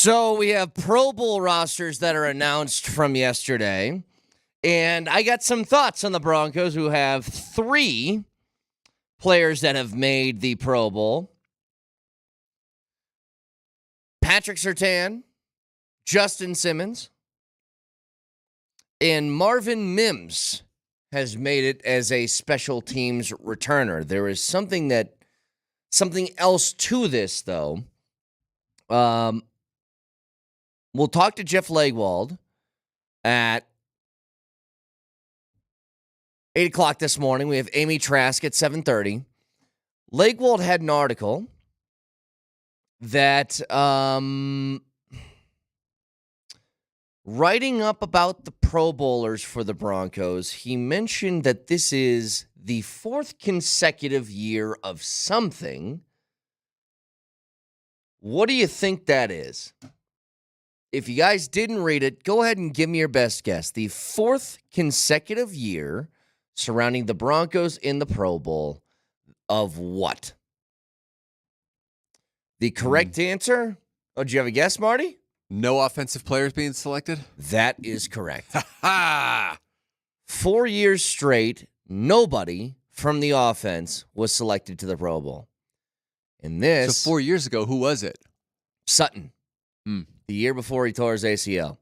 So we have Pro Bowl rosters that are announced from yesterday. And I got some thoughts on the Broncos, who have 3 players that have made the Pro Bowl. Patrick Surtain, Justin Simmons, and Marvin Mims has made it as a special teams returner. There is something else to this, though. We'll talk to Jeff Legwold at 8 o'clock this morning. We have Amy Trask at 7:30. Legwold had an article that writing up about the Pro Bowlers for the Broncos, he mentioned that this is the 4th consecutive year of something. What do you think that is? If you guys didn't read it, go ahead and give me your best guess. The 4th consecutive year surrounding the Broncos in the Pro Bowl of what? The correct answer? Oh, do you have a guess, Marty? No offensive players being selected? That is correct. Ha! 4 years straight, nobody from the offense was selected to the Pro Bowl. And this... So 4 years ago, who was it? Sutton. The year before he tore his ACL.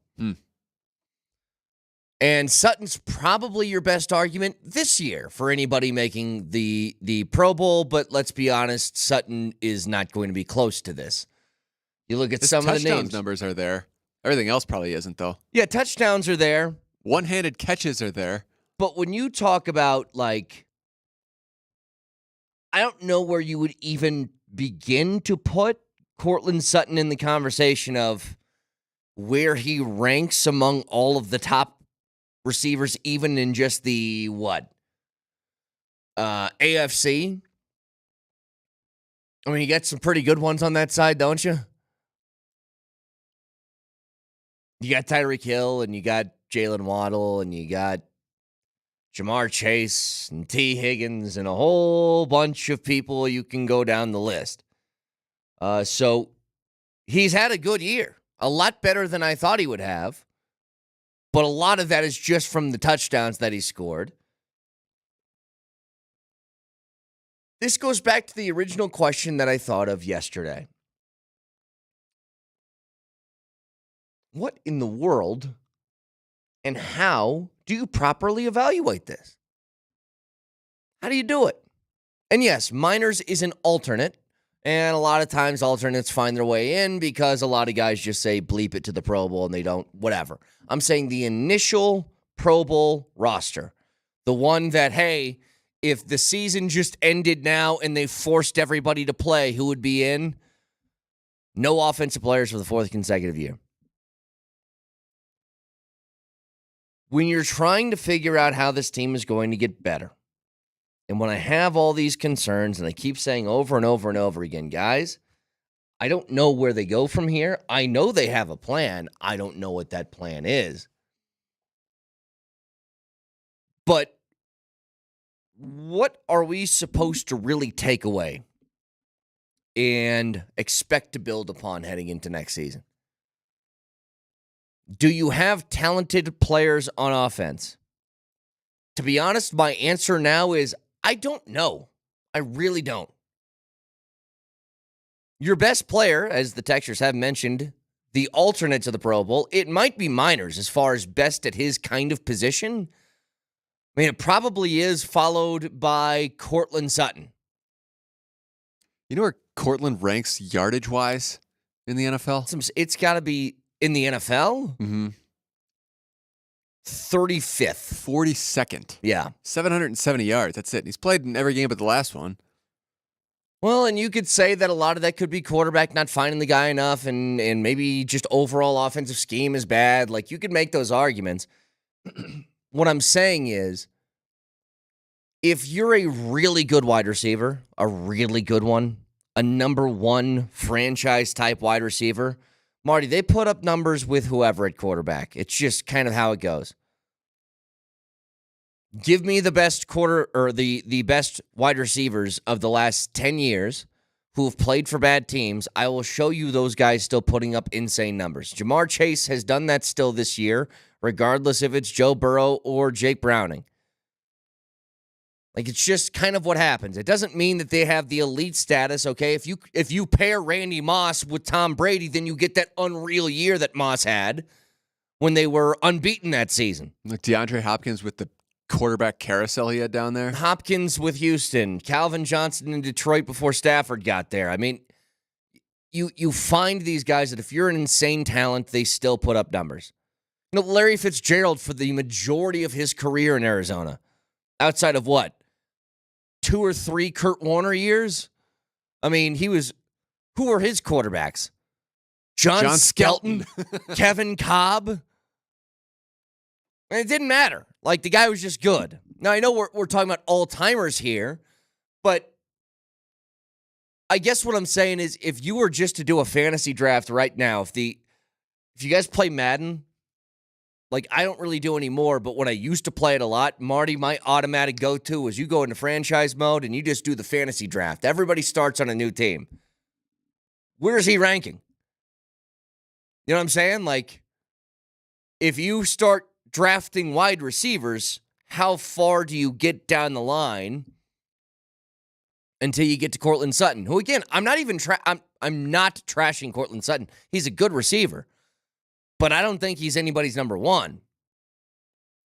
And Sutton's probably your best argument this year for anybody making the Pro Bowl, but let's be honest, Sutton is not going to be close to this. You look at some of the names. Numbers are there. Everything else probably isn't, though. Yeah, touchdowns are there. One-handed catches are there. But when you talk about, like, I don't know where you would even begin to put Courtland Sutton in the conversation of where he ranks among all of the top receivers, even in just the, AFC? I mean, you got some pretty good ones on that side, don't you? You got Tyreek Hill, and you got Jalen Waddle, and you got Jamar Chase, and T. Higgins, and a whole bunch of people you can go down the list. So he's had a good year. A lot better than I thought he would have. But a lot of that is just from the touchdowns that he scored. This goes back to the original question that I thought of yesterday. What in the world and how do you properly evaluate this? How do you do it? And yes, Miners is an alternate. And a lot of times alternates find their way in because a lot of guys just say bleep it to the Pro Bowl and they don't, whatever. I'm saying the initial Pro Bowl roster. The one that, hey, if the season just ended now and they forced everybody to play, who would be in? No offensive players for the 4th consecutive year. When you're trying to figure out how this team is going to get better, and when I have all these concerns, and I keep saying over and over and over again, guys, I don't know where they go from here. I know they have a plan. I don't know what that plan is. But what are we supposed to really take away and expect to build upon heading into next season? Do you have talented players on offense? To be honest, my answer now is I don't know. I really don't. Your best player, as the texters have mentioned, the alternate to the Pro Bowl, it might be Miners as far as best at his kind of position. I mean, it probably is, followed by Courtland Sutton. You know where Courtland ranks yardage-wise in the NFL? It's got to be in the NFL? Mm-hmm. 35th. 42nd. Yeah. 770 yards. That's it. He's played in every game but the last one. Well, and you could say that a lot of that could be quarterback not finding the guy enough and maybe just overall offensive scheme is bad. Like, you could make those arguments. What I'm saying is, if you're a really good wide receiver, a really good one, a number 1 franchise-type wide receiver, Marty, they put up numbers with whoever at quarterback. It's just kind of how it goes. Give me the best the best wide receivers of the last 10 years. who have played for bad teams, I will show you those guys still putting up insane numbers. Jamar Chase has done that still this year, regardless if it's Joe Burrow or Jake Browning. Like, it's just kind of what happens. It doesn't mean that they have the elite status, okay? If you pair Randy Moss with Tom Brady, then you get that unreal year that Moss had when they were unbeaten that season. Like DeAndre Hopkins with the quarterback carousel he had down there. Hopkins with Houston, Calvin Johnson in Detroit before Stafford got there. I mean, you find these guys that if you're an insane talent, they still put up numbers. You know, Larry Fitzgerald for the majority of his career in Arizona, outside of what? 2 or 3 Kurt Warner years? I mean, who were his quarterbacks? John Skelton, Kevin Cobb. And it didn't matter. Like, the guy was just good. Now, I know we're talking about all-timers here, but I guess what I'm saying is if you were just to do a fantasy draft right now, if you guys play Madden, like, I don't really do anymore, but when I used to play it a lot, Marty, my automatic go-to was you go into franchise mode and you just do the fantasy draft. Everybody starts on a new team. Where's he ranking? You know what I'm saying? Like, if you start drafting wide receivers, how far do you get down the line until you get to Courtland Sutton? Who, again, I'm not trashing Courtland Sutton. He's a good receiver. But I don't think he's anybody's number one.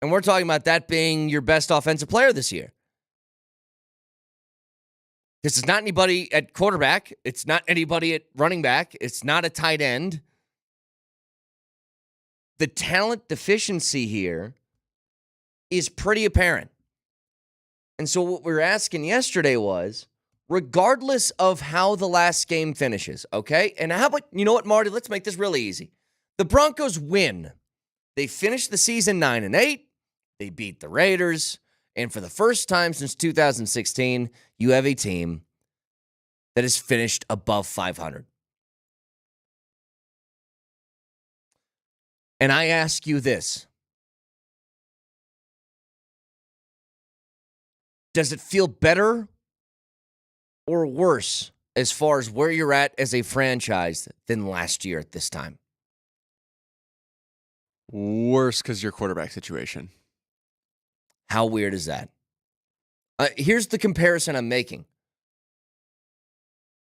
And we're talking about that being your best offensive player this year. This is not anybody at quarterback. It's not anybody at running back. It's not a tight end. The talent deficiency here is pretty apparent. And so what we were asking yesterday was, regardless of how the last game finishes, okay? And how about, you know what, Marty? Let's make this really easy. The Broncos win. They finish the season 9-8. They beat the Raiders. And for the first time since 2016, you have a team that has finished above 500. And I ask you this. Does it feel better or worse as far as where you're at as a franchise than last year at this time? Worse because your quarterback situation. How weird is that? Here's the comparison I'm making.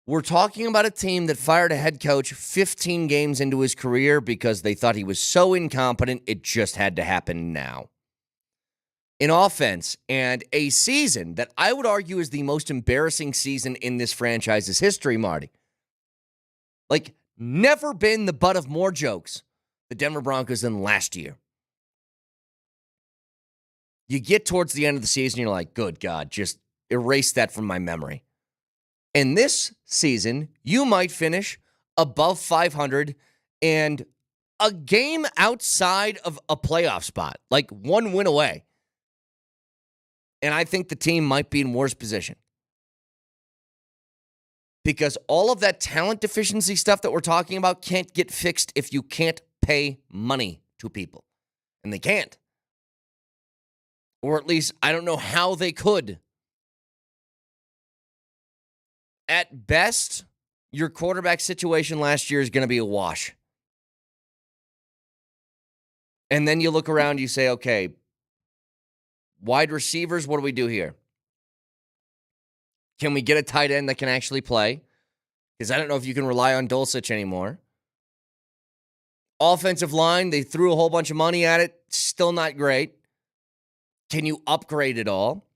We're talking about a team that fired a head coach 15 games into his career because they thought he was so incompetent, it just had to happen now. In offense, and a season that I would argue is the most embarrassing season in this franchise's history, Marty. Like, never been the butt of more jokes, the Denver Broncos, than last year. You get towards the end of the season, you're like, good God, just erase that from my memory. And this season, you might finish above 500 and a game outside of a playoff spot, like one win away. And I think the team might be in worse position. Because all of that talent deficiency stuff that we're talking about can't get fixed if you can't pay money to people. And they can't. Or at least, I don't know how they could. At best, your quarterback situation last year is going to be a wash. And then you look around, you say, okay, wide receivers, what do we do here? Can we get a tight end that can actually play? Because I don't know if you can rely on Dulcich anymore. Offensive line, they threw a whole bunch of money at it. Still not great. Can you upgrade it all?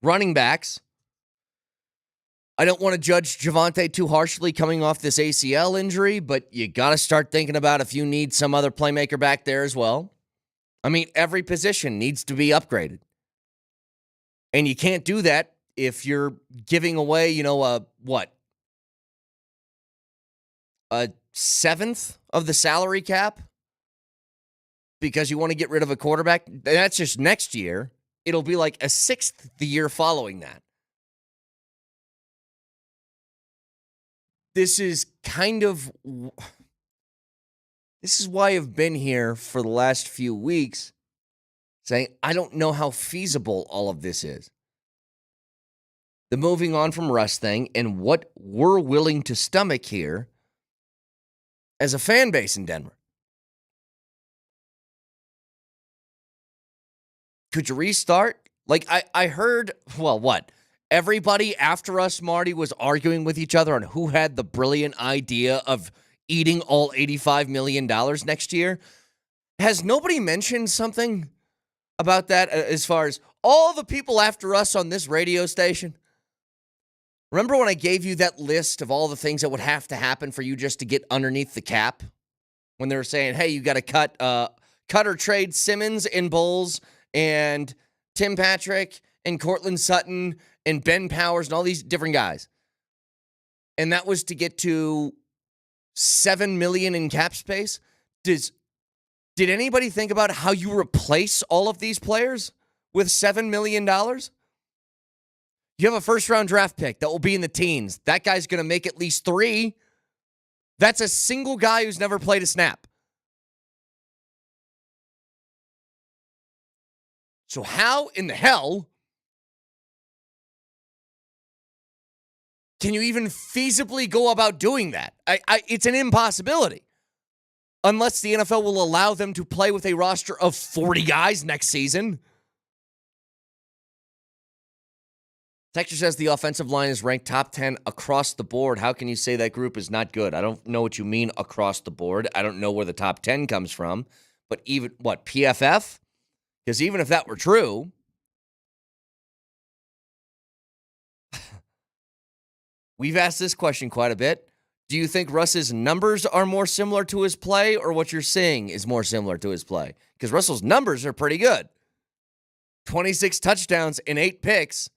Running backs. I don't want to judge Javonte too harshly coming off this ACL injury, but you got to start thinking about if you need some other playmaker back there as well. I mean, every position needs to be upgraded. And you can't do that if you're giving away, a seventh of the salary cap because you want to get rid of a quarterback. That's just next year. It'll be like a sixth the year following that. This is why I've been here for the last few weeks saying I don't know how feasible all of this is. the moving on from Russ thing and what we're willing to stomach here as a fan base in Denver. Could you restart? Like, I heard, well, what? Everybody after us, Marty, was arguing with each other on who had the brilliant idea of eating all $85 million next year. Has nobody mentioned something about that as far as all the people after us on this radio station? Remember when I gave you that list of all the things that would have to happen for you just to get underneath the cap? When they were saying, hey, you got to cut or trade Simmons and Bowles and Tim Patrick and Cortland Sutton and Ben Powers and all these different guys. And that was to get to $7 million in cap space. Did anybody think about how you replace all of these players with $7 million? You have a first-round draft pick that will be in the teens. That guy's going to make at least 3. That's a single guy who's never played a snap. So how in the hell can you even feasibly go about doing that? It's an impossibility. Unless the NFL will allow them to play with a roster of 40 guys next season. Texture says the offensive line is ranked top 10 across the board. How can you say that group is not good? I don't know what you mean across the board. I don't know where the top 10 comes from. But even, what, PFF? Because even if that were true, we've asked this question quite a bit. Do you think Russ's numbers are more similar to his play, or what you're seeing is more similar to his play? Because Russell's numbers are pretty good. 26 touchdowns and 8 picks.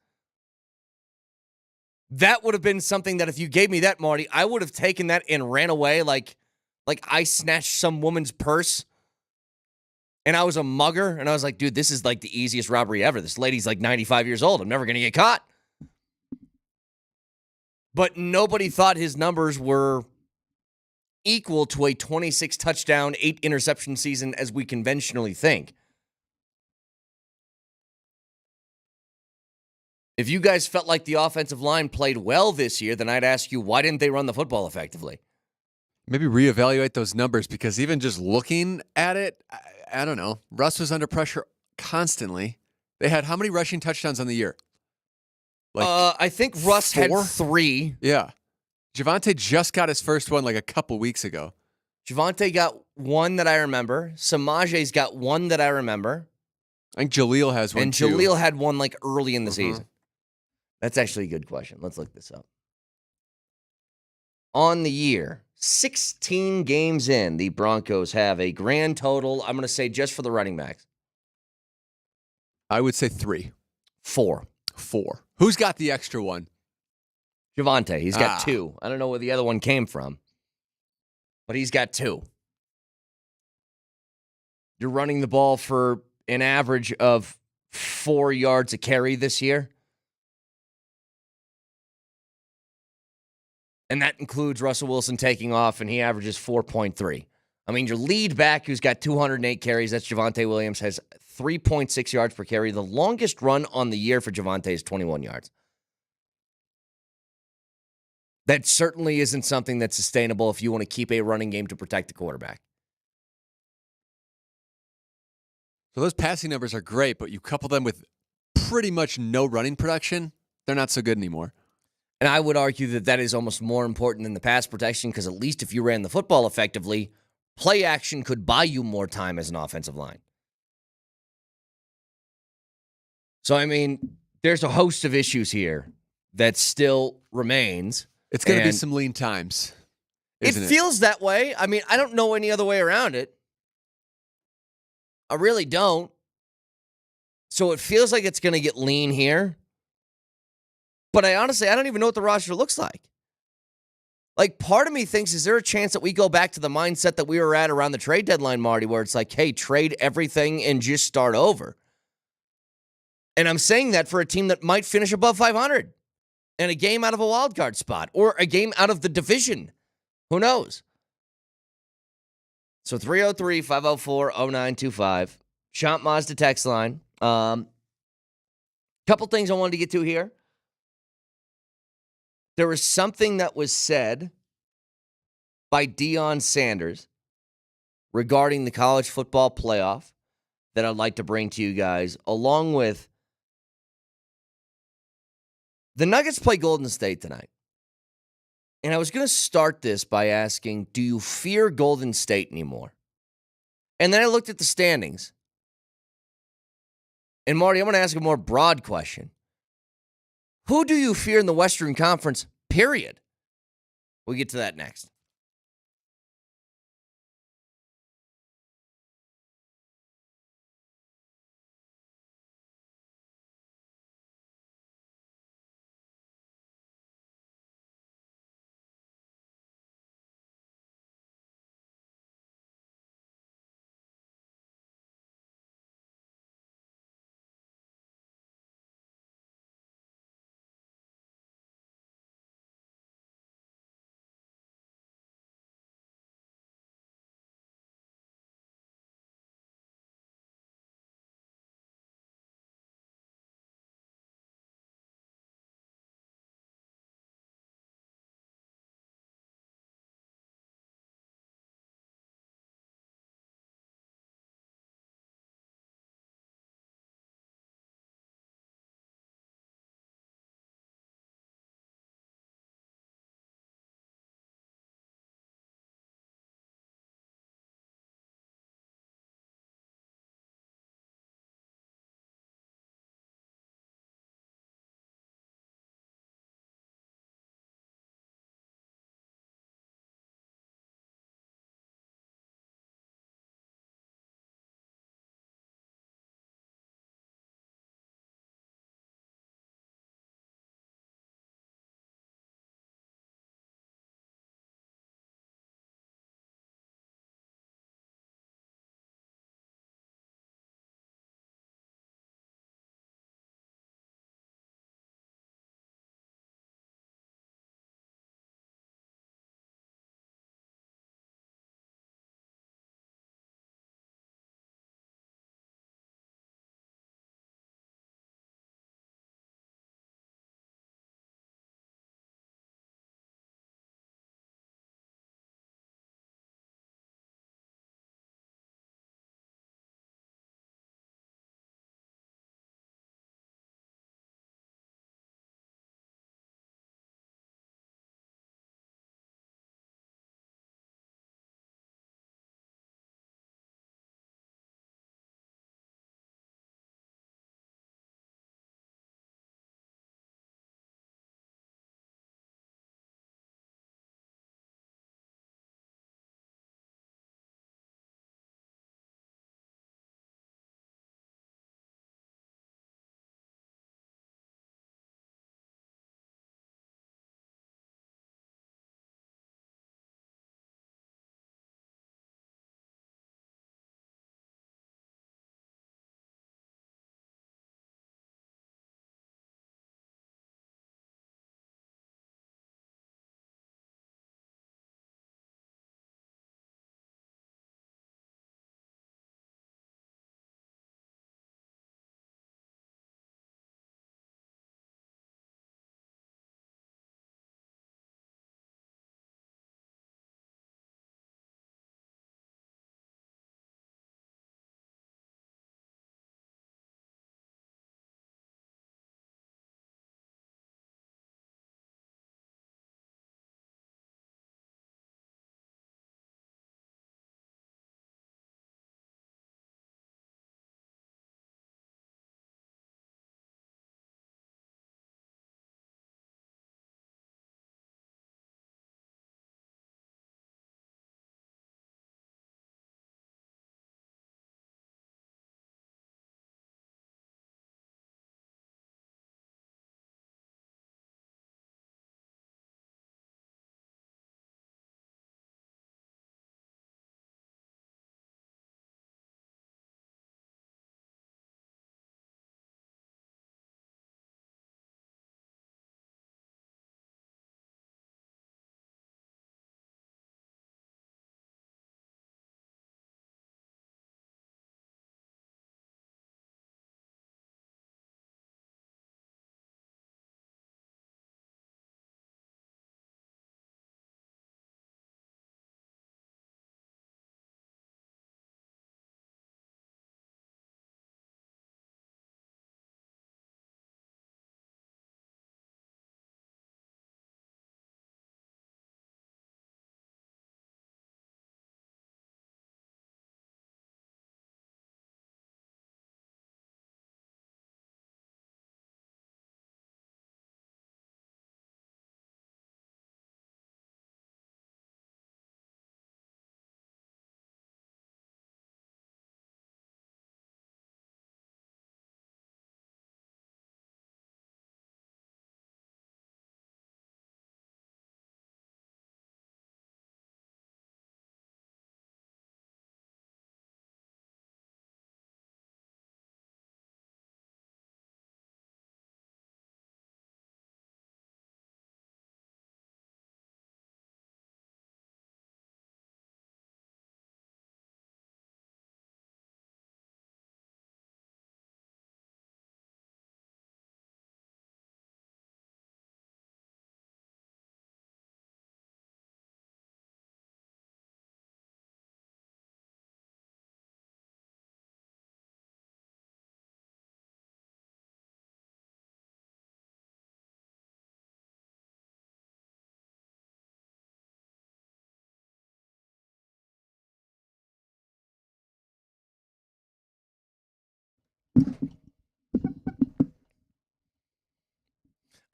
That would have been something that if you gave me that, Marty, I would have taken that and ran away like I snatched some woman's purse and I was a mugger. And I was like, dude, this is like the easiest robbery ever. This lady's like 95 years old. I'm never going to get caught. But nobody thought his numbers were equal to a 26 touchdown, 8 interception season as we conventionally think. If you guys felt like the offensive line played well this year, then I'd ask you, why didn't they run the football effectively? Maybe reevaluate those numbers, because even just looking at it, I don't know. Russ was under pressure constantly. They had how many rushing touchdowns on the year? I think Russ 4? had 3. Yeah. Javonte just got his first one like a couple weeks ago. Javonte got 1 that I remember. Samaje's got 1 that I remember. I think Jaleel has one and too. Jaleel had 1 like early in the season. That's actually a good question. Let's look this up. On the year, 16 games in, the Broncos have a grand total, I'm going to say just for the running backs. I would say 3. 4. Who's got the extra one? Javonte. He's got 2. I don't know where the other one came from, but he's got 2. You're running the ball for an average of 4 yards a carry this year. And that includes Russell Wilson taking off, and he averages 4.3. I mean, your lead back, who's got 208 carries, that's Javonte Williams, has 3.6 yards per carry. The longest run on the year for Javonte is 21 yards. That certainly isn't something that's sustainable if you want to keep a running game to protect the quarterback. So those passing numbers are great, but you couple them with pretty much no running production, they're not so good anymore. And I would argue that that is almost more important than the pass protection, because at least if you ran the football effectively, play action could buy you more time as an offensive line. So, I mean, there's a host of issues here that still remains. It's going to be some lean times. It feels that way. I mean, I don't know any other way around it. I really don't. So it feels like it's going to get lean here. But I don't even know what the roster looks like. Like, part of me thinks, is there a chance that we go back to the mindset that we were at around the trade deadline, Marty, where it's like, hey, trade everything and just start over? And I'm saying that for a team that might finish above 500 and a game out of a wild card spot or a game out of the division. Who knows? So 303-504-0925. Champ Mazda text line. Couple things I wanted to get to here. There was something that was said by Deion Sanders regarding the college football playoff that I'd like to bring to you guys, along with the Nuggets play Golden State tonight. And I was going to start this by asking, do you fear Golden State anymore? And then I looked at the standings. And Marty, I'm going to ask a more broad question. Who do you fear in the Western Conference, period? We'll get to that next.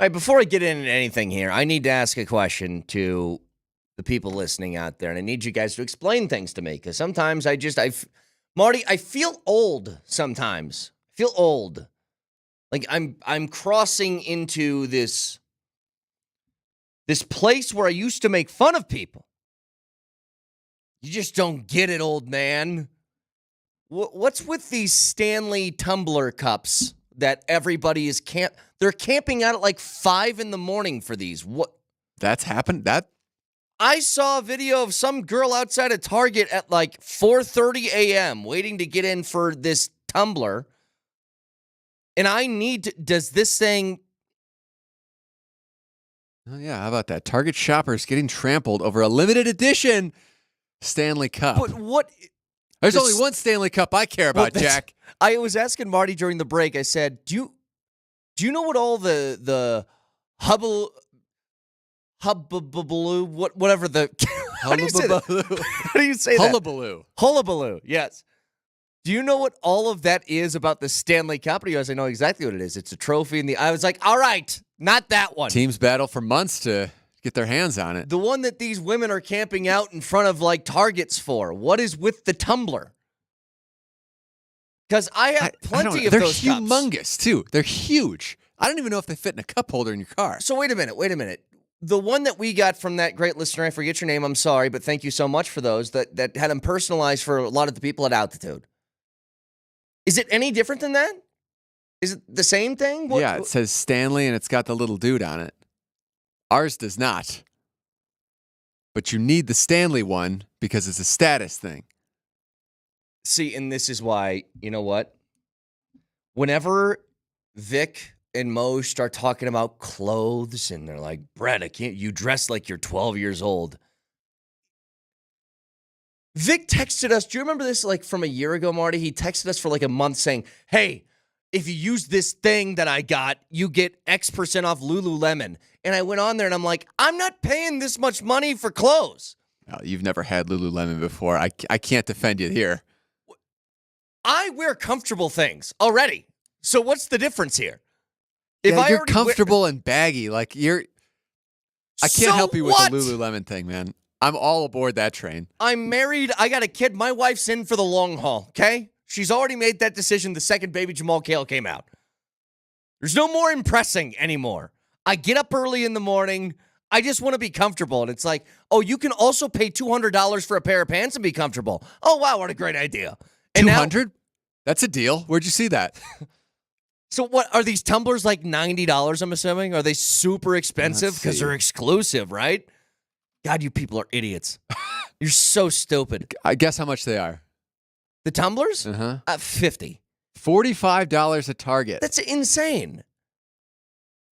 All right, before I get into anything here, I need to ask a question to the people listening out there, and I need you guys to explain things to me because sometimes Marty, I feel old sometimes. I feel old. Like I'm crossing into this place where I used to make fun of people. You just don't get it, old man. What's with these Stanley tumbler cups that everybody is they're camping out at like 5 a.m. for these? What? That's happened? I saw a video of some girl outside of Target at like 4:30 a.m. waiting to get in for this tumbler. And does this thing... Oh, yeah, how about that? Target shoppers getting trampled over a limited edition Stanley Cup. But what... There's only one Stanley Cup I care about, Jack. I was asking Marty during the break, I said, do you know what all the hubbubaloo, whatever the... How do you say that? How do you say that? Hullabaloo. Hullabaloo, yes. Do you know what all of that is about the Stanley Cup? Yes, I know exactly what it is. It's a trophy. I was like, all right, not that one. Teams battle for months to get their hands on it. The one that these women are camping out in front of like Targets for. What is with the tumbler? Because I have plenty of those cups. They're humongous, too. They're huge. I don't even know if they fit in a cup holder in your car. So wait a minute. The one that we got from that great listener, I forget your name, I'm sorry, but thank you so much for those, that had them personalized for a lot of the people at Altitude. Is it any different than that? Is it the same thing? Yeah, it says Stanley and it's got the little dude on it. Ours does not. But you need the Stanley one because it's a status thing. See, and this is why, you know what? Whenever Vic and Mo start talking about clothes and they're like, Brett, you dress like you're 12 years old. Vic texted us. Do you remember this like from a year ago, Marty? He texted us for like a month saying, hey, if you use this thing that I got, you get X% off Lululemon. And I went on there and I'm like, I'm not paying this much money for clothes. Oh, you've never had Lululemon before. I can't defend you here. I wear comfortable things already. So what's the difference here? You're comfortable and baggy. Like I can't help you with what? the Lululemon thing, man. I'm all aboard that train. I'm married. I got a kid. My wife's in for the long haul, okay? She's already made that decision the second baby Jamal Kale came out. There's no more impressing anymore. I get up early in the morning. I just want to be comfortable. And it's like, oh, you can also pay $200 for a pair of pants and be comfortable. Oh, wow, what a great idea. And $200? That's a deal. Where'd you see that? So what, are these tumblers like $90, I'm assuming? Are they super expensive? Because they're exclusive, right? God, you people are idiots. You're so stupid. I guess how much they are. The tumblers? Uh-huh. $50. $45 at Target. That's insane.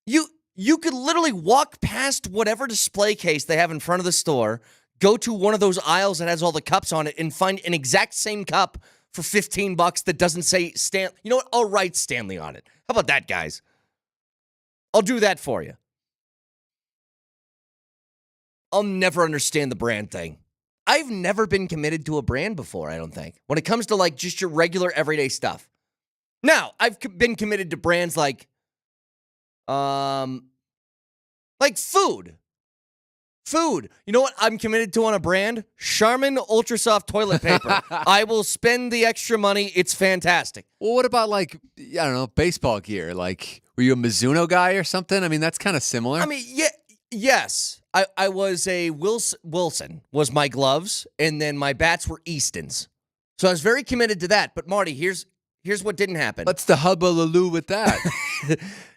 You could literally walk past whatever display case they have in front of the store, go to one of those aisles that has all the cups on it, and find an exact same cup for $15 that doesn't say Stan. You know what? I'll write Stanley on it. How about that, guys? I'll do that for you. I'll never understand the brand thing. I've never been committed to a brand before, I don't think. When it comes to like just your regular everyday stuff. Now, I've been committed to brands like food. Food. You know what I'm committed to on a brand? Charmin Ultra Soft toilet paper. I will spend the extra money. It's fantastic. Well, what about like, I don't know, baseball gear? Like, were you a Mizuno guy or something? I mean, that's kind of similar. I mean, yes. I was a Wilson was my gloves, and then my bats were Easton's. So I was very committed to that. But Marty, here's what didn't happen. What's the hubbaloo with that?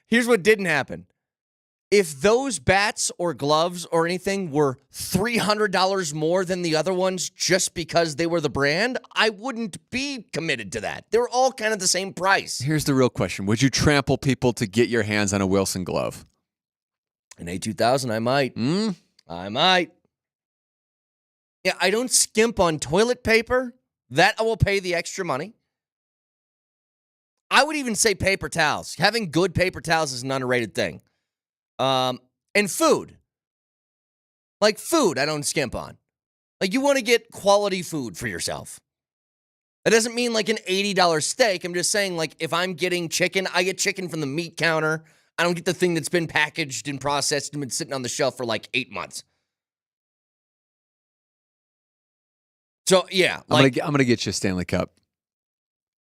Here's what didn't happen. If those bats or gloves or anything were $300 more than the other ones just because they were the brand, I wouldn't be committed to that. They're all kind of the same price. Here's the real question. Would you trample people to get your hands on a Wilson glove? In A2000, I might. I might. Yeah, I don't skimp on toilet paper. That I will pay the extra money. I would even say paper towels. Having good paper towels is an underrated thing. And food. Like food, I don't skimp on. Like you want to get quality food for yourself. That doesn't mean like an $80 steak. I'm just saying like if I'm getting chicken, I get chicken from the meat counter. I don't get the thing that's been packaged and processed and been sitting on the shelf for like 8 months. So yeah, I'm gonna get you a Stanley Cup,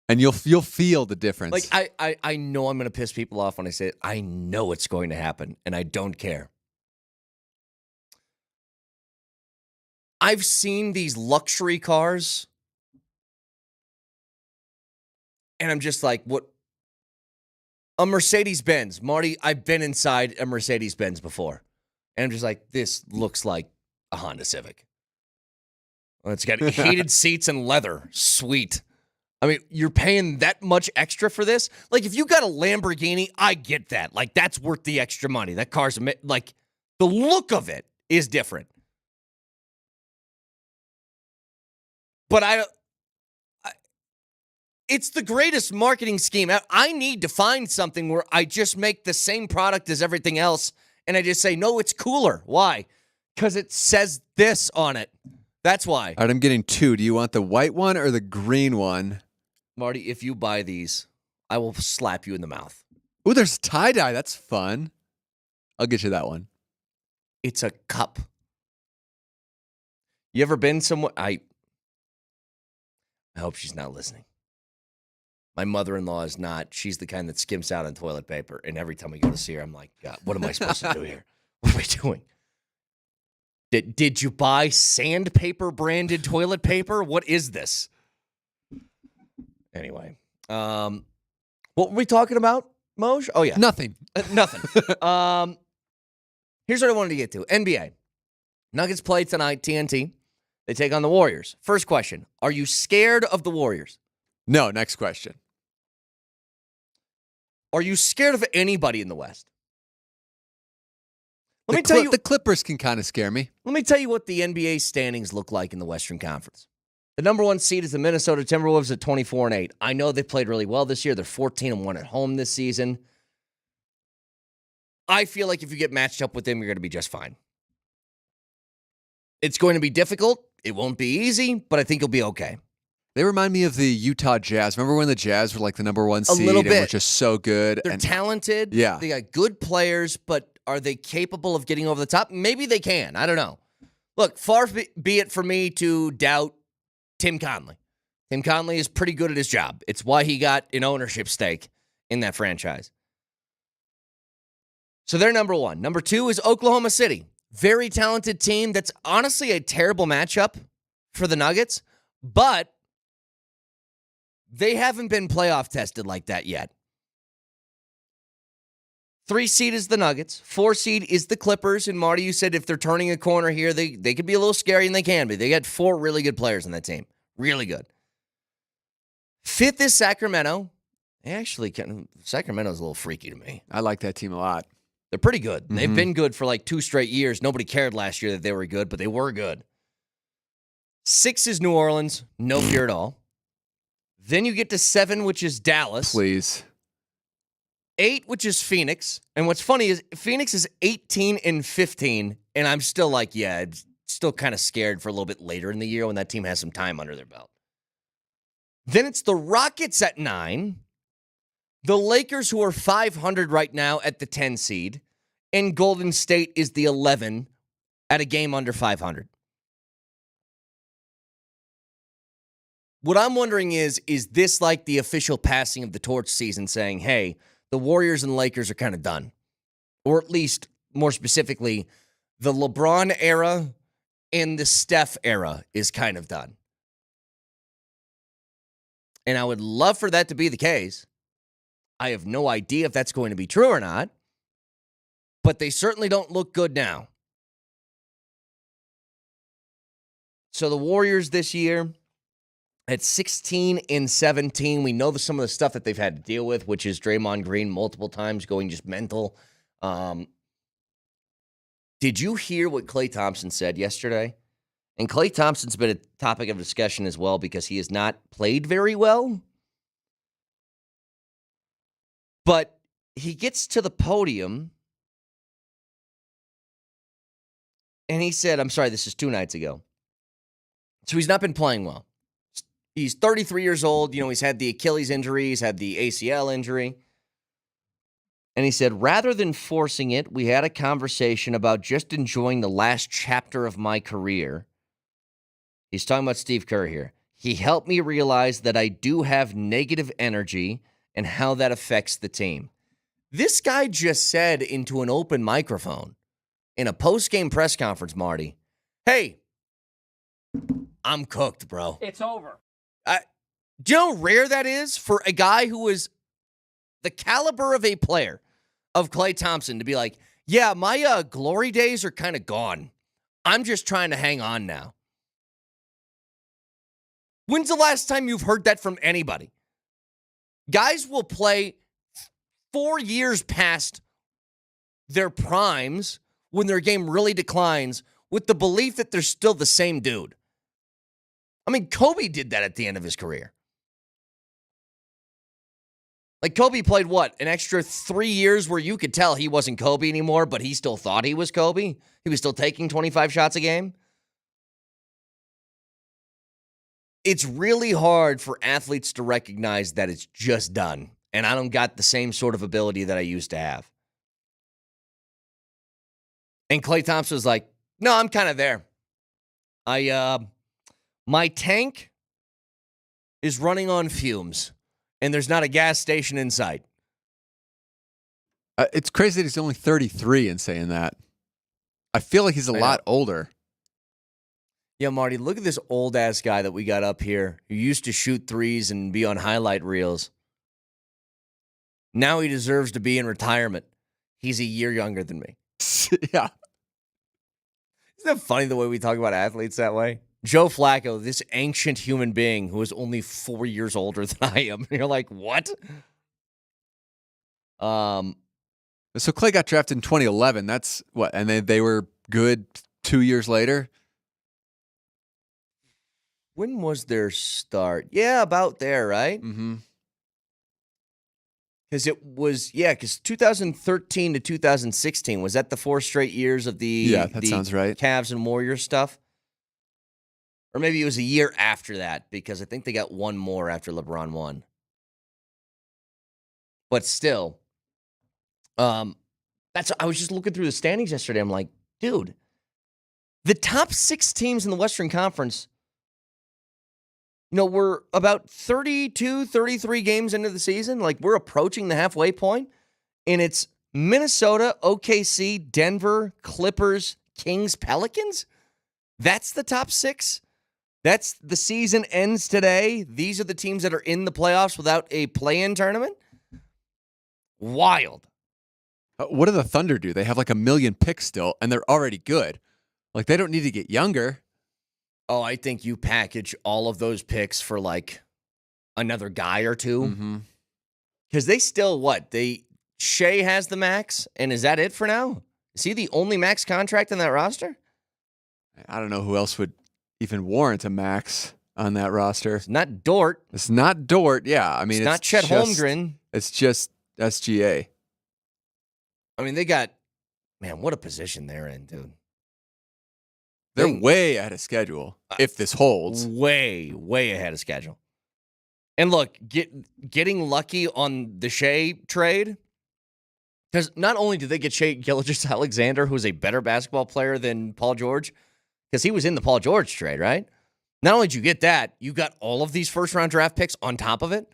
and you'll feel the difference. Like I know I'm gonna piss people off when I say it. I know it's going to happen, and I don't care. I've seen these luxury cars, and I'm just like, what? A Mercedes-Benz. Marty, I've been inside a Mercedes-Benz before, and I'm just like, this looks like a Honda Civic. Well, it's got heated seats and leather. Sweet. I mean, you're paying that much extra for this? Like, if you got a Lamborghini, I get that. Like, that's worth the extra money. That car's, like, the look of it is different. But it's the greatest marketing scheme. I need to find something where I just make the same product as everything else, and I just say, no, it's cooler. Why? Because it says this on it. That's why. All right, I'm getting 2. Do you want the white one or the green one? Marty, if you buy these, I will slap you in the mouth. Ooh, there's tie-dye. That's fun. I'll get you that one. It's a cup. You ever been somewhere? I hope she's not listening. My mother-in-law is not. She's the kind that skims out on toilet paper. And every time we go to see her, I'm like, God, what am I supposed to do here? What am I doing? Did you buy sandpaper branded toilet paper? What is this? Anyway, what were we talking about, Moj? Oh, yeah. Nothing. Nothing. Here's what I wanted to get to. NBA. Nuggets play tonight, TNT. They take on the Warriors. First question. Are you scared of the Warriors? No, next question. Are you scared of anybody in the West? Let me tell you. The Clippers can kind of scare me. Let me tell you what the NBA standings look like in the Western Conference. The number 1 seed is the Minnesota Timberwolves at 24-8. I know they played really well this year. They're 14-1 at home this season. I feel like if you get matched up with them, you're going to be just fine. It's going to be difficult. It won't be easy, but I think you'll be okay. They remind me of the Utah Jazz. Remember when the Jazz were like the number 1 seed little bit. and were just so good? They're talented. Yeah. They got good players, but are they capable of getting over the top? Maybe they can. I don't know. Look, far be it for me to doubt Tim Conley. Tim Conley is pretty good at his job. It's why he got an ownership stake in that franchise. So they're number 1. Number 2 is Oklahoma City. Very talented team. That's honestly a terrible matchup for the Nuggets, but they haven't been playoff tested like that yet. 3 seed is the Nuggets. 4 seed is the Clippers. And Marty, you said if they're turning a corner here, they could be a little scary, and they can be. They got 4 really good players on that team. Really good. 5th is Sacramento. Actually, Sacramento's a little freaky to me. I like that team a lot. They're pretty good. Mm-hmm. They've been good for like 2 straight years. Nobody cared last year that they were good, but they were good. 6 is New Orleans. No fear at all. Then you get to 7, which is Dallas. Please. 8, which is Phoenix. And what's funny is Phoenix is 18-15, and I'm still like, yeah, it's still kind of scared for a little bit later in the year when that team has some time under their belt. Then it's the Rockets at 9, the Lakers, who are 500 right now at the 10 seed, and Golden State is the 11 at a game under 500. What I'm wondering is this like the official passing of the torch season saying, hey, the Warriors and Lakers are kind of done? Or at least, more specifically, the LeBron era and the Steph era is kind of done. And I would love for that to be the case. I have no idea if that's going to be true or not, but they certainly don't look good now. So the Warriors this year at 16-17, we know some of the stuff that they've had to deal with, which is Draymond Green multiple times going just mental. Did you hear what Klay Thompson said yesterday? And Klay Thompson's been a topic of discussion as well because he has not played very well. But he gets to the podium and he said, I'm sorry, this is 2 nights ago. So he's not been playing well. He's 33 years old. You know, he's had the Achilles injury. He's had the ACL injury. And he said, rather than forcing it, we had a conversation about just enjoying the last chapter of my career. He's talking about Steve Kerr here. He helped me realize that I do have negative energy and how that affects the team. This guy just said into an open microphone in a post-game press conference, Marty, hey, I'm cooked, bro. It's over. Do you know how rare that is for a guy who is the caliber of a player of Klay Thompson to be like, yeah, my glory days are kind of gone. I'm just trying to hang on now. When's the last time you've heard that from anybody? Guys will play 4 years past their primes when their game really declines with the belief that they're still the same dude. I mean, Kobe did that at the end of his career. Like, Kobe played what? An extra 3 years where you could tell he wasn't Kobe anymore, but he still thought he was Kobe? He was still taking 25 shots a game? It's really hard for athletes to recognize that it's just done, and I don't got the same sort of ability that I used to have. And Klay Thompson was like, no, I'm kind of there. My tank is running on fumes, and there's not a gas station in sight. It's crazy that he's only 33 and saying that. I feel like he's a lot older. Yeah, Marty, look at this old-ass guy that we got up here who used to shoot threes and be on highlight reels. Now he deserves to be in retirement. He's a year younger than me. Yeah. Isn't that funny the way we talk about athletes that way? Joe Flacco, this ancient human being who is only 4 years older than I am. You're like, what? So Klay got drafted in 2011. That's what? And they were good 2 years later? When was their start? Yeah, about there, right? Mm-hmm. Because it was, because 2013 to 2016, was that the 4 straight years of the sounds right. Cavs and Warriors stuff? Or maybe it was a year after that, because I think they got one more after LeBron won. But still, I was just looking through the standings yesterday. I'm like, dude, the top 6 teams in the Western Conference, we're about 32, 33 games into the season. Like, we're approaching the halfway point, and it's Minnesota, OKC, Denver, Clippers, Kings, Pelicans. That's the top 6. That's the season ends today. These are the teams that are in the playoffs without a play-in tournament. Wild. What do the Thunder do? They have like 1 million picks still, and they're already good. Like, they don't need to get younger. Oh, I think you package all of those picks for like another guy or two. Mm-hmm. Because they still, Shea has the max, and is that it for now? Is he the only max contract in that roster? I don't know who else would even warrant a max on that roster. It's not Dort. It's not Dort. Yeah, I mean, it's not Chet Holmgren. It's just SGA. I mean, they got, man, what a position they're in, dude. They're way ahead of schedule if this holds. Way, way ahead of schedule. And look, getting lucky on the Shea trade, because not only did they get Shea Gilgeous-Alexander, who's a better basketball player than Paul George, because he was in the Paul George trade, right? Not only did you get that, you got all of these first-round draft picks on top of it.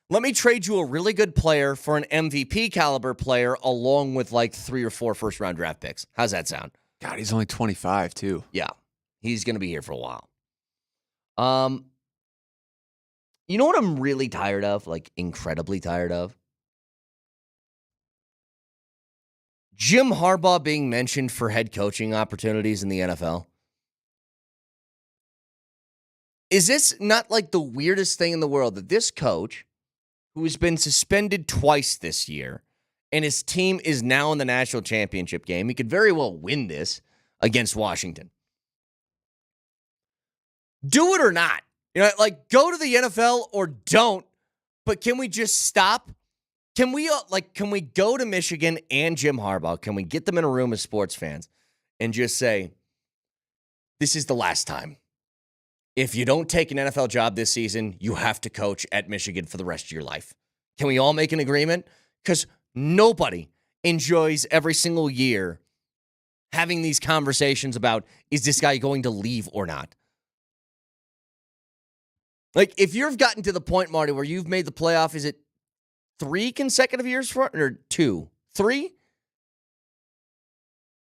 Let me trade you a really good player for an MVP caliber player along with like 3 or 4 first-round draft picks. How's that sound? God, he's only 25 too. Yeah, he's going to be here for a while. You know what I'm really tired of? Like, incredibly tired of? Jim Harbaugh being mentioned for head coaching opportunities in the NFL. Is this not like the weirdest thing in the world that this coach, who has been suspended twice this year, and his team is now in the national championship game, he could very well win this against Washington. Do it or not. Like, go to the NFL or don't, but can we just stop? Can we go to Michigan and Jim Harbaugh? Can we get them in a room as sports fans and just say, this is the last time. If you don't take an NFL job this season, you have to coach at Michigan for the rest of your life. Can we all make an agreement? Because Nobody enjoys every single year having these conversations about, is this guy going to leave or not? Like, if you've gotten to the point, Marty, where you've made the playoff, is it 3 consecutive years for or 2? 3?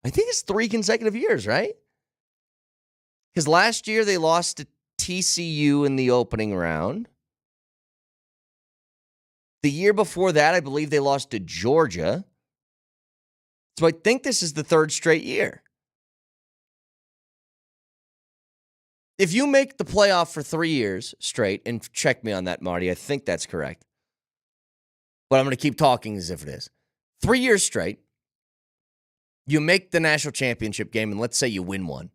I think it's 3 consecutive years, right? Because last year they lost to TCU in the opening round. The year before that, I believe they lost to Georgia. So I think this is the 3rd straight year. If you make the playoff for 3 years straight, and check me on that, Marty, I think that's correct. But I'm going to keep talking as if it is. 3 years straight, you make the national championship game, and let's say you win one,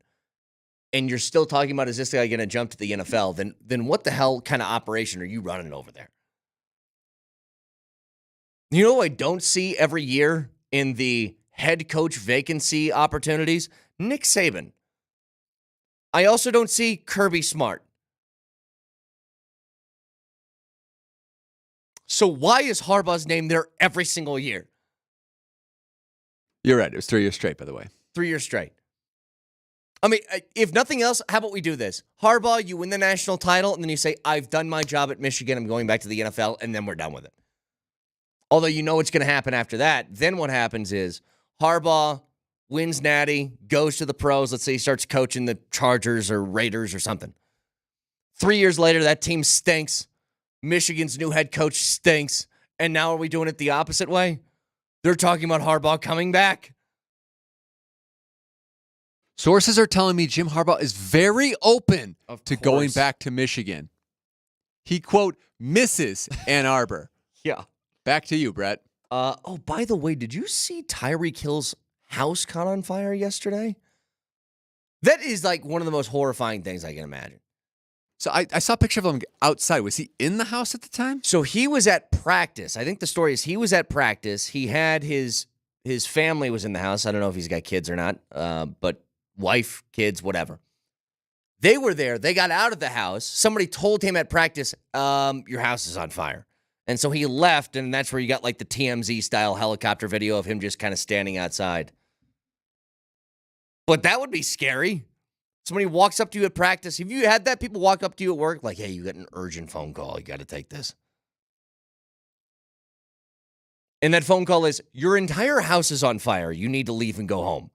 and you're still talking about, is this guy going to jump to the NFL, then what the hell kind of operation are you running over there? You know who I don't see every year in the head coach vacancy opportunities? Nick Saban. I also don't see Kirby Smart. So why is Harbaugh's name there every single year? You're right. It was 3 years straight, by the way. 3 years straight. I mean, if nothing else, how about we do this? Harbaugh, you win the national title, and then you say, I've done my job at Michigan. I'm going back to the NFL, and then we're done with it. Although you know what's going to happen after that. Then what happens is Harbaugh wins Natty, goes to the pros. Let's say he starts coaching the Chargers or Raiders or something. 3 years later, that team stinks. Michigan's new head coach stinks. And now are we doing it the opposite way? They're talking about Harbaugh coming back. Sources are telling me Jim Harbaugh is very open to going back to Michigan. He, quote, misses Ann Arbor. Yeah. Back to you, Brett. By the way, did you see Tyreek Hill's house caught on fire yesterday? That is like one of the most horrifying things I can imagine. So I saw a picture of him outside. Was he in the house at the time? So he was at practice. I think the story is he was at practice. He had his family was in the house. I don't know if he's got kids or not, but wife, kids, whatever. They were there. They got out of the house. Somebody told him at practice, your house is on fire. And so he left, and that's where you got like the TMZ-style helicopter video of him just kind of standing outside. But that would be scary. Somebody walks up to you at practice. Have you had that? People walk up to you at work like, hey, you got an urgent phone call. You got to take this. And that phone call is, your entire house is on fire. You need to leave and go home.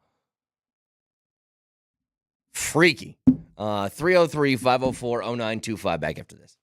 Freaky. 303-504-0925. Back after this.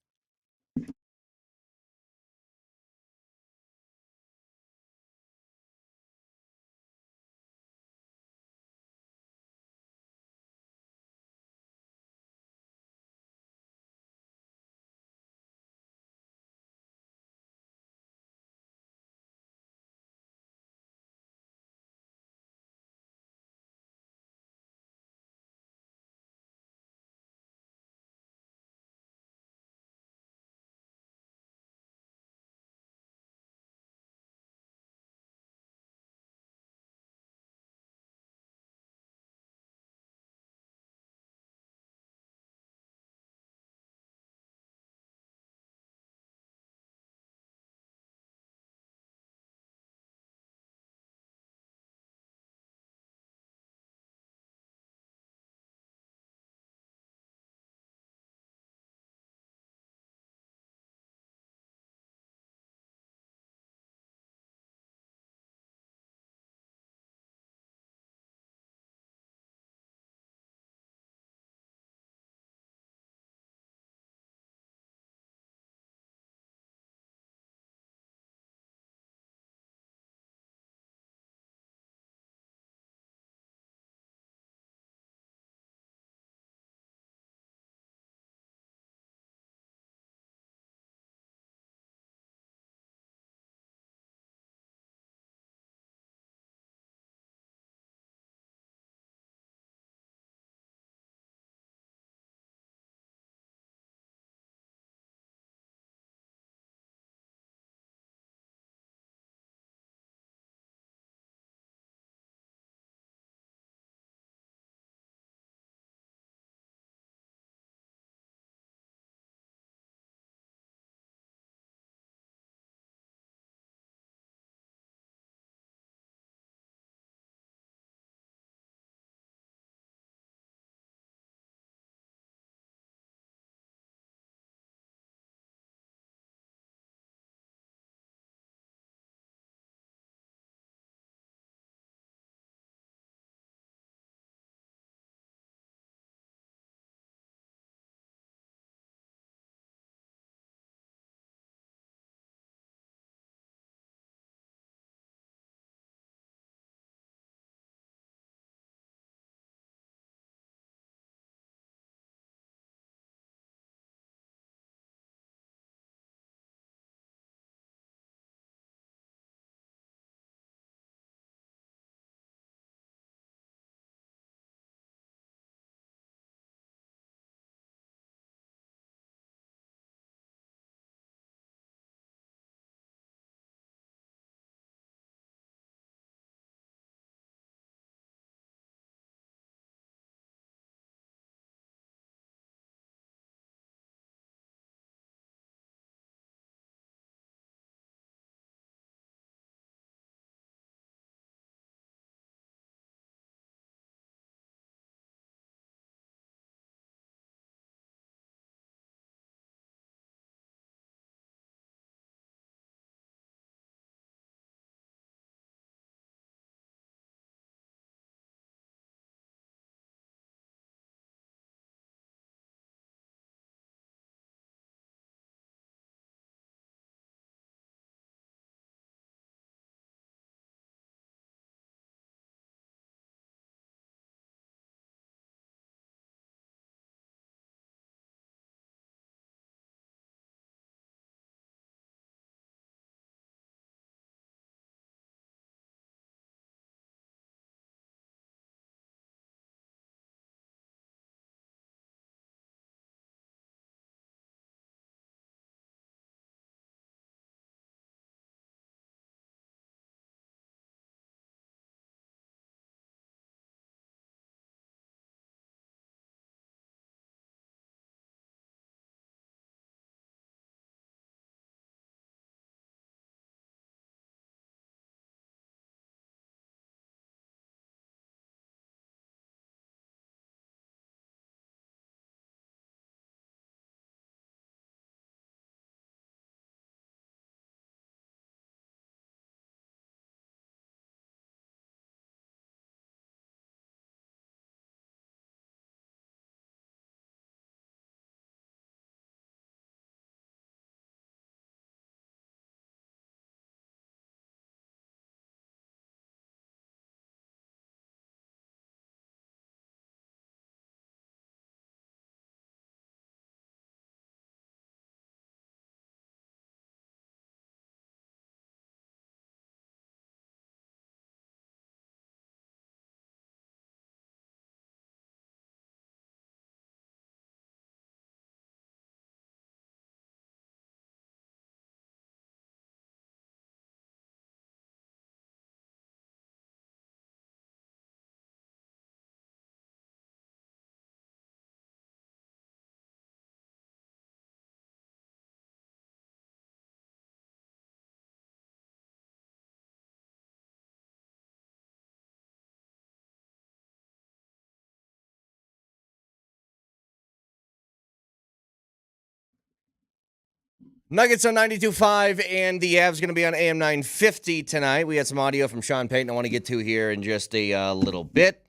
Nuggets on 92.5, and the Avs going to be on AM 950 tonight. We had some audio from Sean Payton I want to get to here in just a little bit.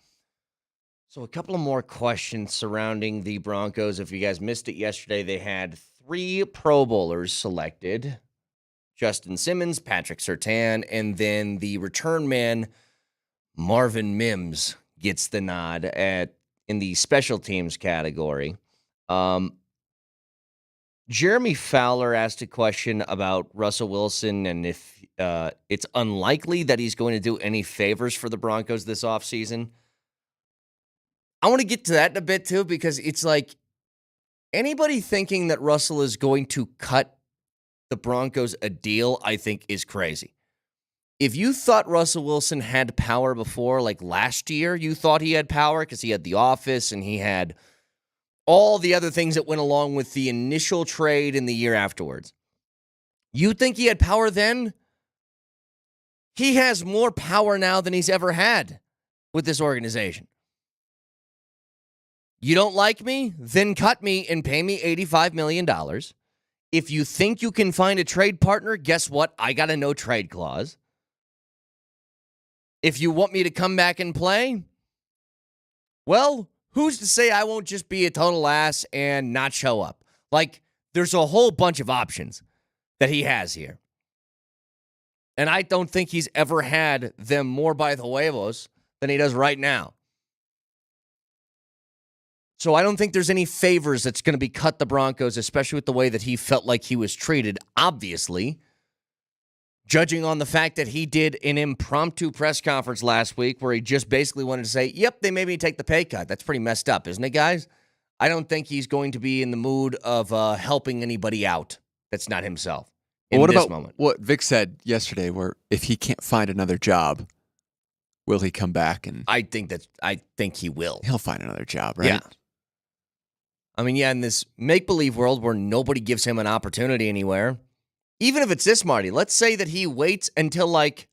So a couple of more questions surrounding the Broncos. If you guys missed it yesterday, they had 3 Pro Bowlers selected. Justin Simmons, Patrick Surtain, and then the return man, Marvin Mims, gets the nod in the special teams category. Jeremy Fowler asked a question about Russell Wilson and if it's unlikely that he's going to do any favors for the Broncos this offseason. I want to get to that in a bit too, because it's like anybody thinking that Russell is going to cut the Broncos a deal, I think is crazy. If you thought Russell Wilson had power before, like last year, you thought he had power because he had the office and he had all the other things that went along with the initial trade in the year afterwards. You think he had power then? He has more power now than he's ever had with this organization. You don't like me? Then cut me and pay me $85 million. If you think you can find a trade partner, guess what? I got a no trade clause. If you want me to come back and play, well, who's to say I won't just be a total ass and not show up? Like, there's a whole bunch of options that he has here. And I don't think he's ever had them more by the huevos than he does right now. So I don't think there's any favors that's going to be cut the Broncos, especially with the way that he felt like he was treated, obviously. Judging on the fact that he did an impromptu press conference last week where he just basically wanted to say, yep, they made me take the pay cut. That's pretty messed up, isn't it, guys? I don't think he's going to be in the mood of helping anybody out that's not himself in what this about moment. What Vic said yesterday, where if he can't find another job, will he come back? And I think he will. he'll find another job, right? Yeah. I mean, yeah, in this make-believe world where nobody gives him an opportunity anywhere, even if it's this, Marty, let's say that he waits until like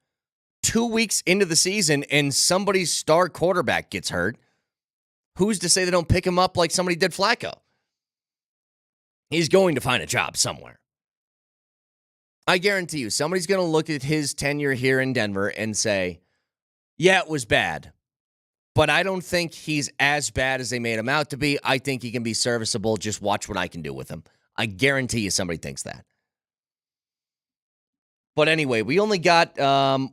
2 weeks into the season and somebody's star quarterback gets hurt. Who's to say they don't pick him up like somebody did Flacco? He's going to find a job somewhere. I guarantee you, somebody's going to look at his tenure here in Denver and say, yeah, it was bad, but I don't think he's as bad as they made him out to be. I think he can be serviceable. Just watch what I can do with him. I guarantee you somebody thinks that. But anyway, we only got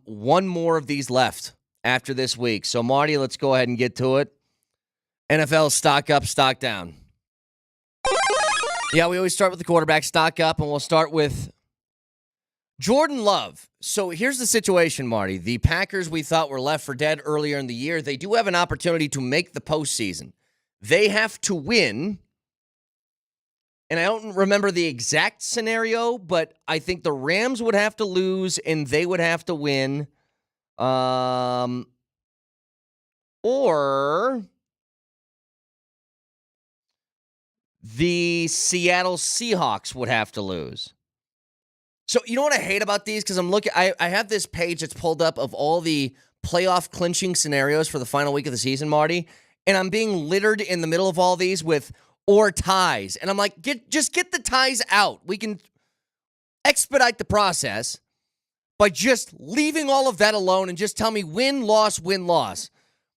one more of these left after this week. So, Marty, let's go ahead and get to it. NFL stock up, stock down. Yeah, we always start with the quarterback, stock up, and we'll start with Jordan Love. So here's the situation, Marty. The Packers we thought were left for dead earlier in the year. They do have an opportunity to make the postseason. They have to win. And I don't remember the exact scenario, but I think the Rams would have to lose and they would have to win. Or the Seattle Seahawks would have to lose. So you know what I hate about these? Because I'm looking, I have this page that's pulled up of all the playoff clinching scenarios for the final week of the season, Marty. And I'm being littered in the middle of all these with or ties. And I'm like, just get the ties out. We can expedite the process by just leaving all of that alone and just tell me win, loss, win, loss.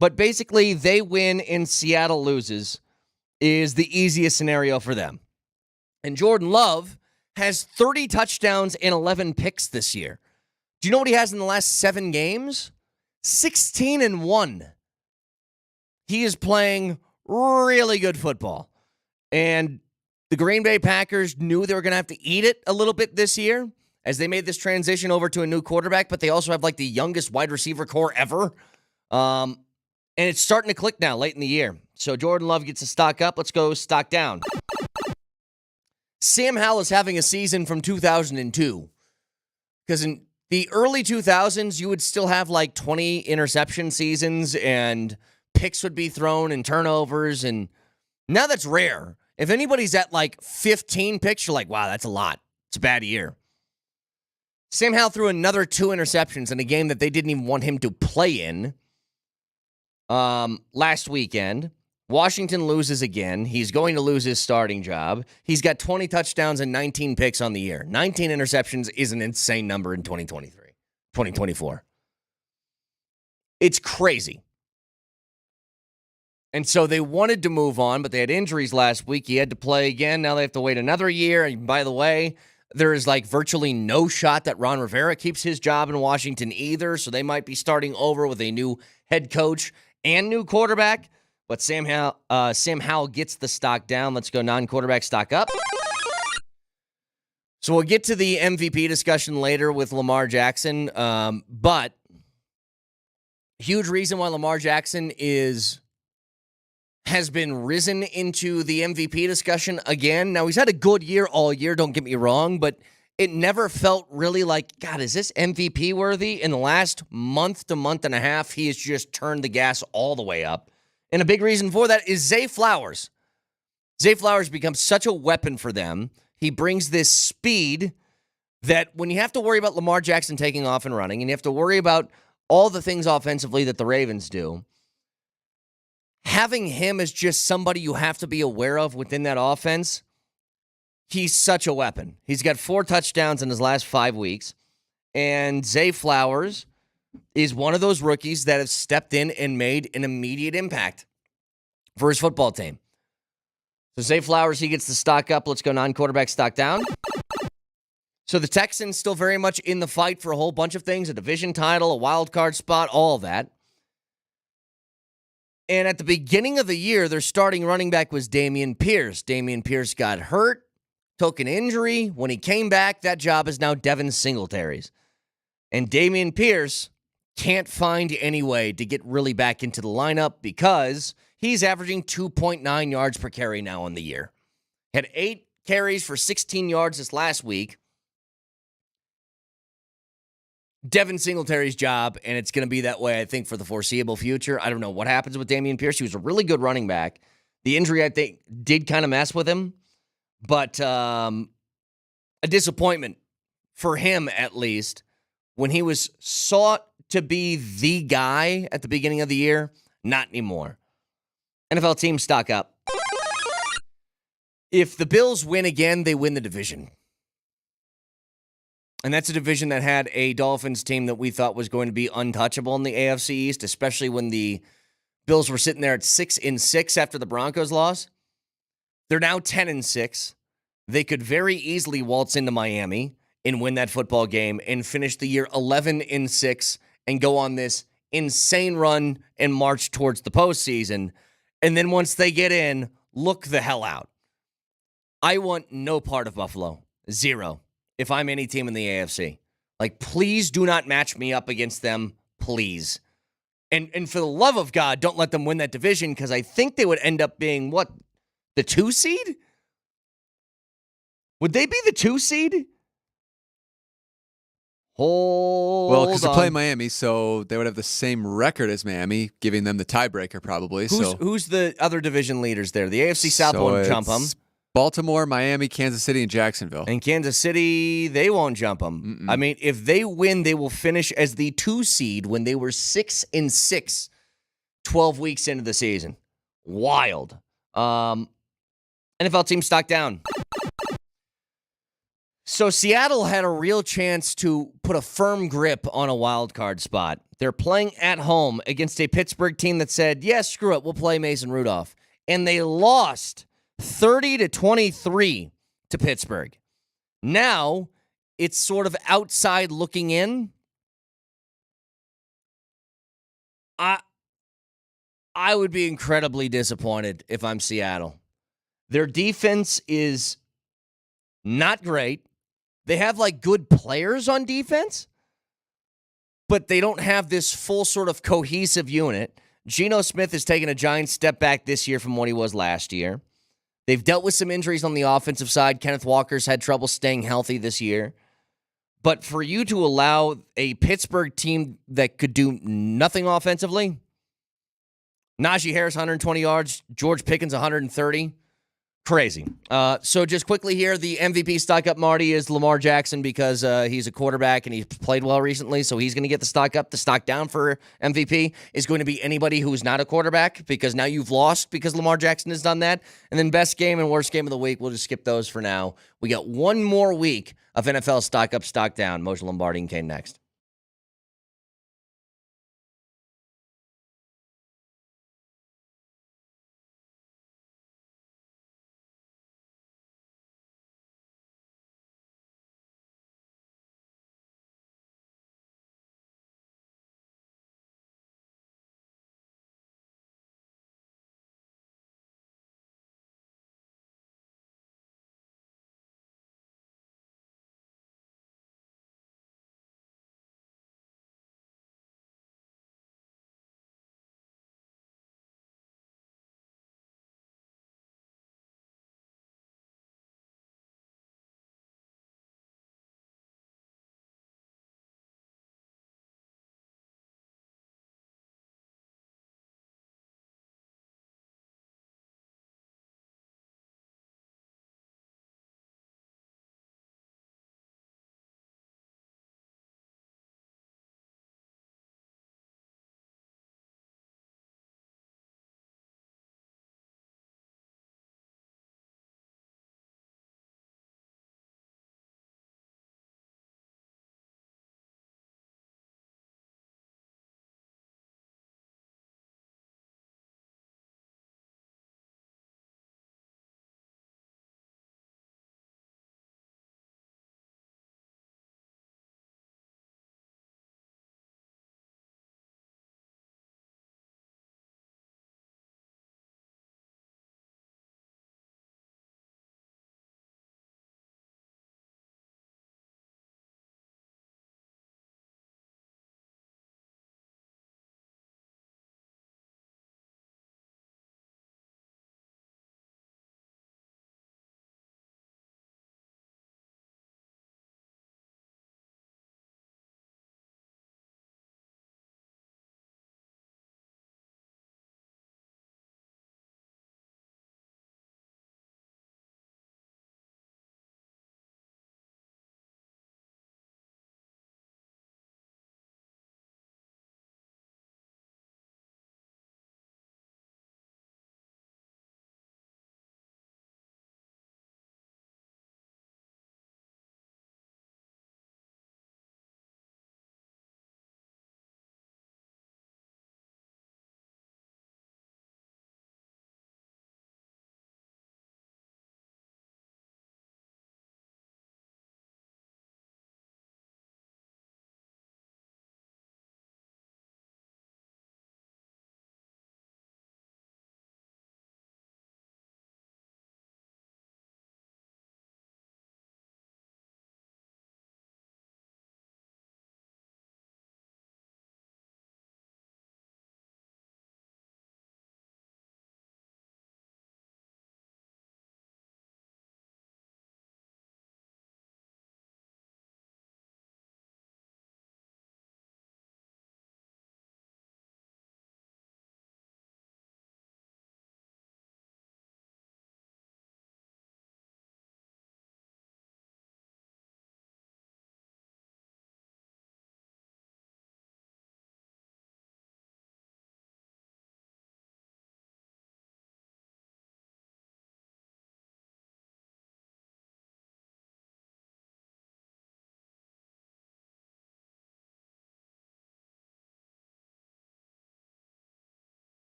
But basically, they win and Seattle loses is the easiest scenario for them. And Jordan Love has 30 touchdowns and 11 picks this year. Do you know what he has in the last 7 games? 16-1. He is playing really good football. And the Green Bay Packers knew they were going to have to eat it a little bit this year as they made this transition over to a new quarterback, but they also have like the youngest wide receiver core ever. And it's starting to click now late in the year. So Jordan Love gets a stock up. Let's go stock down. Sam Howell is having a season from 2002. Because in the early 2000s, you would still have like 20 interception seasons and picks would be thrown and turnovers. And now that's rare. If anybody's at like 15 picks, you're like, wow, that's a lot. It's a bad year. Sam Howell threw another 2 interceptions in a game that they didn't even want him to play in last weekend. Washington loses again. He's going to lose his starting job. He's got 20 touchdowns and 19 picks on the year. 19 interceptions is an insane number in 2024. It's crazy. And so they wanted to move on, but they had injuries last week. He had to play again. Now they have to wait another year. And by the way, there is like virtually no shot that Ron Rivera keeps his job in Washington either. So they might be starting over with a new head coach and new quarterback. But Sam Howell gets the stock down. Let's go non-quarterback stock up. So we'll get to the MVP discussion later with Lamar Jackson. But huge reason why Lamar Jackson has been risen into the MVP discussion again. Now, he's had a good year all year, don't get me wrong, but it never felt really like, God, is this MVP worthy? In the last month to month and a half, he has just turned the gas all the way up. And a big reason for that is Zay Flowers. Zay Flowers becomes such a weapon for them. He brings this speed that when you have to worry about Lamar Jackson taking off and running, and you have to worry about all the things offensively that the Ravens do, having him as just somebody you have to be aware of within that offense, he's such a weapon. He's got 4 touchdowns in his last 5 weeks, and Zay Flowers is one of those rookies that have stepped in and made an immediate impact for his football team. So Zay Flowers, he gets the stock up. Let's go non-quarterback stock down. So the Texans still very much in the fight for a whole bunch of things, a division title, a wild card spot, all of that. And at the beginning of the year, their starting running back was Dameon Pierce. Dameon Pierce got hurt, took an injury. When he came back, that job is now Devin Singletary's. And Dameon Pierce can't find any way to get really back into the lineup because he's averaging 2.9 yards per carry now on the year. Had 8 carries for 16 yards this last week. Devin Singletary's job, and it's going to be that way, I think, for the foreseeable future. I don't know what happens with Dameon Pierce. He was a really good running back. The injury, I think, did kind of mess with him, but a disappointment for him, at least, when he was sought to be the guy at the beginning of the year. Not anymore. NFL team stock up. If the Bills win again, they win the division. And that's a division that had a Dolphins team that we thought was going to be untouchable in the AFC East, especially when the Bills were sitting there at 6-6 after the Broncos loss. They're now 10-6. They could very easily waltz into Miami and win that football game and finish the year 11-6 and go on this insane run and march towards the postseason. And then once they get in, look the hell out. I want no part of Buffalo. Zero. If I'm any team in the AFC. Like, please do not match me up against them, please. And for the love of God, don't let them win that division, because I think they would end up being, what, the 2 seed? Would they be the 2 seed? Well, because they're playing Miami, so they would have the same record as Miami, giving them the tiebreaker probably. Who's the other division leaders there? The AFC South won't jump them. Baltimore, Miami, Kansas City, and Jacksonville. And Kansas City, they won't jump them. I mean, if they win, they will finish as the 2 seed when they were 6-6, 12 weeks into the season. Wild. NFL team stock down. So Seattle had a real chance to put a firm grip on a wild card spot. They're playing at home against a Pittsburgh team that said, yeah, screw it, we'll play Mason Rudolph. And they lost 30-23 to Pittsburgh. Now, it's sort of outside looking in. I would be incredibly disappointed if I'm Seattle. Their defense is not great. They have, like, good players on defense, but they don't have this full sort of cohesive unit. Geno Smith has taken a giant step back this year from what he was last year. They've dealt with some injuries on the offensive side. Kenneth Walker's had trouble staying healthy this year. But for you to allow a Pittsburgh team that could do nothing offensively, Najee Harris 120 yards, George Pickens 130, Crazy. So just quickly here, the MVP stock up, Marty, is Lamar Jackson because he's a quarterback and he's played well recently, so he's going to get the stock up. The stock down for MVP is going to be anybody who's not a quarterback because now you've lost because Lamar Jackson has done that. And then best game and worst game of the week, we'll just skip those for now. We got one more week of NFL stock up, stock down. Moshe Lombardi and Kane next.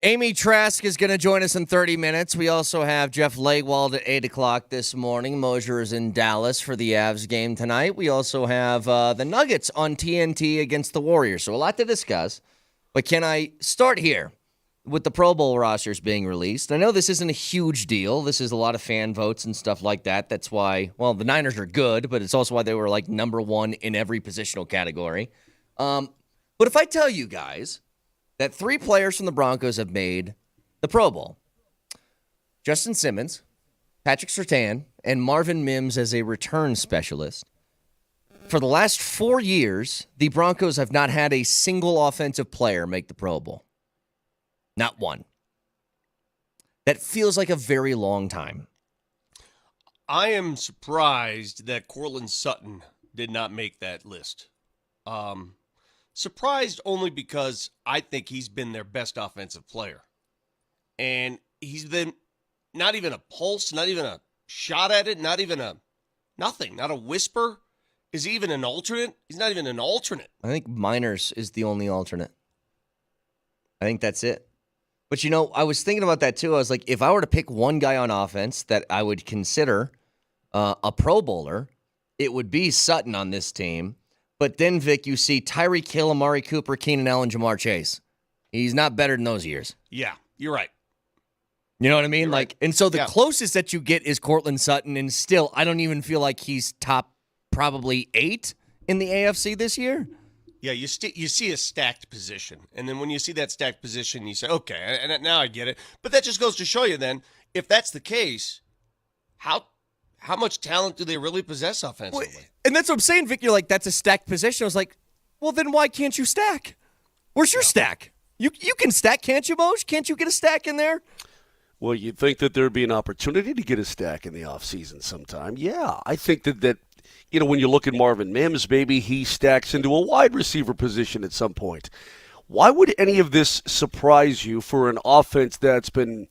Amy Trask is going to join us in 30 minutes. We also have Jeff Legwald at 8 o'clock this morning. Mosier is in Dallas for the Avs game tonight. We also have the Nuggets on TNT against the Warriors. So a lot to discuss. But can I start here with the Pro Bowl rosters being released? I know this isn't a huge deal. This is a lot of fan votes and stuff like that. That's why, well, the Niners are good, but it's also why they were like number one in every positional category. But if I tell you guys that 3 players from the Broncos have made the Pro Bowl, Justin Simmons, Patrick Surtain, and Marvin Mims as a return specialist. For the last 4 years, the Broncos have not had a single offensive player make the Pro Bowl. Not one. That feels like a very long time. I am surprised that Courtland Sutton did not make that list. Surprised only because I think he's been their best offensive player. And he's been not even a pulse, not even a shot at it, not even a nothing, not a whisper. Is he even an alternate? He's not even an alternate. I think Miners is the only alternate. I think that's it. But, you know, I was thinking about that, too. I was like, if I were to pick one guy on offense that I would consider a Pro Bowler, it would be Sutton on this team. But then, Vic, you see Tyreek Hill, Amari Cooper, Keenan Allen, Jamar Chase. He's not better than those years. Yeah, you're right. You know what I mean? You're Like, right. and so the Yeah. closest that you get is Courtland Sutton, and still, I don't even feel like he's top probably 8 in the AFC this year. Yeah, you see a stacked position. And then when you see that stacked position, you say, okay, and now I get it. But that just goes to show you then, if that's the case, how much talent do they really possess offensively? And that's what I'm saying, Vic. You're like, that's a stacked position. I was like, well, then why can't you stack? Where's your stack? You can stack, can't you, Moj? Can't you get a stack in there? Well, you'd think that there'd be an opportunity to get a stack in the offseason sometime. Yeah, I think that when you look at Marvin Mims, maybe he stacks into a wide receiver position at some point. Why would any of this surprise you for an offense that's been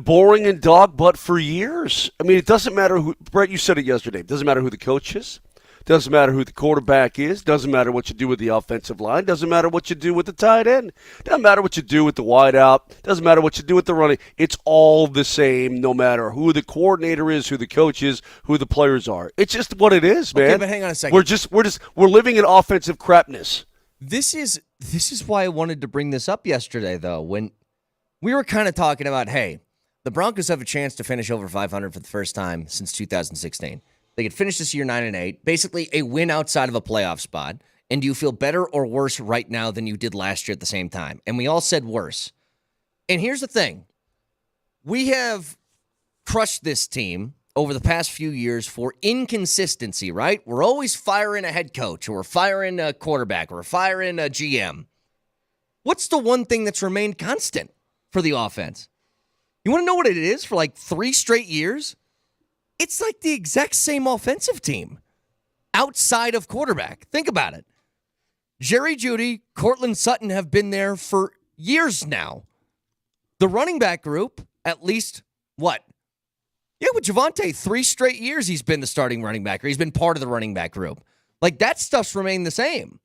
boring and dog butt for years? I mean, it doesn't matter who, Brett, you said it yesterday. It doesn't matter who the coach is. Doesn't matter who the quarterback is. Doesn't matter what you do with the offensive line. Doesn't matter what you do with the tight end. Doesn't matter what you do with the wideout. Doesn't matter what you do with the running. It's all the same no matter who the coordinator is, who the coach is, who the players are. It's just what it is, man. Okay, but hang on a second. We're living in offensive crapness. This is why I wanted to bring this up yesterday, though, when we were kind of talking about, hey, the Broncos have a chance to finish over 500 for the first time since 2016. They could finish this year 9-8, basically a win outside of a playoff spot. And do you feel better or worse right now than you did last year at the same time? And we all said worse. And here's the thing. We have crushed this team over the past few years for inconsistency, right? We're always firing a head coach, or we're firing a quarterback, or we're firing a GM. What's the one thing that's remained constant for the offense? You want to know what it is for like 3 straight years? It's like the exact same offensive team outside of quarterback. Think about it. Jerry Jeudy, Courtland Sutton have been there for years now. The running back group, at least, what? Yeah, with Javonte, 3 straight years he's been the starting running back, or he's been part of the running back group. Like, that stuff's remained the same.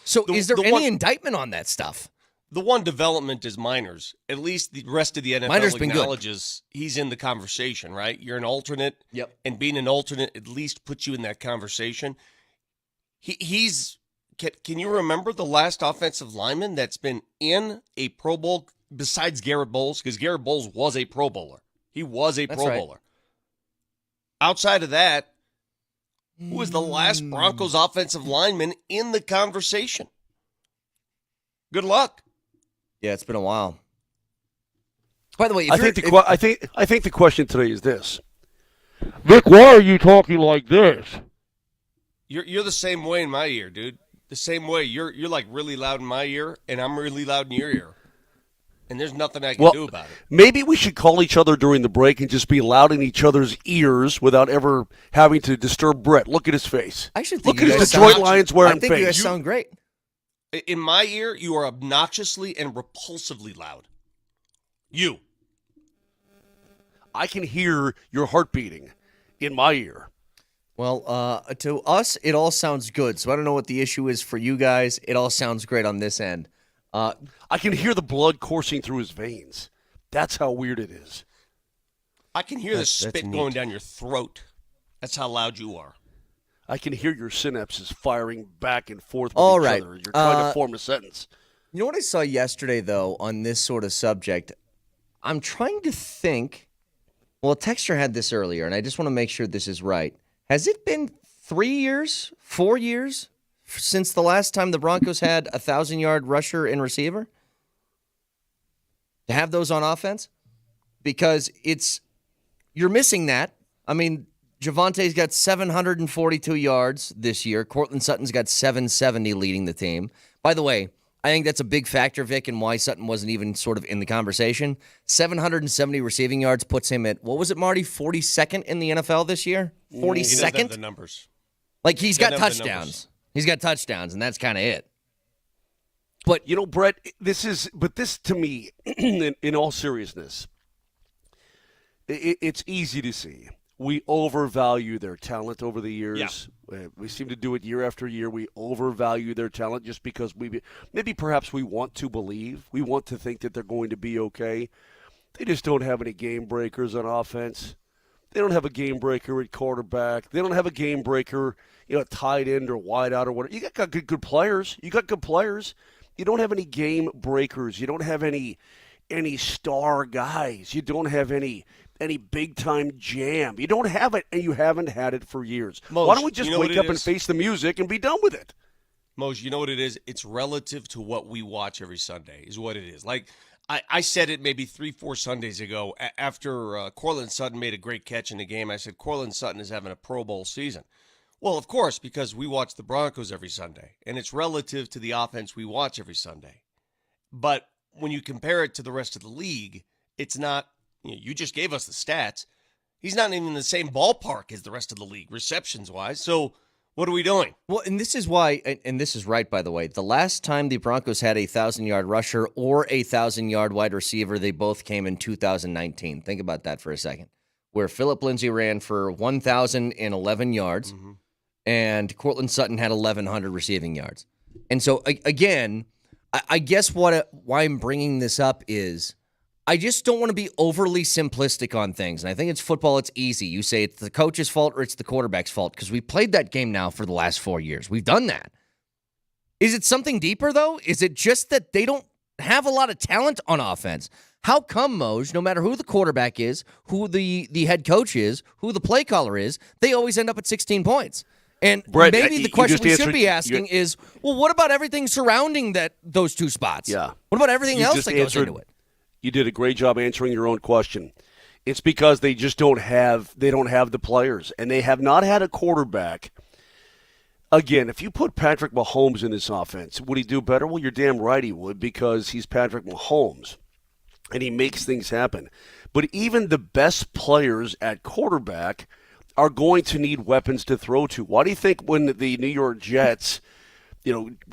So is there any indictment on that stuff? The one development is Miners. At least the rest of the NFL Miners been good. acknowledges he's in the conversation, right? You're an alternate. Yep. And being an alternate at least puts you in that conversation. He's can you remember the last offensive lineman that's been in a Pro Bowl besides Garrett Bowles? Because Garrett Bowles was a Pro Bowler. He was a Pro Bowler. Outside of that, who was the last Broncos offensive lineman in the conversation? Good luck. Yeah, it's been a while. By the way, I think the question today is this: Vic, why are you talking like this? You're the same way in my ear, dude. The same way. You're like really loud in my ear, and I'm really loud in your ear. And there's nothing I can do about it. Maybe we should call each other during the break and just be loud in each other's ears without ever having to disturb Brett. Look at his face. I should think Look you at his guys Detroit sound- Lions wearing I think face. you guys sound great. In my ear, you are obnoxiously and repulsively loud. You. I can hear your heart beating in my ear. Well, to us, it all sounds good. So I don't know what the issue is for you guys. It all sounds great on this end. I can hear the blood coursing through his veins. That's how weird it is. I can hear the That's spit neat. going down your throat. That's how loud you are. I can hear your synapses firing back and forth with All each right. other. You're trying to form a sentence. You know what I saw yesterday, though, on this sort of subject? I'm trying to think. Well, a texter had this earlier, and I just want to make sure this is right. Has it been 3 years, 4 years since the last time the Broncos had a 1,000-yard rusher and receiver? To have those on offense? Because you're missing that. I mean, Javante's got 742 yards this year. Cortland Sutton's got 770 leading the team. By the way, I think that's a big factor, Vic, in why Sutton wasn't even sort of in the conversation. 770 receiving yards puts him at, what was it, Marty, 42nd in the NFL this year? 42nd? He doesn't have the numbers. Like, he's got Doesn't have the numbers. touchdowns. He's got touchdowns, and that's kind of it. But You know, Brett, this to me, in all seriousness, it's easy to see. We overvalue their talent over the years. We seem to do it year after year. We overvalue their talent just because perhaps we want to believe. We want to think that they're going to be okay. They just don't have any game breakers on offense. They don't have a game breaker at quarterback. They don't have a game breaker, at tight end or wide out or whatever. You got good players. You got good players. You don't have any game breakers. You don't have any star guys. You don't have any big-time jam. You don't have it, and you haven't had it for years. Moj, Why don't we just you know wake what up it and is? face the music and be done with it? Moj, you know what it is? It's relative to what we watch every Sunday is what it is. Like, I said it maybe 3-4 Sundays ago after Cortland Sutton made a great catch in the game. I said, Cortland Sutton is having a Pro Bowl season. Well, of course, because we watch the Broncos every Sunday, and it's relative to the offense we watch every Sunday. But when you compare it to the rest of the league, it's not, you just gave us the stats. He's not even in the same ballpark as the rest of the league, receptions-wise. So what are we doing? Well, and this is why, and this is right, by the way, the last time the Broncos had a 1,000-yard rusher or a 1,000-yard wide receiver, they both came in 2019. Think about that for a second, where Philip Lindsay ran for 1,011 yards, and Cortland Sutton had 1,100 receiving yards. And so, again, I guess why I'm bringing this up is I just don't want to be overly simplistic on things. And I think it's football, it's easy. You say it's the coach's fault or it's the quarterback's fault because we've played that game now for the last 4 years. We've done that. Is it something deeper, though? Is it just that they don't have a lot of talent on offense? How come, Moj, no matter who the quarterback is, who the head coach is, who the play caller is, they always end up at 16 points? And Brett, maybe you the question just we should answered- be asking is, well, what about everything surrounding those two spots? Yeah. What about everything You else just that goes answered- into it? You did a great job answering your own question. It's because they just don't have the players, and they have not had a quarterback. Again, if you put Patrick Mahomes in this offense, would he do better? Well, you're damn right he would, because he's Patrick Mahomes, and he makes things happen. But even the best players at quarterback are going to need weapons to throw to. Why do you think when the New York Jets,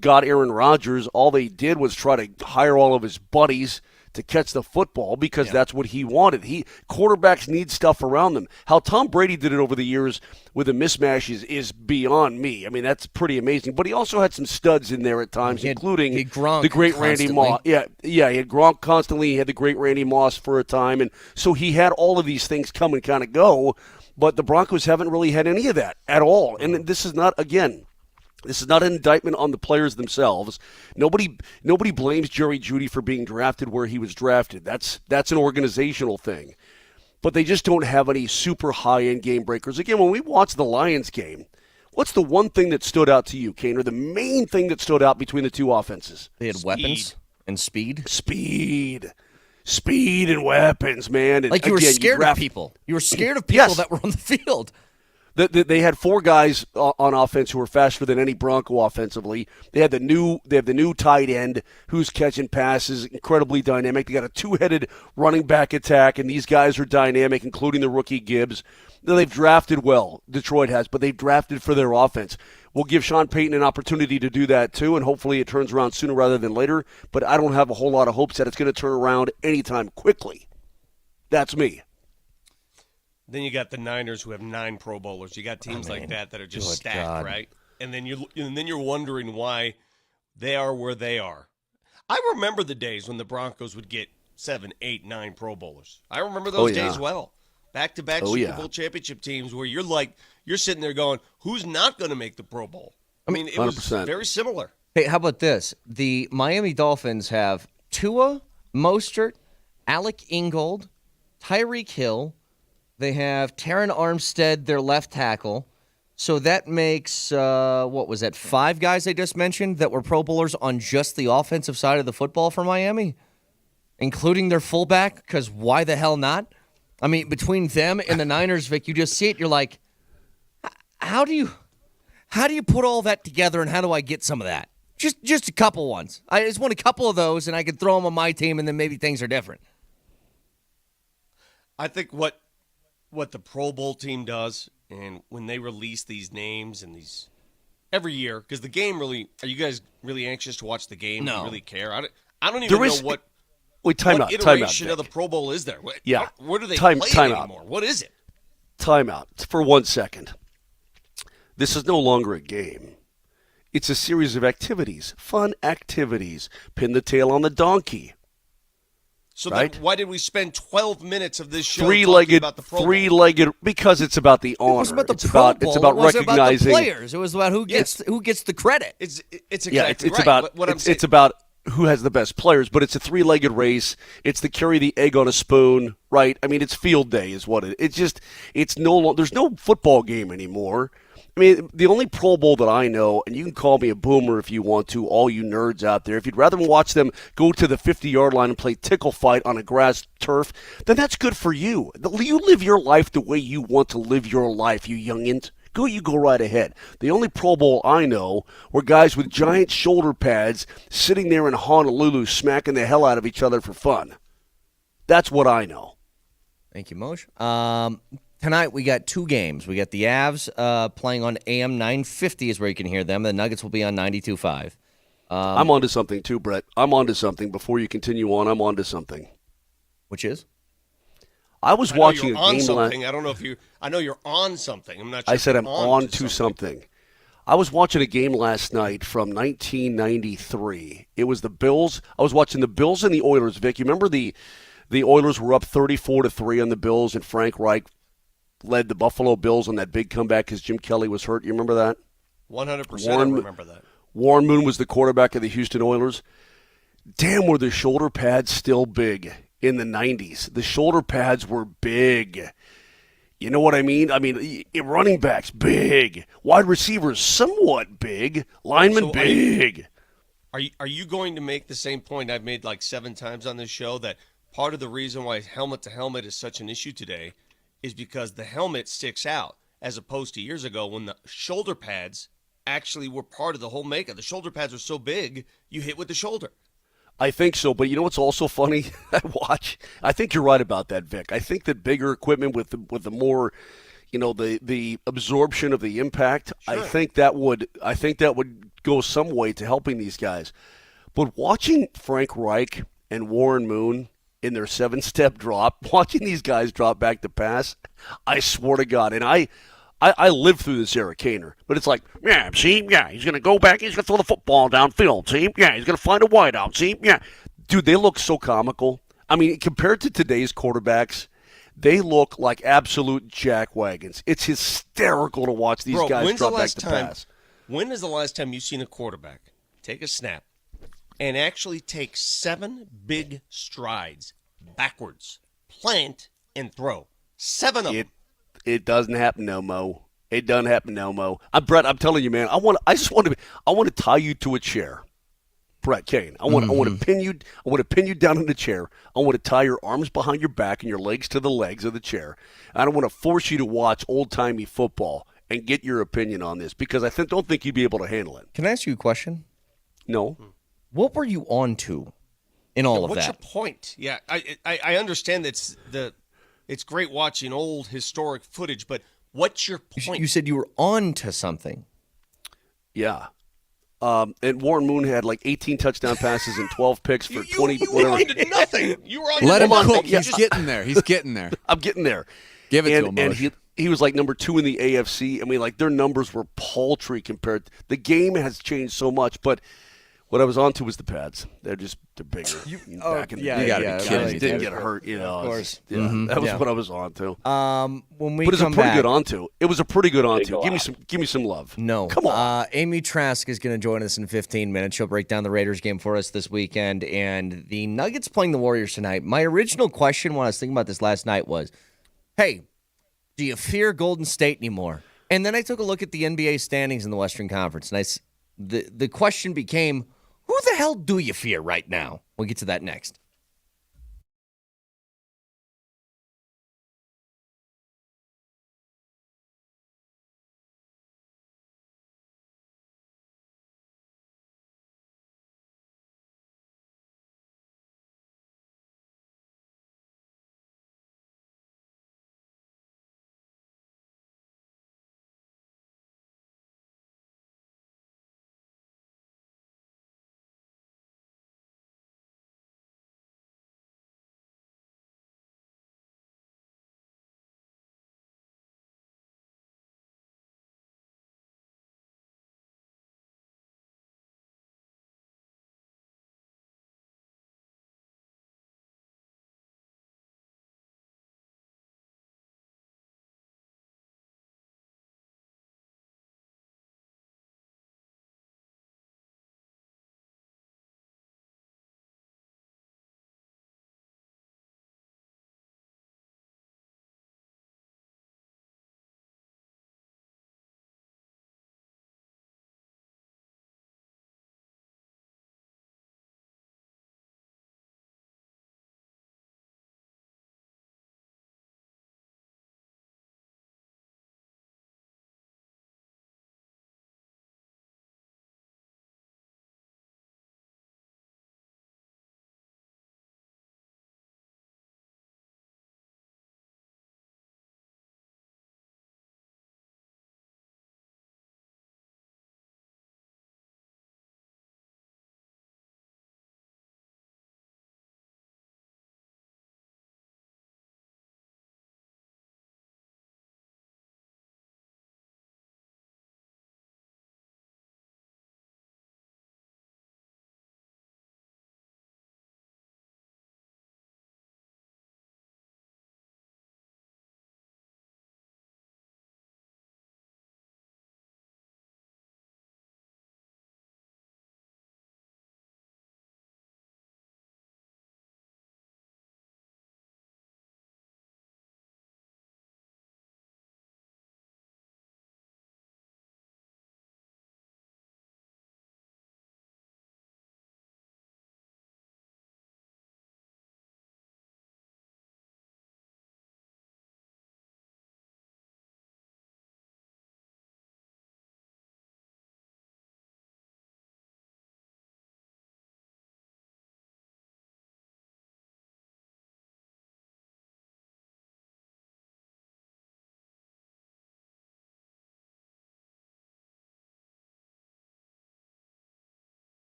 got Aaron Rodgers, all they did was try to hire all of his buddies to catch the football because that's what he wanted. Quarterbacks need stuff around them. How Tom Brady did it over the years with the mismatches is beyond me. I mean, that's pretty amazing. But he also had some studs in there at times, including he had Gronk the great Randy constantly. Moss. Yeah, he had Gronk constantly. He had the great Randy Moss for a time. And so he had all of these things come and kind of go. But the Broncos haven't really had any of that at all. And this is not, again, this is not an indictment on the players themselves. Nobody blames Jerry Jeudy for being drafted where he was drafted. That's an organizational thing. But they just don't have any super high-end game breakers. Again, when we watch the Lions game, what's the one thing that stood out to you, Kane, or the main thing that stood out between the two offenses? They had weapons and speed. Speed and weapons, man. And Like you were again, scared of people. You were scared of people Yes. that were on the field. They had four guys on offense who were faster than any Bronco offensively. They have the new tight end who's catching passes, incredibly dynamic. They got a two-headed running back attack, and these guys are dynamic, including the rookie Gibbs. Now, they've drafted well, Detroit has, but they've drafted for their offense. We'll give Sean Payton an opportunity to do that too, and hopefully it turns around sooner rather than later. But I don't have a whole lot of hopes that it's going to turn around anytime quickly. That's me. Then you got the Niners who have 9 Pro Bowlers. You got teams like that are just Good stacked, God. right? And then you're wondering why they are where they are. I remember the days when the Broncos would get 7, 8, 9 Pro Bowlers. I remember those days well. Back-to-back Super Bowl championship teams where you're sitting there going, who's not going to make the Pro Bowl? I mean, it was 100%. very similar. Hey, how about this? The Miami Dolphins have Tua, Mostert, Alec Ingold, Tyreek Hill. They have Taron Armstead, their left tackle. So that makes, what was that, 5 guys I just mentioned that were Pro Bowlers on just the offensive side of the football for Miami, including their fullback, because why the hell not? I mean, between them and the Niners, Vic, you just see it, you're like, how do you put all that together, and how do I get some of that? Just a couple ones. I just want a couple of those, and I can throw them on my team, and then maybe things are different. I think what the Pro Bowl team does, and when they release these names and these every year, because the game really, are you guys really anxious to watch the game? No. Do you really care? I don't even know what time out, iteration of the Vic. Pro Bowl is there. Yeah. Where do they Time play it out. anymore? What is it? Time out for 1 second. This is no longer a game. It's a series of activities, fun activities. Pin the tail on the donkey. So Right? then why did we spend 12 minutes of this show talking Three-legged, about the Pro Bowl? because it's about the honor. It was about the it's Pro about, Bowl. It's about it wasn't recognizing. about the players. It was about who gets the credit. It's Yeah, exactly it's right. about what I'm saying. it's about who has the best players, but it's a three-legged race. It's the carry the egg on a spoon, right? I mean, it's field day is what it's no longer. There's no football game anymore. I mean, the only Pro Bowl that I know, and you can call me a boomer if you want to, all you nerds out there, if you'd rather watch them go to the 50-yard line and play tickle fight on a grass turf, then that's good for you. You live your life the way you want to live your life, you youngins. You go right ahead. The only Pro Bowl I know were guys with giant shoulder pads sitting there in Honolulu smacking the hell out of each other for fun. That's what I know. Thank you, Moshe. Tonight we got 2 games. We got the Avs playing on AM 950 is where you can hear them. The Nuggets will be on 92.5. I'm onto something too, Brett. I'm onto something. Before you continue on, I'm onto something. Which is? I was I know watching you're a on game something. I don't know if you. I know you're on something. I'm not sure. I said if I'm you're on to something. I was watching a game last night from 1993. It was the Bills. I was watching the Bills and the Oilers. Vic, you remember the Oilers were up 34-3 on the Bills, and Frank Reich led the Buffalo Bills on that big comeback because Jim Kelly was hurt. You remember that? 100%. I remember that. Warren Moon was the quarterback of the Houston Oilers. Damn, were the shoulder pads still big in the 90s. The shoulder pads were big. You know what I mean? I mean, running backs, big. Wide receivers, somewhat big. Linemen, So big. Are you going to make the same point I've made like 7 times on this show, that part of the reason why helmet to helmet is such an issue today is because the helmet sticks out, as opposed to years ago when the shoulder pads actually were part of the whole makeup. The shoulder pads were so big, you hit with the shoulder. I think so, but you know what's also funny? I think you're right about that, Vic. I think that bigger equipment with the more, the absorption of the impact. Sure. I think that would go some way to helping these guys. But watching Frank Reich and Warren Moon in their 7-step drop, watching these guys drop back to pass, I swear to God, and I lived through this era, Kaner, but it's like, he's going to go back, he's going to throw the football downfield, he's going to find a wideout, Dude, they look so comical. I mean, compared to today's quarterbacks, they look like absolute jackwagons. It's hysterical to watch these guys drop back to pass. When is the last time you've seen a quarterback take a snap and actually take 7 big strides backwards, plant, and throw? 7 of them. It doesn't happen no mo. It doesn't happen no mo. Brett, I'm telling you, man. I want to tie you to a chair, Brett Kane. I want to pin you. I want to pin you down in the chair. I want to tie your arms behind your back and your legs to the legs of the chair. I don't want to force you to watch old timey football and get your opinion on this because I don't think you'd be able to handle it. Can I ask you a question? No. What were you on to in all of What's that? your point? Yeah, I understand it's great watching old historic footage, but what's your point? You said you were on to something. Yeah. And Warren Moon had like 18 touchdown passes and 12 picks for 20. You were on to nothing. You were on Let to him nothing. cook. He's getting there. He's getting there. I'm getting there. Give it to him, And Moshe. he was like number 2 in the AFC. I mean, like their numbers were paltry compared. The game has changed so much, but What I was on to was the pads. They're bigger. Back in the yeah, day. You gotta be yeah, kidding right. me, Didn't dude. get hurt, Of course. Yeah, that was Yeah. what I was on to. When we But it's a come pretty back, good onto. It was a pretty good onto. go Give me some love. No. Come on. Amy Trask is going to join us in 15 minutes. She'll break down the Raiders game for us this weekend and the Nuggets playing the Warriors tonight. My original question when I was thinking about this last night was, hey, do you fear Golden State anymore? And then I took a look at the NBA standings in the Western Conference, and the question became, who the hell do you fear right now? We'll get to that next.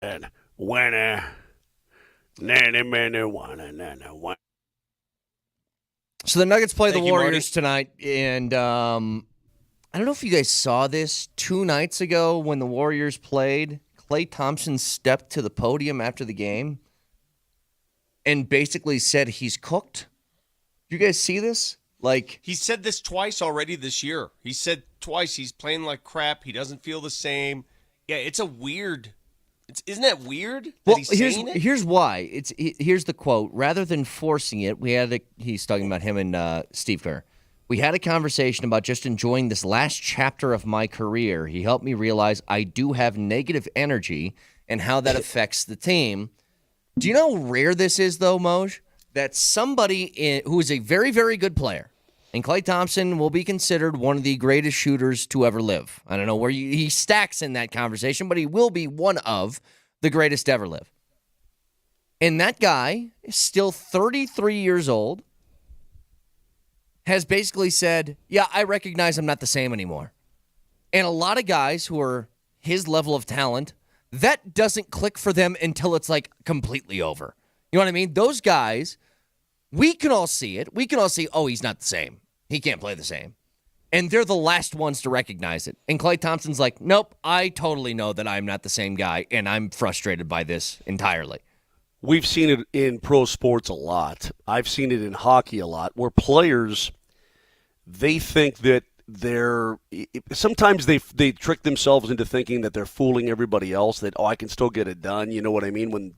And winner. Nanny, manny, wanna, nanny, wanna. So the Nuggets play Thank the you, Marty. Warriors tonight, and I don't know if you guys saw this 2 nights ago when the Warriors played. Klay Thompson stepped to the podium after the game and basically said he's cooked. You guys see this? Like, He said this twice already this year. He said twice he's playing like crap. He doesn't feel the same. Yeah, it's a weird. Isn't that weird? That well, he's here's saying it? here's why. Here's the quote. Rather than forcing it, he's talking about him and Steve Kerr. We had a conversation about just enjoying this last chapter of my career. He helped me realize I do have negative energy and how that affects the team. Do you know how rare this is, though, Moj? That somebody who is a very, very good player, and Klay Thompson will be considered one of the greatest shooters to ever live. I don't know where he stacks in that conversation, but he will be one of the greatest to ever live. And that guy is still 33 years old, has basically said, yeah, I recognize I'm not the same anymore. And a lot of guys who are his level of talent, that doesn't click for them until it's like completely over. You know what I mean? Those guys, we can all see it. We can all see, oh, he's not the same. He can't play the same. And they're the last ones to recognize it. And Klay Thompson's like, nope, I totally know that I'm not the same guy, and I'm frustrated by this entirely. We've seen it in pro sports a lot. I've seen it in hockey a lot, where players, they think that sometimes they trick themselves into thinking that they're fooling everybody else, that, I can still get it done. You know what I mean?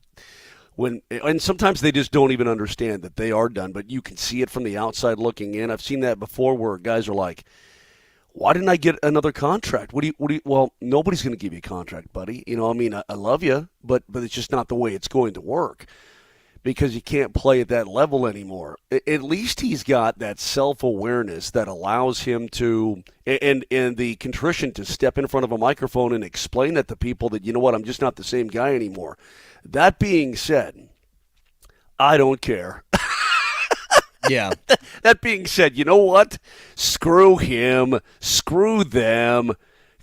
And sometimes they just don't even understand that they are done, but you can see it from the outside looking in. I've seen that before where guys are like, why didn't I get another contract? Well, nobody's going to give you a contract, buddy. You know, I mean, I love you, but it's just not the way it's going to work because you can't play at that level anymore. At least he's got that self-awareness that allows him to, and the contrition to step in front of a microphone and explain that to people that, you know what, I'm just not the same guy anymore. That being said, I don't care. Yeah. That being said, you know what? Screw him. Screw them.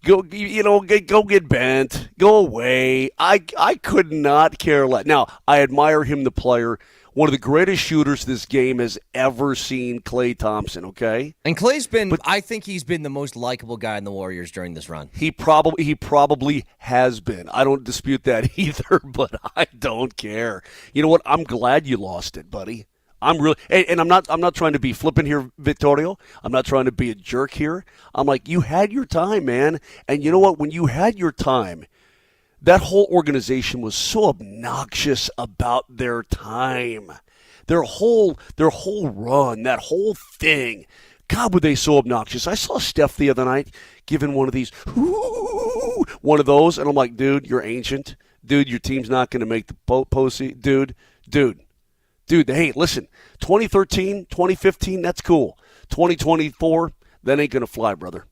Go get bent. Go away. I could not care less. Now, I admire him, the player. One of the greatest shooters this game has ever seen, Klay Thompson, okay? And Klay's I think he's been the most likable guy in the Warriors during this run. He probably has been. I don't dispute that either, but I don't care. You know what? I'm glad you lost it, buddy. I'm really, and I'm not trying to be flippant here, Vittorio. I'm not trying to be a jerk here. I'm like, you had your time, man. And you know what? When you had your time, that whole organization was so obnoxious about their time. Their whole run, that whole thing. God, were they so obnoxious. I saw Steph the other night giving one of these, one of those, and I'm like, dude, you're ancient. Dude, your team's not going to make the postseason. Dude, hey, listen, 2013, 2015, that's cool. 2024, that ain't going to fly, brother.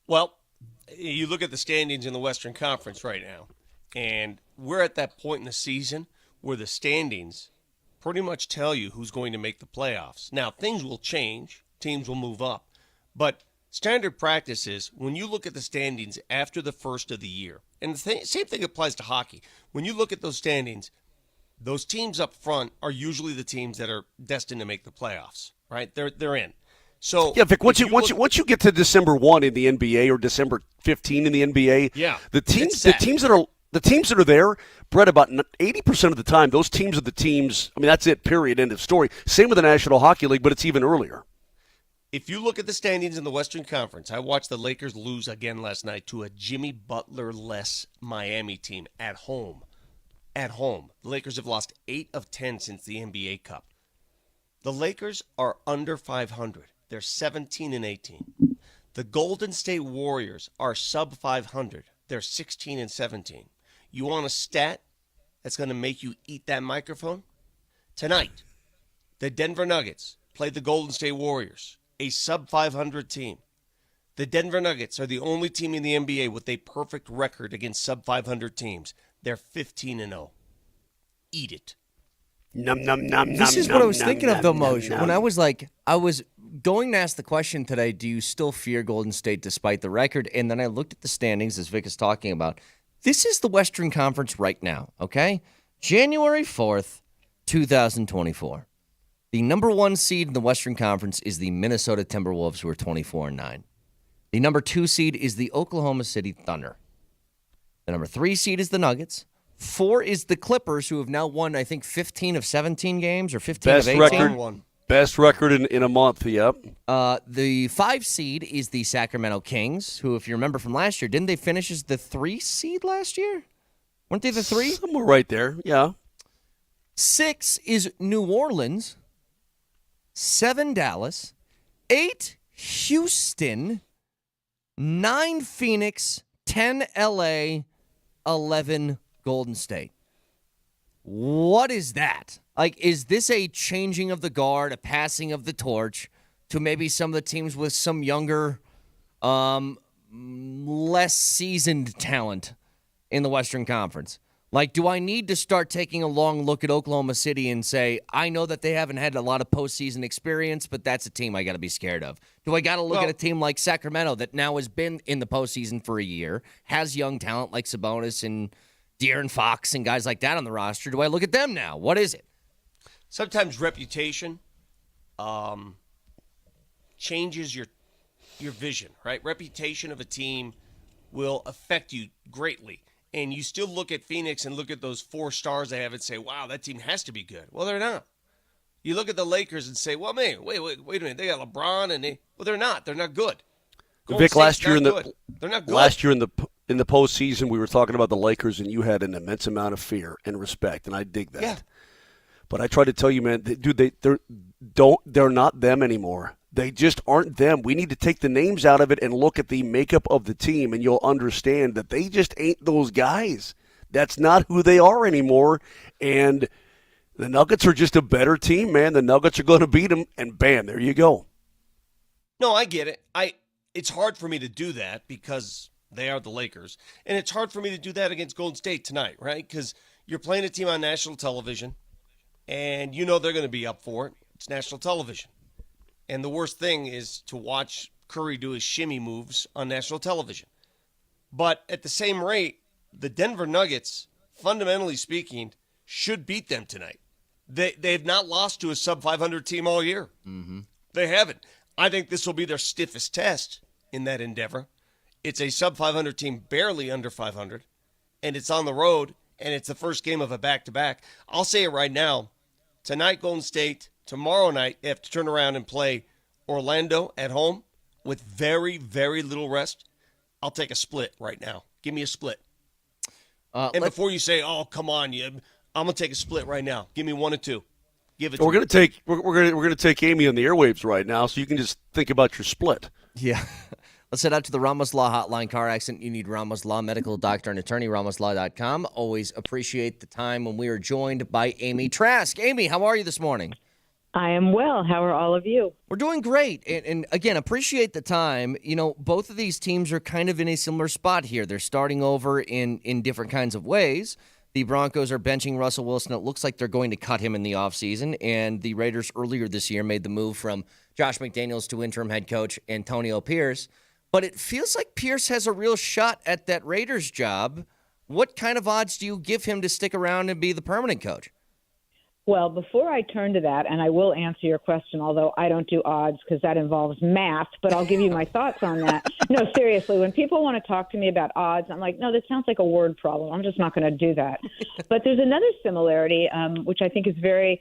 Well, you look at the standings in the Western Conference right now, and we're at that point in the season where the standings pretty much tell you who's going to make the playoffs. Now, things will change. Teams will move up. But standard practice is when you look at the standings after the first of the year, and the same thing applies to hockey. When you look at those standings, those teams up front are usually the teams that are destined to make the playoffs, right? They're in. So yeah, Vic. Once you get to December 1 in the NBA or December 15 in the NBA, yeah, the teams that are there, Brett, about 80% of the time, those teams are the teams. I mean, that's it. Period. End of story. Same with the National Hockey League, but it's even earlier. If you look at the standings in the Western Conference, I watched the Lakers lose again last night to a Jimmy Butler-less Miami team at home. At home, the Lakers have lost 8 of 10 since the NBA Cup. The Lakers are under 500. They're 17-18. The Golden State Warriors are sub 500. They're 16-17. You want a stat that's going to make you eat that microphone? Tonight, the Denver Nuggets play the Golden State Warriors, a sub 500 team. The Denver Nuggets are the only team in the NBA with a perfect record against sub 500 teams. They're 15-0. Eat it. This is what I was thinking of, though, Moj. When I was going to ask the question today, do you still fear Golden State despite the record? And then I looked at the standings, as Vic is talking about. This is the Western Conference right now, okay? January 4th, 2024. The number 1 seed in the Western Conference is the Minnesota Timberwolves, who are 24-9. The number 2 seed is the Oklahoma City Thunder. The number 3 seed is the Nuggets. 4 is the Clippers, who have now won, I think, 15 of 17 games or 15 Best of 18. record. Best record in a month, yep. The 5 seed is the Sacramento Kings, who, if you remember from last year, didn't they finish as the 3 seed last year? Weren't they the 3? Somewhere right there, yeah. 6 is New Orleans. 7 Dallas. 8 Houston. 9 Phoenix. 10 LA. 11 Golden State. What is that? Like, is this a changing of the guard, a passing of the torch to maybe some of the teams with some younger, less seasoned talent in the Western Conference? Like, do I need to start taking a long look at Oklahoma City and say, I know that they haven't had a lot of postseason experience, but that's a team I got to be scared of? Do I got to look at a team like Sacramento that now has been in the postseason for a year, has young talent like Sabonis and De'Aaron Fox and guys like that on the roster? Do I look at them now? What is it? Sometimes reputation changes your vision, right? Reputation of a team will affect you greatly. And you still look at Phoenix and look at those 4 stars they have and say, wow, that team has to be good. Well, they're not. You look at the Lakers and say, well, man, wait a minute. They got LeBron and they're not. They're not good. Golden Vic, State's last year they're not good. Last year in the postseason, we were talking about the Lakers, and you had an immense amount of fear and respect, and I dig that. Yeah. But I try to tell you, man, dude, they're not them anymore. They just aren't them. We need to take the names out of it and look at the makeup of the team, and you'll understand that they just ain't those guys. That's not who they are anymore. And the Nuggets are just a better team, man. The Nuggets are going to beat them, and bam, there you go. No, I get it. It's hard for me to do that because they are the Lakers. And it's hard for me to do that against Golden State tonight, right? Because you're playing a team on national television, and you know they're going to be up for it. It's national television. And the worst thing is to watch Curry do his shimmy moves on national television. But at the same rate, the Denver Nuggets, fundamentally speaking, should beat them tonight. They have not lost to a sub-500 team all year. Mm-hmm. They haven't. I think this will be their stiffest test in that endeavor. It's a sub-500 team barely under 500, and it's on the road, and it's the first game of a back-to-back. I'll say it right now. Tonight, Golden State. Tomorrow night, they have to turn around and play Orlando at home with very, very little rest. I'll take a split right now. Give me a split. And before you say, "Oh, come on," I'm gonna take a split right now. Give me 1 or 2. Give it. We're gonna take Amy on the airwaves right now, so you can just think about your split. Yeah. Let's head out to the Ramos Law Hotline. Car accident, you need Ramos Law, medical doctor and attorney, ramoslaw.com. Always appreciate the time when we are joined by Amy Trask. Amy, how are you this morning? I am well. How are all of you? We're doing great. And again, appreciate the time. You know, both of these teams are kind of in a similar spot here. They're starting over in different kinds of ways. The Broncos are benching Russell Wilson. It looks like they're going to cut him in the offseason. And the Raiders earlier this year made the move from Josh McDaniels to interim head coach Antonio Pierce. But it feels like Pierce has a real shot at that Raiders job. What kind of odds do you give him to stick around and be the permanent coach? Well, before I turn to that, and I will answer your question, although I don't do odds because that involves math, but I'll give you my thoughts on that. No, seriously, when people want to talk to me about odds, I'm like, no, that sounds like a word problem. I'm just not going to do that. But there's another similarity, which I think is very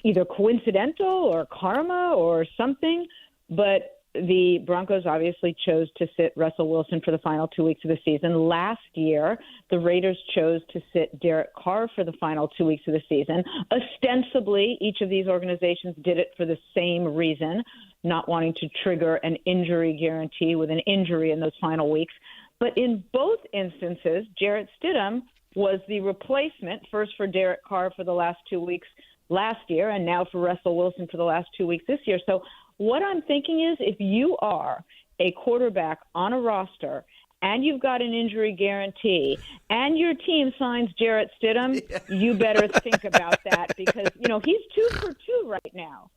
either coincidental or karma or something, but the Broncos obviously chose to sit Russell Wilson for the final 2 weeks of the season. Last year, the Raiders chose to sit Derek Carr for the final 2 weeks of the season. Ostensibly, each of these organizations did it for the same reason, not wanting to trigger an injury guarantee with an injury in those final weeks. But in both instances, Jarrett Stidham was the replacement, first for Derek Carr for the last 2 weeks last year, and now for Russell Wilson for the last 2 weeks this year. So what I'm thinking is if you are a quarterback on a roster and you've got an injury guarantee and your team signs Jarrett Stidham, you better think about that because, you know, he's 2 for 2 right now.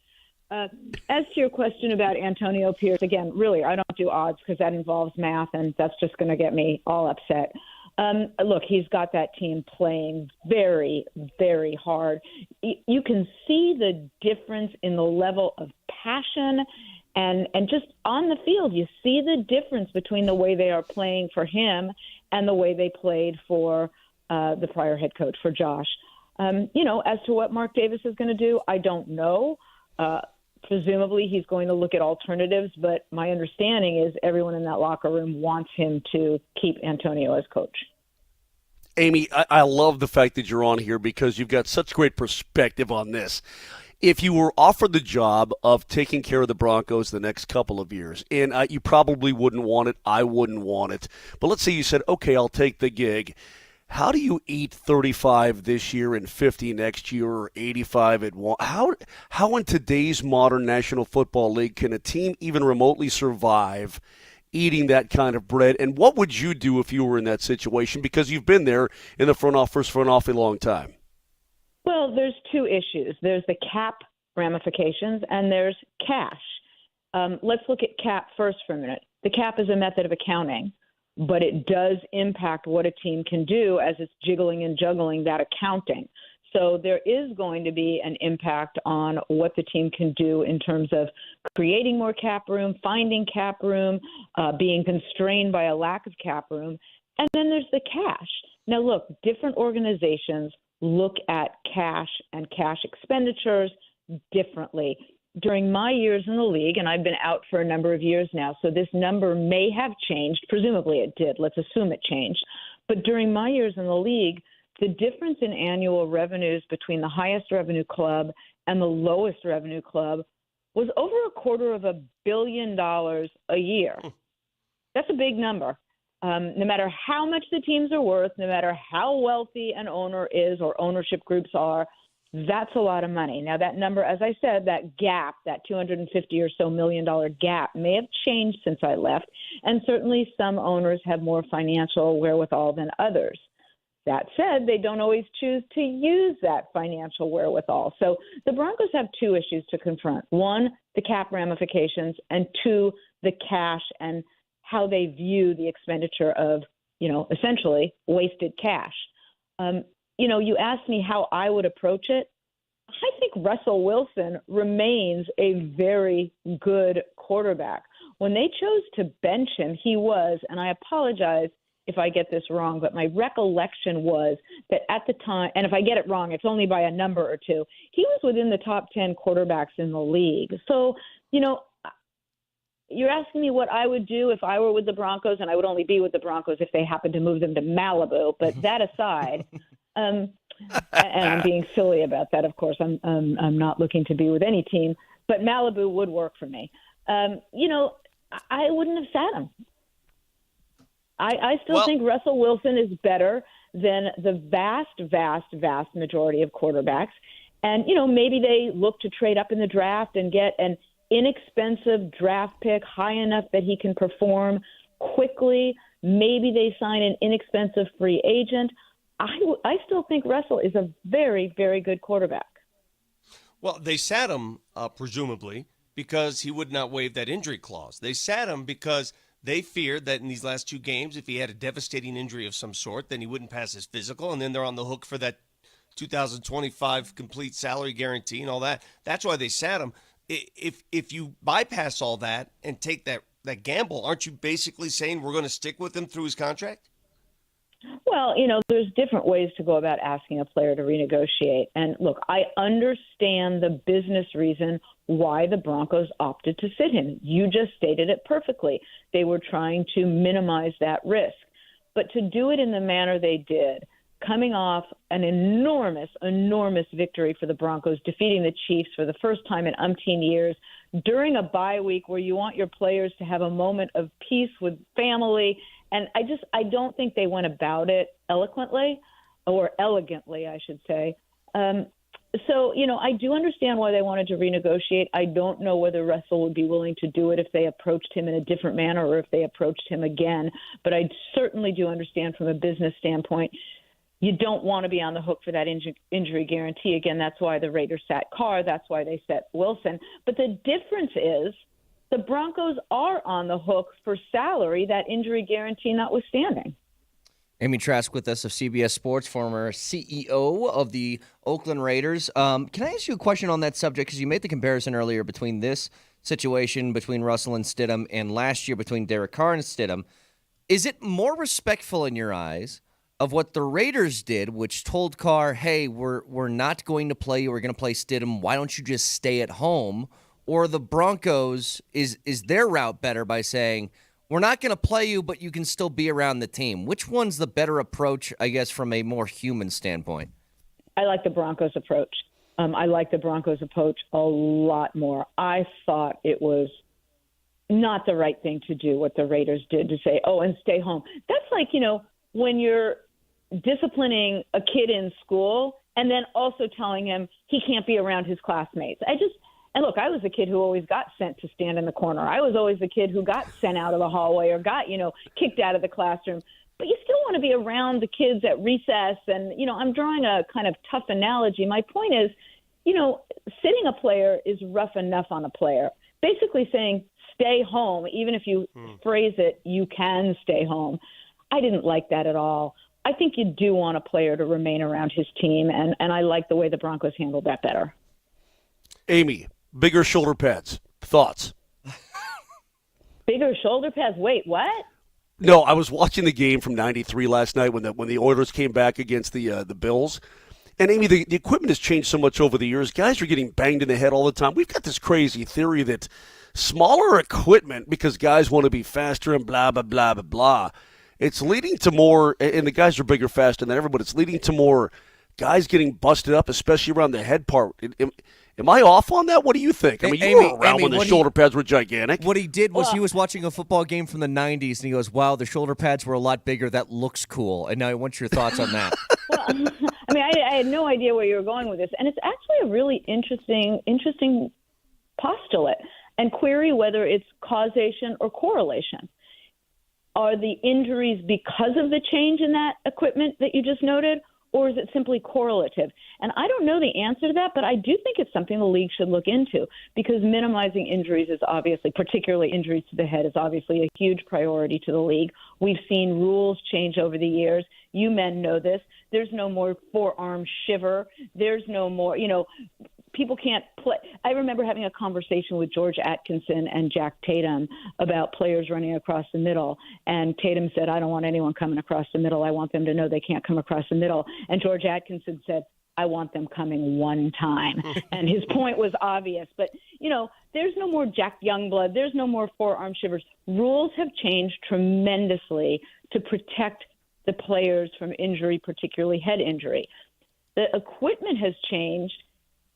As to your question about Antonio Pierce, again, really, I don't do odds because that involves math and that's just going to get me all upset. Look, he's got that team playing very, very hard. You can see the difference in the level of passion and just on the field. You see the difference between the way they are playing for him and the way they played for the prior head coach, for Josh. As to what Mark Davis is going to do, I don't know. Presumably he's going to look at alternatives, but my understanding is everyone in that locker room wants him to keep Antonio as coach. Amy, I love the fact that you're on here because you've got such great perspective on this. If you were offered the job of taking care of the Broncos the next couple of years, and you probably wouldn't want it, I wouldn't want it, but let's say you said, okay, I'll take the gig. How do you eat 35 this year and 50 next year or 85 at one? How in today's modern National Football League can a team even remotely survive eating that kind of bread? And what would you do if you were in that situation? Because you've been there in the front office for an awfully long time. Well, there's two issues. There's the cap ramifications and there's cash. Let's look at cap first for a minute. The cap is a method of accounting, but it does impact what a team can do as it's jiggling and juggling that accounting. So there is going to be an impact on what the team can do in terms of creating more cap room, finding cap room, being constrained by a lack of cap room. And then there's the cash. Now, look, different organizations look at cash and cash expenditures differently. During my years in the league, and I've been out for a number of years now, so this number may have changed. Presumably it did. Let's assume it changed. But during my years in the league, the difference in annual revenues between the highest revenue club and the lowest revenue club was over $250 million a year. That's a big number. No matter how much the teams are worth, no matter how wealthy an owner is or ownership groups are, that's a lot of money. Now, that number, as I said, that gap, that $250 or so million gap may have changed since I left, and certainly some owners have more financial wherewithal than others. That said, they don't always choose to use that financial wherewithal. So the Broncos have two issues to confront. One, the cap ramifications, and two, the cash and how they view the expenditure of, essentially wasted cash. You asked me how I would approach it. I think Russell Wilson remains a very good quarterback. When they chose to bench him, he was, and I apologize if I get this wrong, but my recollection was that at the time, and if I get it wrong, it's only by a number or two, he was within the top 10 quarterbacks in the league. So, you're asking me what I would do if I were with the Broncos, and I would only be with the Broncos if they happened to move them to Malibu. But that aside, and I'm being silly about that, of course. I'm not looking to be with any team, but Malibu would work for me. I wouldn't have sat him. I still think Russell Wilson is better than the vast, vast, vast majority of quarterbacks. And, maybe they look to trade up in the draft and get an inexpensive draft pick high enough that he can perform quickly. Maybe they sign an inexpensive free agent. I still think Russell is a very, very good quarterback. Well, they sat him, presumably, because he would not waive that injury clause. They sat him because they feared that in these last two games, if he had a devastating injury of some sort, then he wouldn't pass his physical, and then they're on the hook for that 2025 complete salary guarantee and all that. That's why they sat him. If you bypass all that and take that gamble, aren't you basically saying we're going to stick with him through his contract? Well, there's different ways to go about asking a player to renegotiate. And look, I understand the business reason why the Broncos opted to sit him. You just stated it perfectly. They were trying to minimize that risk. But to do it in the manner they did, coming off an enormous, enormous victory for the Broncos, defeating the Chiefs for the first time in umpteen years, during a bye week where you want your players to have a moment of peace with family. And I don't think they went about it eloquently, or elegantly, I should say. So, I do understand why they wanted to renegotiate. I don't know whether Russell would be willing to do it if they approached him in a different manner or if they approached him again. But I certainly do understand from a business standpoint, you don't want to be on the hook for that injury guarantee. Again, that's why the Raiders sat Carr. That's why they sat Wilson. But the difference is the Broncos are on the hook for salary, that injury guarantee notwithstanding. Amy Trask with us of CBS Sports, former CEO of the Oakland Raiders. Can I ask you a question on that subject? Because you made the comparison earlier between this situation between Russell and Stidham and last year between Derek Carr and Stidham. Is it more respectful in your eyes of what the Raiders did, which told Carr, hey, we're not going to play you, we're going to play Stidham, why don't you just stay at home? Or the Broncos, is their route better by saying, we're not going to play you, but you can still be around the team? Which one's the better approach, I guess, from a more human standpoint? I like the Broncos approach. I like the Broncos approach a lot more. I thought it was not the right thing to do what the Raiders did to say, oh, and stay home. That's like, when you're disciplining a kid in school and then also telling him he can't be around his classmates. And look, I was the kid who always got sent to stand in the corner. I was always the kid who got sent out of the hallway or got, kicked out of the classroom. But you still want to be around the kids at recess. And, I'm drawing a kind of tough analogy. My point is, sitting a player is rough enough on a player. Basically saying, stay home, even if you phrase it, you can stay home. I didn't like that at all. I think you do want a player to remain around his team, and I like the way the Broncos handled that better. Amy, bigger shoulder pads. Thoughts? Bigger shoulder pads? Wait, what? No, I was watching the game from '93 last night when the Oilers came back against the Bills. And, Amy, the equipment has changed so much over the years. Guys are getting banged in the head all the time. We've got this crazy theory that smaller equipment, because guys want to be faster and blah, blah, blah, blah, blah, it's leading to more, and the guys are bigger, faster than ever, but it's leading to more guys getting busted up, especially around the head part. Am I off on that? What do you think? I mean, you were around when the shoulder pads were gigantic. What he did was he was watching a football game from the 90s, and he goes, wow, the shoulder pads were a lot bigger. That looks cool. And now I want your thoughts on that. Well, I mean, I had no idea where you were going with this. And it's actually a really interesting postulate and query whether it's causation or correlation. Are the injuries because of the change in that equipment that you just noted, or is it simply correlative? And I don't know the answer to that, but I do think it's something the league should look into, because minimizing injuries is obviously, particularly injuries to the head, is obviously a huge priority to the league. We've seen rules change over the years. You men know this. There's no more forearm shiver. There's no more, people can't play. I remember having a conversation with George Atkinson and Jack Tatum about players running across the middle. And Tatum said, I don't want anyone coming across the middle. I want them to know they can't come across the middle. And George Atkinson said, I want them coming one time. And his point was obvious. But, there's no more Jack Youngblood. There's no more forearm shivers. Rules have changed tremendously to protect the players from injury, particularly head injury. The equipment has changed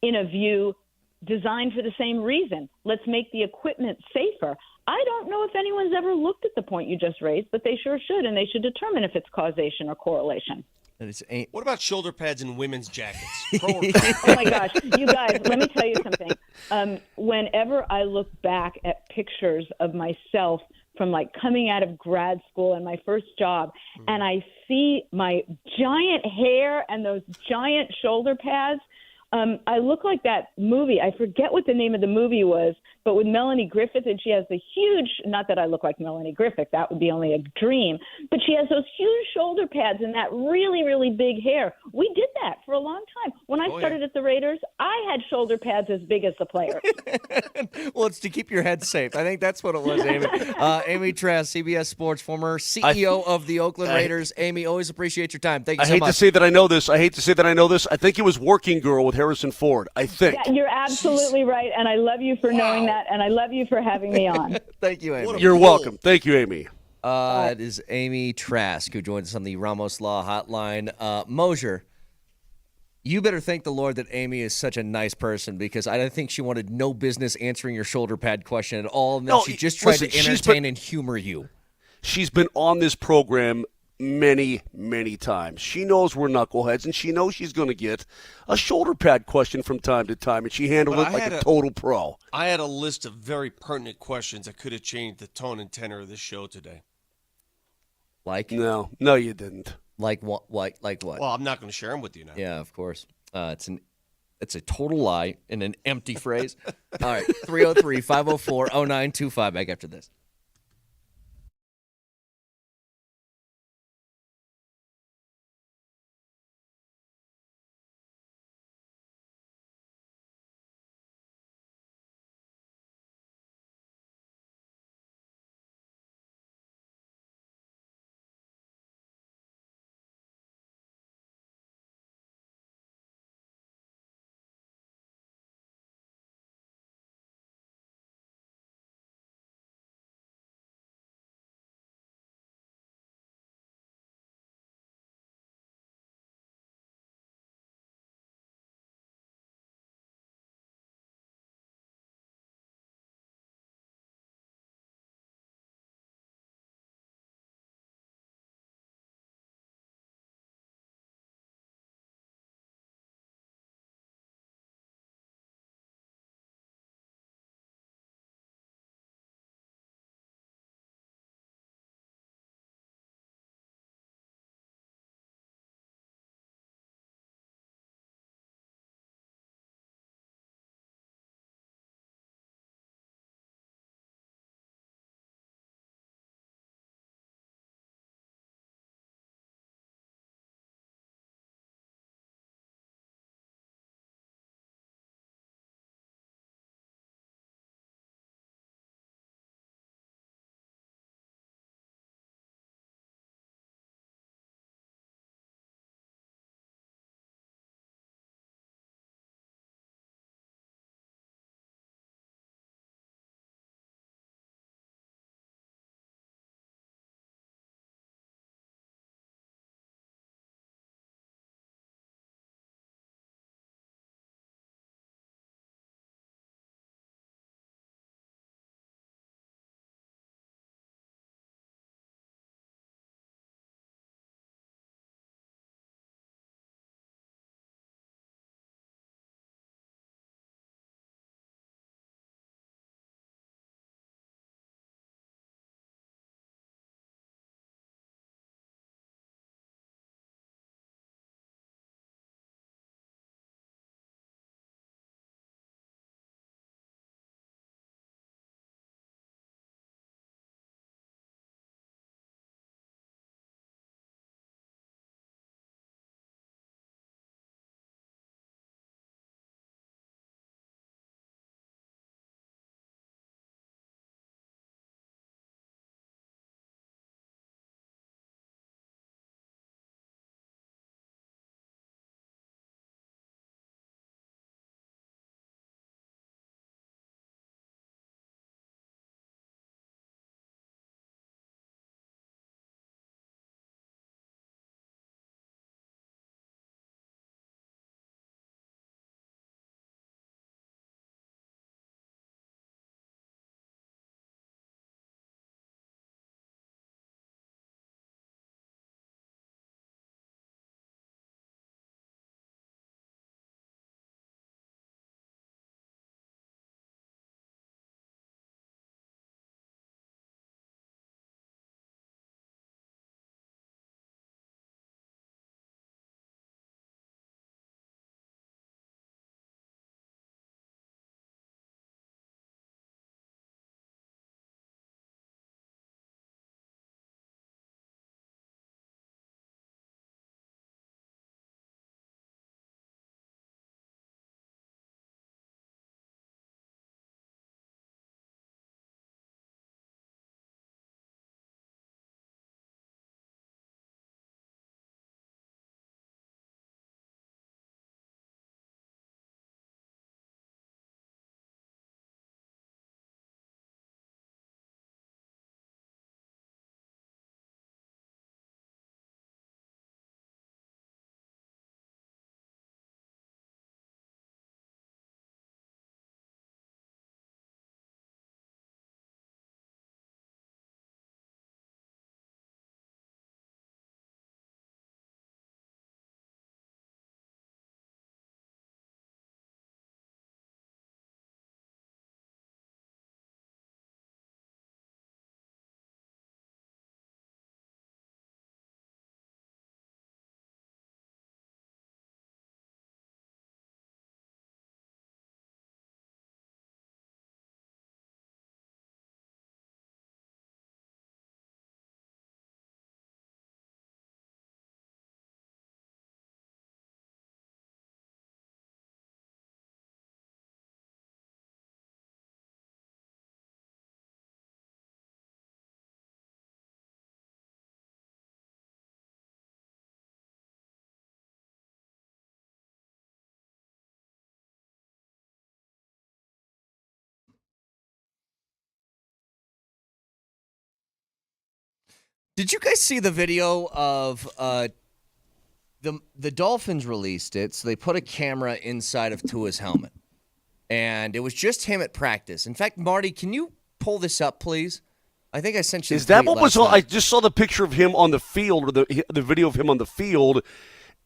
in a view designed for the same reason. Let's make the equipment safer. I don't know if anyone's ever looked at the point you just raised, but they sure should, and they should determine if it's causation or correlation. What about shoulder pads in women's jackets? Oh, my gosh. You guys, let me tell you something. Whenever I look back at pictures of myself from coming out of grad school and my first job, and I see my giant hair and those giant shoulder pads, I look like that movie. I forget what the name of the movie was, but with Melanie Griffith, and she has the huge, not that I look like Melanie Griffith, that would be only a dream, but she has those huge shoulder pads and that really, really big hair. We did that for a long time. When I started at the Raiders, I had shoulder pads as big as the players. Well, it's to keep your head safe. I think that's what it was, Amy. Amy Trask, CBS Sports, former CEO of the Oakland Raiders. Amy, always appreciate your time. Thank you so much. I hate to say that I know this. I think it was Working Girl with Harrison Ford. I think. Yeah, you're absolutely right, and I love you for knowing that, and I love you for having me on. Thank you, Amy. You're welcome. Thank you, Amy. It is Amy Trask who joins us on the Ramos Law Hotline. Mosier, you better thank the Lord that Amy is such a nice person, because I don't think she wanted no business answering your shoulder pad question at all. And then she just tried to entertain and humor you. She's been on this program many, many times. She knows we're knuckleheads, and she knows she's going to get a shoulder pad question from time to time, and she handled it like a total pro. I had a list of very pertinent questions that could have changed the tone and tenor of this show today. Like? No, you didn't. Like what? Like what? Well, I'm not going to share them with you now. Yeah, of course. It's a total lie in an empty phrase. All right, 303-504-0925 back after this. Did you guys see the video of the Dolphins released it? So they put a camera inside of Tua's helmet, and it was just him at practice. In fact, Marty, can you pull this up, please? I think I sent you. Is the that tweet what was last on? I night. just saw the picture of him on the field, or the video of him on the field,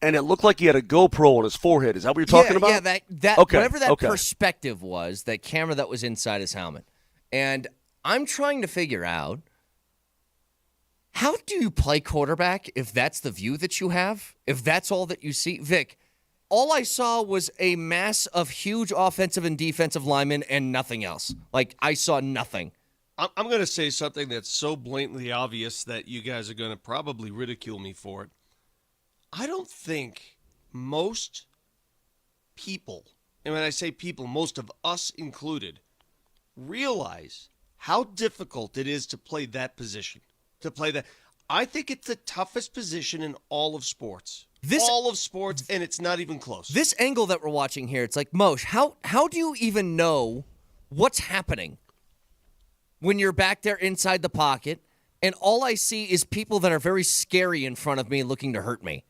and it looked like he had a GoPro on his forehead. Is that what you're talking about? Yeah, that Okay, whatever that okay. perspective was, that camera that was inside his helmet. And I'm trying to figure out, how do you play quarterback if that's the view that you have? If that's all that you see? Vic, all I saw was a mass of huge offensive and defensive linemen and nothing else. Like, I saw nothing. I'm going to say something that's so blatantly obvious that you guys are going to probably ridicule me for it. I don't think most people, and when I say people, most of us included, realize how difficult it is to play that position. To play that. I think it's the toughest position in all of sports. All of sports, and it's not even close. This angle that we're watching here, it's like, Moshe, how do you even know what's happening when you're back there inside the pocket, and all I see is people that are very scary in front of me looking to hurt me?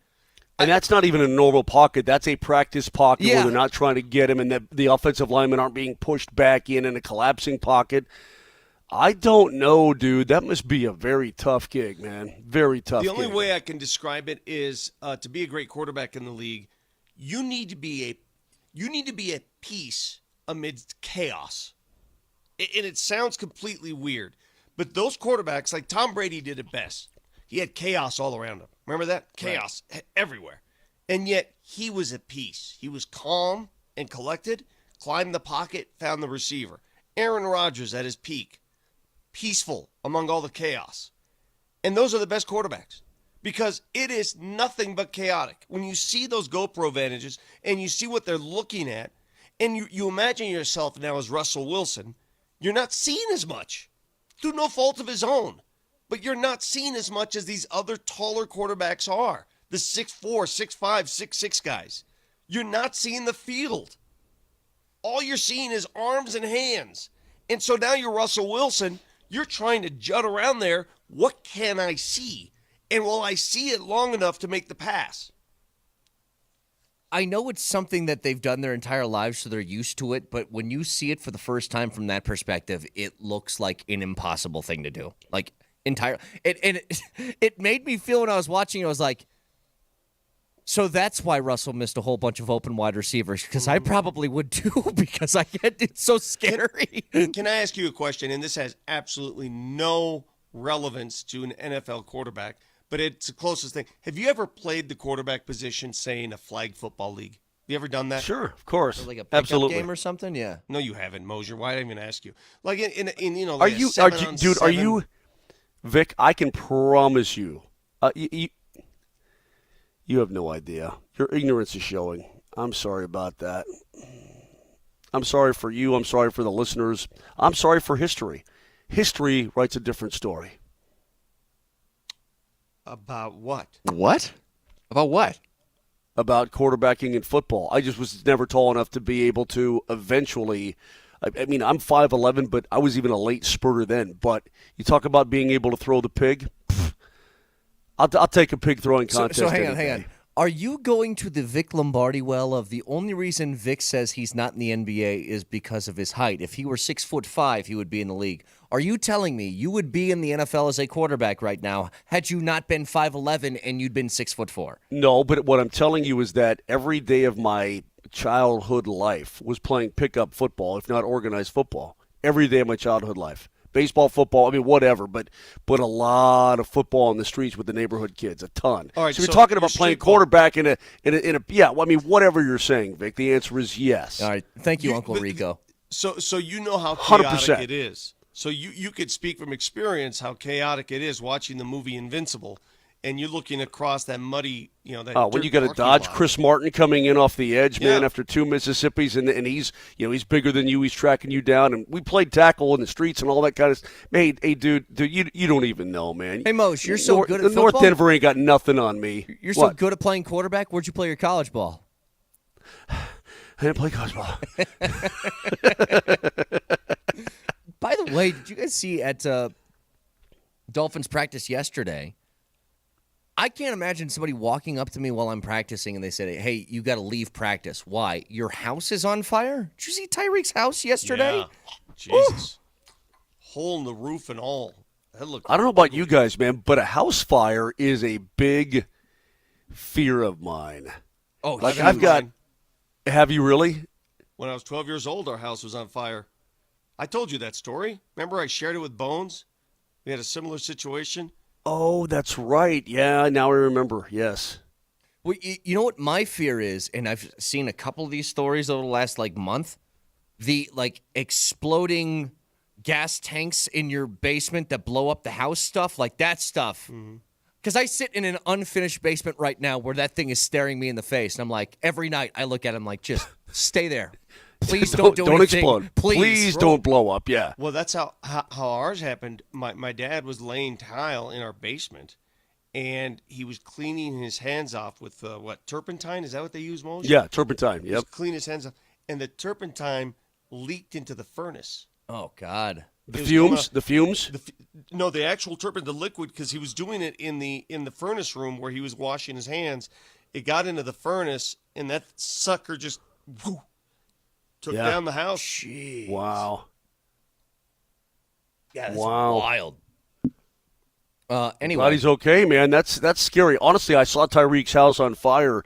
And that's not even a normal pocket. That's a practice pocket Yeah. where they're not trying to get him, and the offensive linemen aren't being pushed back in a collapsing pocket. I don't know, dude. That must be a very tough gig, man. Very tough The only gig. way I can describe it is to be a great quarterback in the league, you need to be at peace amidst chaos. And it sounds completely weird, but those quarterbacks, like Tom Brady did it best. He had chaos all around him. Remember that? Chaos everywhere. And yet he was at peace. He was calm and collected, climbed the pocket, found the receiver. Aaron Rodgers at his peak, peaceful among all the chaos. And those are the best quarterbacks because it is nothing but chaotic. When you see those GoPro vantages and you see what they're looking at, and you imagine yourself now as Russell Wilson, you're not seeing as much through no fault of his own. But you're not seeing as much as these other taller quarterbacks are. The 6'4", 6'5", 6'6" guys. You're not seeing the field. All you're seeing is arms and hands. And so now you're Russell Wilson. You're trying to jut around there. What can I see? And will I see it long enough to make the pass? I know it's something that they've done their entire lives, so they're used to it. But when you see it for the first time from that perspective, it looks like an impossible thing to do. Like, it made me feel when I was watching, I was like, so that's why Russell missed a whole bunch of open wide receivers, because I probably would too, because it's so scary. Can I ask you a question? And this has absolutely no relevance to an NFL quarterback, but it's the closest thing. Have you ever played the quarterback position, say, in a flag football league? Have you ever done that? Sure, of course. Like a pickup Absolutely. game or something? Yeah. No, you haven't, Mosier. Why did I even ask you? Like in Are like you, a 7-on-7. dude? Are you, Vic? I can promise you, you have no idea. Your ignorance is showing. I'm sorry about that. I'm sorry for you. I'm sorry for the listeners. I'm sorry for history. History writes a different story. About what? What? About what? About quarterbacking in football. I just was never tall enough to be able to eventually. I mean, I'm 5'11", but I was even a late spurter then. But you talk about being able to throw the pig. I'll take a pig throwing contest. So hang any on. day. Are you going to the Vic Lombardi well of the only reason Vic says he's not in the NBA is because of his height? If he were 6'5", he would be in the league. Are you telling me you would be in the NFL as a quarterback right now had you not been 5'11" and you'd been 6'4"? No, but what I'm telling you is that every day of my childhood life was playing pickup football, if not organized football. Every day of my childhood life. Baseball, football, I mean, whatever, but a lot of football in the streets with the neighborhood kids, a ton. All right, so you're so talking you're about playing street ball. quarterback in a yeah. Well, I mean, whatever you're saying, Vic. The answer is yes. All right. Thank you, You- Uncle but- Rico. So you know how chaotic 100%. it is. So you could speak from experience how chaotic it is watching the movie Invincible, and you're looking across that muddy, that. When dirt you got to parking dodge lot. Chris Martin coming in off the edge, man, Yeah. after 2 Mississippis, and he's he's bigger than you, he's tracking you down, and we played tackle in the streets and all that kind of stuff. Hey, dude, you don't even know, man. Hey, Moshe, you're so good at North football? Denver ain't got nothing on me. You're so What? good at playing quarterback. Where'd you play your college ball? I didn't play college ball. By the way, did you guys see at Dolphins practice yesterday. I can't imagine somebody walking up to me while I'm practicing and they said, hey, you got to leave practice. Why? Your house is on fire? Did you see Tyreek's house yesterday? Yeah. Jesus. Hole in the roof and all. That looked I don't know about you guys, man, but a house fire is a big fear of mine. Oh, Like huge. I've got. Have you really? When I was 12 years old, our house was on fire. I told you that story. Remember I shared it with Bones? We had a similar situation. Oh, that's right. Yeah, now I remember. Yes. Well, you know what my fear is, and I've seen a couple of these stories over the last month, the exploding gas tanks in your basement that blow up the house stuff, like that stuff. Because I sit in an unfinished basement right now where that thing is staring me in the face, and I'm like, every night I look at him like, just stay there. Please don't do anything. Explode. Please don't blow up. Yeah. Well, that's how ours happened. My dad was laying tile in our basement, and he was cleaning his hands off with, turpentine? Is that what they use most? Yeah, turpentine. He Yep. was cleaning his hands off, and the turpentine leaked into the furnace. Oh, God. The It was fumes. going The fumes. No, the actual turpentine, the liquid, because he was doing it in the furnace room where he was washing his hands. It got into the furnace, and that sucker just took Yeah. down the house. Jeez. Wow. Yeah, that's Wow. wild. Anyway. Glad he's okay, man. That's scary. Honestly, I saw Tyreek's house on fire,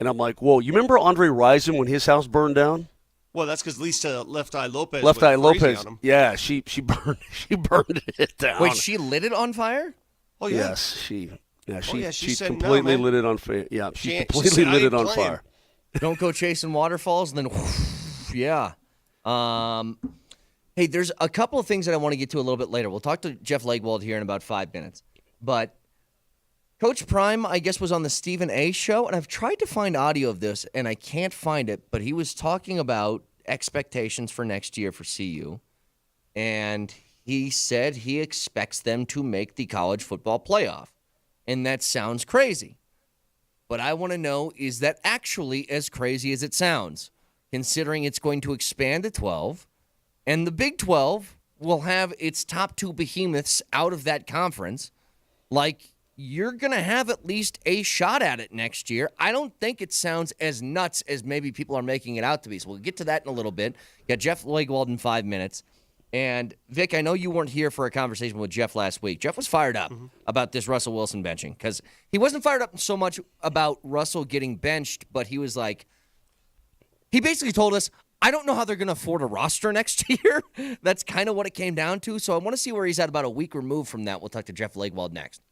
and I'm like, whoa. You remember Andre Rison when his house burned down? Well, that's because Lisa Left Eye Lopez Left went Eye crazy Lopez. on him. Yeah, she burned it down. Wait, she lit it on fire? Oh, yeah. Yes, she she said no, completely man. lit it on fire. Yeah, she She completely said, "I lit ain't it on playing." fire. Don't go chasing waterfalls, and then, yeah. Hey, there's a couple of things that I want to get to a little bit later. We'll talk to Jeff Legwold here in about 5 minutes. But Coach Prime, I guess, was on the Stephen A. show, and I've tried to find audio of this, and I can't find it, but he was talking about expectations for next year for CU, and he said he expects them to make the college football playoff, and that sounds crazy. But I want to know, is that actually as crazy as it sounds, considering it's going to expand to 12, and the Big 12 will have its top two behemoths out of that conference? Like, you're going to have at least a shot at it next year. I don't think it sounds as nuts as maybe people are making it out to be. So we'll get to that in a little bit. Got Jeff Legwold in 5 minutes. And, Vic, I know you weren't here for a conversation with Jeff last week. Jeff was fired up about this Russell Wilson benching because he wasn't fired up so much about Russell getting benched, but he was like, he basically told us, I don't know how they're going to afford a roster next year. That's kind of what it came down to. So I want to see where he's at about a week removed from that. We'll talk to Jeff Legwold next.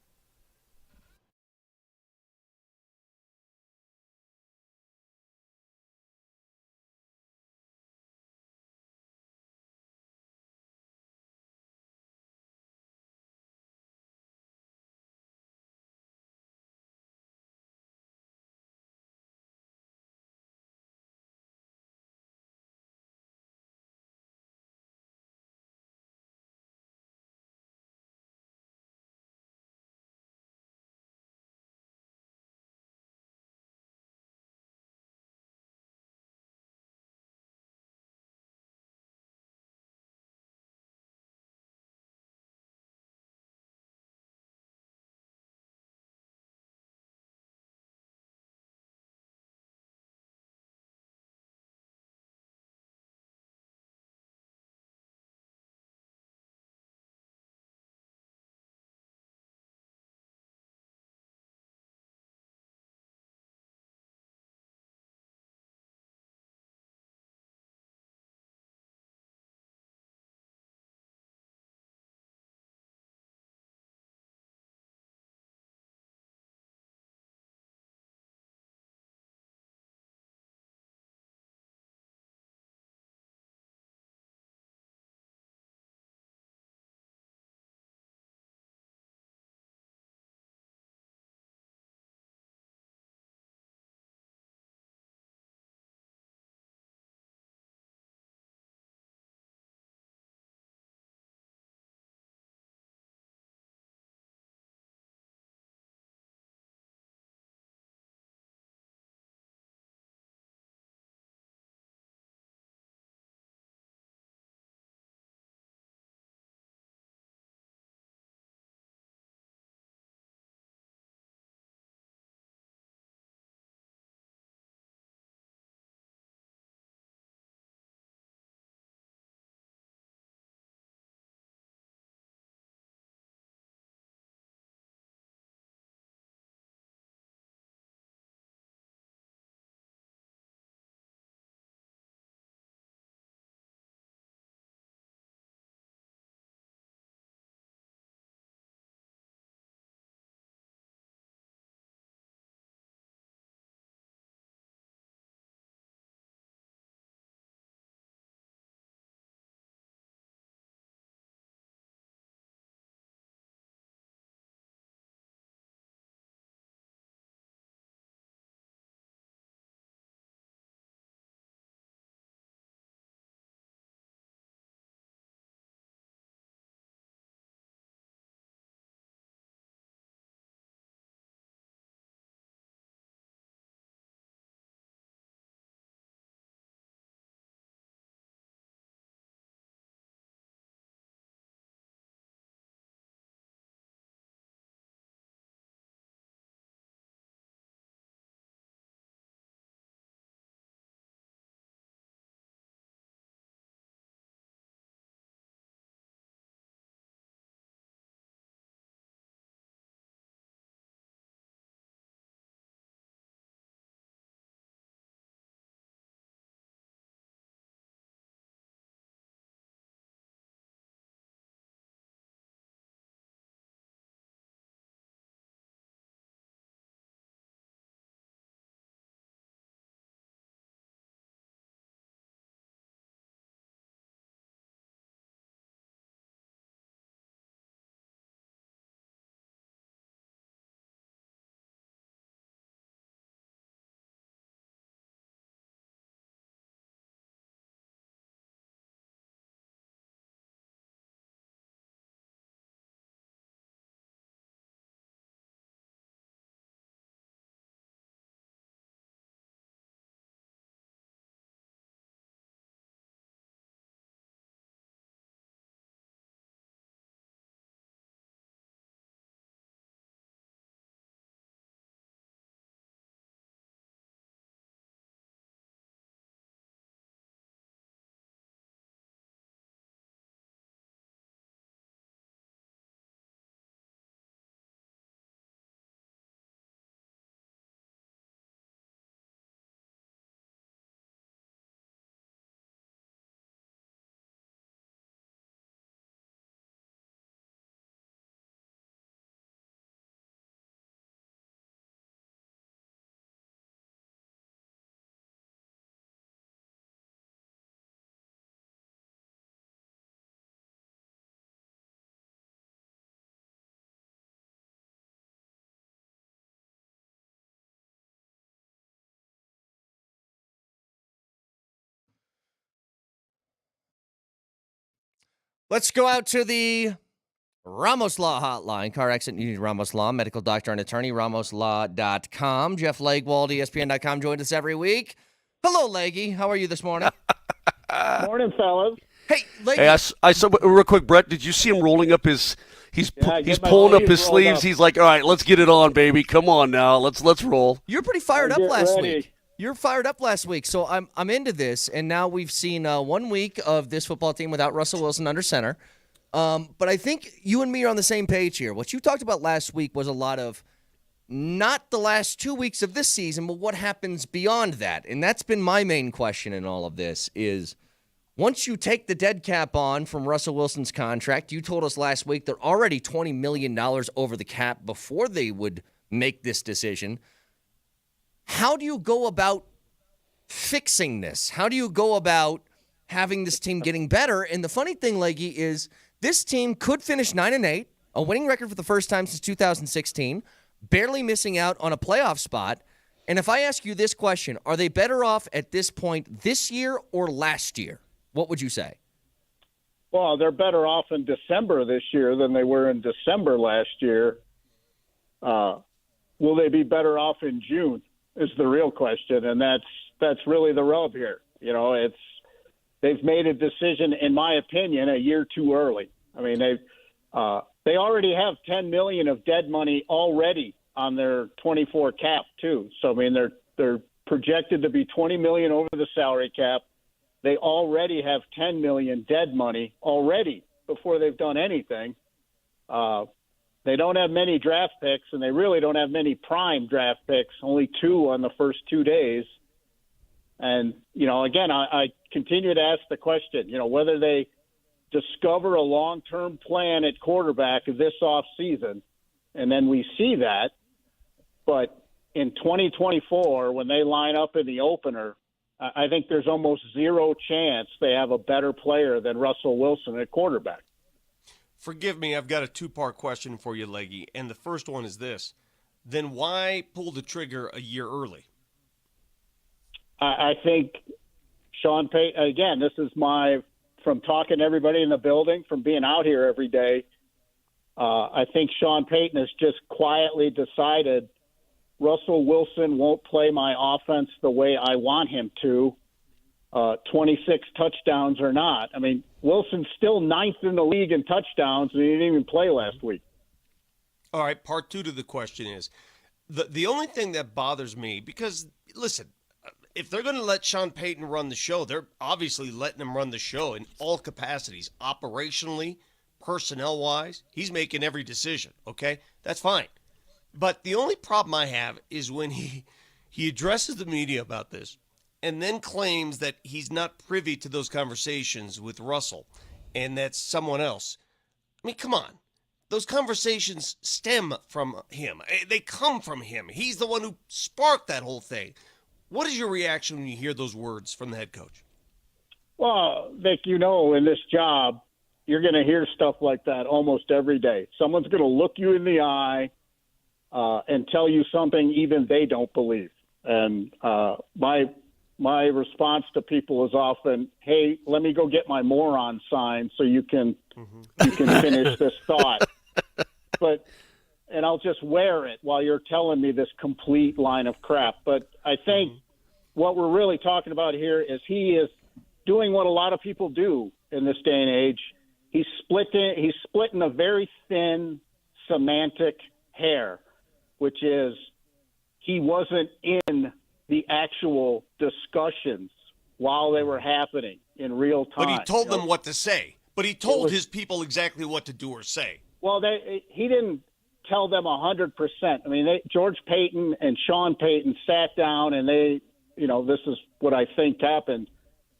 Let's go out to the Ramos Law Hotline. Car accident, you need Ramos Law, medical doctor and attorney, ramoslaw.com. Jeff Legwold, ESPN.com, joined us every week. Hello, Leggy. How are you this morning? Morning, fellas. Hey, Leggy. Hey, I saw real quick, Brett. Did you see him rolling up his? He's get my pulling up sleeves his rolled sleeves. up. He's like, all right, let's get it on, baby. Come on now, let's roll. You're pretty fired up Get last ready. week. You're fired up last week, so I'm into this. And now we've seen 1 week of this football team without Russell Wilson under center. But I think you and me are on the same page here. What you talked about last week was a lot of not the last 2 weeks of this season, but what happens beyond that. And that's been my main question in all of this is once you take the dead cap on from Russell Wilson's contract, you told us last week they're already $20 million over the cap before they would make this decision. How do you go about fixing this? How do you go about having this team getting better? And the funny thing, Leggy, is this team could finish 9-8, a winning record for the first time since 2016, barely missing out on a playoff spot. And if I ask you this question, are they better off at this point this year or last year? What would you say? Well, they're better off in December this year than they were in December last year. Will they be better off in June is the real question, and that's really the rub here. You know, they've made a decision, in my opinion, a year too early. I mean, they already have $10 million of dead money already on their 24 cap too. So I mean, they're projected to be $20 million over the salary cap. They already have $10 million dead money already before they've done anything. They don't have many draft picks, and they really don't have many prime draft picks, only 2 on the first 2 days. And, you know, again, I continue to ask the question, you know, whether they discover a long-term plan at quarterback this offseason, and then we see that. But in 2024, when they line up in the opener, I think there's almost zero chance they have a better player than Russell Wilson at quarterback. Forgive me, I've got a two-part question for you, Leggy. And the first one is this. Then why pull the trigger a year early? I think Sean Payton, again, this is from talking to everybody in the building, from being out here every day, I think Sean Payton has just quietly decided Russell Wilson won't play my offense the way I want him to, 26 touchdowns or not. I mean, Wilson's still 9th in the league in touchdowns, and he didn't even play last week. All right, part 2 to the question is, the only thing that bothers me, because, listen, if they're going to let Sean Payton run the show, they're obviously letting him run the show in all capacities, operationally, personnel-wise. He's making every decision, okay? That's fine. But the only problem I have is when he addresses the media about this and then claims that he's not privy to those conversations with Russell and that's someone else. I mean, come on. Those conversations stem from him. They come from him. He's the one who sparked that whole thing. What is your reaction when you hear those words from the head coach? Well, Vic, you know, in this job, you're going to hear stuff like that almost every day. Someone's going to look you in the eye and tell you something even they don't believe. And my response to people is often, "Hey, let me go get my moron sign so you can finish this thought." And I'll just wear it while you're telling me this complete line of crap. But I think what we're really talking about here is he is doing what a lot of people do in this day and age. He's splitting a very thin semantic hair, which is he wasn't in the actual discussions while they were happening in real time. But he told them what to say. But he told his people exactly what to do or say. Well, he didn't tell them 100%. I mean, George Payton and Sean Payton sat down and this is what I think happened,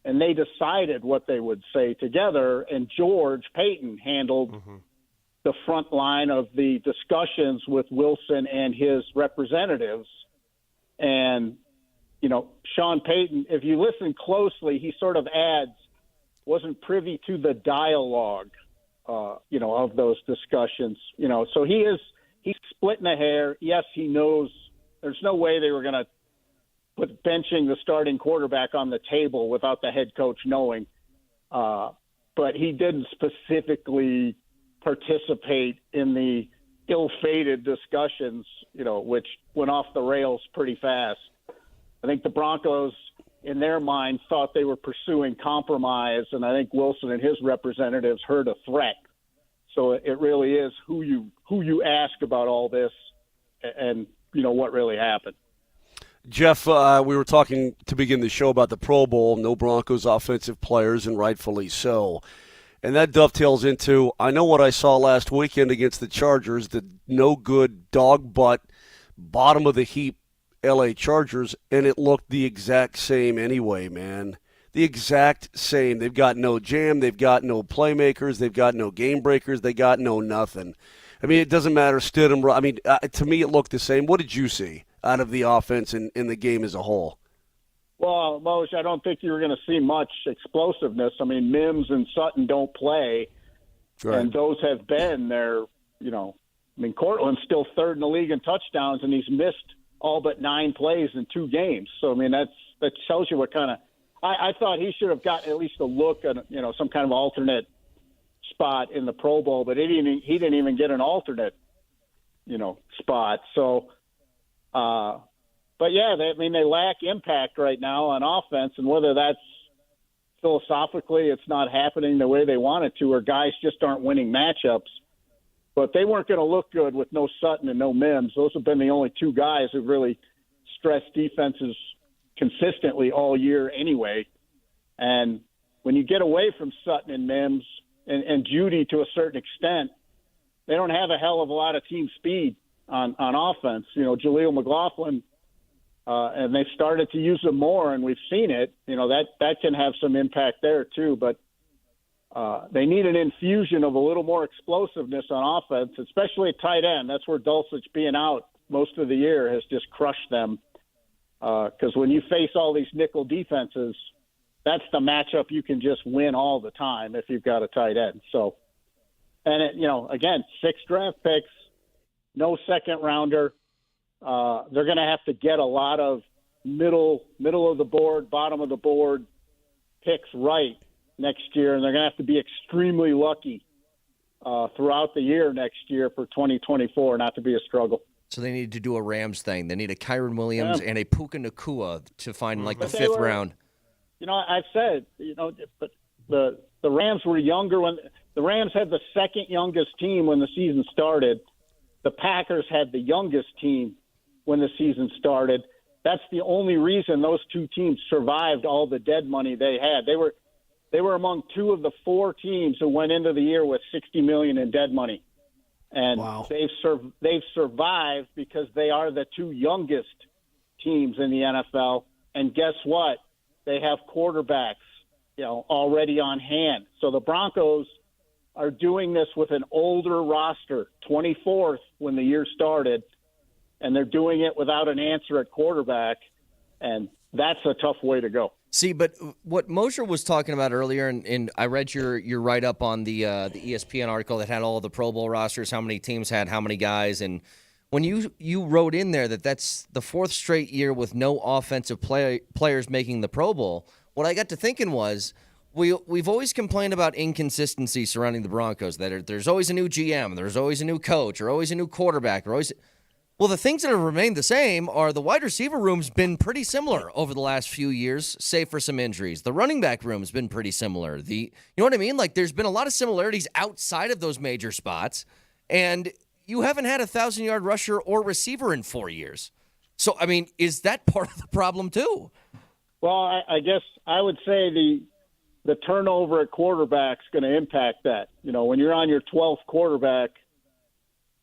and they decided what they would say together, and George Payton handled the front line of the discussions with Wilson and his representatives. And, you know, Sean Payton, if you listen closely, he sort of adds, wasn't privy to the dialogue, of those discussions. You know, so he's splitting a hair. Yes, he knows there's no way they were going to put benching the starting quarterback on the table without the head coach knowing. but he didn't specifically participate in the ill-fated discussions, which went off the rails pretty fast. I think the Broncos, in their mind, thought they were pursuing compromise, and I think Wilson and his representatives heard a threat. So it really is who you ask about all this and what really happened. Jeff, we were talking to begin the show about the Pro Bowl, no Broncos offensive players, and rightfully so. And that dovetails into, I know what I saw last weekend against the Chargers, the no-good, dog-butt, bottom-of-the-heap L.A. Chargers, and it looked the exact same anyway, man. The exact same. They've got no jam. They've got no playmakers. They've got no game breakers. They got no nothing. I mean, it doesn't matter. Stidham, I mean, to me, it looked the same. What did you see out of the offense and in the game as a whole? Well, Moshe, I don't think you were going to see much explosiveness. I mean, Mims and Sutton don't play, Right. and those have been their, Cortland's still third in the league in touchdowns, and he's missed all but 9 plays in 2 games. So, I mean, that tells you what kind of – I thought he should have gotten at least a look at, some kind of alternate spot in the Pro Bowl, but he didn't even get an alternate, spot. So, but yeah, they lack impact right now on offense, and whether that's philosophically it's not happening the way they want it to, or guys just aren't winning matchups. But they weren't going to look good with no Sutton and no Mims. Those have been the only 2 guys who've really stressed defenses consistently all year anyway. And when you get away from Sutton and Mims and Judy to a certain extent, they don't have a hell of a lot of team speed on offense. Jaleel McLaughlin, and they started to use him more, and we've seen it. That can have some impact there too. But they need an infusion of a little more explosiveness on offense, especially at tight end. That's where Dulcich being out most of the year has just crushed them. Because when you face all these nickel defenses, that's the matchup you can just win all the time if you've got a tight end. So, and again, 6 draft picks, no second rounder. They're going to have to get a lot of middle of the board, bottom of the board picks right next year, and they're going to have to be extremely lucky throughout the year next year for 2024 not to be a struggle. So they need to do a Rams thing. They need a Kyron Williams and a Puka Nacua to find the 5th round. I've said, but the Rams were younger when the Rams had the second youngest team when the season started. The Packers had the youngest team when the season started. That's the only reason those 2 teams survived all the dead money they had. They were among 2 of the 4 teams who went into the year with $60 million in dead money. And wow. They've survived because they are the 2 youngest teams in the NFL. And guess what? They have quarterbacks, already on hand. So the Broncos are doing this with an older roster, 24th when the year started, and they're doing it without an answer at quarterback, and that's a tough way to go. See, but what Mosher was talking about earlier, and I read your write-up on the ESPN article that had all of the Pro Bowl rosters, how many teams had how many guys, and when you wrote in there that's the 4th straight year with no offensive players making the Pro Bowl, what I got to thinking was we've always complained about inconsistency surrounding the Broncos, that there's always a new GM, there's always a new coach, or always a new quarterback, or always... Well, the things that have remained the same are the wide receiver room's been pretty similar over the last few years, save for some injuries. The running back room's been pretty similar. You know what I mean? Like, there's been a lot of similarities outside of those major spots, and you haven't had a 1,000-yard rusher or receiver in 4 years. So, I mean, is that part of the problem too? Well, I guess I would say the turnover at quarterback's going to impact that. When you're on your 12th quarterback,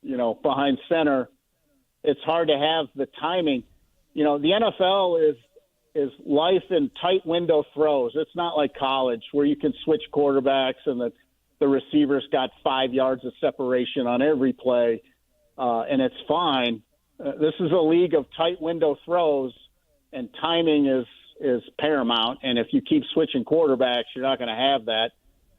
behind center, it's hard to have the timing. The NFL is life in tight window throws. It's not like college where you can switch quarterbacks and the receiver's got 5 yards of separation on every play, and it's fine. This is a league of tight window throws, and timing is paramount. And if you keep switching quarterbacks, you're not going to have that.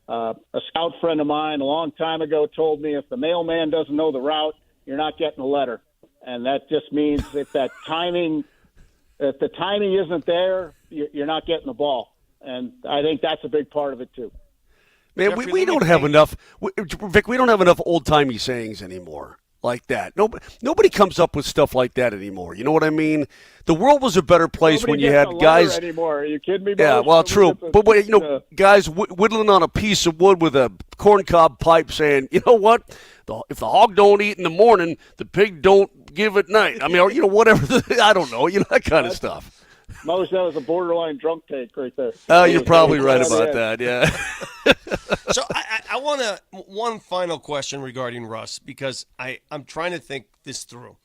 A scout friend of mine a long time ago told me if the mailman doesn't know the route, you're not getting a letter. And that just means if the timing isn't there, you're not getting the ball. And I think that's a big part of it too. Man, Jeffrey, we let me don't have think. enough, Vic. We don't have enough old timey sayings anymore like that. Nobody comes up with stuff like that anymore. You know what I mean? The world was a better place Nobody when you gets had a letter guys. anymore. Are you kidding me? Yeah, Bob? well, Nobody true. gets a- But guys whittling on a piece of wood with a corncob pipe, saying, "You know what? If the hog don't eat in the morning, the pig don't give at night." I mean, or, whatever. I don't know. That kind of stuff. Most that was a borderline drunk take right there. Oh, you're probably right Yeah. about that. Yeah. So I want one final question regarding Russ, because I'm trying to think this through.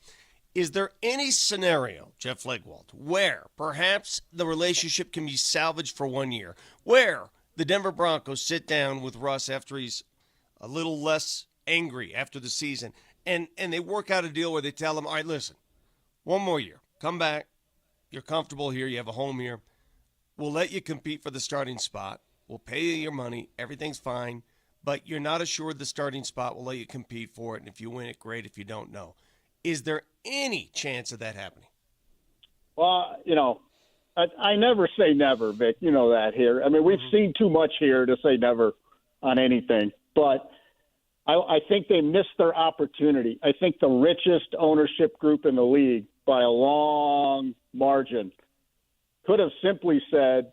Is there any scenario, Jeff Legwold, where perhaps the relationship can be salvaged for 1 year, where the Denver Broncos sit down with Russ after he's a little less angry after the season, and they work out a deal where they tell him, all right, listen, 1 more year, come back, you're comfortable here, you have a home here, we'll let you compete for the starting spot, we'll pay you your money, everything's fine, but you're not assured the starting spot, we'll let you compete for it, and if you win it, great, if you don't, no. Is there any chance of that happening? Well, I never say never, Vic. You know that here. I mean, we've seen too much here to say never on anything. But I think they missed their opportunity. I think the richest ownership group in the league by a long margin could have simply said,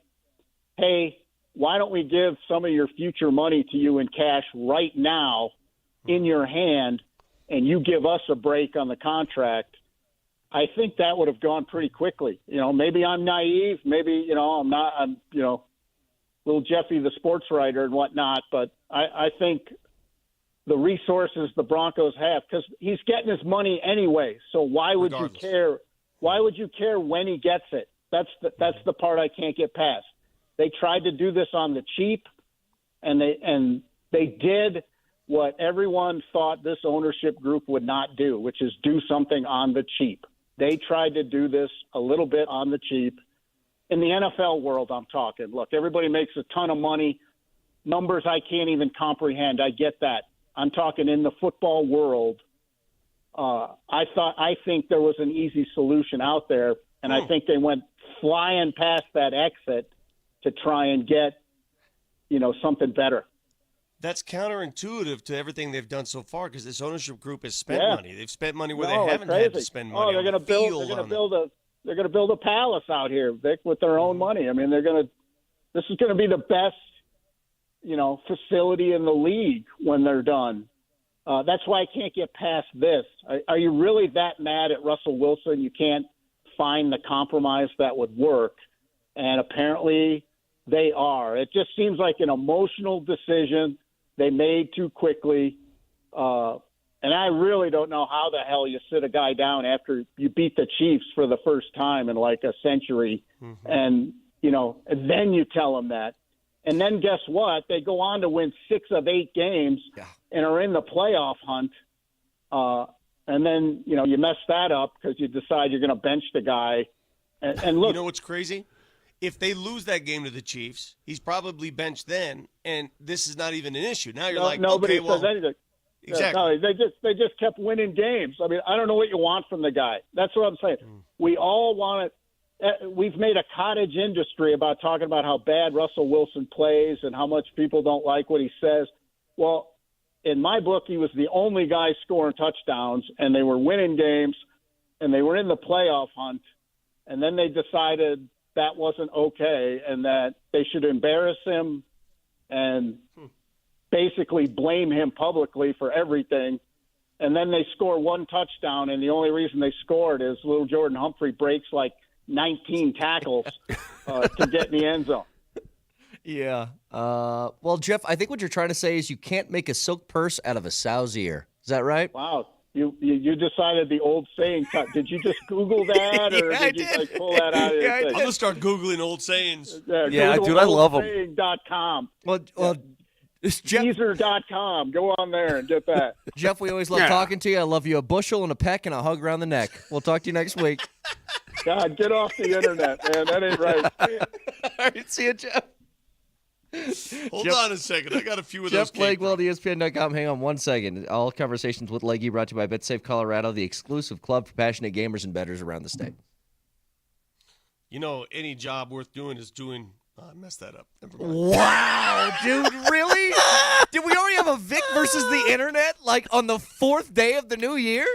hey, why don't we give some of your future money to you in cash right now in your hand, and you give us a break on the contract? I think that would have gone pretty quickly. Maybe I'm naive. Maybe, I'm not, little Jeffy, the sports writer and whatnot, but I think the resources the Broncos have, because he's getting his money anyway. So why would Regardless. you care? Why would you care when he gets it? That's the part I can't get past. They tried to do this on the cheap, and they did what everyone thought this ownership group would not do, which is do something on the cheap. They tried to do this a little bit on the cheap. In the NFL world, I'm talking. Look, everybody makes a ton of money. Numbers I can't even comprehend. I get that. I'm talking in the football world. I think there was an easy solution out there, and I think they went flying past that exit to try and get, something better. That's counterintuitive to everything they've done so far, because this ownership group has spent Yeah. money. They've spent money where No, they it's haven't had to crazy. spend money. They're on the going to build. field, They're going on to build a. They're going to build a palace out here, Vic, with their own money. I mean, This is going to be the best, facility in the league when they're done. That's why I can't get past this. Are you really that mad at Russell Wilson? You can't find the compromise that would work, and apparently they are. It just seems like an emotional decision they made too quickly. And I really don't know how the hell you sit a guy down after you beat the Chiefs for the first time in like a century. And, and then you tell them that. And then guess what? They go on to win 6 of 8 games and are in the playoff hunt. And then, you mess that up because you decide you're going to bench the guy. And look, You know what's crazy? If they lose that game to the Chiefs, he's probably benched then, and this is not even an issue. Now you're like, nobody okay, well, says anything. exactly. No, they just kept winning games. I mean, I don't know what you want from the guy. That's what I'm saying. We all want it. We've made a cottage industry about talking about how bad Russell Wilson plays and how much people don't like what he says. Well, in my book, he was the only guy scoring touchdowns, and they were winning games, and they were in the playoff hunt. And then they decided that wasn't okay and that they should embarrass him and basically blame him publicly for everything. And then they score 1 touchdown, and the only reason they scored is little Jordan Humphrey breaks like 19 tackles to get in the end zone. Yeah. Well, Jeff, I think what you're trying to say is you can't make a silk purse out of a sow's ear. Is that right? Wow. You decided the old saying. Did you just Google that, or Yeah, I did you did. like pull that out of your Yeah, I thing? I'm going to start Googling old sayings. Yeah, Google dude, I love 'em. oldsaying.com. Well, Jeff, Deezer.com. Go on there and get that. Jeff, we always love talking to you. I love you a bushel and a peck and a hug around the neck. We'll talk to you next week. God, get off the internet, man. That ain't right. All right, see you, Jeff. Hold on a second. I got a few of those. Jeff Legwell, ESPN.com. Hang on 1 second. All conversations with Leggy brought to you by BetSafe Colorado, the exclusive club for passionate gamers and bettors around the state. Any job worth doing is doing. I messed that up. Never mind. Wow, dude, really? a Vic versus the internet like on the 4th day of the new year?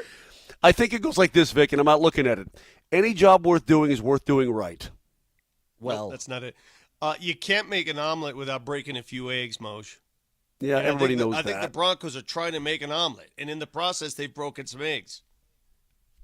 I think it goes like this, Vic, and I'm not looking at it. Any job worth doing is worth doing right. Well, Nope, that's not it. You can't make an omelet without breaking a few eggs, Moshe. Yeah, And everybody knows I that. think the Broncos are trying to make an omelet, and in the process, they've broken some eggs.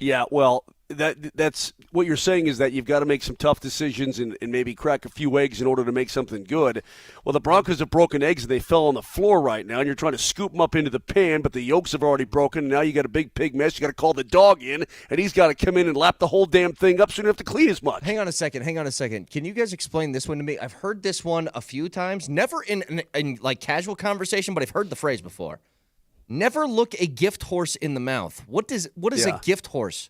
Yeah, well, that's what you're saying is that you've got to make some tough decisions and maybe crack a few eggs in order to make something good. Well, the Broncos have broken eggs and they fell on the floor right now, and you're trying to scoop them up into the pan, but the yolks have already broken, and now you got a big pig mess. You got to call the dog in, and he's got to come in and lap the whole damn thing up so you don't have to clean as much. hang on a second. Can you guys explain this one to me? I've heard this one a few times, never in like casual conversation, but I've heard the phrase before. Never look a gift horse in the mouth. What is Yeah. a gift horse?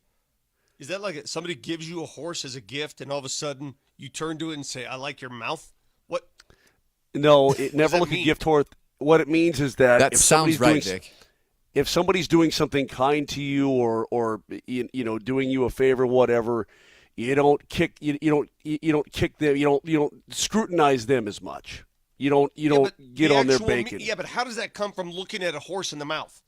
Is that like somebody gives you a horse as a gift, and all of a sudden you turn to it and say, "I like your mouth"? What? No, it never that look a mean? gift horse. What it means is that That if sounds somebody's right, doing, Dick. if somebody's doing something kind to you or doing you a favor, whatever, you don't kick you don't kick them, you don't scrutinize them as much. You don't but get the on their actual bacon. Yeah, but how does that come from looking at a horse in the mouth?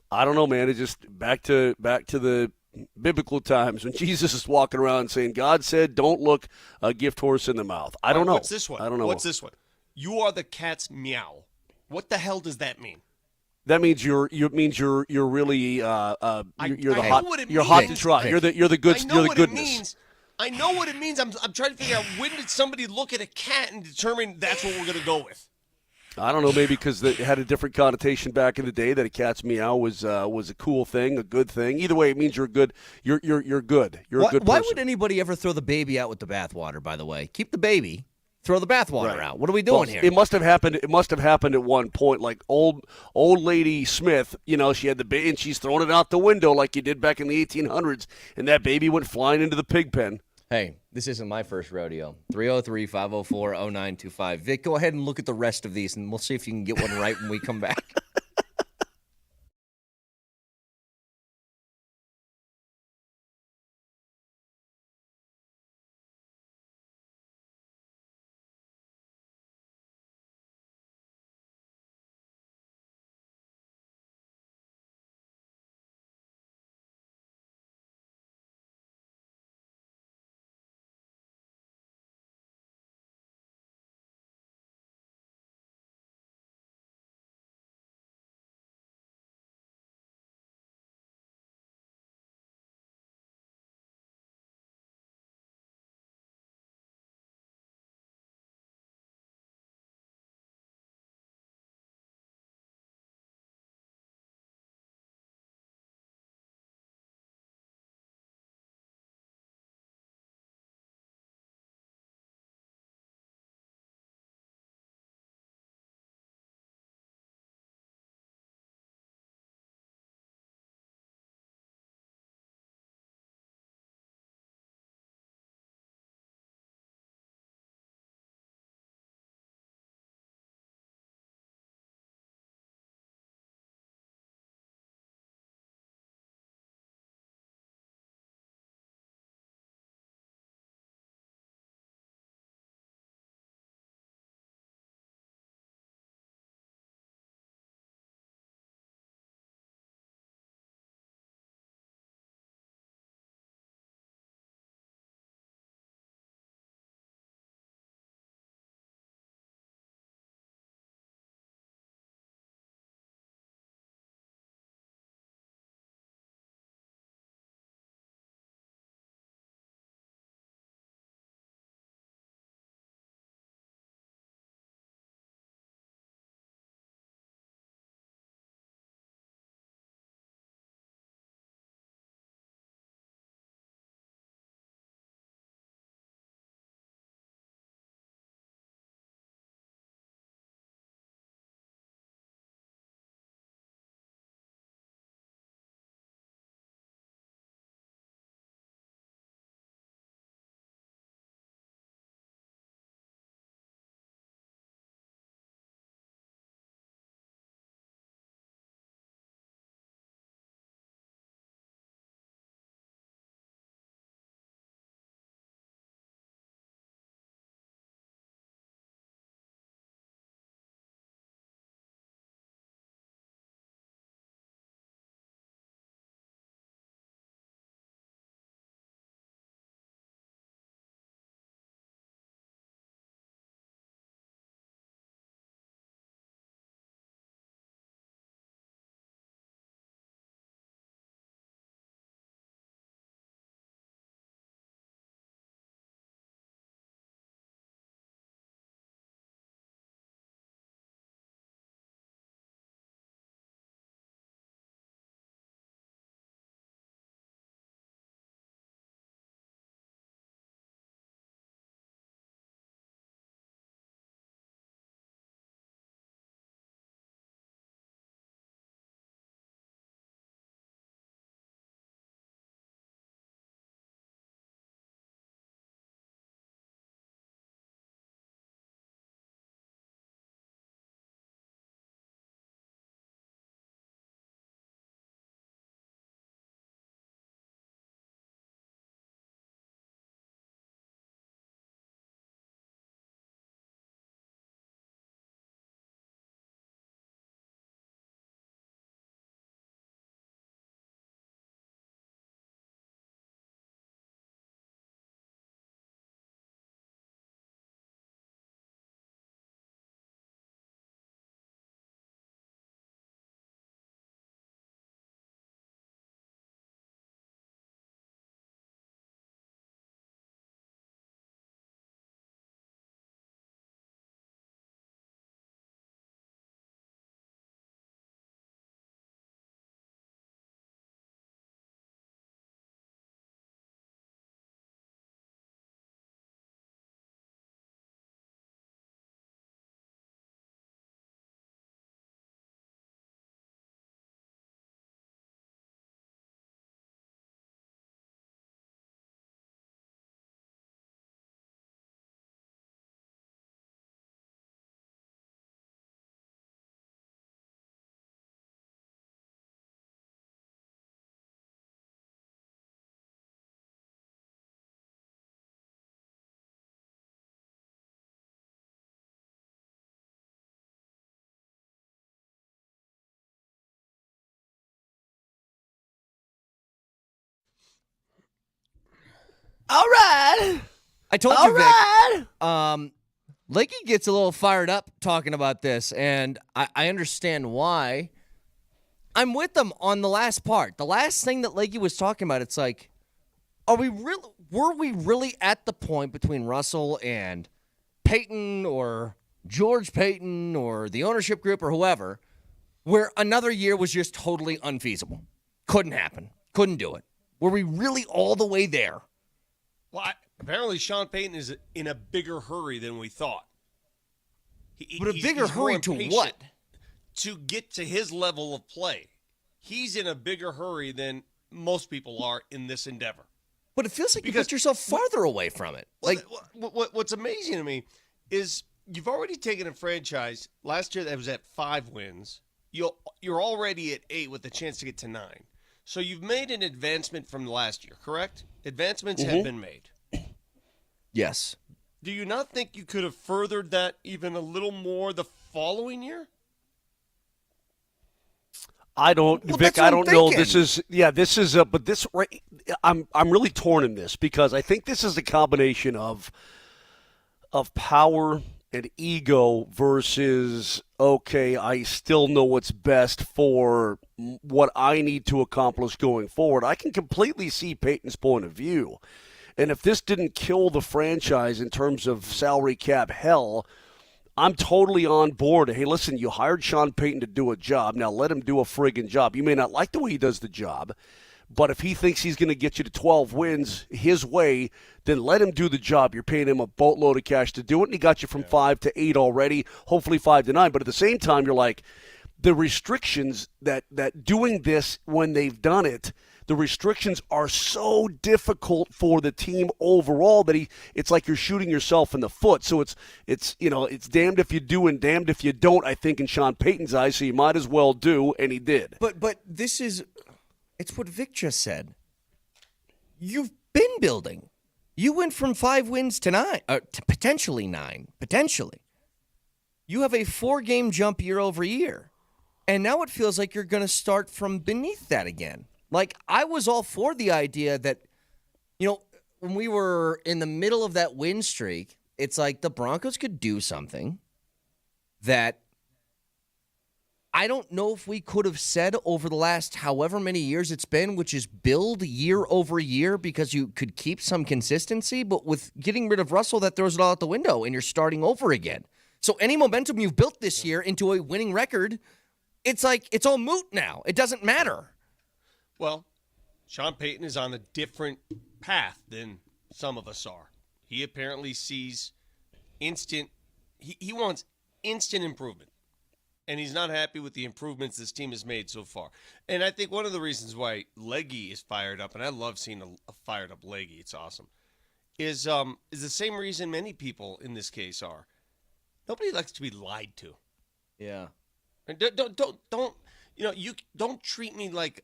I don't know, man. It's just back to the biblical times when Jesus is walking around saying, "God said, don't look a gift horse in the mouth." I don't know. What's this one? I don't know. What's this one? You are the cat's meow. What the hell does that mean? That means you're really you're the I know hot what it you're hot to means. try. You're the good I know you're the what goodness. it means. I know what it means. I'm trying to figure out when did somebody look at a cat and determine that's what we're going to go with. I don't know, maybe because it had a different connotation back in the day that a cat's meow was a cool thing, a good thing. Either way, it means you're good. You're good. You're a good person. Why would anybody ever throw the baby out with the bathwater? By the way, keep the baby, throw the bathwater Right. out. What are we doing Well, here? It must have happened. It must have happened at one point. Like old lady Smith, she had the baby and she's throwing it out the window like you did back in the 1800s, and that baby went flying into the pig pen. Hey, this isn't my first rodeo. 303-504-0925. Vic, go ahead and look at the rest of these, and we'll see if you can get one right when we come back. All right. I told All you, Vic. right. Lakey gets a little fired up talking about this, and I understand why. I'm with them on the last part. The last thing that Lakey was talking about, it's like, were we really at the point between Russell and Peyton or George Peyton or the ownership group or whoever where another year was just totally unfeasible? Couldn't happen. Couldn't do it. Were we really all the way there? Well, apparently Sean Payton is in a bigger hurry than we thought. But a bigger he's more hurry to impatient what? To get to his level of play. He's in a bigger hurry than most people are in this endeavor. But it feels like you Because- put yourself farther away from it. Like, What's amazing to me is you've already taken a franchise last year that was at 5 wins. You're already at 8 with a chance to get to 9. So you've made an advancement from last year, correct? Advancements have been made. yes. Do you not think you could have furthered that even a little more the following year? I don't, Well, Vic. that's what I I'm don't know. thinking. This is but this right. I'm really torn in this because I think this is a combination of power and ego versus okay, I still know what's best for what I need to accomplish going forward. I can completely see Peyton's point of view, and if this didn't kill the franchise in terms of salary cap hell, I'm totally on board. Hey, listen, you hired Sean Payton to do a job. Now let him do a friggin' job. You may not like the way he does the job, but if he thinks he's going to get you to 12 wins his way, then let him do the job. You're paying him a boatload of cash to do it, and he got you from 5 to 8 already, hopefully 5 to 9. But at the same time, you're like, the restrictions that doing this when they've done it, the restrictions are so difficult for the team overall that it's like you're shooting yourself in the foot. So it's damned if you do and damned if you don't, I think, in Sean Payton's eyes. So you might as well do, and he did. But this is, it's what Vic just said. You've been building. You went from 5 wins to 9, to potentially 9, potentially. You have a 4-game jump year over year. And now it feels like you're going to start from beneath that again. Like, I was all for the idea that, when we were in the middle of that win streak, it's like the Broncos could do something that I don't know if we could have said over the last however many years it's been, which is build year over year because you could keep some consistency. But with getting rid of Russell, that throws it all out the window and you're starting over again. So any momentum you've built this year into a winning record, it's like it's all moot now. It doesn't matter. Well, Sean Payton is on a different path than some of us are. He apparently sees instant he wants instant improvement. And he's not happy with the improvements this team has made so far. And I think one of the reasons why Leggy is fired up, and I love seeing a fired up Leggy, it's awesome, is the same reason many people in this case are. Nobody likes to be lied to. Yeah. And don't treat me like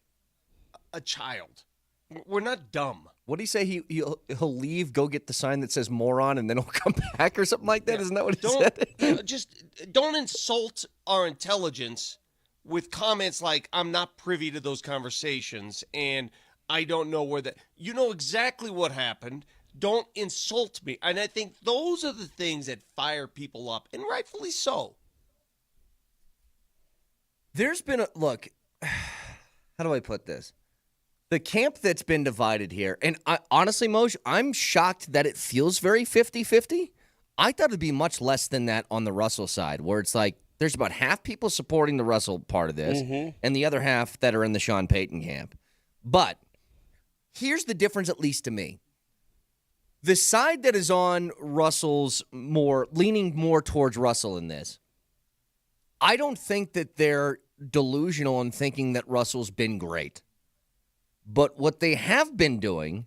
a child. We're not dumb. What do you say? He'll leave, go get the sign that says moron, and then he'll come back or something like that? Yeah. Isn't that what he said? Just don't insult our intelligence with comments like, I'm not privy to those conversations and I don't know where that. You know exactly what happened. Don't insult me. And I think those are the things that fire people up, and rightfully so. There's been look, how do I put this? The camp that's been divided here, and honestly, Moj, I'm shocked that it feels very 50-50. I thought it'd be much less than that on the Russell side, where it's like there's about half people supporting the Russell part of this, and the other half that are in the Sean Payton camp. But here's the difference, at least to me. The side that is on Russell's leaning more towards Russell in this, I don't think that they're delusional in thinking that Russell's been great. But what they have been doing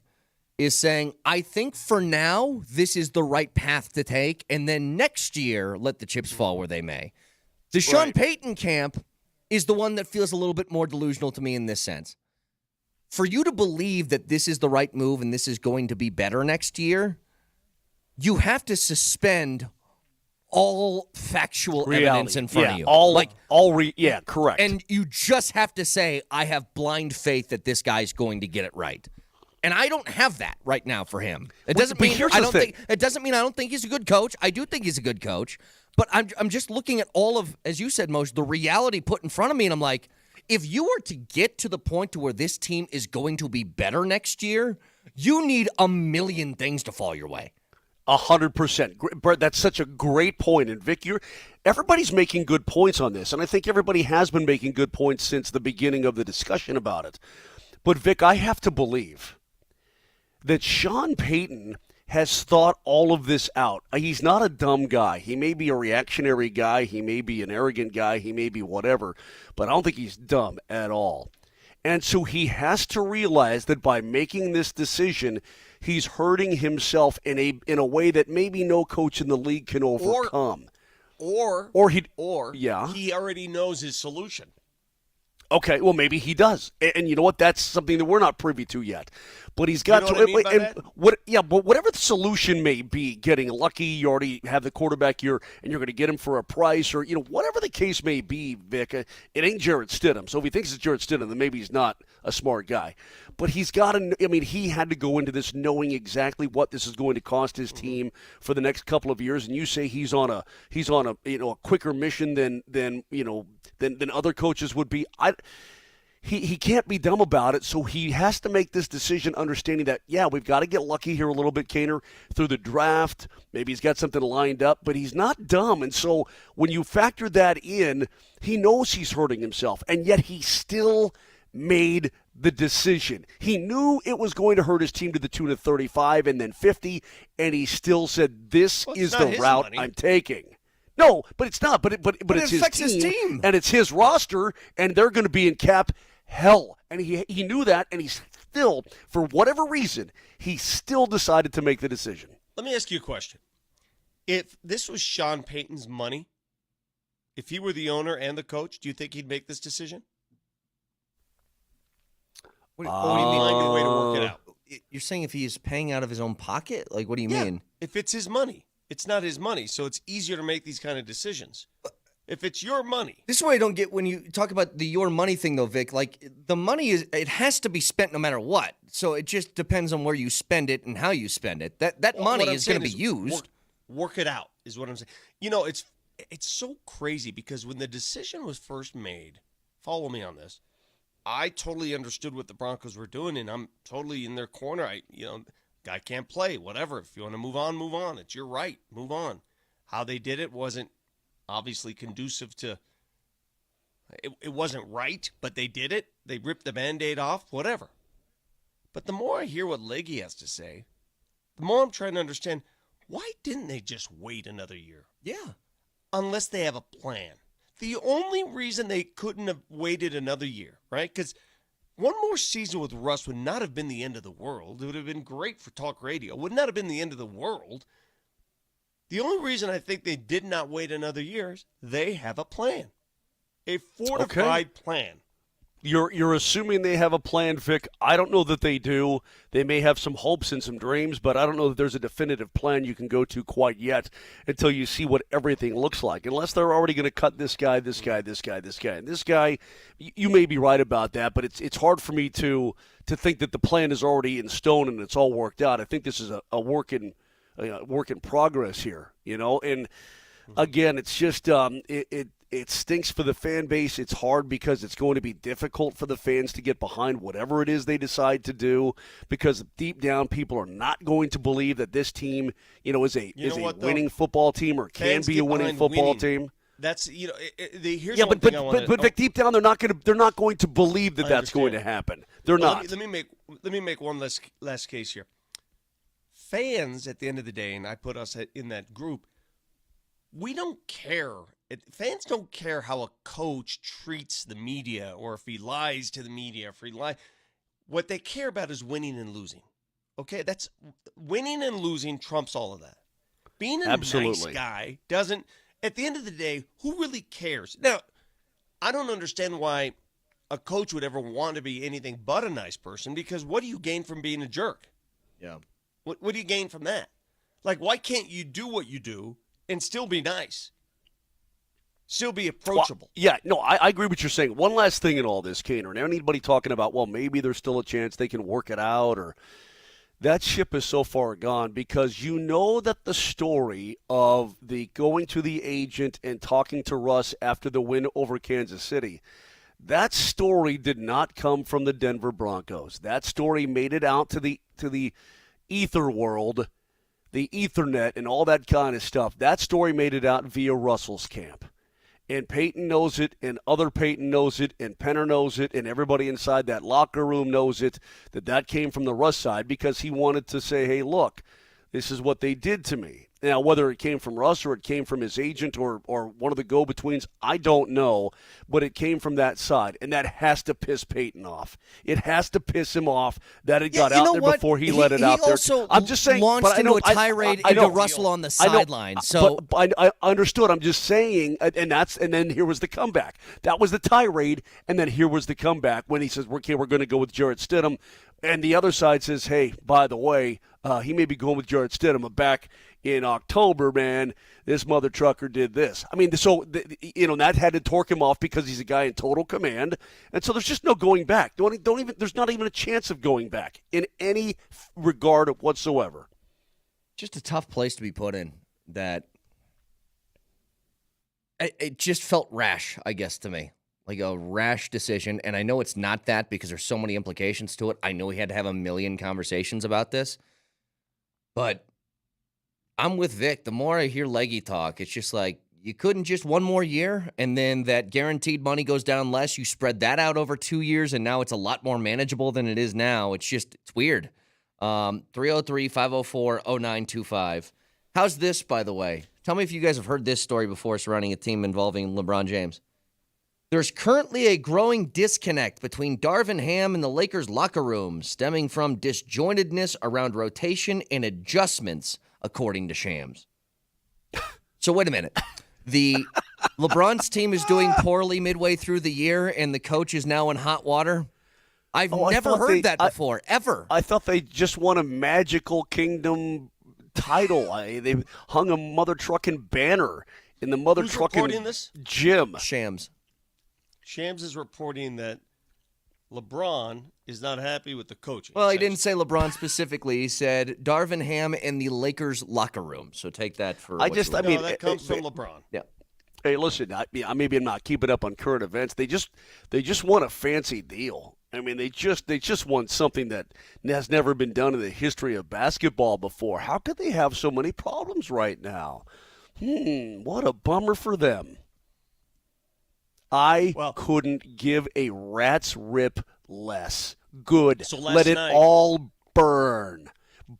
is saying, I think for now, this is the right path to take, and then next year, let the chips fall where they may. The Sean Payton camp is the one that feels a little bit more delusional to me in this sense. For you to believe that this is the right move and this is going to be better next year, you have to suspend all factual evidence in front of you. Correct. And you just have to say, I have blind faith that this guy's going to get it right. And I don't have that right now for him. It But- doesn't but mean here's I the don't thing. think it doesn't mean I don't think he's a good coach. I do think he's a good coach. But I'm just looking at all of, as you said, Moshe, the reality put in front of me, and I'm like, if you were to get to the point to where this team is going to be better next year, you need a million things to fall your way. 100%. Brett, that's such a great point. And Vic, everybody's making good points on this, and I think everybody has been making good points since the beginning of the discussion about it. But Vic, I have to believe that Sean Payton has thought all of this out. He's not a dumb guy. He may be a reactionary guy. He may be an arrogant guy. He may be whatever. But I don't think he's dumb at all. And so he has to realize that by making this decision, he's hurting himself in a way that maybe no coach in the league can overcome. Or yeah. he already knows his solution. Okay, well, maybe he does. And you know what? That's something that we're not privy to yet. But he's got You know to. what I mean by that? But whatever the solution may be, getting lucky, you already have the quarterback here, and you're going to get him for a price, or whatever the case may be, Vic. It ain't Jarrett Stidham. So if he thinks it's Jarrett Stidham, then maybe he's not a smart guy. But he's got to. I mean, he had to go into this knowing exactly what this is going to cost his team for the next couple of years. And you say he's on a a quicker mission than other coaches would be. He can't be dumb about it, so he has to make this decision understanding that, yeah, we've got to get lucky here a little bit, Kaner, through the draft. Maybe he's got something lined up, but he's not dumb. And so when you factor that in, he knows he's hurting himself, and yet he still made the decision. He knew it was going to hurt his team to the tune of 35 and then 50, and he still said, this Well, is it's not the his route money. I'm taking. No, but it's not. But it it's affects his his team, team. and it's his roster, and they're going to be in cap hell. And he knew that, and he still, for whatever reason, he still decided to make the decision. Let me ask you a question. If this was Sean Payton's money, if he were the owner and the coach, do you think he'd make this decision? What, Or would he find a way to work it out? You're saying if he's paying out of his own pocket? Like, what do you Yeah, mean? if it's his money. It's not his money, so it's easier to make these kind of decisions. If it's your money. This is what I don't get when you talk about the your money thing, though, Vic. Like, the money it has to be spent no matter what. So it just depends on where you spend it and how you spend it. That Well, money what I'm is going to be saying used. Work it out is what I'm saying. It's so crazy because when the decision was first made, follow me on this, I totally understood what the Broncos were doing, and I'm totally in their corner. Guy can't play, whatever. If you want to move on, move on. It's your right. Move on. How they did it wasn't obviously conducive to it wasn't right, but they did it. They ripped the Band-Aid off, whatever. But the more I hear what Leggy has to say, the more I'm trying to understand, why didn't they just wait another year? Yeah. Unless they have a plan. The only reason they couldn't have waited another year, right? Because one more season with Russ would not have been the end of the world. It would have been great for talk radio. It would not have been the end of the world. The only reason I think they did not wait another year is they have a plan. A fortified plan. You're assuming they have a plan, Vic. I don't know that they do. They may have some hopes and some dreams, but I don't know that there's a definitive plan you can go to quite yet until you see what everything looks like. Unless they're already going to cut this guy, this guy, this guy, this guy. And this guy, you may be right about that, but it's hard for me to think that the plan is already in stone and it's all worked out. I think this is a work in progress here, And again, it's just it stinks for the fan base. It's hard because it's going to be difficult for the fans to get behind whatever it is they decide to do, because deep down people are not going to believe that this team, is a winning football team or can Fans be get a winning behind football winning. team. That's here's Yeah, one but thing I want but Vic, deep down they're not going to believe that I that's going to understand. happen. They're Well, not. Let me make one last case here. Fans, at the end of the day, and I put us in that group, we don't care. Fans don't care how a coach treats the media or if he lies to the media, if he lies. What they care about is winning and losing. Okay, that's winning and losing trumps all of that. Being a Absolutely. nice guy doesn't. At the end of the day, who really cares? Now, I don't understand why a coach would ever want to be anything but a nice person, because what do you gain from being a jerk? Yeah. What do you gain from that? Like, why can't you do what you do and still be nice? Still be approachable. Well, yeah, no, I agree with what you're saying. One last thing in all this, Kaner, and anybody talking about, well, maybe there's still a chance they can work it out, or that ship is so far gone, because you know that the story of the going to the agent and talking to Russ after the win over Kansas City, that story did not come from the Denver Broncos. That story made it out to the ether world, the Ethernet, and all that kind of stuff. That story made it out via Russell's camp. And Peyton knows it, and other Peyton knows it, and Penner knows it, and everybody inside that locker room knows it, that came from the Russ side, because he wanted to say, hey, look, this is what they did to me. Now, whether it came from Russ or it came from his agent or one of the go-betweens, I don't know, but it came from that side, and that has to piss Peyton off. It has to piss him off that it got out there before he let it out there. I'm just saying, launched but I into know, a tirade I know, into Russell on the I know, sideline. So but I understood. I'm just saying, and then here was the comeback. That was the tirade, and then here was the comeback when he says, "Okay, we're going to go with Jarrett Stidham," and the other side says, "Hey, by the way, he may be going with Jarrett Stidham, but back in October, man, this mother trucker did this." I mean, so that had to torque him off because he's a guy in total command, and so there's just no going back. Don't even. There's not even a chance of going back in any regard whatsoever. just a tough place to be put in. That it just felt rash, I guess, to me. Like a rash decision. And I know it's not that because there's so many implications to it. I know he had to have a million conversations about this. But I'm with Vic. The more I hear Leggy talk, it's just like, you couldn't just one more year, and then that guaranteed money goes down less. You spread that out over 2 years, and now it's a lot more manageable than it is now. It's weird. 303-504-0925. How's this, by the way? Tell me if you guys have heard this story before surrounding a team involving LeBron James. There's currently a growing disconnect between Darvin Ham and the Lakers' locker room, stemming from disjointedness around rotation and adjustments, according to Shams. So wait a minute. The LeBron's team is doing poorly midway through the year, and the coach is now in hot water. I've never heard that before, ever. I thought they just won a Magical Kingdom title. They hung a mother trucking banner in the mother trucking gym. Shams. Shams is reporting that LeBron is not happy with the coaching. Well, he didn't say LeBron specifically. He said Darvin Ham in the Lakers locker room. So take that for that comes from LeBron. Yeah. Hey, listen, maybe I'm not keeping up on current events. They just won a fancy deal. I mean, they just won something that has never been done in the history of basketball before. How could they have so many problems right now? What a bummer for them. I couldn't give a rat's rip less. Good. So let it all burn.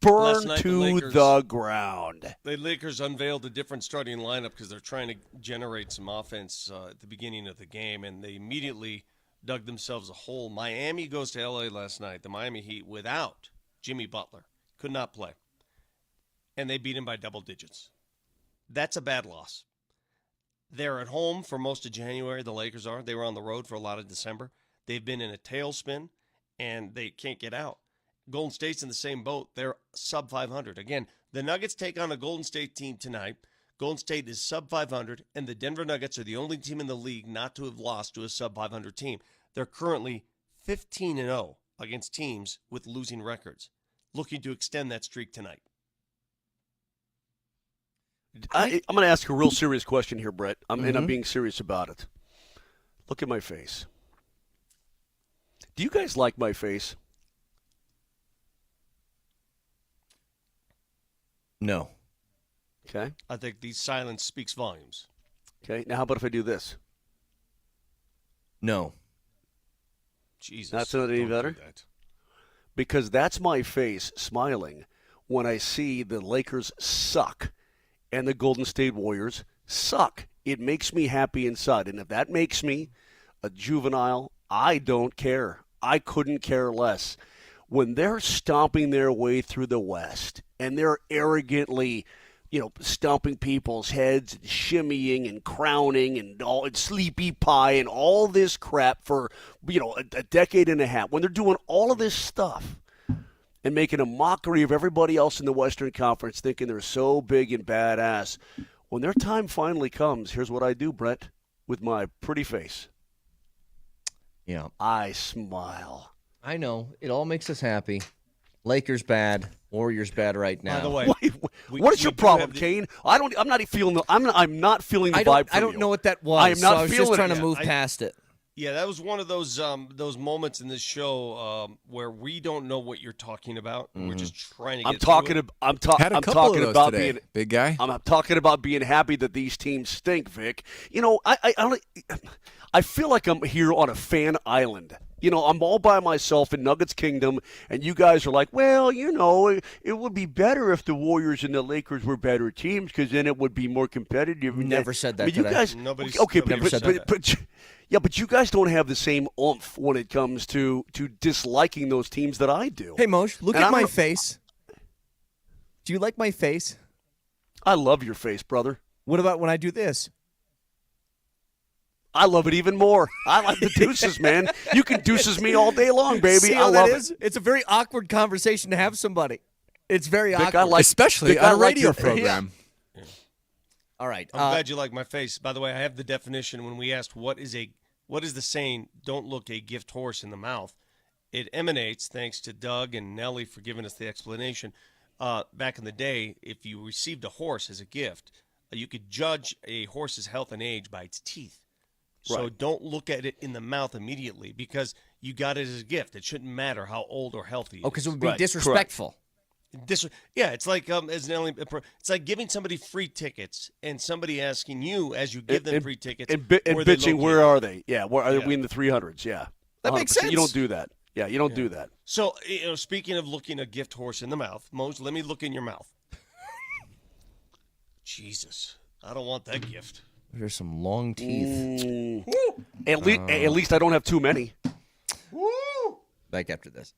Burn to the ground. The Lakers unveiled a different starting lineup because they're trying to generate some offense at the beginning of the game, and they immediately dug themselves a hole. Miami goes to L.A. last night. The Miami Heat, without Jimmy Butler, could not play. And they beat him by double digits. That's a bad loss. They're at home for most of January, the Lakers are. They were on the road for a lot of December. They've been in a tailspin, and they can't get out. Golden State's in the same boat. They're sub 500. Again, the Nuggets take on a Golden State team tonight. Golden State is sub 500, and the Denver Nuggets are the only team in the league not to have lost to a sub 500 team. They're currently 15-0 against teams with losing records, looking to extend that streak tonight. I'm going to ask a real serious question here, Brett, and I'm being serious about it. Look at my face. Do you guys like my face? No. Okay. I think the silence speaks volumes. Okay. Now, how about if I do this? No. Jesus. That's not any better? Because that's my face smiling when I see the Lakers suck and the Golden State Warriors suck. It makes me happy inside. And if that makes me a juvenile, I don't care. I couldn't care less. When they're stomping their way through the West and they're arrogantly, stomping people's heads and shimmying and crowning and sleepy pie and all this crap for, a decade and a half, when they're doing all of this stuff and making a mockery of everybody else in the Western Conference, thinking they're so big and badass, when their time finally comes, here's what I do, Brett. with my pretty face. Yeah, I smile. I know. It all makes us happy. Lakers bad. Warriors bad right now. By the way, What is your we do problem, have the- Kane? I'm not feeling the. I'm not feeling the I vibe. don't from you. know what that was. I am not so I was just feeling trying it. to move I- past it. Yeah, that was one of those moments in this show where we don't know what you're talking about. And we're just trying to get I'm talking. through it. Had a I'm couple talking of those about today, being. big guy. I'm talking about being happy that these teams stink, Vic. You know, I feel like I'm here on a fan island. You know, I'm all by myself in Nuggets Kingdom, and you guys are like, well, you know, it would be better if the Warriors and the Lakers were better teams because then it would be more competitive. Never said that I mean, you today. guys, Nobody's- okay, nobody but, said but, that. but, yeah, but you guys don't have the same oomph when it comes to disliking those teams that I do. Hey, Moshe, look And at I my don't- face. Do you like my face? I love your face, brother. What about when I do this? I love it even more. I like the deuces, man. You can deuces me all day long, baby. See I how love that it. is? It's a very awkward conversation to have somebody. It's very Vic, awkward. I like, Especially Vic, on I a like radio your- program. All right. I'm glad you like my face. By the way, I have the definition when we asked what is the saying, don't look a gift horse in the mouth. It emanates, thanks to Doug and Nellie for giving us the explanation. Back in the day, if you received a horse as a gift, you could judge a horse's health and age by its teeth. So Right. don't look at it in the mouth immediately because you got it as a gift. It shouldn't matter how old or healthy it Oh, because is. it would be Right, disrespectful. Yeah, it's like as Nelly, it's like giving somebody free tickets and somebody asking you as you give them free tickets and where they bitching. located. Where are they? Yeah, where are Yeah. we in the 300s? Yeah, That makes 100%. You sense. don't do that. Yeah, you don't do that. So, speaking of looking a gift horse in the mouth, Mose, let me look in your mouth. Jesus, I don't want that gift. There's some long teeth. At least I don't have too many. Back after this.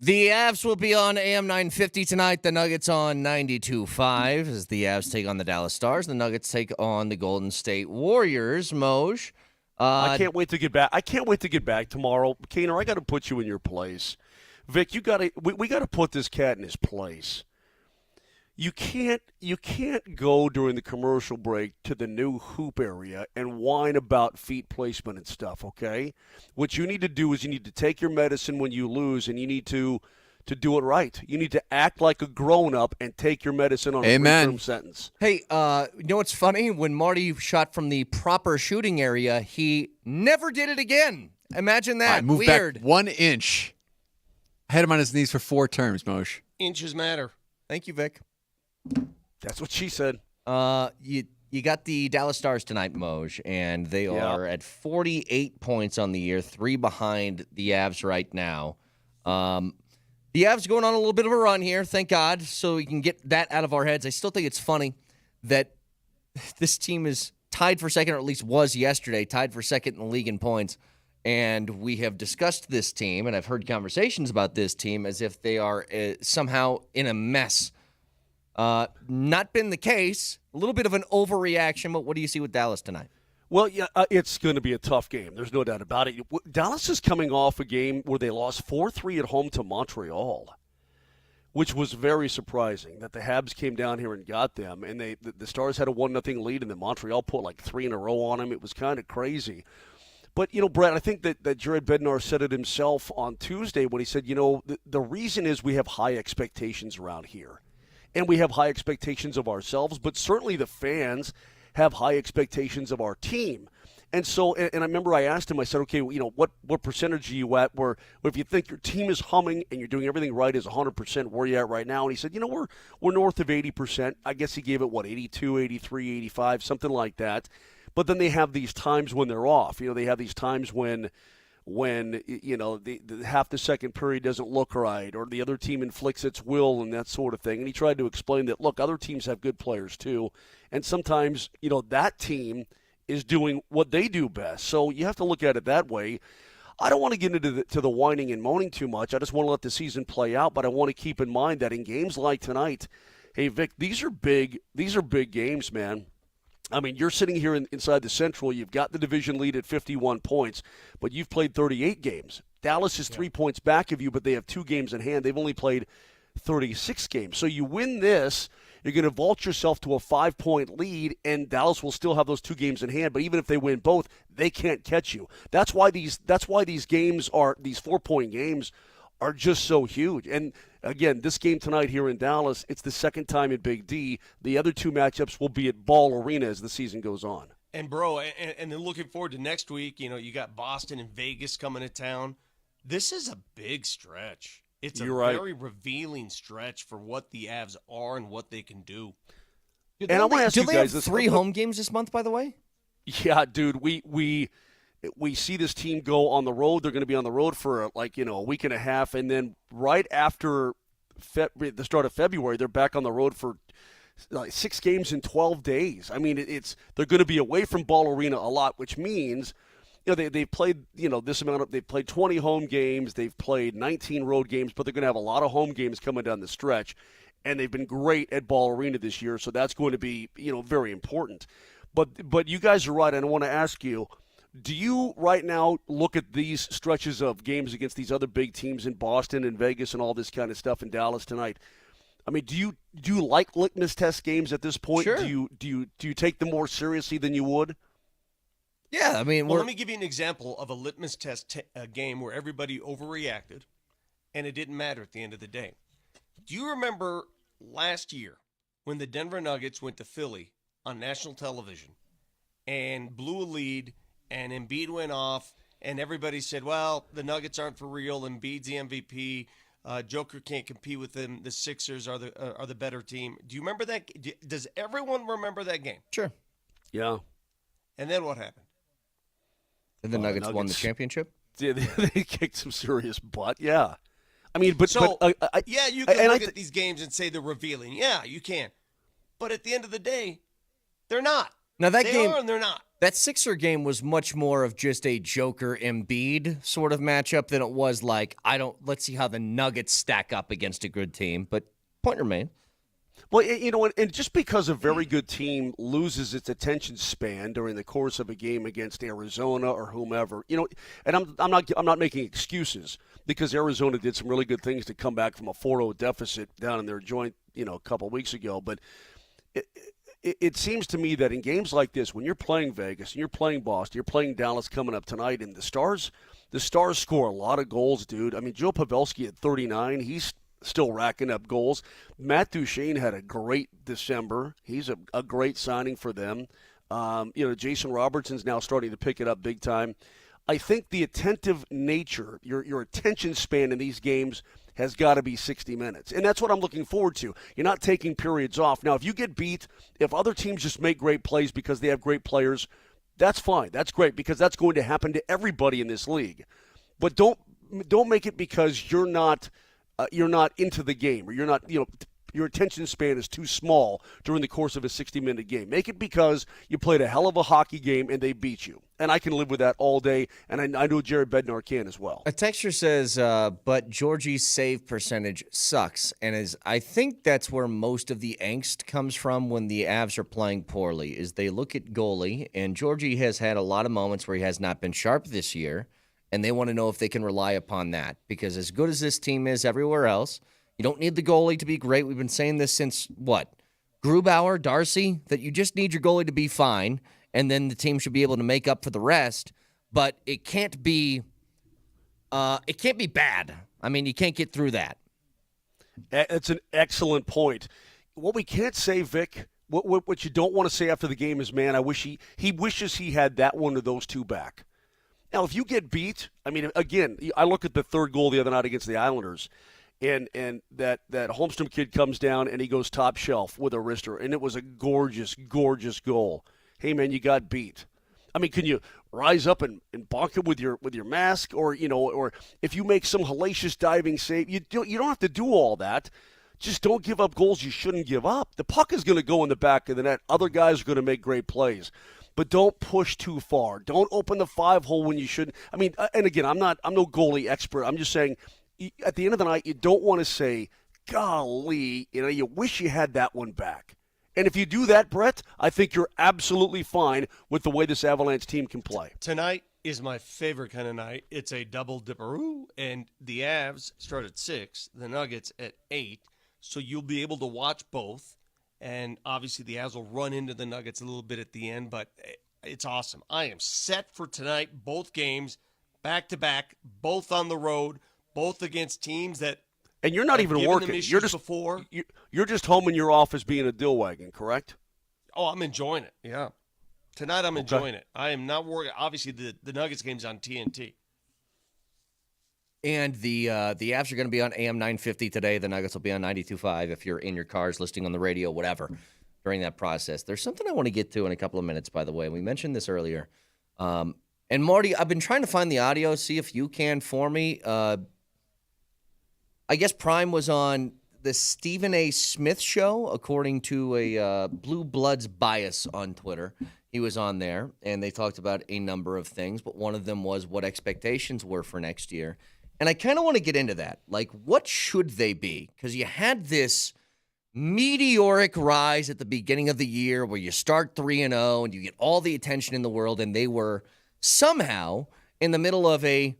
The Avs will be on AM 950 tonight. The Nuggets on 92.5 as the Avs take on the Dallas Stars. The Nuggets take on the Golden State Warriors. Moj. I can't wait to get back. I can't wait to get back tomorrow. Kaner, I got to put you in your place. Vic, you got to. We got to put this cat in his place. You can't go during the commercial break to the new hoop area and whine about feet placement and stuff, okay? What you need to do is you need to take your medicine when you lose, and you need to do it right. You need to act like a grown-up and take your medicine on a free-term sentence. Hey, you know what's funny? When Marty shot from the proper shooting area, he never did it again. Imagine that. Moved Weird. back 1 inch. I had him on his knees for 4 terms, Moshe. Inches matter. Thank you, Vic. That's what she said. You got the Dallas Stars tonight, Moj, and they are at 48 points on the year, 3 behind the Avs right now. The Avs going on a little bit of a run here, thank God, so we can get that out of our heads. I still think it's funny that this team is tied for second, or at least was yesterday, tied for second in the league in points. And we have discussed this team, and I've heard conversations about this team as if they are somehow in a mess. Not been the case. A little bit of an overreaction, but what do you see with Dallas tonight? Well, yeah, it's going to be a tough game. There's no doubt about it. Dallas is coming off a game where they lost 4-3 at home to Montreal, which was very surprising that the Habs came down here and got them, and the Stars had a 1-0 lead, and then Montreal put like 3 in a row on them. It was kind of crazy. But, Brett, I think that Jared Bednar said it himself on Tuesday when he said, the reason is we have high expectations around here. And we have high expectations of ourselves, but certainly the fans have high expectations of our team. And so, and I remember I asked him, I said, okay, what percentage are you at where if you think your team is humming and you're doing everything right is 100%, where are you at right now? And he said, we're north of 80%. I guess he gave it, 82, 83, 85, something like that. But then they have these times when they're off. They have these times when the half the second period doesn't look right, or the other team inflicts its will and that sort of thing. And he tried to explain that, look, other teams have good players too, and sometimes that team is doing what they do best. So you have to look at it that way. I don't want to get into the whining and moaning too much. I just want to let the season play out, but I want to keep in mind that in games like tonight, hey Vic, these are big games, man. I mean, you're sitting here inside the Central. You've got the division lead at 51 points, but you've played 38 games. Dallas is 3 points back of you, but they have 2 games in hand. They've only played 36 games. So you win this, you're going to vault yourself to a 5-point lead, and Dallas will still have those 2 games in hand. But even if they win both, they can't catch you. That's why these games are these 4-point games are just so huge. And again, this game tonight here in Dallas, it's the second time in Big D. The other 2 matchups will be at Ball Arena as the season goes on. And, bro, and then looking forward to next week, you got Boston and Vegas coming to town. This is a big stretch. It's a very revealing stretch for what the Avs are and what they can do. And I want to ask you guys, have 3 home games this month, by the way? Yeah, dude, we see this team go on the road. They're going to be on the road for a week and a half, and then right after the start of February, they're back on the road for 6 games in 12 days. I mean, they're going to be away from Ball Arena a lot, which means they've played this amount. They've played 20 home games. They've played 19 road games, but they're going to have a lot of home games coming down the stretch, and they've been great at Ball Arena this year, so that's going to be very important. But you guys are right, and I want to ask you. Do you right now look at these stretches of games against these other big teams in Boston and Vegas and all this kind of stuff in Dallas tonight? I mean, do you like litmus test games at this point? Sure. Do you take them more seriously than you would? Yeah, I mean, let me give you an example of a litmus test game where everybody overreacted, and it didn't matter at the end of the day. Do you remember last year when the Denver Nuggets went to Philly on national television and blew a lead? And Embiid went off, and everybody said, well, the Nuggets aren't for real. Embiid's the MVP. Joker can't compete with them. The Sixers are the better team. Do you remember that? Does everyone remember that game? Sure. Yeah. And then what happened? And the Nuggets won the championship? Yeah, they kicked some serious butt, yeah. I mean, you can look at these games and say they're revealing. Yeah, you can. But at the end of the day, they're not. Now that They game, are and they're not. that Sixer game was much more of just a Joker Embiid sort of matchup than it was like, let's see how the Nuggets stack up against a good team. But point remains. Well, and just because a very good team loses its attention span during the course of a game against Arizona or whomever, and I'm not making excuses, because Arizona did some really good things to come back from a 4-0 deficit down in their joint, a couple weeks ago, but it seems to me that in games like this, when you're playing Vegas and you're playing Boston, you're playing Dallas coming up tonight, and the Stars score a lot of goals, dude. I mean, Joe Pavelski at 39, he's still racking up goals. Matt Duchene had a great December. He's a great signing for them. Jason Robertson's now starting to pick it up big time. I think the attentive nature, your attention span in these games has got to be 60 minutes. And that's what I'm looking forward to. You're not taking periods off. Now, if you get beat, if other teams just make great plays because they have great players, that's fine. That's great, because that's going to happen to everybody in this league. But don't make it because you're not into the game, or you're not, your attention span is too small during the course of a 60-minute game. Make it because you played a hell of a hockey game and they beat you. And I can live with that all day, and I know Jared Bednar can as well. A texter says, but Georgie's save percentage sucks. And I think that's where most of the angst comes from when the Avs are playing poorly, is they look at goalie, and Georgie has had a lot of moments where he has not been sharp this year, and they want to know if they can rely upon that. Because as good as this team is everywhere else, you don't need the goalie to be great. We've been saying this since, Grubauer, Darcy, that you just need your goalie to be fine, and then the team should be able to make up for the rest. But it can't be bad. I mean, you can't get through that. That's an excellent point. What we can't say, Vic, what you don't want to say after the game is, man, I wish he wishes he had that one or those two back. Now, if you get beat, I mean, again, I look at the third goal the other night against the Islanders, and that Holmstrom kid comes down and he goes top shelf with a wrister, and it was a gorgeous, gorgeous goal. Hey, man, you got beat. I mean, can you rise up and bonk it with your mask, or if you make some hellacious diving save, you don't have to do all that. Just don't give up goals you shouldn't give up. The puck is going to go in the back of the net. Other guys are going to make great plays. But don't push too far. Don't open the 5-hole when you shouldn't. I mean, and again, I'm no goalie expert. I'm just saying, at the end of the night, you don't want to say, golly, you wish you had that one back. And if you do that, Brett, I think you're absolutely fine with the way this Avalanche team can play. Tonight is my favorite kind of night. It's a double dipperoo, and the Avs start at 6, the Nuggets at 8, so you'll be able to watch both. And obviously the Avs will run into the Nuggets a little bit at the end, but it's awesome. I am set for tonight, both games, back-to-back, both on the road, both against teams that and you're not even working. You're just before. You're just home in your office being a dill wagon, correct? Oh, I'm enjoying it. Yeah, tonight I'm enjoying it. I am not working. Obviously, the Nuggets game's on TNT. And the Avs are going to be on AM 950 today. The Nuggets will be on 92.5 if you're in your cars, listening on the radio, whatever, during that process. There's something I want to get to in a couple of minutes, by the way. We mentioned this earlier. And Marty, I've been trying to find the audio, see if you can for me. I guess Prime was on the Stephen A. Smith show, according to a Blue Bloods bias on Twitter. He was on there, and they talked about a number of things, but one of them was what expectations were for next year. And I kind of want to get into that. Like, what should they be? Because you had this meteoric rise at the beginning of the year where you start 3-0 and you get all the attention in the world, and they were somehow in the middle of a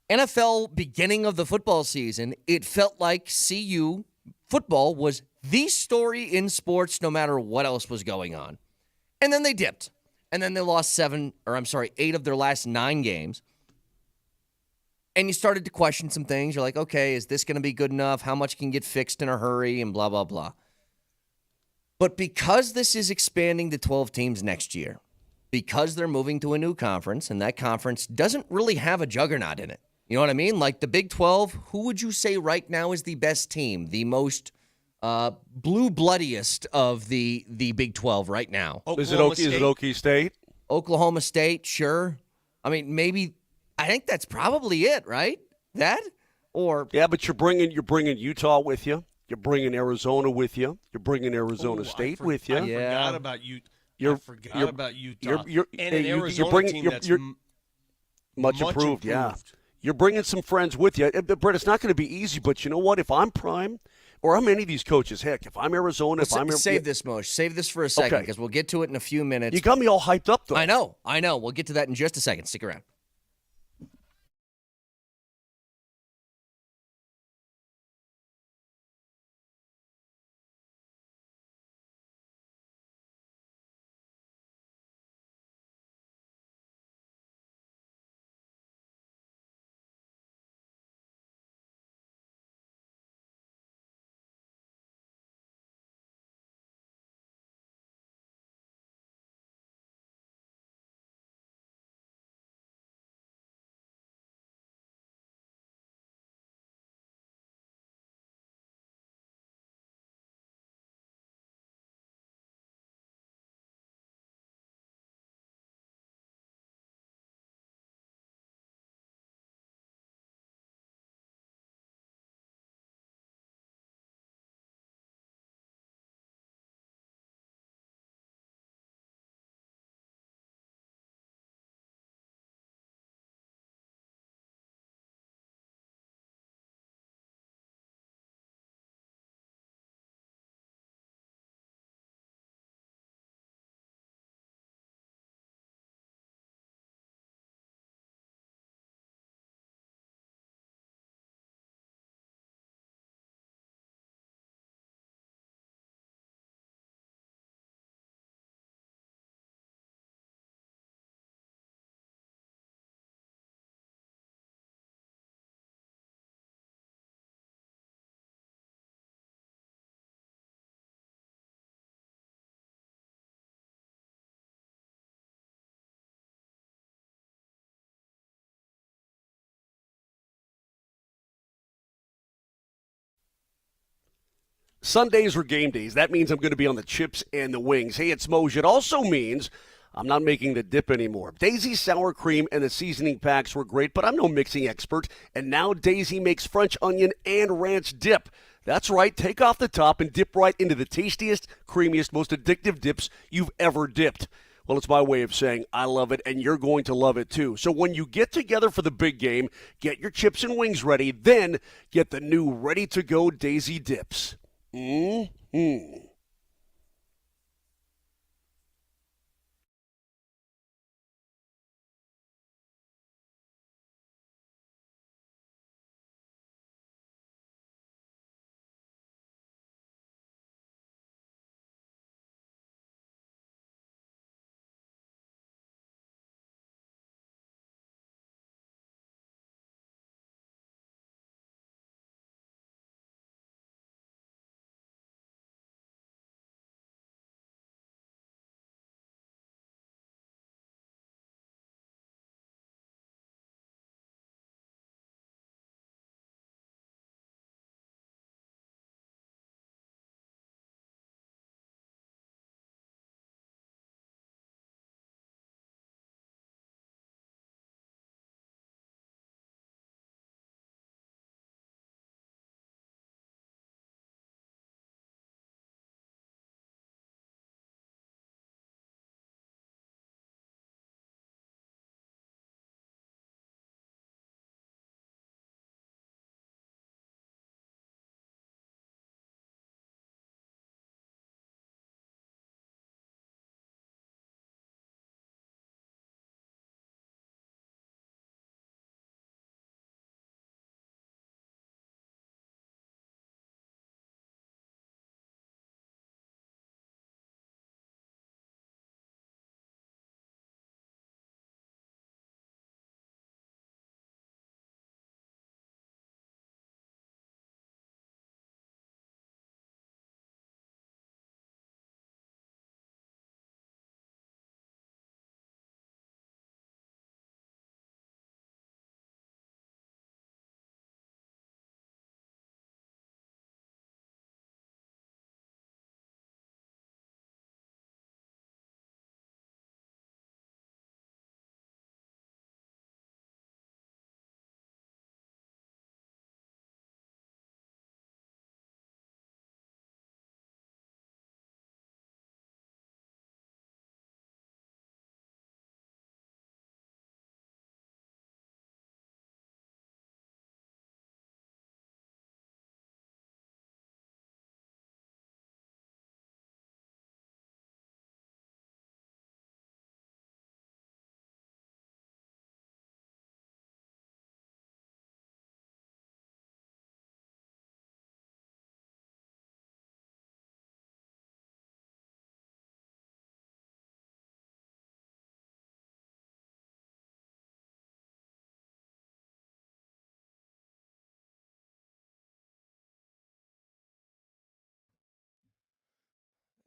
NFL beginning of the football season. It felt like CU football was the story in sports no matter what else was going on. And then they dipped. And then they lost 8 of their last 9 games. And you started to question some things. You're like, okay, is this going to be good enough? How much can get fixed in a hurry? And blah, blah, blah. But because this is expanding to 12 teams next year, because they're moving to a new conference, and that conference doesn't really have a juggernaut in it. You know what I mean? Like the Big 12, who would you say right now is the best team, the most blue-bloodiest of the Big 12 right now? Is it Okie State? Oklahoma State, sure. I mean, maybe... I think that's probably it, right? That or yeah, but you're bringing Utah with you. You're bringing Arizona with you. You're bringing Arizona State with you. I forgot about you. I forgot about Utah. And an Arizona team that's much improved. Yeah, you're bringing some friends with you. Brett, it's not going to be easy, but you know what? If I'm Prime, or I'm any of these coaches, heck, if I'm Arizona, Save this, Moshe. Save this for a second because we'll get to it in a few minutes. You got me all hyped up, though. I know. We'll get to that in just a second. Stick around. Sundays are game days. That means I'm going to be on the chips and the wings. Hey, it's Moj. It also means I'm not making the dip anymore. Daisy sour cream and the seasoning packs were great, but I'm no mixing expert. And now Daisy makes French onion and ranch dip. That's right. Take off the top and dip right into the tastiest, creamiest, most addictive dips you've ever dipped. Well, it's my way of saying I love it, and you're going to love it too. So when you get together for the big game, get your chips and wings ready, then get the new ready-to-go Daisy dips. Mm-hmm.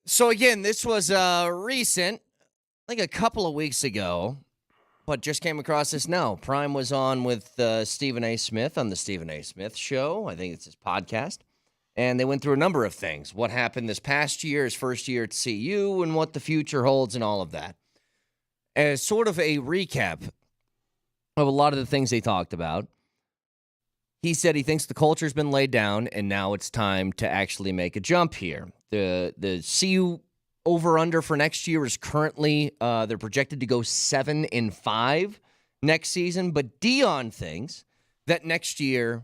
So again, this was recent, like a couple of weeks ago, but just came across this now. Prime was on with Stephen A. Smith on the Stephen A. Smith Show. I think it's his podcast. And they went through a number of things. What happened this past year, his first year at CU, and what the future holds and all of that. As sort of a recap of a lot of the things they talked about, he said he thinks the culture's been laid down, and now it's time to actually make a jump here. The CU over-under for next year is currently, they're projected to go 7-5 next season, but Dion thinks that next year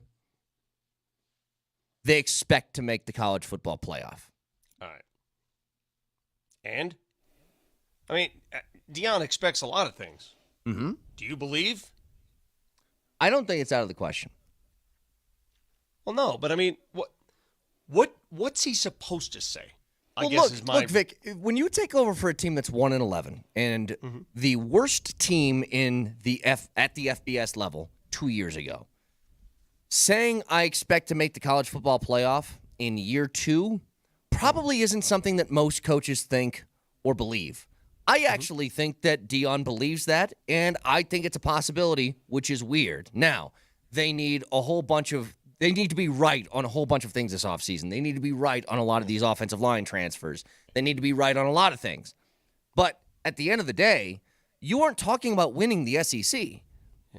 they expect to make the college football playoff. All right. And? I mean, Dion expects a lot of things. Mm-hmm. Do you believe? I don't think it's out of the question. Well, no, but I mean, what's he supposed to say? I Well, guess look, is my look, Vic, when you take over for a team that's 1-11 and the worst team in at the FBS level 2 years ago, saying I expect to make the college football playoff in year 2 probably isn't something that most coaches think or believe. I actually think that Dion believes that, and I think it's a possibility, which is weird. Now, they need to be right on a whole bunch of things this offseason. They need to be right on a lot of these offensive line transfers. They need to be right on a lot of things. But at the end of the day, you aren't talking about winning the SEC.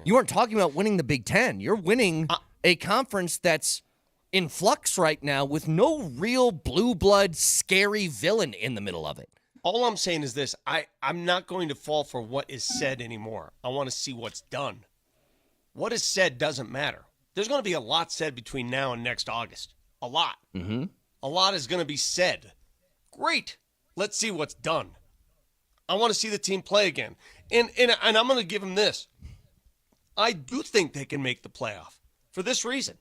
You aren't talking about winning the Big Ten. You're winning a conference that's in flux right now with no real blue blood, scary villain in the middle of it. All I'm saying is this. I'm not going to fall for what is said anymore. I want to see what's done. What is said doesn't matter. There's going to be a lot said between now and next August. A lot. Mm-hmm. A lot is going to be said. Great. Let's see what's done. I want to see the team play again. And I'm going to give them this. I do think they can make the playoff for this reason.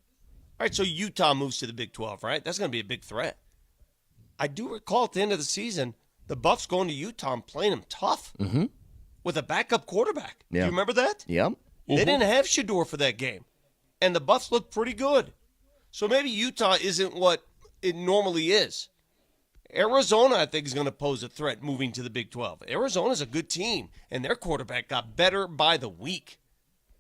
All right, so Utah moves to the Big 12, right? That's going to be a big threat. I do recall at the end of the season, the Buffs going to Utah and playing them tough with a backup quarterback. Yeah. Do you remember that? Yep. They didn't have Shador for that game. And the Buffs looked pretty good. So maybe Utah isn't what it normally is. Arizona, I think, is going to pose a threat moving to the Big 12. Arizona's a good team, and their quarterback got better by the week.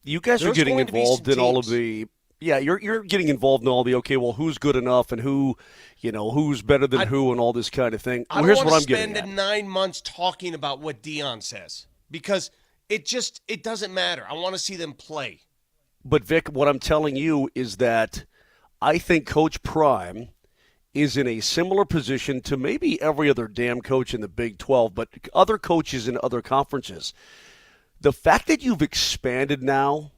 You guys are There's getting going to be involved some in all of teams. the you're getting involved in all the who's good enough and who's better than who and all this kind of thing. I Well, don't here's want what to I'm getting spend at. 9 months talking about what Dion says because it doesn't matter. I want to see them play. But Vic, what I'm telling you is that I think Coach Prime is in a similar position to maybe every other damn coach in the Big 12, but other coaches in other conferences. The fact that you've expanded now,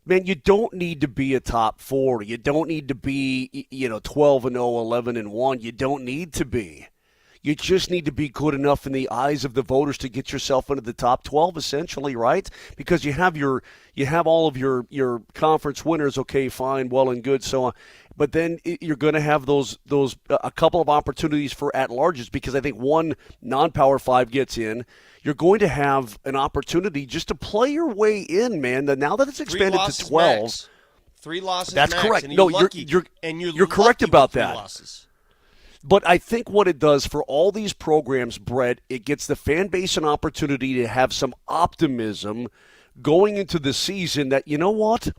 man, you don't need to be a top 40. You don't need to be, 12-0, 11-1. You don't need to be. You just need to be good enough in the eyes of the voters to get yourself into the top 12, essentially, right? Because you have all of your conference winners, okay, fine, well and good, so on. But then you're going to have those a couple of opportunities for at-larges because I think one non-Power 5 gets in. You're going to have an opportunity just to play your way in, man. Now that it's expanded to 12. Max. 3 losses That's max, correct. and No, you're lucky, you're correct lucky about with 3 that. losses. But I think what it does for all these programs, Brett, it gets the fan base an opportunity to have some optimism going into the season that, you know what?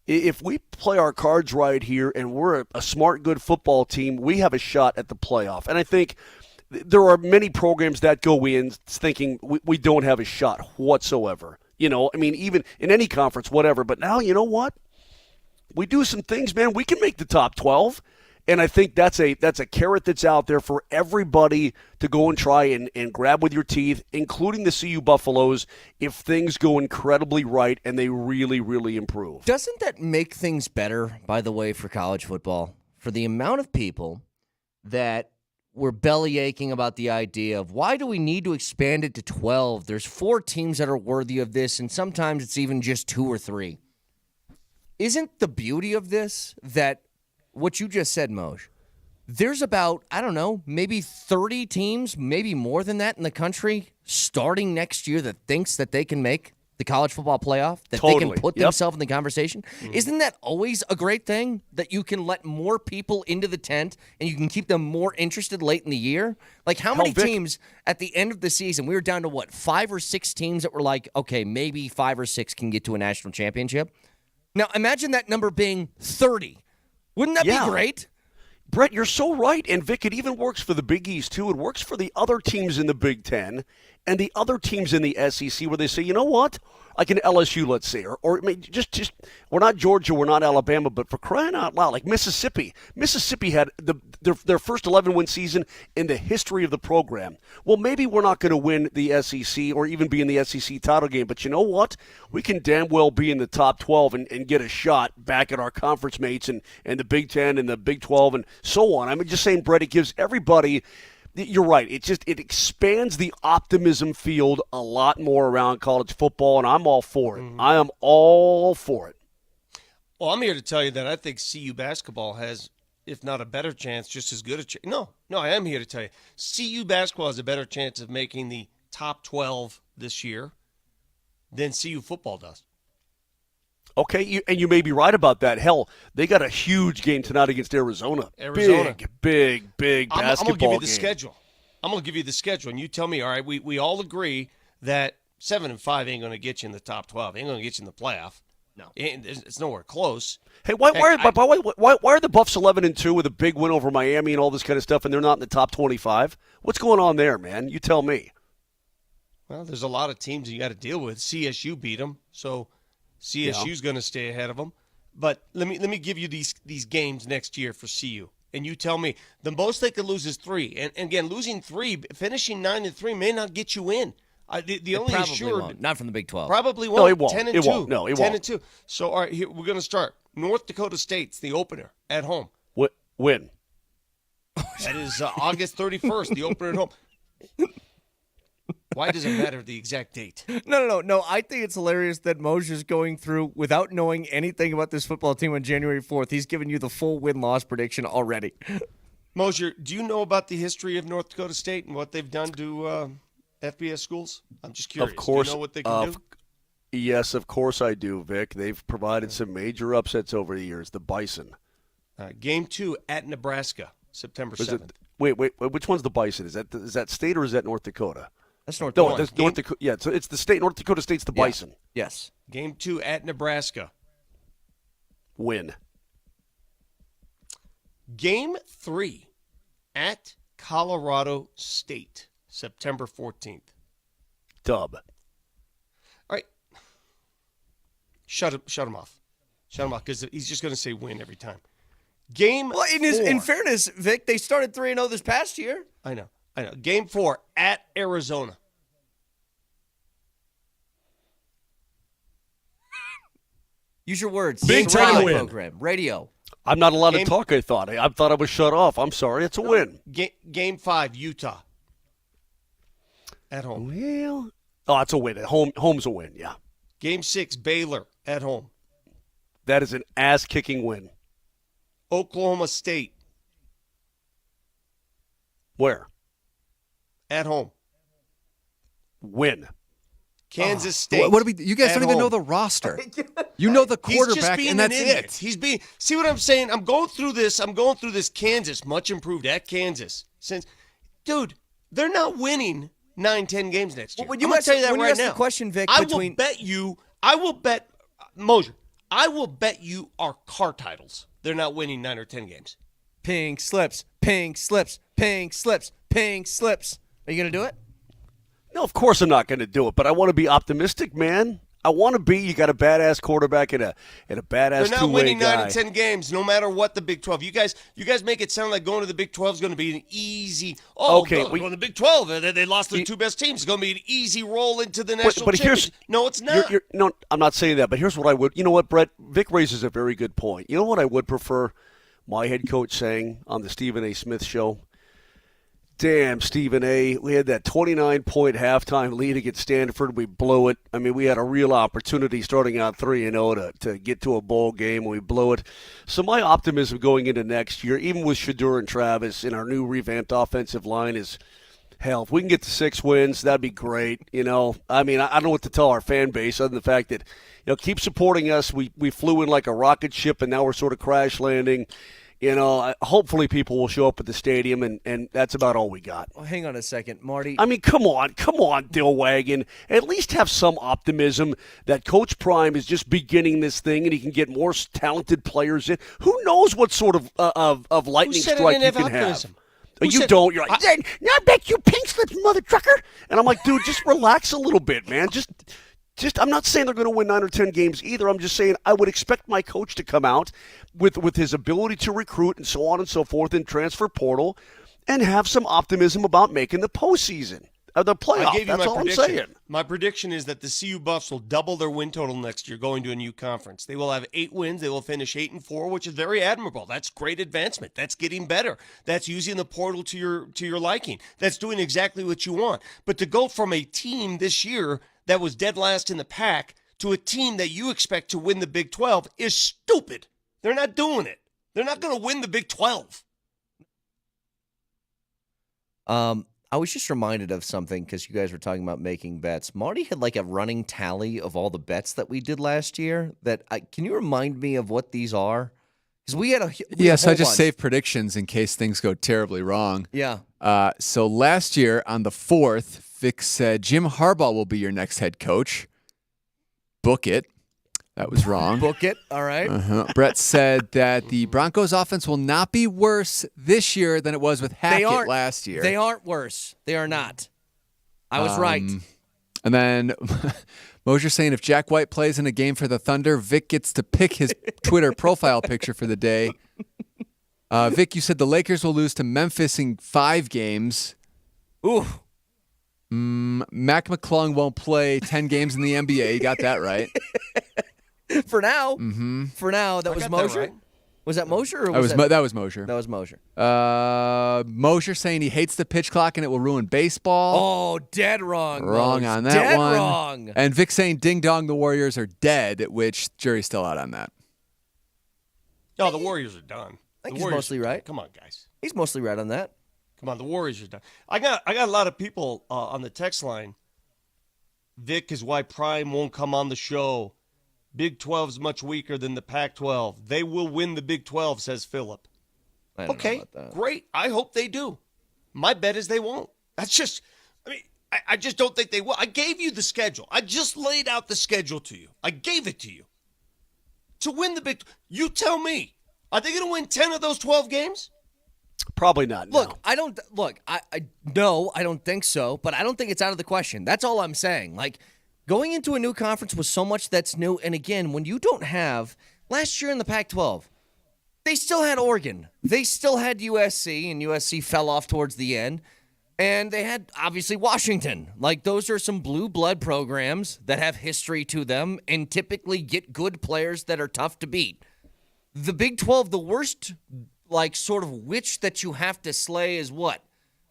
If we play our cards right here and we're a smart, good football team, we have a shot at the playoff. And I think there are many programs that go in thinking we don't have a shot whatsoever. Even in any conference, whatever. But now, you know what? We do some things, man. We can make the top 12. And I think that's a carrot that's out there for everybody to go and try and grab with your teeth, including the CU Buffaloes, if things go incredibly right and they really, really improve. Doesn't that make things better, by the way, for college football? For the amount of people that were belly aching about the idea of why do we need to expand it to 12? There's 4 teams that are worthy of this, and sometimes it's even just 2 or 3. Isn't the beauty of this that what you just said, Moj, there's about, I don't know, maybe 30 teams, maybe more than that in the country starting next year that thinks that they can make the college football playoff, that they Totally. can put Yep. themselves in the conversation. Isn't that always a great thing, that you can let more people into the tent and you can keep them more interested late in the year? Like, how many Vic- teams at the end of the season, we were down to what, 5 or 6 teams that were like, okay, maybe 5 or 6 can get to a national championship? Now, imagine that number being 30. Wouldn't that Yeah. be great? Brett, you're so right. And Vic, it even works for the Big East, too. It works for the other teams in the Big Ten and the other teams in the SEC where they say, you know what? Like an LSU, let's say, or I mean, just we're not Georgia, we're not Alabama, but for crying out loud, like Mississippi. Mississippi had their first 11-win season in the history of the program. Well, maybe we're not going to win the SEC or even be in the SEC title game, but you know what? We can damn well be in the top 12 and get a shot back at our conference mates and the Big Ten and the Big 12 and so on. I'm just saying, Brett, it gives everybody. You're right. It expands the optimism field a lot more around college football, and I'm all for it. I am all for it. Well, I'm here to tell you that I think CU basketball has, if not a better chance, just as good a chance. No, I am here to tell you. CU basketball has a better chance of making the top 12 this year than CU football does. Okay, and you may be right about that. Hell, they got a huge game tonight against Arizona. Big basketball I'm going to give you the game. schedule. I'm going to give you the schedule, and you tell me, all right, we all agree that 7-5 ain't going to get you in the top 12. Ain't going to get you in the playoff. No. It's nowhere close. Hey, why are the Buffs 11-2 with a big win over Miami and all this kind of stuff, and they're not in the top 25? What's going on there, man? You tell me. Well, there's a lot of teams you got to deal with. CSU beat them, so CSU's going to stay ahead of them. But let me give you these games next year for CU, and you tell me the most they could lose is 3. And again, losing 3, finishing 9-3 may not get you in. The only Probably assured won't. Not from the Big 12. probably won't. No, it won't. 10-2. It won't. No, it won't. 10-2. So all right, here we're going to start. North Dakota State's the opener at home. Win. That is August 31st, the opener at home. Why does it matter the exact date? No. I think it's hilarious that Mosier's going through without knowing anything about this football team on January 4th. He's given you the full win-loss prediction already. Mosier, do you know about the history of North Dakota State and what they've done to FBS schools? I'm just curious. Of course. Do you know what they can do? Yes, of course I do, Vic. They've provided some major upsets over the years. The Bison. Game 2 at Nebraska, September 7th. Wait. Which one's the Bison? Is that state or is that North Dakota? That's North No, Dakota. that's North Dakota. Yeah, so it's the state. North Dakota State's the Bison. Yes. Game 2 at Nebraska. Win. Game 3 at Colorado State, September 14th. Dub. All right. Shut him off. Shut him off because he's just going to say win every time. Game Well, 4. in fairness, Vic, they started 3-0 this past year. I know. Game 4 at Arizona. Use your words. Big It's a radio time win. program. Radio. I'm not allowed Game- to talk, I thought. I thought I was shut off. I'm sorry. It's a win. Game 5, Utah. At home. Well, it's a win. Home's a win, yeah. Game 6, Baylor. At home. That is an ass-kicking win. Oklahoma State. Where? At home. Win. Kansas State. What do we? You guys at don't even know home. the roster. You know the He's quarterback, just being and that's an idiot. it. He's being. See what I'm saying? I'm going through this. Kansas, much improved at Kansas. Dude, they're not winning 9-10 games next year. Well, when I'm you going to ask- tell you that when you right ask the now. question, Vic, I between- will bet Mosier. I will bet you our car titles. They're not winning 9 or 10 games. Pink slips, pink slips, pink slips, pink slips. Are you going to do it? No, of course I'm not going to do it, but I want to be optimistic, man. I want to be. You got a badass quarterback and a badass They're not two-way winning guy. 9 and 10 games, no matter what the Big 12. You guys make it sound like going to the Big 12 is going to be an easy. Okay, going to the Big 12. They lost their 2 best teams. It's going to be an easy roll into the national but here's- championship. No, it's not. No, I'm not saying that, but here's what I would. You know what, Brett? Vic raises a very good point. You know what I would prefer my head coach saying on the Stephen A. Smith show? Damn, Stephen A. We had that 29-point halftime lead against Stanford. We blew it. I mean, we had a real opportunity starting out 3-0 to get to a bowl game. We blew it. So my optimism going into next year, even with Shedeur and Travis in our new revamped offensive line, is hell, if we can get to 6 wins, that'd be great. I mean, I don't know what to tell our fan base other than the fact that, keep supporting us. We flew in like a rocket ship, and now we're sort of crash landing. Hopefully people will show up at the stadium, and that's about all we got. Well, hang on a second, Marty. I mean, come on, Dillwagon. At least have some optimism that Coach Prime is just beginning this thing, and he can get more talented players in. Who knows what sort of lightning strike you can have? You don't. You're like, I bet you pink slips, mother trucker. And I'm like, dude, just relax a little bit, man. Just. I'm not saying they're going to win 9 or 10 games either. I'm just saying I would expect my coach to come out with his ability to recruit and so on and so forth in transfer portal and have some optimism about making the postseason, the playoff. I gave you That's my all prediction. I'm saying. My prediction is that the CU Buffs will double their win total next year going to a new conference. They will have 8 wins. They will finish 8-4, which is very admirable. That's great advancement. That's getting better. That's using the portal to your liking. That's doing exactly what you want. But to go from a team this year that was dead last in the pack to a team that you expect to win the Big 12 is stupid. They're not doing it. They're not going to win the Big 12. I was just reminded of something because you guys were talking about making bets. Marty had like a running tally of all the bets that we did last year. Can you remind me of what these are? Because we had a Yes, I just bunch. saved predictions in case things go terribly wrong. Yeah. So last year on the 4th, Vic said Jim Harbaugh will be your next head coach. Book it. That was wrong. Book it. All right. Brett said that the Broncos offense will not be worse this year than it was with Hackett last year. They aren't worse. They are not. I was right. And then Mosier saying if Jack White plays in a game for the Thunder, Vic gets to pick his Twitter profile picture for the day. Vic, you said the Lakers will lose to Memphis in 5 games. Ooh. Mac McClung won't play 10 games in the NBA. You got that right. For now. Mm-hmm. For now, that was Mosier. Right. Was that Mosier? Or That was Mosier. That was Mosier. Mosier saying he hates the pitch clock and it will ruin baseball. Oh, dead wrong. Wrong Mose. on that dead one. Wrong. And Vic saying ding dong, the Warriors are dead, which jury's still out on that. No, the Warriors are done. I think The he's Warriors mostly are done. right. Come on, guys. He's mostly right on that. Come on, the Warriors are done. I got a lot of people on the text line. Vic is why Prime won't come on the show. Big 12 is much weaker than the Pac-12. They will win the Big 12, says Philip. I don't know Okay, about that. great. I hope they do. My bet is they won't. That's just, I just don't think they will. I gave you the schedule. I just laid out the schedule to you. I gave it to you. To win the Big, you tell me. Are they going to win 10 of those 12 games? Probably not. Look, no. I don't I don't think so, but I don't think it's out of the question. That's all I'm saying. Like going into a new conference with so much that's new, and again, when you don't have last year in the Pac-12, they still had Oregon. They still had USC, and USC fell off towards the end. And they had, obviously, Washington. Like, those are some blue blood programs that have history to them and typically get good players that are tough to beat. The Big 12, the worst, like, sort of witch that you have to slay is what?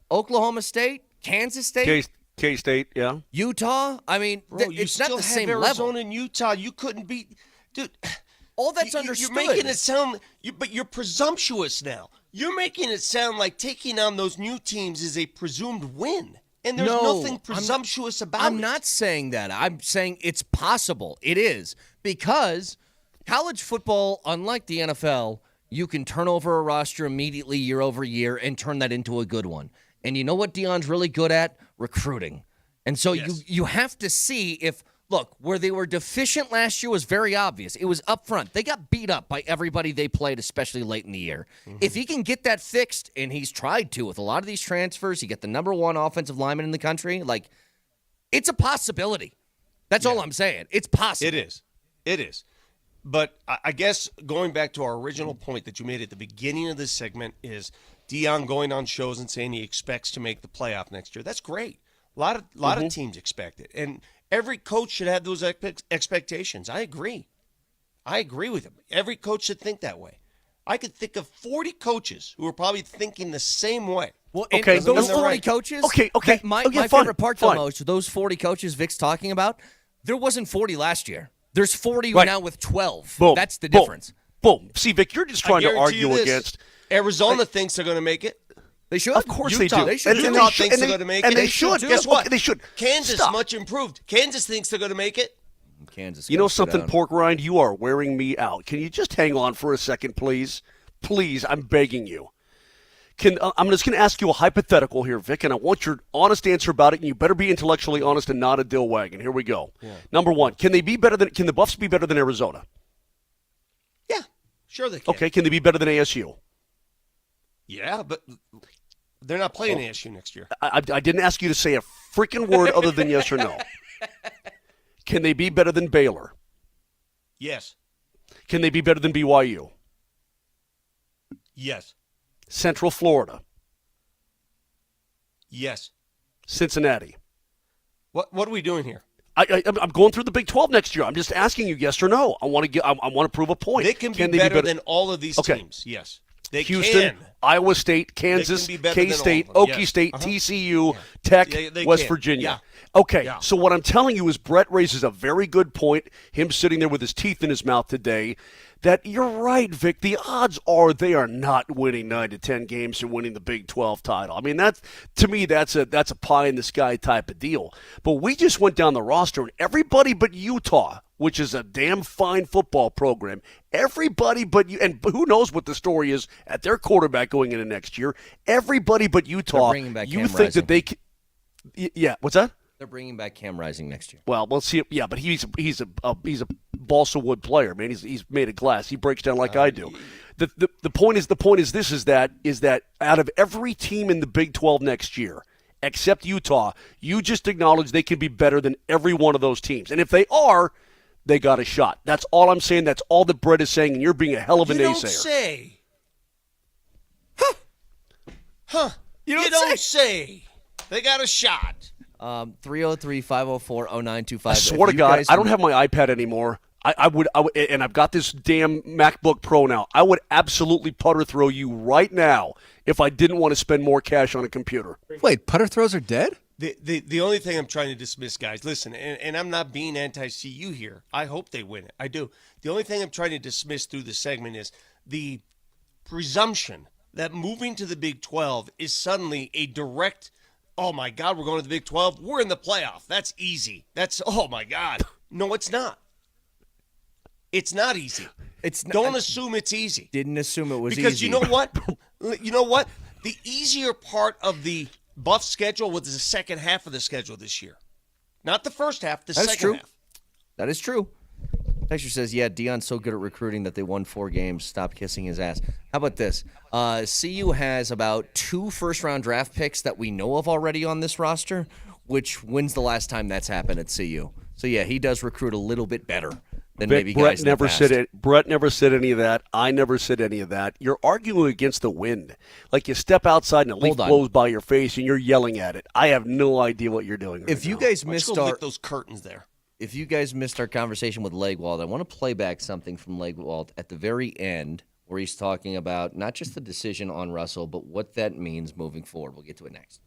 Oklahoma State? Kansas State? K-State, yeah. Utah? I mean, Bro, you it's not still the have same Arizona level. and Utah. You couldn't beat, dude. All that's You're understood. making it sound, but you're presumptuous now. You're making it sound like taking on those new teams is a presumed win. And there's nothing presumptuous about it. I'm not saying that. I'm saying it's possible. It is. Because college football, unlike the NFL, you can turn over a roster immediately year over year and turn that into a good one. And you know what Deion's really good at? Recruiting. And so you have to see if, look, where they were deficient last year was very obvious. It was up front. They got beat up by everybody they played, especially late in the year. If he can get that fixed, and he's tried to with a lot of these transfers, you get the number 1 offensive lineman in the country, like, it's a possibility. That's all I'm saying. It's possible. It is. It is. But I guess going back to our original point that you made at the beginning of this segment is Deion going on shows and saying he expects to make the playoff next year. That's great. A lot of teams expect it. And every coach should have those expectations. I agree. I agree with him. Every coach should think that way. I could think of 40 coaches who are probably thinking the same way. Well, Okay, and those no, 40 right. coaches. Okay. My Okay, fine, favorite part, though, fine. Moj, those 40 coaches Vic's talking about, there wasn't 40 last year. There's 40 Right. now with 12. Boom. That's the Boom. difference. Boom. See, Vic, you're just trying to guarantee argue you this. against. Arizona thinks they're going to make it. They should. Of course they Utah- do. They should. And Utah they should. thinks And they're they, gonna make and it. they They should. should. Guess what? Okay, they should. Kansas Stop. much improved. Kansas thinks they're going to make it. Kansas. You know gotta sit something, down. Pork Rind? You are wearing me out. Can you just hang on for a second, please? Please, I'm begging you. I'm just going to ask you a hypothetical here, Vic, and I want your honest answer about it, and you better be intellectually honest and not a dill wagon. Here we go. Yeah. Number one, can the Buffs be better than Arizona? Yeah, sure they can. Okay, can they be better than ASU? Yeah, but they're not playing ASU next year. I didn't ask you to say a freaking word other than yes or no. Can they be better than Baylor? Yes. Can they be better than BYU? Yes. Central Florida? Yes. Cincinnati? What are we doing here? I'm going through the Big 12 next year. I'm just asking you yes or no. I want to prove a point. They can be better than all of these teams. Yes. They Houston, can. Iowa State, Kansas, They can be better than K-State, all of them. Okie Yes. State, Uh-huh. TCU, Tech, They West can. Virginia. Yeah. Okay, Yeah. so what I'm telling you is Brett raises a very good point, him sitting there with his teeth in his mouth today, that you're right, Vic. The odds are they are not winning 9 to 10 games and winning the Big 12 title. I mean, to me, that's a pie in the sky type of deal. But we just went down the roster, and everybody but Utah, which is a damn fine football program, everybody but you, and who knows what the story is at their quarterback going into next year, everybody but Utah, They're bringing back you Cam think Rising. that they can, yeah, what's that? They're bringing back Cam Rising next year. Well, we'll see. Yeah, but he's a balsa wood player, man. He's made of glass. He breaks down like I do. The point is that out of every team in the Big 12 next year, except Utah, you just acknowledge they can be better than every one of those teams. And if they are, they got a shot. That's all I'm saying. That's all that Brett is saying, and you're being a hell of a You naysayer. don't say. Huh. You don't say. They got a shot. 303-504-0925. I swear to God, I don't have my iPad anymore. I would, and I've got this damn MacBook Pro now. I would absolutely putter throw you right now if I didn't want to spend more cash on a computer. Wait, putter throws are dead? The only thing I'm trying to dismiss, guys, listen, and I'm not being anti-CU here. I hope they win it. I do. The only thing I'm trying to dismiss through this segment is the presumption that moving to the Big 12 is suddenly a direct, oh, my God, we're going to the Big 12. We're in the playoff. That's easy. That's, oh, my God. No, it's not. It's not easy. Don't assume it's easy. Didn't assume it was Because easy. you know what? You know what? The easier part of the Buff schedule was the second half of the schedule this year. Not the first half, the That's second true. half. That is true. Texture says, yeah, Deion's so good at recruiting that they won 4 games. Stop kissing his ass. How about this? CU has about 2 first-round draft picks that we know of already on this roster, which when's the last time that's happened at CU? So, yeah, he does recruit a little bit better than maybe Brett guys in the never past. said it. Brett never said any of that. I never said any of that. You're arguing against the wind. Like you step outside and a leaf Hold on. blows by your face and you're yelling at it. I have no idea what you're doing. Right If you now. guys Let's missed go our lick those curtains there. If you guys missed our conversation with Legwald, I want to play back something from Legwald at the very end where he's talking about not just the decision on Russell, but what that means moving forward. We'll get to it next.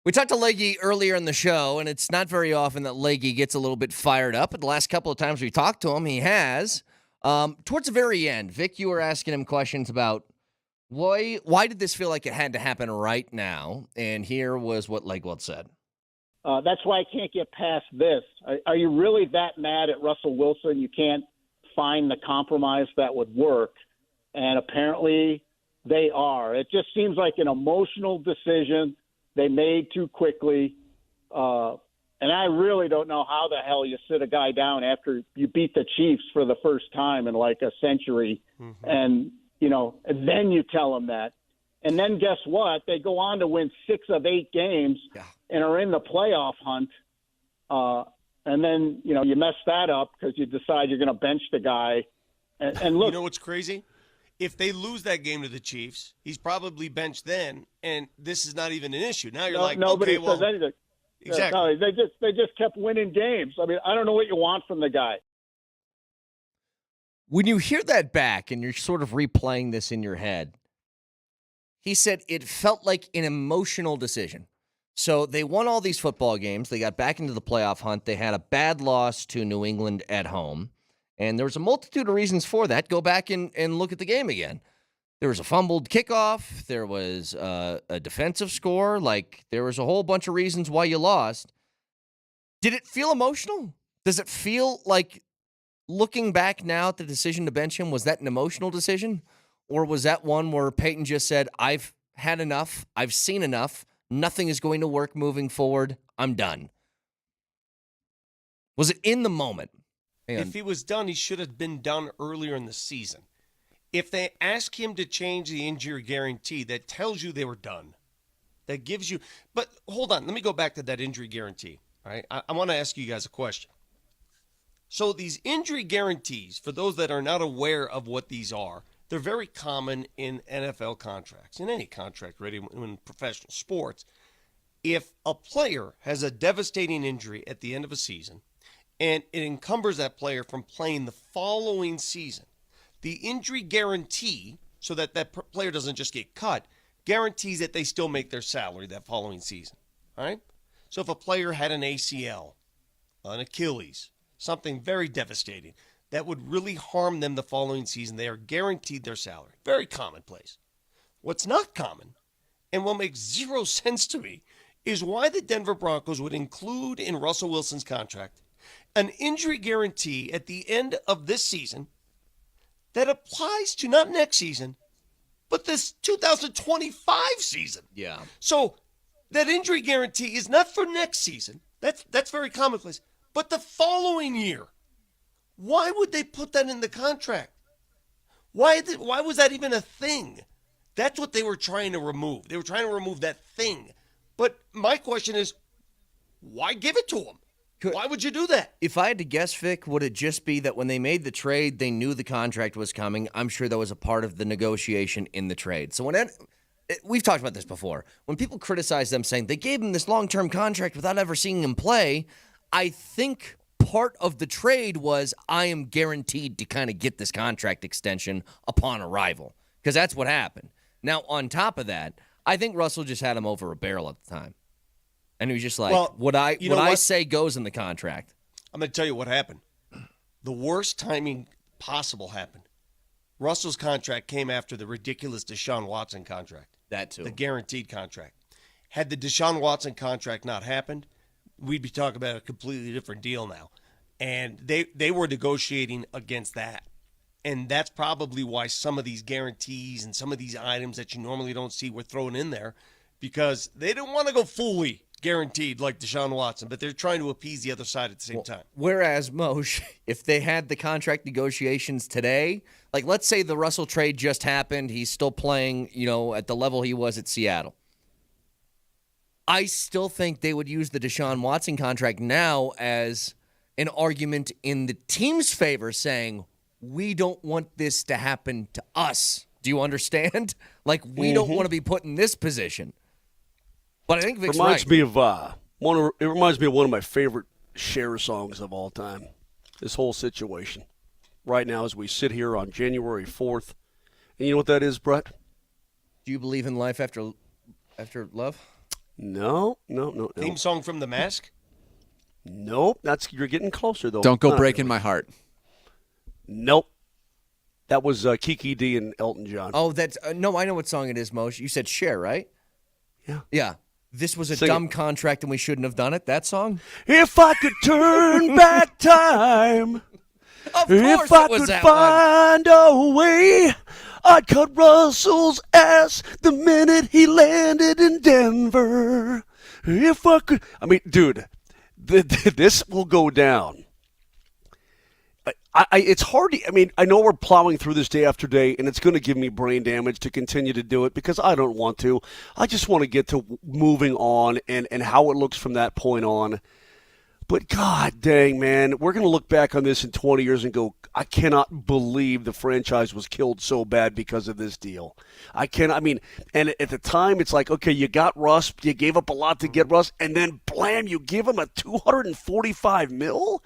We talked to Leggy earlier in the show, and it's not very often that Leggy gets a little bit fired up. But the last couple of times we talked to him, he has. Towards the very end, Vic, you were asking him questions about why did this feel like it had to happen right now? And here was what Legwold said. That's why I can't get past this. Are you really that mad at Russell Wilson? You can't find the compromise that would work, and apparently they are. It just seems like an emotional decision they made too quickly, and I really don't know how the hell you sit a guy down after you beat the Chiefs for the first time in like a century, and then you tell them that. And then guess what? They go on to win 6 of 8 games and are in the playoff hunt. And then, you mess that up because you decide you're going to bench the guy. And look. You know what's crazy? If they lose that game to the Chiefs, he's probably benched then, and this is not even an issue. Now you're nobody okay, well, says anything. Exactly. No, they just kept winning games. I mean, I don't know what you want from the guy. When you hear that back and you're sort of replaying this in your head, he said it felt like an emotional decision. So they won all these football games. They got back into the playoff hunt. They had a bad loss to New England at home. And there was a multitude of reasons for that. Go back and look at the game again. There was a fumbled kickoff. There was a defensive score. There was a whole bunch of reasons why you lost. Did it feel emotional? Does it feel like, looking back now at the decision to bench him, was that an emotional decision? Or was that one where Peyton just said, I've had enough, I've seen enough, nothing is going to work moving forward, I'm done? Was it in the moment? If he was done, he should have been done earlier in the season. If they ask him to change the injury guarantee, that tells you they were done. That gives you – but hold on. Let me go back to that injury guarantee. All right? I want to ask you guys a question. So these injury guarantees, for those that are not aware of what these are, they're very common in NFL contracts, in any contract, really, in professional sports. If a player has a devastating injury at the end of a season and it encumbers that player from playing the following season, the injury guarantee, so that that player doesn't just get cut, guarantees that they still make their salary that following season. All right? So if a player had an ACL, an Achilles, something very devastating that would really harm them the following season, they are guaranteed their salary. Very commonplace. What's not common, and what makes zero sense to me, is why the Denver Broncos would include in Russell Wilson's contract an injury guarantee at the end of this season that applies to not next season, but this 2025 season. Yeah. So that injury guarantee is not for next season. That's very commonplace. But the following year. Why would they put that in the contract? Why was that even a thing? That's what they were trying to remove. They were trying to remove that thing. But my question is, why give it to them? Why would you do that? If I had to guess, Vic, would it just be that when they made the trade, they knew the contract was coming? I'm sure that was a part of the negotiation in the trade. So we've talked about this before. When people criticize them saying they gave him this long-term contract without ever seeing him play, I think part of the trade was I am guaranteed to kind of get this contract extension upon arrival, because that's what happened. Now, on top of that, I think Russell just had him over a barrel at the time. And he was just like, what I say goes in the contract. I'm going to tell you what happened. The worst timing possible happened. Russell's contract came after the ridiculous Deshaun Watson contract. That too. The guaranteed contract. Had the Deshaun Watson contract not happened, we'd be talking about a completely different deal now. And they were negotiating against that. And that's probably why some of these guarantees and some of these items that you normally don't see were thrown in there, because they didn't want to go fully guaranteed like Deshaun Watson, but they're trying to appease the other side at the same time. Whereas, Moshe, if they had the contract negotiations today, like let's say the Russell trade just happened, he's still playing, at the level he was at Seattle. I still think they would use the Deshaun Watson contract now as an argument in the team's favor, saying, we don't want this to happen to us. Do you understand? Like, we don't want to be put in this position. But I think Vic's reminds right. me of it reminds me of one of my favorite Cher songs of all time. This whole situation right now as we sit here on January 4th. And you know what that is, Brett? Do you believe in life after love? No. Theme song from The Mask? Nope. You're getting closer though. Don't go Not breaking really. my heart. Nope. That was Kiki D and Elton John. Oh, that's no. I know what song it is, Moshe. You said Cher, right? Yeah. Yeah. This was a Sing dumb it. contract, and we shouldn't have done it. That song. If I could turn back time, Of if I could find a way, I'd cut Russell's ass the minute he landed in Denver. If I could, I mean, dude, this will go down. It's hard to, I mean, I know we're plowing through this day after day, and it's going to give me brain damage to continue to do it because I don't want to. I just want to get to moving on and how it looks from that point on. But God dang, man, we're going to look back on this in 20 years and go, I cannot believe the franchise was killed so bad because of this deal. And at the time, it's like, okay, you got Russ, you gave up a lot to get Russ, and then blam, you give him a $245 million?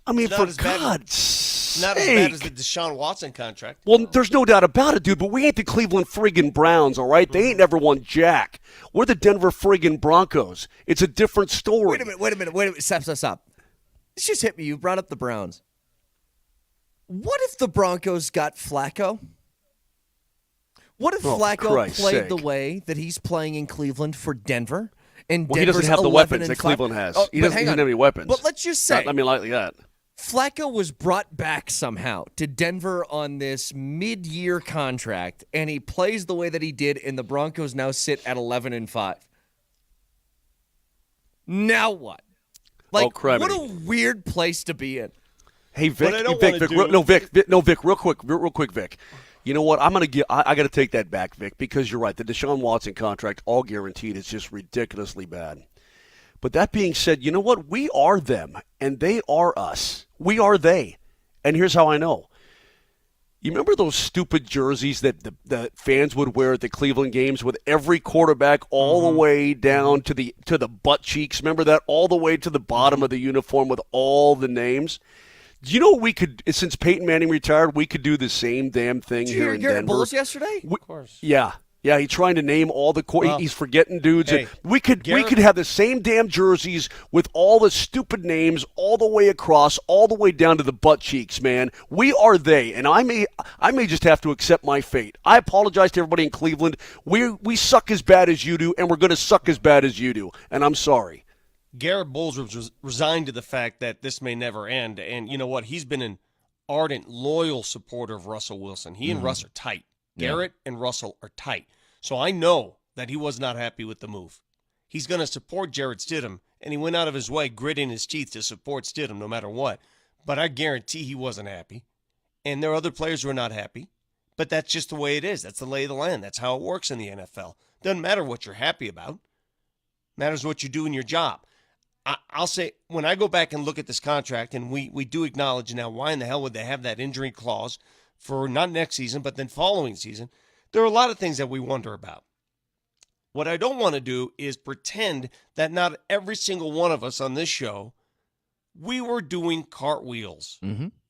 I mean, for God's sake. Not as bad as the Deshaun Watson contract. Well, there's no doubt about it, dude, but we ain't the Cleveland friggin' Browns, all right? They ain't never won jack. We're the Denver friggin' Broncos. It's a different story. Wait a minute. Stop. This just hit me. You brought up the Browns. What if the Broncos got Flacco? What if Flacco Christ's played sake. the way that he's playing in Cleveland for Denver? And Well, he doesn't Denver's have the 11 weapons and that 5? Cleveland has. Oh, He but doesn't hang have on. any weapons. But let's just say, like that. Flacco was brought back somehow to Denver on this mid-year contract, and he plays the way that he did, and the Broncos now sit at 11 and 5. Now what? Like, crap. what a weird place to be in. Hey, Vic. What I don't Vic, wanna Vic, do- Vic, real quick, Vic. You know what? I got to take that back, Vic, because you're right. The Deshaun Watson contract, all guaranteed, is just ridiculously bad. But that being said, you know what? We are them, and they are us. We are they. And here's how I know. You remember those stupid jerseys that the fans would wear at the Cleveland games with every quarterback all the way down to the butt cheeks? Remember that? All the way to the bottom of the uniform with all the names? Do you know we could, since Peyton Manning retired, we could do the same damn thing Did you here hear in Garrett Denver? Bowles yesterday? Of course. Yeah, he's trying to name all the he's forgetting dudes. Hey, we could Garrett- have the same damn jerseys with all the stupid names all the way across, all the way down to the butt cheeks, man. We are they, and I may just have to accept my fate. I apologize to everybody in Cleveland. We suck as bad as you do, and we're going to suck as bad as you do, and I'm sorry. Garrett Bowles was resigned to the fact that this may never end. And you know what? He's been an ardent, loyal supporter of Russell Wilson. He and Russ are tight. Garrett and Russell are tight. So I know that he was not happy with the move. He's going to support Jarrett Stidham, and he went out of his way, gritting his teeth to support Stidham no matter what. But I guarantee he wasn't happy. And there are other players who are not happy. But that's just the way it is. That's the lay of the land. That's how it works in the NFL. Doesn't matter what you're happy about. Matters what you do in your job. I'll say, when I go back and look at this contract, and we do acknowledge now, why in the hell would they have that injury clause for not next season, but then following season? There are a lot of things that we wonder about. What I don't want to do is pretend that not every single one of us on this show, we were doing cartwheels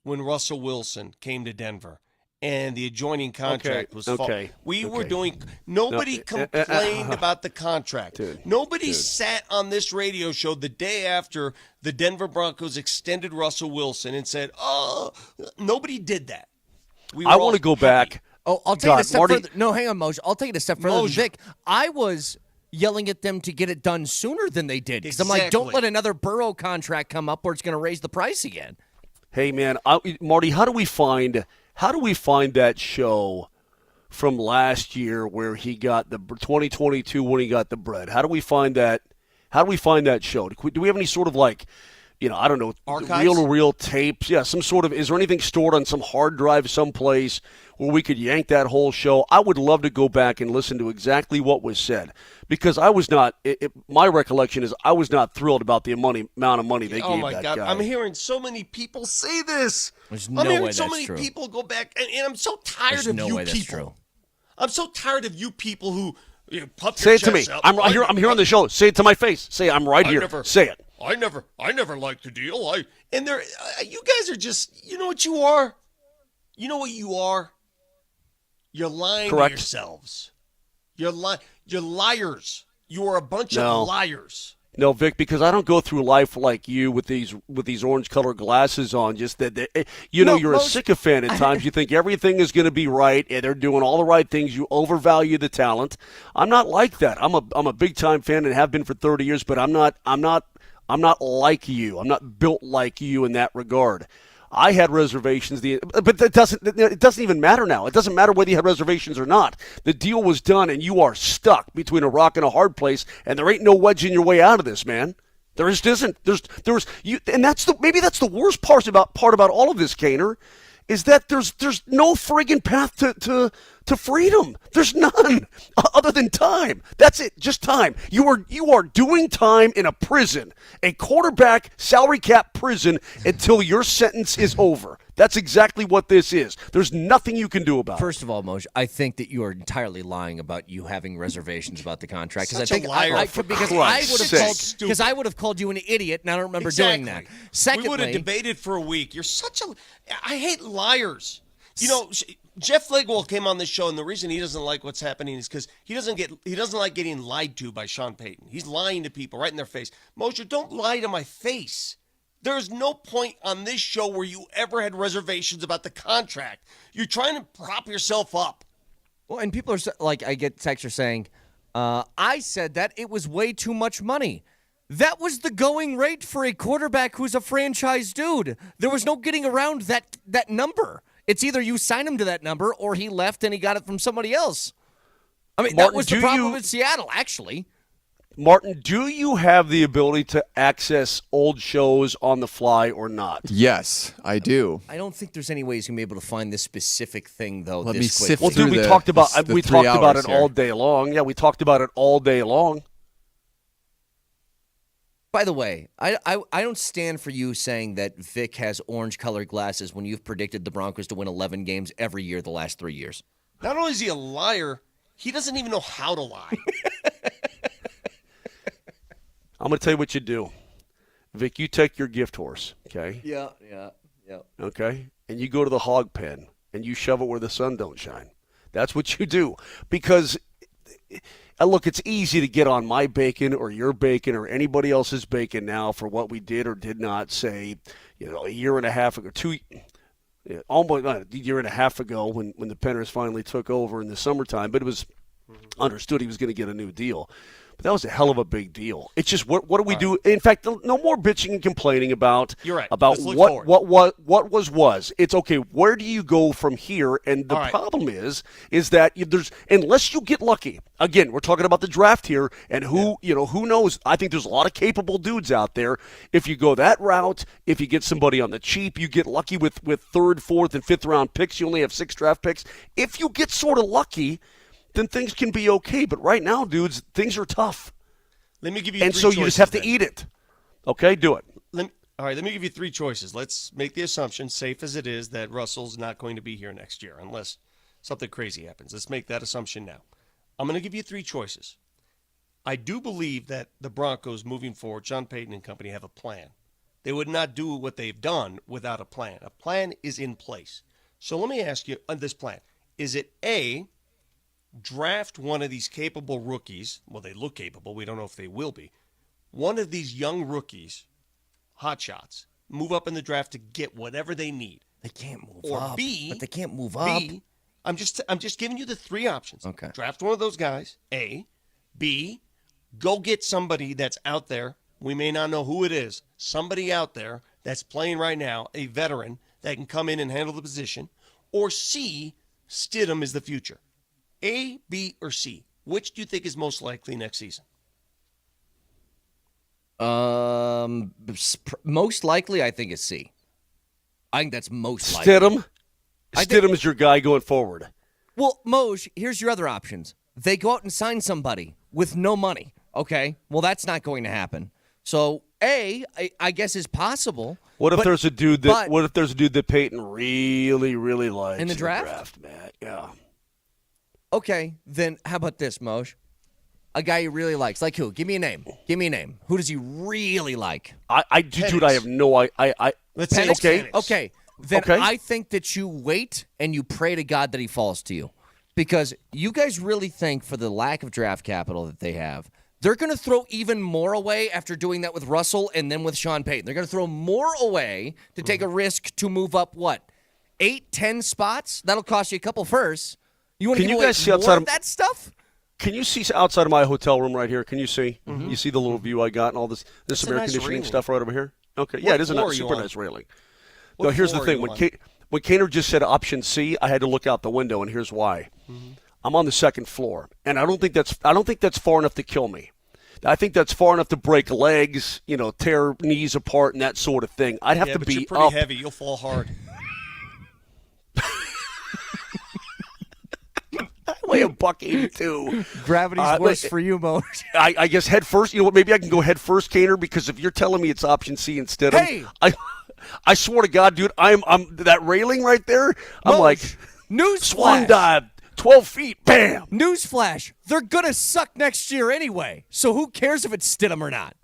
when Russell Wilson came to Denver and the adjoining contract was okay, we were okay. doing, nobody complained about the contract. Dude, Nobody sat on this radio show the day after the Denver Broncos extended Russell Wilson and said, oh, nobody did that. I want to go back. Oh, I'll take God, it a step Marty- further. No, hang on, Moshe. I'll take it a step further. Moshe. Vic, I was yelling at them to get it done sooner than they did. Because I'm like, don't Exactly. let another Burrow contract come up where it's going to raise the price again. Hey, man, Marty, how do we find that show from last year where he got the 2022 when he got the bread? How do we find that? How do we find that show? Do we have any sort of like, I don't know, Archives? reel-to-reel tapes? Yeah, some sort of. Is there anything stored on some hard drive someplace where we could yank that whole show? I would love to go back and listen to exactly what was said because I was not. My recollection is I was not thrilled about the amount of money they Oh gave my that God! guy. I'm hearing so many people say this. There's I'm no hearing way so that's many true. people go back, and I'm so tired There's of no you way that's people. true. I'm so tired of you people who puff Say your it to me. chests out. I'm here. I'm here on the show. Say it to my face. Say I'm right here. Say it. I never liked the deal. And there, you guys are just, you know what you are? You know what you are? You're lying Correct. to yourselves. You're liars. You are a bunch No. of liars. No, Vic, because I don't go through life like you with these orange-colored glasses on. Just No, you're a most- sycophant at times. You think everything is going to be right, and they're doing all the right things. You overvalue the talent. I'm not like that. I'm a big-time fan and have been for 30 years. But I'm not like you. I'm not built like you in that regard. I had reservations, but it doesn't even matter now. It doesn't matter whether you had reservations or not. The deal was done, and you are stuck between a rock and a hard place, and there ain't no wedging your way out of this, man. There just isn't. And maybe that's the worst part about all of this, Kaner, is that there's no friggin' path to freedom. There's none other than time. That's it, just time. You are doing time in a prison, a quarterback salary cap prison, until your sentence is over. That's exactly what this is. There's nothing you can do about it. First of all, Moj, I think that you are entirely lying about you having reservations about the contract. Such a liar. Because I would have called you an idiot, and I don't remember doing that. Secondly, we would have debated for a week. You're such a. I hate liars. You know, Jeff Legwell came on this show, and the reason he doesn't like what's happening is because he doesn't like getting lied to by Sean Payton. He's lying to people right in their face. Mosher, don't lie to my face. There's no point on this show where you ever had reservations about the contract. You're trying to prop yourself up. well, and people are like, I get texts saying, I said that it was way too much money. That was the going rate for a quarterback who's a franchise dude. There was no getting around that number. It's either you sign him to that number or he left and he got it from somebody else. I mean, Martin, that was the problem in Seattle, actually. Martin, do you have the ability to access old shows on the fly or not? Yes, I do. I don't think there's any way he's going to be able to find this specific thing, though. Let this me sift quickly. Well, dude, through we the- talked about the we 3 talked about hours it here. all day long. Yeah, we talked about it all day long. By the way, I don't stand for you saying that Vic has orange-colored glasses when you've predicted the Broncos to win 11 games every year the last 3 years. Not only is he a liar, he doesn't even know how to lie. I'm going to tell you what you do. Vic, you take your gift horse, okay? Yeah. Okay? And you go to the hog pen and you shove it where the sun don't shine. That's what you do. Because, look, it's easy to get on my bacon or your bacon or anybody else's bacon now for what we did or did not say, a year and a half ago, almost a year and a half ago when the Penners finally took over in the summertime. But it was understood he was going to get a new deal. But that was a hell of a big deal. It's just what do we do? In fact, no more bitching and complaining about You're right. about Let's look what was. It's okay. Where do you go from here? And the All right. problem is that there's unless you get lucky. Again, we're talking about the draft here, and who knows? I think there's a lot of capable dudes out there. If you go that route, if you get somebody on the cheap, you get lucky with third, fourth, and fifth round picks. You only have 6 draft picks. If you get sort of lucky, then things can be okay. But right now, dudes, things are tough. Let me give you And three so you choices just have to then. eat it. Okay, do it. All right, let me give you 3 choices. Let's make the assumption, safe as it is, that Russell's not going to be here next year unless something crazy happens. Let's make that assumption now. I'm going to give you 3 choices. I do believe that the Broncos moving forward, Sean Payton and company, have a plan. They would not do what they've done without a plan. A plan is in place. So let me ask you on this plan. Is it A, draft one of these capable rookies? Well, they look capable. We don't know if they will be. One of these young rookies, hotshots, move up in the draft to get whatever they need. They can't move Or up. B, But they can't move up. B, I'm just giving you the 3 options. Okay. Draft one of those guys. A, B, go get somebody that's out there. We may not know who it is. Somebody out there that's playing right now, a veteran that can come in and handle the position. Or C, Stidham is the future. A, B, or C? Which do you think is most likely next season? Most likely, I think it's C. I think that's most likely. Stidham. I think- Stidham is your guy going forward. Well, Moj, here's your other options. They go out and sign somebody with no money. Okay, well, that's not going to happen. So, A, I guess is possible. What if but- there's a dude that? but- What if there's a dude that Peyton really, really likes In the draft? Matt? Yeah. Okay, then how about this, Moj? A guy he really likes. Like who? Give me a name. Give me a name. Who does he really like? Dude, I have no. I. Let's say it's Okay. Penix. Okay, then Okay. I think that you wait and you pray to God that he falls to you. Because you guys really think, for the lack of draft capital that they have, They're going to throw even more away after doing that with Russell and then with Sean Payton. They're going to throw more away to take a risk to move up, 8, 10 spots? That'll cost you a couple firsts. You want to Can give you away guys see more outside of of- that stuff? Can you see outside of my hotel room right here? Can you see? You see the little view I got and all this That's a air nice conditioning railing. stuff right over here? Okay, yeah, What it is a floor nice, are you super on? nice railing. What No, here's the floor are thing. you When Kaner just said option C, I had to look out the window, and here's why. I'm on the second floor, and I don't think that's far enough to kill me. I think that's far enough to break legs, tear knees apart, and that sort of thing. I'd have to but be you're pretty up. heavy. You'll fall hard. I weigh $182. Gravity's worse for you, Mo. I guess head first. You know what? Maybe I can go head first, Kaner, because if you're telling me it's option C instead, Hey! I swear to God, dude, I'm that railing right there. I'm Moj, like newsflash. swan dive, 12 feet, bam. Newsflash. They're going to suck next year anyway. So who cares if it's Stidham or not?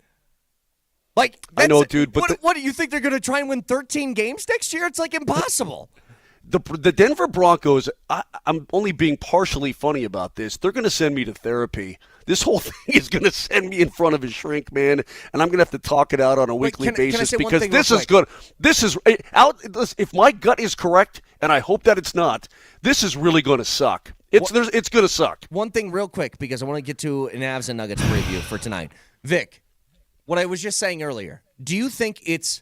Like, I know, that's- dude, but what do you think they're going to try and win 13 games next year? It's like impossible. The Denver Broncos, I'm only being partially funny about this. They're going to send me to therapy. This whole thing is going to send me in front of a shrink, man, and I'm going to have to talk it out on a weekly can I basis say one because thing this real is good. This is out. If my gut is correct, and I hope that it's not, this is really going to suck. It's going to suck. One thing real quick, because I want to get to an Avs and Nuggets preview for tonight. Vic, what I was just saying earlier, do you think it's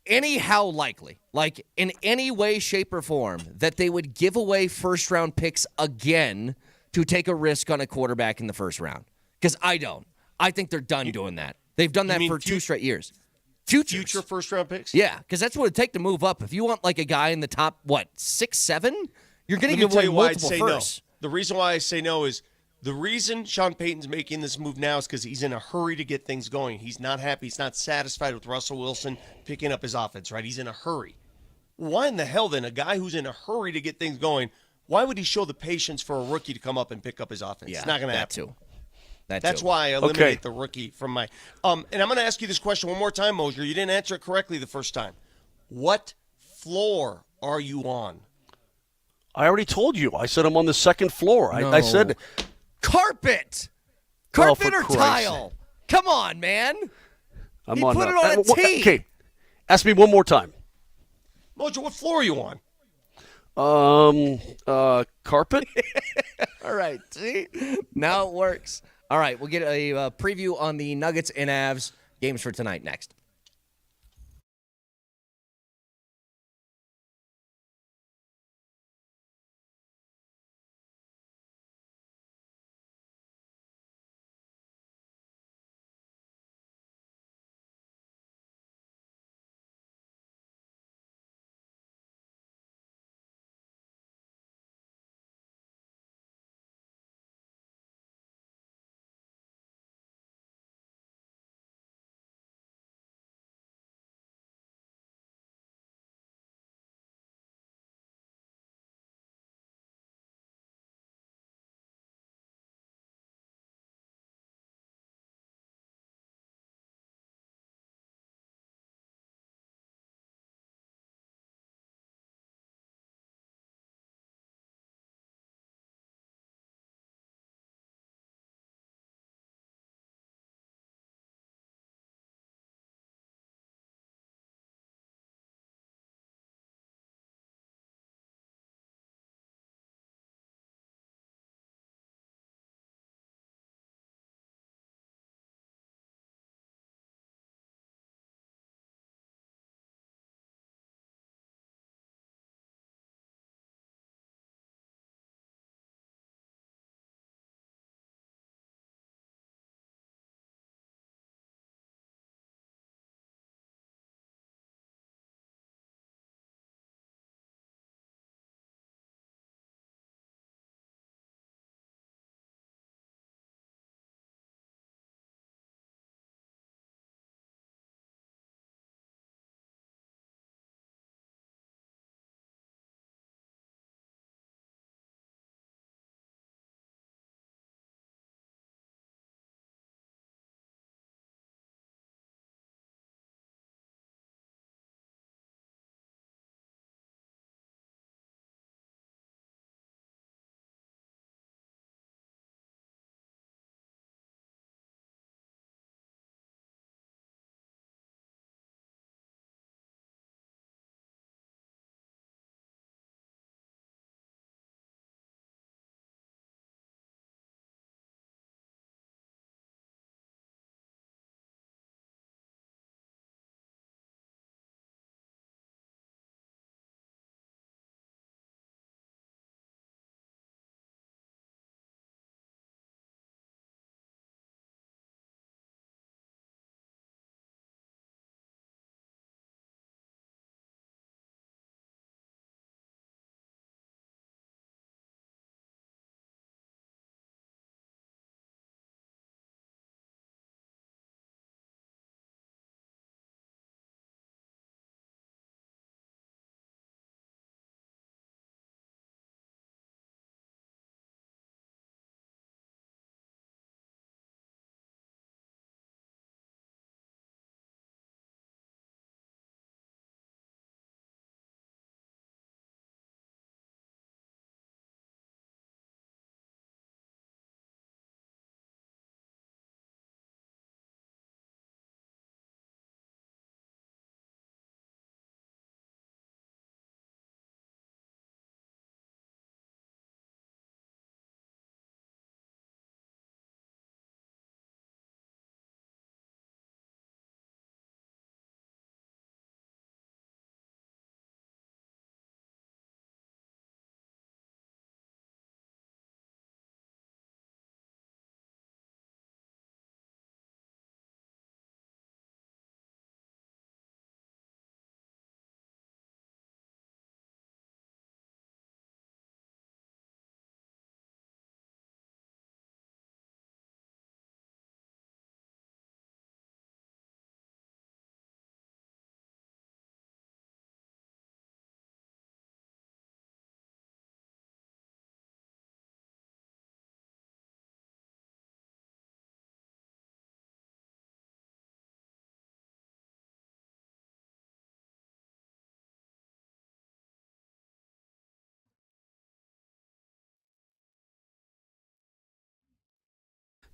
anyhow likely, like in any way, shape, or form, that they would give away first-round picks again to take a risk on a quarterback in the first round? Because I don't. I think they're done doing that. They've done that mean for 2 straight years. Future first-round picks? Yeah, because that's what it'd take to move up. If you want like a guy in the top, 6, 7, you're going to Let me give tell away you why I'd multiple say firsts. no. The reason why I say no is the reason Sean Payton's making this move now is because he's in a hurry to get things going. He's not happy. He's not satisfied with Russell Wilson picking up his offense, right? He's in a hurry. Why in the hell, then, a guy who's in a hurry to get things going, why would he show the patience for a rookie to come up and pick up his offense? Yeah, it's not going to that happen. too. That That's too. why I eliminate Okay. the rookie from my and I'm going to ask you this question one more time, Mosier. You didn't answer it correctly the first time. What floor are you on? I already told you. I said I'm on the second floor. I said Carpet! Oh, Carpet for or Christ's tile? Come on, man. I'm He on. put it on a tee. Okay, ask me one more time. Mosier, what floor are you on? Carpet. All right. See? Now it works. All right. We'll get a preview on the Nuggets and Avs games for tonight next.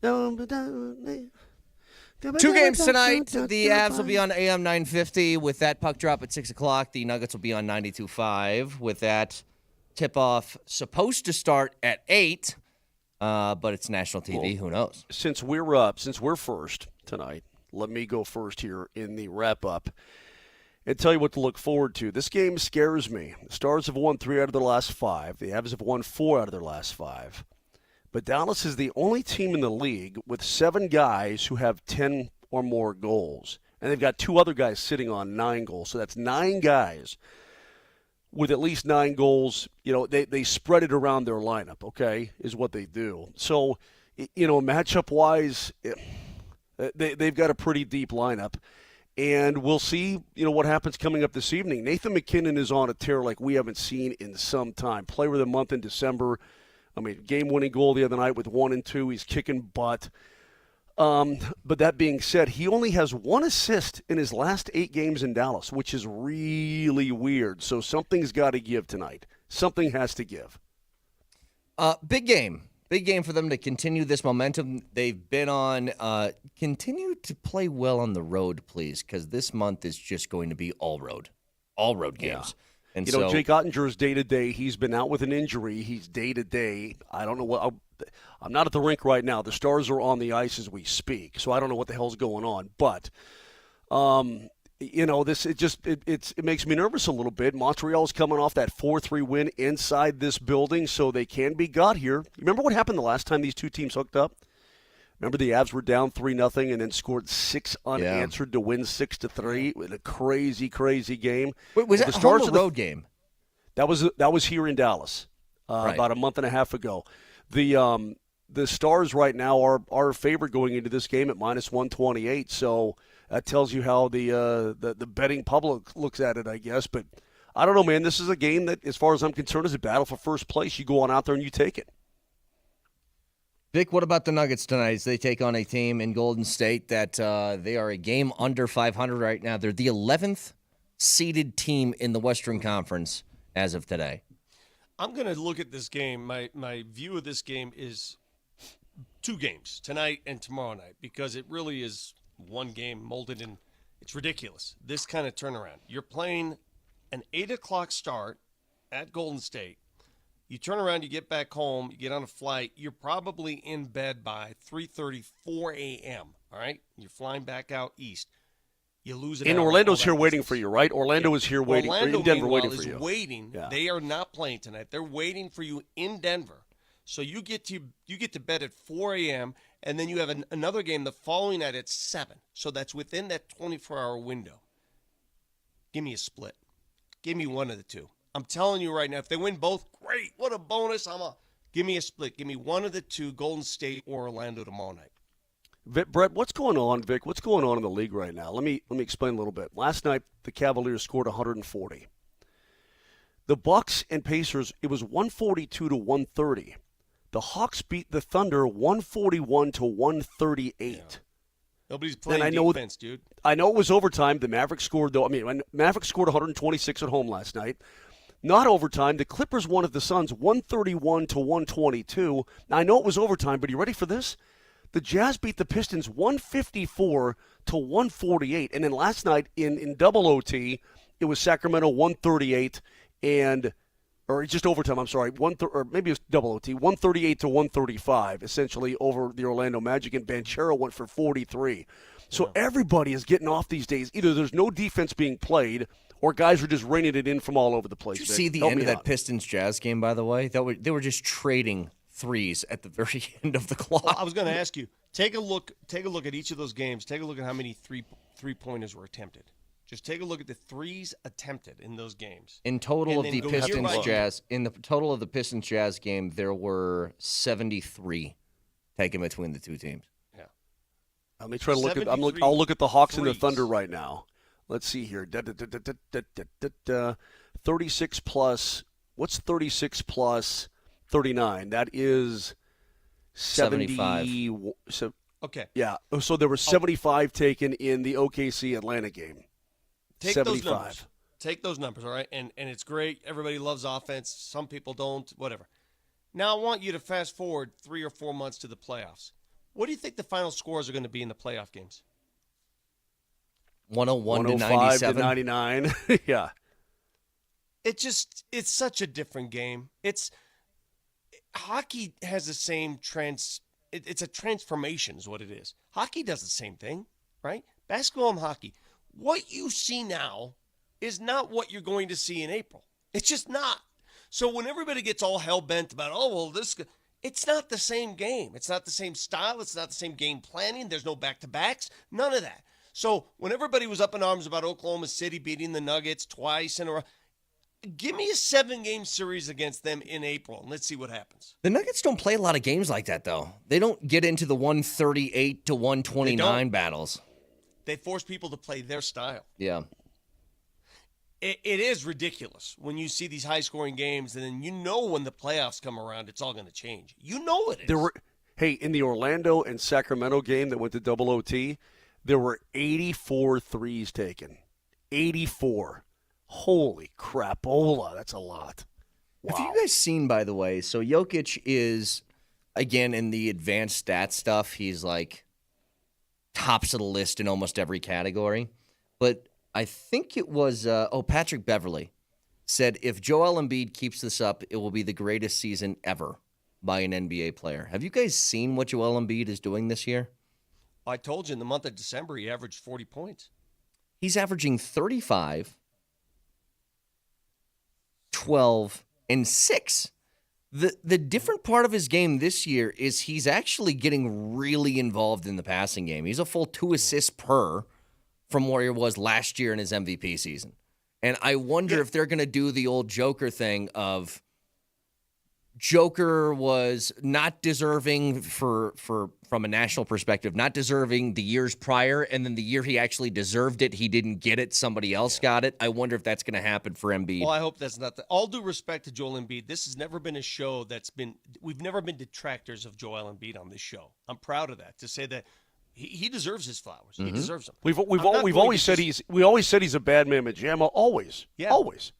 Two games tonight. The Avs will be on AM 950 with that puck drop at 6 o'clock. The Nuggets will be on 92.5 with that tip-off supposed to start at 8, but it's national TV. Who knows? Since we're first tonight, let me go first here in the wrap-up and tell you what to look forward to. This game scares me. The Stars have won 3 out of their last 5. The Avs have won 4 out of their last 5. But Dallas is the only team in the league with 7 guys who have 10 or more goals. And they've got 2 other guys sitting on 9 goals. So that's 9 guys with at least 9 goals. You know, they spread it around their lineup, okay, is what they do. So, you know, matchup-wise, they've got a pretty deep lineup. And we'll see, you know, what happens coming up this evening. Nathan MacKinnon is on a tear like we haven't seen in some time. Player of the month in December. I mean, game-winning goal the other night with 1 and 2. He's kicking butt. But that being said, he only has 1 assist in his last 8 games in Dallas, which is really weird. So something's got to give tonight. Something has to give. Big game. Big game for them to continue this momentum they've been on. Continue to play well on the road, please, because this month is just going to be all road games. Yeah. And you know, Jake Ottinger is day-to-day. He's been out with an injury. He's day-to-day. I don't know what – I'm not at the rink right now. The Stars are on the ice as we speak, so I don't know what the hell's going on. But, you know, it makes me nervous a little bit. Montreal's coming off that 4-3 win inside this building, so they can be got here. Remember what happened the last time these two teams hooked up? Remember the Avs were down 3-0 and then scored 6 unanswered to win 6-3 with a crazy, crazy game. Wait, was that a home or road game? That was here in Dallas about a month and a half ago. The Stars right now are favored going into this game at -128. So that tells you how the betting public looks at it, I guess. But I don't know, man. This is a game that, as far as I'm concerned, is a battle for first place. You go on out there and you take it. Vic, what about the Nuggets tonight as they take on a team in Golden State that they are a game under 500 right now? They're the 11th seeded team in the Western Conference as of today. I'm going to look at this game. My view of this game is 2 games, tonight and tomorrow night, because it really is one game molded in. It's ridiculous, this kind of turnaround. You're playing an 8 o'clock start at Golden State. You turn around, you get back home, you get on a flight, you're probably in bed by 3:30, 4 a.m., all right? You're flying back out east. You lose it. And Orlando's here waiting for you, right? Orlando is here waiting. Orlando, in Denver waiting is for you. Waiting. Yeah. They are not playing tonight. They're waiting for you in Denver. So you get to bed at 4 a.m., and then you have another game the following night at 7. So that's within that 24-hour window. Give me a split. Give me one of the two. I'm telling you right now, if they win both, great. What a bonus. Give me a split. Give me one of the two, Golden State or Orlando tomorrow night. Brett, what's going on, Vic? What's going on in the league right now? Let me explain a little bit. Last night, the Cavaliers scored 140. The Bucks and Pacers, it was 142 to 130. The Hawks beat the Thunder 141 to 138. Yeah. Nobody's playing defense, dude. I know it was overtime. The Mavericks scored, though. Mavericks scored 126 at home last night. Not overtime. The Clippers won at the Suns 131 to 122. Now, I know it was overtime, but are you ready for this? The Jazz beat the Pistons 154 to 148. And then last night in double OT, it was Sacramento 138 or just overtime, I'm sorry, or maybe it was double OT, 138 to 135, essentially, over the Orlando Magic, and Banchero went for 43. So everybody is getting off these days. Either there's no defense being played, or guys are just raining it in from all over the place. Did you see the end of that Pistons-Jazz game, by the way? They were just trading threes at the very end of the clock. Well, I was going to ask you, take a look at each of those games. Take a look at how many three-pointers were attempted. Just take a look at the threes attempted in those games. In total of the Pistons-Jazz, in the total of the Pistons-Jazz game, there were 73 taken between the two teams. Yeah. Let me try to look at. I'll look at the Hawks and the Thunder right now. Let's see here. 36 plus. What's 36 plus 39? That is 75. So, okay. Yeah. So there were 75 taken in the OKC Atlanta game. Take 75. those numbers. Take those numbers, all right? And it's great. Everybody loves offense. Some people don't, whatever. Now I want you to fast forward 3 or 4 months to the playoffs. What do you think the final scores are going to be in the playoff games? 101 to 105 to 97. 99. Yeah. It's such a different game. Hockey has the same it's a transformation is what it is. Hockey does the same thing, right? Basketball and hockey. What you see now is not what you're going to see in April. It's just not. So when everybody gets all hell-bent about, it's not the same game. It's not the same style. It's not the same game planning. There's no back-to-backs. None of that. So when everybody was up in arms about Oklahoma City beating the Nuggets twice in a row, give me a 7-game series against them in April, and let's see what happens. The Nuggets don't play a lot of games like that, though. They don't get into the 138 to 129 battles. They force people to play their style. Yeah. It is ridiculous when you see these high-scoring games, and then you know when the playoffs come around, it's all going to change. You know it is. Hey, in the Orlando and Sacramento game that went to double OT, there were 84 threes taken. 84. Holy crapola, that's a lot. Wow. Have you guys seen, by the way, so Jokic is, again, in the advanced stat stuff, he's like tops of the list in almost every category. But I think it was, Patrick Beverley said, if Joel Embiid keeps this up, it will be the greatest season ever by an NBA player. Have you guys seen what Joel Embiid is doing this year? I told you in the month of December, he averaged 40 points. He's averaging 35, 12, and 6. The different part of his game this year is he's actually getting really involved in the passing game. He's a full 2 assists per from where he was last year in his MVP season. And I wonder if they're going to do the old Joker thing of Joker was not deserving from a national perspective, not deserving the years prior, and then the year he actually deserved it, he didn't get it. Somebody else got it. I wonder if that's going to happen for Embiid. Well, I hope that's not all due respect to Joel Embiid. This has never been a show we've never been detractors of Joel Embiid on this show. I'm proud of that, to say that he deserves his flowers. He deserves them. We've always said he's a bad man, Majama. Always. Yeah. Always.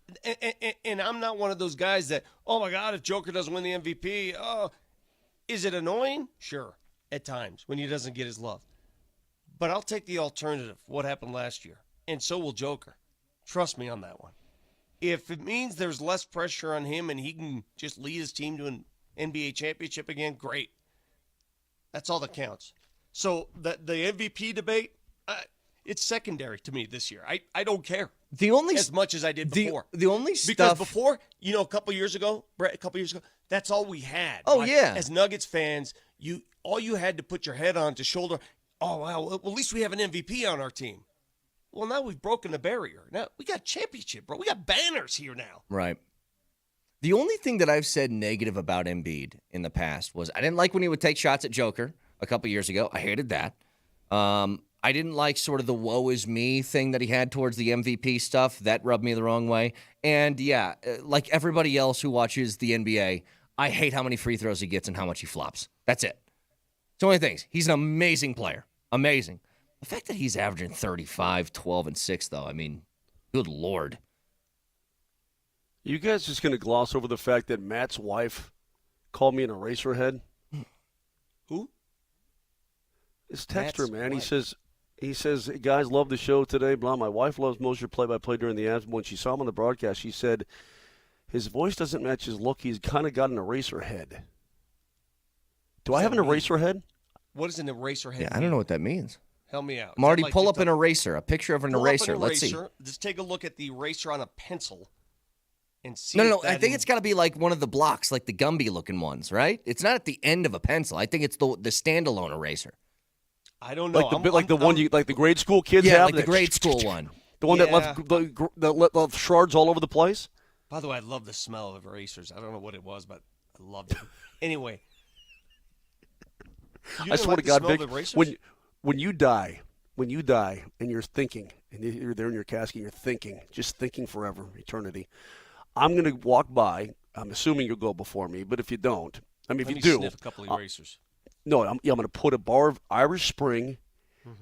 And I'm not one of those guys that, oh my God, if Joker doesn't win the MVP, is it annoying? Sure, at times when he doesn't get his love. But I'll take the alternative, what happened last year. And so will Joker. Trust me on that one. If it means there's less pressure on him and he can just lead his team to an NBA championship again, great. That's all that counts. So the MVP debate, it's secondary to me this year. I don't care as much as I did before. The only stuff... Because before, a couple years ago, Brett, that's all we had. Oh, yeah. As Nuggets fans, all you had to put your head on to shoulder, oh, wow, well, at least we have an MVP on our team. Well, now we've broken the barrier. Now we got championship, bro. We got banners here now. Right. The only thing that I've said negative about Embiid in the past was I didn't like when he would take shots at Joker a couple years ago. I hated that. I didn't like sort of the woe is me thing that he had towards the MVP stuff. That rubbed me the wrong way. And, yeah, like everybody else who watches the NBA, I hate how many free throws he gets and how much he flops. That's it. It's the only things. He's an amazing player. Amazing. The fact that he's averaging 35, 12, and 6, though, I mean, good Lord. You guys just going to gloss over the fact that Matt's wife called me an eraserhead? Who? His texter, Matt's man. wife. He says, guys, love the show today. Blah. My wife loves Mosier play-by-play during the ads. When she saw him on the broadcast, she said, his voice doesn't match his look. He's kind of got an eraser head. Do I have an eraser head? What is an eraser head? Yeah, I don't know what that means. Help me out. Marty, pull up an eraser, a picture of an Pull eraser. up an Let's see. eraser. Just take a look at the eraser on a pencil and see. No. I think it's got to be like one of the blocks, like the Gumby looking ones, right? It's not at the end of a pencil. I think it's the standalone eraser. I don't know. Like the grade school kids Yeah, have. like the grade school one. The one that left shards all over the place. By the way, I love the smell of erasers. I don't know what it was, but I loved it. Anyway, I swear to God, Vic, when you die, and you're thinking, and you're there in your casket, and you're thinking, just thinking forever, eternity. I'm going to walk by. I'm assuming you'll go before me, but if you don't, if you do, sniff a couple of erasers. No, I'm going to put a bar of Irish Spring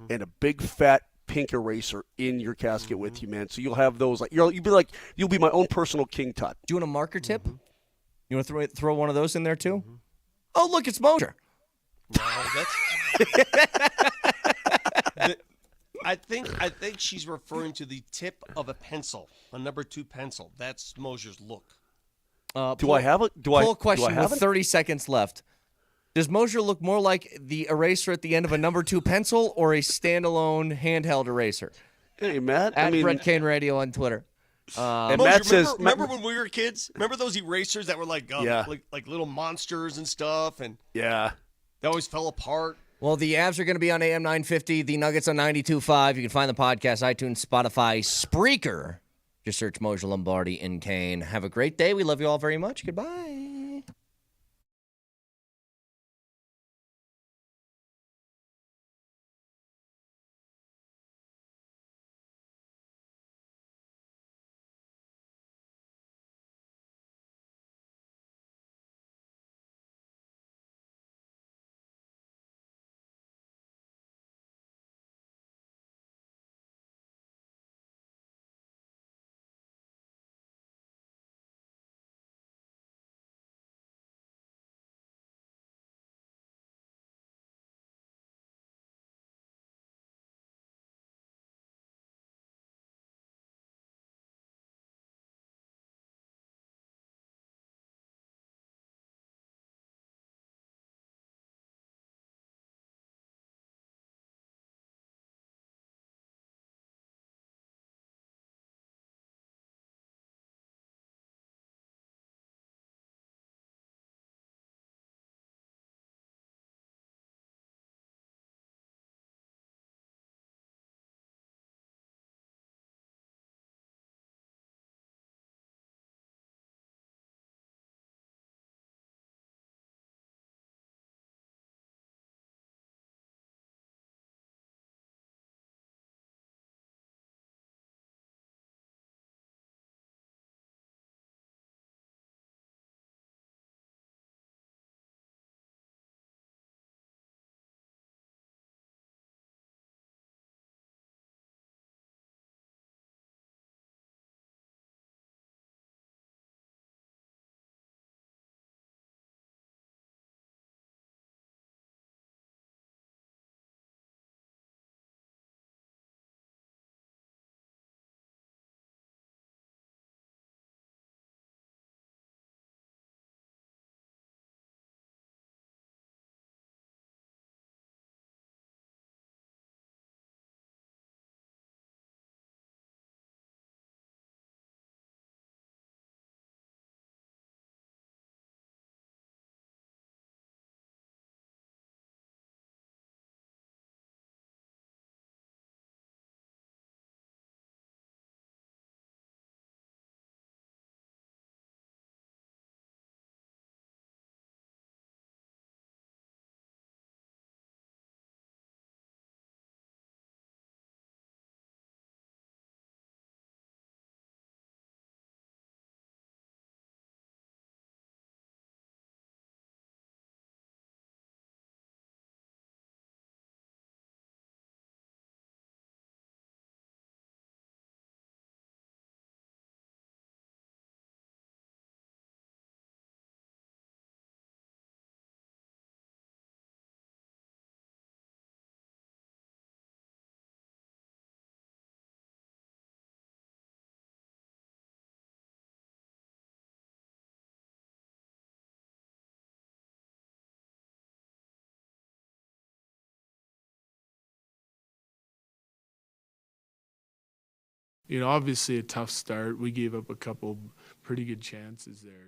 and a big fat pink eraser in your casket with you, man. So you'll have those you'll be my own personal King Tut. Do you want a marker tip? You want to throw one of those in there too? Oh, look, it's Mosier. No, I think she's referring to the tip of a pencil, a number 2 pencil. That's Mosier's look. Do I have it? Poll question have with it? 30 seconds left. Does Mosier look more like the eraser at the end of a number 2 pencil or a standalone handheld eraser? Hey, Matt. At I mean, Brett Kane Radio on Twitter. and Mosier, Matt says, remember when we were kids? Remember those erasers that were like, Yeah. like little monsters and stuff, and yeah. they always fell apart. Well, the Avs are going to be on AM 950, the Nuggets on 92.5. You can find the podcast, iTunes, Spotify, Spreaker. Just search Mosier, Lombardi, and Kane. Have a great day. We love you all very much. Goodbye. Obviously a tough start. We gave up a couple pretty good chances there.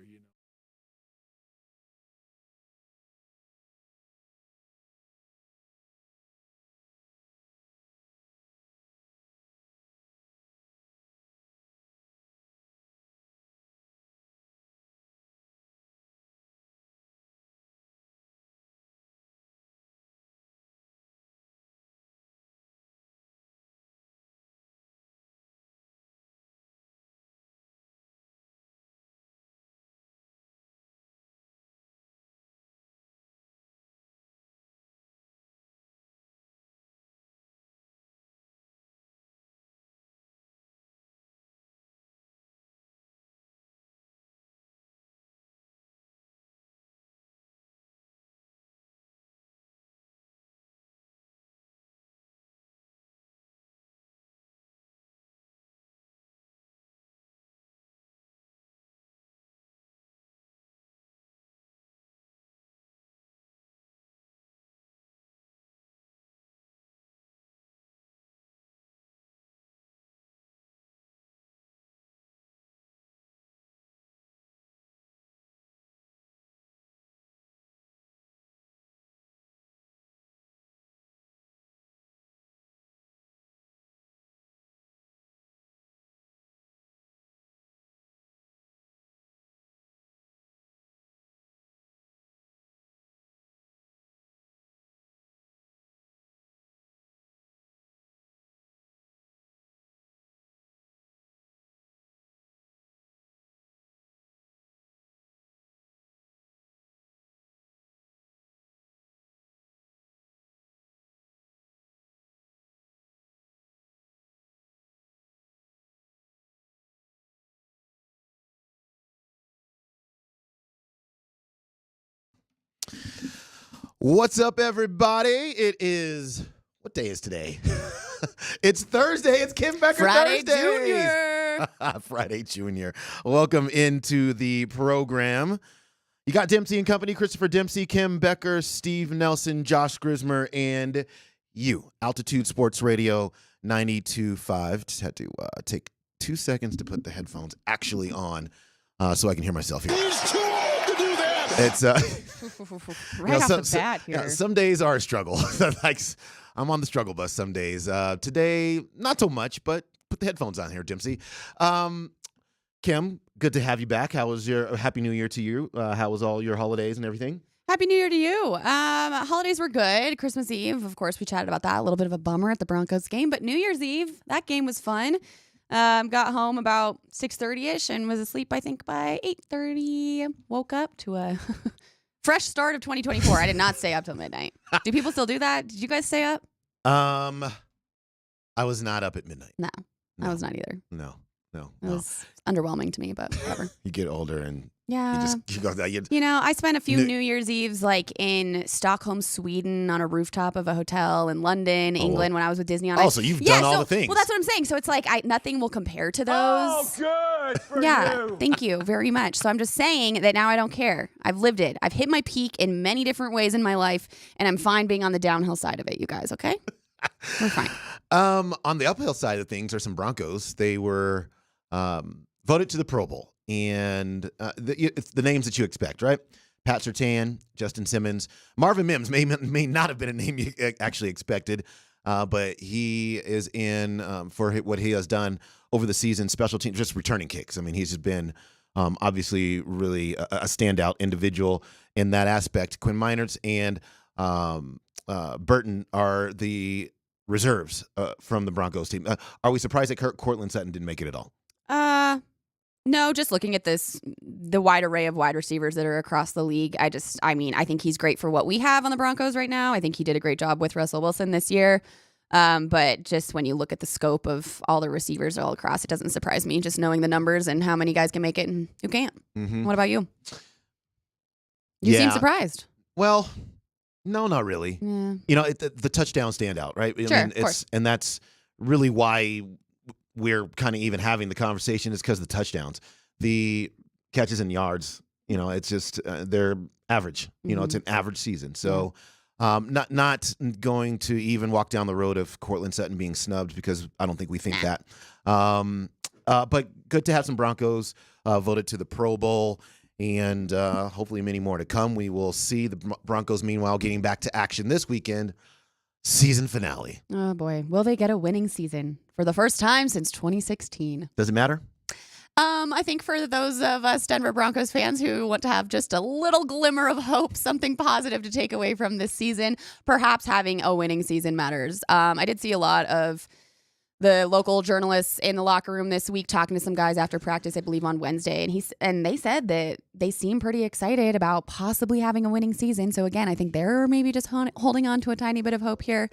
What's up, everybody? It is, what day is today? It's Thursday. It's Kim Becker Friday Thursdays. Junior. Friday Junior. Welcome into the program. You got Dempsey and Company, Christopher Dempsey, Kim Becker, Steve Nelson, Josh Grismer, and you. Altitude Sports Radio 92.5. Just had to take 2 seconds to put the headphones actually on so I can hear myself here. He's too old to do that. It's Right off the bat here. some days are a struggle. Like I'm on the struggle bus some days. Today, not so much, but put the headphones on here, Dempsey. Kim, good to have you back. How was your Happy New Year to you? How was all your holidays and everything? Happy New Year to you. Holidays were good. Christmas Eve, of course, we chatted about that. A little bit of a bummer at the Broncos game, but New Year's Eve, that game was fun. Got home about 6:30ish and was asleep, I think, by 8:30. Woke up to a fresh start of 2024. I did not stay up till midnight. Do people still do that? Did you guys stay up? I was not up at midnight. No, I was not either. No. It was underwhelming to me, but whatever. You get older and Yeah. you go. I spent a few New- New Year's Eves like in Stockholm, Sweden, on a rooftop of a hotel, in London, England, when I was with Disney on Ice. so you've done all the things. Well, that's what I'm saying. So it's like nothing will compare to those. Oh, good for you. Thank you very much. So I'm just saying that now I don't care. I've lived it. I've hit my peak in many different ways in my life, and I'm fine being on the downhill side of it. You guys, okay? We're fine. On the uphill side of things are some Broncos. They were voted to the Pro Bowl, and it's the names that you expect, right? Pat Surtain, Justin Simmons, Marvin Mims may not have been a name you actually expected, but he is in for what he has done over the season. Special teams, just returning kicks. I mean, he's just been obviously really a standout individual in that aspect. Quinn Meinerz and Burton are the reserves from the Broncos team. Are we surprised that Courtland Sutton didn't make it at all? No, just looking at the wide array of wide receivers that are across the league, I think he's great for what we have on the Broncos right now. I think he did a great job with Russell Wilson this year. But just when you look at the scope of all the receivers all across, it doesn't surprise me, just knowing the numbers and how many guys can make it and who can't. Mm-hmm. What about you? You seem surprised. Well, no, not really. Yeah. The touchdown standout, right? Sure, of course. And that's really why we're kind of even having the conversation is because of the touchdowns. The catches and yards, it's just they're average. It's an average season. So not going to even walk down the road of Courtland Sutton being snubbed because I don't think we think that. But good to have some Broncos voted to the Pro Bowl. And hopefully many more to come. We will see the Broncos, meanwhile, getting back to action this weekend. Season finale. Oh, boy. Will they get a winning season for the first time since 2016? Does it matter? I think for those of us Denver Broncos fans who want to have just a little glimmer of hope, something positive to take away from this season, perhaps having a winning season matters. I did see a lot of the local journalists in the locker room this week talking to some guys after practice, I believe on Wednesday, and they said that they seem pretty excited about possibly having a winning season. So again, I think they're maybe just holding on to a tiny bit of hope here.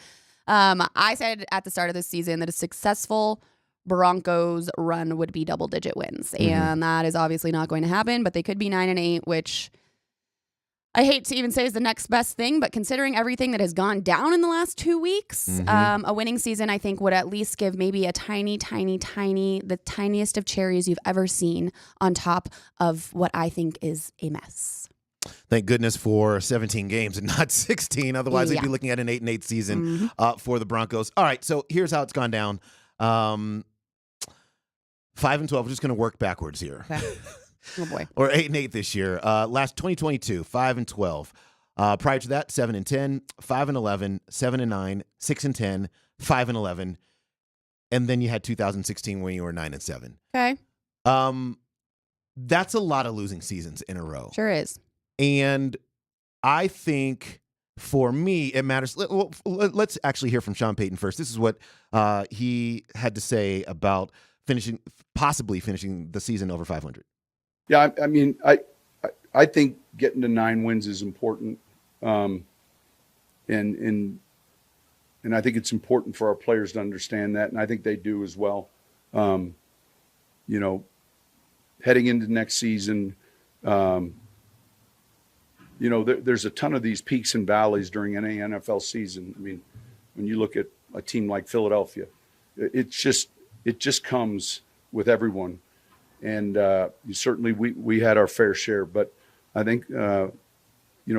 I said at the start of this season that a successful Broncos run would be double-digit wins, and that is obviously not going to happen. But they could be 9-8, which I hate to even say is the next best thing, but considering everything that has gone down in the last 2 weeks, a winning season, I think, would at least give maybe a tiny, the tiniest of cherries you've ever seen on top of what I think is a mess. Thank goodness for 17 games and not 16. Otherwise, we'd be looking at an 8-8 season for the Broncos. All right, so here's how it's gone down. 5-12. We're just going to work backwards here. Okay. Oh boy. Or 8-8 this year. Last 2022, 5-12. Prior to that, 7-10, 5-11, 7-9, 6-10, 5-11, and then you had 2016 when you were 9-7. Okay. That's a lot of losing seasons in a row. Sure is. And I think for me, it matters. Let's actually hear from Sean Payton first. This is what he had to say about possibly finishing the season over 500. Yeah, I mean, I think getting to 9 wins is important, and I think it's important for our players to understand that, and I think they do as well. Heading into next season, there's a ton of these peaks and valleys during any NFL season. I mean, when you look at a team like Philadelphia, it just comes with everyone. And certainly we had our fair share, but I think,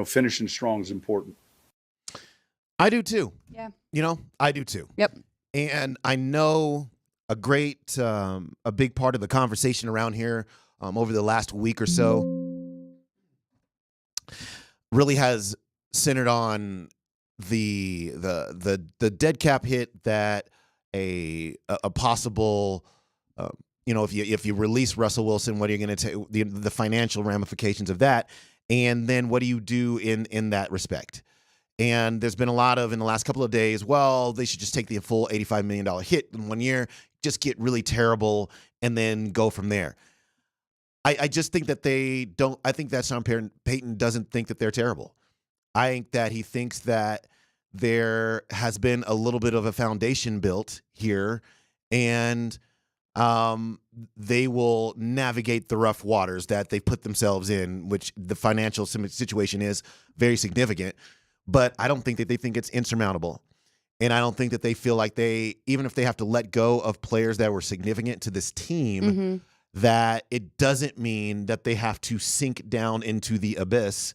finishing strong is important. I do too. Yeah. I do too. Yep. And I know a big part of the conversation around here over the last week or so really has centered on the dead cap hit that a possible if you release Russell Wilson, what are you going to take the financial ramifications of that, and then what do you do in that respect? And there's been a lot of in the last couple of days. Well, they should just take the full $85 million hit in 1 year, just get really terrible, and then go from there. I just think that they don't. I think that Sean Payton doesn't think that they're terrible. I think that he thinks that there has been a little bit of a foundation built here, and they will navigate the rough waters that they put themselves in, which the financial situation is very significant. But I don't think that they think it's insurmountable. And I don't think that they feel like even if they have to let go of players that were significant to this team, that it doesn't mean that they have to sink down into the abyss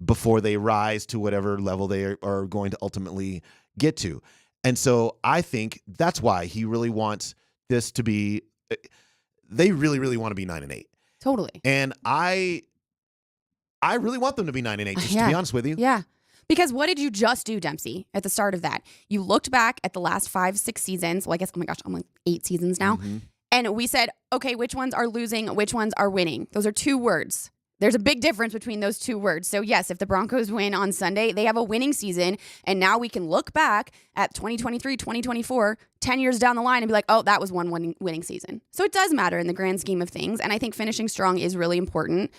before they rise to whatever level they are going to ultimately get to. And so I think that's why he really wants this to be, they really, really want to be 9-8. Totally. And I really want them to be 9-8, just to be honest with you. Yeah. Because what did you just do, Dempsey, at the start of that? You looked back at the last 5-6 seasons. Well, I guess, oh my gosh, I'm like 8 seasons now. And we said, okay, which ones are losing? Which ones are winning? Those are 2 words. There's a big difference between those 2 words. So yes, if the Broncos win on Sunday, they have a winning season. And now we can look back at 2023, 2024, 10 years down the line and be like, oh, that was one winning season. So it does matter in the grand scheme of things. And I think finishing strong is really important.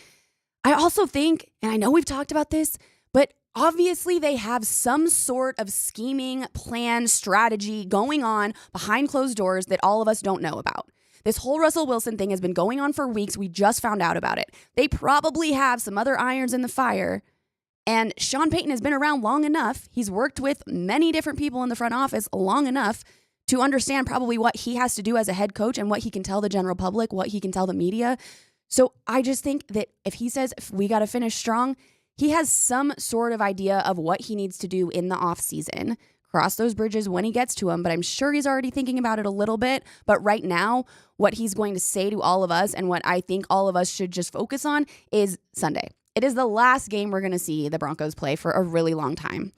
I also think, and I know we've talked about this, but obviously they have some sort of scheming, plan, strategy going on behind closed doors that all of us don't know about. This whole Russell Wilson thing has been going on for weeks. We just found out about it. They probably have some other irons in the fire. And Sean Payton has been around long enough. He's worked with many different people in the front office long enough to understand probably what he has to do as a head coach and what he can tell the general public, what he can tell the media. So I just think that if he says we got to finish strong, he has some sort of idea of what he needs to do in the offseason. Cross those bridges when he gets to them, but I'm sure he's already thinking about it a little bit. But right now, what he's going to say to all of us and what I think all of us should just focus on is Sunday. It is the last game we're going to see the Broncos play for a really long time.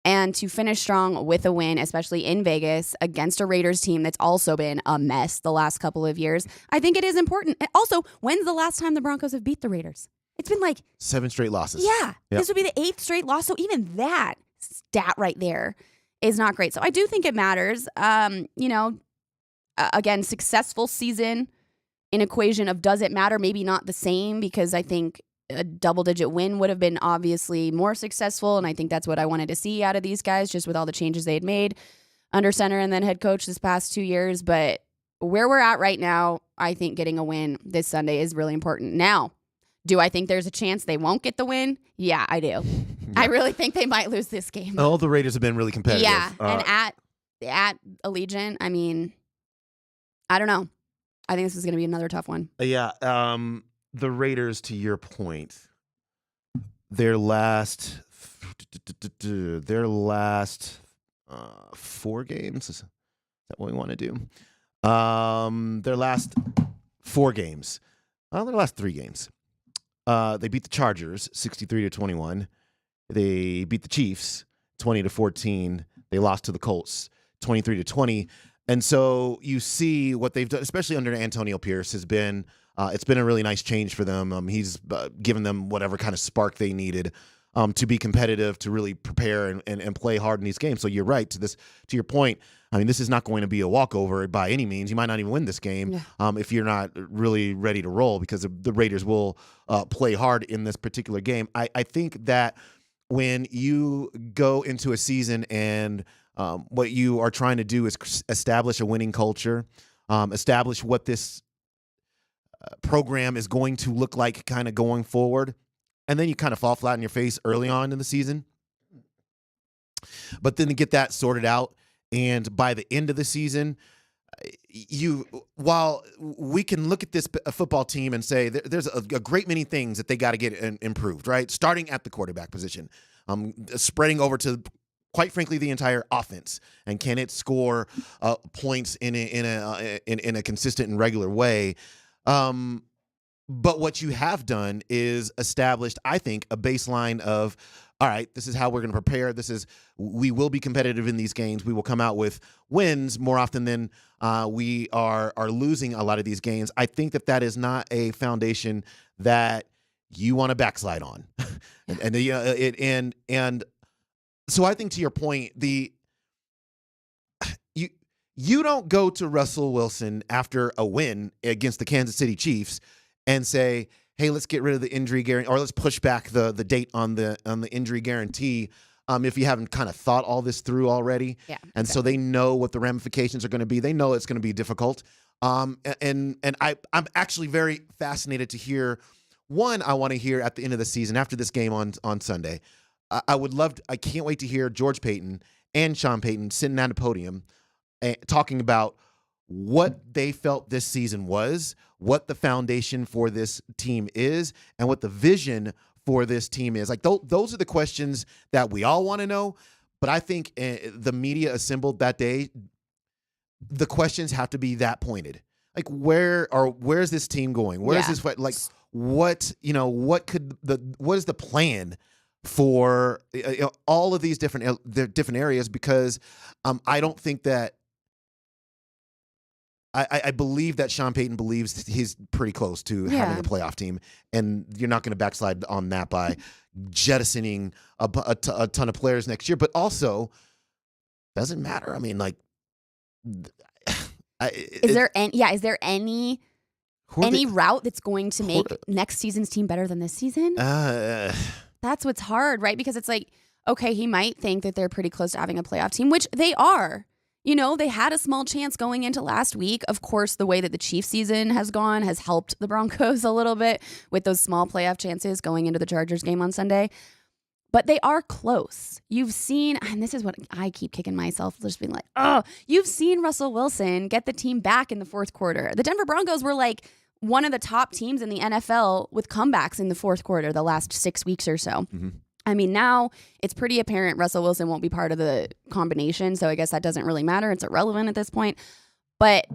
And to finish strong with a win, especially in Vegas against a Raiders team that's also been a mess the last couple of years, I think it is important. Also, when's the last time the Broncos have beat the Raiders? It's been like 7 straight losses. Yeah. Yep. This would be the 8th straight loss. So even that stat right there is not great. So I do think it matters. Again, successful season in equation of does it matter? Maybe not the same, because I think a double-digit win would have been obviously more successful, and I think that's what I wanted to see out of these guys, just with all the changes they had made under center and then head coach this past 2 years. But where we're at right now, I think getting a win this Sunday is really important. Now, do I think there's a chance they won't get the win? Yeah, I do. Yeah. I really think they might lose this game. All the Raiders have been really competitive. Yeah, and at Allegiant, I mean, I don't know. I think this is going to be another tough one. Yeah, the Raiders, to your point, their last 4 games. Is that what we want to do? Their last 4 games. Their last 3 games. They beat the Chargers 63-21. They beat the Chiefs 20-14. They lost to the Colts 23-20. And so you see what they've done, especially under Antonio Pierce, has been it's been a really nice change for them. He's given them whatever kind of spark they needed to be competitive, to really prepare and play hard in these games. So you're right to your point. I mean, this is not going to be a walkover by any means. You might not even win this game if you're not really ready to roll, because the Raiders will play hard in this particular game. I think that when you go into a season and what you are trying to do is establish a winning culture, establish what this program is going to look like kind of going forward, and then you kind of fall flat on your face early on in the season. But then to get that sorted out, and by the end of the season, while we can look at this football team and say there's a great many things that they got to get improved, right? Starting at the quarterback position, spreading over to, quite frankly, the entire offense, and can it score points in a consistent and regular way? But what you have done is established, I think, a baseline of, all right, this is how we're going to prepare. We will be competitive in these games. We will come out with wins more often than we are losing a lot of these games. I think that is not a foundation that you want to backslide on. and so I think, to your point, you don't go to Russell Wilson after a win against the Kansas City Chiefs and say, hey, let's get rid of the injury guarantee, or let's push back the date on the injury guarantee, if you haven't kind of thought all this through already. Yeah, and so they know what the ramifications are going to be. They know it's going to be difficult. And I'm actually very fascinated to hear. One, I want to hear at the end of the season, after this game on Sunday, I can't wait to hear George Paton and Sean Payton sitting at a podium talking about what they felt this season was, what the foundation for this team is, and what the vision for this team is. Like, those are the questions that we all want to know. But I think the media assembled that day, the questions have to be that pointed. Like, where's this team going? Where's this, like, what is the plan for all of these different areas? Because I don't think that I believe that Sean Payton believes he's pretty close to having a playoff team, and you're not going to backslide on that by jettisoning a ton of players next year. But also, doesn't matter. I mean, like, is there any route that's going to make next season's team better than this season? That's what's hard, right? Because it's like, okay, he might think that they're pretty close to having a playoff team, which they are. You know, they had a small chance going into last week. Of course, the way that the Chiefs season has gone has helped the Broncos a little bit with those small playoff chances going into the Chargers game on Sunday. But they are close. You've seen, and this is what I keep kicking myself, just being like, oh, you've seen Russell Wilson get the team back in the fourth quarter. The Denver Broncos were like one of the top teams in the NFL with comebacks in the fourth quarter the last 6 weeks or so. Mm-hmm. I mean, now it's pretty apparent Russell Wilson won't be part of the combination, so I guess that doesn't really matter. It's irrelevant at this point. But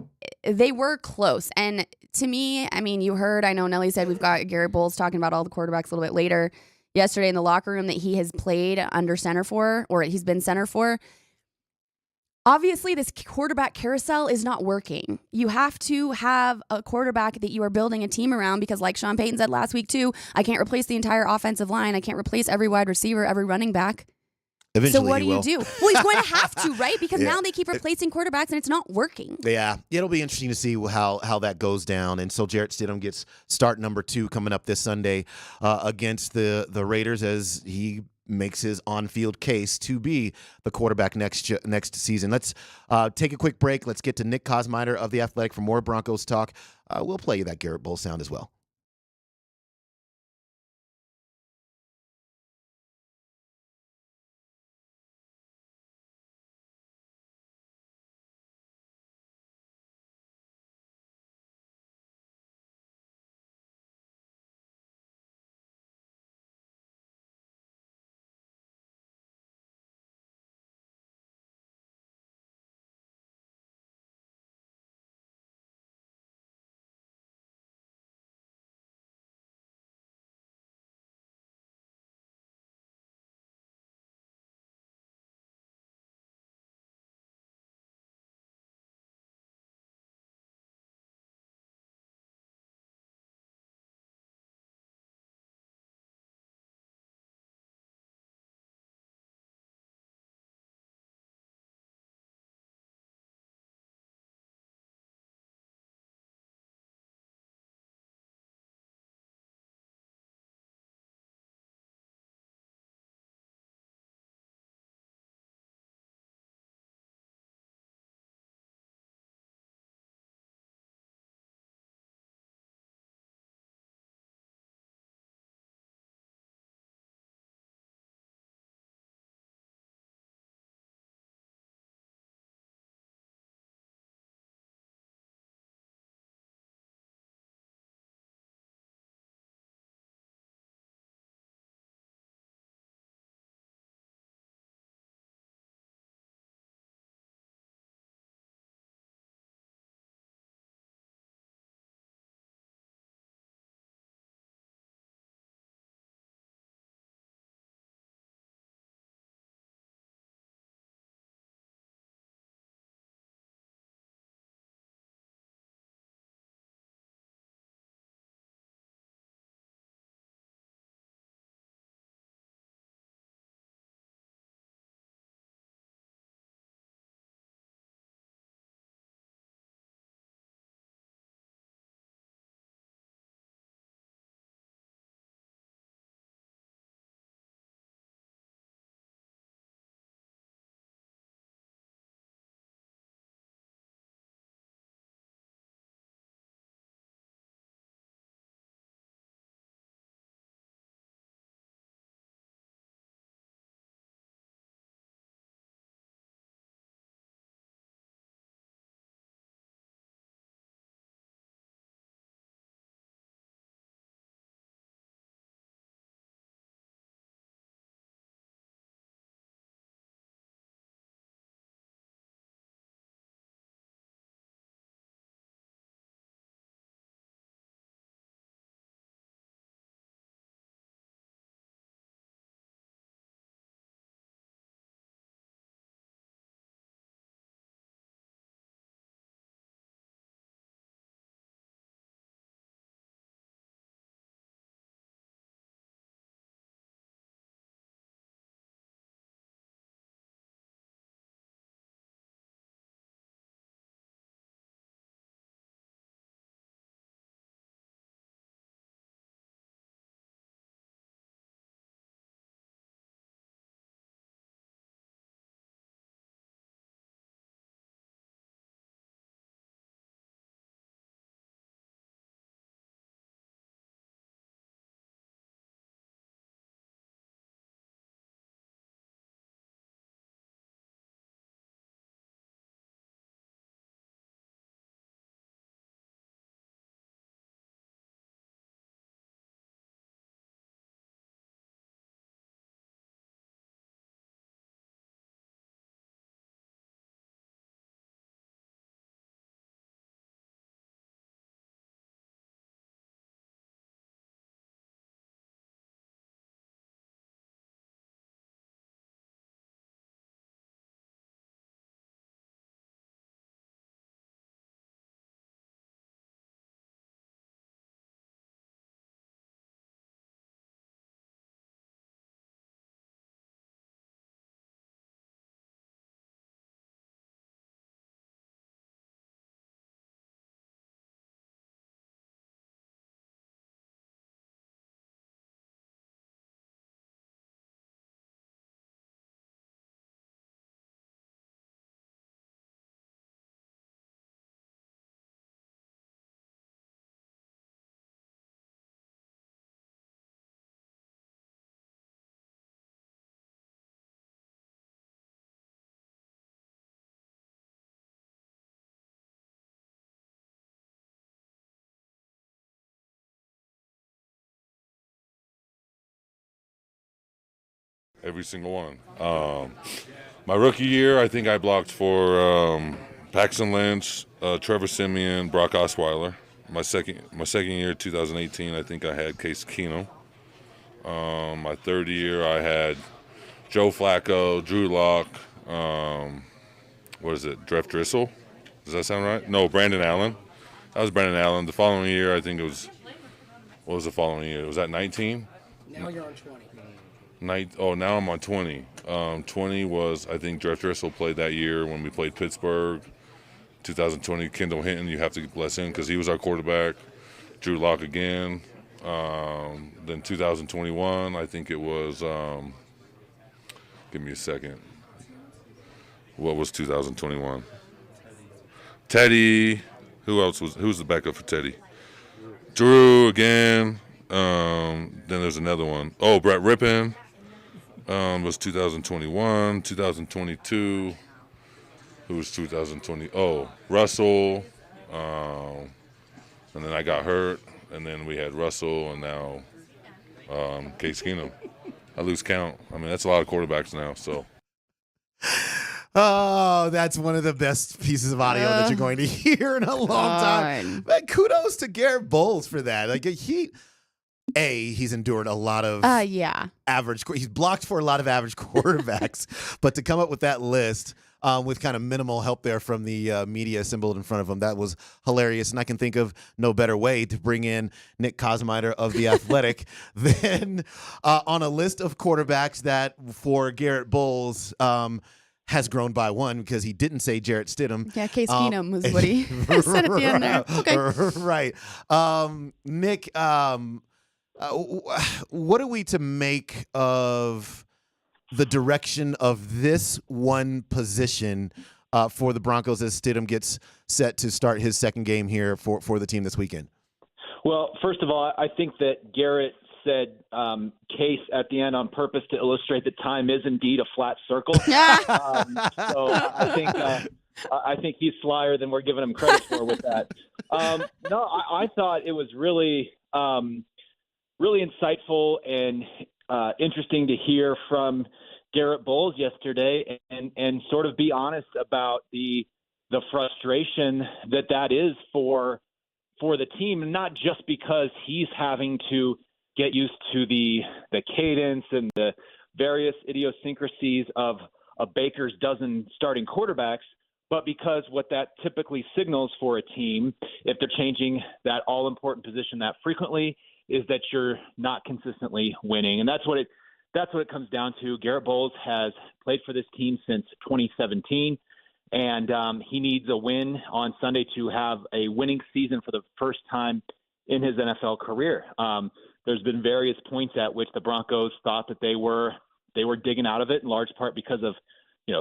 they were close. And to me, I mean, you heard, I know Nelly said we've got Garrett Bowles talking about all the quarterbacks a little bit later yesterday in the locker room that he has played under center for, or he's been center for. Obviously, this quarterback carousel is not working. You have to have a quarterback that you are building a team around because, like Sean Payton said last week too, I can't replace the entire offensive line. I can't replace every wide receiver, every running back. Eventually so what do will. you do? Well, he's going to have to, right? Because now they keep replacing quarterbacks and it's not working. Yeah, it'll be interesting to see how that goes down. And so Jarrett Stidham gets start number 2 coming up this Sunday against the Raiders as he makes his on-field case to be the quarterback next season. Let's take a quick break. Let's get to Nick Kosmider of The Athletic for more Broncos talk. We'll play you that Garrett Bowles sound as well. every single one. My rookie year, I think I blocked for Paxton Lynch, Trevor Siemian, Brock Osweiler. My second year, 2018, I think I had Case Keenum. My third year, I had Joe Flacco, Drew Lock. What is it? Jeff Driscoll? Does that sound right? No, Brandon Allen. That was Brandon Allen. The following year, I think it was. What was the following year? Was that 19? Now you're on 20. Now I'm on 20. 20 was, I think, Jeff Driscoll played that year when we played Pittsburgh. 2020, Kendall Hinton, you have to bless him because he was our quarterback. Drew Lock again. Then 2021, I think it was, give me a second. What was 2021? Teddy. Who's the backup for Teddy? Drew again. Then there's another one. Oh, Brett Rippon was 2021. 2022. Who was 2020? Oh, Russell. And then I got hurt. And then we had Russell and now Case Keenum. I lose count. I mean, that's a lot of quarterbacks now. So. Oh, that's one of the best pieces of audio that you're going to hear in a long time. But kudos to Garrett Bowles for that. Like he's endured a lot of average. He's blocked for a lot of average quarterbacks, but to come up with that list with kind of minimal help there from the media assembled in front of him, that was hilarious. And I can think of no better way to bring in Nick Kosmider of The Athletic than on a list of quarterbacks that for Garrett Bowles has grown by one because he didn't say Jarrett Stidham. Yeah, Case Keenum was what he said at the end there. Okay. Right. Nick, what are we to make of the direction of this one position for the Broncos as Stidham gets set to start his second game here for the team this weekend? Well, first of all, I think that Garrett said Case at the end on purpose to illustrate that time is indeed a flat circle. So I think he's slyer than we're giving him credit for with that. I thought it was really really insightful and interesting to hear from Garrett Bowles yesterday and sort of be honest about the frustration that is for the team, and not just because he's having to get used to the cadence and the various idiosyncrasies of a Baker's dozen starting quarterbacks, but because what that typically signals for a team, if they're changing that all-important position that frequently, is that you're not consistently winning. And that's what it comes down to. Garrett Bowles has played for this team since 2017, and he needs a win on Sunday to have a winning season for the first time in his NFL career. There's been various points at which the Broncos thought that they were digging out of it in large part because of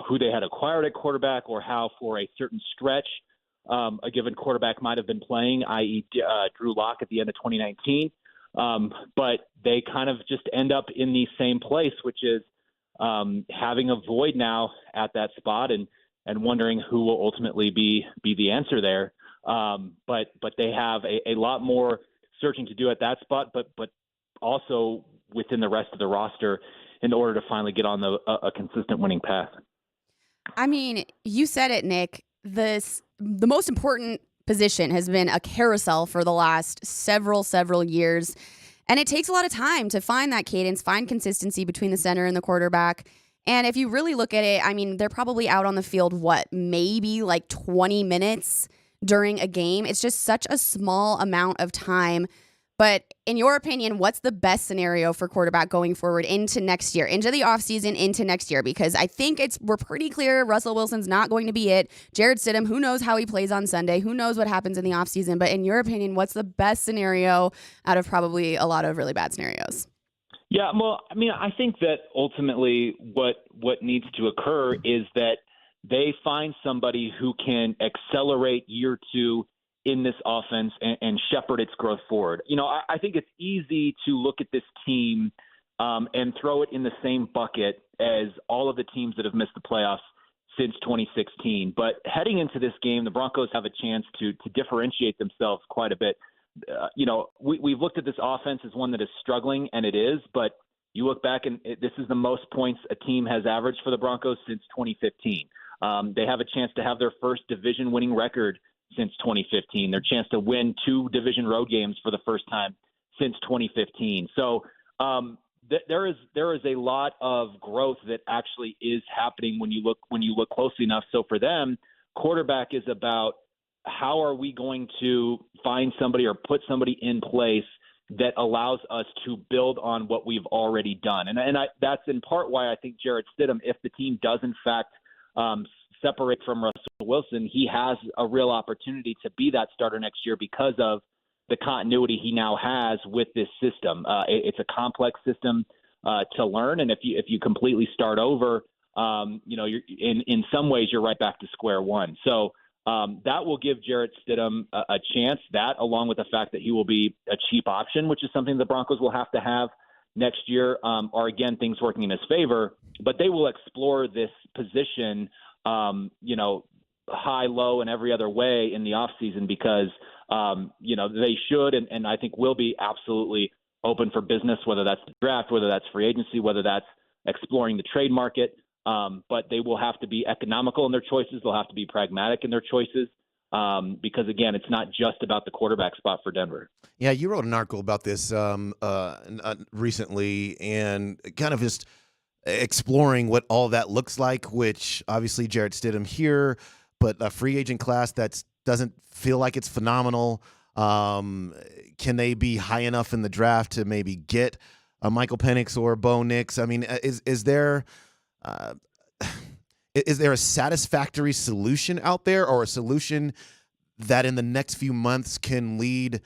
who they had acquired at quarterback or how for a certain stretch a given quarterback might have been playing, i.e. Drew Lock at the end of 2019. But they kind of just end up in the same place, which is having a void now at that spot and wondering who will ultimately be the answer there. But they have a lot more searching to do at that spot, but also within the rest of the roster in order to finally get on a consistent winning path. I mean, you said it, Nick. The most important position has been a carousel for the last several years, and it takes a lot of time to find that cadence, find consistency between the center and the quarterback. And if you really look at it, I mean, they're probably out on the field, maybe like 20 minutes during a game. It's just such a small amount of time. But in your opinion, what's the best scenario for quarterback going forward into next year, into the offseason, into next year? Because I think we're pretty clear Russell Wilson's not going to be it. Jarrett Stidham, who knows how he plays on Sunday? Who knows what happens in the offseason? But in your opinion, what's the best scenario out of probably a lot of really bad scenarios? Yeah, well, I mean, I think that ultimately what needs to occur is that they find somebody who can accelerate year two in this offense and shepherd its growth forward. I think it's easy to look at this team and throw it in the same bucket as all of the teams that have missed the playoffs since 2016. But heading into this game, the Broncos have a chance to differentiate themselves quite a bit. We've looked at this offense as one that is struggling, and it is, but You look back, and this is the most points a team has averaged for the Broncos since 2015. They have a chance to have their first division-winning record since 2015. Their chance to win 2 division road games for the first time since 2015. So there is a lot of growth that actually is happening when you look closely enough. So for them, quarterback is about how are we going to find somebody or put somebody in place that allows us to build on what we've already done. And that's in part why I think Jarrett Stidham, if the team does in fact separate from Russell Wilson, he has a real opportunity to be that starter next year because of the continuity he now has with this system. It's a complex system to learn, and if you completely start over, you're in some ways you're right back to square one. So that will give Jarrett Stidham a chance. That, along with the fact that he will be a cheap option, which is something the Broncos will have to have next year, are again things working in his favor. But they will explore this position, high, low, and every other way in the offseason because they should and I think will be absolutely open for business, whether that's the draft, whether that's free agency, whether that's exploring the trade market. But they will have to be economical in their choices. They'll have to be pragmatic in their choices because, again, it's not just about the quarterback spot for Denver. Yeah, you wrote an article about this recently and kind of just exploring what all that looks like, which obviously Jarrett Stidham here, but a free agent class that doesn't feel like it's phenomenal. Can they be high enough in the draft to maybe get a Michael Penix or Bo Nix? I mean, is there a satisfactory solution out there, or a solution that in the next few months can lead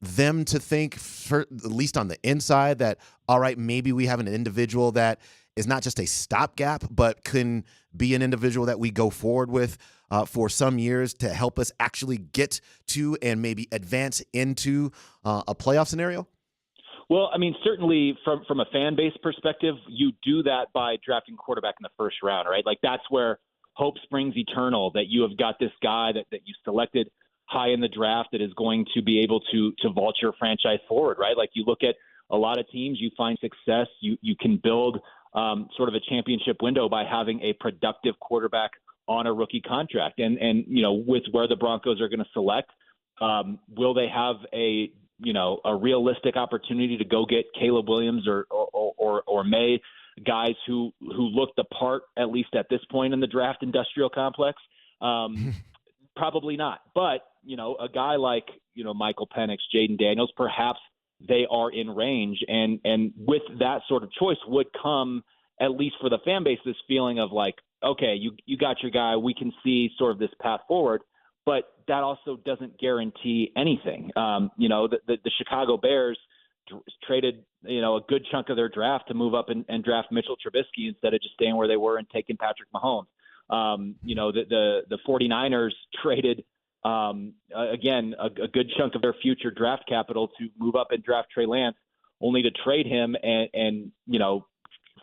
them to think, at least on the inside, that, all right, maybe we have an individual that is not just a stopgap, but can be an individual that we go forward with for some years to help us actually get to and maybe advance into a playoff scenario? Well, I mean, certainly from a fan base perspective, you do that by drafting quarterback in the first round, right? Like that's where hope springs eternal, that you have got this guy that you selected high in the draft that is going to be able to vault your franchise forward, right? Like you look at a lot of teams, you find success, you can build sort of a championship window by having a productive quarterback on a rookie contract. And with where the Broncos are going to select, will they have a realistic opportunity to go get Caleb Williams or May, guys who look the part, at least at this point in the draft industrial complex? Probably not. But, a guy like, Michael Penix, Jaden Daniels, perhaps they are in range. And with that sort of choice would come, at least for the fan base, this feeling of like, okay, you got your guy. We can see sort of this path forward. But that also doesn't guarantee anything. The Chicago Bears traded, a good chunk of their draft to move up and draft Mitchell Trubisky instead of just staying where they were and taking Patrick Mahomes. The 49ers traded, again, a good chunk of their future draft capital to move up and draft Trey Lance, only to trade him and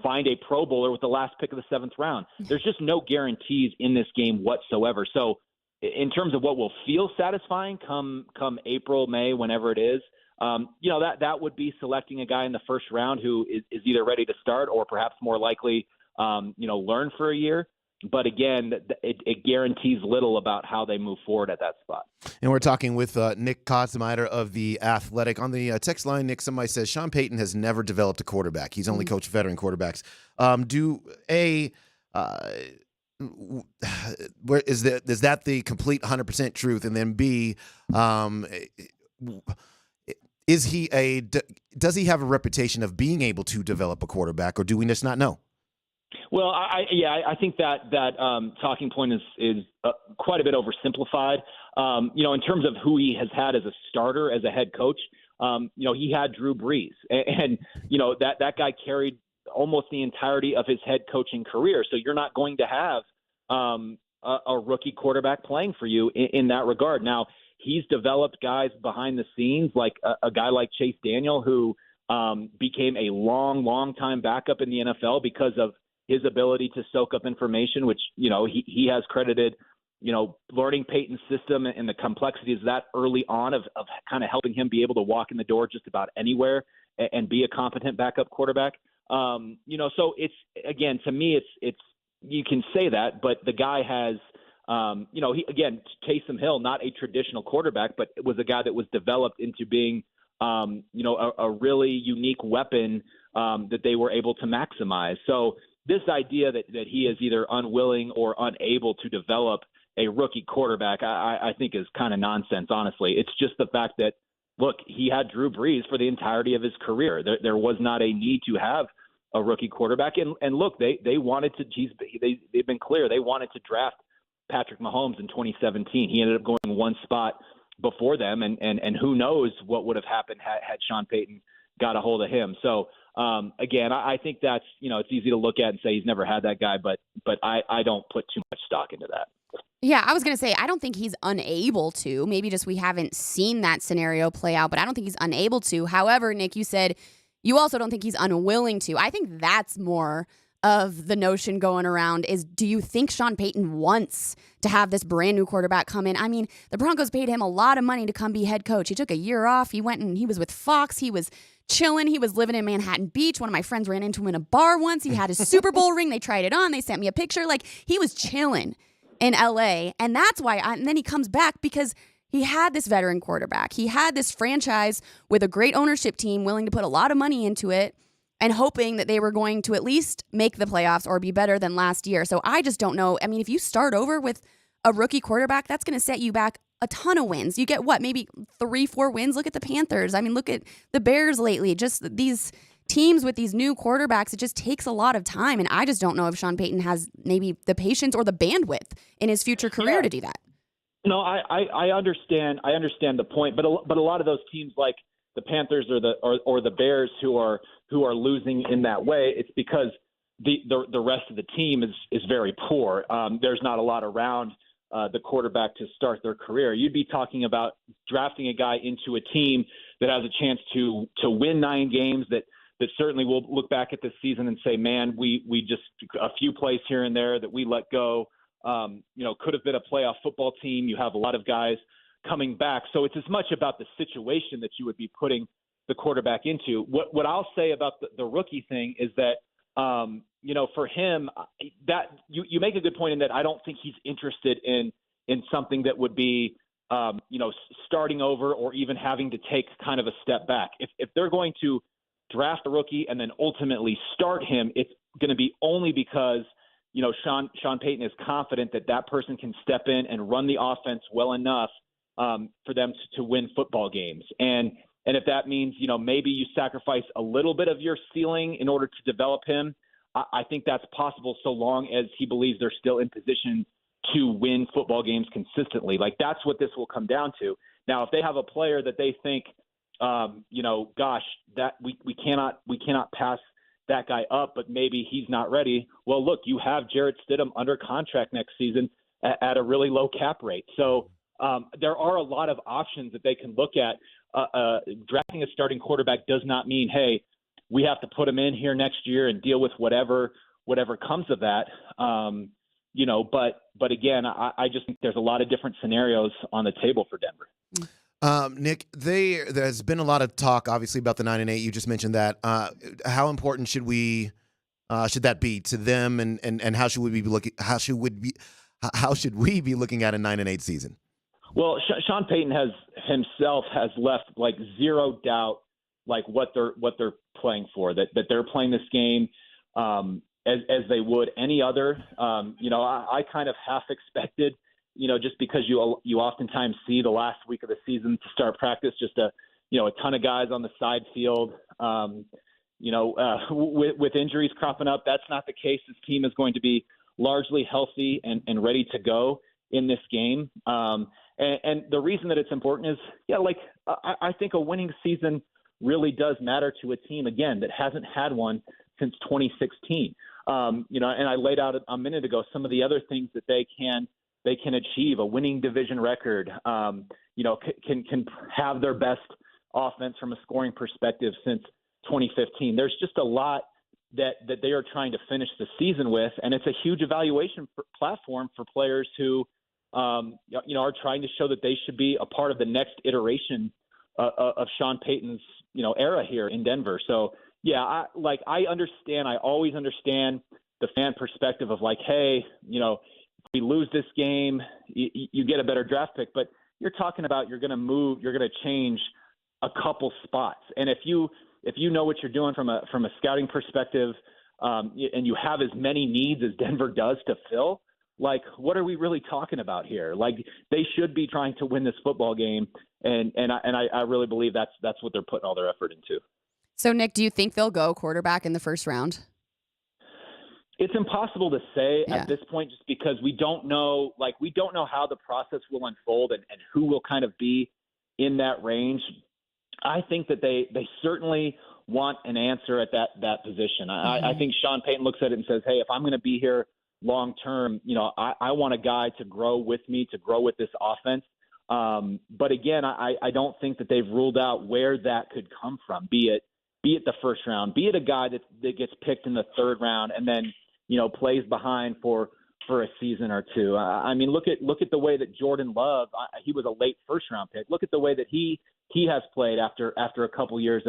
find a Pro Bowler with the last pick of the 7th round. There's just no guarantees in this game whatsoever. So, in terms of what will feel satisfying come April, May, whenever it is, that would be selecting a guy in the first round who is either ready to start or perhaps more likely, learn for a year. But again, it guarantees little about how they move forward at that spot. And we're talking with Nick Kosmider of The Athletic. On the text line, Nick, somebody says Sean Payton has never developed a quarterback. He's only coached veteran quarterbacks. Is that the complete 100% truth? And then B, does he have a reputation of being able to develop a quarterback, or do we just not know? Well, I think that talking point is quite a bit oversimplified. In terms of who he has had as a starter, as a head coach, he had Drew Brees, and that guy carried almost the entirety of his head coaching career. So you're not going to have a rookie quarterback playing for you in that regard. Now, he's developed guys behind the scenes, like a guy like Chase Daniel, who became a long time backup in the NFL because of his ability to soak up information, which, he has credited, learning Peyton's system and the complexities of that early on of kind of helping him be able to walk in the door just about anywhere and be a competent backup quarterback. So it's, again, to me, it's you can say that, but the guy has, Taysom Hill, not a traditional quarterback, but was a guy that was developed into being, a really unique weapon that they were able to maximize. So this idea that he is either unwilling or unable to develop a rookie quarterback, I think is kind of nonsense, honestly. It's just the fact that, look, he had Drew Brees for the entirety of his career. There was not a need to have a rookie quarterback. And look, they wanted to, they've been clear, they wanted to draft Patrick Mahomes in 2017. He ended up going one spot before them, and who knows what would have happened had Sean Payton got a hold of him. So, again, I think that's, it's easy to look at and say he's never had that guy, but I don't put too much stock into that. Yeah, I was going to say, I don't think he's unable to. Maybe just we haven't seen that scenario play out, but I don't think he's unable to. However, Nick, you said you also don't think he's unwilling to. I think that's more of the notion going around is, do you think Sean Payton wants to have this brand new quarterback come in? I mean, the Broncos paid him a lot of money to come be head coach. He took a year off. He went and he was with Fox. He was chilling. He was living in Manhattan Beach. One of my friends ran into him in a bar once. He had his Super Bowl ring. They tried it on. They sent me a picture. Like, he was chilling in LA. And that's why, and then he comes back because he had this veteran quarterback. He had this franchise with a great ownership team willing to put a lot of money into it and hoping that they were going to at least make the playoffs or be better than last year. So I just don't know. I mean, if you start over with a rookie quarterback, that's going to set you back a ton of wins. You get what, maybe 3-4 wins? Look at the Panthers. I mean, look at the Bears lately. Just these teams with these new quarterbacks, it just takes a lot of time. And I just don't know if Sean Payton has maybe the patience or the bandwidth in his future career to do that. No, I understand. I understand the point, but a lot of those teams like the Panthers or the Bears who are losing in that way, it's because the rest of the team is very poor. There's not a lot around the quarterback to start their career. You'd be talking about drafting a guy into a team that has a chance to win 9 games, that certainly will look back at this season and say, man, we just a few plays here and there that we let go. Could have been a playoff football team. You have a lot of guys coming back. So it's as much about the situation that you would be putting the quarterback into. What I'll say about the rookie thing is that, for him, that you make a good point in that I don't think he's interested in something that would be, starting over or even having to take kind of a step back. If they're going to draft a rookie and then ultimately start him, it's going to be only because, Sean Payton is confident that person can step in and run the offense well enough for them to win football games. And if that means, maybe you sacrifice a little bit of your ceiling in order to develop him, I think that's possible so long as he believes they're still in position to win football games consistently. Like, that's what this will come down to. Now, if they have a player that they think, that we cannot pass that guy up, but maybe he's not ready. Well, look, you have Jarrett Stidham under contract next season at a really low cap rate. So there are a lot of options that they can look at. Drafting a starting quarterback does not mean, hey, we have to put him in here next year and deal with whatever comes of that. But again, I just think there's a lot of different scenarios on the table for Denver. Nick, there's been a lot of talk, obviously, about the 9-8. You just mentioned that. How important should that be to them, and how should we be looking? How should we be looking at a 9-8 season? Well, Sean Payton has left like zero doubt, like what they're playing for. That they're playing this game as they would any other. I kind of half expected, just because you oftentimes see the last week of the season to start practice, just a ton of guys on the side field. With injuries cropping up, that's not the case. This team is going to be largely healthy and ready to go in this game. And the reason that it's important is, I think a winning season really does matter to a team, again, that hasn't had one since 2016. And I laid out a minute ago some of the other things that they can achieve: a winning division record, can have their best offense from a scoring perspective since 2015. There's just a lot that they are trying to finish the season with, and it's a huge evaluation platform for players who, are trying to show that they should be a part of the next iteration of Sean Payton's era here in Denver. So yeah, I understand. I always understand the fan perspective of like, hey, if we lose this game, you get a better draft pick, but you're talking about you're going to change a couple spots, and if you know what you're doing from a scouting perspective, and you have as many needs as Denver does to fill, like, what are we really talking about here? Like, they should be trying to win this football game, and I really believe that's what they're putting all their effort into. So, Nick, do you think they'll go quarterback in the first round? It's impossible to say at this point, just because we don't know how the process will unfold and who will kind of be in that range. I think that they certainly want an answer at that position. I think Sean Payton looks at it and says, hey, if I'm going to be here long term, I want a guy to grow with me, to grow with this offense. But again, I don't think that they've ruled out where that could come from, be it the first round, be it a guy that gets picked in the third round and then plays behind for a season or two. I mean, look at the way that Jordan Love, he was a late first round pick. Look at the way that he has played after a couple years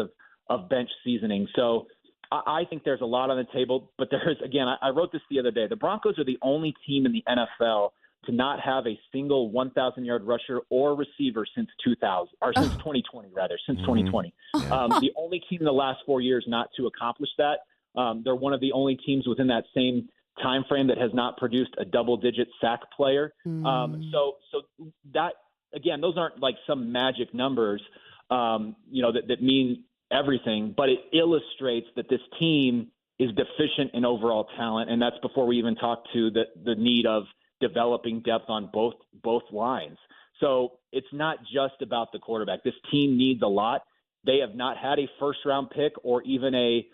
of bench seasoning. So I think there's a lot on the table, but there's, again, I wrote this the other day. The Broncos are the only team in the NFL to not have a single 1,000-yard rusher or receiver since 2020, rather, since 2020. The only team in the last 4 years not to accomplish that. They're one of the only teams within that same time frame that has not produced a double-digit sack player. So that, again, those aren't like some magic numbers, that mean everything, but it illustrates that this team is deficient in overall talent, and that's before we even talk to the need of developing depth on both lines. So it's not just about the quarterback. This team needs a lot. They have not had a first-round pick or even a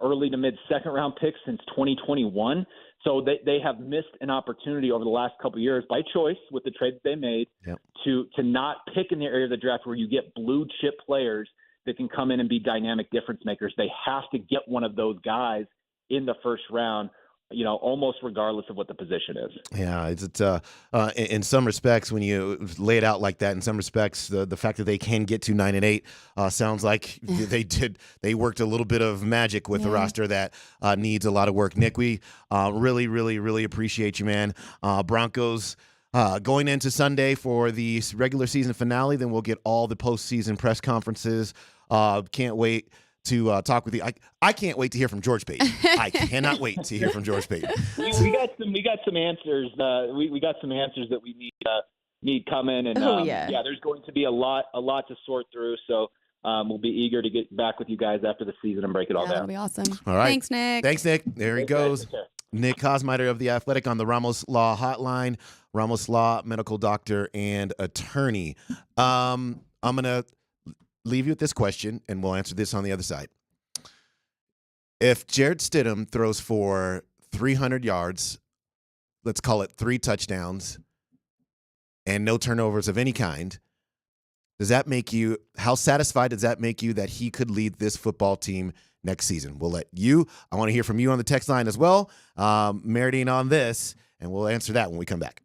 early to mid-second round pick since 2021. So they have missed an opportunity over the last couple of years by choice with the trades they made to not pick in the area of the draft where you get blue-chip players that can come in and be dynamic difference makers. They have to get one of those guys in the first round, almost regardless of what the position is. Yeah, it's in some respects, when you lay it out like that, in some respects, the fact that they can get to 9-8 sounds like they worked a little bit of magic with a roster that needs a lot of work. Nick, we really, really, really appreciate you, man. Broncos going into Sunday for the regular season finale, then we'll get all the postseason press conferences. Can't wait to talk with you. I can't wait to hear from George Payton. I cannot wait to hear from George Payton. We got some answers. We got some answers that we need coming, and there's going to be a lot to sort through. So we'll be eager to get back with you guys after the season and break it all down. That'll be awesome. All right. Thanks, Nick. Thanks, Nick. There he goes. Nick Kosmider of The Athletic on the Ramos Law Hotline. Ramos Law, medical doctor and attorney. I'm going to leave you with this question, and we'll answer this on the other side. If Jarrett Stidham throws for 300 yards, let's call it 3 touchdowns, and no turnovers of any kind, how satisfied does that make you that he could lead this football team next season? I want to hear from you on the text line as well, marinating on this, and we'll answer that when we come back.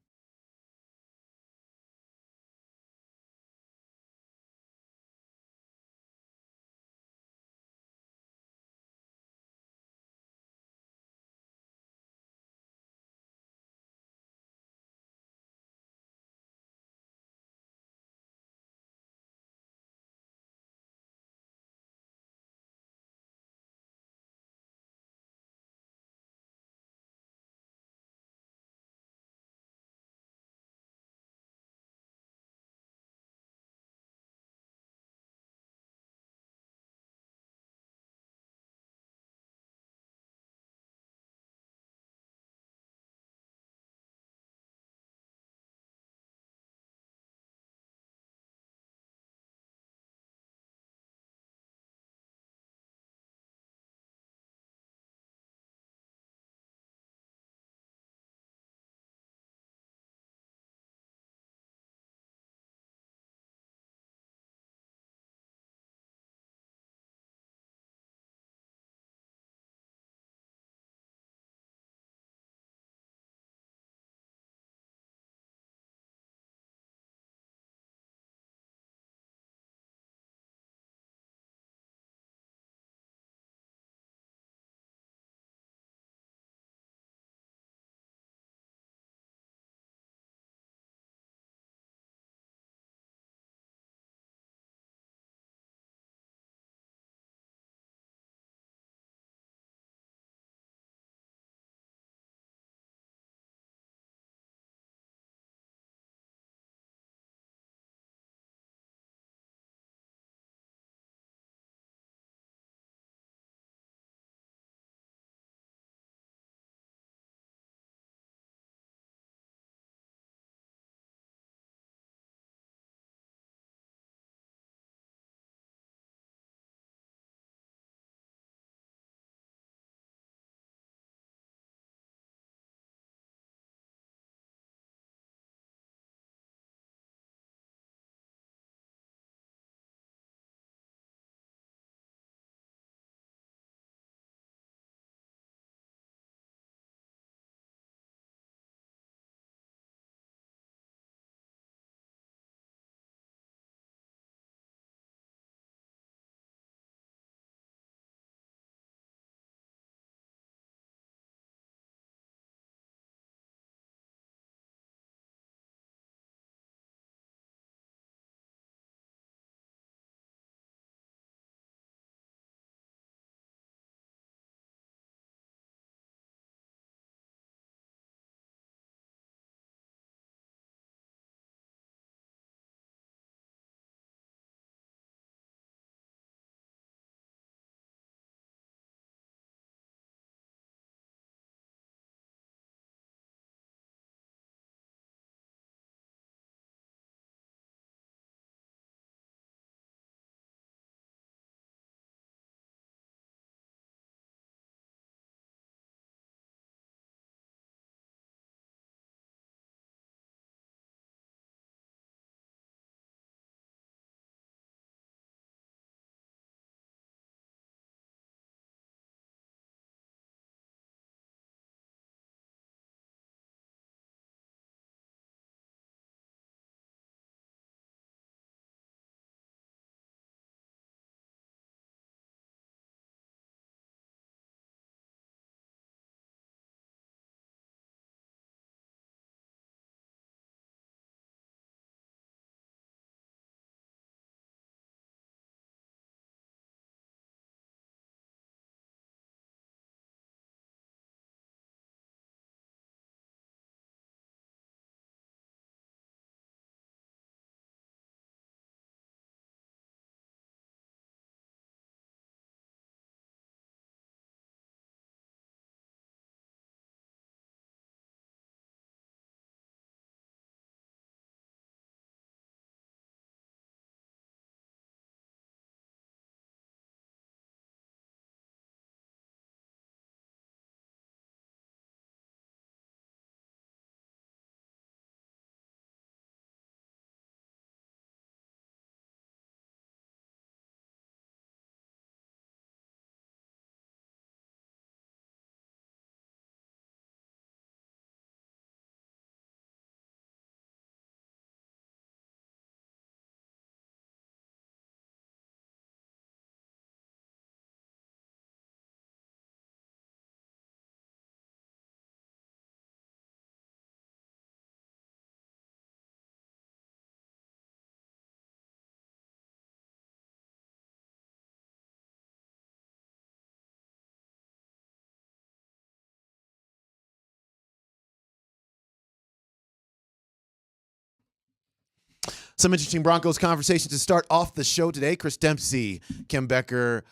Some interesting Broncos conversation to start off the show today. Chris Dempsey, Kim Becker,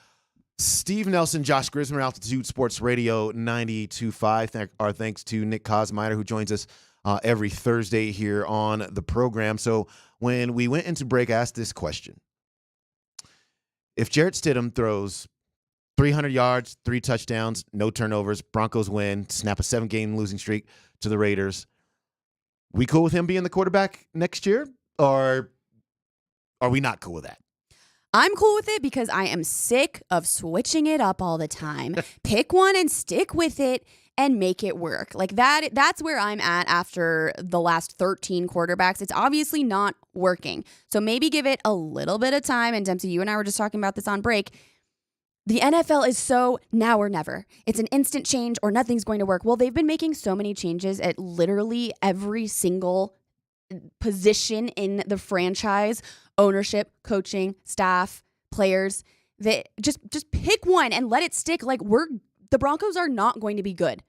Steve Nelson, Josh Grismer, Altitude Sports Radio 92.5. Our thanks to Nick Kosminer, who joins us every Thursday here on the program. So when we went into break, I asked this question. If Jarrett Stidham throws 300 yards, 3 touchdowns, no turnovers, Broncos win, snap a 7-game losing streak to the Raiders, we cool with him being the quarterback next year? Or are we not cool with that? I'm cool with it because I am sick of switching it up all the time. Pick one and stick with it and make it work. Like that's where I'm at after the last 13 quarterbacks. It's obviously not working. So maybe give it a little bit of time. And Dempsey, you and I were just talking about this on break. The NFL is so now or never. It's an instant change or nothing's going to work. Well, they've been making so many changes at literally every single position in the franchise, ownership, coaching, staff, players, that just pick one and let it stick. Like the Broncos are not going to be good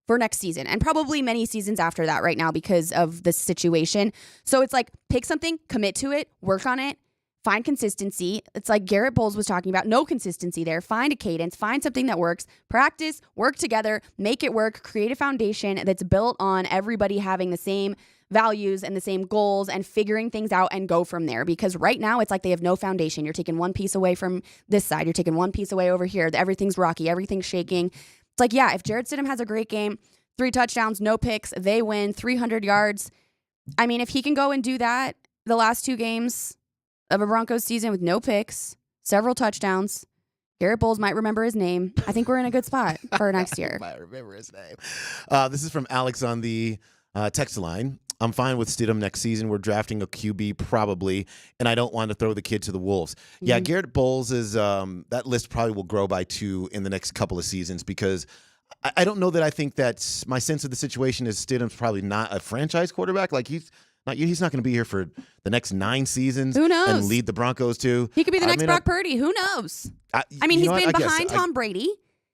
for next season and probably many seasons after that right now because of the situation. So it's like pick something, commit to it, work on it, find consistency. It's like Garrett Bowles was talking about, no consistency there. Find a cadence, find something that works, practice, work together, make it work, create a foundation that's built on everybody having the same values and the same goals and figuring things out and go from there. Because right now it's like they have no foundation. You're taking one piece away from this side. You're taking one piece away over here. Everything's rocky. Everything's shaking. It's like, yeah, if Jarrett Stidham has a great game, 3 touchdowns, no picks, they win, 300 yards. I mean, if he can go and do that the last 2 games of a Broncos season with no picks, several touchdowns, Garrett Bowles might remember his name. I think we're in a good spot for next year. I remember his name. This is from Alex on the text line. I'm fine with Stidham next season. We're drafting a QB probably, and I don't want to throw the kid to the wolves. Mm-hmm. Yeah, Garrett Bowles is that list probably will grow by 2 in the next couple of seasons because I don't know that I think that's my sense of the situation is Stidham's probably not a franchise quarterback. Like he's not going to be here for the next 9 seasons. Who knows? And lead the Broncos to. He could be the next Brock Purdy. Who knows? I mean, he's been behind Tom Brady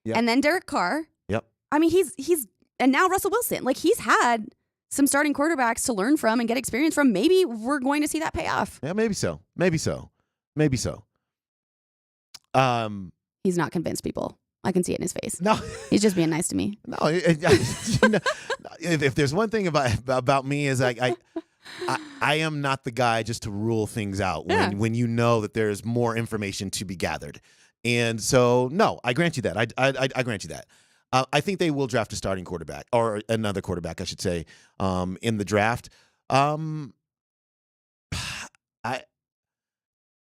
and then Derek Carr. Yep. I mean, he's and now Russell Wilson. Like he's had some starting quarterbacks to learn from and get experience from. Maybe we're going to see that pay off. Yeah, maybe so. He's not convinced people. I can see it in his face. No. He's just being nice to me. No. If there's one thing about me is I am not the guy just to rule things out when you know that there's more information to be gathered. And so, no, I grant you that. I grant you that. I think they will draft a starting quarterback or another quarterback, I should say, in the draft. I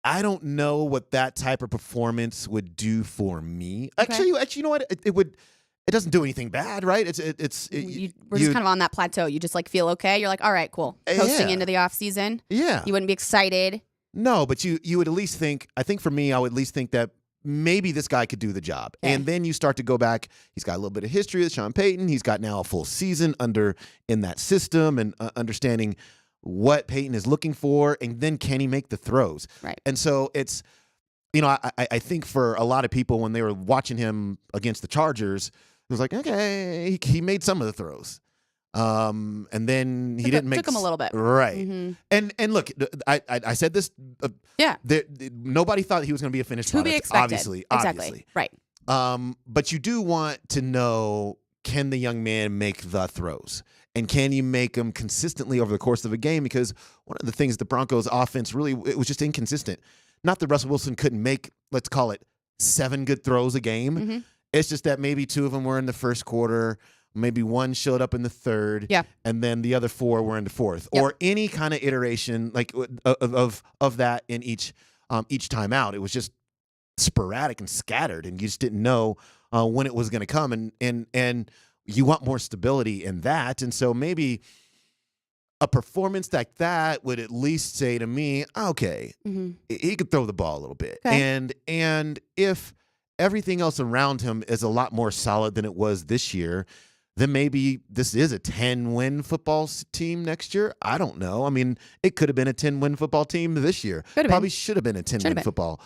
don't know what that type of performance would do for me. Okay. Actually, you know what? It doesn't do anything bad, right? We're just kind of on that plateau. You just like feel okay. You're like, all right, cool. Coasting into the off season. Yeah. You wouldn't be excited. No, but you would at least think. I think for me, I would at least think that maybe this guy could do the job. Okay. And then you start to go back. He's got a little bit of history with Sean Payton. He's got now a full season in that system and understanding what Payton is looking for, and then can he make the throws? Right. And so it's, I think for a lot of people when they were watching him against the Chargers, it was like, okay, he made some of the throws. And then he didn't make took him a little bit. Right. Mm-hmm. And look, I said this. Nobody thought he was going to be a finished product. To be expected. Obviously. Exactly. Right. But you do want to know, can the young man make the throws? And can you make them consistently over the course of a game? Because one of the things the Broncos offense really, it was just inconsistent. Not that Russell Wilson couldn't make, let's call it 7 good throws a game. Mm-hmm. It's just that maybe 2 of them were in the first quarter. Maybe 1 showed up in the third. Yeah. And then the other 4 were in the fourth. Yep. Or any kind of iteration like of that in each time out. It was just sporadic and scattered, and you just didn't know when it was going to come. And you want more stability in that. And so maybe a performance like that would at least say to me, okay, he could throw the ball a little bit. Okay. And if everything else around him is a lot more solid than it was this year, then maybe this is a 10-win football team next year. I don't know. I mean, it could have been a 10-win football team this year. Probably should have been a 10-win football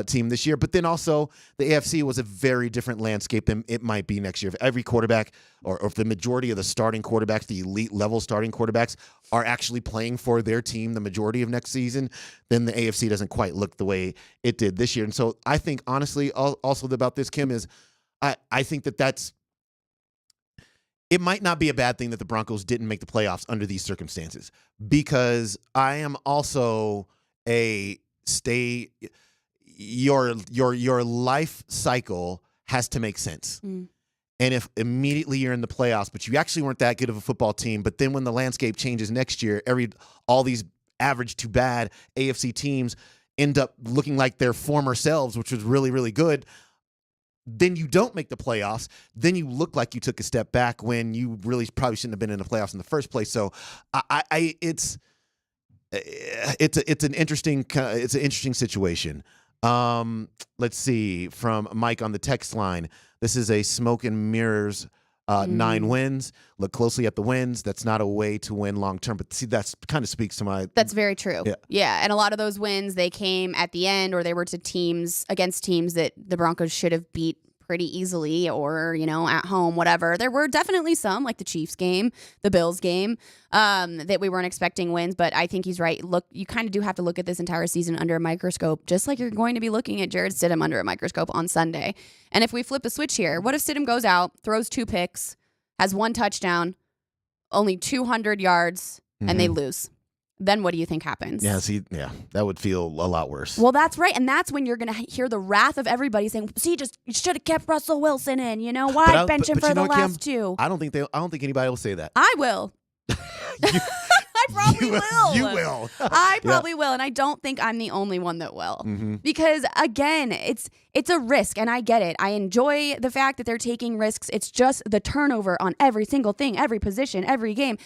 team this year. But then also the AFC was a very different landscape than it might be next year. If every quarterback or if the majority of the starting quarterbacks, the elite level starting quarterbacks, are actually playing for their team the majority of next season, then the AFC doesn't quite look the way it did this year. And so I think, honestly, also about this, Kim, is I think that's it might not be a bad thing that the Broncos didn't make the playoffs under these circumstances, because I am also your life cycle has to make sense. And if immediately you're in the playoffs, but you actually weren't that good of a football team, but then when the landscape changes next year, all these average to bad AFC teams end up looking like their former selves, which was really, really good, then you don't make the playoffs. Then you look like you took a step back when you really probably shouldn't have been in the playoffs in the first place. So it's an interesting situation. Let's see, from Mike on the text line. This is a smoke and mirrors. 9 wins. Look closely at the wins. That's not a way to win long term. But see, that's kind of speaks to my. That's very true. Yeah, and a lot of those wins, they came at the end, or they were to against teams that the Broncos should have beat pretty easily, or at home, whatever. There were definitely some, like the Chiefs game, the Bills game, that we weren't expecting wins. But I think he's right. Look, you kind of do have to look at this entire season under a microscope, just like you're going to be looking at Jarrett Stidham under a microscope on Sunday. And if we flip the switch here, what if Stidham goes out, throws 2 picks, has 1 touchdown, only 200 yards, and they lose? Then what do you think happens? Yeah, that would feel a lot worse. Well, that's right. And that's when you're going to hear the wrath of everybody saying, see, you should have kept Russell Wilson in, why bench him for the last 2? I don't think anybody will say that. I will. I probably will. You will. I probably will. And I don't think I'm the only one that will. Because again, it's a risk, and I get it. I enjoy the fact that they're taking risks. It's just the turnover on every single thing, every position, every game.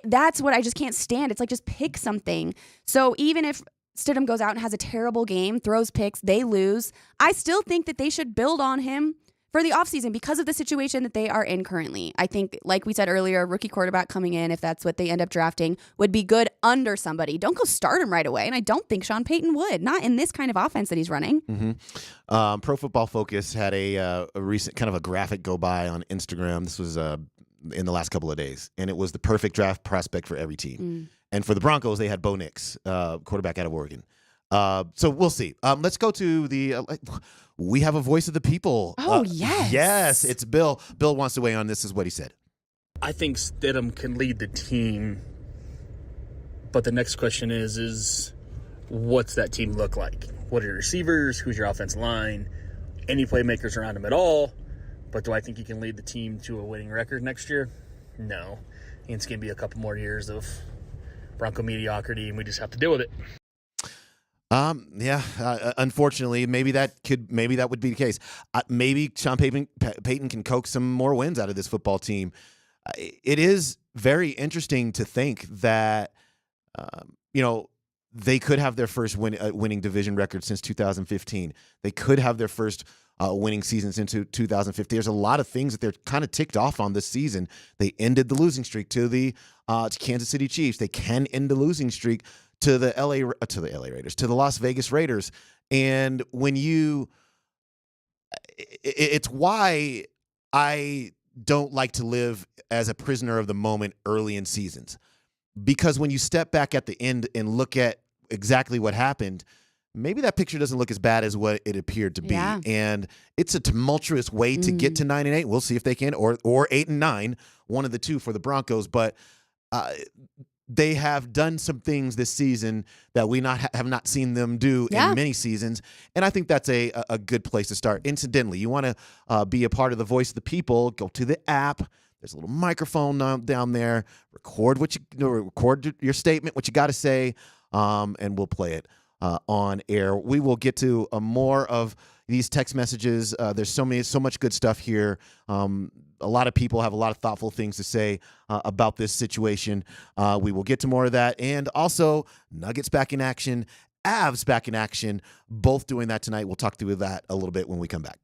That's what I just can't stand. It's like, just pick something. So even if Stidham goes out and has a terrible game, throws picks, they lose, I still think that they should build on him for the offseason because of the situation that they are in currently. I think, like we said earlier, a rookie quarterback coming in, if that's what they end up drafting, would be good under somebody. Don't go start him right away. And I don't think Sean Payton would, not in this kind of offense that he's running. Pro Football Focus had a recent kind of a graphic go by on Instagram. This was in the last couple of days, and it was the perfect draft prospect for every team. And for the Broncos, they had Bo Nix, quarterback out of Oregon. So we'll see. Let's go to the we have a voice of the people. Yes, it's Bill. Bill wants to weigh on this. Is what he said. I think Stidham can lead the team, but the next question is what's that team look like? What are your receivers? Who's your offensive line? Any playmakers around him at all? But do I think he can lead the team to a winning record next year? No. It's going to be a couple more years of Bronco mediocrity, and we just have to deal with it. Unfortunately, maybe that would be the case. Maybe Sean Payton can coax some more wins out of this football team. It is very interesting to think that, they could have their first winning division record since 2015. They could have their first winning season since 2015. There's a lot of things that they're kind of ticked off on this season. They ended the losing streak to the Kansas City Chiefs. They can end the losing streak to the Las Vegas Raiders. And it's why I don't like to live as a prisoner of the moment early in seasons, because when you step back at the end and look at exactly what happened, maybe that picture doesn't look as bad as what it appeared to be. Yeah. And it's a tumultuous way to get to 9-8. We'll see if they can, or 8-9, one of the two for the Broncos. But they have done some things this season that we have not seen them do in many seasons. And I think that's a good place to start. Incidentally, you want to be a part of the voice of the people, go to the app. There's a little microphone down there. Record your statement, what you got to say, and we'll play it on air. We will get to more of these text messages. There's so much good stuff here. A lot of people have a lot of thoughtful things to say about this situation. We will get to more of that. And also, Nuggets back in action, Avs back in action, both doing that tonight. We'll talk through that a little bit when we come back.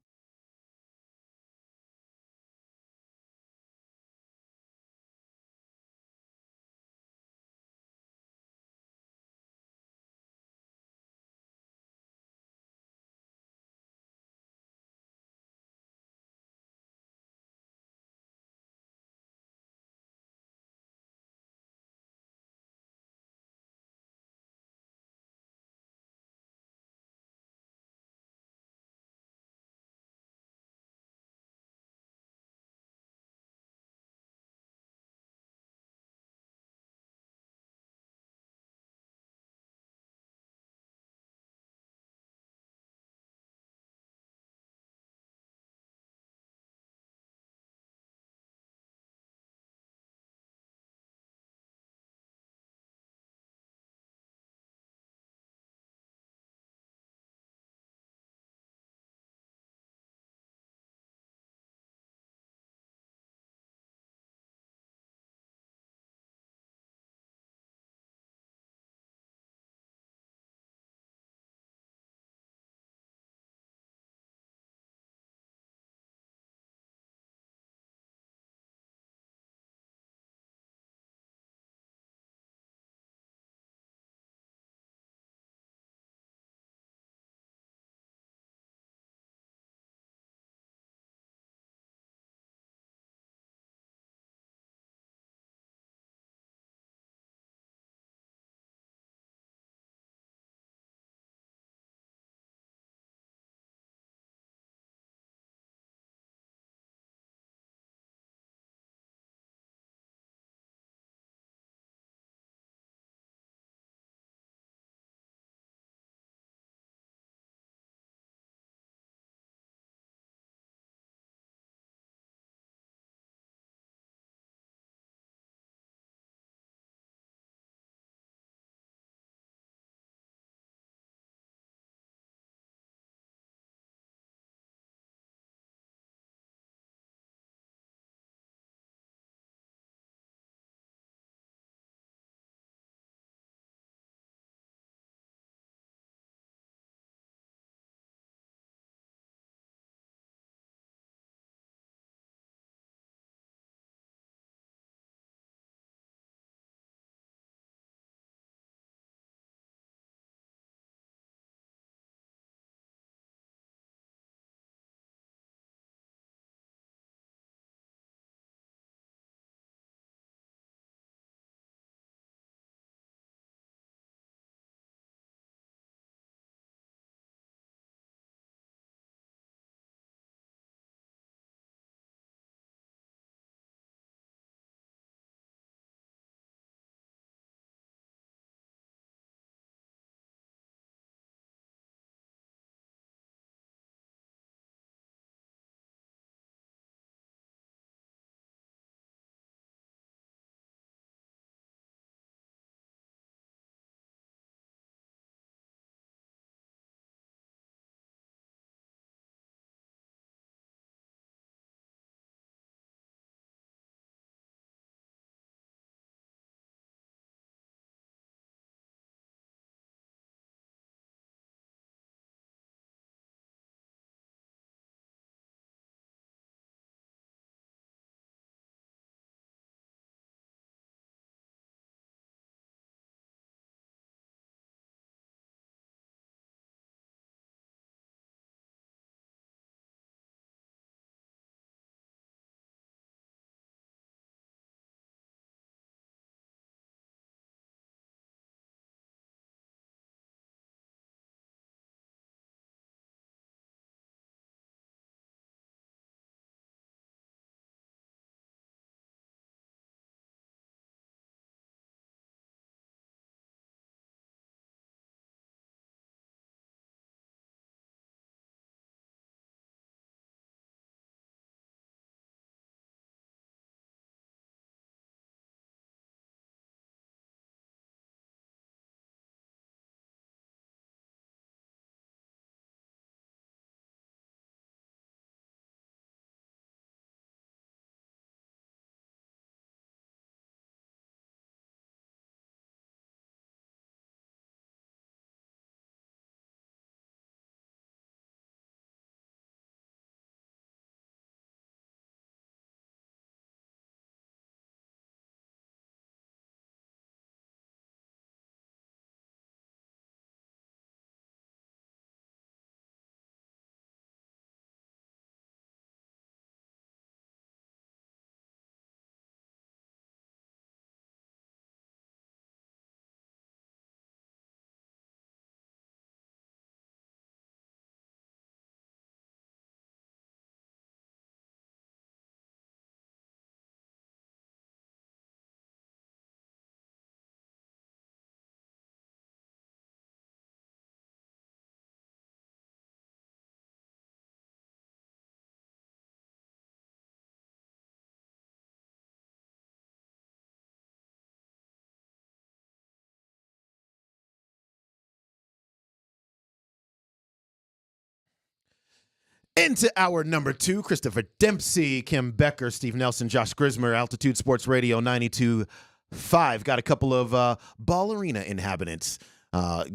Into our number 2, Christopher Dempsey, Kim Becker, Steve Nelson, Josh Grismer, Altitude Sports Radio 92.5. Got a couple of Ball Arena inhabitants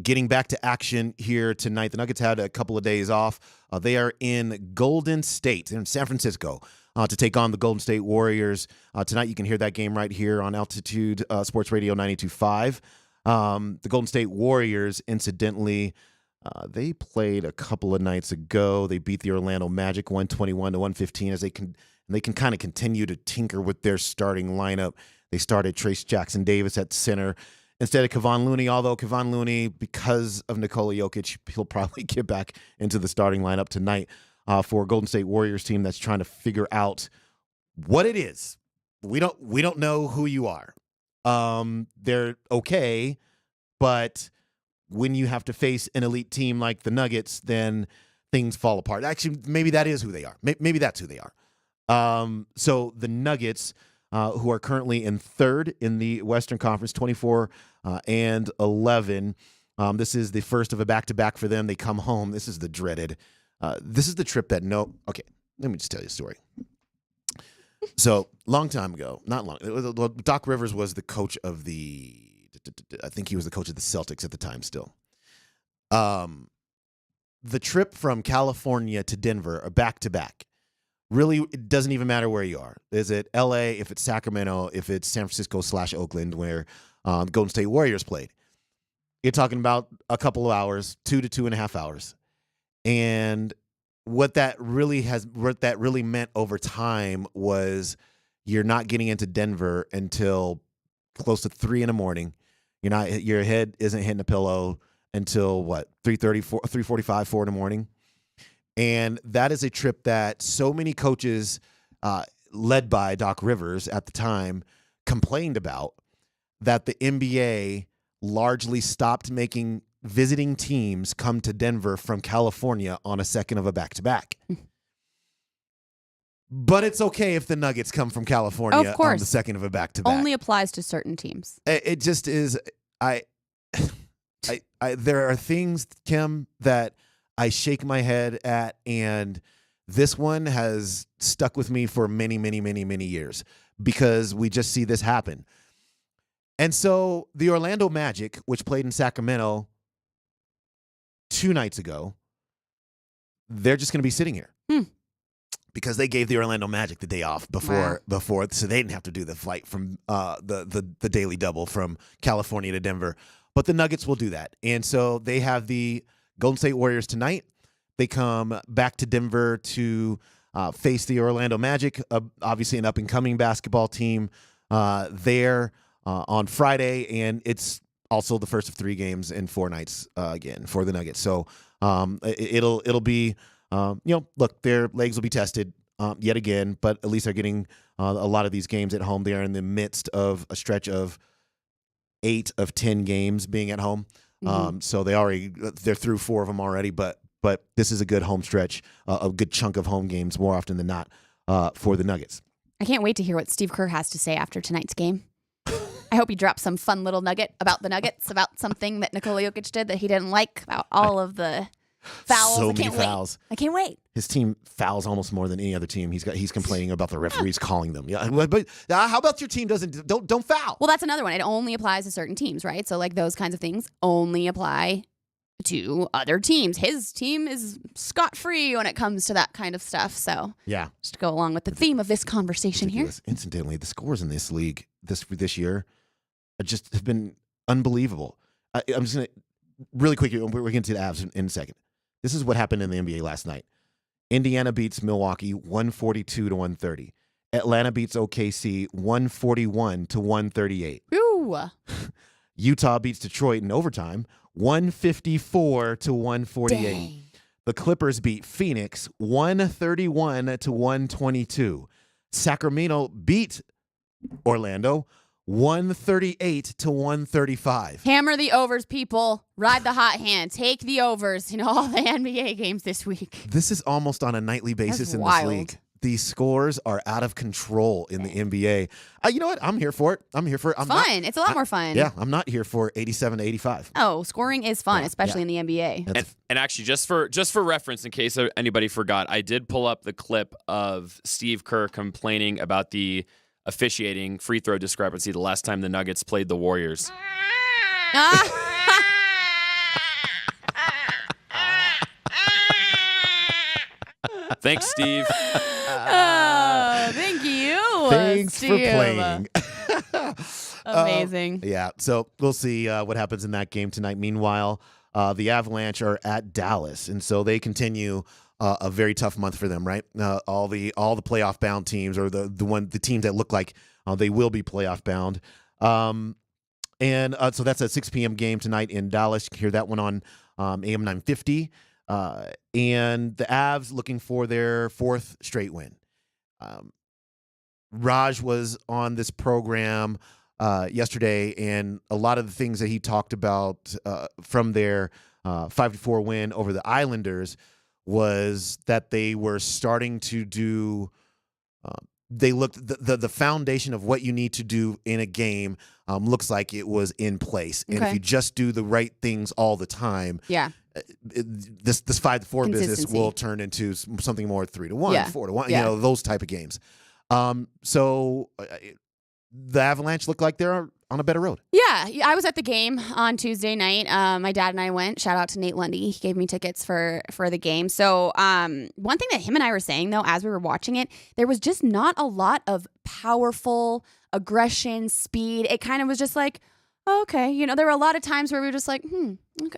getting back to action here tonight. The Nuggets had a couple of days off. They are in Golden State, in San Francisco, to take on the Golden State Warriors. Tonight you can hear that game right here on Altitude Sports Radio 92.5. The Golden State Warriors, incidentally, they played a couple of nights ago. They beat the Orlando Magic 121-115 as they can kind of continue to tinker with their starting lineup. They started Trace Jackson Davis at center instead of Kevon Looney, although Kevon Looney, because of Nikola Jokic, he'll probably get back into the starting lineup tonight for a Golden State Warriors team that's trying to figure out what it is. We don't know who you are. They're okay, but when you have to face an elite team like the Nuggets, then things fall apart. Actually, maybe that is who they are. Maybe that's who they are. So the Nuggets, who are currently in third in the Western Conference, 24-11. This is the first of a back-to-back for them. They come home. This is the dreaded. This is the trip that okay, let me just tell you a story. So long time ago, not long. Doc Rivers was the coach of I think he was the coach of the Celtics at the time still. The trip from California to Denver, a back-to-back, really, it doesn't even matter where you are. Is it L.A., if it's Sacramento, if it's San Francisco/Oakland, where the Golden State Warriors played. You're talking about a couple of hours, 2 to 2.5 hours. And what that really meant over time was you're not getting into Denver until close to 3 a.m. Your head isn't hitting the pillow until 3:45, 4 a.m. And that is a trip that so many coaches, led by Doc Rivers at the time, complained about, that the NBA largely stopped making visiting teams come to Denver from California on a second of a back-to-back. But it's okay if the Nuggets come from California on the second of a back-to-back. Only applies to certain teams. It just is. There are things, Kim, that I shake my head at, and this one has stuck with me for many, many, many, many years because we just see this happen. And so the Orlando Magic, which played in Sacramento 2 nights ago, they're just going to be sitting here because they gave the Orlando Magic the day off before, so they didn't have to do the flight from the daily double from California to Denver. But the Nuggets will do that. And so they have the Golden State Warriors tonight. They come back to Denver to face the Orlando Magic, obviously an up-and-coming basketball team there on Friday. And it's also the first of 3 games in 4 nights again for the Nuggets. So it'll be, look, their legs will be tested yet again, but at least they're getting a lot of these games at home. They are in the midst of a stretch of 8 of 10 games being at home. So they're through 4 of them already, but this is a good home stretch, a good chunk of home games more often than not for the Nuggets. I can't wait to hear what Steve Kerr has to say after tonight's game. I hope he drops some fun little nugget about the Nuggets, about something that Nikola Jokic did that he didn't like, about all of the fouls. So many fouls. I can't wait. His team fouls almost more than any other team. He's complaining about the referees calling them. Yeah, but how about your team don't foul? Well, that's another one. It only applies to certain teams, right? So like those kinds of things only apply to other teams. His team is scot-free when it comes to that kind of stuff. So yeah, just to go along with the theme of this conversation here. Incidentally, the scores in this league this year just have been unbelievable. I'm just going to really quickly, we're going to the Avs in a second. This is what happened in the NBA last night. Indiana beats Milwaukee 142-130. Atlanta beats OKC 141-138. Ooh. Utah beats Detroit in overtime 154-148. Dang. The Clippers beat Phoenix 131-122. Sacramento beat Orlando 138-135. Hammer the overs, people. Ride the hot hand. Take the overs in all the NBA games this week. This is almost on a nightly basis That's in wild. this league. these scores are out of control in the NBA. You know what? I'm here for it. I'm Fun. It's a lot more fun. Yeah, I'm not here for 87 to 85. Oh, scoring is fun, especially in the NBA. And actually, just for reference, in case anybody forgot, I did pull up the clip of Steve Kerr complaining about the officiating free throw discrepancy the last time the Nuggets played the Warriors. Thanks, Steve. Thank you. Thanks Steve. for playing. Amazing. Yeah, so we'll see what happens in that game tonight. Meanwhile, the Avalanche are at Dallas, and so they continue a very tough month for them, right? All the playoff bound teams, or the teams that look like they will be playoff bound. And so that's a 6 p.m. game tonight in Dallas. You can hear that one on AM 950. And the Avs looking for their 4th straight win. Raj was on this program yesterday, and a lot of the things that he talked about from their 5-4 win over the Islanders was that they were starting to do they looked the foundation of what you need to do in a game looks like it was in place. And if you just do the right things all the time, this 5-4 business will turn into something more 3-1, 4-1, those type of games. So the Avalanche look like they're on a better road. Yeah, I was at the game on Tuesday night. My dad and I went. Shout out to Nate Lundy. He gave me tickets for the game. So one thing that him and I were saying, though, as we were watching it, there was just not a lot of powerful aggression, speed. It kind of was just like, oh, okay. There were a lot of times where we were just like,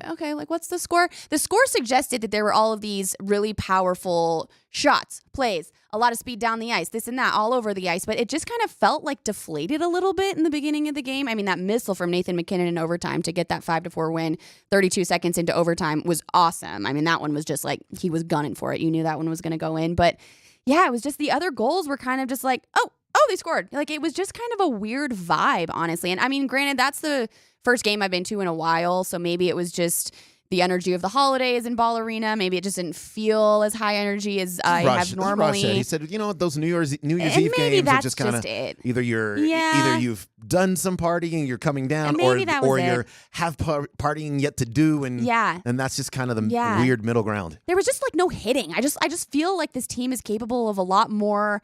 okay, like what's the score? The score suggested that there were all of these really powerful shots, plays, a lot of speed down the ice, this and that, all over the ice. But it just kind of felt like deflated a little bit in the beginning of the game. I mean, that missile from Nathan McKinnon in overtime to get that 5-4 win, 32 seconds into overtime was awesome. I mean, that one was just like, he was gunning for it. You knew that one was going to go in. But yeah, it was just the other goals were kind of just like, oh, they scored. Like, it was just kind of a weird vibe, honestly. And I mean, granted, that's the first game I've been to in a while. So maybe it was just the energy of the holidays in Ball Arena. Maybe it just didn't feel as high energy as I have normally. He said, those New Year's Eve games are just kind of either you've done some partying, you're coming down, or you're partying yet to do, and that's just kind of the weird middle ground. There was just like no hitting. I just feel like this team is capable of a lot more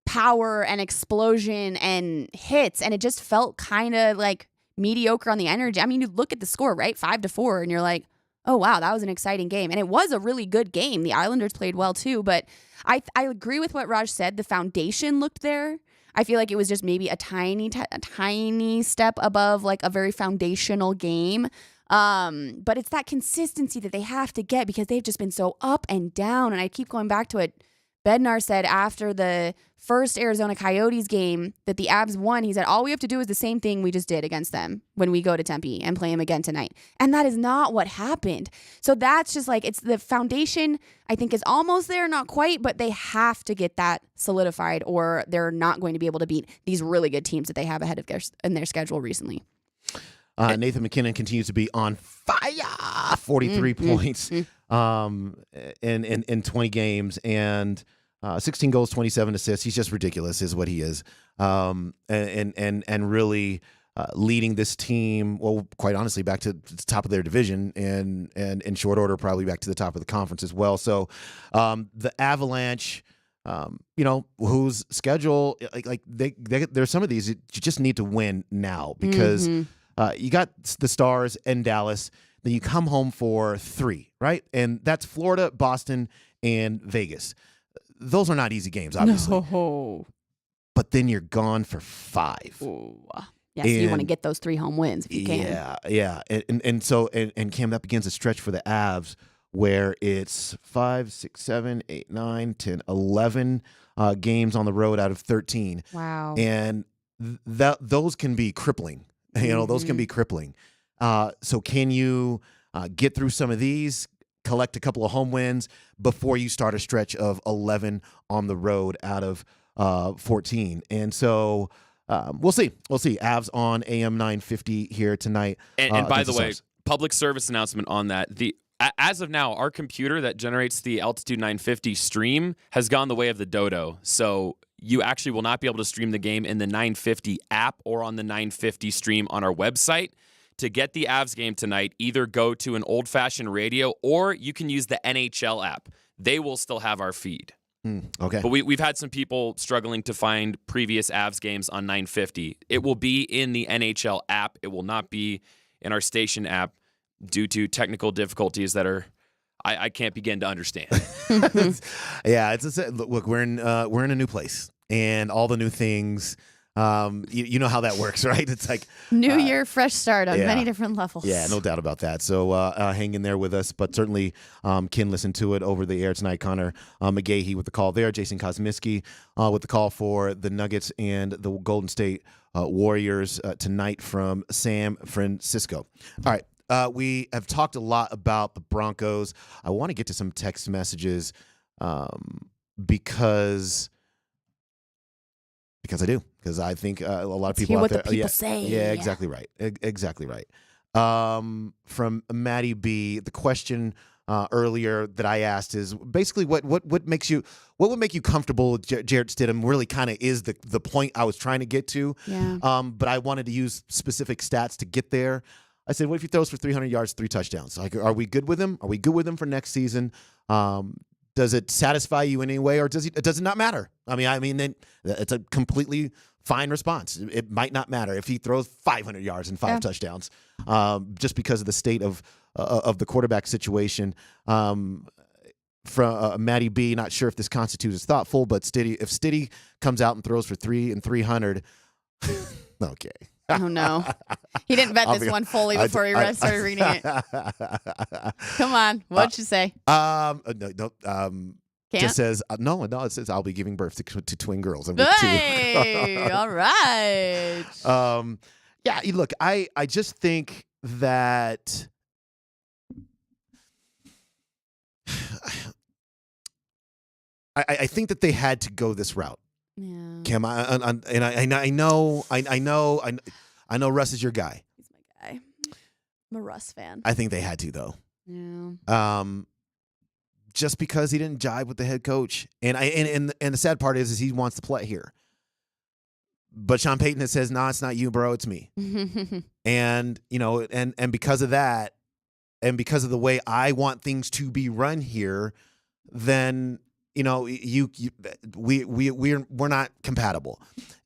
power and explosion and hits, and it just felt kind of like mediocre on the energy. I mean, you look at the score, right? 5-4, and you're like, oh wow, that was an exciting game. And it was a really good game. The Islanders played well too, but I agree with what Raj said. The foundation looked there. I feel like it was just maybe a tiny step above like a very foundational game. But it's that consistency that they have to get, because they've just been so up and down. And I keep going back to it. Bednar said after the first Arizona Coyotes game that the Avs won, he said, all we have to do is the same thing we just did against them when we go to Tempe and play them again tonight. And that is not what happened. So that's just like, it's the foundation, I think, is almost there, not quite, but they have to get that solidified, or they're not going to be able to beat these really good teams that they have ahead of their schedule recently. Nathan McKinnon continues to be on fire, 43 points in 20 games, and 16 goals, 27 assists. He's just ridiculous, is what he is, and really leading this team, well, quite honestly, back to the top of their division, and in short order, probably back to the top of the conference as well. So the Avalanche, whose schedule, there's some of these you just need to win now, because you got the Stars and Dallas, then you come home for 3, right? And that's Florida, Boston, and Vegas. Those are not easy games, obviously. No. But then you're gone for 5. Ooh. Yeah, so you want to get those 3 home wins if you can. Yeah. And so Cam, that begins a stretch for the Avs where it's 5, 6, 7, 8, 9, 10, 11 games on the road out of 13. Wow. And those can be crippling. Those can be crippling. So can you get through some of these, collect a couple of home wins before you start a stretch of 11 on the road out of 14? And so we'll see. Avs on AM 950 here tonight. And by the way, Stars. public service announcement on that. The as of now, our computer that generates the Altitude 950 stream has gone the way of the dodo. So you actually will not be able to stream the game in the 950 app or on the 950 stream on our website. To get the Avs game tonight, either go to an old-fashioned radio or you can use the NHL app. They will still have our feed. Okay. But we've had some people struggling to find previous Avs games on 950. It will be in the NHL app. It will not be in our station app due to technical difficulties that are I can't begin to understand. Yeah, look, we're in a new place, and all the new things. You know how that works, right? It's like New year, fresh start on yeah. many different levels. Yeah, no doubt about that. So hang in there with us, but certainly can listen to it over the air tonight. Connor McGahey with the call there. Jason Kosmiski with the call for the Nuggets and the Golden State Warriors tonight from San Francisco. All right. We have talked a lot about the Broncos. I want to get to some text messages because I do. Because I think a lot of people hear out what there. the people say. Yeah, exactly right. Exactly right. From Maddie B, the question earlier that I asked is basically what would make you comfortable with Jarrett Stidham really kind of is the point I was trying to get to. Yeah. But I wanted to use specific stats to get there. I said, what if he throws for 300 yards, 3 touchdowns? Like, are we good with him? Are we good with him for next season? Does it satisfy you in any way, or does it not matter? I mean, it's a completely fine response. It might not matter if he throws 500 yards and 5 touchdowns, just because of the state of the quarterback situation. From Maddie B, not sure if this constitutes as thoughtful, but if Stiddy comes out and throws for 300, okay. Oh, no. He didn't vet this one fully before he started reading it. Come on. What'd you say? No. Can't? Just says, no, it says I'll be giving birth to twin girls. Hey, all right. Yeah, look, I just think that I think that they had to go this route. Yeah. Kim, I know Russ is your guy. He's my guy. I'm a Russ fan. I think they had to, though. Yeah. Just because he didn't jive with the head coach, and the sad part is he wants to play here. But Sean Payton says, "No, it's not you, bro. It's me." And and because of that, and because of the way I want things to be run here, then we're not compatible,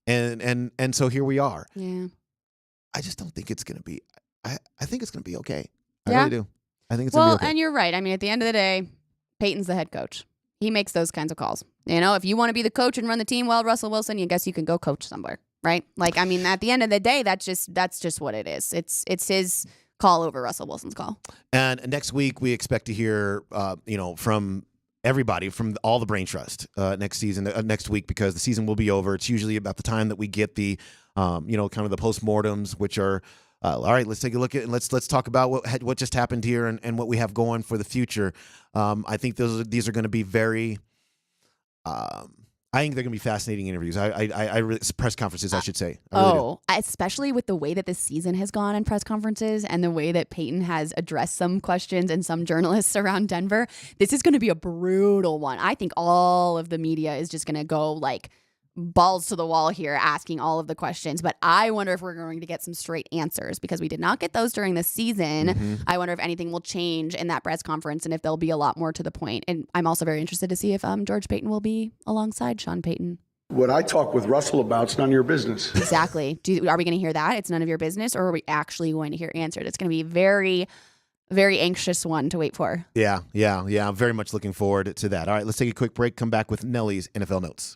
and so here we are. Yeah. I just don't think it's gonna be. I think it's gonna be okay. I Yeah. really do. I think it's gonna be okay. And you're right. I mean, at the end of the day, Peyton's the head coach. He makes those kinds of calls. If you want to be the coach and run the team well, Russell Wilson, you guess you can go coach somewhere, right? Like, I mean, at the end of the day, that's just what it is. It's his call over Russell Wilson's call. And next week we expect to hear, from everybody, from all the Brain Trust next week, because the season will be over. It's usually about the time that we get the, kind of the postmortems, which are. All right, let's take a look at and let's talk about what just happened here and what we have going for the future. I think these are going to be very. I think they're going to be fascinating interviews. Press conferences, I should say. Especially with the way that this season has gone in press conferences and the way that Peyton has addressed some questions and some journalists around Denver. This is going to be a brutal one. I think all of the media is just going to go like balls to the wall here asking all of the questions, but I wonder if we're going to get some straight answers because we did not get those during the season. Mm-hmm. I wonder if anything will change in that press conference and if there'll be a lot more to the point. And I'm also very interested to see if George Payton will be alongside Sean Payton. What I talk with Russell about is none of your business. Exactly. Are we going to hear that? It's none of your business, or are we actually going to hear answered? It's going to be a very, very anxious one to wait for. Yeah. I'm very much looking forward to that. All right, let's take a quick break. Come back with Nellie's NFL Notes.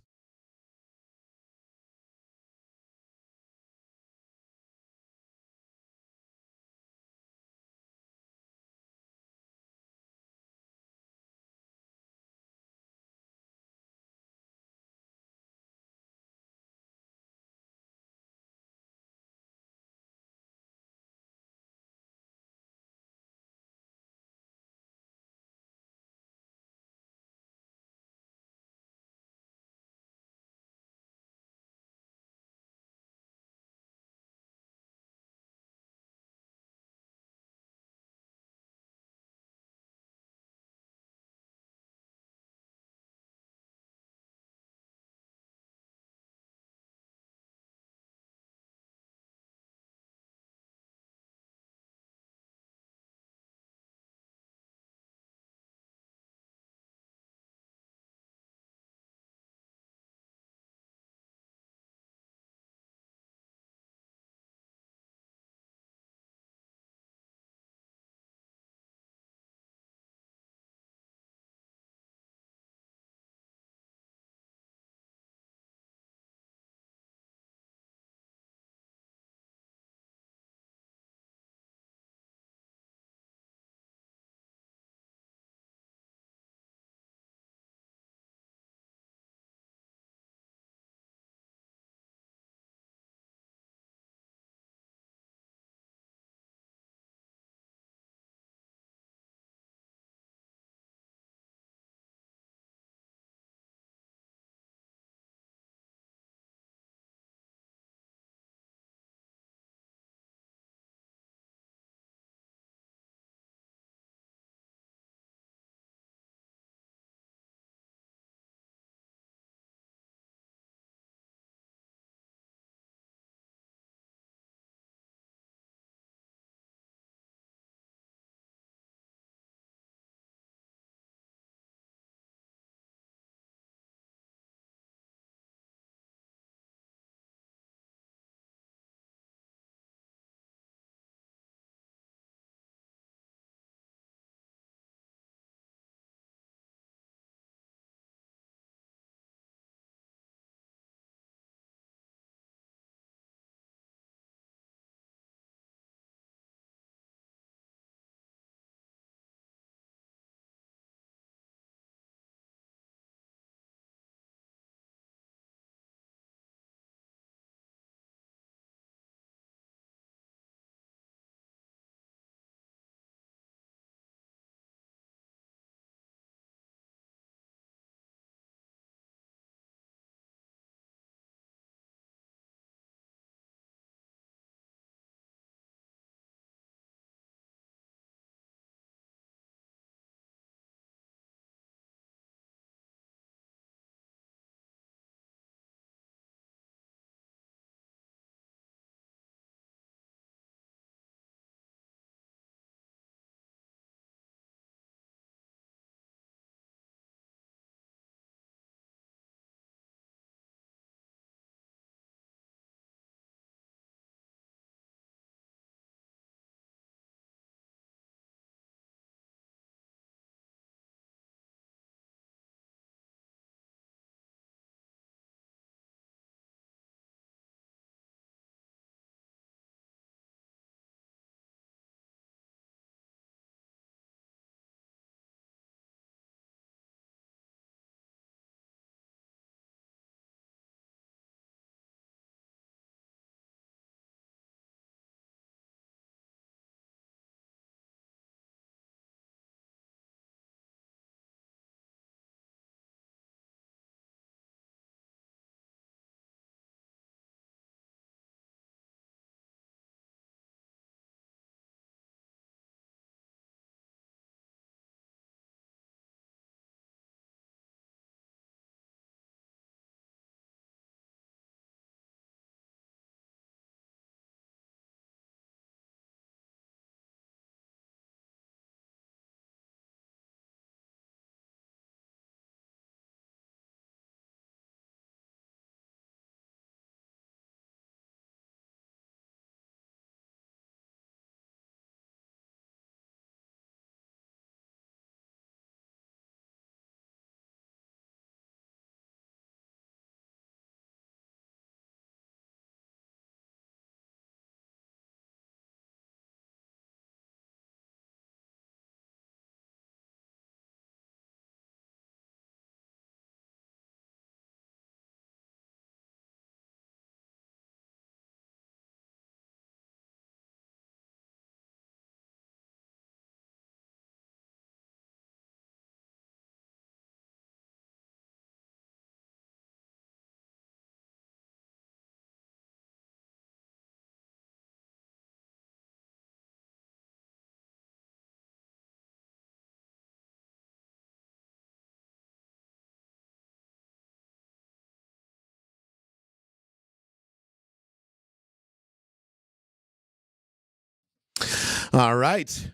All right.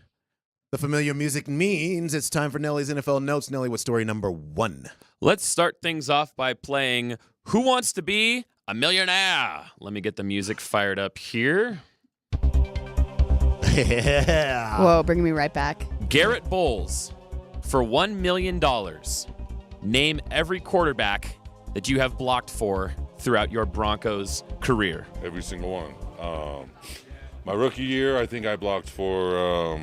The familiar music means it's time for Nelly's NFL Notes. Nelly, what's story number 1? Let's start things off by playing Who Wants to Be a Millionaire? Let me get the music fired up here. Yeah. Whoa, bringing me right back. Garrett Bowles, for $1 million, name every quarterback that you have blocked for throughout your Broncos career. Every single one. My rookie year, I think I blocked for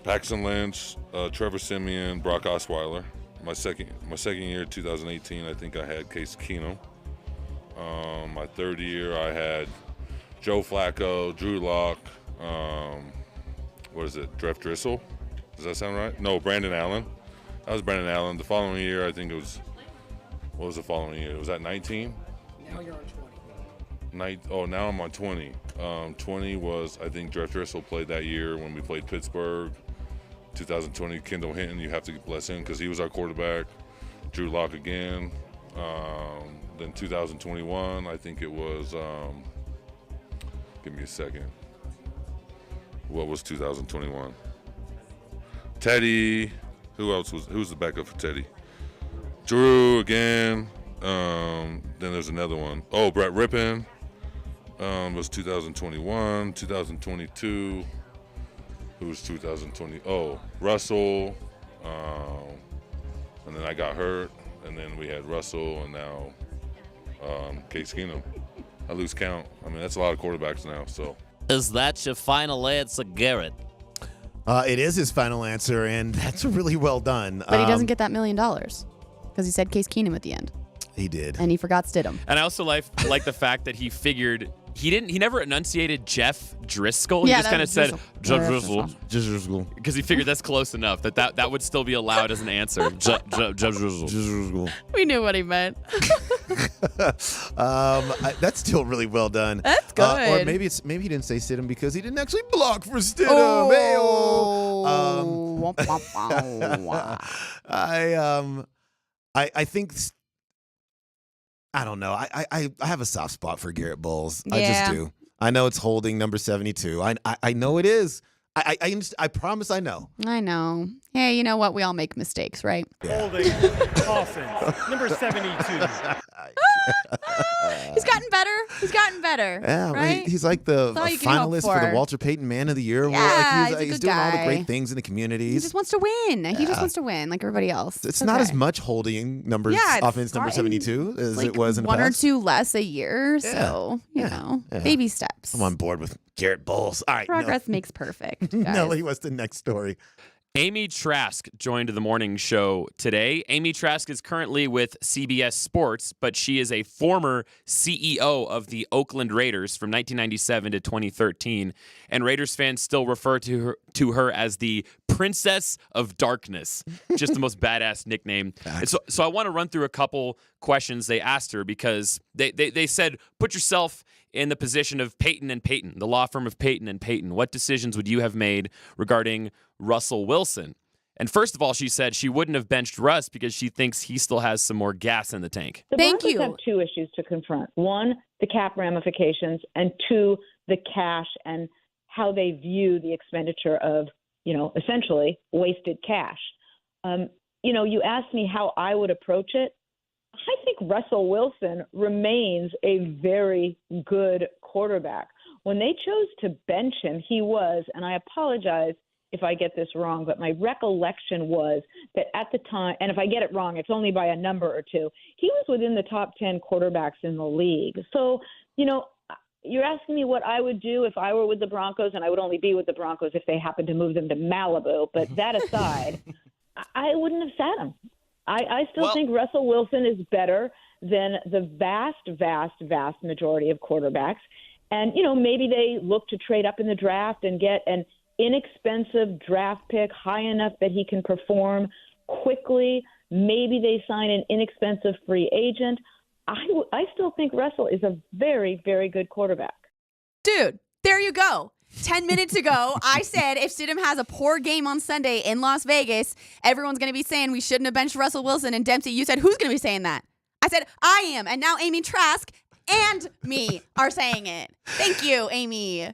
Paxton Lynch, Trevor Siemian, Brock Osweiler. My second year, 2018, I think I had Case Keenum. My third year, I had Joe Flacco, Drew Lock. What is it? Jeff Driscoll? Does that sound right? No, Brandon Allen. That was Brandon Allen. The following year, I think it was. What was the following year? Was that 19? Now you're on 20. Now I'm on 20. 20 was, I think, Jeff Driscoll played that year when we played Pittsburgh. 2020, Kendall Hinton, you have to bless him because he was our quarterback. Drew Lock again. Then 2021, I think it was, give me a second. What was 2021? Teddy. Who's the backup for Teddy? Drew again. Then there's another one. Oh, Brett Rippon. Was 2021. 2022. Who was 2020? Oh, Russell. And then I got hurt. And then we had Russell, and now Case Keenum. I lose count. I mean, that's a lot of quarterbacks now. So. Is that your final answer, Garrett? It is his final answer, and that's really well done. But he doesn't get that $1 million because he said Case Keenum at the end. He did. And he forgot Stidham. And I also like the fact that he figured he never enunciated Jeff Driscoll. Yeah, he just kind of said Jeff Driscoll. Because he figured that's close enough that would still be allowed as an answer. Jeff Driscoll. We knew what he meant. That's still really well done. That's good. Or maybe he didn't say Stidham because he didn't actually block for Stidham. I think. I don't know. I have a soft spot for Garrett Bowles. Yeah. I just do. I know it's holding number 72. I know it is. I promise I know. I know. Hey, you know what? We all make mistakes, right? Holding offense, number 72. He's gotten better. He's gotten better. Yeah, right? he's like the That's all you can hope finalist for the for. Walter Payton Man of the Year award. Yeah, Like, he's a he's good doing all the guy. great things in the He communities. just wants to win. He just Yeah. wants to win like everybody else. It's not as okay. much holding numbers, Yeah, it's offense number fine. 72 as Like it was in the one or past. two less a year. So, you know, Yeah. baby steps. I'm on board with Garrett Bowles. All right. Progress makes perfect. Guys. Nelly, what's the next story? Amy Trask joined the morning show today. Amy Trask is currently with CBS Sports, but she is a former CEO of the Oakland Raiders from 1997 to 2013. And Raiders fans still refer to her as the Princess of Darkness. Just the most badass nickname. And so I want to run through a couple questions they asked her because they said, put yourself in the position of Peyton and Peyton, the law firm of Peyton and Peyton. What decisions would you have made regarding Russell Wilson? And first of all, she said she wouldn't have benched Russ because she thinks he still has some more gas in the tank. The Broncos have two issues to confront. One, the cap ramifications, and two, the cash and how they view the expenditure of, essentially wasted cash. You asked me how I would approach it. I think Russell Wilson remains a very good quarterback. When they chose to bench him, he was, and I apologize if I get this wrong, but my recollection was that at the time, and if I get it wrong, it's only by a number or two, he was within the top 10 quarterbacks in the league. So, you're asking me what I would do if I were with the Broncos, and I would only be with the Broncos if they happened to move them to Malibu. But that aside, I wouldn't have sat him. I still think Russell Wilson is better than the vast majority of quarterbacks. And, maybe they look to trade up in the draft and get an inexpensive draft pick high enough that he can perform quickly. Maybe they sign an inexpensive free agent. I still think Russell is a very, very good quarterback. Dude, there you go. 10 minutes ago, I said if Stidham has a poor game on Sunday in Las Vegas, everyone's going to be saying we shouldn't have benched Russell Wilson. And Dempsey, you said, who's going to be saying that? I said, I am. And now Amy Trask and me are saying it. Thank you, Amy.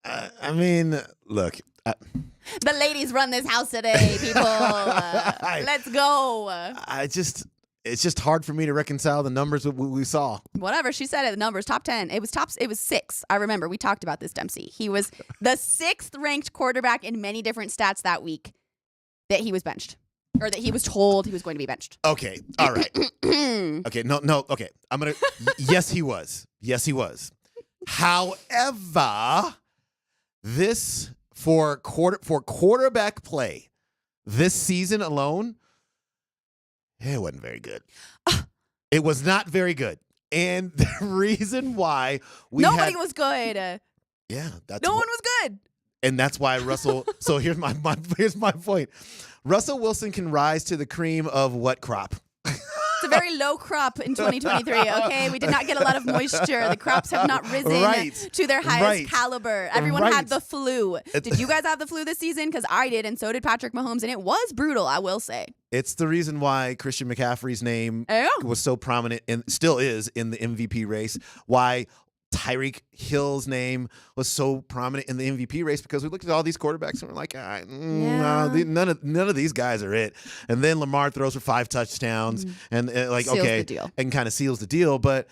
I mean, look. The ladies run this house today, people. Let's go. It's just hard for me to reconcile the numbers we saw. Whatever she said, the numbers top 10. It was 6. I remember we talked about this, Dempsey. He was the 6th ranked quarterback in many different stats that week that he was benched, or that he was told he was going to be benched. Okay, all right. Okay, no. Okay, I'm gonna. Yes, he was. Yes, he was. However, this for quarterback play this season alone. It wasn't very good. It was not very good. And the reason why nobody was good. Yeah, that's no one was good. And that's why Russell. So here's my point. Russell Wilson can rise to the cream of what crop? It's a very low crop in 2023, okay? We did not get a lot of moisture. The crops have not risen to their highest caliber. Everyone had the flu. Did you guys have the flu this season? Because I did, and so did Patrick Mahomes, and it was brutal, I will say. It's the reason why Christian McCaffrey's name was so prominent and still is in the MVP race. Why Tyreek Hill's name was so prominent in the MVP race, because we looked at all these quarterbacks and we're like, none of these guys are it. And then Lamar throws for 5 touchdowns and seals the deal. And kind of seals the deal. But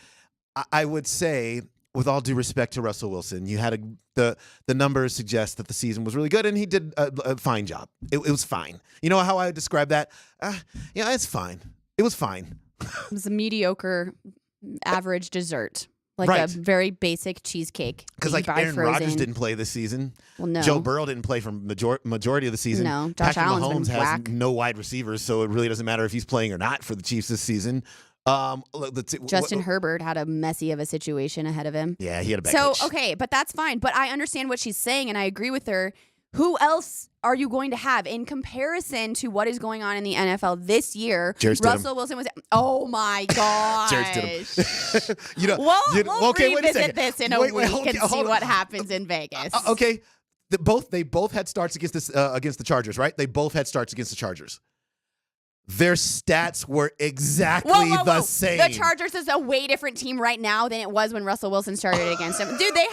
I would say, with all due respect to Russell Wilson, you had the numbers suggest that the season was really good, and he did a fine job. It was fine. You know how I would describe that? It's fine. It was fine. It was a mediocre, average dessert. Like a very basic cheesecake. Because Aaron Rodgers didn't play this season. Well, no. Joe Burrow didn't play for majority of the season. No, Josh Patrick Allen's Mahomes been has whack. no wide receivers, so it really doesn't matter if he's playing or not for the Chiefs this season. Justin Herbert had a messy of a situation ahead of him. Yeah, he had a bad So, coach. okay, but that's fine. But I understand what she's saying, and I agree with her. Who else are you going to have in comparison to what is going on in the NFL this year? Russell Wilson was. Oh my gosh! We'll revisit this in a week and see what happens in Vegas. Okay, they both had starts against the Chargers, right? They both had starts against the Chargers. Their stats were exactly the same. The Chargers is a way different team right now than it was when Russell Wilson started against them. Dude, they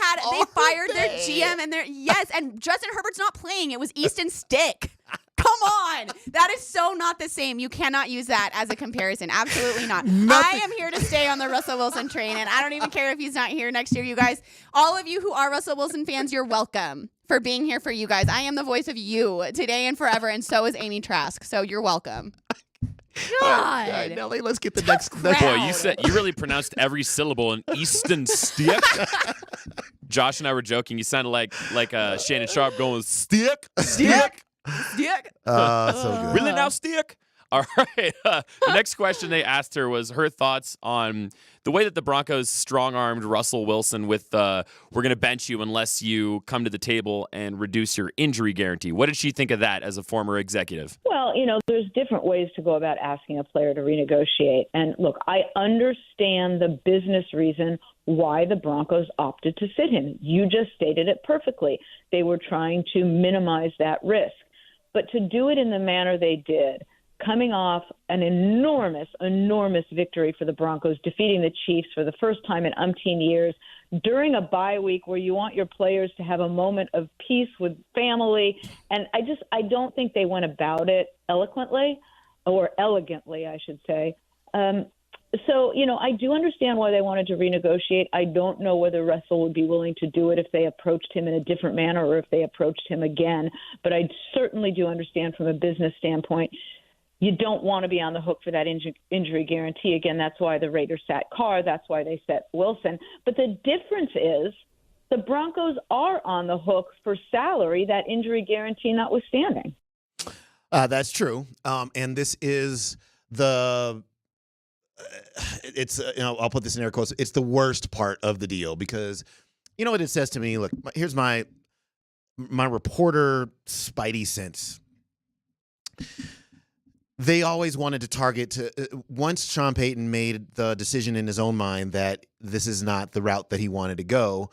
fired their GM and and Justin Herbert's not playing. It was Easton Stick. Come on. That is so not the same. You cannot use that as a comparison. Absolutely not. I am here to stay on the Russell Wilson train, and I don't even care if he's not here next year, you guys. All of you who are Russell Wilson fans, you're welcome for being here for you guys. I am the voice of you today and forever, and so is Amy Trask. So you're welcome. God. All right, Nelly, let's get the next. Boy, you really pronounced every syllable in Easton Stick. Josh and I were joking. You sounded like Shannon Sharp going stick. So good. Really now, stick? All right. The next question they asked her was her thoughts on the way that the Broncos strong-armed Russell Wilson with we're going to bench you unless you come to the table and reduce your injury guarantee. What did she think of that as a former executive? Well, there's different ways to go about asking a player to renegotiate. And look, I understand the business reason why the Broncos opted to sit him. You just stated it perfectly. They were trying to minimize that risk. But to do it in the manner they did, coming off an enormous victory for the Broncos, defeating the Chiefs for the first time in umpteen years, during a bye week where you want your players to have a moment of peace with family. And I don't think they went about it eloquently, or elegantly, I should say. So, I do understand why they wanted to renegotiate. I don't know whether Russell would be willing to do it if they approached him in a different manner or if they approached him again. But I certainly do understand from a business standpoint, you don't want to be on the hook for that injury guarantee. Again, that's why the Raiders sat Carr. That's why they set Wilson. But the difference is the Broncos are on the hook for salary, that injury guarantee notwithstanding. That's true. And this is I'll put this in air quotes. It's the worst part of the deal because you know what it says to me? Look, here's my reporter spidey sense. They always wanted to target once Sean Payton made the decision in his own mind that this is not the route that he wanted to go,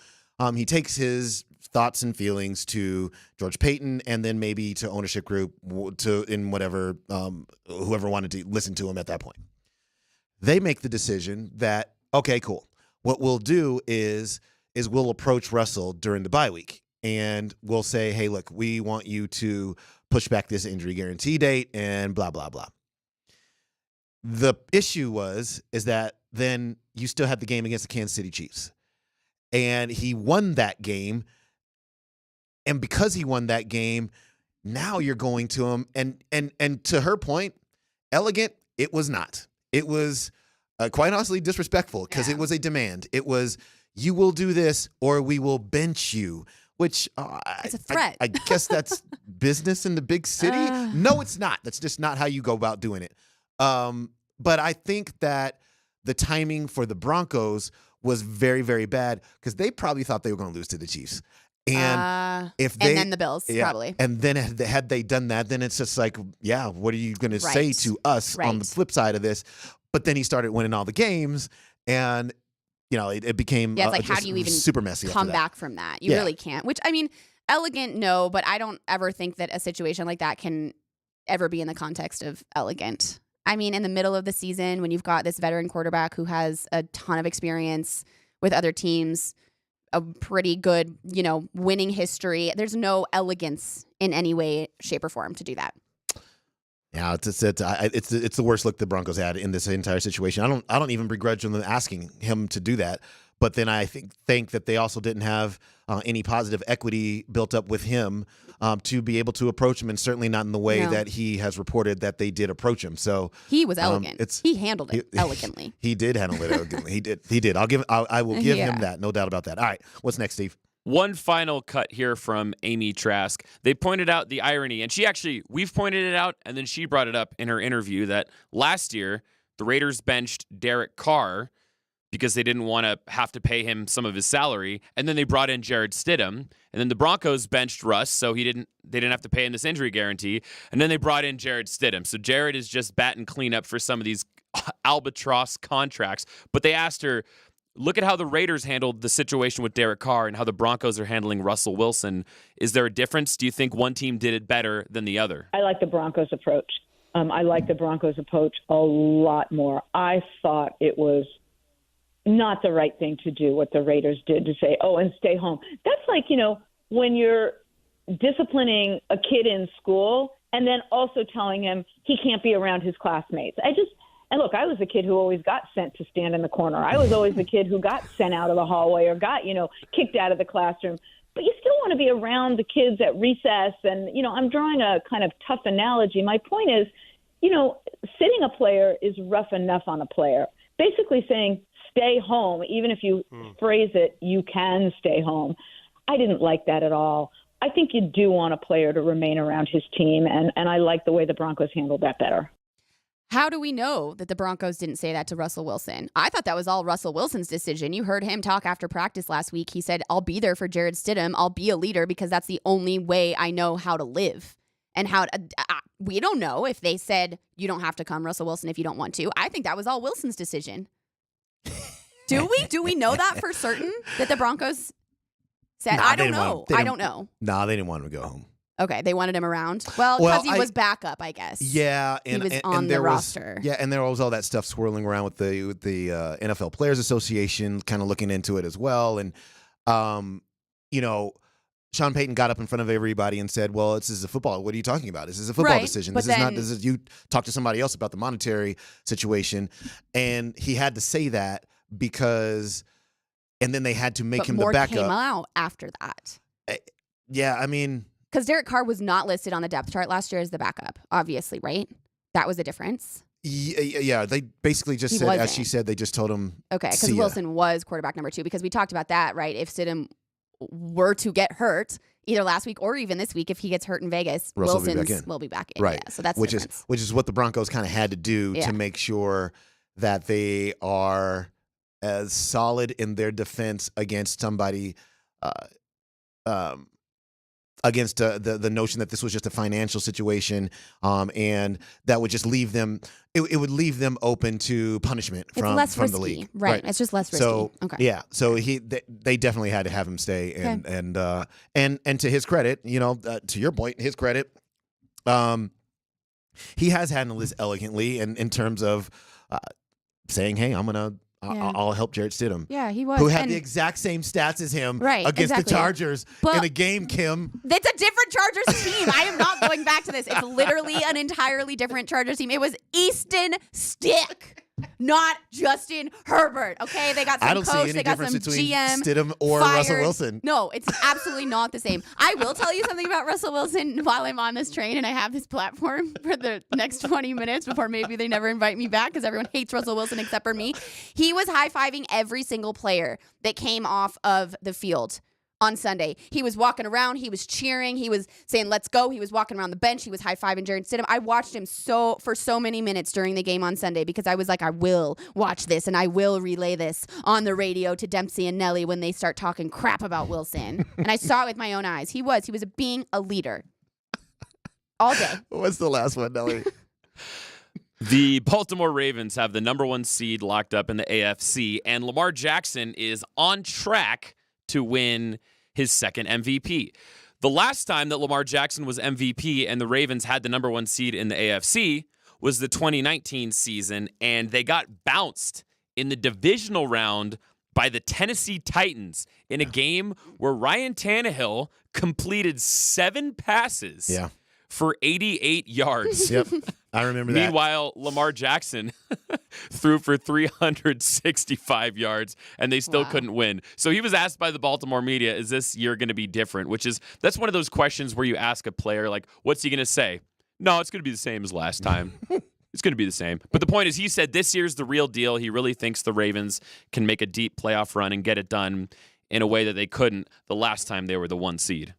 he takes his thoughts and feelings to George Payton and then maybe to ownership group whoever wanted to listen to him at that point. They make the decision that, okay, cool. What we'll do is we'll approach Russell during the bye week. and we'll say, hey, look, we want you to push back this injury guarantee date and blah, blah, blah. The issue is that then you still had the game against the Kansas City Chiefs. And he won that game. And because he won that game, now you're going to him. And to her point, elegant, it was not. It was quite honestly disrespectful because it was a demand. It was, you will do this or we will bench you, which it's a threat. I guess that's business in the big city. No, it's not. That's just not how you go about doing it. But I think that the timing for the Broncos was very, very bad because they probably thought they were going to lose to the Chiefs. And and then the Bills, probably. And then had they done that, then it's just like, yeah, what are you going to say to us on the flip side of this? But then he started winning all the games, and it became it's like, how do you even super messy come back from that? You really can't. Which, I mean, elegant, no, but I don't ever think that a situation like that can ever be in the context of elegant. I mean, in the middle of the season, when you've got this veteran quarterback who has a ton of experience with other teams, a pretty good, winning history, there's no elegance in any way, shape, or form to do that. Yeah, it's the worst look the Broncos had in this entire situation. I don't even begrudge them asking him to do that. But then I think that they also didn't have any positive equity built up with him to be able to approach him, and certainly not in the way that he has reported that they did approach him. So he was elegant. He handled it elegantly. He did handle it elegantly. He did. I will give him that. No doubt about that. All right, what's next, Steve? One final cut here from Amy Trask. They pointed out the irony, and we've pointed it out, and then she brought it up in her interview that last year the Raiders benched Derek Carr because they didn't want to have to pay him some of his salary, and then they brought in Jared Stidham, and then the Broncos benched Russ, so they didn't have to pay him this injury guarantee, and then they brought in Jared Stidham. So Jared is just batting cleanup for some of these albatross contracts, but they asked her, look at how the Raiders handled the situation with Derek Carr and how the Broncos are handling Russell Wilson. Is there a difference? Do you think one team did it better than the other? I like the Broncos approach. I like the Broncos approach a lot more. I thought it was not the right thing to do what the Raiders did to say, and stay home. That's like, when you're disciplining a kid in school and then also telling him he can't be around his classmates. And look, I was a kid who always got sent to stand in the corner. I was always the kid who got sent out of the hallway or got, kicked out of the classroom. But you still want to be around the kids at recess. And, I'm drawing a kind of tough analogy. My point is, sitting a player is rough enough on a player. Basically saying, stay home, even if you phrase it, you can stay home. I didn't like that at all. I think you do want a player to remain around his team, and I like the way the Broncos handled that better. How do we know that the Broncos didn't say that to Russell Wilson? I thought that was all Russell Wilson's decision. You heard him talk after practice last week. He said, I'll be there for Jared Stidham. I'll be a leader because that's the only way I know how to live. And we don't know if they said, you don't have to come, Russell Wilson, if you don't want to. I think that was all Wilson's decision. Do we? Do we know that for certain that the Broncos said? I don't know. I don't know. No, they didn't want him to go home. Okay, they wanted him around. Well, because he was backup, I guess. Yeah, and he was on the roster. Yeah, and there was all that stuff swirling around with the NFL Players Association, kind of looking into it as well. And Sean Payton got up in front of everybody and said, "Well, this is a football. What are you talking about? This is a football decision. This is not. This is you talk to somebody else about the monetary situation." And he had to say that because, and then they had to make him the backup. Came out after that. Yeah, I mean. Because Derek Carr was not listed on the depth chart last year as the backup, obviously, right? That was the difference. Yeah, they basically just said, as she said, they just told him. Okay, because Wilson was quarterback number 2, because we talked about that, right? If Stidham were to get hurt, either last week or even this week, if he gets hurt in Vegas, Wilson will be back in. Right. Yeah, so that's which is what the Broncos kind of had to do to make sure that they are as solid in their defense against somebody. Against the notion that this was just a financial situation, and that would just leave them. It would leave them open to punishment from the league. Right. It's just less risky. So okay. So they definitely had to have him stay, and to his credit, to your point, his credit, he has handled this elegantly, and in terms of saying, hey, I'm Yeah. I'll help Jarrett Stidham. Yeah, he was. Who had And- the exact same stats as him Right, against exactly. the Chargers But- in a game, Kim. It's a different Chargers team. I am not going back to this. It's literally an entirely different Chargers team. It was Easton Stick, not Justin Herbert. Okay, they got some I don't see coach, any they got difference some between GM, Stidham or fired. Russell Wilson. No, it's absolutely not the same. I will tell you something about Russell Wilson while I'm on this train and I have this platform for the next 20 minutes before maybe they never invite me back because everyone hates Russell Wilson except for me. He was high-fiving every single player that came off of the field on Sunday. He was walking around. He was cheering. He was saying, let's go. He was walking around the bench. He was high-fiving Jarrett Stidham. I watched him for so many minutes during the game on Sunday because I was like, I will watch this and I will relay this on the radio to Dempsey and Nelly when they start talking crap about Wilson. And I saw it with my own eyes. He was being a leader all day. What's the last one, Nelly? The Baltimore Ravens have the number 1 seed locked up in the AFC, and Lamar Jackson is on track to win his second MVP. The last time that Lamar Jackson was MVP and the Ravens had the number 1 seed in the AFC was the 2019 season, and they got bounced in the divisional round by the Tennessee Titans in a game where Ryan Tannehill completed 7 passes for 88 yards. Yep, I remember that. Meanwhile, Lamar Jackson threw for 365 yards, and they still couldn't win. So he was asked by the Baltimore media, is this year going to be different? That's one of those questions where you ask a player, like, what's he going to say? No, it's going to be the same as last time. It's going to be the same. But the point is, he said this year's the real deal. He really thinks the Ravens can make a deep playoff run and get it done in a way that they couldn't the last time they were the 1 seed.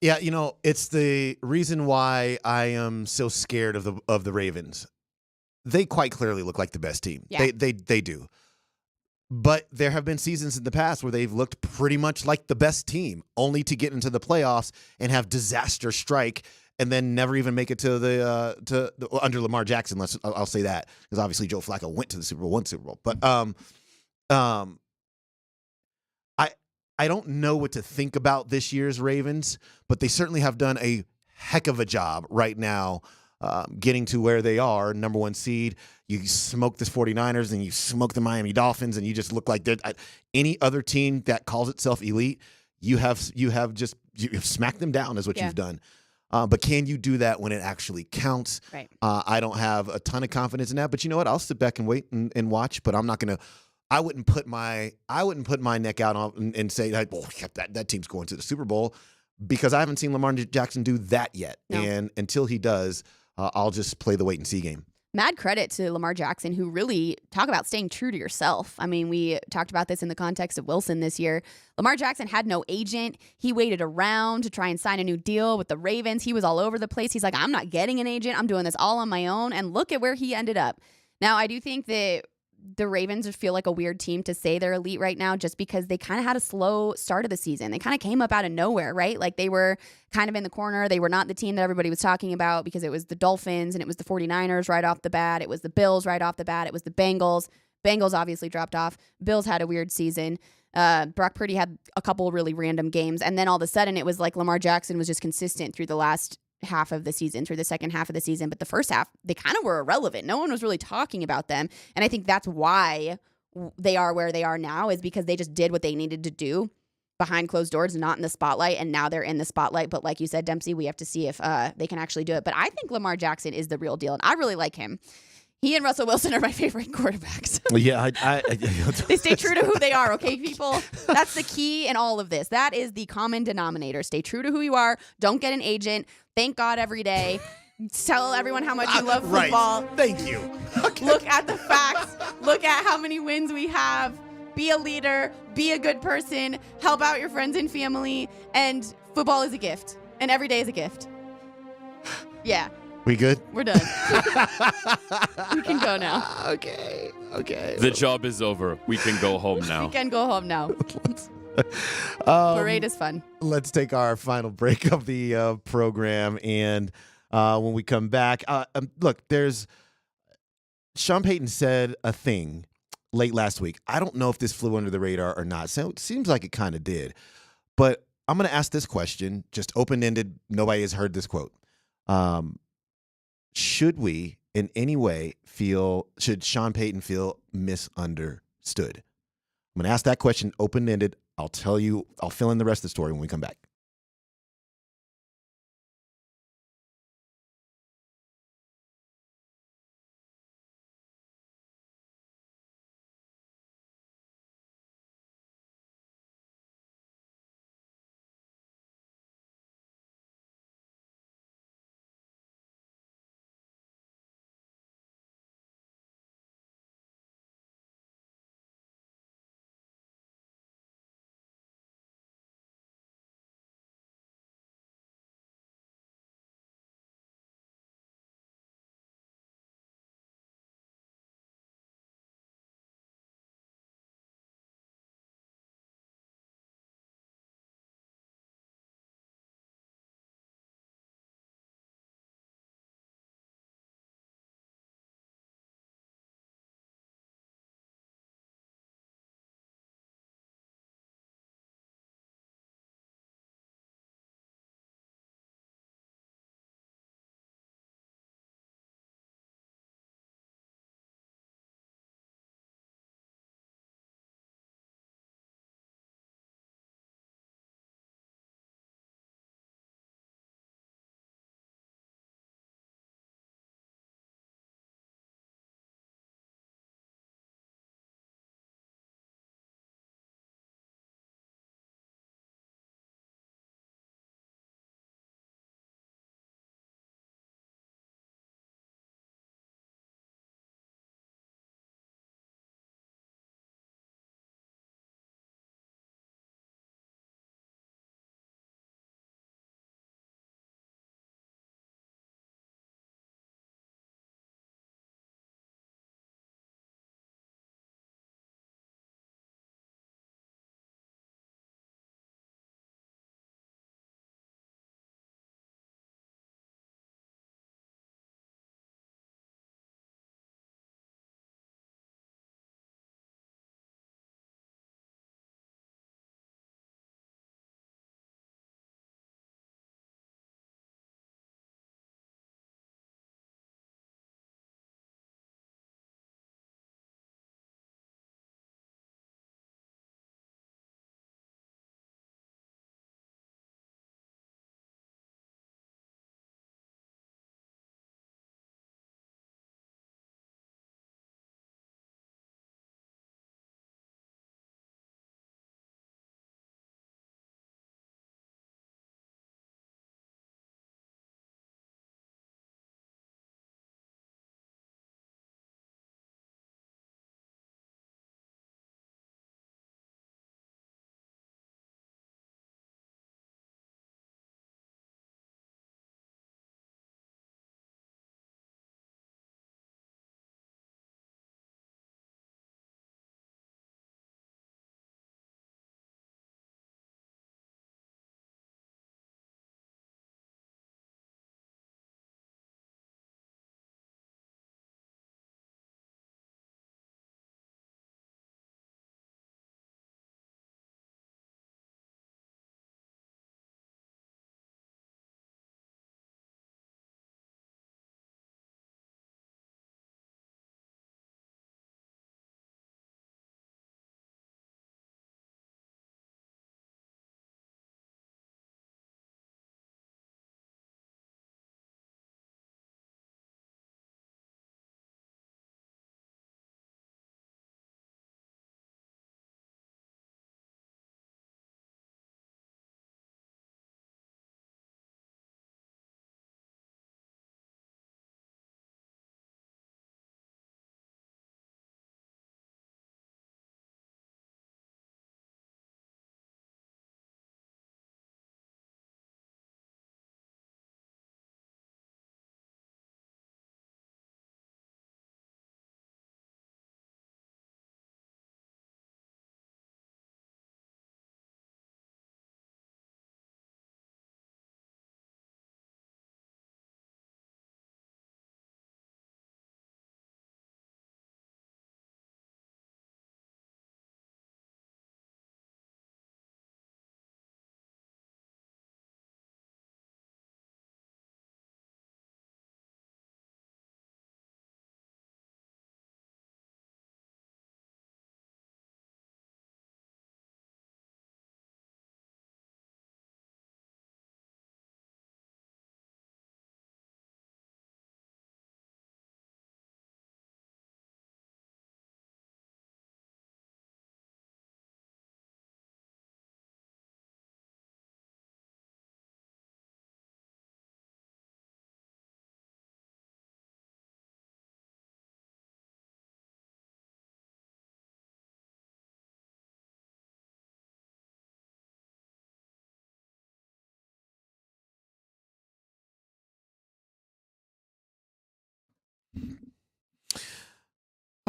Yeah, it's the reason why I am so scared of the Ravens. They quite clearly look like the best team. Yeah. They do. But there have been seasons in the past where they've looked pretty much like the best team, only to get into the playoffs and have disaster strike and then never even make it to the under Lamar Jackson. I'll say that, because obviously Joe Flacco went to the Super Bowl, won Super Bowl. But I don't know what to think about this year's Ravens, but they certainly have done a heck of a job right now getting to where they are, number 1 seed. You smoke the 49ers and you smoke the Miami Dolphins, and you just look like any other team that calls itself elite. You have smacked them down is what you've done. But can you do that when it actually counts? Right. I don't have a ton of confidence in that, but you know what? I'll sit back and wait and watch, but I'm not going to. I wouldn't put my neck out on and say that team's going to the Super Bowl, because I haven't seen Lamar Jackson do that yet. No. And until he does, I'll just play the wait and see game. Mad credit to Lamar Jackson, who really talk about staying true to yourself. I mean, we talked about this in the context of Wilson this year. Lamar Jackson had no agent. He waited around to try and sign a new deal with the Ravens. He was all over the place. He's like, I'm not getting an agent. I'm doing this all on my own. And look at where he ended up. Now, I do think that the Ravens would feel like a weird team to say they're elite right now, just because they kind of had a slow start of the season. They kind of came up out of nowhere, right? Like they were kind of in the corner. They were not the team that everybody was talking about, because it was the Dolphins and it was the 49ers right off the bat. It was the Bills right off the bat. It was the Bengals. Bengals obviously dropped off. Bills had a weird season. Brock Purdy had a couple really random games. And then all of a sudden it was like Lamar Jackson was just consistent through the last half of the season, through the second half of the season. But the first half, they kind of were irrelevant. No one was really talking about them. And I think that's why they are where they are now, is because they just did what they needed to do behind closed doors, not in the spotlight. And now they're in the spotlight. But like you said, Dempsey, we have to see if they can actually do it. But I think Lamar Jackson is the real deal. And I really like him. He and Russell Wilson are my favorite quarterbacks. Yeah, They stay true to who they are, okay, people? That's the key in all of this. That is the common denominator. Stay true to who you are. Don't get an agent. Thank God every day. Tell everyone how much you love football. Right. Thank you. Okay. Look at the facts. Look at how many wins we have. Be a leader. Be a good person. Help out your friends and family. And football is a gift. And every day is a gift. Yeah. We good? We're done. We can go now. Okay. The job is over. We can go home now. We can go home now. Parade is fun. Let's take our final break of the program, and when we come back, look, Sean Payton said a thing late last week. I don't know if this flew under the radar or not. So it seems like it kind of did. But I'm going to ask this question, just open-ended. Nobody has heard this quote. Should we in any way should Sean Payton feel misunderstood? I'm going to ask that question open-ended. I'll fill in the rest of the story when we come back.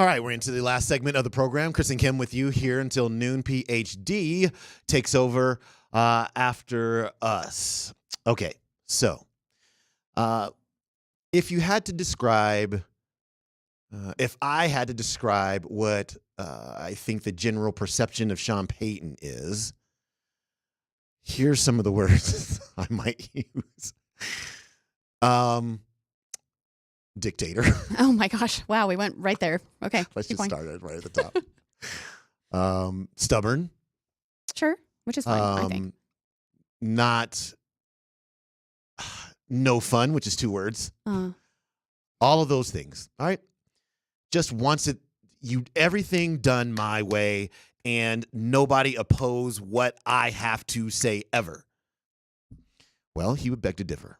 All right, we're into the last segment of the program. Chris and Kim with you here until noon. PhD takes over after us. Okay, so if you had to describe, if I had to describe what I think the general perception of Sean Payton is, here's some of the words I might use. Dictator. Oh my gosh. Wow, we went right there. Okay. Let's keep just going. start it right at the top. Stubborn. Sure, which is fine, I think. Not no fun, which is 2 words. Uh, All of those things. All right. Just wants it everything done my way and nobody oppose what I have to say ever. Well, he would beg to differ.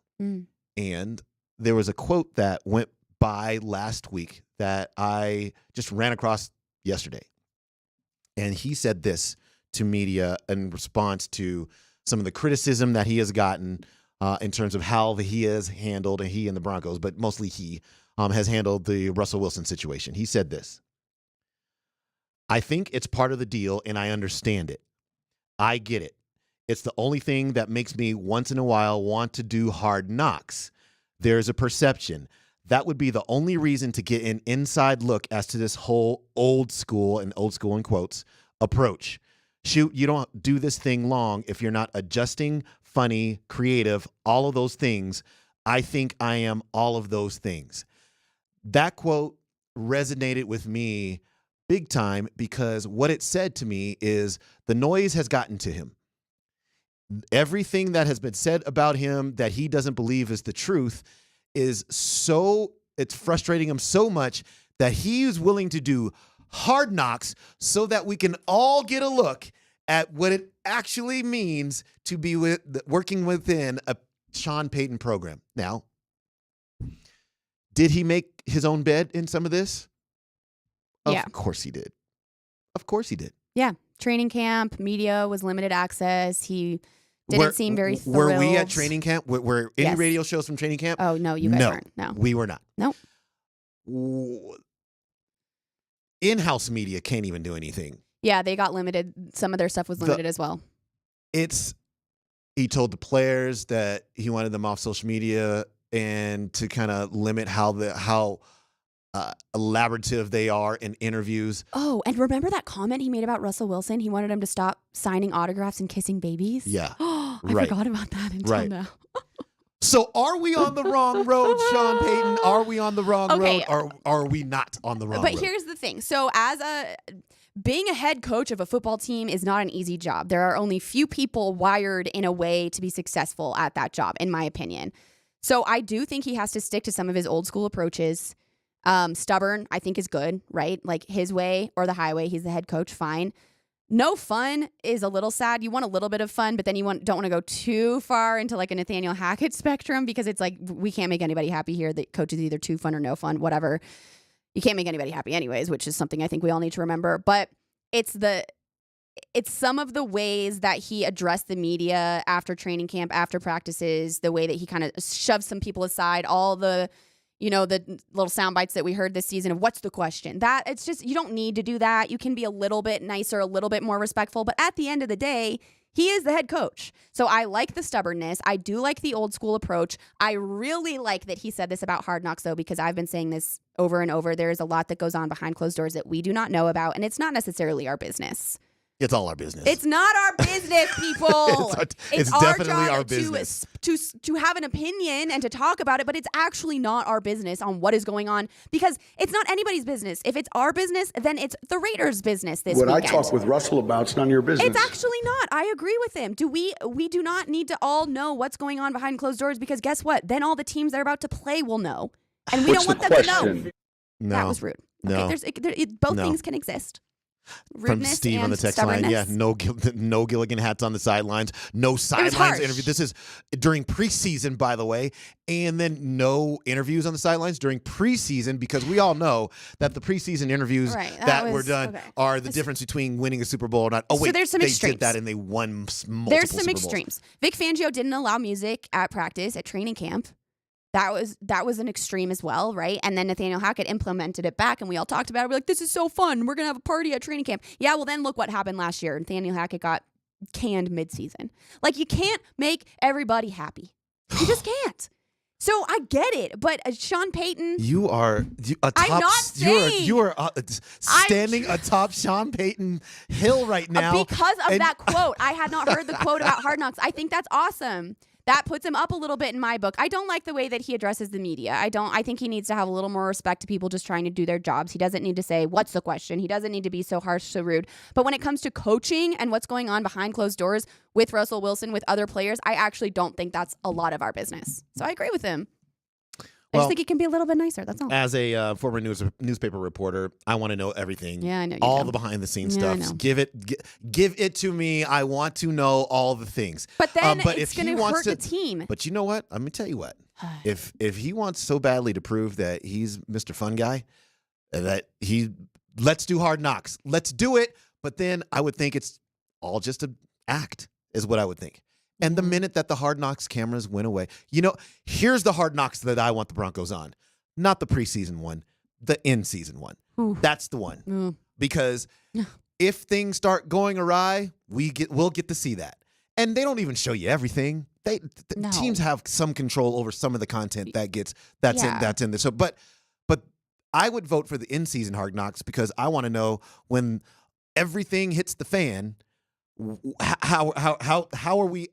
And there was a quote that went by last week that I just ran across yesterday. And he said this to media in response to some of the criticism that he has gotten in terms of how he has handled, and he and the Broncos, but mostly he has handled the Russell Wilson situation. He said this: I think it's part of the deal and I understand it. I get it. It's the only thing that makes me once in a while want to do Hard Knocks. There's a perception. That would be the only reason to get an inside look as to this whole old school in quotes, approach. Shoot, you don't do this thing long if you're not adjusting, funny, creative, all of those things. I think I am all of those things. That quote resonated with me big time because what it said to me is the noise has gotten to him. Everything that has been said about him that he doesn't believe is the truth is it's frustrating him so much that he is willing to do Hard Knocks so that we can all get a look at what it actually means to be working within a Sean Payton program. Now, did he make his own bed in some of this? Yeah. Of course he did. Of course he did. Yeah. Training camp, media was limited access. He didn't seem very thrilled. Were we at training camp? Were any Yes. radio shows from training camp? Oh, no, you guys weren't. No. We were not. Nope. In-house media can't even do anything. Yeah, they got limited. Some of their stuff was limited as well. He told the players that he wanted them off social media and to kind of limit how elaborative they are in interviews. Oh, and remember that comment he made about Russell Wilson? He wanted him to stop signing autographs and kissing babies? Yeah. I Right. forgot about that until now. So are we on the wrong road, Sean Payton? Are we on the wrong Okay. road, or are we not on the wrong But road? here's the thing. So being a head coach of a football team is not an easy job. There are only few people wired in a way to be successful at that job, in my opinion. So I do think he has to stick to some of his old school approaches. Stubborn, I think, is good, right? Like his way or the highway. He's the head coach, fine. No fun is a little sad. You want a little bit of fun, but then you don't want to go too far into like a Nathaniel Hackett spectrum because it's like we can't make anybody happy here. The coach is either too fun or no fun, whatever. You can't make anybody happy anyways, which is something I think we all need to remember. But it's some of the ways that he addressed the media after training camp, after practices, the way that he kind of shoved some people aside, all the little sound bites that we heard this season of what's the question. That it's just, you don't need to do that. You can be a little bit nicer, a little bit more respectful. But at the end of the day, he is the head coach. So I like the stubbornness. I do like the old school approach. I really like that he said this about Hard Knocks, though, because I've been saying this over and over. There is a lot that goes on behind closed doors that we do not know about, and it's not necessarily our business. It's all our business. It's not our business, people. It's our definitely job our business. to have an opinion and to talk about it, but it's actually not our business on what is going on because it's not anybody's business. If it's our business, then it's the Raiders' business this weekend. What I talk with Russell about's none of your business. It's actually not. I agree with him. We do not need to all know what's going on behind closed doors because guess what? Then all the teams that are about to play will know, and we What's don't want the them to question? know. No. That was rude. No. Okay, both No. things can exist. From Rudeness Steve and on the text line. Yeah, stubbornness. no Gilligan hats on the sidelines. No sidelines harsh. interview. This is during preseason, by the way. And then no interviews on the sidelines during preseason because we all know that the preseason interviews Right, that were was- done okay. are the difference between winning a Super Bowl or not. Oh, So wait, there's some they extremes. did that and they won multiple There's some Super Bowls. extremes. Vic Fangio didn't allow music at practice, at training camp. That was an extreme as well, right? And then Nathaniel Hackett implemented it back, and we all talked about it. We're like, this is so fun. We're going to have a party at training camp. Yeah, well, then look what happened last year. Nathaniel Hackett got canned midseason. Like, you can't make everybody happy. You just can't. So I get it, but Sean Payton. You are a top. I'm not saying. You are standing atop Sean Payton hill right now because of that quote. I had not heard the quote about Hard Knocks. I think that's awesome. That puts him up a little bit in my book. I don't like the way that he addresses the media. I think he needs to have a little more respect to people just trying to do their jobs. He doesn't need to say, what's the question? He doesn't need to be so harsh, so rude. But when it comes to coaching and what's going on behind closed doors with Russell Wilson, with other players, I actually don't think that's a lot of our business. So I agree with him. I just think it can be a little bit nicer. That's all. As a former newspaper reporter, I want to know everything. Yeah, I know you all do. the behind the scenes Yeah, I stuff. know. Give it to me. I want to know all the things. But then but it's if he going to wants hurt the team. But you know what? I'm gonna tell you what. If he wants so badly to prove that he's Mr. Fun Guy, that let's do Hard Knocks. Let's do it. But then I would think it's all just an act, is what I would think. And the minute that the Hard Knocks cameras went away, here's the Hard Knocks that I want the Broncos on. Not the preseason one, the in-season one. Ooh. That's the one. Mm. Because if things start going awry, we'll get to see that. And they don't even show you everything. Teams have some control over some of the content that's in there. So, but I would vote for the in-season Hard Knocks because I want to know when everything hits the fan. How are we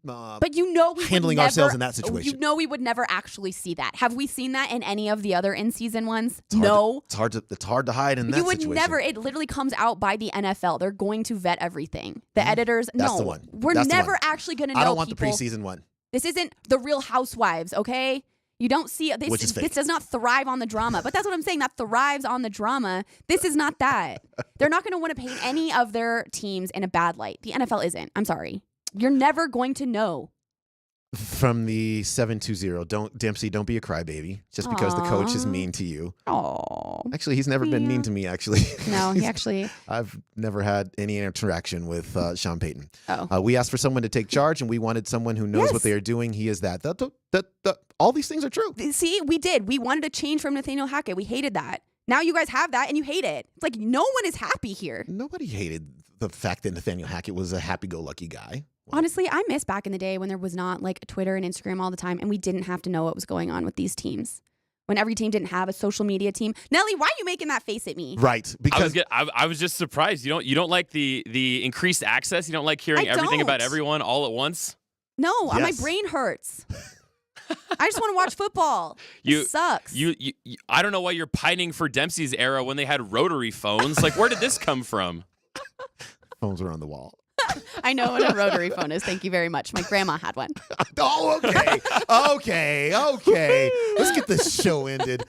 but we handling ourselves in that situation? We would never actually see that. Have we seen that in any of the other in-season ones? It's hard to hide in that you would situation. never. It literally comes out by the NFL. They're going to vet everything. The editors. That's the one. We're That's the never one. actually going to know. I don't want people. the preseason one. This isn't the Real Housewives, okay? You don't see this. Which is fake. This does not thrive on the drama, but that's what I'm saying. That thrives on the drama. This is not that. They're not going to want to paint any of their teams in a bad light. The NFL isn't. I'm sorry. You're never going to know. From the 720, Dempsey, don't be a crybaby just because the coach is mean to you. Oh, actually, he's never been mean to me. Actually, no, he actually. I've never had any interaction with Sean Payton. Oh, we asked for someone to take charge, and we wanted someone who knows what they are doing. He is that. All these things are true. See, we did. We wanted a change from Nathaniel Hackett. We hated that. Now you guys have that, and you hate it. It's like no one is happy here. Nobody hated the fact that Nathaniel Hackett was a happy-go-lucky guy. Honestly, I miss back in the day when there was not like Twitter and Instagram all the time, and we didn't have to know what was going on with these teams. When every team didn't have a social media team. Nelly, why are you making that face at me? Right, because I was just surprised. You don't like the increased access. You don't like hearing everything about everyone all at once. No, my brain hurts. I just want to watch football. It sucks. You I don't know why you're pining for Dempsey's era when they had rotary phones. Like, where did this come from? Phones are on the wall. I know what a rotary phone is. Thank you very much. My grandma had one. Oh, okay. Okay. Let's get this show ended.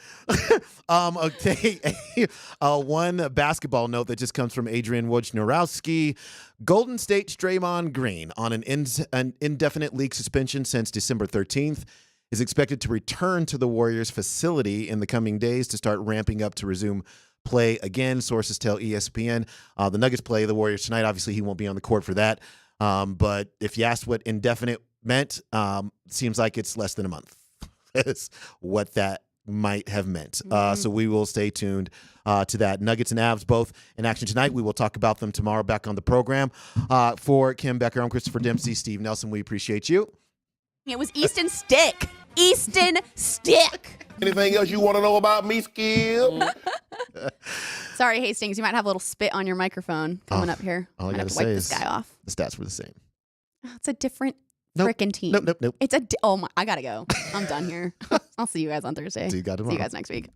Okay. One basketball note that just comes from Adrian Wojnarowski. Golden State's Draymond Green, on an indefinite league suspension since December 13th, is expected to return to the Warriors facility in the coming days to start ramping up to resume play again. Sources tell ESPN. The Nuggets play the Warriors tonight. Obviously, he won't be on the court for that. But if you asked what indefinite meant, seems like it's less than a month. That's what that might have meant. So we will stay tuned to that. Nuggets and Avs both in action tonight. We will talk about them tomorrow back on the program. For Kim Becker, I'm Christopher Dempsey, Steve Nelson. We appreciate you. It was Easton Stick. Easton Stick. Anything else you want to know about me, Skip? Sorry, Hastings. You might have a little spit on your microphone coming up here. All I might got have to to wipe say this is guy off. the stats were the same. It's a different Nope. frickin' team. Nope. It's oh my! I gotta go. I'm done here. I'll see you guys on Thursday. See you guys tomorrow. See you guys next week.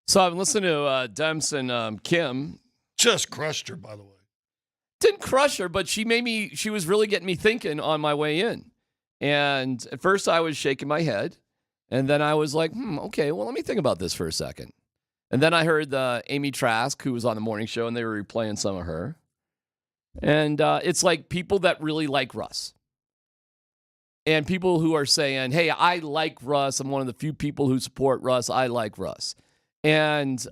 So I've listened to Demps and Kim. Just crushed her, by the way. Didn't crush her, but she was really getting me thinking on my way in. And at first I was shaking my head. And then I was like, okay, well, let me think about this for a second. And then I heard Amy Trask, who was on the morning show, and they were replaying some of her. And it's like people that really like Russ. And people who are saying, hey, I like Russ. I'm one of the few people who support Russ. I like Russ. And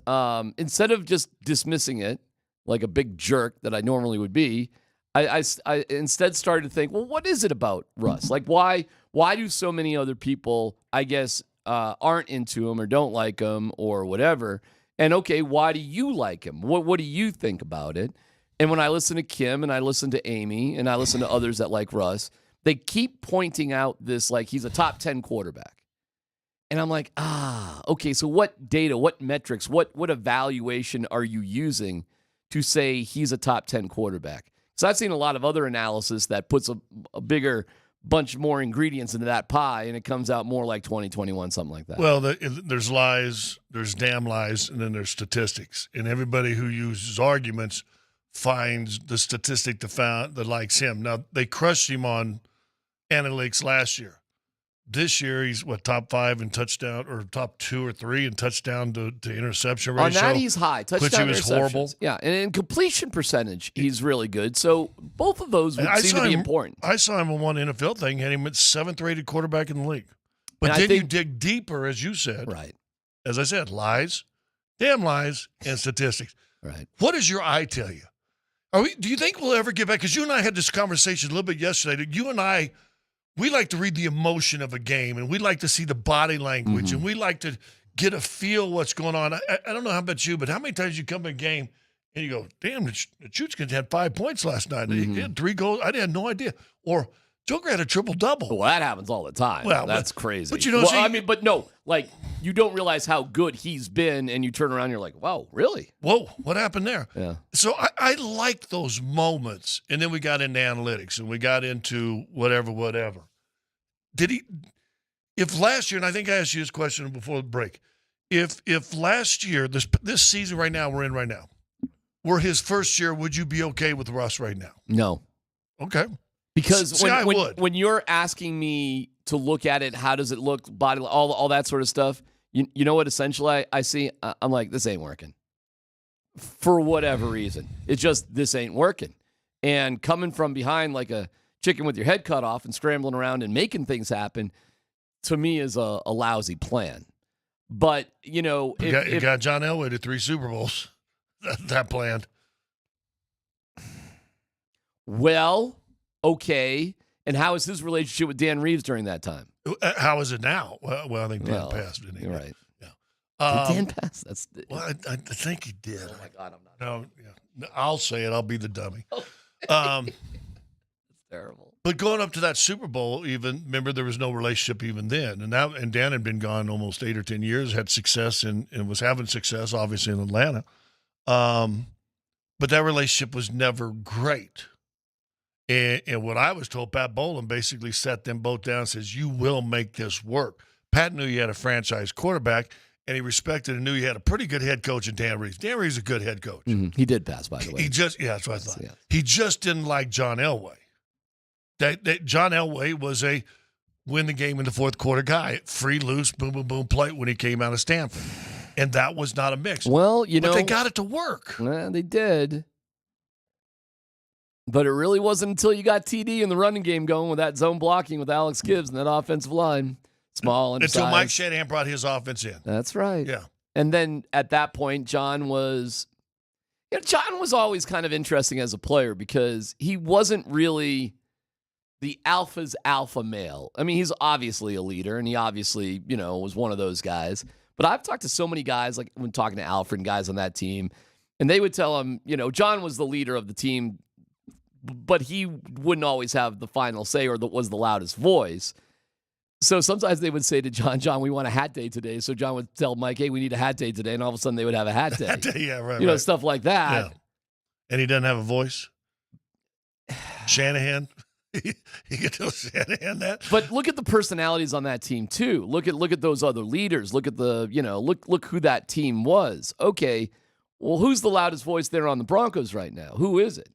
instead of just dismissing it like a big jerk that I normally would be, I instead started to think, well, what is it about Russ? Like, why do so many other people, I guess, aren't into him or don't like him or whatever? And okay, why do you like him? What do you think about it? And when I listen to Kim and I listen to Amy and I listen to others that like Russ, they keep pointing out this like he's a top 10 quarterback. And I'm like, okay, so what data, what metrics, what evaluation are you using to say he's a top 10 quarterback? So I've seen a lot of other analysis that puts a bigger bunch more ingredients into that pie, and it comes out more like 2021, something like that. Well, there's lies, there's damn lies, and then there's statistics. And everybody who uses arguments finds the statistic that likes him. Now, they crushed him on analytics last year. This year, he's top 5 in touchdown, or top 2 or 3 in touchdown to interception ratio. On that, he's high. Touchdown, which he was horrible. Yeah, and in completion percentage, he's really good. So both of those would seem to be important. I saw him on one NFL thing, had him at 7th rated quarterback in the league. But And then you dig deeper, as you said. Right. As I said, lies, damn lies, and statistics. Right. What does your eye tell you? Do you think we'll ever get back? Because you and I had this conversation a little bit yesterday. You and I, we like to read the emotion of a game, and we like to see the body language, and we like to get a feel what's going on. I don't know how about you, but how many times you come to a game and you go, damn, the Choochkins had 5 points last night. He had 3 goals. I had no idea. Or Joker had a triple-double. Well, that happens all the time. Well, that's crazy. But you know, but no, like, you don't realize how good he's been, and you turn around and you're like, wow, really? Whoa, what happened there? Yeah. So I like those moments. And then we got into analytics, and we got into whatever. If last year, and I think I asked you this question before the break, if last year, this season right now we're in right now, were his first year, would you be okay with Russ right now? No. Okay. Because I would. when you're asking me to look at it, how does it look, body, all that sort of stuff, you know what essentially I see? I'm like, this ain't working. For whatever reason. It's just, this ain't working. And coming from behind like a chicken with your head cut off and scrambling around and making things happen, to me is a lousy plan. But, you know, it got John Elway to 3 Super Bowls. That plan. Well, okay. And how is his relationship with Dan Reeves during that time? How is it now? Well, I think Dan passed, didn't he? You're right. Yeah. Did Dan pass? Well, I think he did. Oh my God, I'm not. No, yeah. I'll say it. I'll be the dummy. It's terrible. But going up to that Super Bowl, even remember there was no relationship even then, and Dan had been gone almost 8 or 10 years, had success and was having success, obviously in Atlanta. But that relationship was never great. And what I was told, Pat Bowlen basically sat them both down and says, you will make this work. Pat knew you had a franchise quarterback, and he respected and knew you had a pretty good head coach in Dan Reeves. Dan Reeves is a good head coach. He did pass, by the way. That's what I thought. Yeah. He just didn't like John Elway. That John Elway was a win the game in the fourth quarter guy. Free, loose, boom, boom, boom play when he came out of Stanford. And that was not a mix. Well, but they got it to work. They did. But it really wasn't until you got TD in the running game going with that zone blocking with Alex Gibbs and that offensive line. Small and until Mike Shanahan brought his offense in. That's right. Yeah. And then at that point, John was always kind of interesting as a player because he wasn't really the alpha's alpha male. I mean, he's obviously a leader, and he obviously, was one of those guys. But I've talked to so many guys, like when talking to Alfred and guys on that team, and they would tell him, John was the leader of the team, but he wouldn't always have the final say or was the loudest voice. So sometimes they would say to John, we want a hat day today. So John would tell Mike, hey, we need a hat day today. And all of a sudden they would have a hat day. Yeah, right. Stuff like that. Yeah. And he doesn't have a voice? Shanahan? You get to Shanahan that. But look at the personalities on that team too. Look at those other leaders. Look at the look who that team was. Okay, well, who's the loudest voice there on the Broncos right now? Who is it?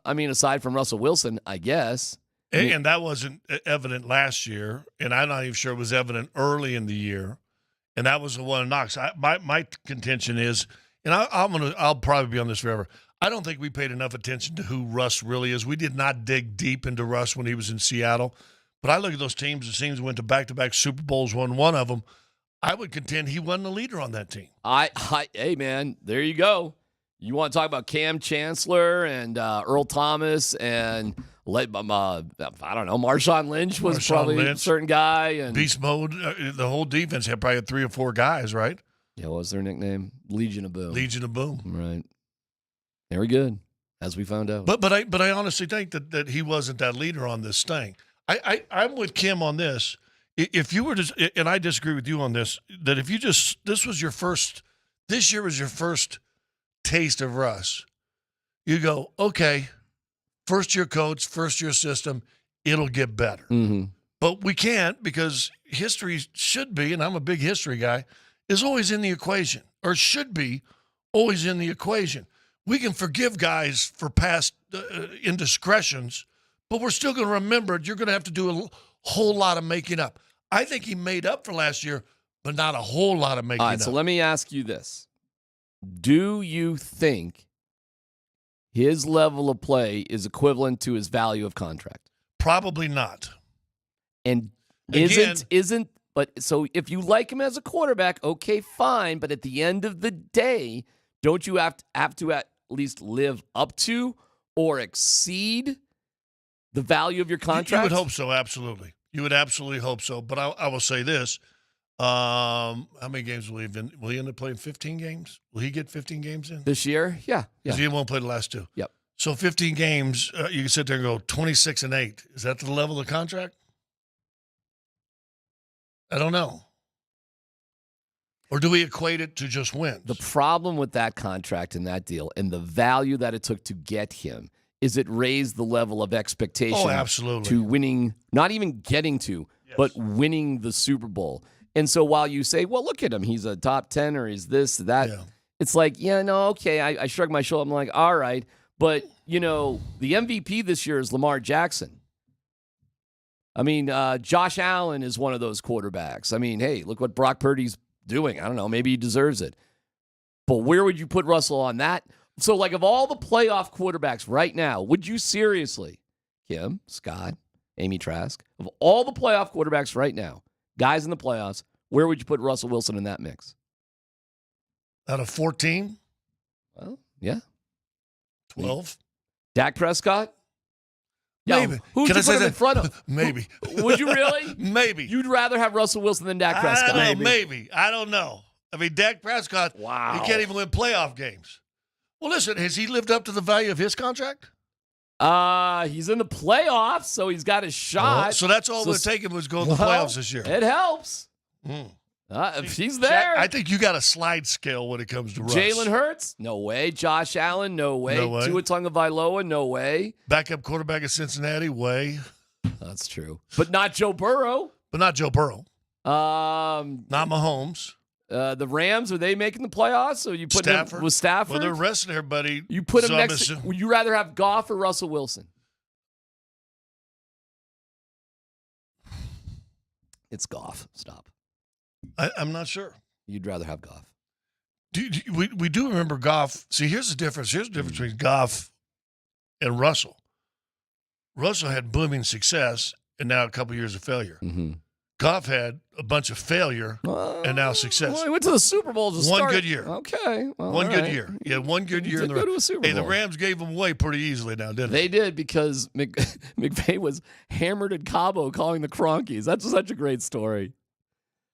I mean, aside from Russell Wilson, I guess. And that wasn't evident last year, and I'm not even sure it was evident early in the year. And that was the one knocks. My contention is, and I'll probably be on this forever. I don't think we paid enough attention to who Russ really is. We did not dig deep into Russ when he was in Seattle. But I look at those teams. The teams went to back-to-back Super Bowls, won one of them. I would contend he wasn't the leader on that team. Hey man, there you go. You want to talk about Cam Chancellor and Earl Thomas and I don't know, Marshawn Lynch was probably a certain guy. And Beast Mode, the whole defense had probably 3 or 4 guys, right? Yeah, what was their nickname? Legion of Boom. Legion of Boom. Right. Very good, as we found out. But I honestly think that he wasn't that leader on this thing. I'm with Kim on this. If you were to, and I disagree with you on this, that if you this year was your first taste of Russ, you go, okay, first year coach, first year system, it'll get better. Mm-hmm. But we can't, because history should be, and I'm a big history guy, is always in the equation, or should be always in the equation. We can forgive guys for past indiscretions, but we're still going to remember it. You're going to have to do a whole lot of making up. I think he made up for last year, but not a whole lot of making All right, up. so let me ask you this. Do you think his level of play is equivalent to his value of contract? Probably not. And Again, but so if you like him as a quarterback, okay, fine. But at the end of the day, don't you have to at least live up to or exceed the value of your contract? You would hope so, absolutely. You would absolutely hope so. But I will say this. How many games will he end up playing? 15 games? Will he get 15 games in? This year? Yeah. Because he won't play the last 2. Yep. So 15 games, you can sit there and go 26-8. Is that the level of the contract? I don't know. Or do we equate it to just wins? The problem with that contract and that deal and the value that it took to get him is it raised the level of expectation absolutely. To winning, not even getting to, but winning the Super Bowl. And so while you say, well, look at him, he's a top 10 or he's this, that, it's like, okay, I shrug my shoulder. I'm like, all right. But, the MVP this year is Lamar Jackson. I mean, Josh Allen is one of those quarterbacks. I mean, hey, look what Brock Purdy's doing. I don't know. Maybe he deserves it. But where would you put Russell on that? So, like, of all the playoff quarterbacks right now, would you seriously, Kim, Scott, Amy Trask, of all the playoff quarterbacks right now, guys in the playoffs, where would you put Russell Wilson in that mix? Out of 14? Well, yeah. 12? Dak Prescott? Maybe. Who'd you put him in front of? Maybe. Would you really? Maybe. You'd rather have Russell Wilson than Dak Prescott? Maybe. I don't know. I mean, Dak Prescott, he can't even win playoff games. Well, listen, has he lived up to the value of his contract? He's in the playoffs, so he's got a shot. So that's all it would take him was go to the playoffs this year. It helps. If he's there. I think you got a slide scale when it comes to Russ. Jalen Hurts? No way. Josh Allen? No way. Tua Tagovailoa? No way. Backup quarterback of Cincinnati? Way. That's true. But not Joe Burrow. Not Not Mahomes. The Rams, are they making the playoffs? So you put Stafford. him with Stafford? Well, they're resting everybody. You put him next to, would you rather have Goff or Russell Wilson? It's Goff. Stop. I'm not sure. You'd rather have Goff. We do remember Goff. See, here's the difference. Here's the difference between Goff and Russell. Russell had booming success and now a couple years of failure. Mm-hmm. Goff had a bunch of failure and now success. Well, he went to the Super Bowl to start. One good year. Okay. Well, one all good right. year. Yeah, one good year. He did go to a Super Bowl. Hey, the Rams gave him away pretty easily now, didn't they? They did because McVay was hammered in Cabo calling the Cronkies. That's such a great story.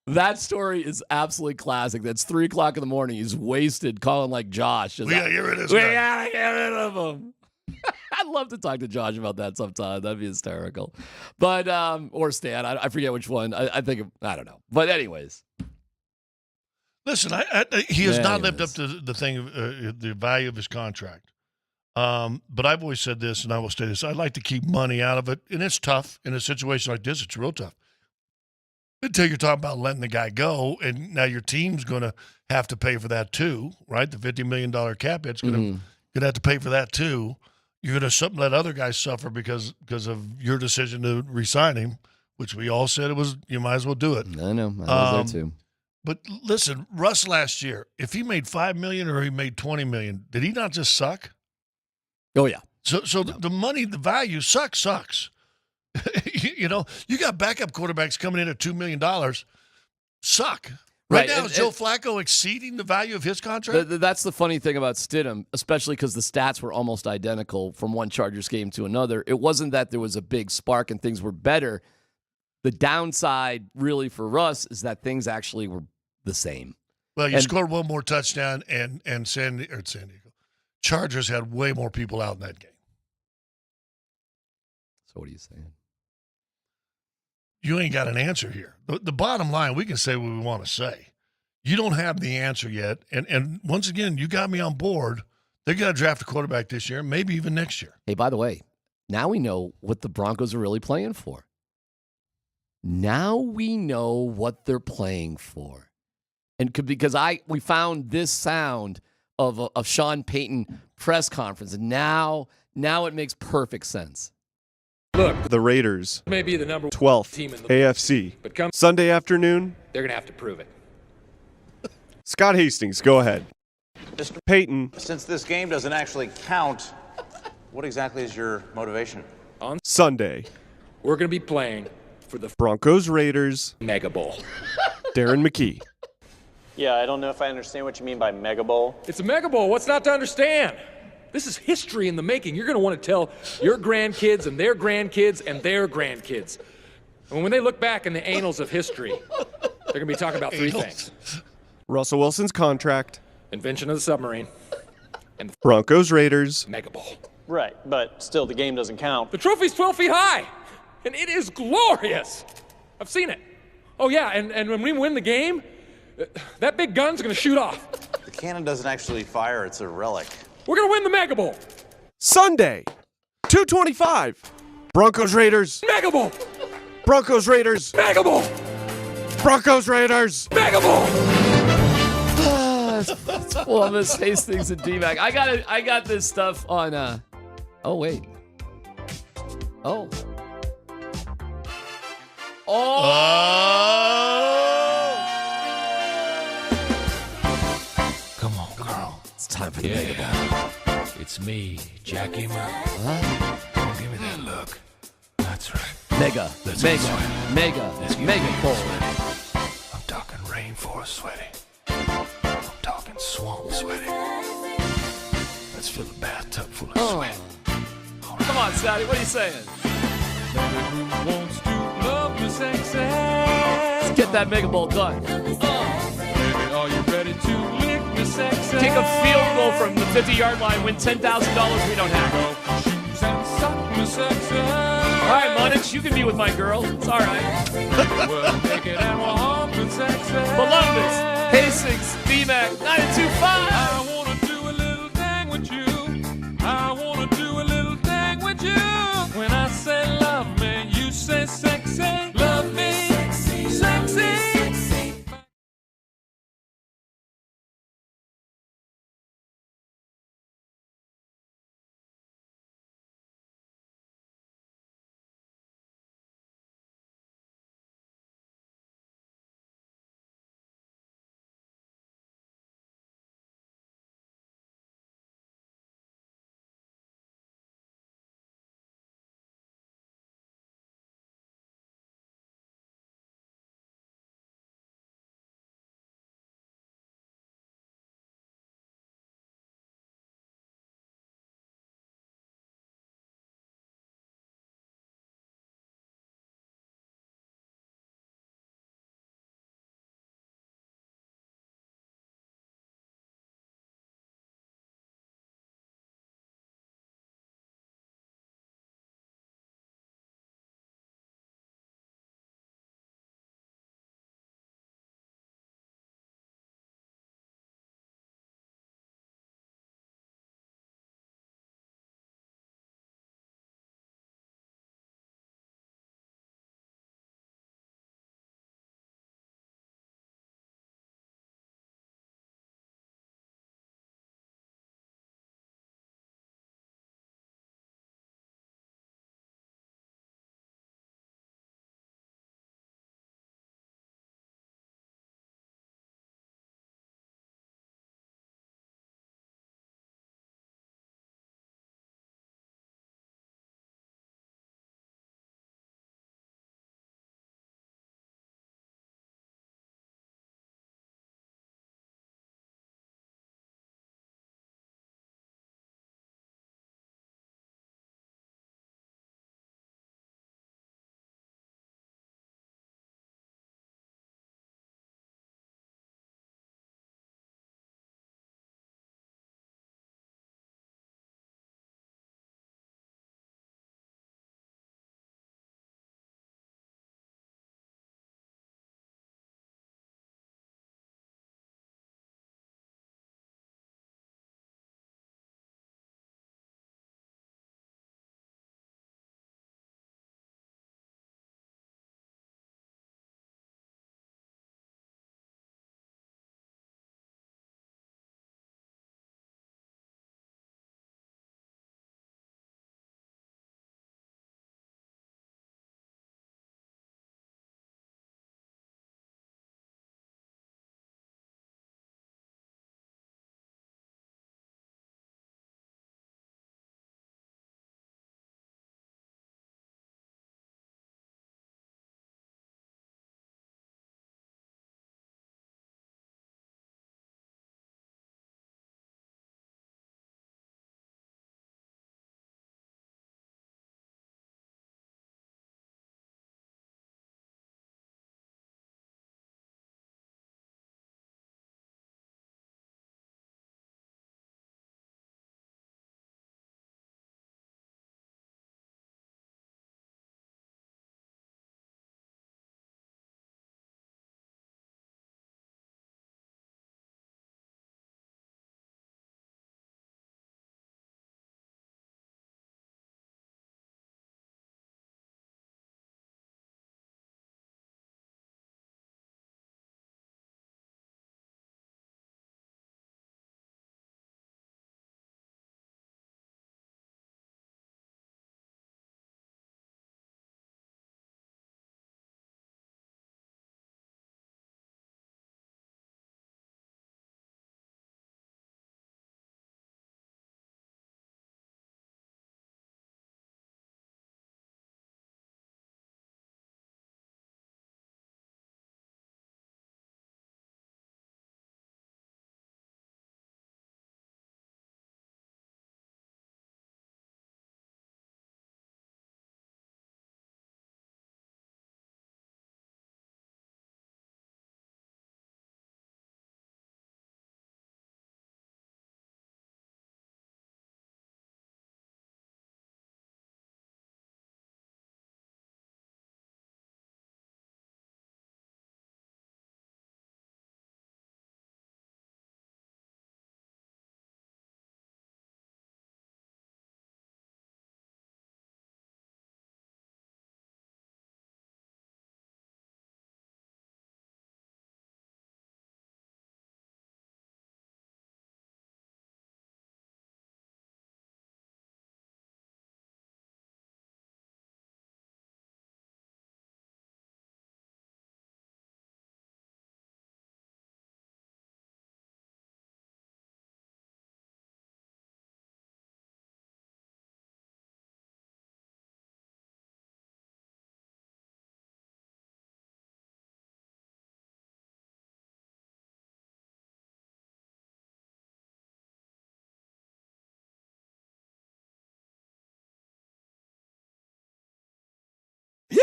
That story is absolutely classic. That's 3:00 in the morning. He's wasted calling like Josh. We gotta get rid of this We guy. gotta get rid of him. I'd love to talk to Josh about that sometime. That'd be hysterical. But, or Stan, I forget which one. I think, I don't know. But anyways. Listen, he has not lived up to the thing, the value of his contract. But I've always said this, and I will say this: I'd like to keep money out of it, and it's tough in a situation like this. It's real tough until you're talking about letting the guy go, and now your team's going to have to pay for that too, right? The $50 million cap hit's going to have to pay for that too. You're going to let other guys suffer because of your decision to re-sign him, which we all said you might as well do it. I know. I was there too. But listen, Russ last year, if he made $5 million or he made $20 million, did he not just suck? Oh yeah. So the money, the value sucks. You got backup quarterbacks coming in at $2 million, suck. Right now, is Joe Flacco exceeding the value of his contract? That's the funny thing about Stidham, especially because the stats were almost identical from one Chargers game to another. It wasn't that there was a big spark and things were better. The downside, really, for Russ is that things actually were the same. Well, you scored one more touchdown, and San Diego Chargers had way more people out in that game. So what are you saying? You ain't got an answer here. The bottom line, we can say what we want to say. You don't have the answer yet. And once again, you got me on board. They're going to draft a quarterback this year, maybe even next year. Hey, by the way, now we know what the Broncos are really playing for. Now we know what they're playing for. And because we found this sound of Sean Payton press conference, and now it makes perfect sense. Look, the Raiders may be the number 12th team in the AFC. but come Sunday afternoon, they're going to have to prove it. Scott Hastings, go ahead. Mr. Payton, Since this game doesn't actually count, what exactly is your motivation? On Sunday, we're going to be playing for the Broncos Raiders, Mega Bowl. Darren McKee. Yeah, I don't know if I understand what you mean by Mega Bowl. It's a Mega Bowl. What's not to understand? This is history in the making. You're going to want to tell your grandkids and their grandkids and their grandkids. And when they look back in the annals of history, they're going to be talking about three things. Russell Wilson's contract, Invention of the submarine, and the Broncos Raiders, Mega Bowl. Right, but still the game doesn't count. The trophy's 12 feet high, and it is glorious. I've seen it. Oh, yeah, and when we win the game, that big gun's going to shoot off. The cannon doesn't actually fire, it's a relic. We're going to win the Mega Bowl. Sunday, 2:25. Broncos Raiders, Mega Bowl. Broncos Raiders, Mega Bowl. Broncos Raiders, Mega Bowl. It's Columbus, Hastings, and D-Mac. I got this stuff on. Oh wait. Oh. Come on, girl. It's time for the Mega Bowl. It's me, Jackie Murray. What? Don't give me that look. That's right. Mega Let's get Mega Bowl. I'm talking rainforest sweaty. I'm talking swamp sweaty. Let's fill a bathtub full of sweat. Come on, Scotty. What are you saying? Wants to love me sexy. Let's get that Mega Bowl done. Baby, are you ready to lick me sexy? Kick a field goal from the 50-yard line, win $10,000 we don't have. Shoes and sock me sexy. All right, Monich, you can be with my girl. It's all right. We're naked and we're humping sexy. Columbus, Hastings, D-Mac, 925.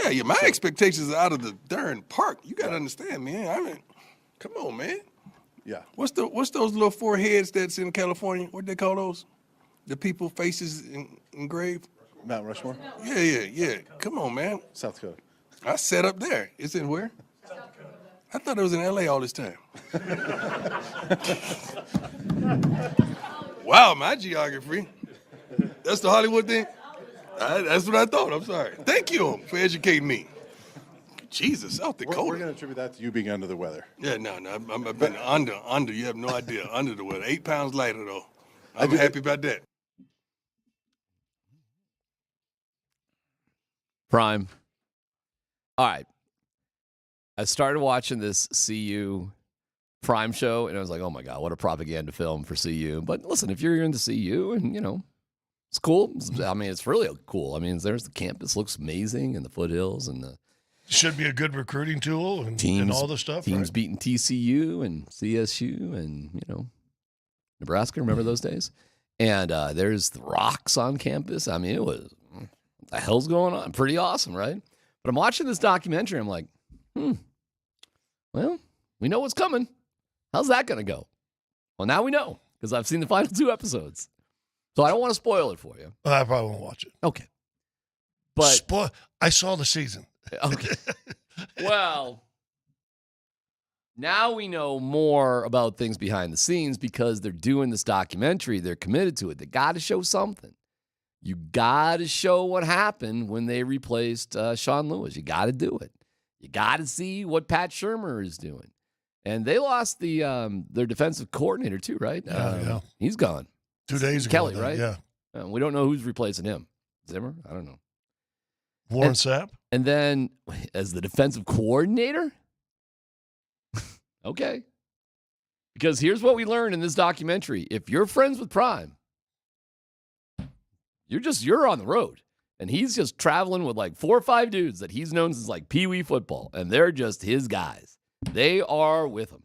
Yeah. My expectations are out of the darn park. You got to understand, man. I mean, come on, man. Yeah. What's those little four heads that's in California? What they call those? The people faces engraved? Mount Rushmore? Yeah. Come on, man. South Dakota. I sat up there. It's in where? I thought it was in L.A. all this time. Wow, my geography. That's the Hollywood thing? That's what I thought. I'm sorry. Thank you for educating me. Jesus, South Dakota. We're going to attribute that to you being under the weather. Yeah, no. I've been under. You have no idea. Under the weather. 8 pounds lighter, though. I'm happy about that. Prime. All right. I started watching this CU Prime show, and I was like, oh, my God, what a propaganda film for CU. But listen, if you're into CU, and, it's cool. I mean, it's really cool. I mean, there's the campus. Looks amazing, and the foothills, and the should be a good recruiting tool and all the stuff. Teams right? beating TCU and CSU and, Nebraska. Remember those days? And there's the rocks on campus. I mean, it was, what the hell's going on? Pretty awesome, right? But I'm watching this documentary. I'm like, well, we know what's coming. How's that going to go? Well, now we know because I've seen the final 2 episodes. So I don't want to spoil it for you. I probably won't watch it. Okay. But I saw the season. Okay. Well, now we know more about things behind the scenes because they're doing this documentary. They're committed to it. They got to show something. You got to show what happened when they replaced Sean Lewis. You got to do it. You got to see what Pat Shurmur is doing. And they lost their defensive coordinator too, right? Yeah. He's gone. 2 days ago. Kelly, right? Yeah. We don't know who's replacing him. Zimmer? I don't know. Warren Sapp? And then as the defensive coordinator? Okay. Because here's what we learned in this documentary. If you're friends with Prime, you're on the road. And he's just traveling with like 4 or 5 dudes that he's known since like Pee Wee football. And they're just his guys. They are with him.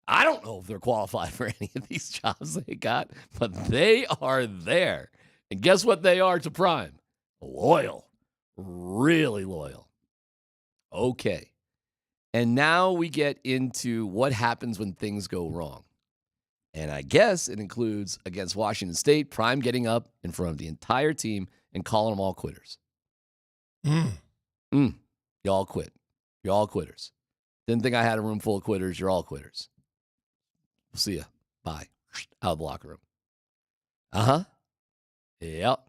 I don't know if they're qualified for any of these jobs they got, but they are there. And guess what they are to Prime? Loyal. Really loyal. Okay. And now we get into what happens when things go wrong. And I guess it includes against Washington State, Prime getting up in front of the entire team and calling them all quitters. Y'all quit. You're all quitters. Didn't think I had a room full of quitters. You're all quitters. We'll see ya. Bye. Out of the locker room. Yep.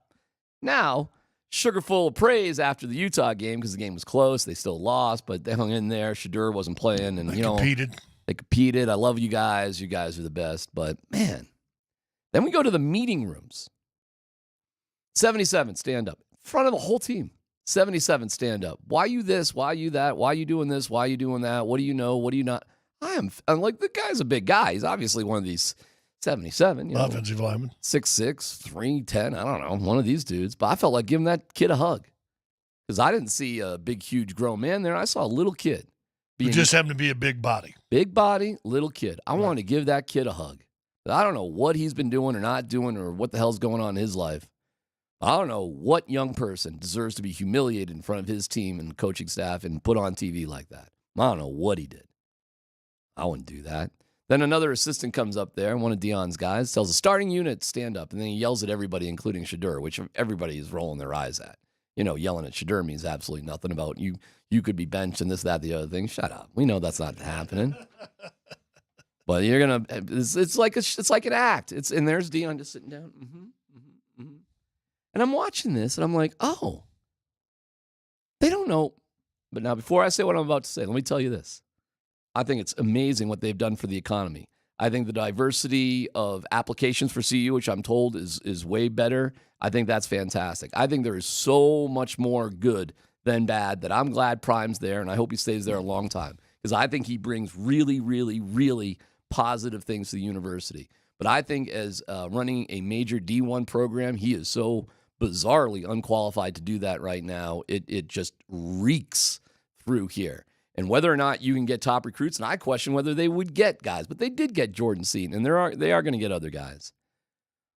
Now, sugar full of praise after the Utah game because the game was close. They still lost, but they hung in there. Shadur wasn't playing. And, They competed. I love you guys. You guys are the best. But, man, then we go to the meeting rooms. 77, stand up. In front of the whole team. 77, stand up. Why you this? Why you that? Why you doing this? Why you doing that? What do you know? What do you not? I'm like, the guy's a big guy. He's obviously one of these 77. Offensive lineman. 6'6", 310. I don't know. One of these dudes. But I felt like giving that kid a hug. Because I didn't see a big, huge grown man there. I saw a little kid. He just happened to be a big body. Big body, little kid. I wanted to give that kid a hug. I don't know what he's been doing or not doing or what the hell's going on in his life. I don't know what young person deserves to be humiliated in front of his team and coaching staff and put on TV like that. I don't know what he did. I wouldn't do that. Then another assistant comes up there, one of Deion's guys, tells the starting unit, stand up, and then he yells at everybody, including Shadur, which everybody is rolling their eyes at. Yelling at Shadur means absolutely nothing about you. You could be benched and this, that, the other thing. Shut up. We know that's not happening. But you're gonna. It's like an act. And there's Deion just sitting down. And I'm watching this, and I'm like, oh, they don't know. But now, before I say what I'm about to say, let me tell you this. I think it's amazing what they've done for the economy. I think the diversity of applications for CU, which I'm told is way better, I think that's fantastic. I think there is so much more good than bad that I'm glad Prime's there, and I hope he stays there a long time because I think he brings really, really, really positive things to the university. But I think as running a major D1 program, he is so bizarrely unqualified to do that right now. It just reeks through here. And whether or not you can get top recruits, and I question whether they would get guys, but they did get Jordan Seaton, and they are going to get other guys.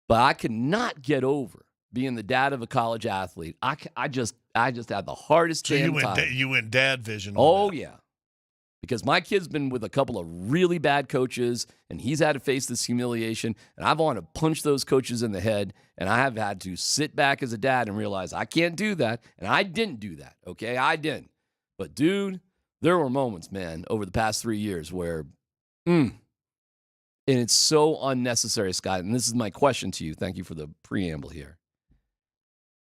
But I cannot get over being the dad of a college athlete, I just had the hardest So damn time. you went dad vision. Oh, yeah. Because my kid's been with a couple of really bad coaches, and he's had to face this humiliation, and I've wanted to punch those coaches in the head, and I have had to sit back as a dad and realize I can't do that, and I didn't do that, okay? I didn't. But, dude, there were moments, man, over the past 3 years where, and it's so unnecessary, Scott, and this is my question to you. Thank you for the preamble here.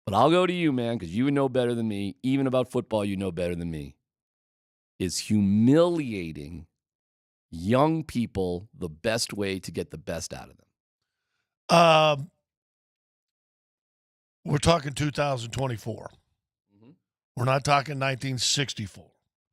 But I'll go to you, man, because you know better than me. Even about football, you know better than me. Is humiliating young people the best way to get the best out of them? We're talking 2024. We're not talking 1964.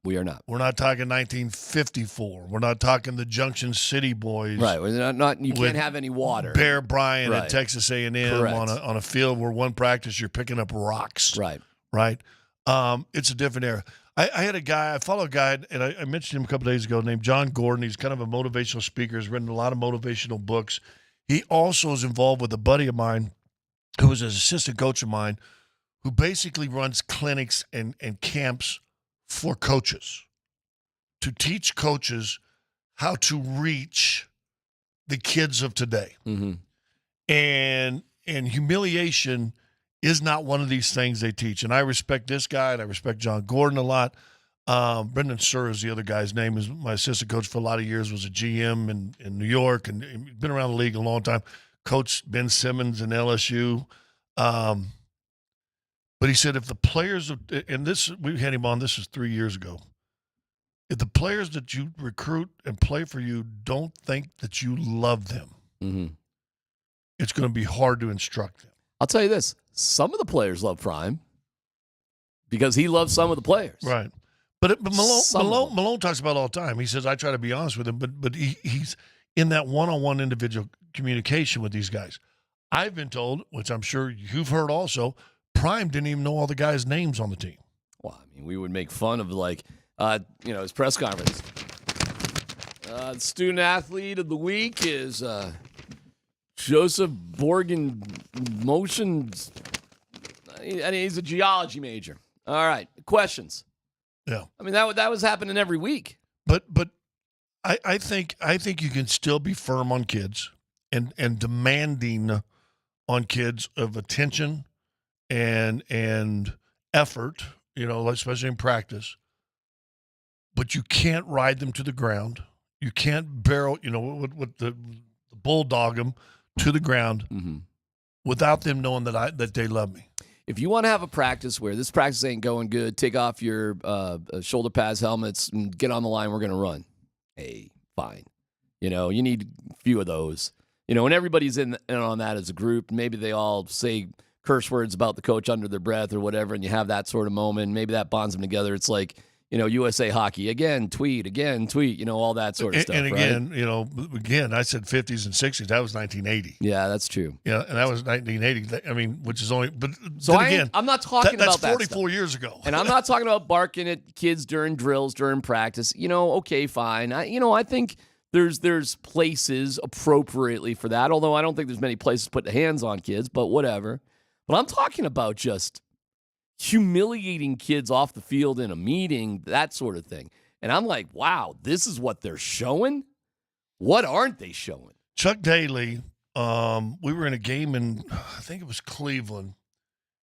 We are not. We're not talking 1954. We're not talking the Junction City boys. Right. We're not you can't have any water. Bear Bryant Right. at Texas A&M Correct. on a field where one practice you're picking up rocks. Right. Right. It's a different era. I follow a guy, and I mentioned him a couple days ago, named John Gordon. He's kind of a motivational speaker. He's written a lot of motivational books. He also is involved with a buddy of mine who was an assistant coach of mine who basically runs clinics and camps for coaches to teach coaches how to reach the kids of today. Mm-hmm. And humiliation is not one of these things they teach. And I respect this guy, and I respect John Gordon a lot. Brendan Surr is the other guy's name. Is my assistant coach for a lot of years, was a GM in New York, and been around the league a long time. Coached Ben Simmons in LSU. But he said if the players, and this, we had him on, this was 3 years ago. If the players that you recruit and play for you don't think that you love them, it's going to be hard to instruct them. I'll tell you this. Some of the players love Prime because he loves some of the players. Right. But Malone talks about it all the time. He says, I try to be honest with him, but he's in that one-on-one individual communication with these guys. I've been told, which I'm sure you've heard also, Prime didn't even know all the guys' names on the team. Well, I mean, we would make fun of, his press conference. The student athlete of the week is Joseph Borgen Motion. And he's a geology major. All right, questions. Yeah, I mean that was happening every week. But I think you can still be firm on kids and demanding on kids of attention and effort, especially in practice. But you can't ride them to the ground. You can't barrel, with the bulldog them to the ground without them knowing that they love me. If you want to have a practice where this practice ain't going good, take off your shoulder pads, helmets, and get on the line. We're going to run. Hey, fine. You need a few of those. And everybody's in on that as a group. Maybe they all say curse words about the coach under their breath or whatever, and you have that sort of moment. Maybe that bonds them together. It's like, USA Hockey, again, tweet, all that sort of stuff. And again, right? I said 50s and 60s. That was 1980. Yeah, that's true. Yeah, and that was 1980. I mean, which is only, but so then again, I'm not talking about that. That's 44 years ago. And I'm not talking about barking at kids during drills, during practice. Okay, fine. I think there's places appropriately for that, although I don't think there's many places to put the hands on kids, but whatever. But I'm talking about just humiliating kids off the field in a meeting, that sort of thing. And I'm like, wow, this is what they're showing? What aren't they showing? Chuck Daly, we were in a game in, I think it was Cleveland,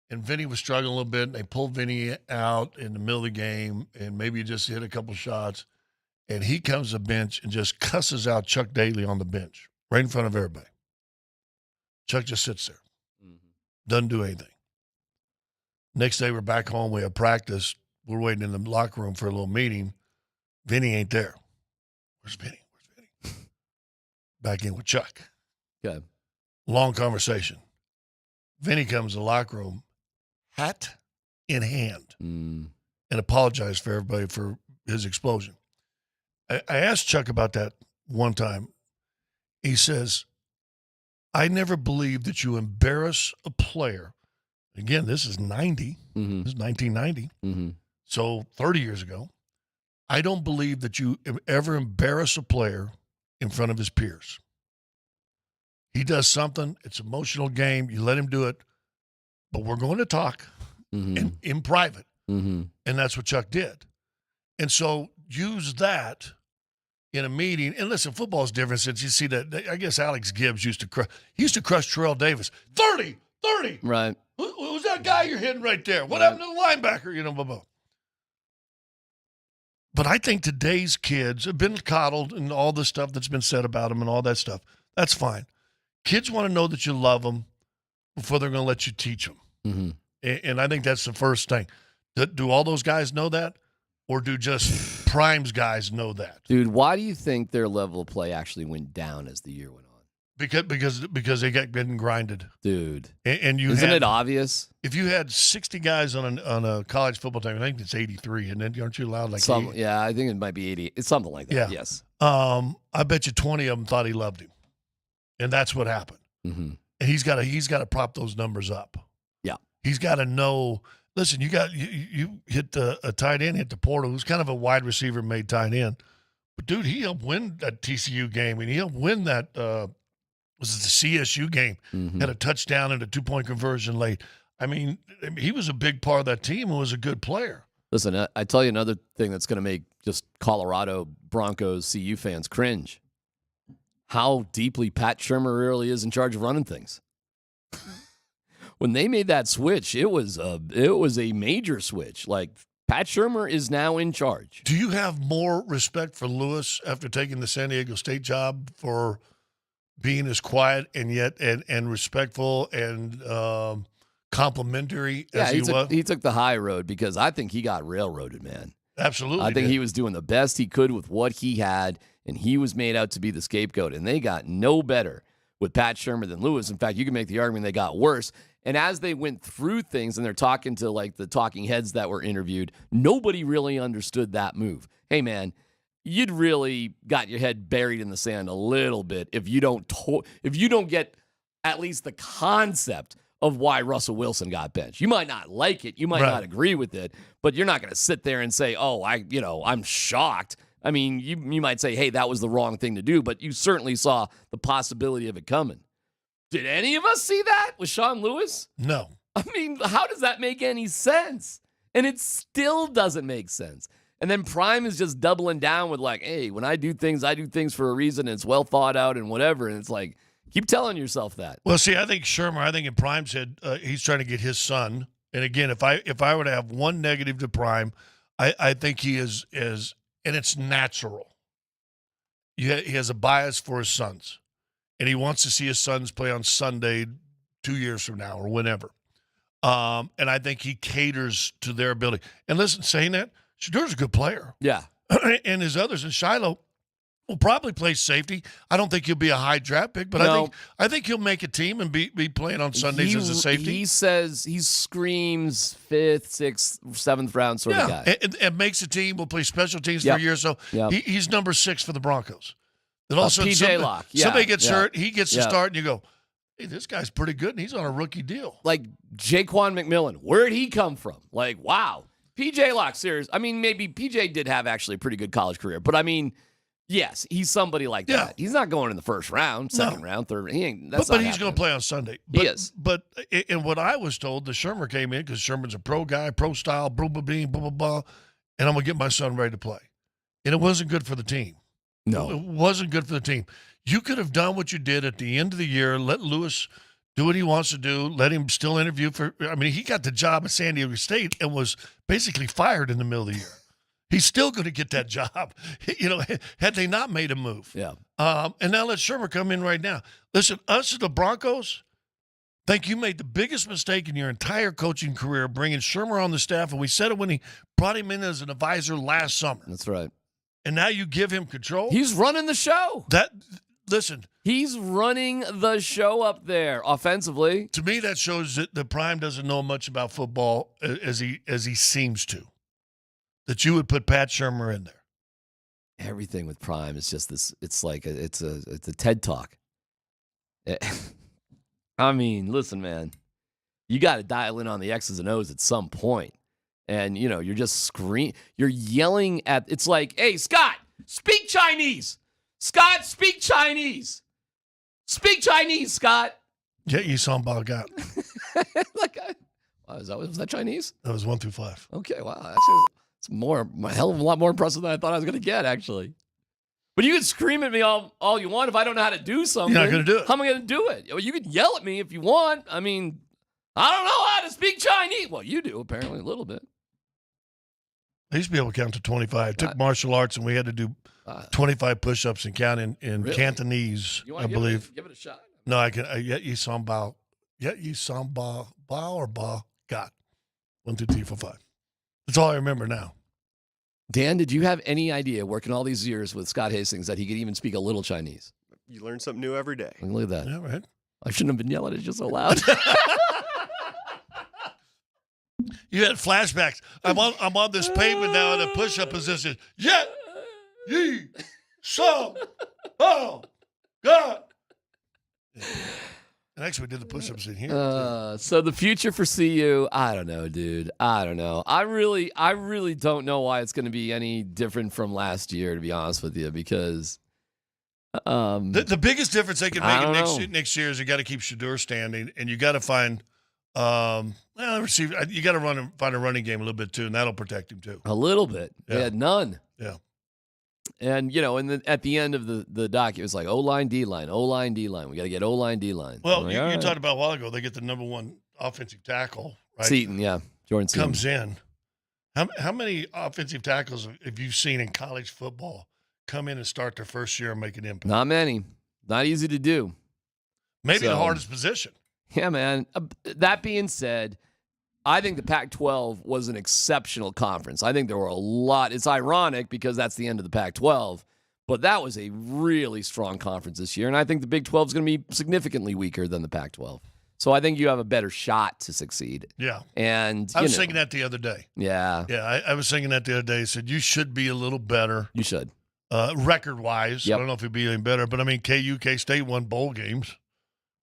and Vinny was struggling a little bit, and they pulled Vinny out in the middle of the game, and maybe he just hit a couple shots, and he comes to the bench and just cusses out Chuck Daly on the bench, right in front of everybody. Chuck just sits there, doesn't do anything. Next day, we're back home. We have practice. We're waiting in the locker room for a little meeting. Vinny ain't there. Where's Vinny? Back in with Chuck. Okay. Long conversation. Vinny comes to the locker room, hat in hand, and apologized for everybody for his explosion. I asked Chuck about that one time. He says, I never believed that you embarrass a player. Again, this is 90. This is 1990. So 30 years ago. I don't believe that you ever embarrass a player in front of his peers. He does something. It's an emotional game. You let him do it. but we're going to talk in private. Mm-hmm. And that's what Chuck did. And so use that in a meeting. And listen, football's different since you see that. I guess Alex Gibbs used to crush Terrell Davis. 30. Right. Who's that guy you're hitting right there? What happened to the linebacker? You know, blah, blah. But I think today's kids have been coddled and all the stuff that's been said about them and all that stuff. That's fine. Kids want to know that you love them before they're going to let you teach them. Mm-hmm. And I think that's the first thing. Do all those guys know that? Or do just Prime's guys know that? Dude, why do you think their level of play actually went down as the year went on? Because they got getting grinded. Dude. And you Isn't it obvious? If you had 60 guys on a college football team, I think it's 83, and then aren't you allowed like 80? Yeah, I think it might be 80. It's something like that. Yeah. Yes. I bet you 20 of them thought he loved him. And that's what happened. Mm-hmm. And he's got to prop those numbers up. Yeah. He's got to know. Listen, you hit a tight end, hit the portal, who's kind of a wide receiver made tight end. But dude, he helped win that TCU game, and he helped win that was it the CSU game? Mm-hmm. Had a touchdown and a 2-point conversion late. I mean, he was a big part of that team and was a good player. Listen, I tell you another thing that's going to make just Colorado Broncos CU fans cringe. How deeply Pat Shurmur really is in charge of running things. When they made that switch, it was a major switch. Like, Pat Shurmur is now in charge. Do you have more respect for Lewis after taking the San Diego State job for being as quiet and yet and respectful and complimentary as he was? He took the high road because I think he got railroaded, man. Absolutely. I think he was doing the best he could with what he had, and he was made out to be the scapegoat. And they got no better with Pat Shurmur than Lewis. In fact, you can make the argument they got worse. And as they went through things and they're talking to like the talking heads that were interviewed, nobody really understood that move. Hey, man, you'd really got your head buried in the sand a little bit if you don't get at least the concept of why Russell Wilson got benched. You might not like it, you might not agree with it, but you're not going to sit there and say, "Oh, I'm shocked." I mean, you might say, "Hey, that was the wrong thing to do," but you certainly saw the possibility of it coming. Did any of us see that with Sean Lewis? No. I mean, how does that make any sense? And it still doesn't make sense. And then Prime is just doubling down with like, hey, when I do things for a reason, and it's well thought out and whatever. And it's like, keep telling yourself that. Well, see, I think in Prime said he's trying to get his son. And again, if I were to have one negative to Prime, I think he is, and it's natural. He has a bias for his sons. And he wants to see his sons play on Sunday 2 years from now or whenever. And I think he caters to their ability. And listen, saying that, Shadour's a good player. Yeah. And his others, and Shiloh will probably play safety. I don't think he'll be a high draft pick, but I think he'll make a team and be playing on Sundays as a safety. He says he screams 5th, 6th, 7th round sort of guy. And makes a team, will play special teams for a year or so. Yep. He's number 6 for the Broncos. Then all of a sudden, PJ Locke. Somebody gets hurt, he gets to start, and you go, hey, this guy's pretty good, and he's on a rookie deal. Like Jaquan McMillan, where'd he come from? Like, wow. PJ Locke, serious. I mean, maybe PJ did have actually a pretty good college career, but I mean, yes, he's somebody like that. He's not going in the first round, second round, third. He ain't. That's but he's going to play on Sunday. He is. But in what I was told, the Shurmur came in because Sherman's a pro guy, pro style, blah, blah, blah, blah, blah, and I'm going to get my son ready to play. And it wasn't good for the team. No. It wasn't good for the team. You could have done what you did at the end of the year, let Lewis do what he wants to do, let him still interview he got the job at San Diego State and was basically fired in the middle of the year. He's still going to get that job, had they not made a move. Yeah. And now let Shurmur come in right now. Listen, us as the Broncos, think you made the biggest mistake in your entire coaching career bringing Shurmur on the staff, and we said it when he brought him in as an advisor last summer. That's right. And now you give him control? He's running the show. Listen. He's running the show up there offensively. To me, that shows that the Prime doesn't know much about football as he seems to. That you would put Pat Shurmur in there. Everything with Prime is just this. It's like it's a TED Talk. I mean, listen, man, you got to dial in on the X's and O's at some point. And, you're just you're yelling at, it's like, hey, Scott, speak Chinese. Scott, speak Chinese. Speak Chinese, Scott. Yeah, you saw him bug out. Was that Chinese? That was 1 through 5. Okay, wow. It's a hell of a lot more impressive than I thought I was going to get, actually. But you can scream at me all you want if I don't know how to do something. You're not going to do it. How am I going to do it? You can yell at me if you want. I mean, I don't know how to speak Chinese. Well, you do, apparently, a little bit. I used to be able to count to 25. I took martial arts, and we had to do 25 push-ups and count in Really? Cantonese, You I want to believe. give it a shot? No, I can. Yet you some bao. Yet you some bao. Bao or ba. Got. 1, 2, 3, 4, 5. That's all I remember now. Dan, did you have any idea, working all these years with Scott Hastings, that he could even speak a little Chinese? You learn something new every day. Look at that. Yeah, right. I shouldn't have been yelling at you so loud. You had flashbacks. I'm on this pavement now in a push-up position. Yet ye some bao. God. And actually, we did the push-ups in here. So the future for CU, I don't know, dude. I don't know. I really don't know why it's going to be any different from last year, to be honest with you, because the biggest difference they can make know. next year is you got to keep Shedeur standing, and you got to find receiver. You got to find a running game a little bit too, and that'll protect him too. a little bit. Yeah. They had none. Yeah. And, at the end of the doc, it was like O-line, D-line, O-line, D-line. We got to get O-line, D-line. Well, I'm like, you all right. talked about a while ago. They get the number one offensive tackle, right? Seaton, yeah. Jordan Seaton. Comes in. How many offensive tackles have you seen in college football come in and start their first year and make an impact? Not many. Not easy to do. Maybe the So- hardest position. Yeah, man. That being said, I think the Pac-12 was an exceptional conference. I think there were a lot. It's ironic because that's the end of the Pac-12, but that was a really strong conference this year. And I think the Big 12 is going to be significantly weaker than the Pac-12. So I think you have a better shot to succeed. Yeah. And I was thinking that the other day. Yeah. Yeah, I was thinking that the other day. I said, you should be a little better. You should. Record-wise. Yep. I don't know if it'd be any better, but I mean, K-State won bowl games.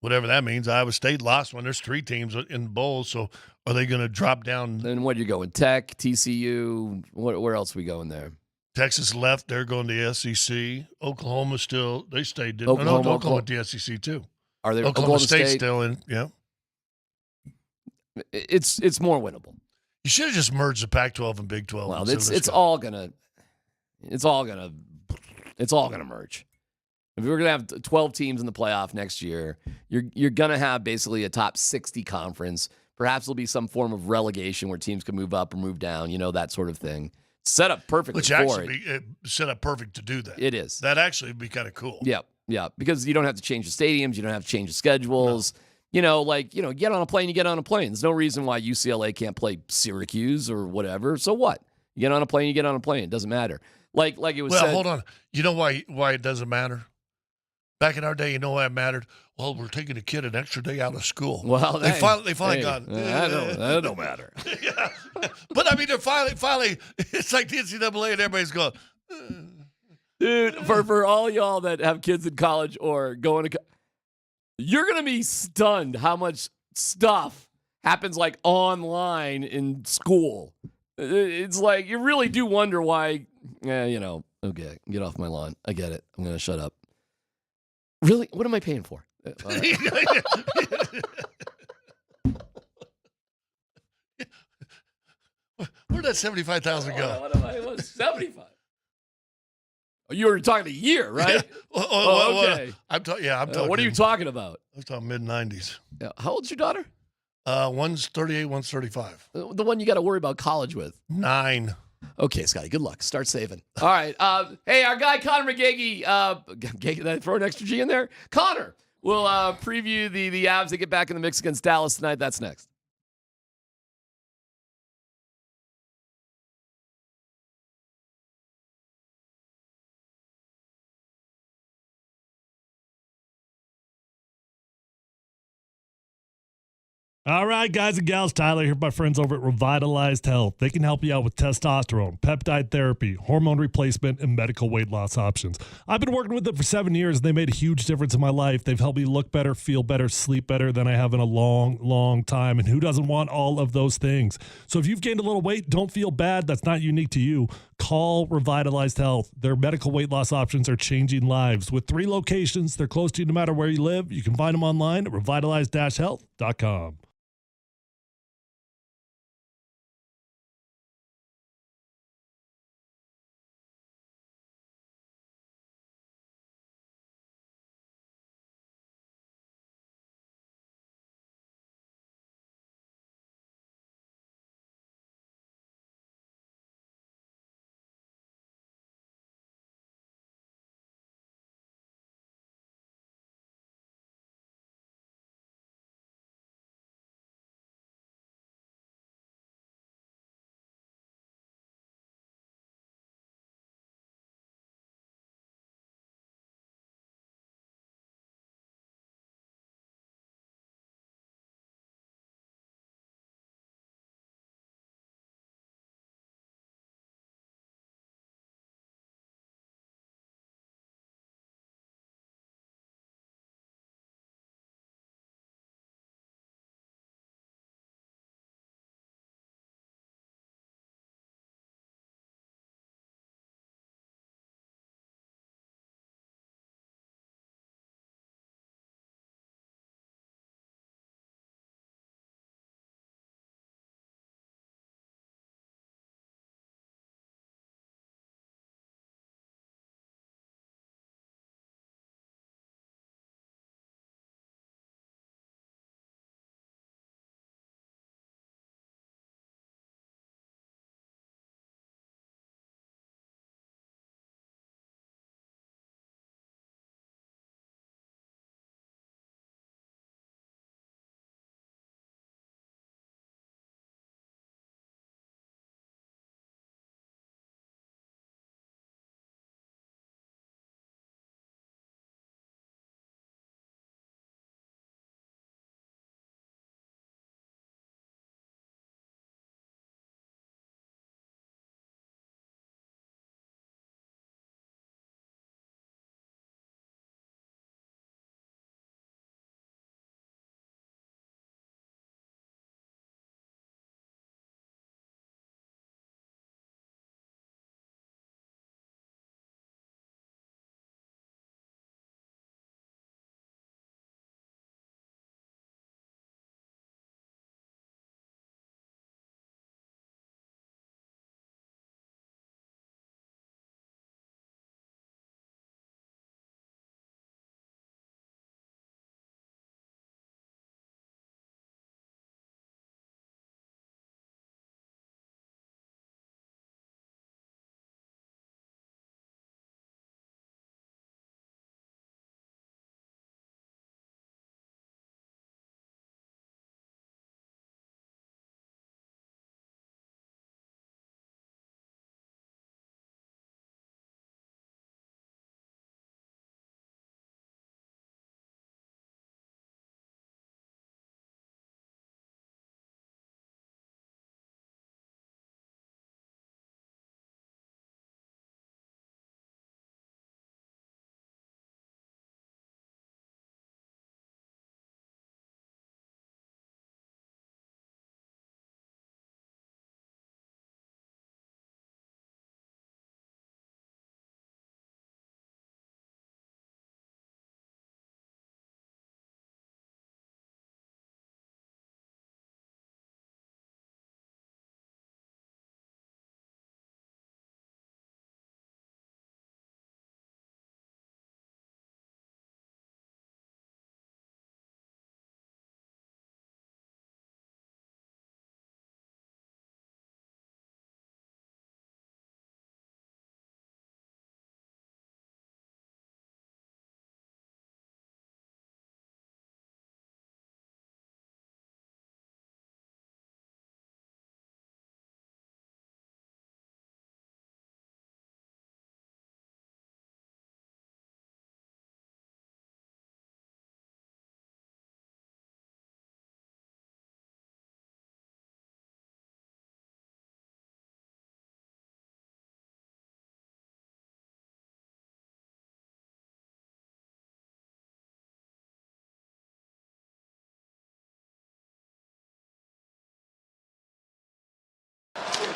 Whatever that means. Iowa State lost one. There's 3 teams in bowls, so are they going to drop down? Then what you going? Tech, TCU, where else are we going there? Texas left. They're going to the SEC. Oklahoma still, they stayed. Oklahoma at the SEC too. Are they Oklahoma State still in? Yeah. It's more winnable. You should have just merged the Pac-12 and Big 12. Well, it's all gonna merge. If we're gonna have 12 teams in the playoff next year, you're gonna have basically a top 60 conference. Perhaps there'll be some form of relegation where teams can move up or move down. that sort of thing. Set up perfectly Which for actually it. be set up perfect to do that. It is. That actually would be kind of cool. Yeah, because you don't have to change the stadiums, you don't have to change the schedules. Get on a plane, you get on a plane. There's no reason why UCLA can't play Syracuse or whatever. So what? You get on a plane, you get on a plane. It doesn't matter. Like it was said. Well, hold on. You know why it doesn't matter? Back in our day, you know why it mattered? Well, we're taking a kid an extra day out of school. Well, they finally got. That don't matter. Yeah, but I mean, they're finally. It's like the NCAA, and everybody's going. Dude, for all y'all that have kids in college or going to, you're gonna be stunned how much stuff happens like online in school. It's like you really do wonder why. Okay, get off my lawn. I get it. I'm gonna shut up. Really? What am I paying for? Where'd that 75,000 go? It was 75. You were talking a year, right? Yeah. Okay. I'm talking. What are you talking about? I'm talking mid-90s. Yeah. How old's your daughter? One's 38, one's 35. The one you got to worry about college with. 9. Okay, Scotty, good luck. Start saving. All right. Hey, our guy Connor McGagey, did I throw an extra G in there? Connor will preview the Avs that get back in the mix against Dallas tonight. That's next. All right, guys and gals, Tyler here, my friends over at Revitalized Health. They can help you out with testosterone, peptide therapy, hormone replacement, and medical weight loss options. I've been working with them for 7 years, and they made a huge difference in my life. They've helped me look better, feel better, sleep better than I have in a long, long time. And who doesn't want all of those things? So if you've gained a little weight, don't feel bad. That's not unique to you. Call Revitalized Health. Their medical weight loss options are changing lives. With 3 locations, they're close to you no matter where you live. You can find them online at revitalized-health.com.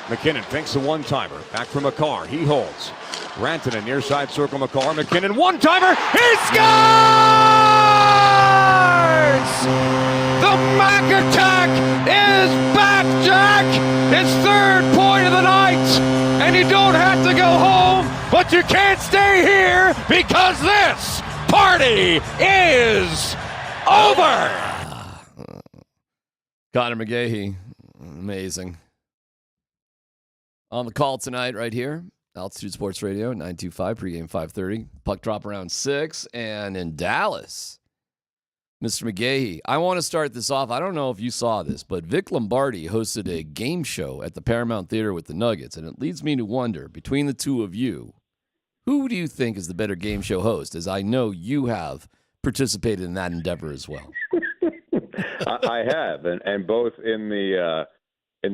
McKinnon thinks a one-timer. Back from McCarr. He holds. Rantanen near side circle. McCarr. McKinnon one-timer. He scores! The Mac attack is back, Jack! His third point of the night! And you don't have to go home, but you can't stay here because this party is over! Connor McGahey, amazing. On the call tonight, right here, Altitude Sports Radio, 925, pregame 5:30. Puck drop around 6, and in Dallas, Mr. McGahey. I want to start this off. I don't know if you saw this, but Vic Lombardi hosted a game show at the Paramount Theater with the Nuggets, and it leads me to wonder, between the two of you, who do you think is the better game show host? As I know you have participated in that endeavor as well. I have, and both in the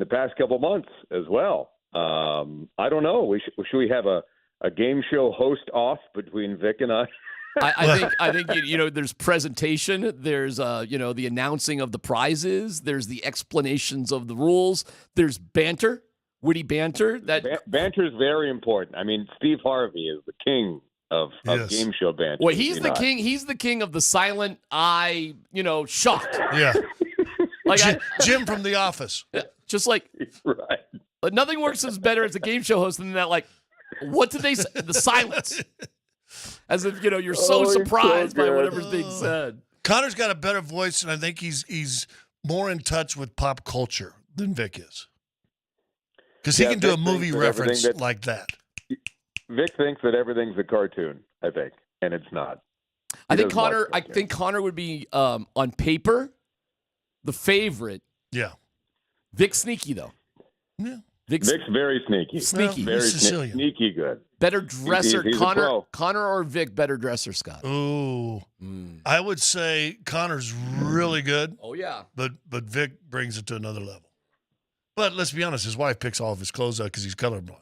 past couple months as well. I don't know. Should we have a game show host off between Vic and I? I think there's presentation, there's the announcing of the prizes, there's the explanations of the rules, there's banter, witty banter. Banter is very important. I mean, Steve Harvey is the king of game show banter. Well, he's the king. He's the king of the silent eye, shock. Yeah. Like Jim from The Office. Just like right. But nothing works as better as a game show host than that. Like, what did they say? The silence, as if you're so surprised by whatever's being said. Connor's got a better voice, and I think he's more in touch with pop culture than Vic is, because he can do a movie reference like that. Vic thinks that everything's a cartoon, I think, and it's not. I think Connor would be on paper the favorite. Yeah. Vic's sneaky though. Yeah. Vic's very sneaky. Very sneaky good. Better dresser, he's Connor or Vic, better dresser, Scott. Ooh. I would say Connor's really good. Oh yeah. But Vic brings it to another level. But let's be honest, his wife picks all of his clothes out because he's colorblind.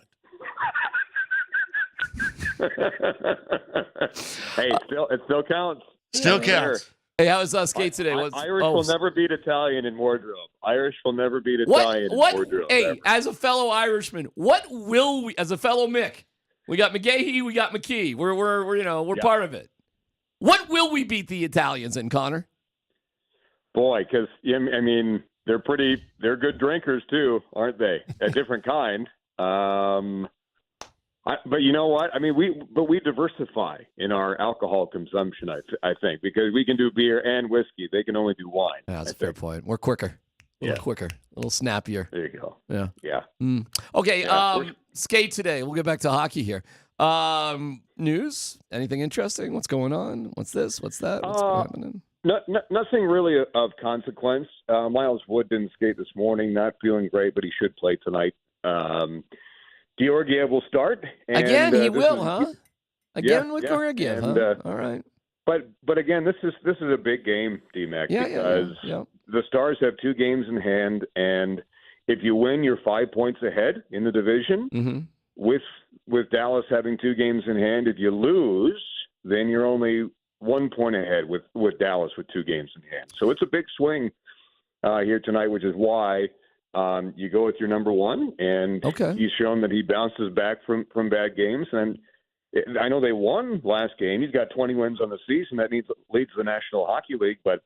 Hey, it still counts. Still counts. Hey, how was skate today? Irish will never beat Italian in wardrobe. Irish will never beat Italian in wardrobe. Hey, ever. as a fellow Irishman, what will we? As a fellow Mick, we got McGahey, we got McKee. We're part of it. What will we beat the Italians in, Connor? Boy, because I mean they're good drinkers too, aren't they? A different kind. But you know what? I mean, we diversify in our alcohol consumption. I think because we can do beer and whiskey, they can only do wine. Yeah, that's a fair point. We're quicker, a little snappier. There you go. Yeah, yeah. Okay, skate today. We'll get back to hockey here. News? Anything interesting? What's going on? What's this? What's that? What's happening? Nothing really of consequence. Miles Wood didn't skate this morning. Not feeling great, but he should play tonight. Georgiev will start. And, again, he will, huh? Again with Georgiev, huh? All right. But again, this is a big game, D-Mac, because the Stars have 2 games in hand, and if you win, you're 5 points ahead in the division. Mm-hmm. With Dallas having 2 games in hand, if you lose, then you're only 1 point ahead with Dallas with 2 games in hand. So it's a big swing here tonight, which is why you go with your number one, and he's shown that he bounces back from bad games. And I know they won last game. He's got 20 wins on the season. That leads the National Hockey League, but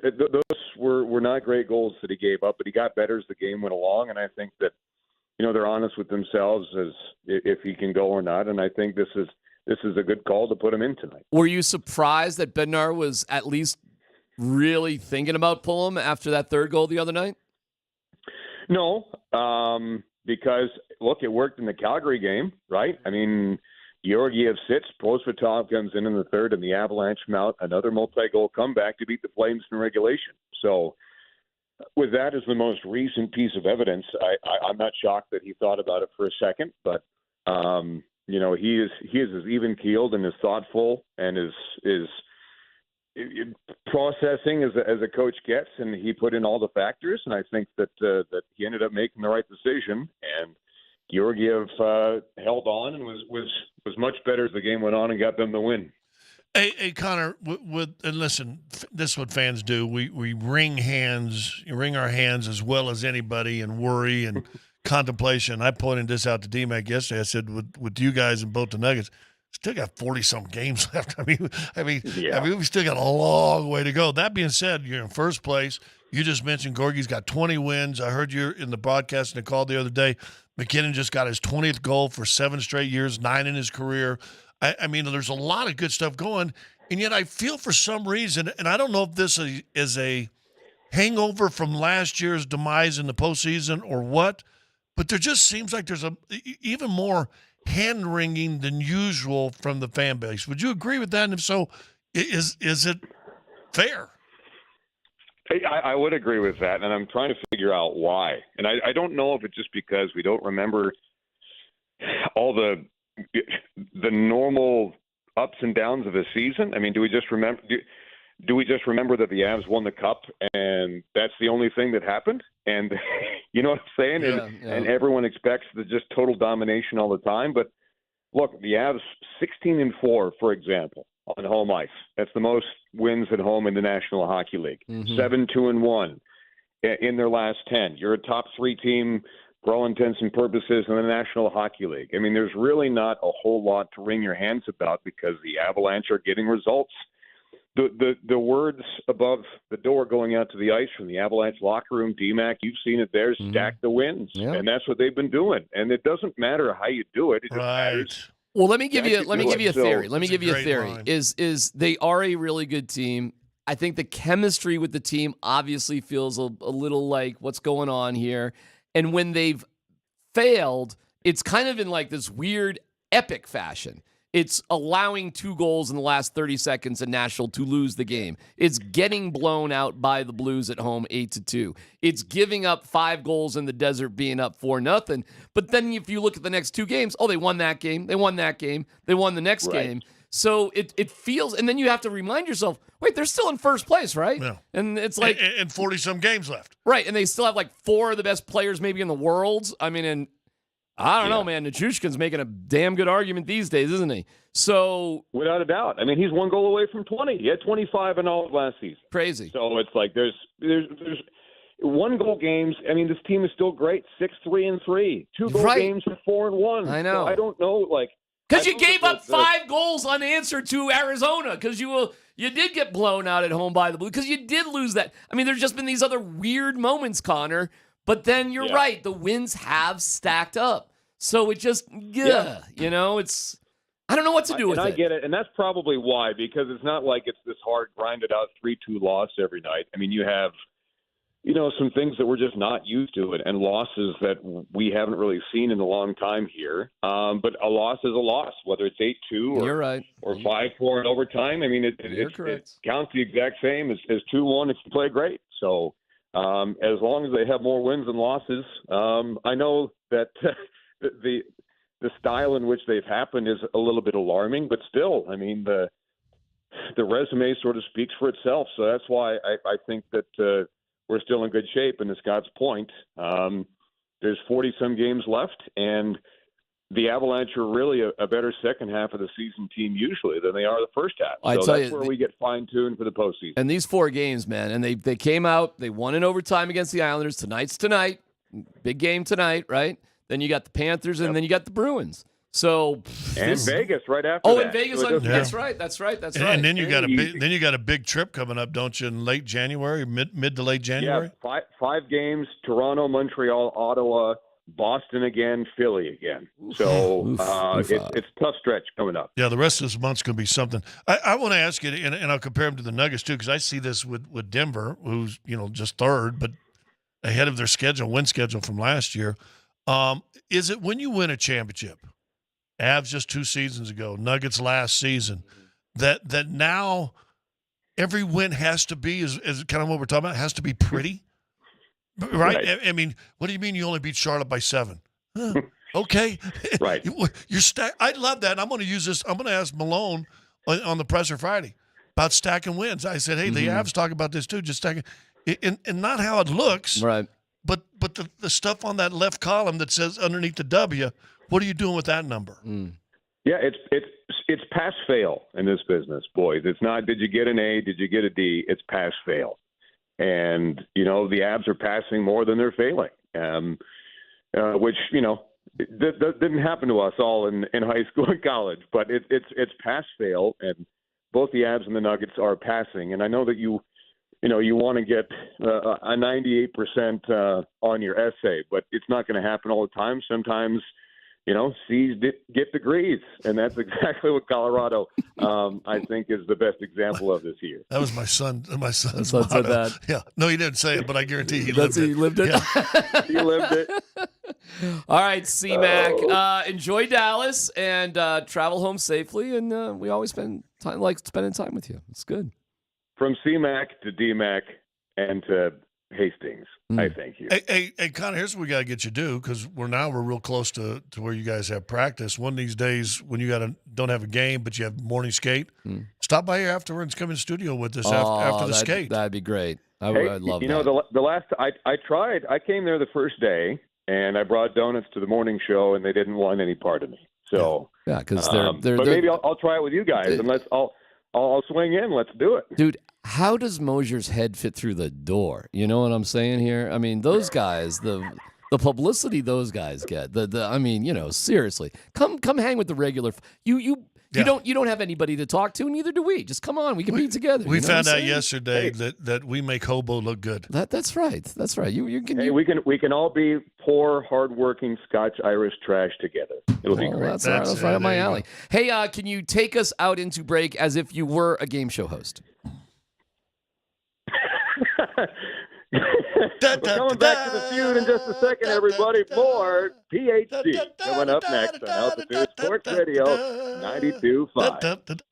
those were not great goals that he gave up. But he got better as the game went along, and I think that they're honest with themselves as if he can go or not. And I think this is a good call to put him in tonight. Were you surprised that Bednar was at least really thinking about pulling him after that third goal the other night? No, because, look, it worked in the Calgary game, right? I mean, Georgiev sits, Prosvetov comes in the third, and the Avalanche mount another multi-goal comeback to beat the Flames in regulation. So with that as the most recent piece of evidence, I'm not shocked that he thought about it for a second, but, he is as even-keeled and as thoughtful and is processing as a coach gets, and he put in all the factors, and I think that he ended up making the right decision. And Georgiev held on and was much better as the game went on and got them the win. Hey Connor, and listen, this is what fans do. We wring our hands as well as anybody, and worry and contemplation. I pointed this out to D-Mac yesterday. I said, with you guys and both the Nuggets, still got 40-some games left. I mean, we still got a long way to go. That being said, you're in first place. You just mentioned Gorgie's got 20 wins. I heard you in the broadcast and the call the other day. McKinnon just got his 20th goal for 7 straight years, 9 in his career. I mean, there's a lot of good stuff going, and yet I feel for some reason, and I don't know if this is a hangover from last year's demise in the postseason or what, but there just seems like there's even more hand-wringing than usual from the fan base. Would you agree with that? And if so, is it fair? I would agree with that, and I'm trying to figure out why. And I don't know if it's just because we don't remember all the normal ups and downs of a season. I mean, do we just remember that the Avs won the Cup and that's the only thing that happened? And you know what I'm saying? And everyone expects the just total domination all the time. But look, the Avs 16-4, for example, on home ice. That's the most wins at home in the National Hockey League. 7-2-1 in their last 10. You're a top 3 team for all intents and purposes in the National Hockey League. I mean, there's really not a whole lot to wring your hands about because the Avalanche are getting results. The words above the door going out to the ice from the Avalanche locker room, D-Mac, you've seen it there, stack the wins. Yeah. And that's what they've been doing. And it doesn't matter how you do it. It just matters. Well, let me give you a theory. Let me give you a theory. Is they are a really good team. I think the chemistry with the team obviously feels a little like what's going on here. And when they've failed, it's kind of in like this weird epic fashion. It's allowing 2 goals in the last 30 seconds in Nashville to lose the game. It's getting blown out by the Blues at home 8-2. It's giving up 5 goals in the desert, being up 4-0. But then if you look at the next 2 games, they won that game. They won that game. They won the next game. So it feels, and then you have to remind yourself, wait, they're still in first place, right? Yeah. And it's like, and 40-some games left. Right. And they still have like 4 of the best players maybe in the world. I mean, and I don't know, man. Nichushkin's making a damn good argument these days, isn't he? So without a doubt. I mean, he's 1 goal away from 20. He had 25 in all of last season. Crazy. So it's like there's 1-goal games. I mean, this team is still great. 6-3-3. 2-goal games for 4-1. I know. So I don't know, like. Because you gave up 5 goals unanswered to Arizona because you did get blown out at home by the Blues because you did lose that. I mean, there's just been these other weird moments, Connor. But then you're right. The wins have stacked up. So it just, it's, I don't know what to do with it. And I get it. And that's probably why, because it's not like it's this hard, grinded out 3-2 loss every night. I mean, you have, some things that we're just not used to and losses that we haven't really seen in a long time here. But a loss is a loss, whether it's 8-2 or 5-4 in overtime. I mean, it counts the exact same as 2-1 if you play great. So, as long as they have more wins than losses, I know that the style in which they've happened is a little bit alarming, but still, I mean, the resume sort of speaks for itself. So that's why I think that we're still in good shape. And to Scott's point, there's 40-some games left, and the Avalanche are really a better second half of the season team usually than they are the first half. So that's where we get fine-tuned for the postseason. And these 4 games, man, and they came out, they won in overtime against the Islanders. Tonight's tonight. Big game tonight, right? Then you got the Panthers, and then you got the Bruins. So Vegas right after that. Oh, in Vegas. That's right. And then you got a big trip coming up, don't you, in late January, mid to late January? Yeah, 5 games, Toronto, Montreal, Ottawa, Boston again, Philly again. So it's a tough stretch coming up. Yeah, the rest of this month's going to be something. I want to ask you, and I'll compare them to the Nuggets too, because I see this with Denver, who's just third, but ahead of their win schedule from last year. Is it when you win a championship, Avs just 2 seasons ago, Nuggets last season, that now every win has to be, is kind of what we're talking about, has to be pretty? Right? I mean, what do you mean you only beat Charlotte by 7? Okay. Right. You're I love that. And I'm going to use this. I'm going to ask Malone on the presser Friday about stacking wins. I said, hey, the Avs talk about this too, just stacking. And not how it looks. Right. But the stuff on that left column that says underneath the W, what are you doing with that number? Yeah, it's pass fail in this business, boys. It's not did you get an A, did you get a D? It's pass fail. And, the Avs are passing more than they're failing. which didn't happen to us all in high school and college. But it's pass fail, and both the Avs and the Nuggets are passing. And I know that you want to get a 98% on your essay, but it's not going to happen all the time. Sometimes, C's get degrees, and that's exactly what Colorado, I think, is the best example of this year. That was my son. My son's son said motto. that. Yeah, no, he didn't say it, but I guarantee he lived it. He lived it. Yeah. He lived it. All right, C-Mac. Enjoy Dallas and travel home safely. And we always spending time with you. It's good. From C-Mac to D-Mac and to Hastings, I thank you. Hey, Connor, here's what we got to get you to do, because we're real close to where you guys have practice. One of these days when you don't have a game, but you have morning skate, stop by here afterwards, come in the studio with us after the skate. That'd be great. I'd love that. The last I tried, I came there the first day, and I brought donuts to the morning show, and they didn't want any part of me. So yeah, because but maybe I'll try it with you guys, and I'll swing in. Let's do it, dude. How does Mosier's head fit through the door? You know what I'm saying here? I mean, those guys, the publicity those guys get. Seriously, come hang with the regular. You don't have anybody to talk to, neither do we. Just come on, we can be together. We found out yesterday that we make hobo look good. That's right. That's right. We can all be poor, hardworking Scotch Irish trash together. It'll be great. That's right up my alley. Hey, can you take us out into break as if you were a game show host? We're coming back to the feud in just a second, everybody. More PHD coming up next on Altitude Sports Radio 92.5.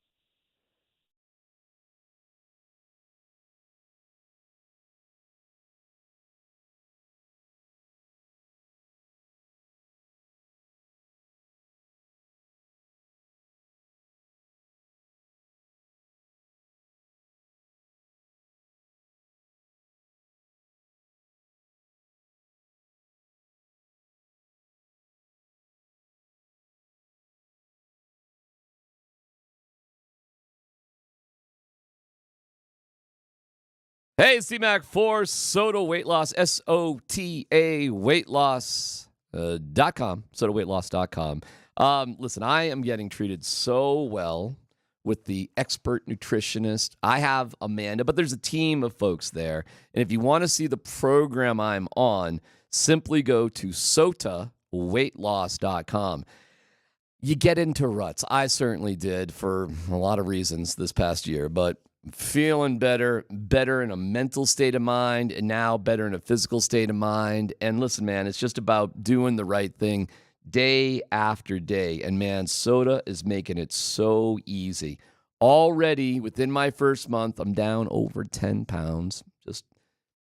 Hey, C-Mac for Soda Weight Loss, SOTA Weight Loss.com, SodaWeightLoss.com. Listen, I am getting treated so well with the expert nutritionist. I have Amanda, but there's a team of folks there. And if you want to see the program I'm on, simply go to SotaWeightLoss.com. You get into ruts. I certainly did for a lot of reasons this past year, but feeling better in a mental state of mind, and now better in a physical state of mind. And listen, man, it's just about doing the right thing day after day. And man, Soda is making it so easy. Already within my first month, I'm down over 10 pounds. Just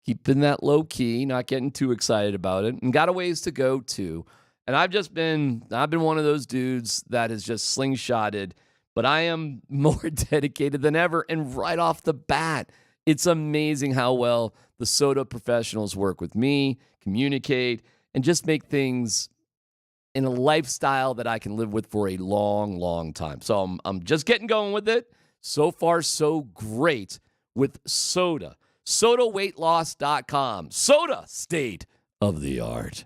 keeping that low key, not getting too excited about it, and got a ways to go too. And I've been one of those dudes that has just slingshotted. But I am more dedicated than ever. And right off the bat, it's amazing how well the Soda professionals work with me, communicate, and just make things in a lifestyle that I can live with for a long, long time. So I'm just getting going with it. So far, so great with Soda. SodaWeightLoss.com. Soda, state of the art.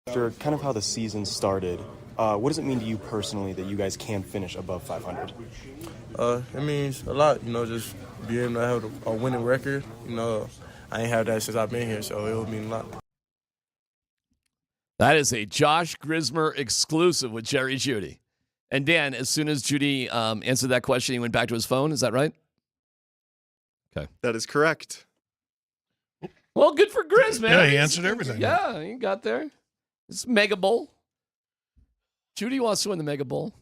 After kind of how the season started, what does it mean to you personally that you guys can finish above 500? It means a lot, just being able to have a winning record. I ain't had that since I've been here, so it would mean a lot. That is a Josh Grismer exclusive with Jerry Jeudy. And Dan, as soon as Jeudy answered that question, he went back to his phone. Is that right? Okay. That is correct. Well, good for Grizz, man. Yeah, he answered everything. Yeah, he got there. It's Mega Bowl. Jeudy wants to win the Mega Bowl.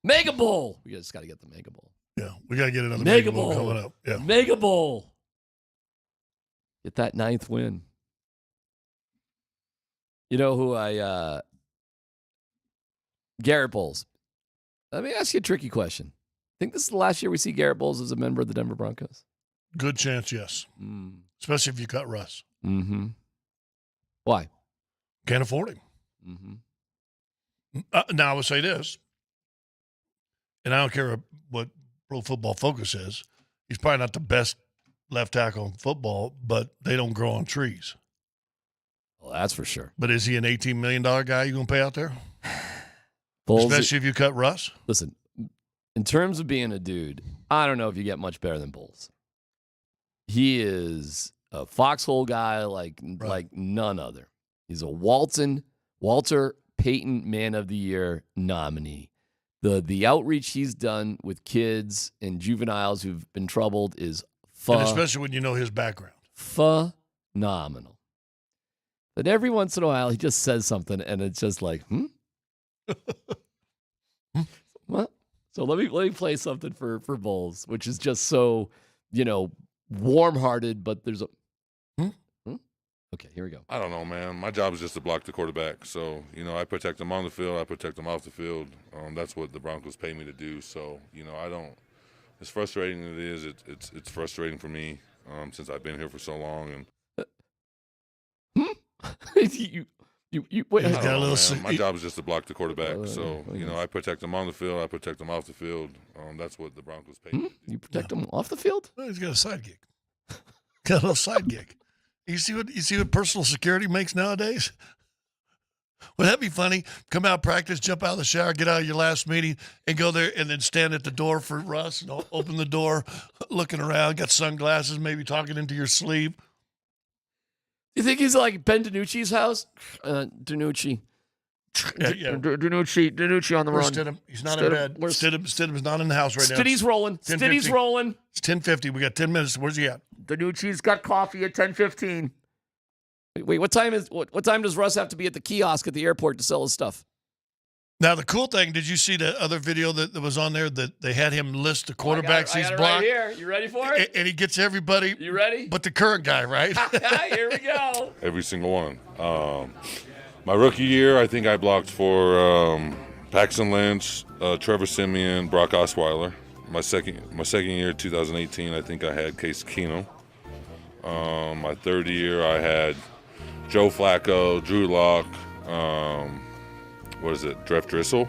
Mega Bowl! We just got to get the Mega Bowl. Yeah, we got to get another Mega Bowl coming up. Yeah. Mega Bowl. Get that 9th win. You know who Garrett Bowles. Let me ask you a tricky question. Think this is the last year we see Garrett Bowles as a member of the Denver Broncos? Good chance, yes. Especially if you cut Russ. Mm-hmm. Why? Can't afford him. Mm-hmm. Now, I would say this, and I don't care what Pro Football Focus is. He's probably not the best left tackle in football, but they don't grow on trees. Well, that's for sure. But is he an $18 million guy you're going to pay out there? Bowles, especially if you cut Russ? Listen, in terms of being a dude, I don't know if you get much better than Bowles. He is a foxhole guy like none other. He's a Walter Payton Man of the Year nominee. The outreach he's done with kids and juveniles who've been troubled is And especially when you know his background. Phenomenal. But every once in a while, he just says something, and it's just like, What? So let me play something for Bowles, which is just so, warm-hearted, but there's a... Okay, here we go. I don't know, man. My job is just to block the quarterback. So, I protect them on the field. I protect them off the field. That's what the Broncos pay me to do. So, I don't. As frustrating as it is, it's frustrating for me since I've been here for so long. And you wait. I don't know, man. My job is just to block the quarterback. So, I protect them on the field. I protect them off the field. That's what the Broncos pay me to do. You protect them off the field? Well, he's got a side gig. Got a little side gig. You see what personal security makes nowadays? Would that be funny? Come out, practice, jump out of the shower, get out of your last meeting, and go there and then stand at the door for Russ and open the door, looking around, got sunglasses, maybe talking into your sleep. You think he's like Ben DiNucci's house? DiNucci. Yeah. DiNucci on the Where's run. Stidham? He's not in bed. Stidham's not in the house right now. Stiddy's rolling. Stiddy's rolling. It's 10:50. We got 10 minutes. Where's he at? DiNucci's got coffee at 10:15. Wait, what time does Russ have to be at the kiosk at the airport to sell his stuff? Now, the cool thing, did you see the other video that was on there that they had him list the quarterbacks he's I got it blocked? right here. You ready for it? And he gets everybody. You ready? But the current guy, right? Here we go. Every single one. My rookie year, I think I blocked for Paxton Lynch, Trevor Siemian, Brock Osweiler. My second year, 2018, I think I had Case Keenum. My third year, I had Joe Flacco, Drew Lock, Jeff Driscoll?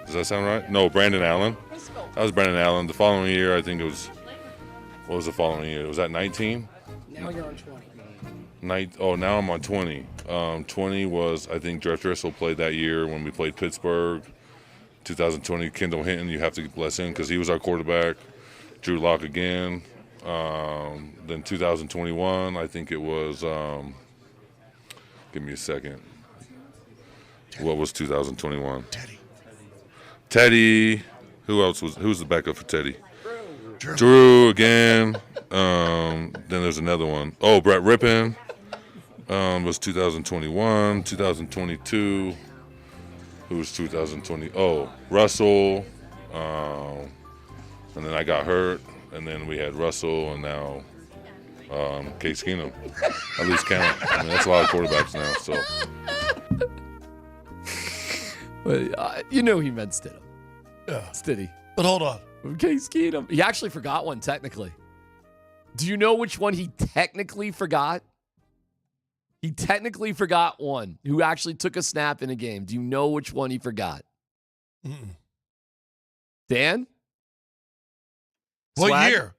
Does that sound right? No, Brandon Allen. That was Brandon Allen. The following year, I think it was, what was the following year? Was that 19? Now you're on 20. Now I'm on 20. 20 was, I think, Jeff Driscoll played that year when we played Pittsburgh. 2020, Kendall Hinton, you have to bless him because he was our quarterback. Drew Lock again. Then 2021, I think it was, give me a second. What was 2021? Teddy. Who's the backup for Teddy? Drew again. Then there's another one. Oh, Brett Rippon. Was 2021. 2022. Who was 2020? Oh, Russell. And then I got hurt. And then we had Russell, and now Case Keenum. At least count. That's a lot of quarterbacks now. So. But he meant Stidham. Yeah. Stiddy. But hold on. Case Keenum. He actually forgot one, technically. Do you know which one he technically forgot? He technically forgot one who actually took a snap in a game. Do you know which one he forgot? Dan? What Swag? year?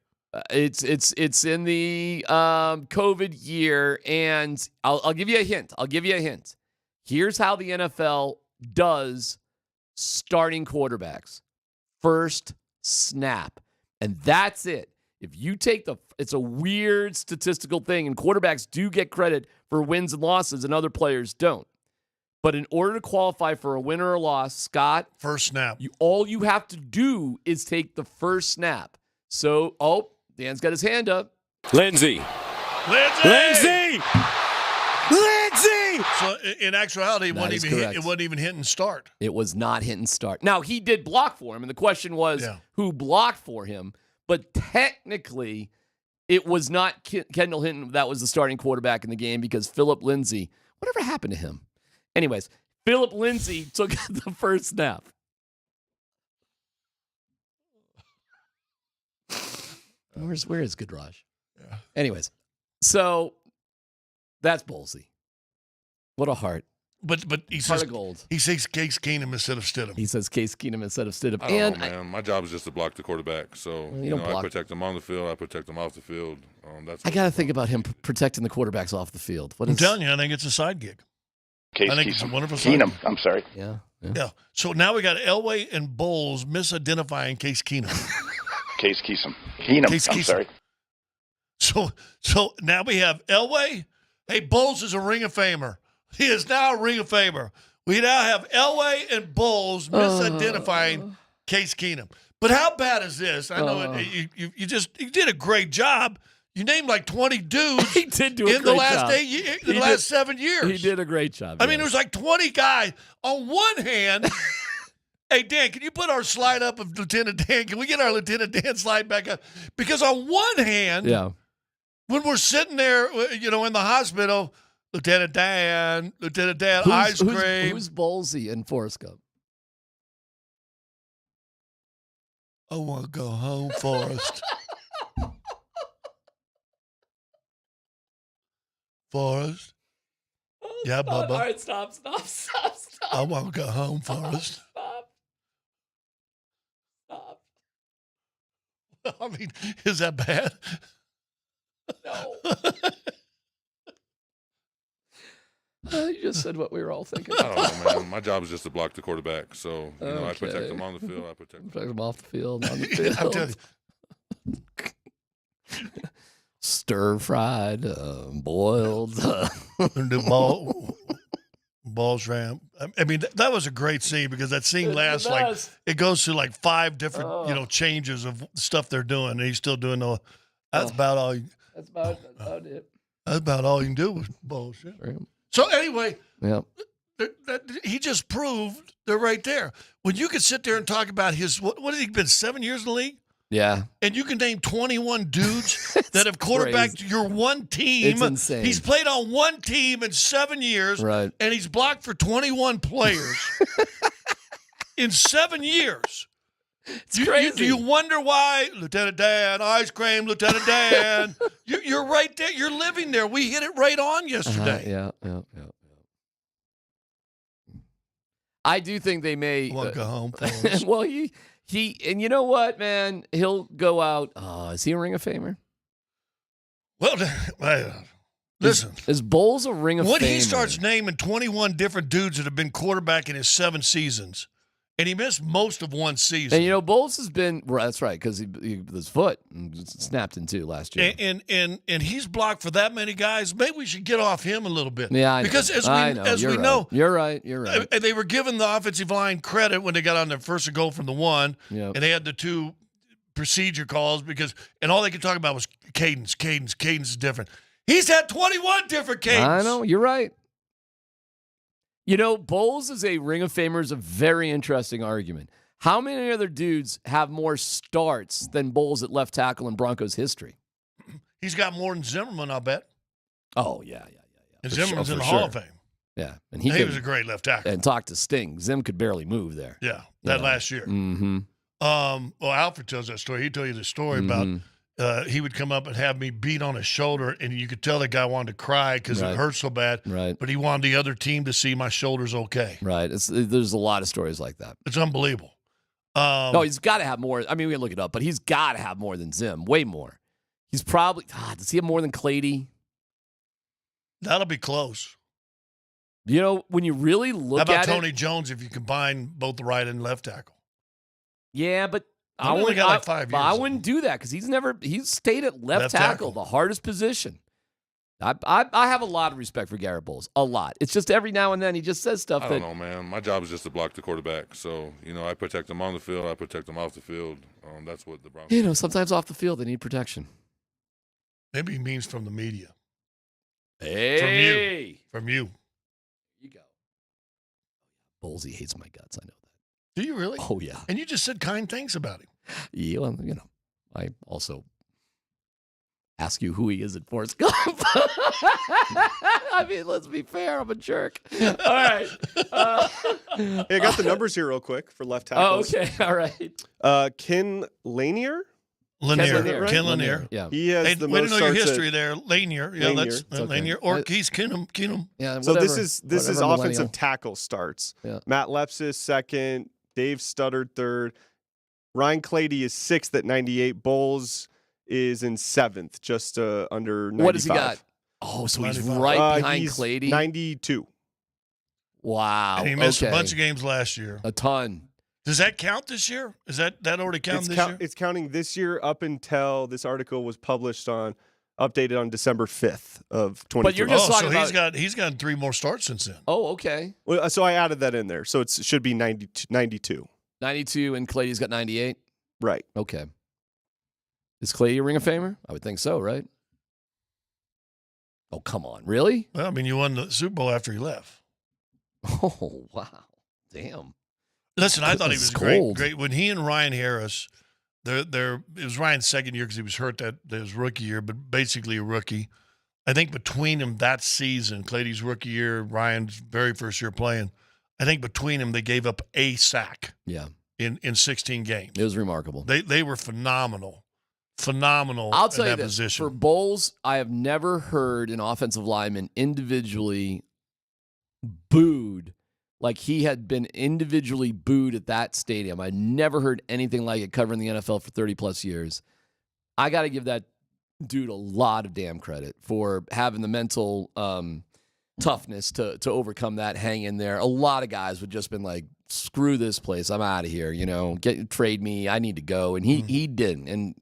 It's in the COVID year, and I'll give you a hint. Here's how the NFL does starting quarterbacks. First snap. And that's it. If you take it's a weird statistical thing, and quarterbacks do get credit for wins and losses, and other players don't. But in order to qualify for a win or a loss, Scott, first snap. All you have to do is take the first snap. So, Dan's got his hand up. Lindsey. So in actuality, it wasn't even hit and start. It was not hit and start. Now, he did block for him, and the question was who blocked for him. But technically, it was not Kendall Hinton that was the starting quarterback in the game, because Philip Lindsay, whatever happened to him? Anyways, Philip Lindsay took the first snap. Where is Goodraj? Yeah. Anyways, so that's ballsy. What a heart. But he Heart says of gold. He says Case Keenum instead of Stidham. He says Case Keenum instead of Stidham. I don't know, man. My job is just to block the quarterback. So don't I block. protect them on the field. I protect them off the field. That's I got to think about him protecting the quarterbacks off the field. I'm telling you, I think it's a side gig. Case I think it's a wonderful side Keenum. gig. I'm sorry. Yeah. So now we got Elway and Bowles misidentifying Case Keenum. Case Keenum. Keenum. Case I'm Keenum. sorry. So now we have Elway. Hey, Bowles is a Ring of Famer. He is now a Ring of Famer. We now have Elway and Bowles misidentifying Case Keenum. But how bad is this? I know you did a great job. You named like 20 dudes. He did do a in the great last job. 8 years, in the last 7 years. He did a great job. I mean, there was like 20 guys. On one hand, hey, Dan, can you put our slide up of Lieutenant Dan? Can we get our Lieutenant Dan slide back up? Because on one hand, when we're sitting there, in the hospital, Lieutenant Dan, ice cream. Who's ballsy in Forrest Gump? I want to go home, Forrest. Forrest? Yeah, Bubba. All right, stop. I want to go home, Forrest. Stop. I mean, is that bad? No. You just said what we were all thinking. I don't know, man. My job is just to block the quarterback. So, I protect them on the field. I protect them off the field, on the field. I'm telling you. Stir fried, boiled. The balls ramp. I mean, that was a great scene, because that scene lasts it goes through like 5 different, changes of stuff they're doing. And he's still doing that's about all. That's about it. That's about all you can do with bullshit. So anyway, he just proved they're right there. When you could sit there and talk about his, what has he been, 7 years in the league? Yeah. And you can name 21 dudes that have quarterbacked your one team. It's insane. He's played on one team in 7 years, right? And he's blocked for 21 players in 7 years. It's crazy. Do you wonder why, Lieutenant Dan, ice cream, Lieutenant Dan? You're right there. You're living there. We hit it right on yesterday. Yeah. I do think they may. Well, go home, folks. Well, he, and you know what, man? He'll go out. Is he a Ring of Famer? Well, listen. Is Bowles a Ring of Famer? When he starts naming 21 different dudes that have been quarterback in his 7 seasons, and he missed most of one season. And Bowles has been. Well, that's right, because his foot snapped in two last year. And he's blocked for that many guys. Maybe we should get off him a little bit. Yeah, I know. Because as we know, you're right. And they were giving the offensive line credit when they got on their first goal from the one, Yep. and they had the 2 procedure calls and all they could talk about was cadence. Cadence is different. He's had 21 different cadence. I know. You're right. Bowles is a Ring of Famer is a very interesting argument. How many other dudes have more starts than Bowles at left tackle in Broncos history? He's got more than Zimmerman, I'll bet. Oh, yeah. And Zimmerman's in the Hall of Fame. Yeah. And he was a great left tackle. And talk to Sting. Zim could barely move there. Yeah, last year. Mm-hmm. Well, Alfred tells that story. He told you the story about he would come up and have me beat on his shoulder, and you could tell the guy wanted to cry because it hurt so bad. Right. But he wanted the other team to see my shoulder's okay. Right. There's a lot of stories like that. It's unbelievable. No, he's got to have more. I mean, we can look it up, but he's got to have more than Zim. Way more. He's probably. Does he have more than Clady? That'll be close. You know, when you really look How about at Tony it, Jones if you combine both the right and left tackle? yeah, but He only got like 5 but I years. wouldn't do that because he's stayed at left, Left tackle, tackle. the hardest position. I have a lot of respect for Garrett Bowles, a lot. It's just every now and then he just says stuff I that don't know, man. My job is just to block the quarterback. So, I protect them on the field. I protect them off the field. That's what the Broncos. sometimes off the field they need protection. Maybe he means from the media. Hey, From you. you go. Bowlesy hates my guts. I know that. Do you really? Oh yeah. And you just said kind things about him. Yeah, well, I also ask you who he is at Forrest Gump. I mean, let's be fair. I'm a jerk. All right. Hey, I got the numbers here real quick for left Oh, tackles. okay. All right. Ken Lanier. Lanier. Ken Lanier. Yeah. He has Hey, the way to most know your starts history at- there. Lanier. Yeah, Lanier. that's It's okay. Lanier. Or Keith Keenum. Yeah. So whatever. this is Whatever, offensive millennial. tackle starts. Yeah. Matt Lepsis second, Dave Studdard third, Ryan Clady is sixth at 98. Bowles is in seventh, just under 95. What does he got? Oh, so he's 95. right behind He's Clady. 92. Wow. And he missed okay. a bunch of games last year. A ton. Does that count this year? Is that already counting this year? It's counting this year up until this article was published updated on December 5th of 2020. But you're just talking about. he's gotten 3 more starts since then. Oh, okay. Well, so I added that in there. So it should be 92. 92, and Clady's got 98. Right. Okay. Is Clady a Ring of Famer? I would think so, right? Oh, come on. Really? Well, I mean, you won the Super Bowl after he left. Oh, wow. Damn. Listen, I thought he This was is cold. great. When he and Ryan Harris, it was Ryan's second year because he was hurt that his rookie year, but basically a rookie. I think between them that season, Clady's rookie year, Ryan's very first year playing, I think between them they gave up a sack. Yeah. In 16 games. It was remarkable. They were phenomenal. Phenomenal I'll tell in you that this. position. For Bowles, I have never heard an offensive lineman individually booed like he had been individually booed at that stadium. I never heard anything like it covering the NFL for 30-plus years. I got to give that dude a lot of damn credit for having the mental toughness to overcome that, hang in there. A lot of guys would just been like, screw this place. I'm out of here. Trade me. I need to go. And he didn't.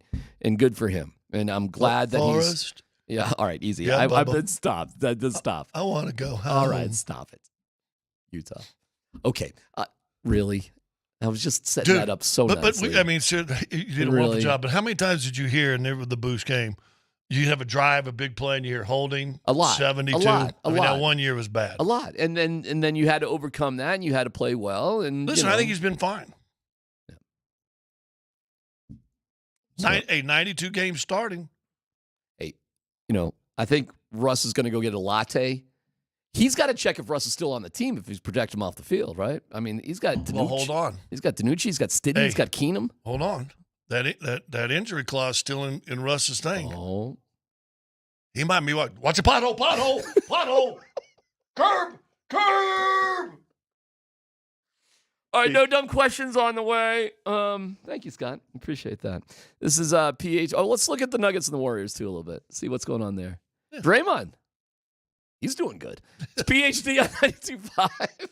And good for him. And I'm glad that Forrest. he's. Yeah. All right. Easy. Yeah, I've Bubba. been stopped. That does stop. I want to go home. All right. Stop it. Utah. Okay. Really? I was just setting that up so nicely. Sir, you did a Really? wonderful job. But how many times did you hear in the Boost game, you have a drive, a big play, and you hear holding? A lot. 72. A lot. I mean, that 1 year was bad. A lot. And then you had to overcome that and you had to play well. And Listen, I think he's been fine. So- 92 games starting. Hey, I think Russ is going to go get a latte. He's got to check if Russ is still on the team if he's projecting him off the field, right? I mean, he's got Danucci. Well, hold on. He's got Danucci. He's got Stidham. He's got Keenum. Hold on. That injury clause still in Russ's thing. Oh. He might be what? Watch a pothole, pothole, curb. All right, no dumb questions on the way. Thank you, Scott. Appreciate that. This is PH. Oh, let's look at the Nuggets and the Warriors too a little bit. See what's going on there. Draymond, he's doing good. It's PhD on 92.5.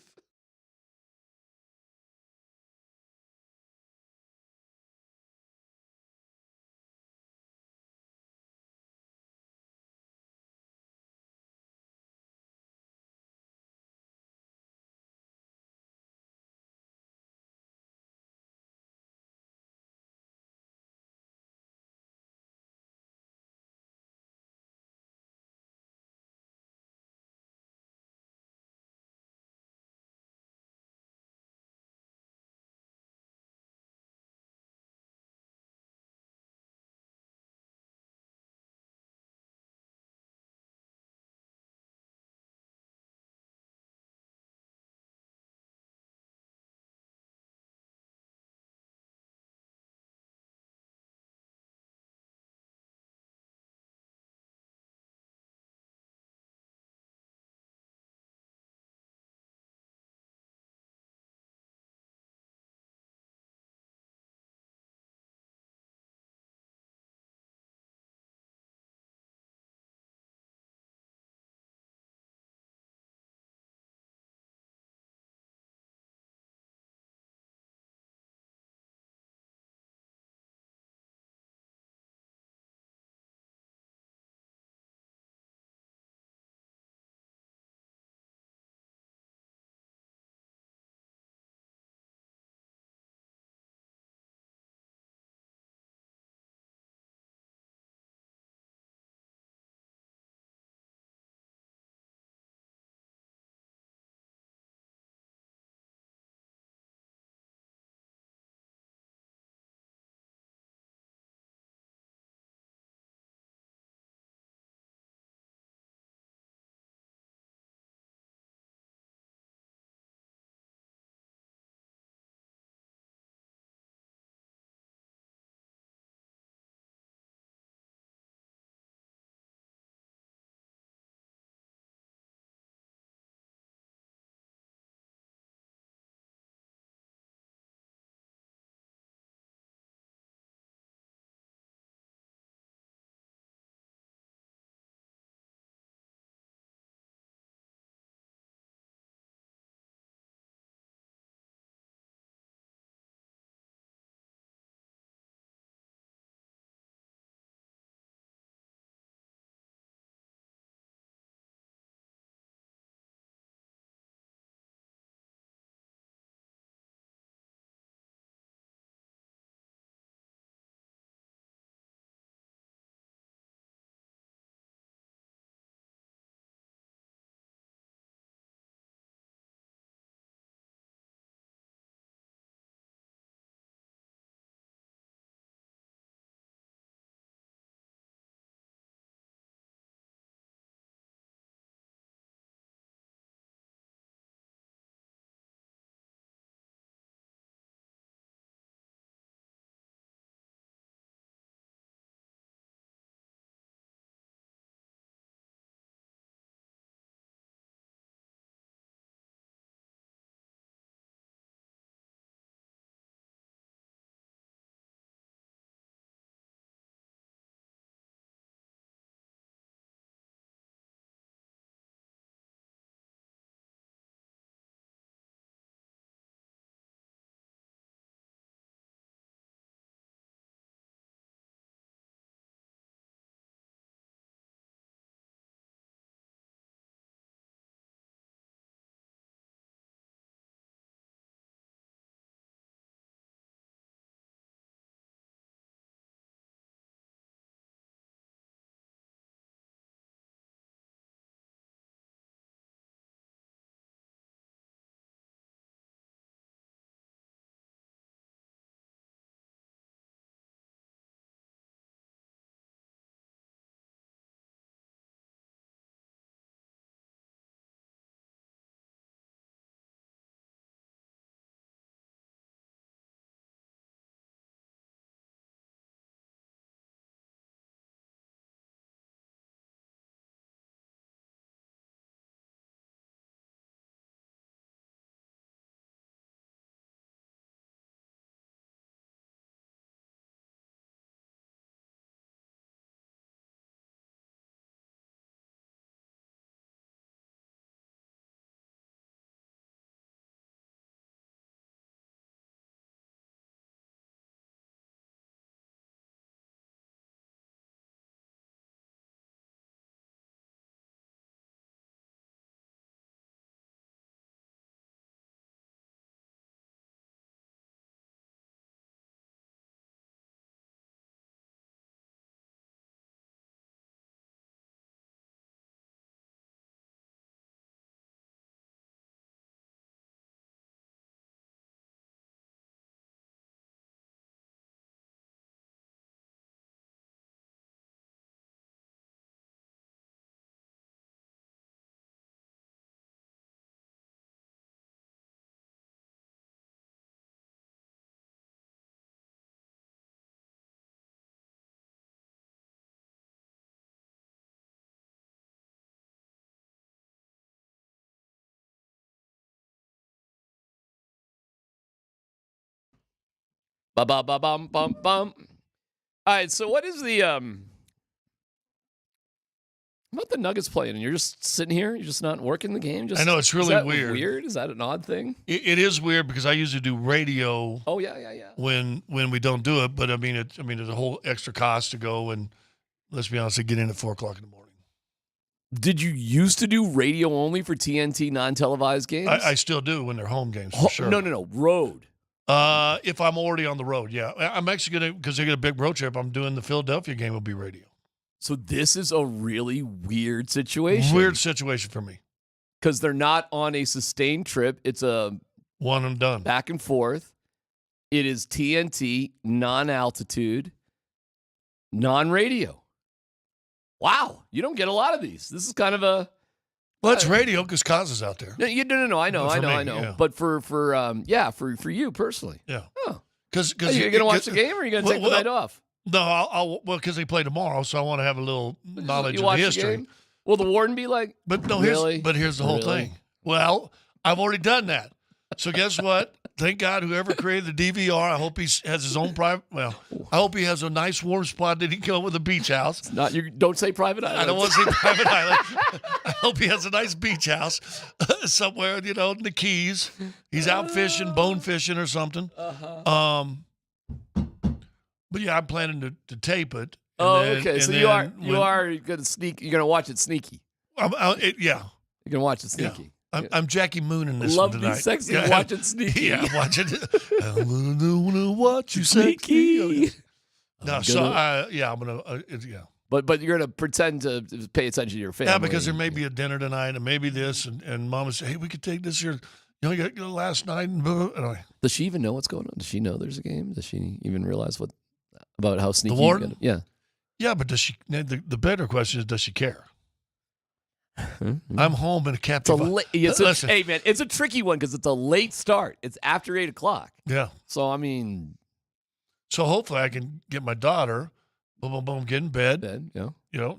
Ba-ba-ba-bum-bum-bum. All right, so what is the what about the Nuggets playing? And you're just sitting here? You're just not working the game? I know, it's really is that weird. Weird? Is that an odd thing? It is weird because I usually do radio. Oh yeah. When we don't do it, but I mean, there's a whole extra cost to go, and let's be honest, I get in at 4:00 in the morning. Did you used to do radio only for TNT non-televised games? I still do when they're home games, for sure. No, road. If I'm already on the road, yeah. I'm actually going to, because they get a big road trip, I'm doing the Philadelphia game will be radio. So this is a really weird situation. Weird situation for me. Because they're not on a sustained trip. It's a one and done. Back and forth. It is TNT, non-altitude, non-radio. Wow. You don't get a lot of these. This is kind of a... Well, it's radio because Kaz is out there. No, I know. Yeah. But for you personally. Yeah. Oh. Because Are you going to watch the game or are you going to take the night off? No, because they play tomorrow, so I want to have a little knowledge of the history. Game? Will the warden be like, But no, really? here's the whole thing. Well, I've already done that. So guess what? Thank God whoever created the DVR, I hope he has his own private, I hope he has a nice warm spot that he can go with a beach house. Don't say private island. I don't want to say private island. I hope he has a nice beach house somewhere, in the Keys. He's out fishing, bone fishing or something. But yeah, I'm planning to tape it. Okay. So you are going to sneak. You're going to watch it sneaky. Yeah. You're going to watch it sneaky. Yeah. I'm Jackie Moon in this Love one tonight. me sexy. Watch it sneaky. Yeah, watch it. I'm gonna watch you sneaky. No, I'm gonna. Yeah. But you're gonna pretend to pay attention to your family. Yeah, because there may be a dinner tonight, and maybe this, and Mama say, "Hey, we could take this here." You got last night, and does she even know what's going on? Does she know there's a game? Does she even realize about how sneaky? The warden? Yeah. Yeah, but does she? The better question is, does she care? I'm home in a captive. Hey man, it's a tricky one because it's a late start. It's after 8:00. Yeah. So I mean, hopefully I can get my daughter, boom, boom, boom, get in bed.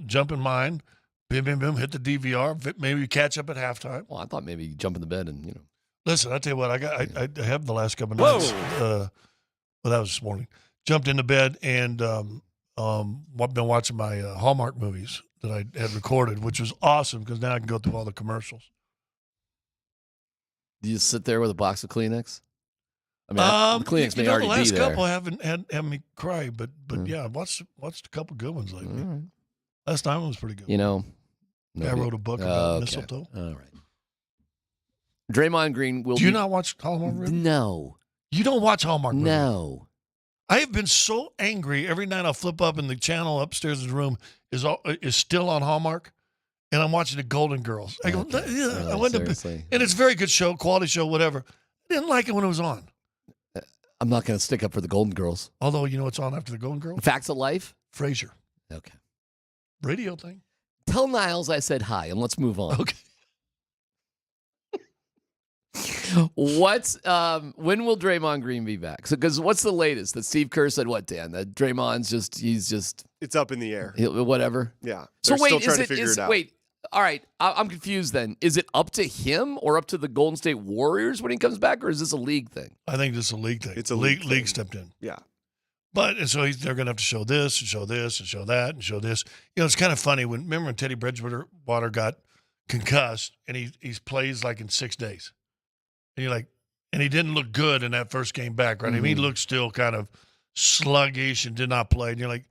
Jump in mine, bim, bim, bim, hit the DVR. Maybe catch up at halftime. Well, I thought maybe jump in the bed and Listen, I tell you what, I have the last couple of nights. That was this morning. Jumped into bed and I've been watching my Hallmark movies that I had recorded, which was awesome because now I can go through all the commercials. Do you sit there with a box of Kleenex? I mean, the Kleenex may already be there. The last couple haven't had me cry, but yeah, I watched a couple good ones lately. Right. Last time was pretty good. I wrote a book about mistletoe. All right. Draymond Green will. Do you not watch Hallmark movies? No. You don't watch Hallmark movies? No. I have been so angry every night. I'll flip up and the channel upstairs in the room is still on Hallmark, and I'm watching the Golden Girls. I go, I went to, and it's a very good show, quality show, whatever. I didn't like it when it was on. I'm not going to stick up for the Golden Girls. Although you know what's on after the Golden Girls? Facts of Life. Frasier. Okay. Radio thing. Tell Niles I said hi, and let's move on. Okay. When will Draymond Green be back? Because what's the latest? That Steve Kerr said what, Dan? That Draymond's he's it's up in the air. Whatever. Yeah. So They're still trying to figure it out. Wait, all right. I'm confused then. Is it up to him or up to the Golden State Warriors when he comes back, or is this a league thing? I think this is a league thing. It's a league stepped in. Yeah. But and so they're going to have to show this and show this and show that and show this. It's kind of funny remember when Teddy Bridgewater got concussed and he plays like in 6 days. And you're like, and he didn't look good in that first game back, right? Mm-hmm. I mean, he looked still kind of sluggish and did not play. And you're like,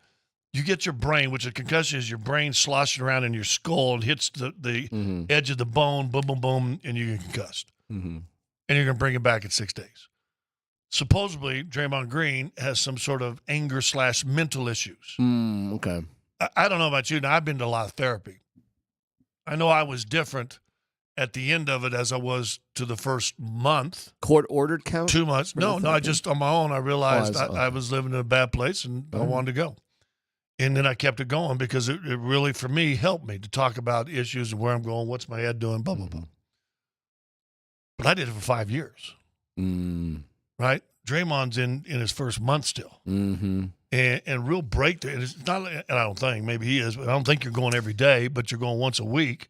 you get your brain, which a concussion is your brain sloshing around in your skull and hits the edge of the bone, boom, boom, boom, and you get concussed. Mm-hmm. And you're going to bring him back in 6 days. Supposedly, Draymond Green has some sort of anger/mental issues. Okay. I don't know about you. Now, I've been to a lot of therapy. I know I was different at the end of it as I was to the first month. Court-ordered count? 2 months. No, I just on my own, I realized I was living in a bad place and I wanted to go. And then I kept it going because it really, for me, helped me to talk about issues and where I'm going, what's my head doing, blah, blah, blah. But I did it for 5 years. Right? Draymond's in his first month still. Mm-hmm. And real breakthrough. And it's not, and I don't think, maybe he is, but I don't think you're going every day, but you're going once a week.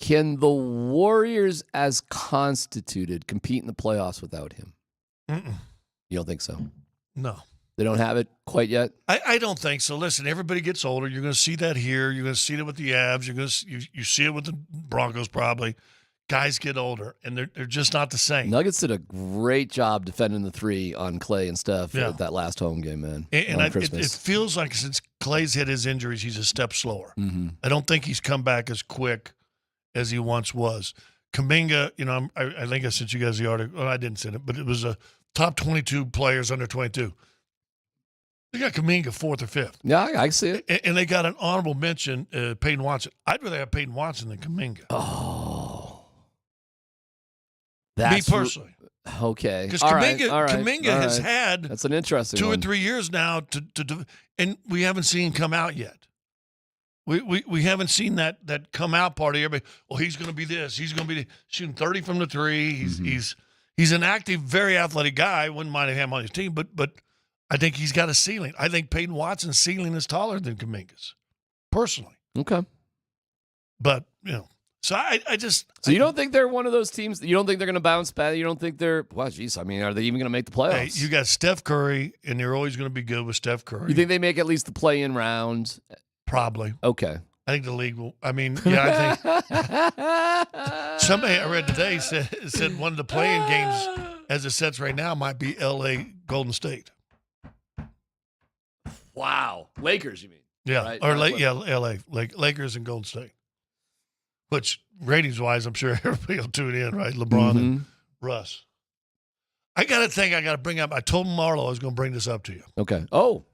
Can the Warriors, as constituted, compete in the playoffs without him? Mm-mm. You don't think so? No. They don't have it quite yet? I don't think so. Listen, everybody gets older. You're going to see that here. You're going to see it with the Avs. You see it with the Broncos probably. Guys get older, and they're just not the same. Nuggets did a great job defending the 3 on Clay and Steph at that last home game, man. And it feels like since Clay's hit his injuries, he's a step slower. Mm-hmm. I don't think he's come back as quick as he once was. Kuminga, I think I sent you guys the article. Well, I didn't send it, but it was a top 22 players under 22. They got Kuminga 4th or 5th. Yeah, I see it. And they got an honorable mention, Peyton Watson. I'd rather have Peyton Watson than Kuminga. Oh. Me personally. Okay. Because All Kuminga right. has had That's an interesting 2 or one. 3 years now and we haven't seen him come out yet. We haven't seen that come out part of everybody. Well, he's going to be this. He's going to be shooting 30 from the 3. He's an active, very athletic guy. Wouldn't mind having him on his team, but I think he's got a ceiling. I think Peyton Watson's ceiling is taller than Kuminga's, personally. Okay. But, so I just. So you don't think they're one of those teams? You don't think they're going to bounce back? You don't think they're? Well, geez, I mean, are they even going to make the playoffs? Hey, you got Steph Curry, and they're always going to be good with Steph Curry. You think they make at least the play-in round? Probably. Okay. I think the league will. I mean, yeah, I think. Somebody I read today said one of the play-in games, as it sets right now, might be L.A. Golden State. Wow. Lakers, you mean? Yeah. Right? Or L.A. Lakers and Golden State. Which, ratings-wise, I'm sure everybody will tune in, right? LeBron and Russ. I got a thing I got to bring up. I told Marlo I was going to bring this up to you. Okay. Oh.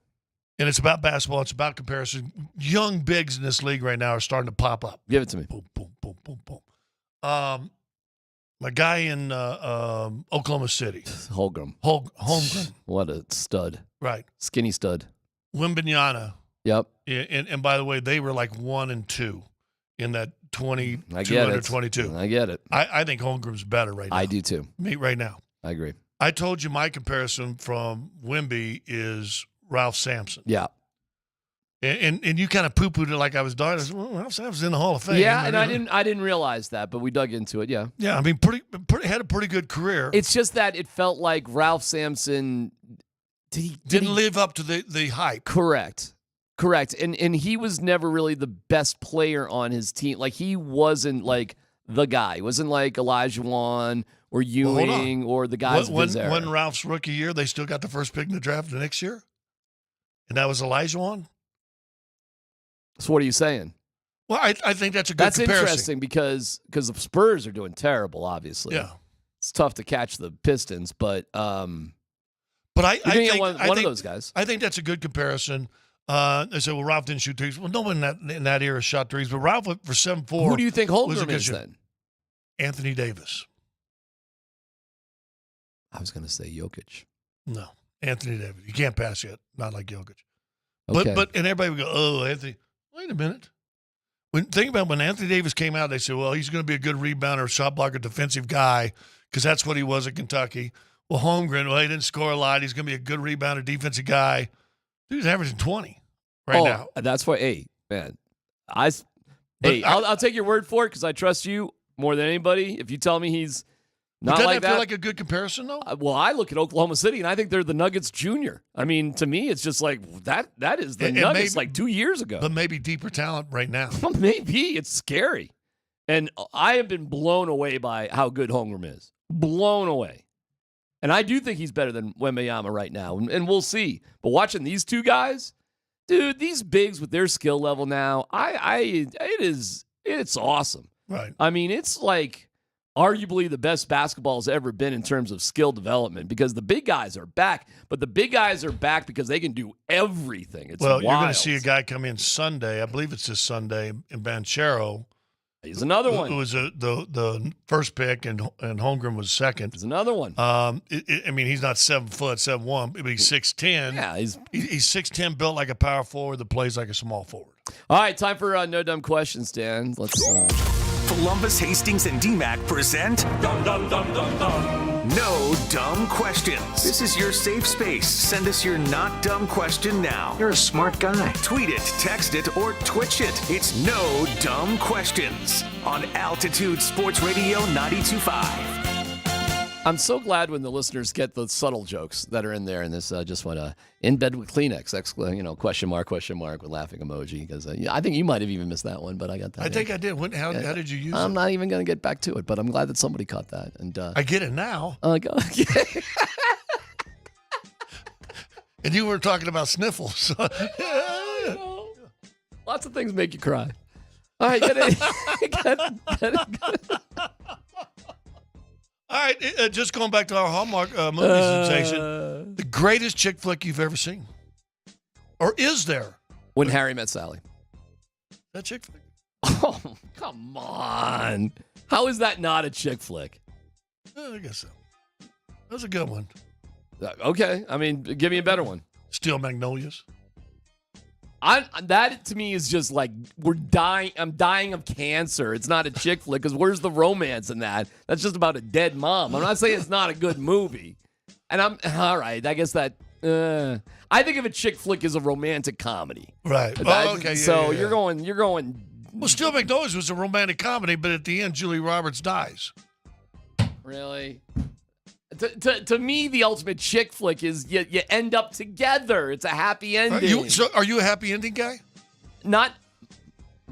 And it's about basketball. It's about comparison. Young bigs in this league right now are starting to pop up. Give it to me. Boom, boom, boom, boom, boom. My guy in Oklahoma City. Holmgren. Holmgren. What a stud. Right. Skinny stud. Wembanyama. Yep. And by the way, they were like 1 and 2 in that 22 under 22. I get it. I think Holmgren's better right now. I do too. Me right now. I agree. I told you my comparison from Wemby is Ralph Sampson. Yeah. And you kind of poo-pooed it like I was dying. I said, well, Ralph Sampson's in the Hall of Fame. Yeah, and I didn't realize that, but we dug into it, yeah. Yeah, I mean, had a pretty good career. It's just that it felt like Ralph Sampson didn't live up to the hype. Correct. And he was never really the best player on his team. Like, he wasn't like the guy. He wasn't like Olajuwon or Ewing or the guys of his era. When Ralph's rookie year, they still got the first pick in the draft the next year? And that was Olajuwon? So what are you saying? Well, I think that's a good comparison. That's interesting because the Spurs are doing terrible, obviously. Yeah. It's tough to catch the Pistons, but I think one of those guys. I think that's a good comparison. They say, well, Ralph didn't shoot threes. Well, no one in that era shot threes, but Ralph for 7'4". Who do you think Holmgren is then? Anthony Davis. I was going to say Jokic. No, Anthony Davis. You can't pass yet. Not like Jokic. Okay. But and everybody would go, oh, Anthony. Wait a minute. Think about when Anthony Davis came out, they said, well, he's going to be a good rebounder, shot blocker, defensive guy, because that's what he was at Kentucky. Well, Holmgren, he didn't score a lot. He's going to be a good rebounder, defensive guy. Dude's averaging 20 now. That's why, hey, man. I'll take your word for it because I trust you more than anybody. If you tell me he's not like that. Doesn't that feel like a good comparison, though? Well, I look at Oklahoma City, and I think they're the Nuggets junior. I mean, to me, it's just like that is the Nuggets like 2 years ago. But maybe deeper talent right now. Maybe. It's scary. And I have been blown away by how good Holmgren is. Blown away. And I do think he's better than Wembanyama right now, and we'll see. But watching these two guys, dude, these bigs with their skill level now, it's awesome. Right. I mean, it's like arguably the best basketball's ever been in terms of skill development because the big guys are back, but the big guys are back because they can do everything. It's well, wild. You're going to see a guy come in Sunday. I believe it's this Sunday in Banchero. He's another one. Who was the first pick, and Holmgren was second. He's another one. I mean, he's not 7 foot, 7'1", but he's 6'10". Yeah, he's 6'10", built like a power forward that plays like a small forward. All right, time for No Dumb Questions, Dan. Let's. Columbus, Hastings, and DMAC present No Dumb Questions. This is your safe space. Send us your not dumb question now. You're a smart guy. Tweet it, text it, or Twitch it. It's No Dumb Questions on Altitude Sports Radio 92.5. I'm so glad when the listeners get the subtle jokes that are in there, and this just went in bed with Kleenex, question mark with laughing emoji. Because I think you might have even missed that one, but I got that. I think I did. How did you use it? I'm not even going to get back to it, but I'm glad that somebody caught that. And I get it now. Okay. And you were talking about sniffles. Lots of things make you cry. All right, get it. All right, just going back to our Hallmark movie sensation, the greatest chick flick you've ever seen, or is there? When Harry Met Sally. That chick flick? Oh, come on! How is that not a chick flick? I guess so. That was a good one. Okay, I mean, give me a better one. Steel Magnolias. That to me is just like I'm dying of cancer. It's not a chick flick because where's the romance in that? That's just about a dead mom. I'm not saying it's not a good movie. And I'm all right. I guess that I think of a chick flick as a romantic comedy. Right. Okay. So you're going. Well, Steel Magnolias was a romantic comedy, but at the end, Julie Roberts dies. Really? To me, the ultimate chick flick is you end up together. It's a happy ending. Are you a happy ending guy? Not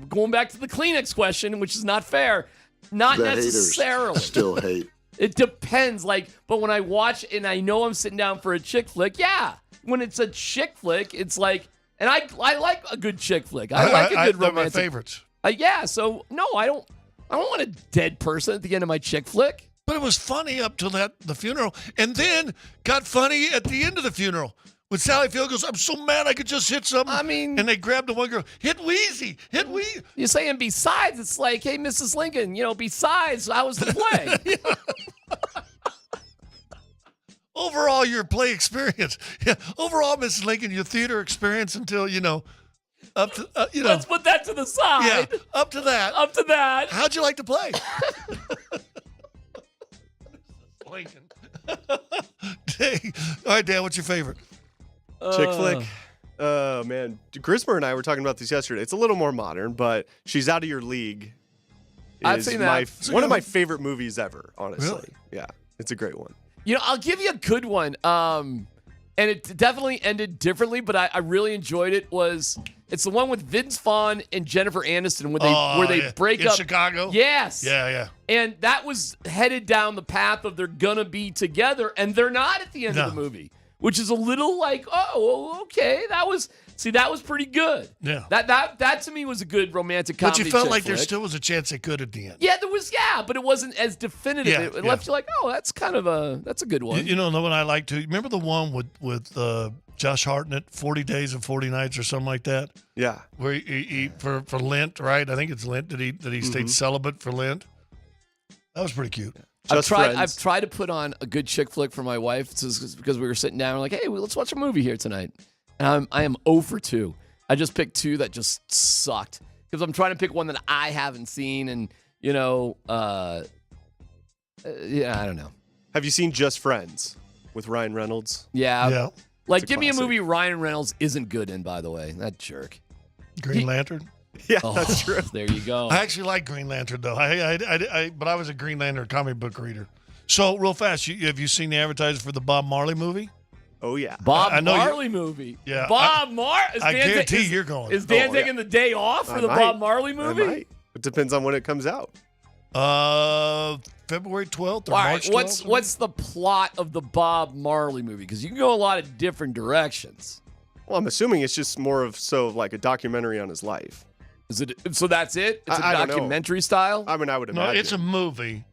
going back to the Kleenex question, which is not fair. Not The necessarily. haters still hate. It depends. But when I watch and I know I'm sitting down for a chick flick, yeah. When it's a chick flick, it's like, and I like a good chick flick. I like a good romantic. They're my favorites. Yeah. So no, I don't want a dead person at the end of my chick flick. But it was funny up till the funeral, and then got funny at the end of the funeral. When Sally Field goes, I'm so mad I could just hit something. I mean, and they grabbed the one girl, hit Wheezy. You're saying besides, it's like, hey, Mrs. Lincoln, besides, how was the play? Overall, your play experience. Yeah. Overall, Mrs. Lincoln, your theater experience until, up to, Let's put that to the side. Yeah, up to that. Up to that. How'd you like to play? Lincoln. All right, Dan, what's your favorite? Chick flick? Oh, man. Grismer and I were talking about this yesterday. It's a little more modern, but She's Out of Your League. I've seen that. One of my favorite movies ever, honestly. Really? Yeah, it's a great one. I'll give you a good one. And it definitely ended differently, but I really enjoyed it. It's the one with Vince Vaughn and Jennifer Aniston where they break in up. Chicago? Yes. Yeah. And that was headed down the path of they're gonna be together, and they're not at the end of the movie, which is a little like, oh, okay, that was pretty good. Yeah. That to me was a good romantic comedy. But you felt chick like flick. there still was a chance they could at the end. Yeah, there was. Yeah, but it wasn't as definitive. Yeah, it left you like, oh, that's kind of that's a good one. You know the one I like too. Remember the one with Josh Hartnett, 40 Days and 40 Nights or something like that? Yeah. Where he for Lent, right? I think it's Lent that he stayed celibate for Lent. That was pretty cute. I've tried to put on a good chick flick for my wife because we were sitting down. We're like, hey, let's watch a movie here tonight. And I am 0 for 2. I just picked 2 that just sucked because I'm trying to pick one that I haven't seen, and I don't know. Have you seen Just Friends with Ryan Reynolds? Yeah. Like, give me a classic. movie Ryan Reynolds isn't good in, by the way. That jerk. Green Lantern. Yeah, that's true. There you go. I actually like Green Lantern though. But I was a Green Lantern comic book reader. So real fast, have you seen the advertisement for the Bob Marley movie? Oh yeah, Bob Marley movie. Yeah, Bob Marley. I guarantee you're going. Is Dan taking the day off for the Bob Marley movie? I might. It depends on when it comes out. February 12th or All March right, 12th. what's the plot of the Bob Marley movie? Because you can go a lot of different directions. Well, I'm assuming it's just more of like a documentary on his life. Is it? So that's it? It's a I don't know. documentary style? I mean, I would imagine. No, it's a movie,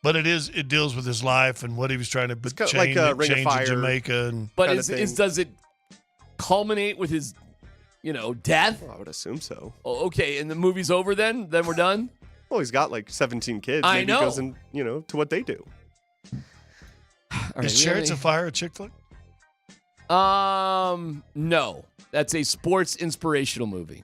but it deals with his life and what he was trying to change, like Ring of change Fire. in Jamaica. And But does it culminate with his, death? Well, I would assume so. Oh, okay, and the movie's over then? Then we're done? Well, he's got like 17 kids. I Maybe know. He goes in, to what they do. Is Chariots of Fire a chick flick? No. That's a sports inspirational movie.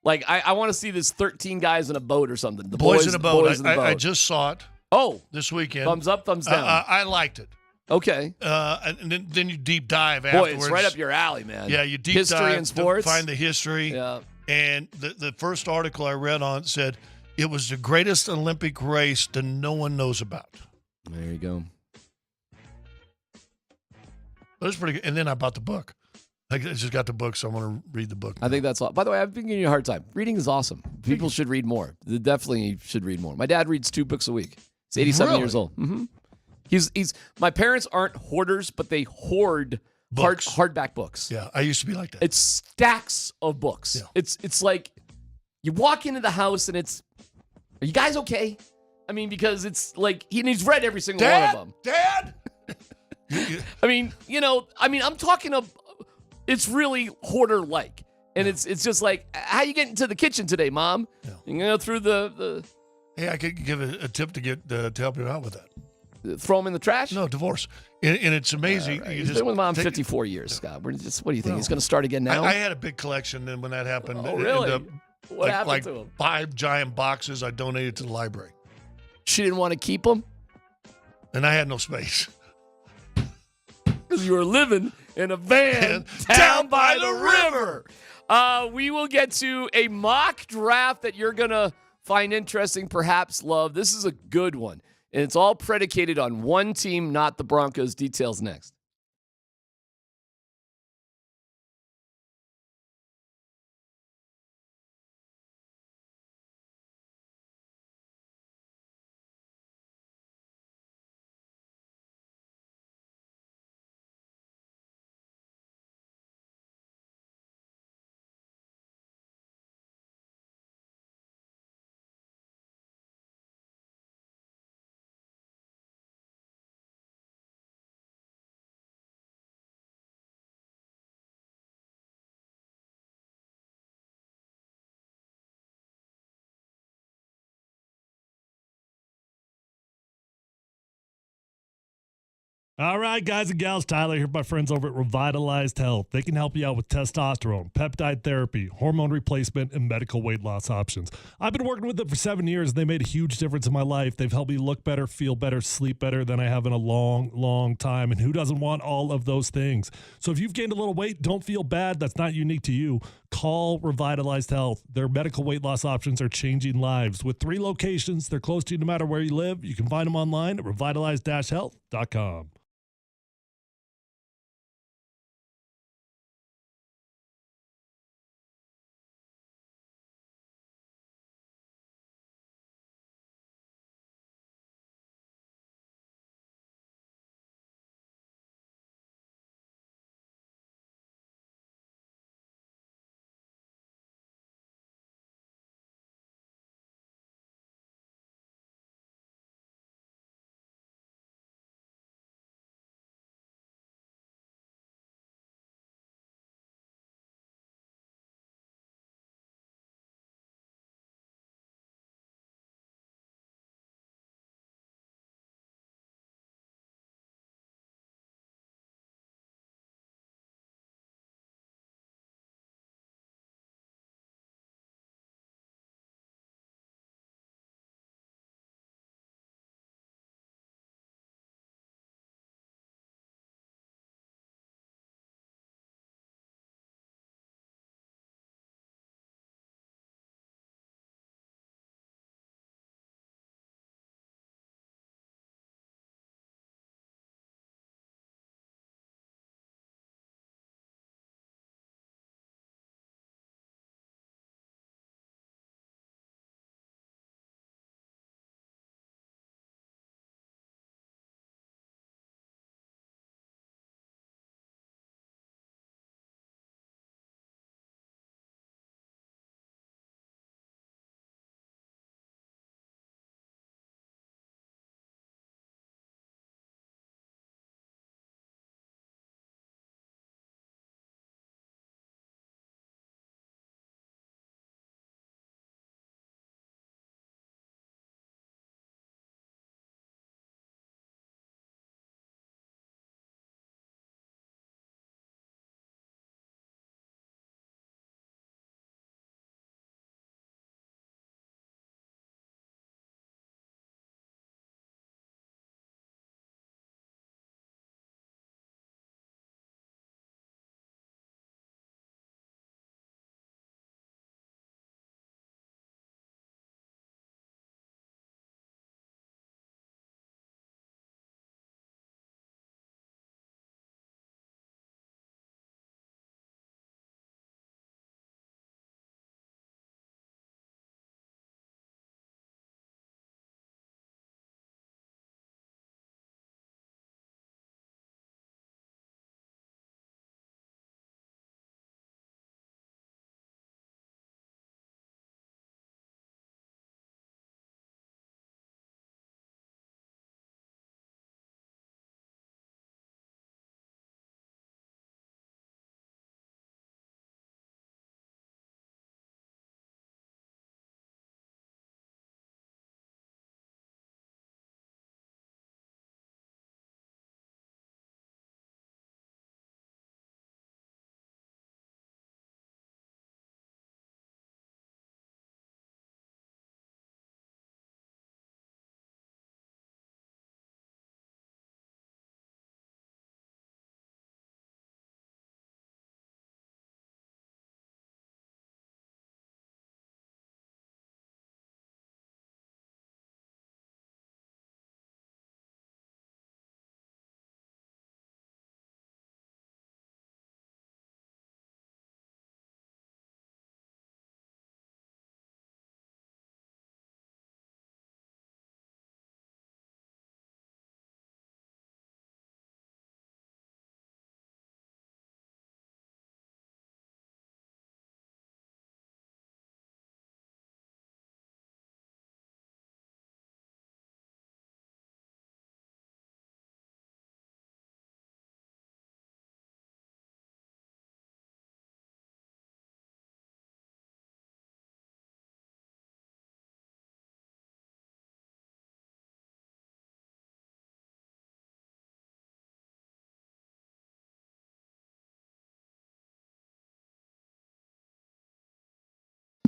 Like, I want to see this 13 guys in a boat or something. The Boys in a Boat. Boys in the boat. I just saw it. Oh. This weekend. Thumbs up, thumbs down. I liked it. Okay. And then you deep dive Boy, afterwards. it's right up your alley, man. Yeah, you deep History dive and sports. to find the history. Yeah. And the first article I read on it said it was the greatest Olympic race that no one knows about. There you go. But it's pretty good. And then I bought the book. I just got the book, so I'm going to read the book. I think that's all. By the way, I've been giving you a hard time. Reading is awesome. People should read more. They definitely should read more. My dad reads 2 books a week. He's 87 years old. Mm-hmm. He's. My parents aren't hoarders, but they hoard hardback books. Yeah, I used to be like that. It's stacks of books. Yeah. It's like you walk into the house and it's, are you guys okay? I mean, because it's like he's read every single one of them. Dad. I mean, I'm talking of. It's really hoarder-like. And it's just like, how you getting to the kitchen today, Mom? Yeah. You go through the... Hey, I could give a tip to help you out with that. Throw them in the trash? No, divorce. And it's amazing. Right. He's been with Mom 54 years, Scott. What do you think? He's going to start again now? I had a big collection, and when that happened... Oh, really? What happened to him? 5 giant boxes I donated to the library. She didn't want to keep them? And I had no space. Because you were living in a van down by the river. We will get to a mock draft that you're going to find interesting, perhaps love. This is a good one. And it's all predicated on one team, not the Broncos. Details next. All right, guys and gals, Tyler here with my friends over at Revitalized Health. They can help you out with testosterone, peptide therapy, hormone replacement, and medical weight loss options. I've been working with them for 7 years, and they made a huge difference in my life. They've helped me look better, feel better, sleep better than I have in a long, long time. And who doesn't want all of those things? So if you've gained a little weight, don't feel bad. That's not unique to you. Call Revitalized Health. Their medical weight loss options are changing lives. With 3 locations, they're close to you no matter where you live. You can find them online at revitalized-health.com.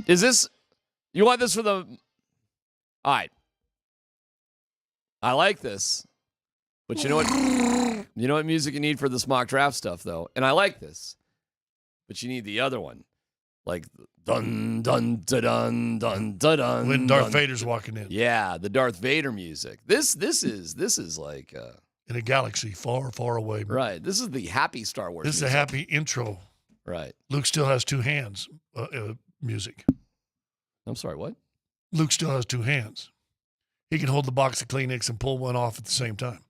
Is this, you want this for the, all right. I like this. But you know what music you need for this mock draft stuff, though? And I like this. But you need the other one. Like, dun, dun, dun, dun, dun, dun, dun. When Darth Vader's walking in. Yeah, the Darth Vader music. This is like... in a galaxy far, far away. Right. This is the happy Star Wars This is a happy intro. Right. Luke still has two hands music. I'm sorry, what? Luke still has two hands. He can hold the box of Kleenex and pull one off at the same time.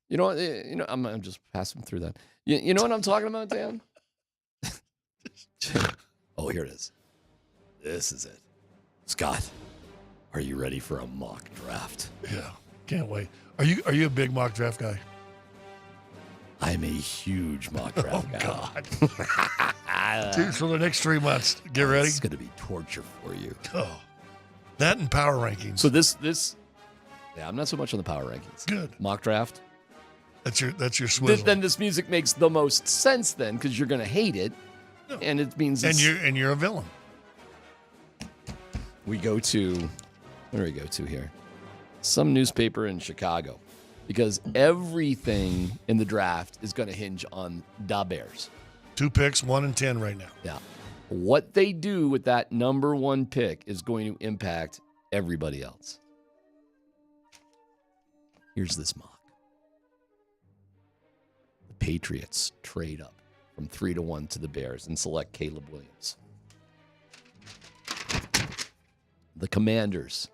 You know what? I'm just passing through that. You know what I'm talking about, Dan? Oh, here it is. This is it. Scott, are you ready for a mock draft? Yeah, can't wait. Are you a big mock draft guy? I'm a huge mock draft guy. God. Dude, for the next 3 months, get ready. It's going to be torture for you. Oh, that and power rankings. So this, yeah, I'm not so much on the power rankings. Good. Mock draft. That's your swizzle. Then this music makes the most sense then, because you're going to hate it, and it means you're a villain. We go to, where do we go to here? Some newspaper in Chicago, because everything in the draft is going to hinge on the Bears. 2 picks, 1 and 10 right now. Yeah. What they do with that number 1 pick is going to impact everybody else. Here's this mock. The Patriots trade up from 3-1 to the Bears and select Caleb Williams. The Commanders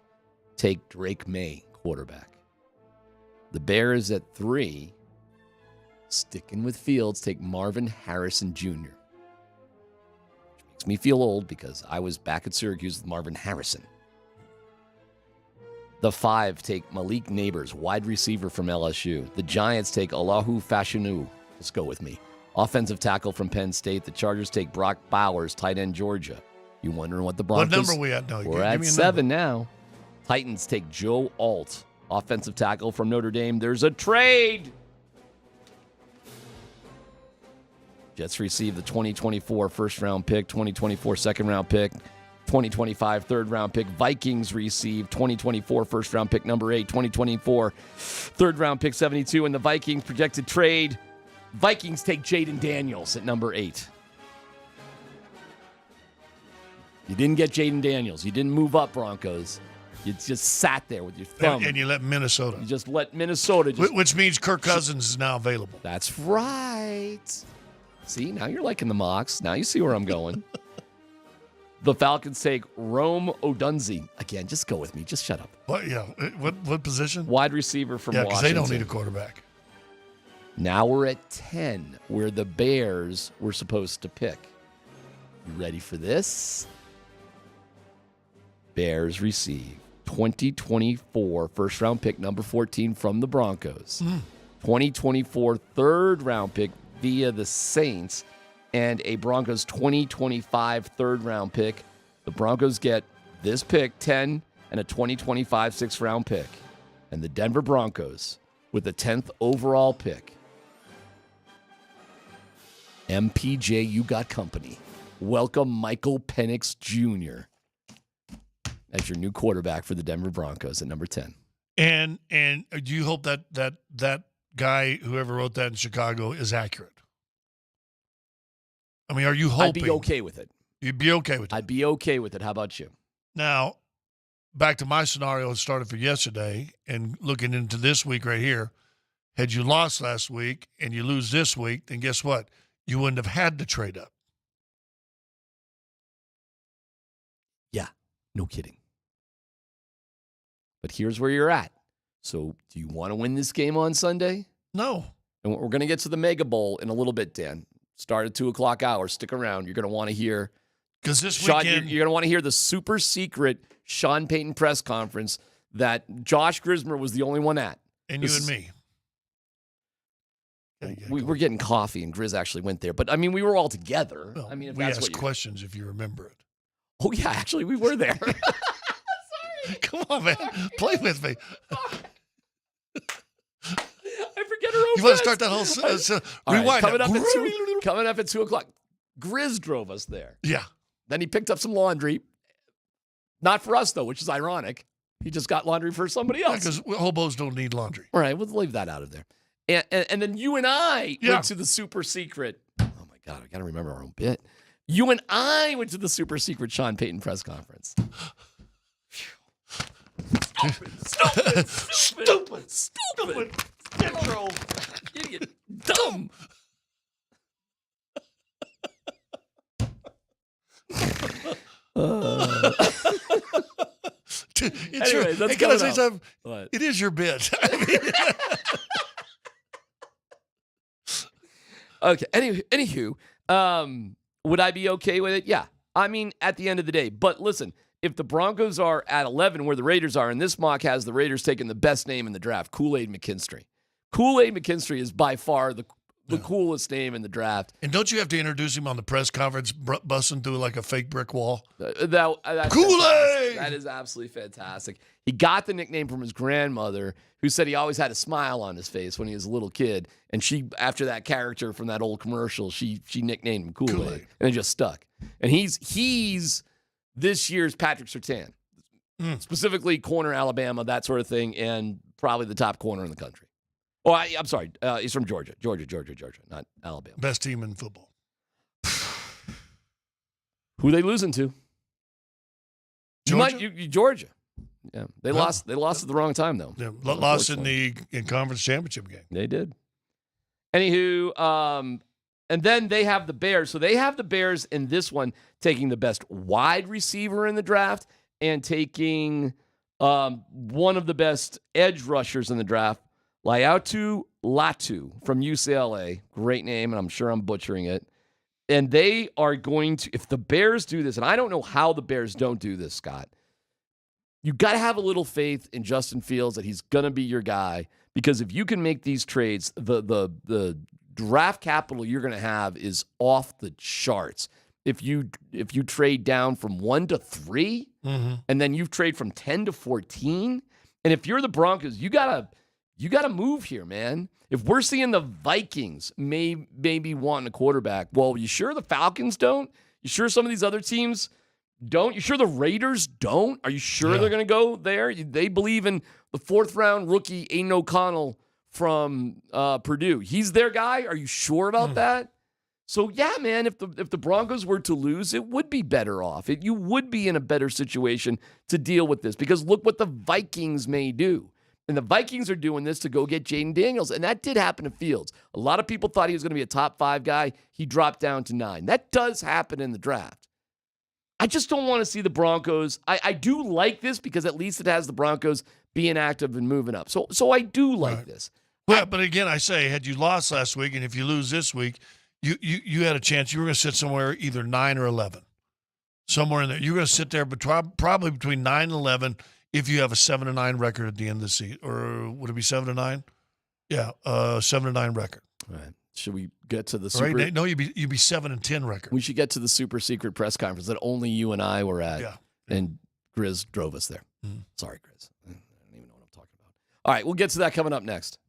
take Drake May, quarterback. The Bears at 3, sticking with Fields, take Marvin Harrison Jr. Which makes me feel old because I was back at Syracuse with Marvin Harrison. The 5 take Malik Neighbors, wide receiver from LSU. The Giants take Allahu Fashanu. Let's go with me. Offensive tackle from Penn State. The Chargers take Brock Bowers, tight end Georgia. You wondering what the Broncos... What number are we at now? We're at 7 now. Titans take Joe Alt, offensive tackle from Notre Dame. There's a trade. Jets receive the 2024 first-round pick, 2024 second-round pick, 2025 third-round pick. Vikings receive 2024 first-round pick number 8, 2024 third-round pick 72, and the Vikings projected trade. Vikings take Jaden Daniels at number 8. You didn't get Jaden Daniels. You didn't move up, Broncos. You just sat there with your thumb. And you let Minnesota. You just let Minnesota. Which means Kirk Cousins is now available. That's right. See, now you're liking the mocks. Now you see where I'm going. The Falcons take Rome Odunze. Again, just go with me. Just shut up. What? Yeah. What position? Wide receiver from Washington. Yeah, because they don't need a quarterback. Now we're at 10, where the Bears were supposed to pick. You ready for this? Bears receive 2024 first-round pick number 14 from the Broncos. 2024 third-round pick via the Saints, and a Broncos 2025 third-round pick. The Broncos get this pick, 10, and a 2025 sixth-round pick. And the Denver Broncos, with the 10th overall pick, MPJ, you got company. Welcome Michael Penix Jr. as your new quarterback for the Denver Broncos at number 10. And do you hope that guy, whoever wrote that in Chicago, is accurate? I mean, are you hoping? I'd be okay with it. You'd be okay with it? I'd be okay with it. How about you? Now, back to my scenario that started for yesterday and looking into this week right here. Had you lost last week and you lose this week, then guess what? You wouldn't have had to trade up. Yeah, no kidding. But here's where you're at. So do you want to win this game on Sunday? No. And we're going to get to the Mega Bowl in a little bit, Dan. Start at 2 o'clock hour. Stick around. You're going to want to hear. Because this Sean, weekend. You're going to want to hear the super secret Sean Payton press conference that Josh Grismer was the only one at. And you and me. We were getting coffee, and Grizz actually went there. But, I mean, we were all together. Well, I mean, if we that's asked what questions if you remember it. Oh, yeah, actually, we were there. Come on, man. Play with me. I forget her own You want to start that whole All rewind. right, coming up at 2 o'clock. Grizz drove us there. Yeah. Then he picked up some laundry. Not for us, though, which is ironic. He just got laundry for somebody else. Because hobos don't need laundry. All right, we'll leave that out of there. And then you and I went to the super secret. Oh, my God, I got to remember our own bit. You and I went to the super secret Sean Payton press conference. Stupid. Intro. Idiot. Dumb. Anyway, that's can I coming say up. something? What? It is your bit. Okay. Anywho, would I be okay with it? Yeah. I mean, at the end of the day. But listen, if the Broncos are at 11 where the Raiders are, and this mock has the Raiders taking the best name in the draft, Kool-Aid McKinstry. Kool-Aid McKinstry is by far the coolest name in the draft. And don't you have to introduce him on the press conference, busting through like a fake brick wall? That's Kool-Aid! fantastic. That is absolutely fantastic. He got the nickname from his grandmother, who said he always had a smile on his face when he was a little kid. And she, after that character from that old commercial, she nicknamed him Kool-Aid. And it just stuck. And he's this year's Patrick Surtain. Specifically corner Alabama, that sort of thing, and probably the top corner in the country. Oh, I'm sorry. He's from Georgia, not Alabama. Best team in football. Who they losing to? Georgia? Georgia. Yeah, they lost. They lost at the wrong time though. Yeah, lost in the conference championship game. They did. Anywho, and then they have the Bears. So they have the Bears in this one taking the best wide receiver in the draft and taking one of the best edge rushers in the draft, Laiatu Latu from UCLA. Great name, and I'm sure I'm butchering it. And they are going to, if the Bears do this, and I don't know how the Bears don't do this, Scott, you got to have a little faith in Justin Fields that he's going to be your guy, because if you can make these trades, the draft capital you're going to have is off the charts. If you trade down from 1 to 3, and then you trade from 10 to 14, and if you're the Broncos, you gotta move here, man. If we're seeing the Vikings maybe wanting a quarterback, well, you sure the Falcons don't? You sure some of these other teams don't? You sure the Raiders don't? Are you sure they're going to go there? They believe in the 4th-round rookie Aiden O'Connell from Purdue. He's their guy. Are you sure about that? So, yeah, man, if the Broncos were to lose, it would be better off. You would be in a better situation to deal with this, because look what the Vikings may do. And the Vikings are doing this to go get Jaden Daniels, and that did happen to Fields. A lot of people thought he was going to be a top 5 guy. He dropped down to 9. That does happen in the draft. I just don't want to see the Broncos. I do like this because at least it has the Broncos being active and moving up. So I do like this. Well, but again, I say, had you lost last week, and if you lose this week, you had a chance. You were going to sit somewhere either 9 or 11, somewhere in there. You're going to sit there, but probably between 9 and 11 if you have a 7-9 record at the end of the season. Or would it be 7-9? Yeah, 7-9 record. All right. Should we get to the super? Right? No, you'd be 7-10 record. We should get to the super secret press conference that only you and I were at. Yeah. And Grizz drove us there. Sorry, Grizz. I don't even know what I'm talking about. All right, we'll get to that coming up next.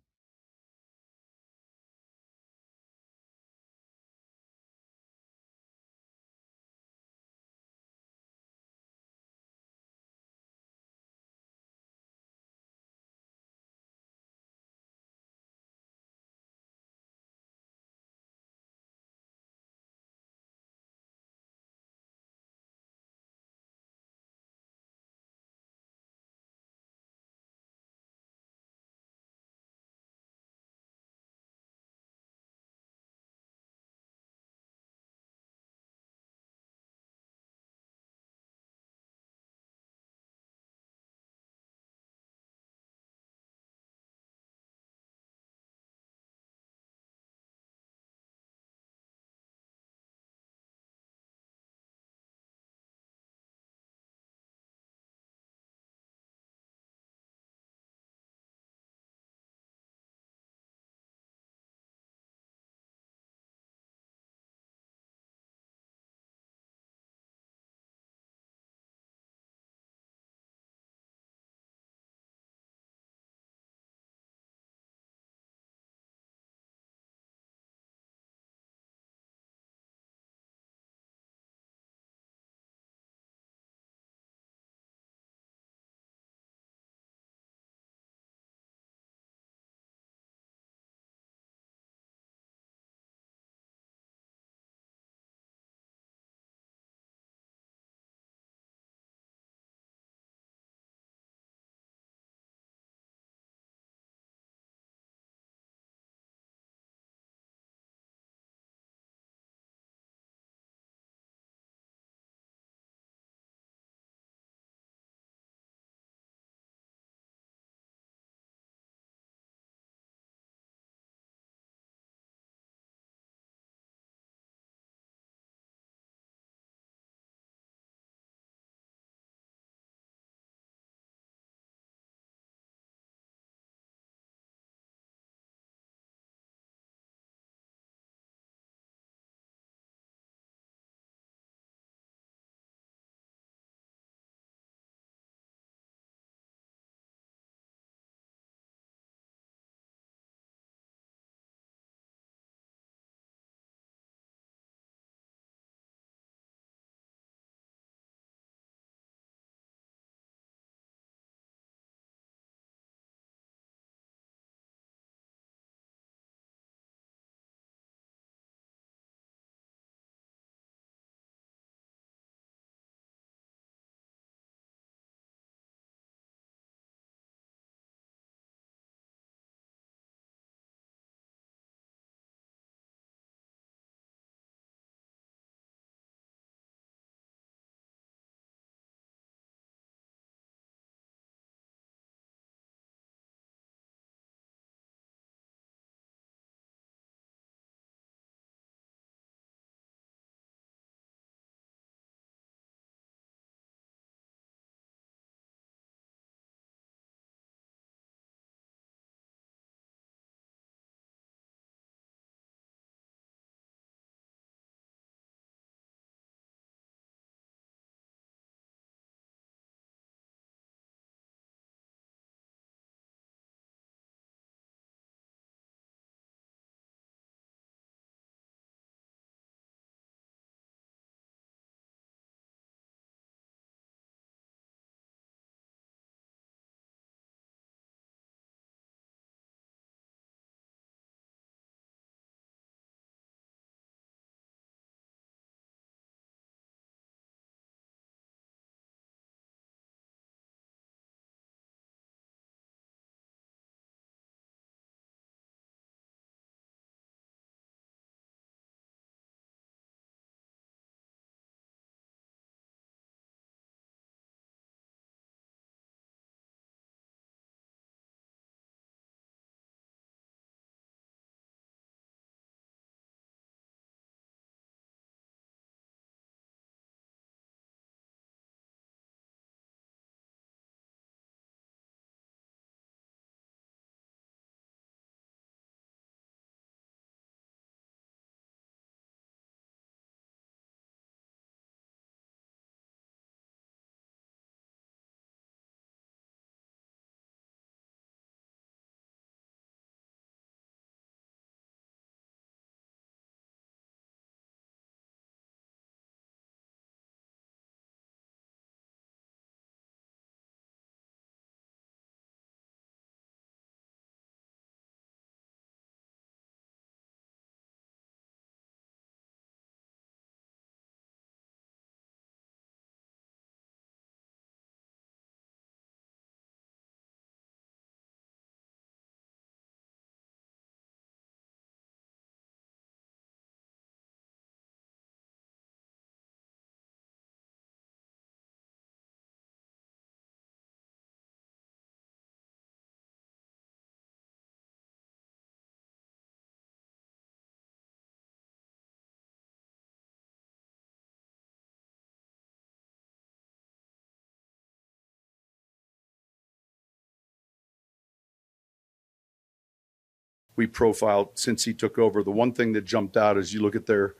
we profiled since he took over. The one thing that jumped out is you look at their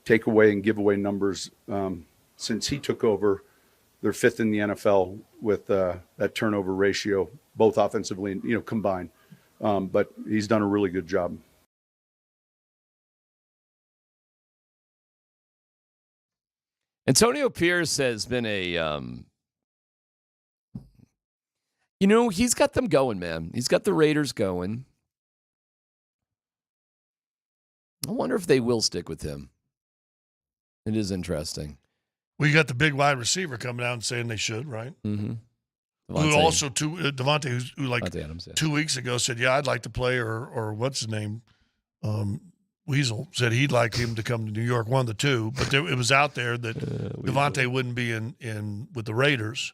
takeaway and giveaway numbers. Since he took over, they're fifth in the NFL with that turnover ratio, both offensively and combined. But he's done a really good job. Antonio Pierce has been he's got them going, man. He's got the Raiders going. I wonder if they will stick with him. It is interesting. We got the big wide receiver coming out and saying they should, right? Mm-hmm. Who also Devontae, who like Devontae Adams, yeah. 2 weeks ago said, "Yeah, I'd like to play," or what's his name, Weasel said he'd like him to come to New York. One of the two, but it was out there that Devontae wouldn't be in with the Raiders.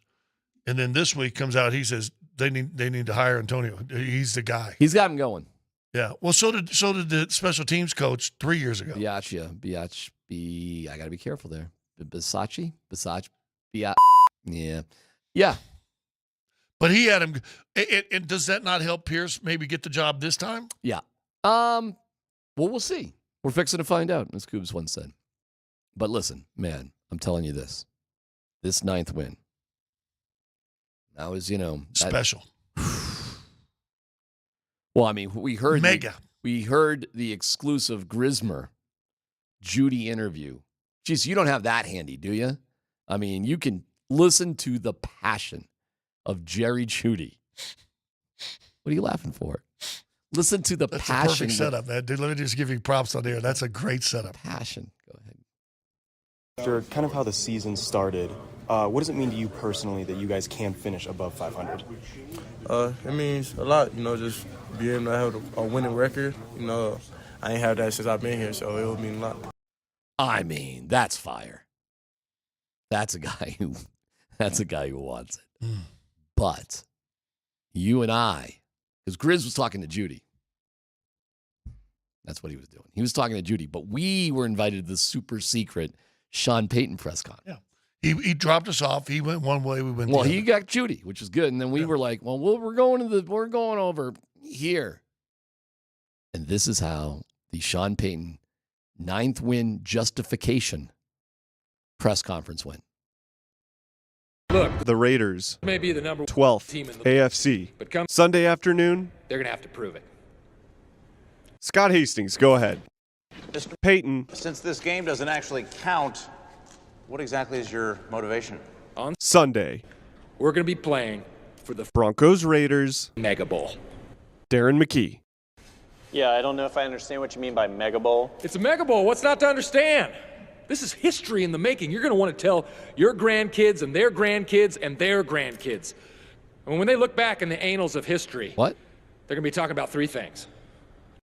And then this week comes out, he says they need to hire Antonio. He's the guy. He's got him going. Yeah. Well, so did the special teams coach 3 years ago. I got to be careful there. Bisaccia. Yeah. Yeah. But he had him. And does that not help Pierce maybe get the job this time? Yeah. Well, we'll see. We're fixing to find out, as Coobs once said. But listen, man, I'm telling you this 9th win. That was, special. Well, I mean, we heard mega. We heard the exclusive Grismer Judy interview. Geez, you don't have that handy, do you? I mean, you can listen to the passion of Jerry Judy. What are you laughing for? Listen to the That's passion. That's a perfect setup, man. Dude, let me just give you props on there. That's a great setup. Passion. Go ahead. After kind of how the season started, what does it mean to you personally that you guys can finish above 500? It means a lot, just being able to have a winning record. I ain't had that since I've been here, so it would mean a lot. I mean, that's fire. That's a guy who wants it. But you and I, because Grizz was talking to Judy. That's what he was doing. He was talking to Judy, but we were invited to the super secret Sean Payton press con. Yeah. He dropped us off. He went one way, we went the Well, other. he got Judy, which is good. And then we were like, we're going over here. And this is how the Sean Payton 9th win justification press conference went. Look, the Raiders may be the number 12th team in the AFC. but come Sunday afternoon, they're going to have to prove it. Scott Hastings, go ahead. Mr. Payton, Since this game doesn't actually count, what exactly is your motivation? On Sunday, we're going to be playing for the Broncos Raiders Mega Bowl. Darren McKee. Yeah, I don't know if I understand what you mean by Mega Bowl. It's a Mega Bowl. What's not to understand? This is history in the making. You're going to want to tell your grandkids and their grandkids and their grandkids. And when they look back in the annals of history, what? They're going to be talking about 3 things.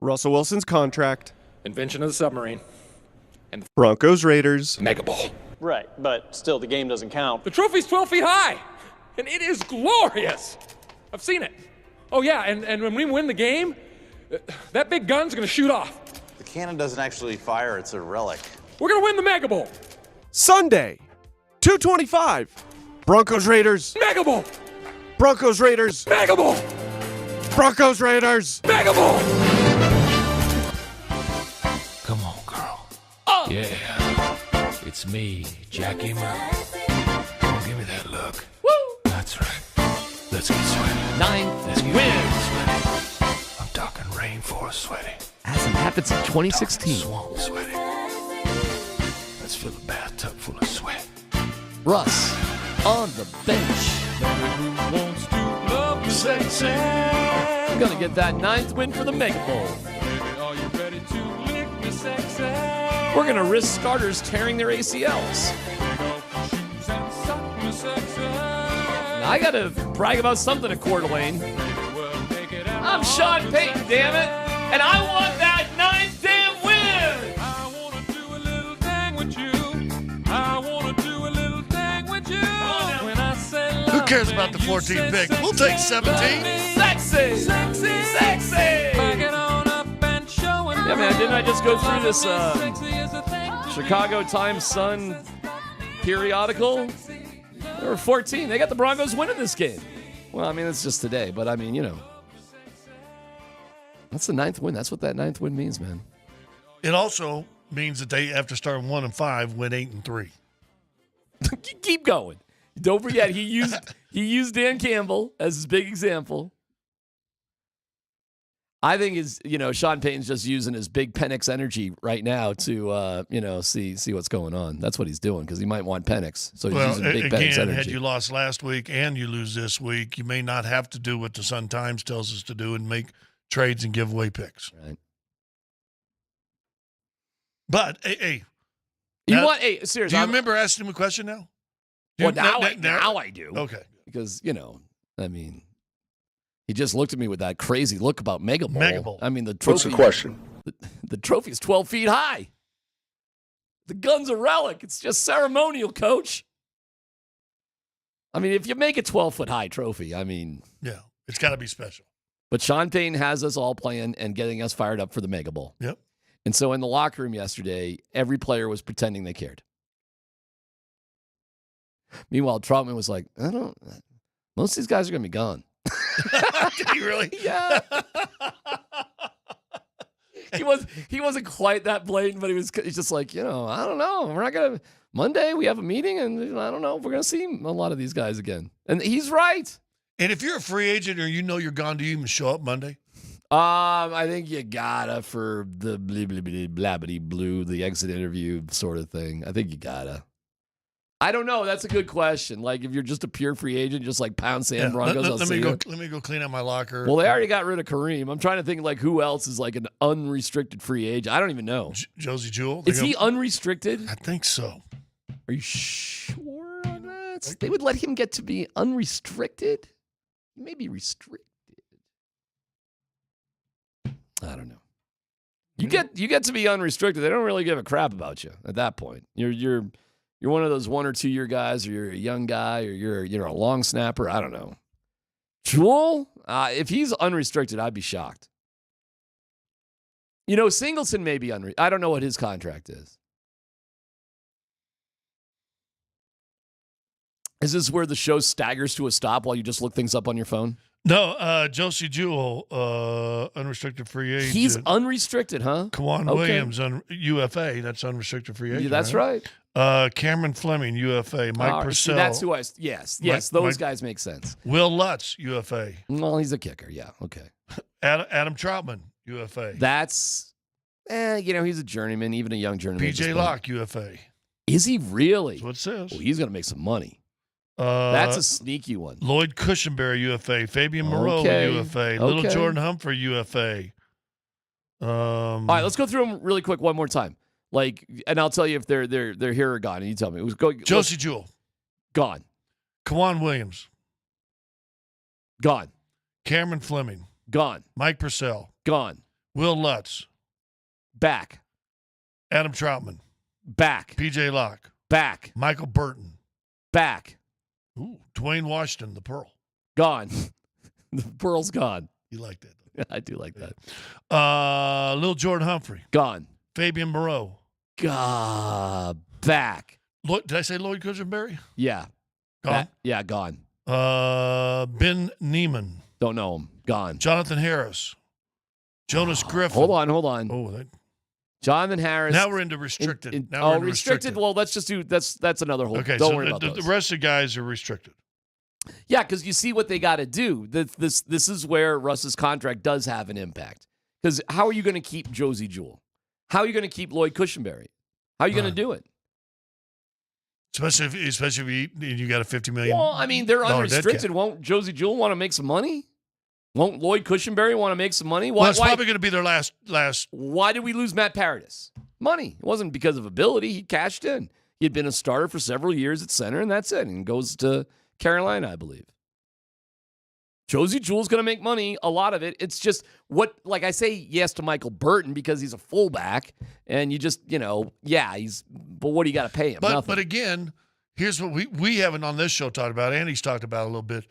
Russell Wilson's contract, Invention of the submarine, and the Broncos Raiders Mega Bowl. Right, but still the game doesn't count. The trophy's 12 feet high, and it is glorious. I've seen it. Oh, yeah, and when we win the game, that big gun's going to shoot off. The cannon doesn't actually fire, it's a relic. We're going to win the Mega Bowl. Sunday, 2:25. Broncos Raiders. Mega Bowl. Broncos Raiders. Mega Bowl. Broncos Raiders. Mega Bowl. Come on, girl. Oh. Yeah. It's me, Jackie Murphy. Don't give me that look. Woo. That's right. Let's get sweaty. 9th win. I'm talking rainforest sweaty. Hasn't happened since 2016. Swamp sweaty. Let's fill a bathtub full of sweat. Russ on the bench. I'm gonna get that 9th win for the Mega Bowl. We're gonna risk starters tearing their ACLs. Now, I gotta brag about something at Coeur d'Alene. I'm Sean Payton, damn it, and I want that 9th damn win. I wanna do a little thing with you. I wanna do a little thing with you. When I say love, Who cares about the 14th pick? We'll take 17. Sexy, sexy, sexy. Back it on up and show it. Yeah, man, didn't I just go through this Chicago Times-Sun periodical? There were 14. They got the Broncos winning this game. Well, I mean, it's just today, but I mean, That's the 9th win. That's what that 9th win means, man. It also means that they, after starting 1-5, went 8-3. Keep going. Don't forget, he used Dan Campbell as his big example. I think Sean Payton's just using his big Penix energy right now to see what's going on. That's what he's doing because he might want Penix. So he's using big Penix energy. Had you lost last week and you lose this week, you may not have to do what the Sun-Times tells us to do and make trades and give away picks. Right. But hey, seriously? Do you remember asking him a question now? Well, now I do. Okay. Because he just looked at me with that crazy look about Mega Bowl. I mean, the trophy. What's the question? The trophy is 12 feet high. The gun's a relic. It's just ceremonial, Coach. I mean, if you make a 12-foot high trophy, yeah, it's got to be special. But Sean Payton has us all playing and getting us fired up for the Mega Bowl. Yep. And so in the locker room yesterday, every player was pretending they cared. Meanwhile, Troutman was like, most of these guys are going to be gone. Did he really? Yeah. He wasn't quite that blatant, but he's just like, I don't know. We're not going to Monday we have a meeting and I don't know if we're going to see a lot of these guys again. And he's right. And if you're a free agent or you're gone, do you even show up Monday? I think you gotta for the blabbity blue, the exit interview sort of thing. I think you gotta. I don't know. That's a good question. Like, if you're just a pure free agent, just like pound sand Broncos, let me go clean out my locker. Well, they already got rid of Kareem. I'm trying to think like who else is like an unrestricted free agent. I don't even know. Josie Jewell. Is he unrestricted? I think so. Are you sure on that? They would let him get to be unrestricted? He may be restricted. I don't know. You get to be unrestricted. They don't really give a crap about you at that point. You're one of those 1 or 2 year guys, or you're a young guy, or you're a long snapper. I don't know. Jewel, if he's unrestricted, I'd be shocked. Singleton may be I don't know what his contract is. Is this where the show staggers to a stop while you just look things up on your phone? No, Josie Jewell, unrestricted free agent. He's unrestricted, huh? Kawan Williams, UFA. That's unrestricted free agent. Yeah, that's right. Cameron Fleming, UFA. Mike Purcell. See, that's who Yes, those guys make sense. Will Lutz, UFA. Well, he's a kicker. Yeah, okay. Adam Troutman, UFA. That's, he's a journeyman, even a young journeyman. PJ Locke, UFA. Is he really? That's what it says. Well, he's going to make some money. That's a sneaky one. Lloyd Cushenberry, UFA. Fabian Moreau, UFA. Little Jordan Humphrey, UFA. All right, let's go through them really quick one more time. And I'll tell you if they're here or gone. And you tell me. Josie Jewell, gone. Kawan Williams, gone. Cameron Fleming, gone. Mike Purcell, gone. Will Lutz, back. Adam Troutman, back. PJ Locke, back. Michael Burton, back. Ooh, Dwayne Washington, the Pearl, gone. The Pearl's gone. You like that? I do like that. Little Jordan Humphrey, gone. Fabian Moreau, back. Did I say Lloyd Cushenberry? Yeah. Gone. Yeah, gone. Ben Neiman, don't know him. Gone. Jonathan Harris, Jonas Griffin. Hold on. Oh, Jonathan Harris. Now we're into restricted. Restricted. Well, let's just do that's another whole. Okay, don't worry about the rest of the guys are restricted. Yeah, because you see what they got to do. This is where Russ's contract does have an impact. Because how are you going to keep Josie Jewell? How are you going to keep Lloyd Cushenberry? How are you going to do it? Especially if you got a $50 million. Well, I mean, they're unrestricted. Won't Josie Jewell want to make some money? Won't Lloyd Cushenberry want to make some money? Well, that's probably going to be their last. Why did we lose Matt Paradis? Money. It wasn't because of ability. He cashed in. He had been a starter for several years at center, and that's it. And goes to Carolina, I believe. Josie Jewell's going to make money, a lot of it. It's just I say yes to Michael Burton because he's a fullback, and you just, but what do you got to pay him? Nothing. But again, here's what we haven't on this show talked about. Andy's talked about a little bit.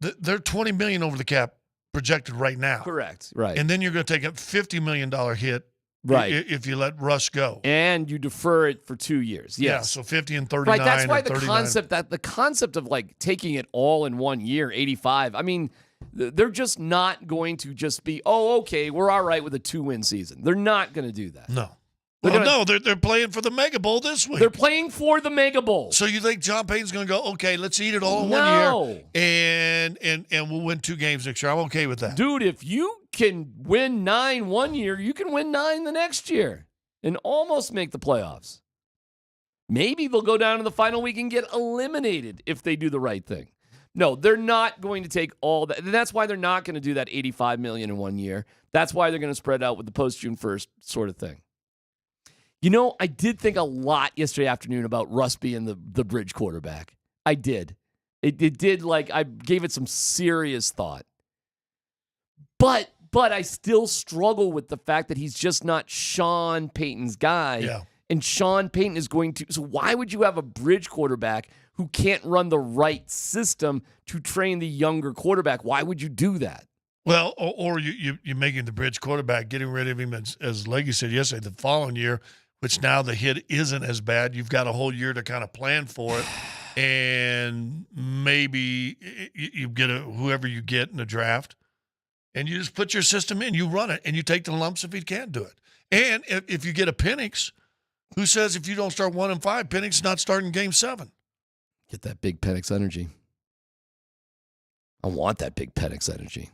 They're $20 million over the cap projected right now. Correct. Right. And then you're going to take a $50 million hit. Right. If you let Russ go. And you defer it for 2 years. Yes. Yeah, so 50 and 39. Right, that's why the 39. concept of taking it all in 1 year, 85. I mean, They're just not going to just be, oh, okay, we're all right with a 2-win season. They're not going to do that. No. They're playing for the Mega Bowl this week. They're playing for the Mega Bowl. So you think John Payton's going to go, okay, let's eat it all in No. 1 year, and we'll win 2 games next year. I'm okay with that. Dude, if you can win 9 one year, you can win 9 the next year and almost make the playoffs. Maybe they'll go down to the final week and get eliminated if they do the right thing. No, they're not going to take all that. And that's why they're not going to do that $85 million in 1 year. That's why they're going to spread out with the post-June 1st sort of thing. You know, I did think a lot yesterday afternoon about Russ being the bridge quarterback. I did. It did, like, I gave it some serious thought. But I still struggle with the fact that he's just not Sean Payton's guy. Yeah. And Sean Payton is going to. So why would you have a bridge quarterback who can't run the right system to train the younger quarterback? Why would you do that? Well, or you're making the bridge quarterback, getting rid of him, as Leggy said yesterday, the following year, which now the hit isn't as bad. You've got a whole year to kind of plan for it. And maybe you get whoever you get in the draft, and you just put your system in. You run it, and you take the lumps if he can't do it. And if you get a Penix, who says if you don't start 1 and 5, Penix not starting Game 7? Get that big Penix energy. I want that big Penix energy.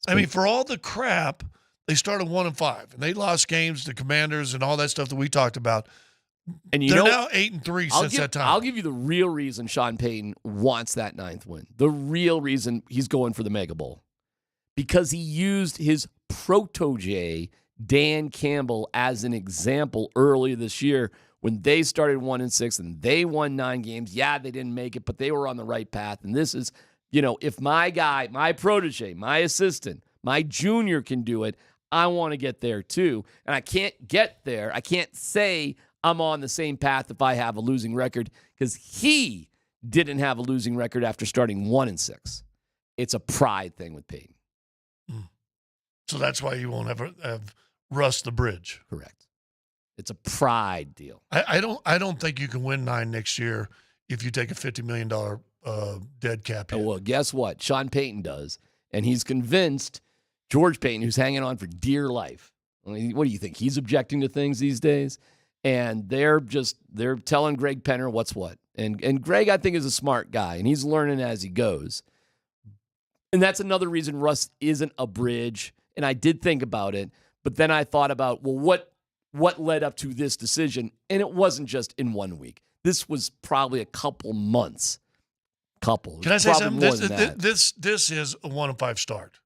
I mean, for all the crap, they started 1 and 5, and they lost games to Commanders and all that stuff that we talked about. And they're now 8 and 3 since that time. I'll give you the real reason Sean Payton wants that 9th win. The real reason he's going for the Mega Bowl. Because he used his protege, Dan Campbell, as an example earlier this year when they started 1 and 6 and they won 9 games. Yeah, they didn't make it, but they were on the right path. And this is, if my guy, my protege, my assistant, my junior can do it, I want to get there too. And I can't get there. I can't say I'm on the same path if I have a losing record, because he didn't have a losing record after starting 1 and 6. It's a pride thing with Payton. So that's why you won't ever have Russ the bridge. Correct. It's a pride deal. I don't think you can win 9 next year if you take a $50 million dead cap hit. Well, guess what? Sean Payton does, and he's convinced George Payton, who's hanging on for dear life. I mean, what do you think? He's objecting to things these days, and they're telling Greg Penner what's what. And Greg, I think, is a smart guy, and he's learning as he goes. And that's another reason Russ isn't a bridge. And I did think about it, but then I thought about, well, what led up to this decision? And it wasn't just in 1 week. This was probably a couple months. Can I say something? This is a 1 and 5 start.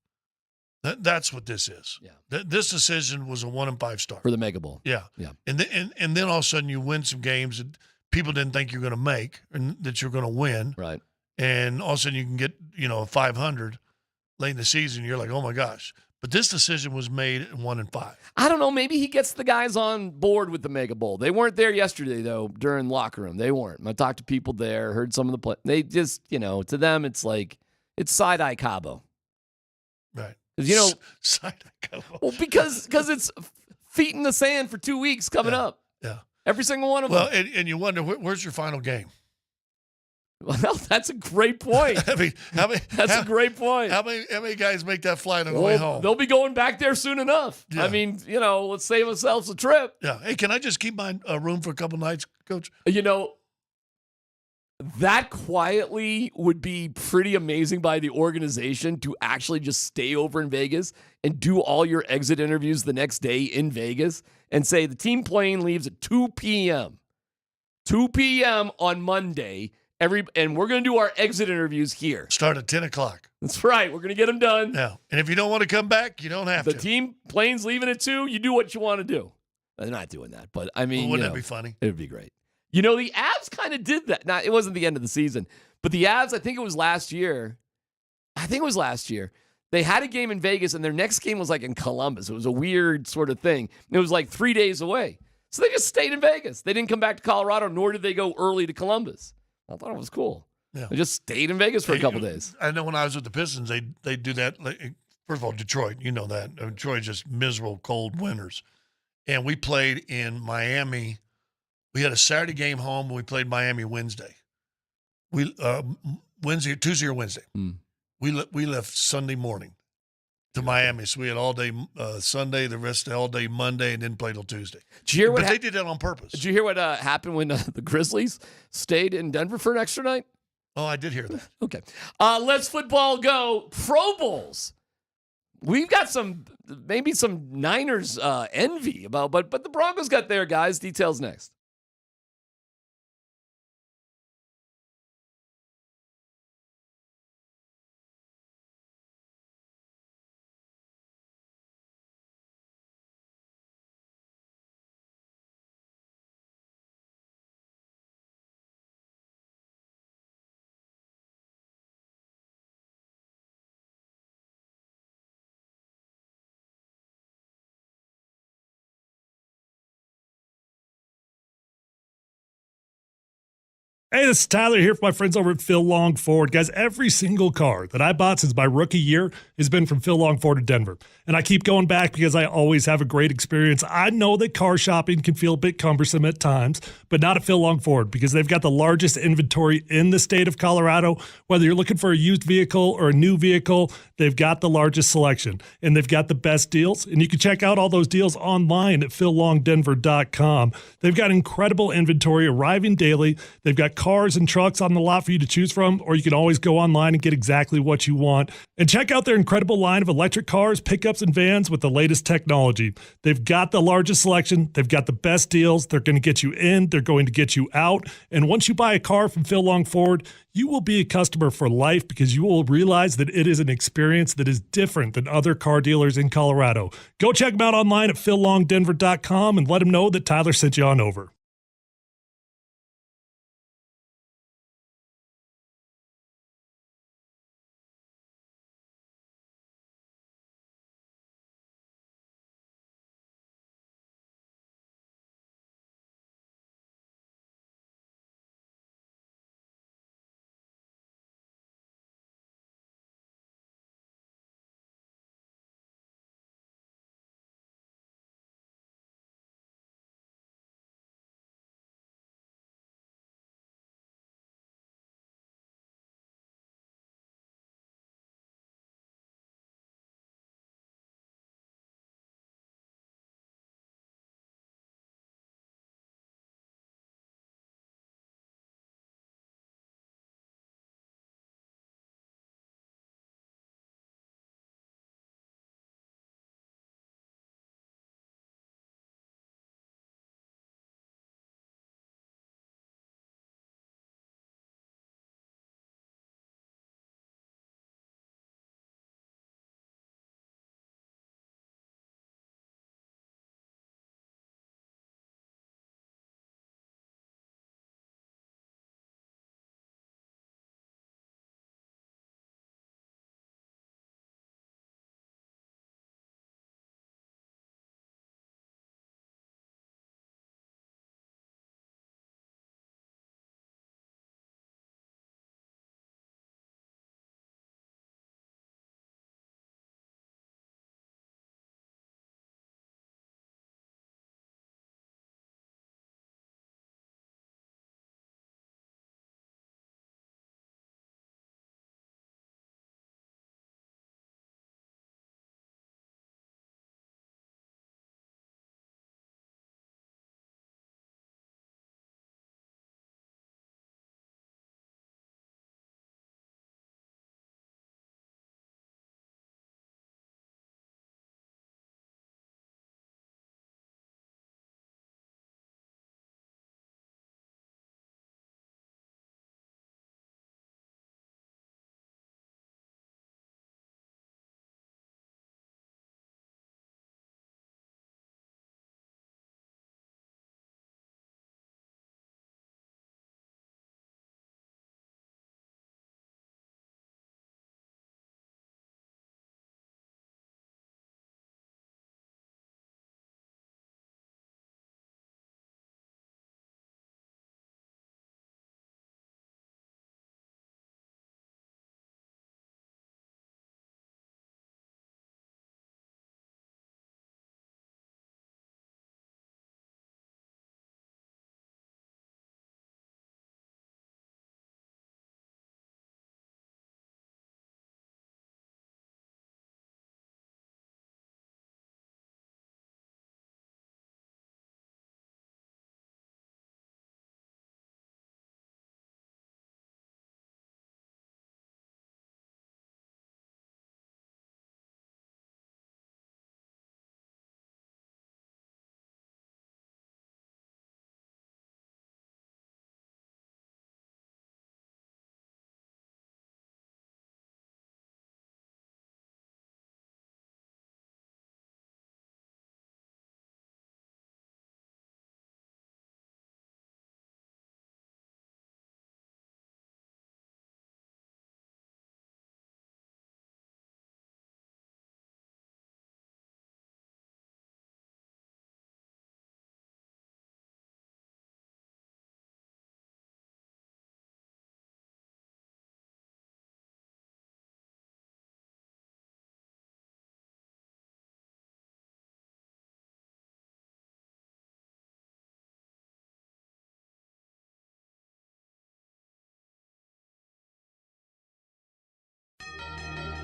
That's what this is. Yeah. This decision was a 1 and 5 start for the Mega Bowl. Yeah. And then all of a sudden you win some games that people didn't think you're going to make and that you're going to win. Right. And all of a sudden you can get 500 late in the season. You're like, oh my gosh. But this decision was made at 1 and 5. I don't know. Maybe he gets the guys on board with the Mega Bowl. They weren't there yesterday, though, during locker room. They weren't. I talked to people there, heard some of the play. They just, to them, it's like, it's side-eye Cabo. Right. Side-eye Cabo. Well, because it's feet in the sand for 2 weeks coming up. Yeah. Every single one of them. Well, and you wonder, where's your final game? Well, that's a great point. That's a great point. How many guys make that flight on the way home? They'll be going back there soon enough. Yeah. I mean, let's save ourselves a trip. Yeah. Hey, can I just keep my room for a couple nights, Coach? That quietly would be pretty amazing by the organization to actually just stay over in Vegas and do all your exit interviews the next day in Vegas and say the team plane leaves at 2 p.m. 2 p.m. on Monday. And we're going to do our exit interviews here. Start at 10 o'clock. That's right. We're going to get them done. Yeah. And if you don't want to come back, you don't have to. The team plane's leaving at 2. You do what you want to do. They're not doing that. But, I mean, wouldn't that be funny? It would be great. The Avs kind of did that. Now, it wasn't the end of the season. But the Avs, I think it was last year. They had a game in Vegas, and their next game was like in Columbus. It was a weird sort of thing. It was like 3 days away. So they just stayed in Vegas. They didn't come back to Colorado, nor did they go early to Columbus. I thought it was cool. Yeah. They just stayed in Vegas for a couple days. I know when I was with the Pistons, they do that. First of all, Detroit, you know that. Detroit's just miserable, cold winters. And we played in Miami. We had a Saturday game home, and we played Miami Wednesday. Tuesday or Wednesday. We left Sunday morning to Miami, so we had all day Sunday, the rest all day Monday, and didn't play till Tuesday. Did you hear But they did that on purpose. Did you hear what happened when the Grizzlies stayed in Denver for an extra night? Oh, I did hear that. Okay. Let's football go. Pro Bowls. We've got maybe some Niners envy about, but the Broncos got there, guys. Details next. Hey, this is Tyler here for my friends over at Phil Long Ford. Guys, every single car that I bought since my rookie year has been from Phil Long Ford of Denver. And I keep going back because I always have a great experience. I know that car shopping can feel a bit cumbersome at times, but not at Phil Long Ford because they've got the largest inventory in the state of Colorado. Whether you're looking for a used vehicle or a new vehicle, they've got the largest selection and they've got the best deals. And you can check out all those deals online at phillongdenver.com. They've got incredible inventory arriving daily. They've got cars and trucks on the lot for you to choose from, or you can always go online and get exactly what you want. And check out their incredible line of electric cars, pickups, and vans with the latest technology. They've got the largest selection. They've got the best deals. They're going to get you in. They're going to get you out. And once you buy a car from Phil Long Ford, you will be a customer for life because you will realize that it is an experience that is different than other car dealers in Colorado. Go check them out online at phillongdenver.com and let them know that Tyler sent you on over.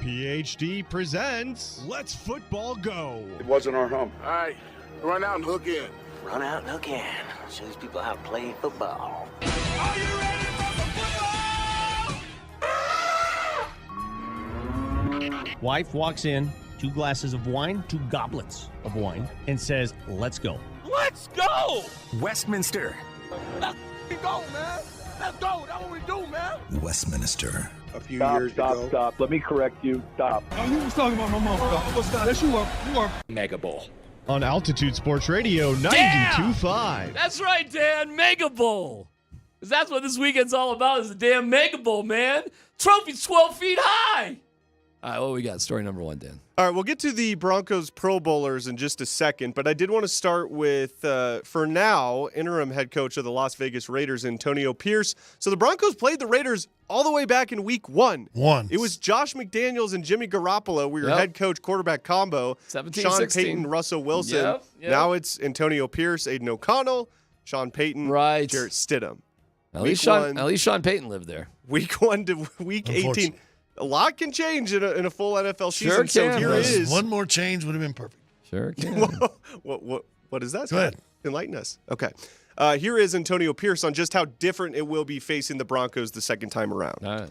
PhD presents Let's Football Go. It wasn't our home. All right, run out and hook in. Run out and hook in. Shows people how to play football. Wife walks in, 2 glasses of wine, 2 goblets of wine, and says, "Let's go." Let's go! Westminster. Let's go, man. Let's go. That's what we do, man. Westminster. A few years ago. Stop. Let me correct you. Stop. You was talking about my mom. That's you are. Mega Bowl. On Altitude Sports Radio 92.5. That's right, Dan. Mega Bowl. 'Cause that's what this weekend's all about is the damn Mega Bowl, man. Trophy's 12 feet high. All right, what we got? Story number 1, Dan. All right, we'll get to the Broncos Pro Bowlers in just a second, but I did want to start with, for now, interim head coach of the Las Vegas Raiders, Antonio Pierce. So the Broncos played the Raiders all the way back in week 1. It was Josh McDaniels and Jimmy Garoppolo, your head coach quarterback combo. 17, Sean 16. Payton, Russell Wilson. Yep. Now it's Antonio Pierce, Aiden O'Connell, Sean Payton, Jarrett Stidham. At least Sean Payton lived there. Week 1 to week 18. A lot can change in a full NFL season. Sure So can. here is One more change would have been perfect. Sure can. What is that? Go ahead. Enlighten us. Okay. Here is Antonio Pierce on just how different it will be facing the Broncos the second time around. All right.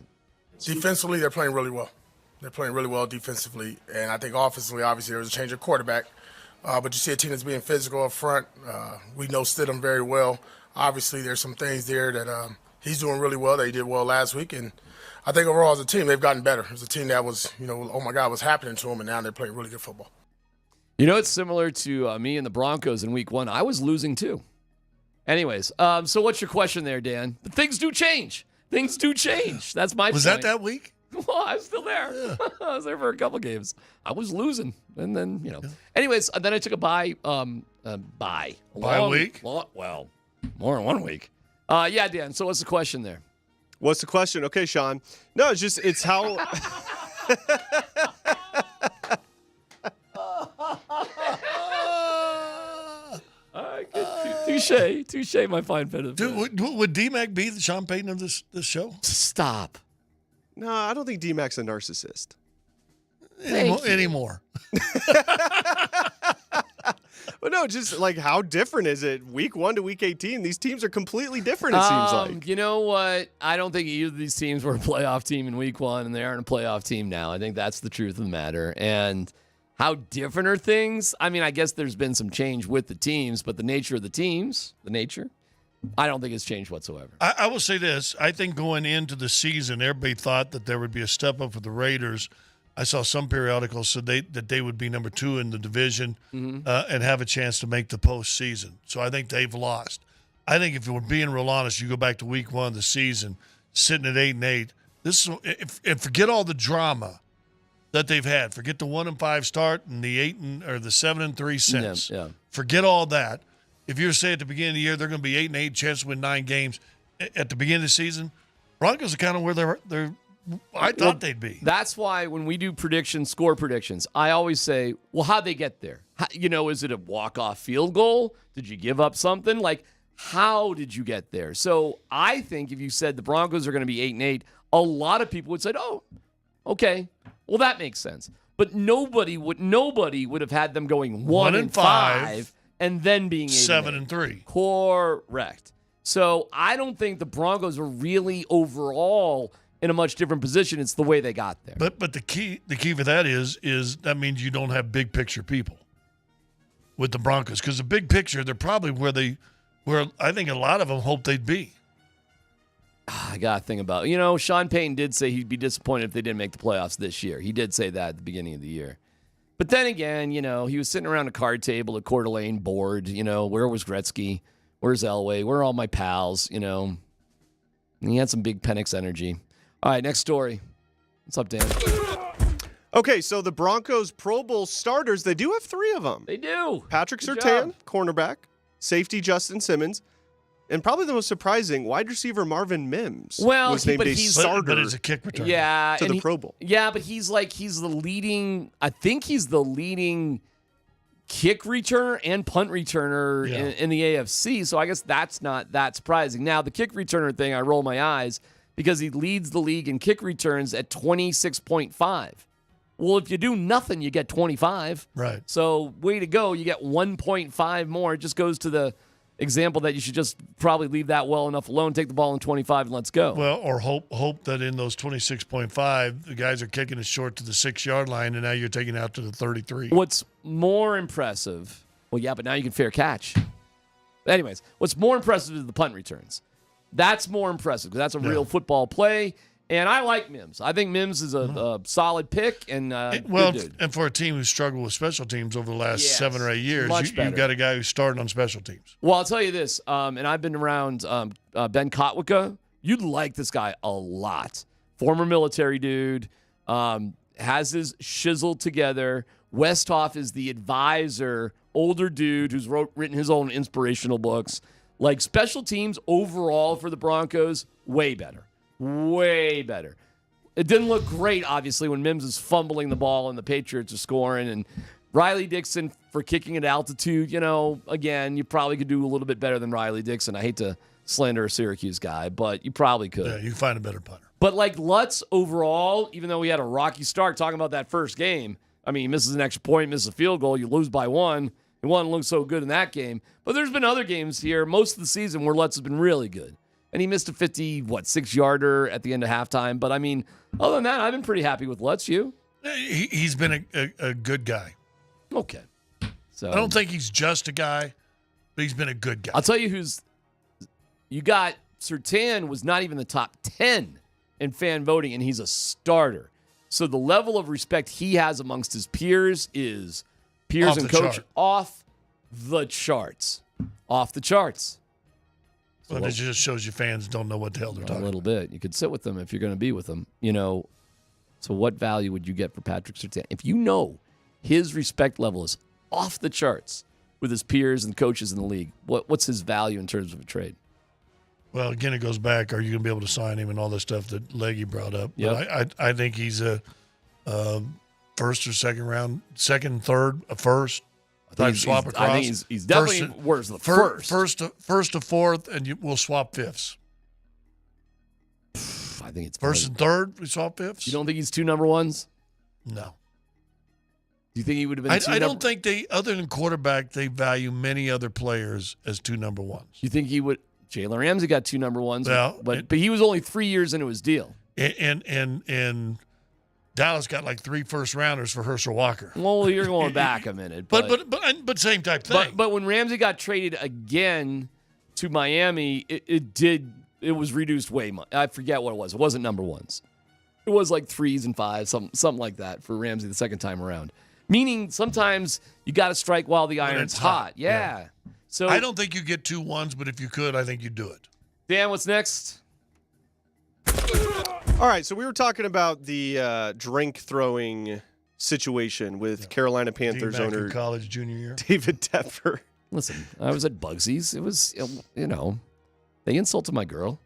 Defensively, they're playing really well. They're playing really well defensively. And I think offensively, obviously, there was a change of quarterback. But you see a team that's being physical up front. We know Stidham very well. Obviously, there's some things there that he's doing really well that he did well last week. And I think overall as a team, they've gotten better. It was a team that was, oh my God, what's happening to them, and now they're playing really good football. You know, it's similar to me and the Broncos in week 1. I was losing too. Anyways, so what's your question there, Dan? But things do change. Things do change. That's my Was point. that week? Well, I was still there. Yeah. I was there for a couple games. I was losing. And then, Anyways, then I took a bye. Bye week? Well, more than 1 week. Yeah, Dan. So what's the question there? What's the question? Okay, Sean. No, it's how. All right, good. Touche, my fine friend. Dude, would D-Mac be the Sean Payton of this show? Stop. No, I don't think D-Mac's a narcissist. Anymore. But no, just like how different is it? Week 1 to week 18, these teams are completely different, it seems like. You know what? I don't think either of these teams were a playoff team in week 1, and they aren't a playoff team now. I think that's the truth of the matter. And how different are things? I mean, I guess there's been some change with the teams, but the nature of the teams, I don't think it's changed whatsoever. I will say this. I think going into the season, everybody thought that there would be a step up for the Raiders. I saw some periodicals said that they would be number 2 in the division and have a chance to make the postseason. So I think they've lost. I think if we're being real honest, you go back to week 1 of the season, sitting at 8-8. This is forget all the drama that they've had. Forget the 1-5 start and the 7-3 since. Yeah. Forget all that. If you were to say at the beginning of the year they're going to be 8-8, chance to win 9 games at the beginning of the season, Broncos are kind of where I thought they'd be. That's why when we do score predictions, I always say, well, how'd they get there? Is it a walk-off field goal? Did you give up something? Like, how did you get there? So I think if you said the Broncos are going to be 8-8, a lot of people would say, oh, okay, well, that makes sense. But nobody would have had them going 1-5 and then being 7-3. Correct. So I don't think the Broncos are really overall in a much different position. It's the way they got there. But the key for that is that means you don't have big picture people with the Broncos, because the big picture, they're probably where I think a lot of them hoped they'd be. I got to think about Sean Payton did say he'd be disappointed if they didn't make the playoffs this year. He did say that at the beginning of the year. But then again, he was sitting around a card table at Coeur d'Alene bored. Where was Gretzky? Where's Elway? Where are all my pals? And he had some big Penix energy. All right, next story. What's up, Dan? Okay, so the Broncos Pro Bowl starters, they do have 3 of them. They do. Patrick Good Surtain, job. cornerback, safety Justin Simmons, and probably the most surprising, wide receiver Marvin Mims was named a starter. But he's a kick returner. Yeah, to the Pro Bowl. Yeah, but he's the leading. I think he's the leading kick returner and punt returner in the AFC. So I guess that's not that surprising. Now the kick returner thing, I roll my eyes because he leads the league in kick returns at 26.5. Well, if you do nothing, you get 25. Right. So way to go. You get 1.5 more. It just goes to the example that you should just probably leave that well enough alone, take the ball in 25 and let's go. Well, or hope that in those 26.5, the guys are kicking it short to the 6-yard line, and now you're taking it out to the 33. What's more impressive, well, yeah, but now you can fair catch. Anyways, what's more impressive is the punt returns. That's more impressive because that's a real football play. And I like Mims. I think Mims is a solid pick. And good dude. And for a team who's struggled with special teams over the last 7 or 8 years, better. you've got a guy who's starting on special teams. Well, I'll tell you this, and I've been around Ben Kotwica. You'd like this guy a lot. Former military dude, has his shizzle together. Westhoff is the advisor, older dude who's written his own inspirational books. Like special teams overall for the Broncos, way better. Way better. It didn't look great, obviously, when Mims is fumbling the ball and the Patriots are scoring. And Riley Dixon for kicking at altitude, again, you probably could do a little bit better than Riley Dixon. I hate to slander a Syracuse guy, but you probably could. Yeah, you can find a better punter. But like Lutz overall, even though he had a rocky start, talking about that first game, I mean, he misses an extra point, misses a field goal, you lose by 1. He wasn't look so good in that game. But there's been other games here, most of the season, where Lutz has been really good. And he missed a 6-yarder at the end of halftime. But, I mean, other than that, I've been pretty happy with Lutz. You? He's been a good guy. Okay. So I don't think he's just a guy, but he's been a good guy. I'll tell you you got Surtain was not even the top 10 in fan voting, and he's a starter. So the level of respect he has amongst his peers is peers and coach off the charts. Off the charts. Well, it just shows you fans don't know what the hell they're talking about. A little bit. You could sit with them if you're going to be with them. So what value would you get for Patrick Surtain? If you know his respect level is off the charts with his peers and coaches in the league, what's his value in terms of a trade? Well, again, it goes back, are you going to be able to sign him and all this stuff that Leggy brought up? Yep. I think he's a first or second round, second, third, a first. Swap across. I think he's definitely worse the first. First to fourth, and we'll swap fifths. I think it's first and third, we swap fifths. You don't think he's 2 number ones? No. Do you think he would have been I don't think they, other than quarterback, they value many other players as 2 number ones. You think he would? Jalen Ramsey got 2 number ones, but he was only 3 years into his deal. And Dallas got like 3 first-rounders for Herschel Walker. Well, you're going back a minute. But same type thing. But when Ramsey got traded again to Miami, it was reduced way much. I forget what it was. It wasn't number ones. It was like 3s and 5s, something like that for Ramsey the second time around. Meaning sometimes you got to strike while the iron's hot. Yeah. So I don't think you get 2 ones, but if you could, I think you'd do it. Dan, what's next? All right, so we were talking about the drink throwing situation with Carolina Panthers owner college junior year David Tepper. Listen, I was at Bugsy's. It was, they insulted my girl.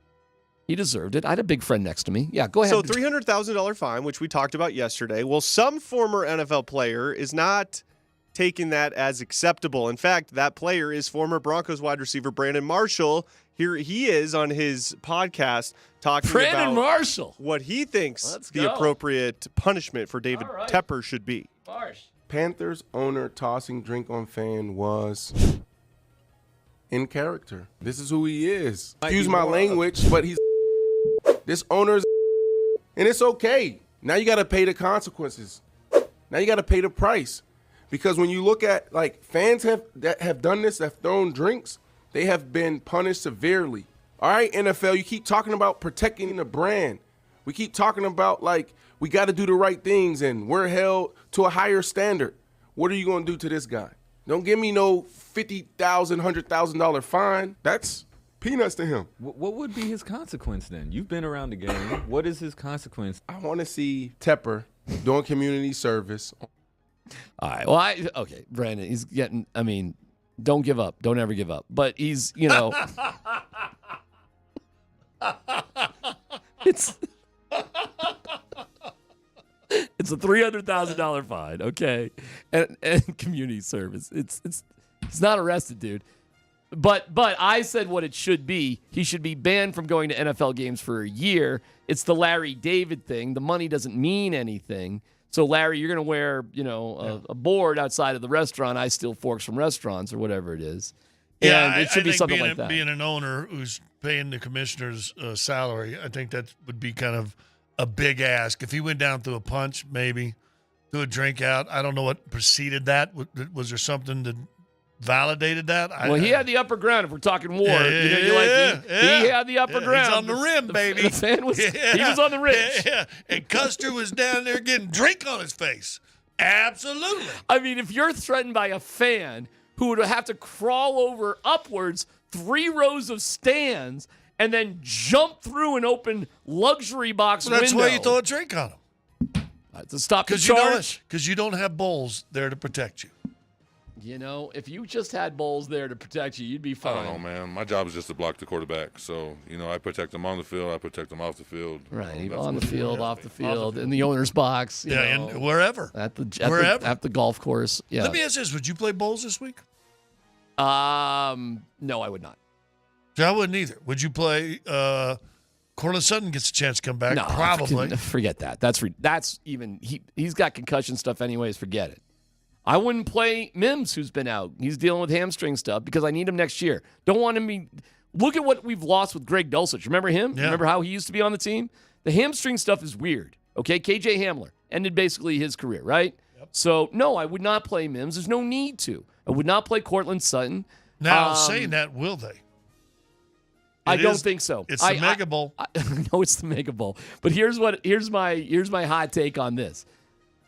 He deserved it. I had a big friend next to me. Yeah, go ahead. So $300,000 fine, which we talked about yesterday. Well, some former NFL player is not taking that as acceptable. In fact, that player is former Broncos wide receiver Brandon Marshall. Here he is on his podcast talking about Marshall. What he thinks the appropriate punishment for David Tepper should be. Panthers owner tossing drink on fan was in character. This is who he is. Excuse my language, but he's this owner's, and it's okay. Now you got to pay the consequences. Now you got to pay the price, because when you look at fans that have done this, that have thrown drinks, they have been punished severely. All right, NFL, you keep talking about protecting the brand. We keep talking about we got to do the right things and we're held to a higher standard. What are you going to do to this guy? Don't give me no $50,000, $100,000 fine. That's peanuts to him. What would be his consequence then? You've been around the game. What is his consequence? I want to see Tepper doing community service. All right. Well, Brandon, he's getting, don't give up. Don't ever give up. But he's, it's a $300,000 fine, okay, and community service. It's not arrested, dude. But I said what it should be. He should be banned from going to NFL games for a year. It's the Larry David thing. The money doesn't mean anything. So, Larry, you're going to wear, a board outside of the restaurant. I steal forks from restaurants or whatever it is. Yeah, and it should I be think something like that. Being an owner who's paying the commissioner's salary, I think that would be kind of a big ask. If he went down through a punch, maybe threw a drink out. I don't know what preceded that. Was there something that validated that? He had the upper ground. If we're talking war, he had the upper ground. He's on the rim, baby. The fan was. He was on the ridge. Yeah. And Custer was down there getting drink on his face. Absolutely. I mean, if you're threatened by a fan who would have to crawl over upwards 3 rows of stands and then jump through an open luxury box window. That's why you throw a drink on him. To stop the charge. Because you don't have bulls there to protect you. If you just had bulls there to protect you, you'd be fine. I don't know, man. My job is just to block the quarterback. So, I protect them on the field. I protect them off the field. Right, on the field, off the field, in the owner's box. And wherever. At the golf course. Yeah. Let me ask this. Would you play bowls this week? No, I would not. I wouldn't either. Would you play Cortland Sutton gets a chance to come back? No, probably. Forget that. That's even he's got concussion stuff anyways. Forget it. I wouldn't play Mims, who's been out. He's dealing with hamstring stuff because I need him next year. Don't want him to be. Look at what we've lost with Greg Dulcich. Remember him? Yeah. Remember how he used to be on the team? The hamstring stuff is weird. Okay, KJ Hamler ended basically his career, right? Yep. So no, I would not play Mims. There's no need to. I would not play Cortland Sutton. Now, saying that, will they? I don't think so. It's the Mega Bowl. I know it's the Mega Bowl. But here's my hot take on this.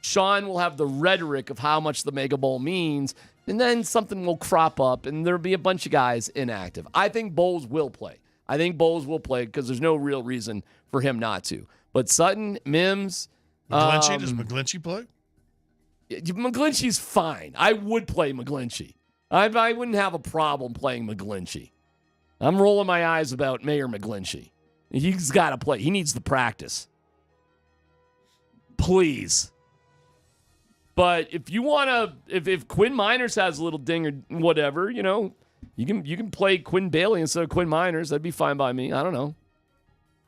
Sean will have the rhetoric of how much the Mega Bowl means, and then something will crop up, and there'll be a bunch of guys inactive. I think Bowles will play. Because there's no real reason for him not to. But Sutton, Mims, McGlinchey, does McGlinchey play? McGlinchey's fine. I would play McGlinchey. I wouldn't have a problem playing McGlinchey. I'm rolling my eyes about Mayor McGlinchey. He's got to play. He needs the practice. Please. But if you want to, if Quinn Miners has a little ding or whatever, you can play Quinn Bailey instead of Quinn Miners. That'd be fine by me. I don't know.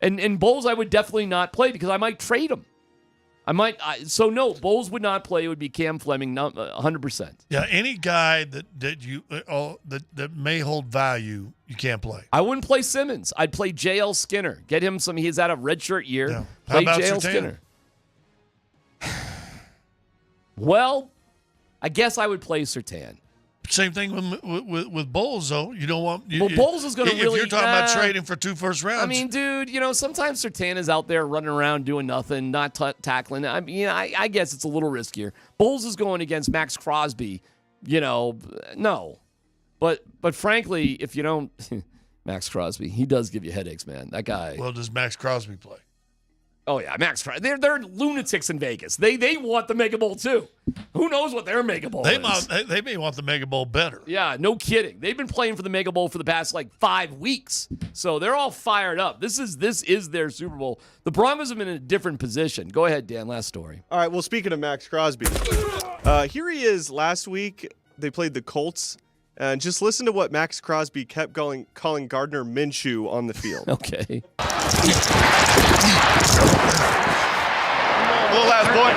And Bowles I would definitely not play because I might trade him. So no, Bowles would not play. It would be Cam Fleming, 100%. Yeah, any guy that may hold value, you can't play. I wouldn't play Simmons. I'd play J.L. Skinner. Get him some. He's had a redshirt year. Yeah. Play How about J.L. Surtain? Skinner. Well, I guess I would play Surtain. Same thing with Bowles, though. You don't want. Bowles is going to really. If you're talking about trading for 2 first rounds. I mean, dude, sometimes Surtain is out there running around doing nothing, not tackling. I mean, I guess it's a little riskier. Bowles is going against Max Crosby. No. But frankly, if you don't, Max Crosby, he does give you headaches, man. That guy. Well, does Max Crosby play? Oh yeah, Max Crosby. They're lunatics in Vegas. They want the Mega Bowl too. Who knows what their Mega Bowl is? They may want the Mega Bowl better. Yeah, no kidding. They've been playing for the Mega Bowl for the past 5 weeks, so they're all fired up. This is their Super Bowl. The Broncos have been in a different position. Go ahead, Dan. Last story. All right. Well, speaking of Max Crosby, here he is. Last week they played the Colts, and just listen to what Max Crosby kept calling Gardner Minshew on the field. Okay. Little ass boy.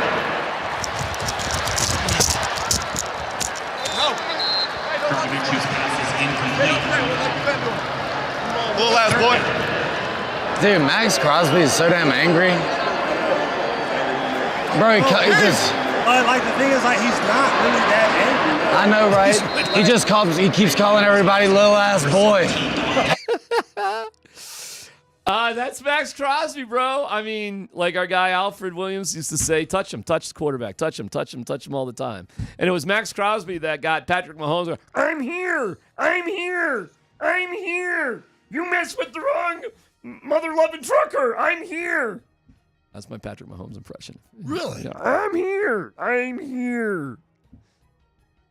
Little ass boy. Dude, Max Crosby is so damn angry. Bro, he just. But the thing is, he's not really that angry. I know, right? He keeps calling everybody little ass boy. That's Max Crosby, bro. I mean, like our guy Alfred Williams used to say, touch him, touch the quarterback, touch him all the time. And it was Max Crosby that got Patrick Mahomes going, I'm here. You mess with the wrong mother-loving trucker. I'm here. That's my Patrick Mahomes impression. Really? Yeah, I'm here.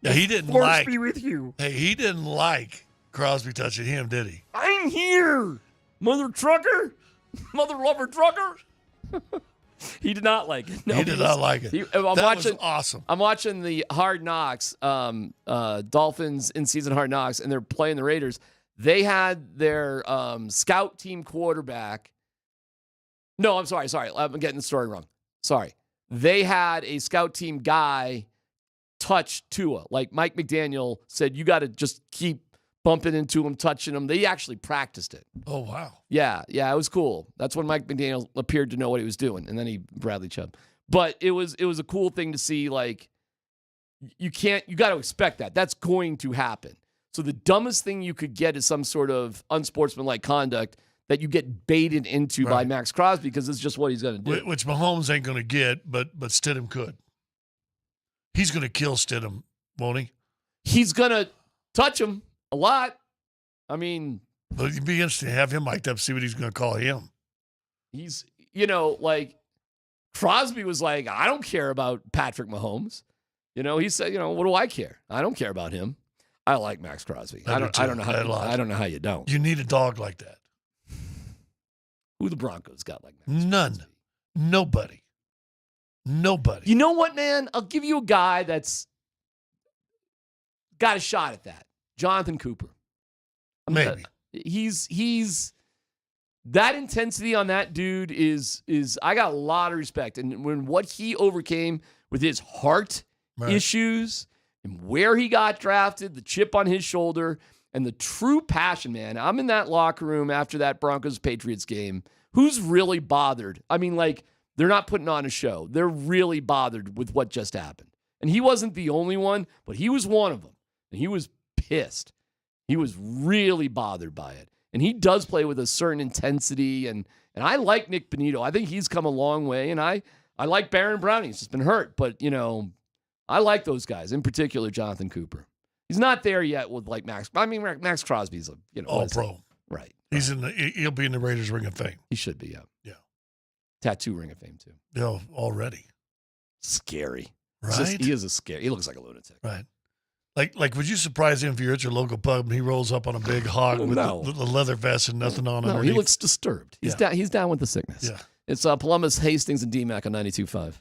Yeah, he didn't Force be with you. Hey, he didn't like Crosby touching him, did he? I'm here. Mother trucker? Mother lover trucker? He did not like it. No, he did not like it. Was awesome. I'm watching the Hard Knocks, Dolphins in-season Hard Knocks, and they're playing the Raiders. They had their scout team quarterback. No, I'm sorry. I'm getting the story wrong. Sorry. they had a scout team guy touch Tua. Like Mike McDaniel said, you got to just keep bumping into him, touching him. They actually practiced it. Oh, wow. Yeah, it was cool. That's when Mike McDaniel appeared to know what he was doing, and then Bradley Chubb. But it was a cool thing to see. Like, you got to expect that. That's going to happen. So the dumbest thing you could get is some sort of unsportsmanlike conduct that you get baited into by Max Crosby because it's just what he's going to do. Which Mahomes ain't going to get, but Stidham could. He's going to kill Stidham, won't he? He's going to touch him a lot. I mean, but it'd be interesting to have him mic'd up, see what he's going to call him. He's, like Crosby was like, I don't care about Patrick Mahomes. He said, what do I care? I don't care about him. I like Max Crosby. I don't know how you don't. You need a dog like that. Who the Broncos got like Max None. Crosby? Nobody. You know what, man? I'll give you a guy that's got a shot at that. Jonathan Cooper. Maybe. He's that intensity on that dude is I got a lot of respect. And when what he overcame with his heart issues and where he got drafted, the chip on his shoulder, and the true passion, man. I'm in that locker room after that Broncos-Patriots game. Who's really bothered? I mean, like, they're not putting on a show. They're really bothered with what just happened. And he wasn't the only one, but he was one of them. And he was pissed. He was really bothered by it. And he does play with a certain intensity. And I like Nick Bonito. I think he's come a long way. And I like Baron Browning. He's just been hurt. But, I like those guys, in particular Jonathan Cooper. He's not there yet with like Max. I mean, Max Crosby's all pro. Right. He'll be in the Raiders Ring of Fame. He should be, yeah. Yeah. Tattoo Ring of Fame, too. Yeah, already. Scary. Right? He looks like a lunatic. Right. Like, would you surprise him if you're at your local pub and he rolls up on a big hog with the leather vest and nothing on No, underneath? he looks disturbed. He's down with the sickness. Yeah. It's Columbus, Hastings, and DMAC on 92.5.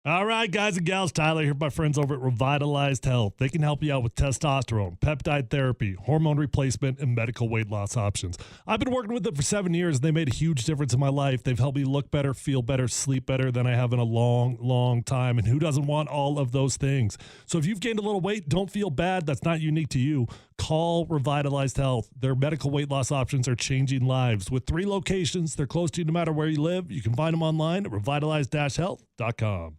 All right, guys and gals, Tyler here, my friends over at Revitalized Health. They can help you out with testosterone, peptide therapy, hormone replacement, and medical weight loss options. I've been working with them for 7 years, and they made a huge difference in my life. They've helped me look better, feel better, sleep better than I have in a long, long time. And who doesn't want all of those things? So if you've gained a little weight, don't feel bad. That's not unique to you. Call Revitalized Health. Their medical weight loss options are changing lives. With 3 locations, they're close to you no matter where you live. You can find them online at revitalized-health.com.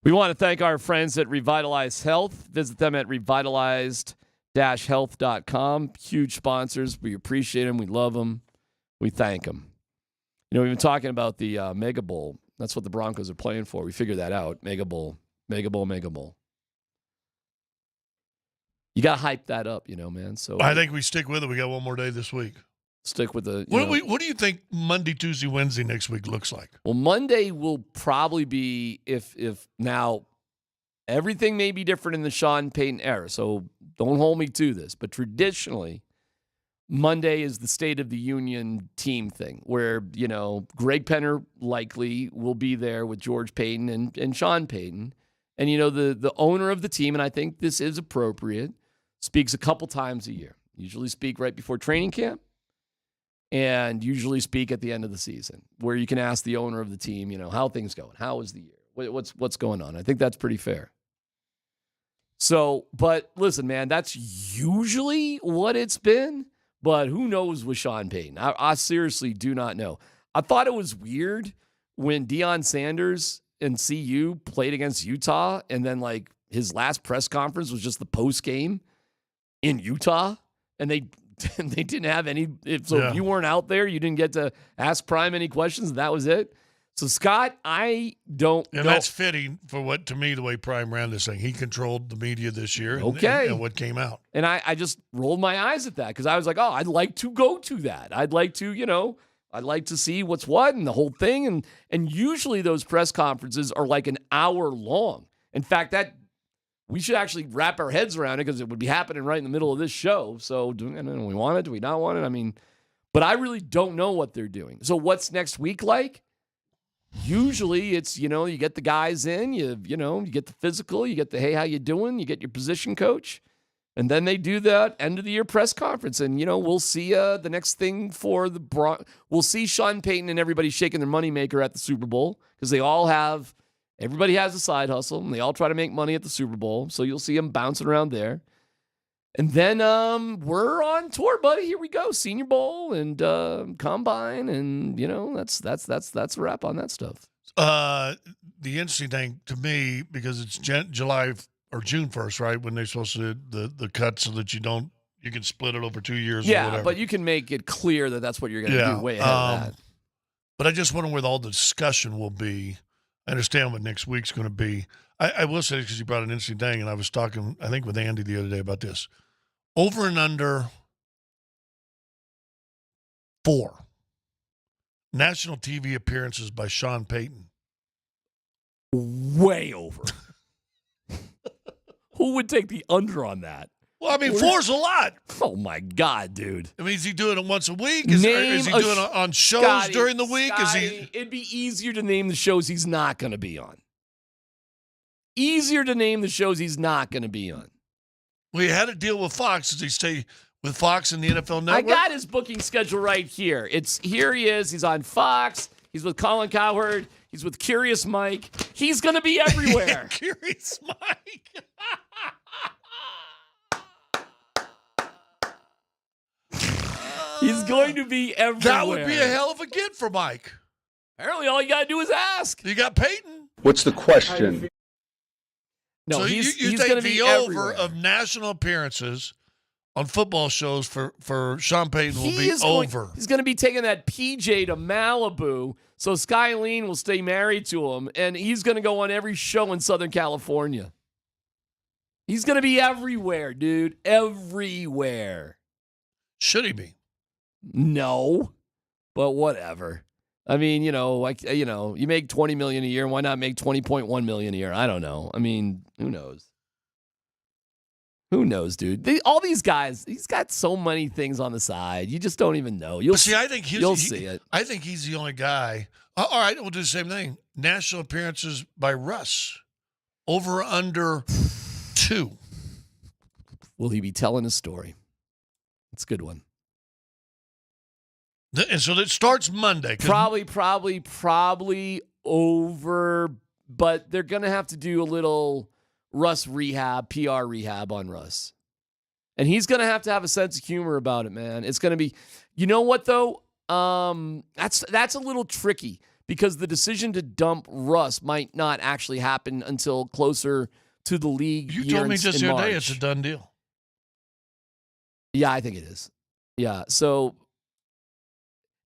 We want to thank our friends at Revitalized Health. Visit them at revitalized-health.com. Huge sponsors. We appreciate them. We love them. We thank them. We've been talking about the Mega Bowl. That's what the Broncos are playing for. We figured that out. Mega Bowl. Mega Bowl, Mega Bowl. You got to hype that up, man. So I think we stick with it. We got one more day this week. Stick with the. What do you think Monday, Tuesday, Wednesday next week looks like? Well, Monday will probably be if now everything may be different in the Sean Payton era. So don't hold me to this, but traditionally, Monday is the State of the Union team thing where, Greg Penner likely will be there with George Payton and Sean Payton. And, the owner of the team, and I think this is appropriate, speaks a couple times a year. Usually speak right before training camp and usually speak at the end of the season where you can ask the owner of the team, how things going? How is the year? What's going on? I think that's pretty fair. So, but listen, man, that's usually what it's been. But who knows with Sean Payton? I seriously do not know. I thought it was weird when Deion Sanders and CU played against Utah, and then his last press conference was just the post game in Utah, and they didn't have any. If you weren't out there, you didn't get to ask Prime any questions. And that was it. So Scott, I don't know. And that's fitting for the way Prime ran this thing. He controlled the media this year. And what came out. And I just rolled my eyes at that because I was like, oh, I'd like to go to that. I'd like to, I'd like to see what's what and the whole thing. And usually those press conferences are like an hour long. In fact, we should actually wrap our heads around it because it would be happening right in the middle of this show. So do we want it? Do we not want it? But I really don't know what they're doing. So what's next week like? Usually it's, you get the guys in, you get the physical, you get the, hey, how you doing? You get your position coach. And then they do that end of the year press conference. And, we'll see the next thing for we'll see Sean Payton and everybody shaking their moneymaker at the Super Bowl because everybody has a side hustle and they all try to make money at the Super Bowl. So you'll see them bouncing around there. And then we're on tour, buddy. Here we go. Senior Bowl and Combine. And, that's a wrap on that stuff. The interesting thing to me, because it's July or June 1st, right, when they're supposed to do the cut so that you can split it over 2 years or whatever. Yeah, but you can make it clear that that's what you're going to do way ahead of that. But I just wonder where all the discussion will be. I understand what next week's going to be. I will say this because you brought an interesting thing, and I was talking, I think, with Andy the other day about this. Over and under 4 national TV appearances by Sean Payton. Way over. Who would take the under on that? Well, 4's a lot. Oh, my God, dude. Is he doing it once a week? Is he doing it on shows Scotty, during the week? Scotty, it'd be easier to name the shows he's not going to be on. Easier to name the shows he's not going to be on. Well, he had a deal with Fox. Does he stay with Fox and the NFL Network? I got his booking schedule right here. Here he is. He's on Fox. He's with Colin Cowherd. He's with Curious Mike. He's going to be everywhere. Curious Mike. He's going to be everywhere. That would be a hell of a get for Mike. Apparently, all you got to do is ask. You got Peyton. What's the question? No, so he's think going to the be over everywhere. of national appearances on football shows for Sean Payton will be over. He's going to be taking that PJ to Malibu, so Skylene will stay married to him, and he's going to go on every show in Southern California. He's going to be everywhere, dude. Everywhere. Should he be? No, but whatever. You make $20 million a year. Why not make $20.1 million a year? I don't know. Who knows? Who knows, dude? All these guys, he's got so many things on the side. You just don't even know. I think you'll see it. I think he's the only guy. All right, we'll do the same thing. National appearances by Russ. Over under 2. Will he be telling a story? It's a good one. And so it starts Monday. Probably over, but they're going to have to do a little Russ rehab, PR rehab on Russ. And he's going to have a sense of humor about it, man. It's going to be, you know what, though? That's a little tricky because the decision to dump Russ might not actually happen until closer to the league. You year told me in- just in the other day March. it's a done deal. Yeah, I think it is. Yeah, so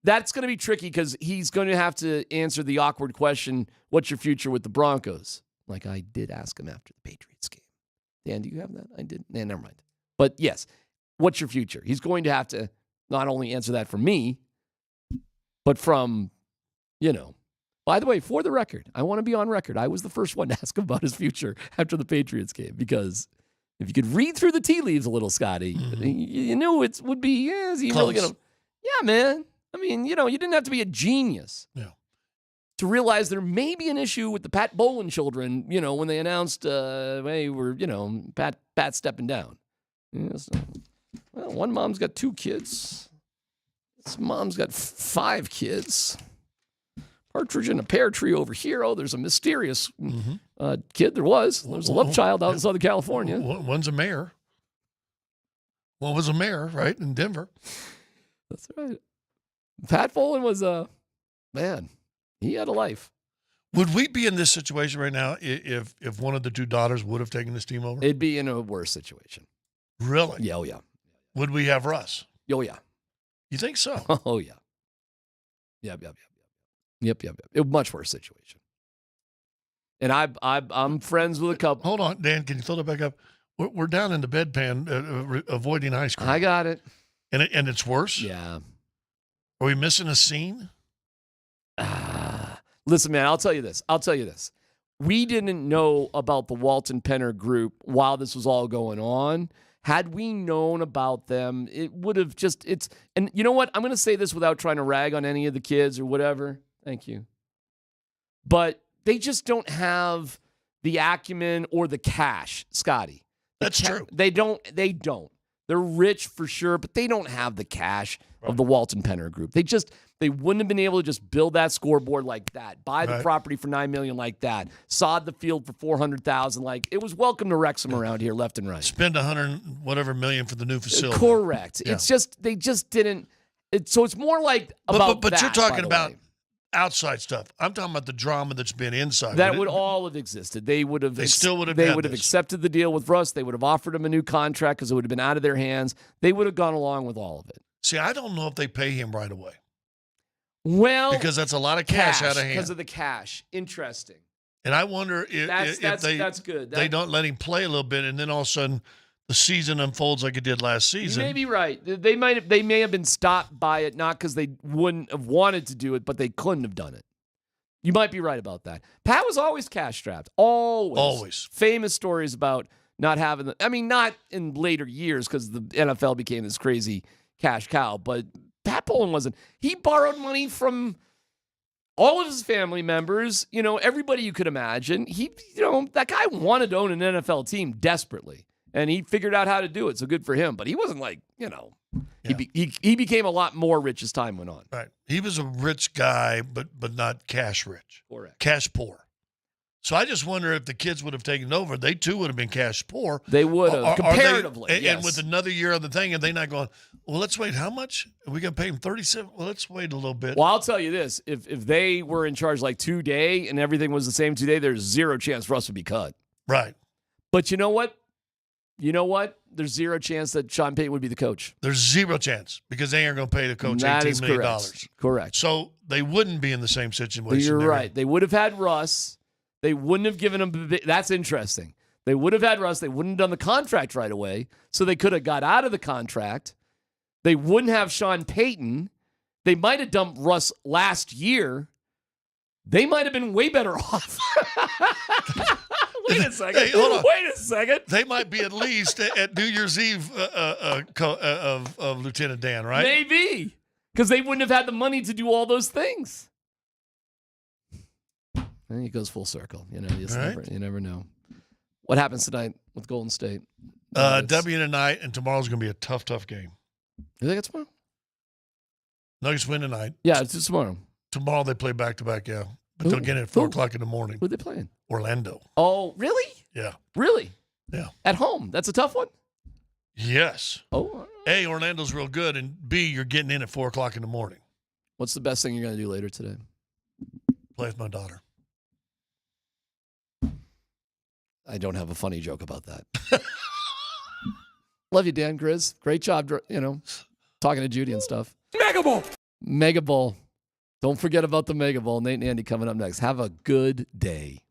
that's going to be tricky because he's going to have to answer the awkward question, what's your future with the Broncos? Like I did ask him after the Patriots game. Dan, do you have that? I did. Nah, never mind. But yes, what's your future? He's going to have to not only answer that from me, but from, by the way, for the record, I want to be on record. I was the first one to ask him about his future after the Patriots game because if you could read through the tea leaves a little, Scotty, you knew it would be, is he really going to? Yeah, man. I mean, you didn't have to be a genius to realize there may be an issue with the Pat Bowlen children, when they announced, hey, we're, Pat stepping down. Yeah, so, well, one mom's got 2 kids. This mom's got 5 kids. Partridge in a pear tree over here. Oh, there's a mysterious kid. There's a love child out in Southern California. One's a mayor. One was a mayor, right, in Denver. That's right. Pat Bowlen was man. He had a life. Would we be in this situation right now if one of the 2 daughters would have taken this team over? It'd be in a worse situation. Really? Yeah, oh yeah. Would we have Russ? Oh yeah. You think so? Oh yeah. Yep. A much worse situation. And I'm friends with a couple. Hold on, Dan. Can you throw that back up? We're down in the bedpan avoiding ice cream. I got it. And it's worse? Yeah. Are we missing a scene? Listen, man, I'll tell you this. We didn't know about the Walton Penner group while this was all going on. Had we known about them, it would have and you know what? I'm going to say this without trying to rag on any of the kids or whatever. Thank you. But they just don't have the acumen or the cash, Scotty. That's true. They don't. They're rich for sure, but they don't have the cash of the Walton Penner group. They wouldn't have been able to just build that scoreboard like that, buy the property for $9 million like that, sod the field for $400,000. Like it was welcome to Wrexham around here, left and right. Spend $100 million for the new facility. Correct. Yeah. It's just they just didn't. So it's more like about. But that, you're talking by the about way. outside stuff. I'm talking about the drama that's been inside. That would all have existed. They would have. They still would have. They would have accepted the deal with Russ. They would have offered him a new contract because it would have been out of their hands. They would have gone along with all of it. See, I don't know if they pay him right away. Well, because that's a lot of cash out of hand. Because of the cash. Interesting. And I wonder if that's good. They don't let him play a little bit, and then all of a sudden the season unfolds like it did last season. You may be right. They may have been stopped by it, not because they wouldn't have wanted to do it, but they couldn't have done it. You might be right about that. Pat was always cash strapped. Always. Famous stories about not having not in later years because the NFL became this crazy cash cow, but Pat Bowlen wasn't. He borrowed money from all of his family members, everybody you could imagine. That guy wanted to own an NFL team desperately, and he figured out how to do it. So good for him. But he wasn't like, he became a lot more rich as time went on. Right. He was a rich guy, but not cash rich. Correct. Cash poor. So I just wonder if the kids would have taken over, they too would have been cash poor. They would have, comparatively. Yes. And with another year of the thing, and they not going, well, let's wait. How much? Are we going to pay him 37? Well, let's wait a little bit. Well, I'll tell you this. If they were in charge like today and everything was the same today, there's zero chance Russ would be cut. Right. But you know what? There's zero chance that Sean Payton would be the coach. There's zero chance because they aren't going to pay the coach $18 million. Correct. So they wouldn't be in the same situation. You're right. They would have had Russ. They wouldn't have given him. That's interesting. They would have had Russ. They wouldn't have done the contract right away. So they could have got out of the contract. They wouldn't have Sean Payton. They might have dumped Russ last year. They might have been way better off. Wait a second. Hey, hold on. Wait a second. They might be at least at New Year's Eve of Lieutenant Dan, right? Maybe. Because they wouldn't have had the money to do all those things. I think it goes full circle. You never know. What happens tonight with Golden State? W tonight, and tomorrow's going to be a tough game. You think it's tomorrow? Nuggets win tonight. Yeah, it's tomorrow. Tomorrow they play back-to-back, yeah. But they'll get it at 4 o'clock in the morning. Who are they playing? Orlando. Oh, really? Yeah. Really? Yeah. At home. That's a tough one? Yes. Oh. A, Orlando's real good, and B, you're getting in at 4 o'clock in the morning. What's the best thing you're going to do later today? play with my daughter. I don't have a funny joke about that. Love you, Dan Grizz. Great job, talking to Judy and stuff. Mega Bowl. Mega Bowl. Don't forget about the Mega Bowl. Nate and Andy coming up next. Have a good day.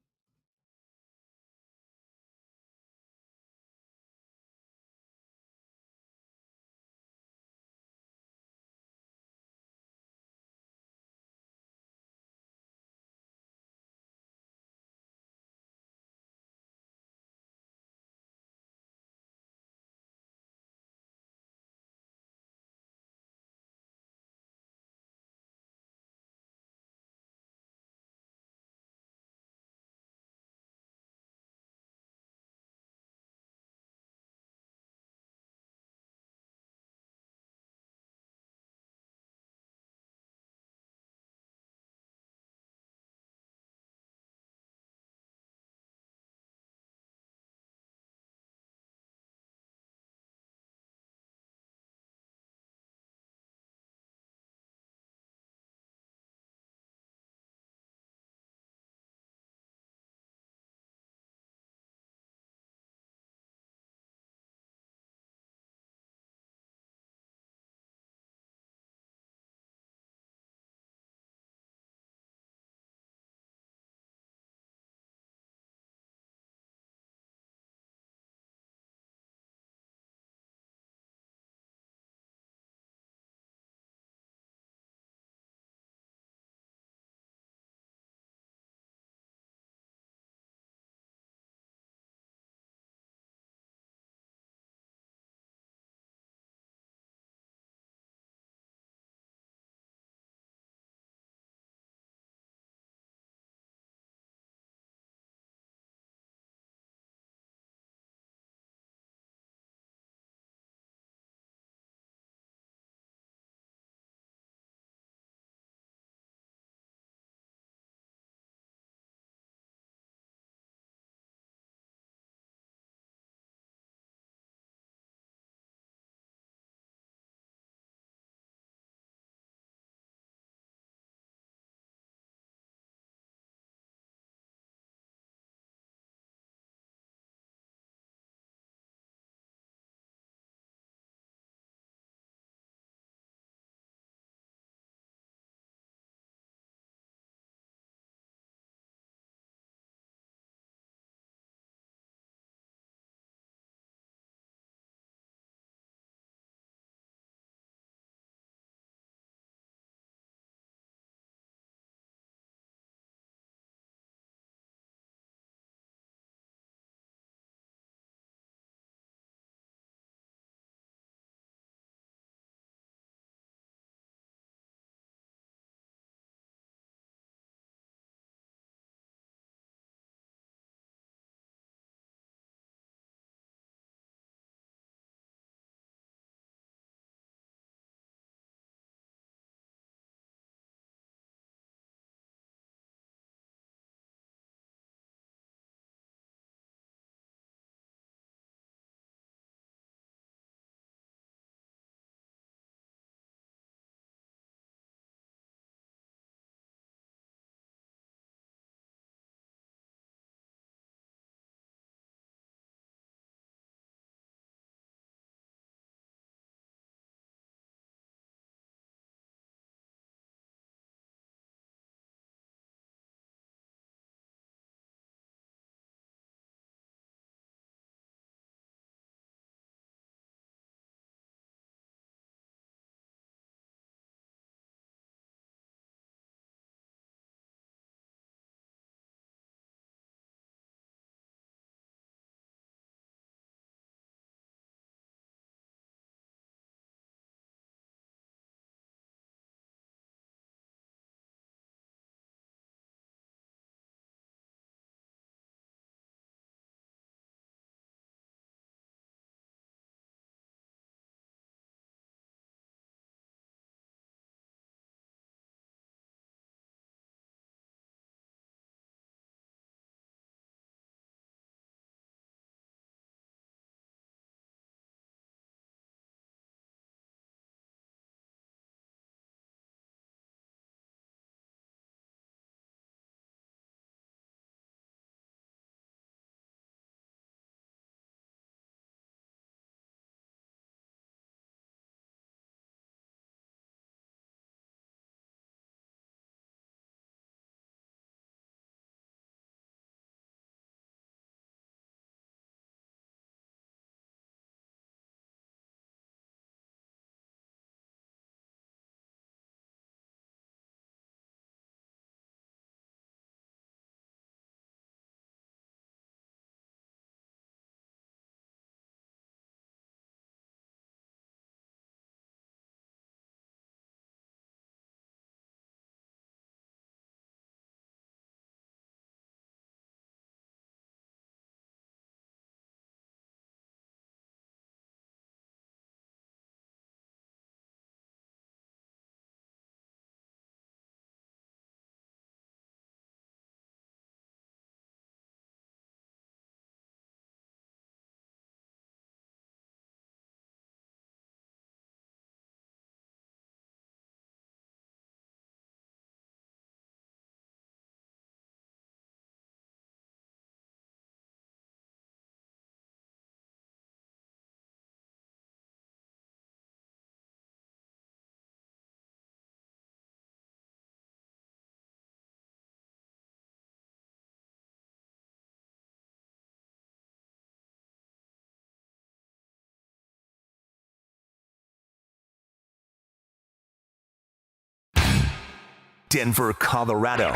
Denver, Colorado.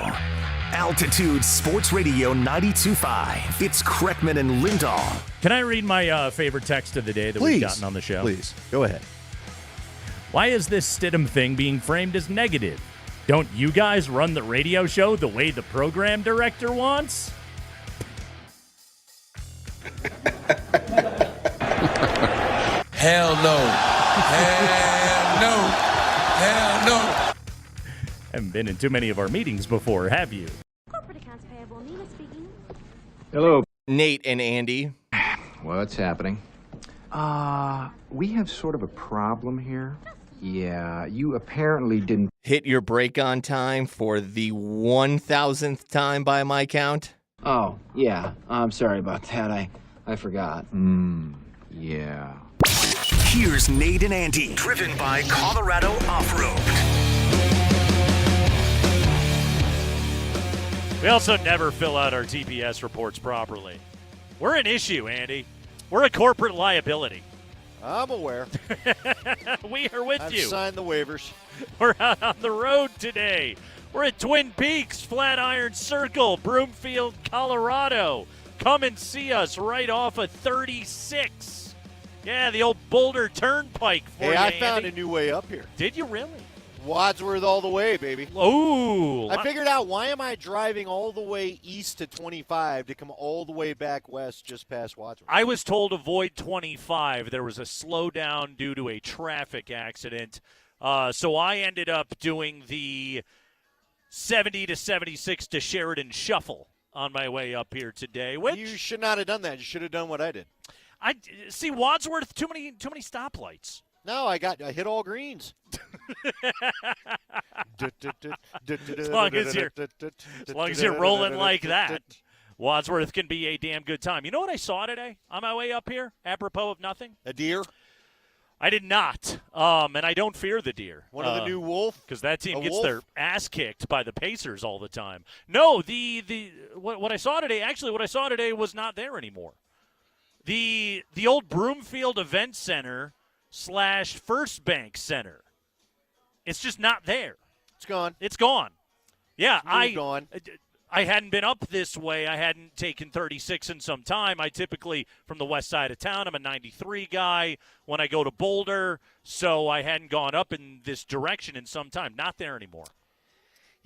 Altitude Sports Radio 92.5. It's Kreckman and Lindahl. Can I read my favorite text of the day that we've gotten on the show? Please, go ahead. Why is this Stidham thing being framed as negative? Don't you guys run the radio show the way the program director wants? Hell no. Hell no. Hell no. Haven't been in too many of our meetings before, have you? Corporate accounts payable, Nina speaking. Hello, Nate and Andy. What's happening? We have sort of a problem here. Yeah, you apparently didn't Hit your break on time for the 1,000th time by my count. Oh, yeah. I'm sorry about that. I forgot. Yeah. Here's Nate and Andy, driven by Colorado Off-Road. We also never fill out our TPS reports properly. We're an issue, Andy. We're a corporate liability. I'm aware. We are with you. I've signed the waivers. We're out on the road today. We're at Twin Peaks, Flatiron Circle, Broomfield, Colorado. Come and see us right off of 36. Yeah, the old Boulder Turnpike for you, Hey, I Andy. found a new way up here. Did you really? Wadsworth all the way, baby. Ooh. I figured out, why am I driving all the way east to 25 to come all the way back west just past Wadsworth? I was told avoid 25. There was a slowdown due to a traffic accident. So I ended up doing the 70 to 76 to Sheridan Shuffle on my way up here today. Which You should not have done that. You should have done what I did. I see Wadsworth, too many stoplights. No, I hit all greens. As long as you're rolling like that, Wadsworth can be a damn good time. You know what I saw today on my way up here, apropos of nothing? A deer? I did not, and I don't fear the deer. One of the new wolf? Because that team gets wolf? their ass kicked by the Pacers all the time. No, what I saw today was not there anymore. The old Broomfield Event Center / First Bank Center. It's just not there. It's gone. It's gone. Yeah, Gone. I hadn't been up this way. I hadn't taken 36 in some time. I typically, from the west side of town, I'm a 93 guy when I go to Boulder, so I hadn't gone up in this direction in some time. Not there anymore.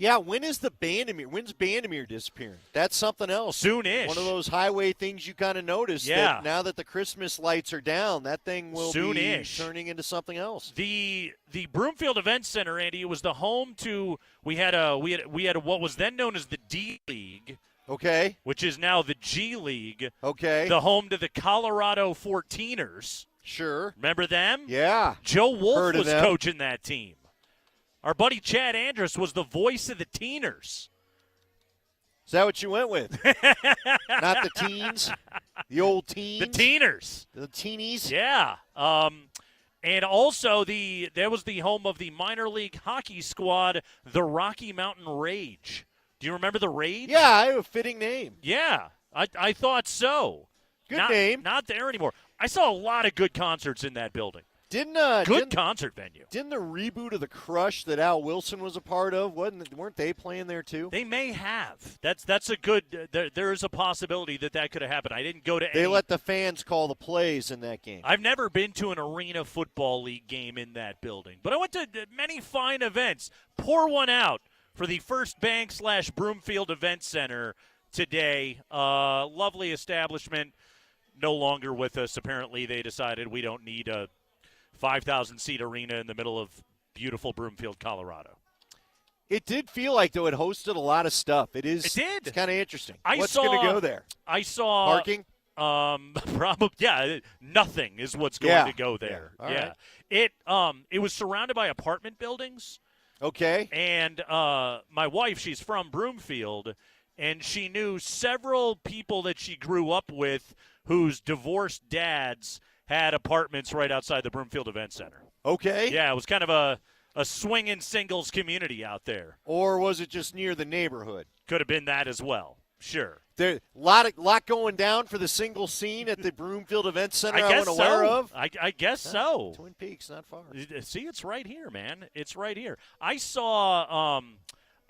Yeah, when's Bandimere disappearing? That's something else. Soon-ish. One of those highway things you kind of notice. Yeah. That now that the Christmas lights are down, that thing will Soon-ish. be turning into something else. The Broomfield Event Center, Andy, was the home to we had what was then known as the D League. Okay. Which is now the G League. Okay. The home to the Colorado 14ers. Sure. Remember them? Yeah. Joe Wolf Heard of was them. coaching that team. Our buddy Chad Andrus was the voice of the Teeners. Is that what you went with? Not the teens? The old teens? The Teeners. The teenies? Yeah. And also that was the home of the minor league hockey squad, the Rocky Mountain Rage. Do you remember the Rage? Yeah, I have a fitting name. Yeah, I thought so. Good name. Not there anymore. I saw a lot of good concerts in that building. Didn't concert venue. Didn't the reboot of the Crush that Al Wilson was a part of, weren't they playing there too? They may have. That's a good. There is a possibility that could have happened. I didn't go to. They let the fans call the plays in that game. I've never been to an Arena Football League game in that building, but I went to many fine events. Pour one out for the First Bank / Broomfield Event Center today. Lovely establishment. No longer with us. Apparently, they decided we don't need a 5,000-seat arena in the middle of beautiful Broomfield, Colorado. It did feel like, though, it hosted a lot of stuff. It did. It's kind of interesting. What's going to go there? I saw parking. Probably, yeah. Nothing is what's going to go there. Yeah. All right. It was surrounded by apartment buildings. Okay. And my wife, she's from Broomfield, and she knew several people that she grew up with whose divorced dads had apartments right outside the Broomfield Event Center. Okay. Yeah, it was kind of a swinging singles community out there. Or was it just near the neighborhood? Could have been that as well. Sure. There lot going down for the single scene at the Broomfield Event Center I wasn't aware of. I guess so. Twin Peaks, not far. See, it's right here, man. It's right here. I saw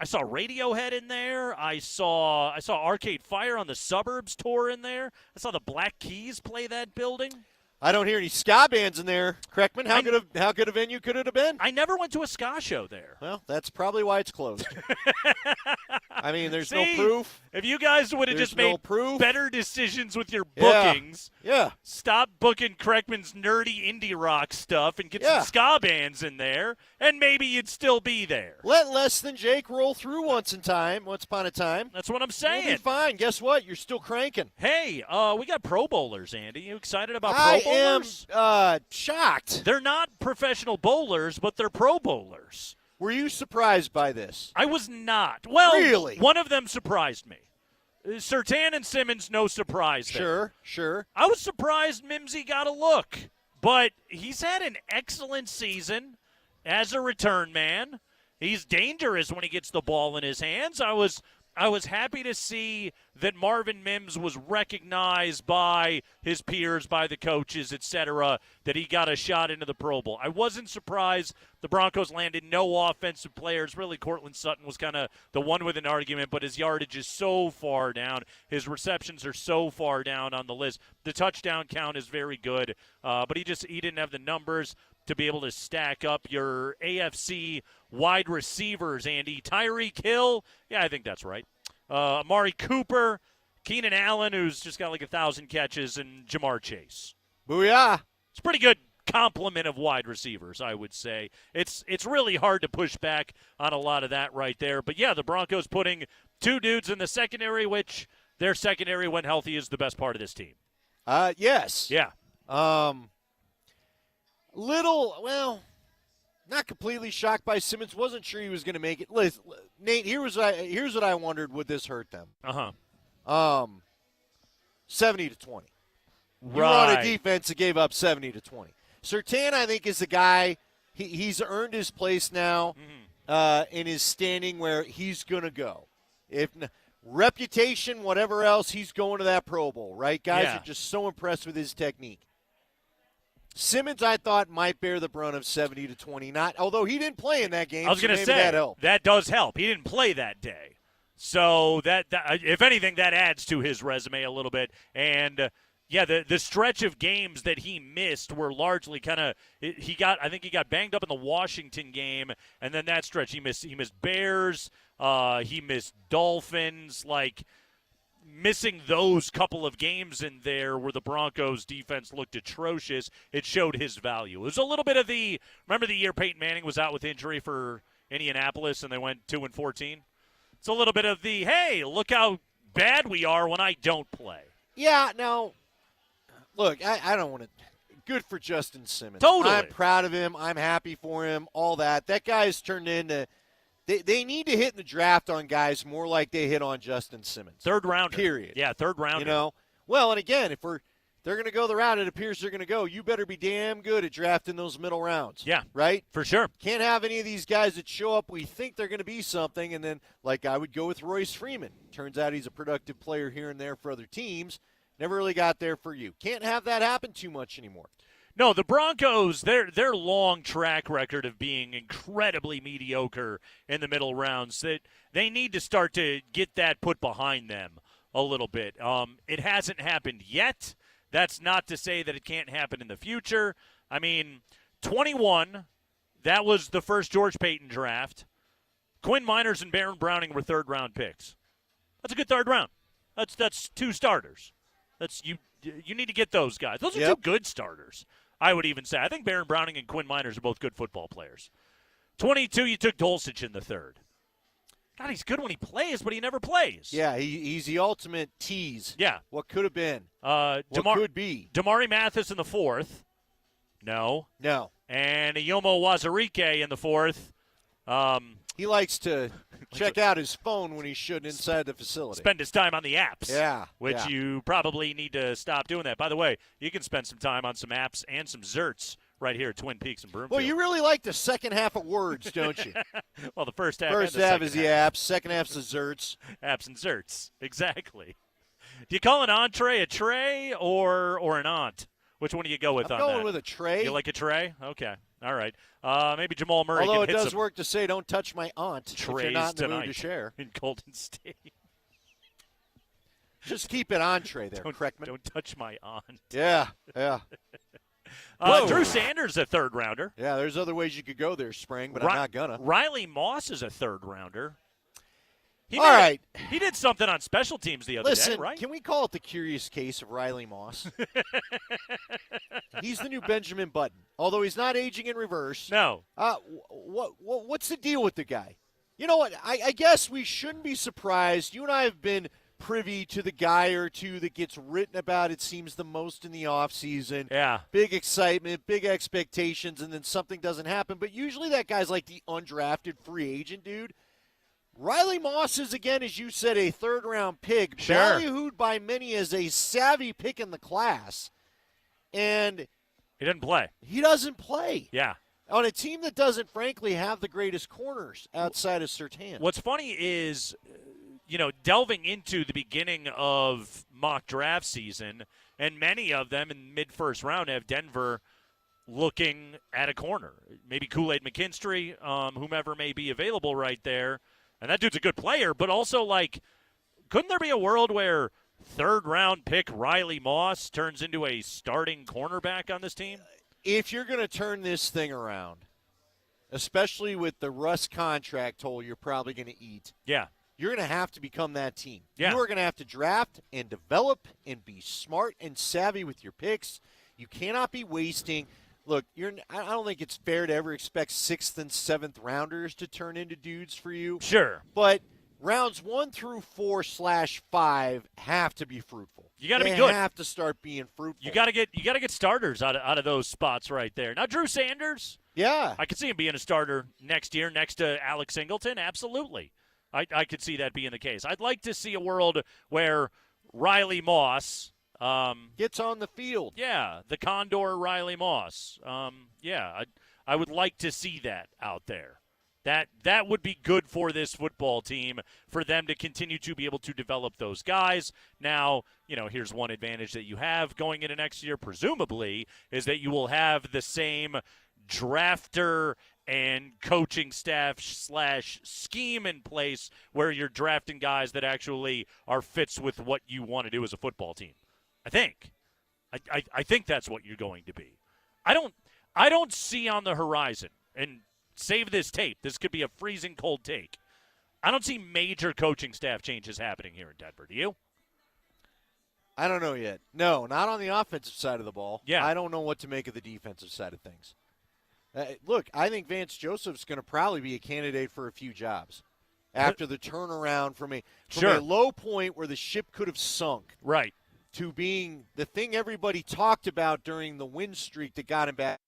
I saw Radiohead in there. I saw Arcade Fire on the Suburbs tour in there. I saw the Black Keys play that building. I don't hear any ska bands in there. Kreckman, how good a venue could it have been? I never went to a ska show there. Well, that's probably why it's closed. I mean, there's no See, proof. If you guys would have There's just no made proof. better decisions with your bookings, Yeah. stop booking Kreckman's nerdy indie rock stuff and get some ska bands in there, and maybe you'd still be there. Let Less Than Jake roll through once upon a time. That's what I'm saying. You'll be fine. Guess what? You're still cranking. Hey, we got Pro Bowlers, Andy. You excited about I Pro Bowlers? am shocked. They're not professional bowlers, but they're Pro Bowlers. Were you surprised by this? I was not. Well, really? One of them surprised me. Surtain and Simmons, no surprise there. Sure. I was surprised Mimsy got a look, but he's had an excellent season as a return man. He's dangerous when he gets the ball in his hands. I was happy to see that Marvin Mims was recognized by his peers, by the coaches, etc., that he got a shot into the Pro Bowl. I wasn't surprised the Broncos landed no offensive players. Really, Cortland Sutton was kind of the one with an argument, but his yardage is so far down. His receptions are so far down on the list. The touchdown count is very good, but he didn't have the numbers to be able to stack up your AFC wide receivers, Andy. Tyreek Hill, yeah, I think that's right. Amari Cooper, Keenan Allen, who's just got like 1,000 catches, and Jamar Chase. Booyah. It's a pretty good complement of wide receivers, I would say. It's really hard to push back on a lot of that right there. But, yeah, the Broncos putting two dudes in the secondary, which their secondary, when healthy, is the best part of this team. Yes. Yeah. Not completely shocked by Simmons. Wasn't sure he was going to make it. Listen, Nate, here's what I wondered. Would this hurt them? 70-20. You're on a defense that gave up 70-20. Surtain, I think, is the guy. He's earned his place now in his standing where he's going to go. If reputation, whatever else, he's going to that Pro Bowl, right? Guys are just so impressed with his technique. Simmons, I thought, might bear the brunt of 70-20. Although he didn't play in that game. I was going to say that does help. He didn't play that day, so that if anything, that adds to his resume a little bit. And the stretch of games that he missed were largely kind of I think he got banged up in the Washington game, and then that stretch he missed Bears, he missed Dolphins, missing those couple of games in there where the Broncos defense looked atrocious. It showed his value. It was a little bit of remember the year Peyton Manning was out with injury for Indianapolis and they went 2-14? It's a little bit of hey, look how bad we are when I don't play. Yeah, now, look, I don't want to. Good for Justin Simmons. Totally. I'm proud of him. I'm happy for him, all that. That guy's turned into They need to hit in the draft on guys more like they hit on Justin Simmons. Third rounder. Period. Yeah, third rounder. Well, and again, if they're going to go the route it appears they're going to go, you better be damn good at drafting those middle rounds. Yeah. Right? For sure. Can't have any of these guys that show up, we think they're going to be something, and then, I would go with Royce Freeman. Turns out he's a productive player here and there for other teams. Never really got there for you. Can't have that happen too much anymore. No, the Broncos, their long track record of being incredibly mediocre in the middle rounds, that they need to start to get that put behind them a little bit. It hasn't happened yet. That's not to say that it can't happen in the future. I mean, 21, that was the first George Payton draft. Quinn Miners and Baron Browning were third-round picks. That's a good third round. That's two starters. You need to get those guys. Those are two good starters, I would even say. I think Baron Browning and Quinn Miners are both good football players. 22, you took Dulcich in the third. God, he's good when he plays, but he never plays. Yeah, he's the ultimate tease. Yeah. What could have been. What could be. Damari Mathis in the fourth. No. And Iyomo Wazirike in the fourth. He likes to check out his phone when he should inside the facility. Spend his time on the apps. Yeah. Which you probably need to stop doing that. By the way, you can spend some time on some apps and some Zerts right here at Twin Peaks and Broomfield. Well, you really like the second half of words, don't you? Well, the first half. First half is the apps. Second half's the Zerts. Apps and Zerts. Exactly. Do you call an entree a tray or an aunt? Which one do you go with I'm on that? going with a tray. You like a tray? Okay. All right. Maybe Jamal Murray Although can it hit does some work to say, don't touch my aunt if you're trays not in the tonight mood to share. in Golden State. Just keep it on tray there, Kreckman. Don't touch my aunt. Yeah. Drew Sanders, a third rounder. Yeah, there's other ways you could go there, Spring, but I'm not gonna. Riley Moss is a third rounder. He did something on special teams the other Listen, day, right? Can we call it the curious case of Riley Moss? He's the new Benjamin Button, although he's not aging in reverse. No. What's the deal with the guy? You know what? I guess we shouldn't be surprised. You and I have been privy to the guy or two that gets written about, it seems, the most in the offseason. Yeah. Big excitement, big expectations, and then something doesn't happen. But usually that guy's like the undrafted free agent dude. Riley Moss is, again, as you said, a third-round pick, Sure. ballyhooed by many as a savvy pick in the class. And he didn't play. He doesn't play. Yeah. On a team that doesn't, frankly, have the greatest corners outside of Surtain. What's funny is, delving into the beginning of mock draft season, and many of them in mid-first round have Denver looking at a corner. Maybe Kool-Aid McKinstry, whomever may be available right there. And that dude's a good player, but also, couldn't there be a world where third-round pick Riley Moss turns into a starting cornerback on this team? If you're going to turn this thing around, especially with the Russ contract hole you're probably going to eat, you're going to have to become that team. Yeah. You are going to have to draft and develop and be smart and savvy with your picks. You cannot be wasting – look, I don't think it's fair to ever expect 6th and 7th rounders to turn into dudes for you. Sure. But rounds 1 through 4/5 have to be fruitful. You got to be good. They have to start being fruitful. You got to get starters out of those spots right there. Now, Drew Sanders. Yeah. I could see him being a starter next year next to Alex Singleton. Absolutely. I could see that being the case. I'd like to see a world where Riley Moss gets on the field. Yeah, the Condor Riley Moss. I would like to see that out there. That would be good for this football team, for them to continue to be able to develop those guys. Now, here's one advantage that you have going into next year, presumably, is that you will have the same drafter and coaching staff / scheme in place where you're drafting guys that actually are fits with what you want to do as a football team. I think. I think that's what you're going to be. I don't see on the horizon, and save this tape, this could be a freezing cold take. I don't see major coaching staff changes happening here in Denver. Do you? I don't know yet. No, not on the offensive side of the ball. Yeah. I don't know what to make of the defensive side of things. Look, I think Vance Joseph's going to probably be a candidate for a few jobs after the turnaround from a low point where the ship could have sunk. Right. To being the thing everybody talked about during the win streak that got him back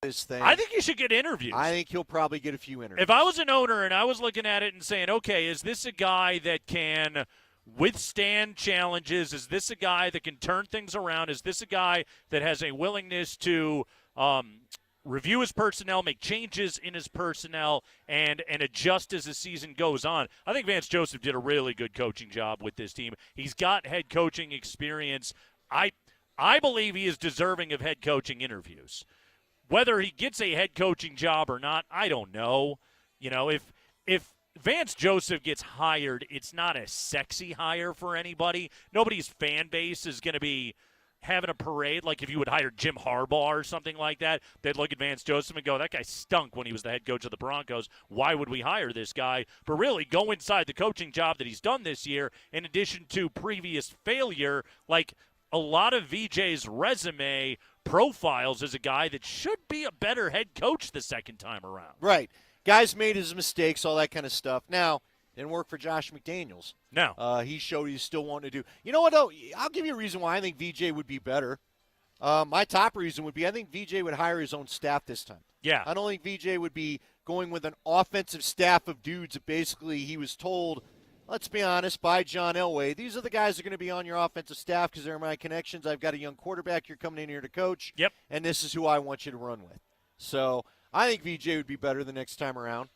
this thing. I think he should get interviews. I think he'll probably get a few interviews. If I was an owner and I was looking at it and saying, okay, is this a guy that can withstand challenges? Is this a guy that can turn things around? Is this a guy that has a willingness to review his personnel, make changes in his personnel, and adjust as the season goes on? I think Vance Joseph did a really good coaching job with this team. He's got head coaching experience. I believe he is deserving of head coaching interviews. Whether he gets a head coaching job or not, I don't know. If Vance Joseph gets hired, it's not a sexy hire for anybody. Nobody's fan base is going to be having a parade like if you would hire Jim Harbaugh or something like that. They'd look at Vance Joseph and go, that guy stunk when he was the head coach of the Broncos. Why would we hire this guy? But really, go inside the coaching job that he's done this year, in addition to previous failure, a lot of VJ's resume profiles as a guy that should be a better head coach the second time around. Right. Guys made his mistakes, all that kind of stuff. Now, didn't work for Josh McDaniels. No. He showed he's still wanting to do. You know what, though? I'll give you a reason why I think VJ would be better. My top reason would be I think VJ would hire his own staff this time. Yeah. I don't think VJ would be going with an offensive staff of dudes that basically he was told, let's be honest, by John Elway, these are the guys that are going to be on your offensive staff because they're my connections. I've got a young quarterback you're coming in here to coach. Yep. And this is who I want you to run with. So I think VJ would be better the next time around.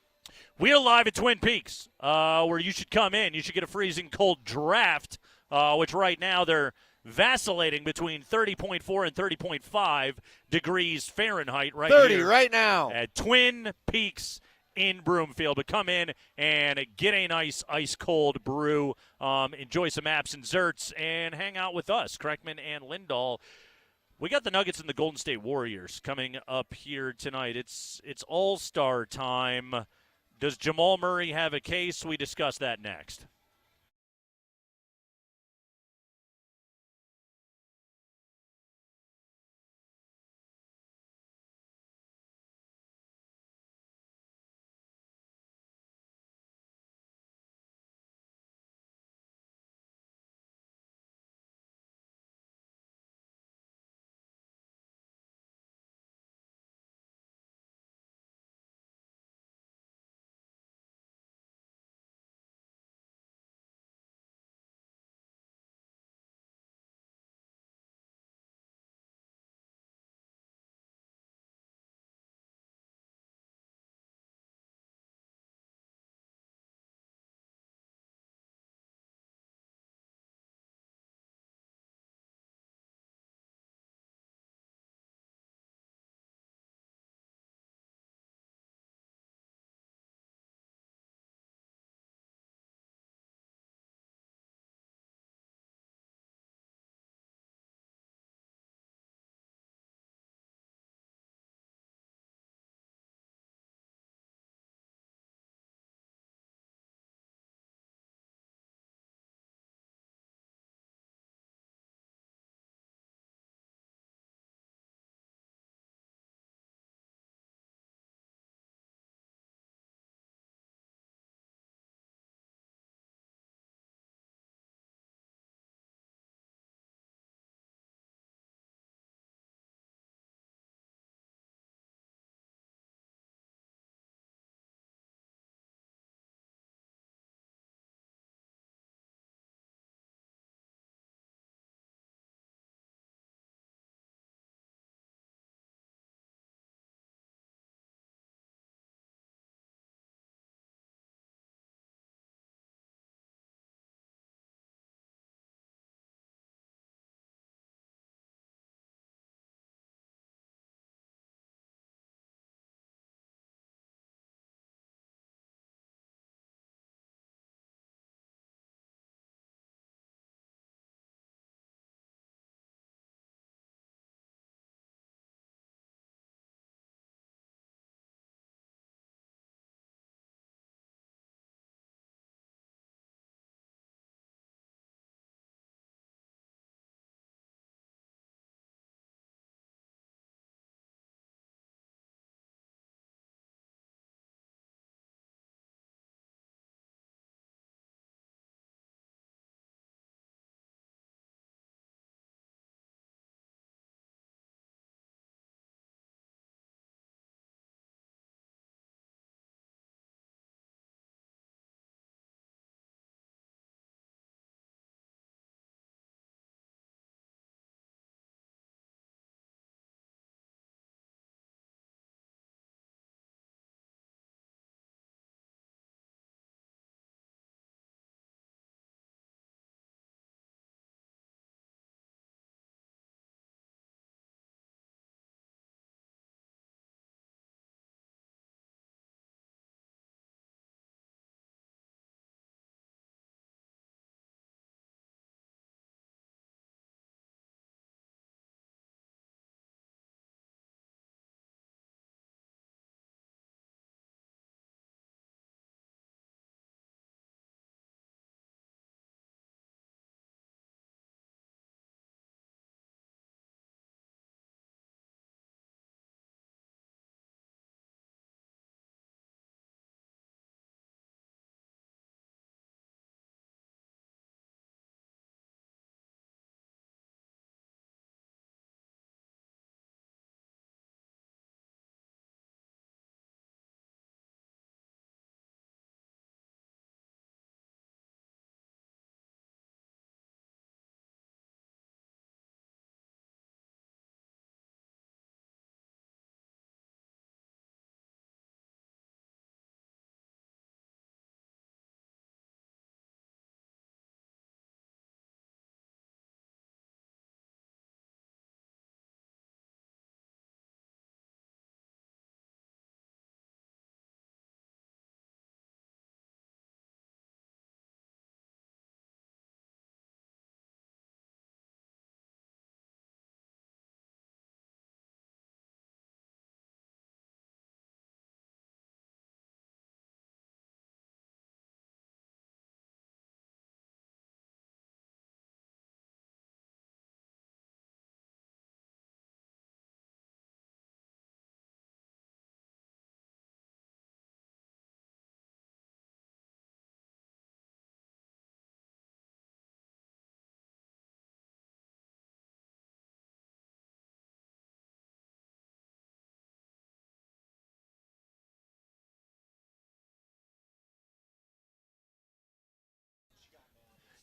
We are live at Twin Peaks, where you should come in. You should get a freezing cold draft, which right now they're vacillating between 30.4 and 30.5 degrees Fahrenheit right 30 here right now at Twin Peaks in Broomfield. But come in and get a nice ice-cold brew, enjoy some absinthe zerts, and hang out with us, Kreckman and Lindahl. We got the Nuggets and the Golden State Warriors coming up here tonight. It's all-star time. Does Jamal Murray have a case? We discuss that next.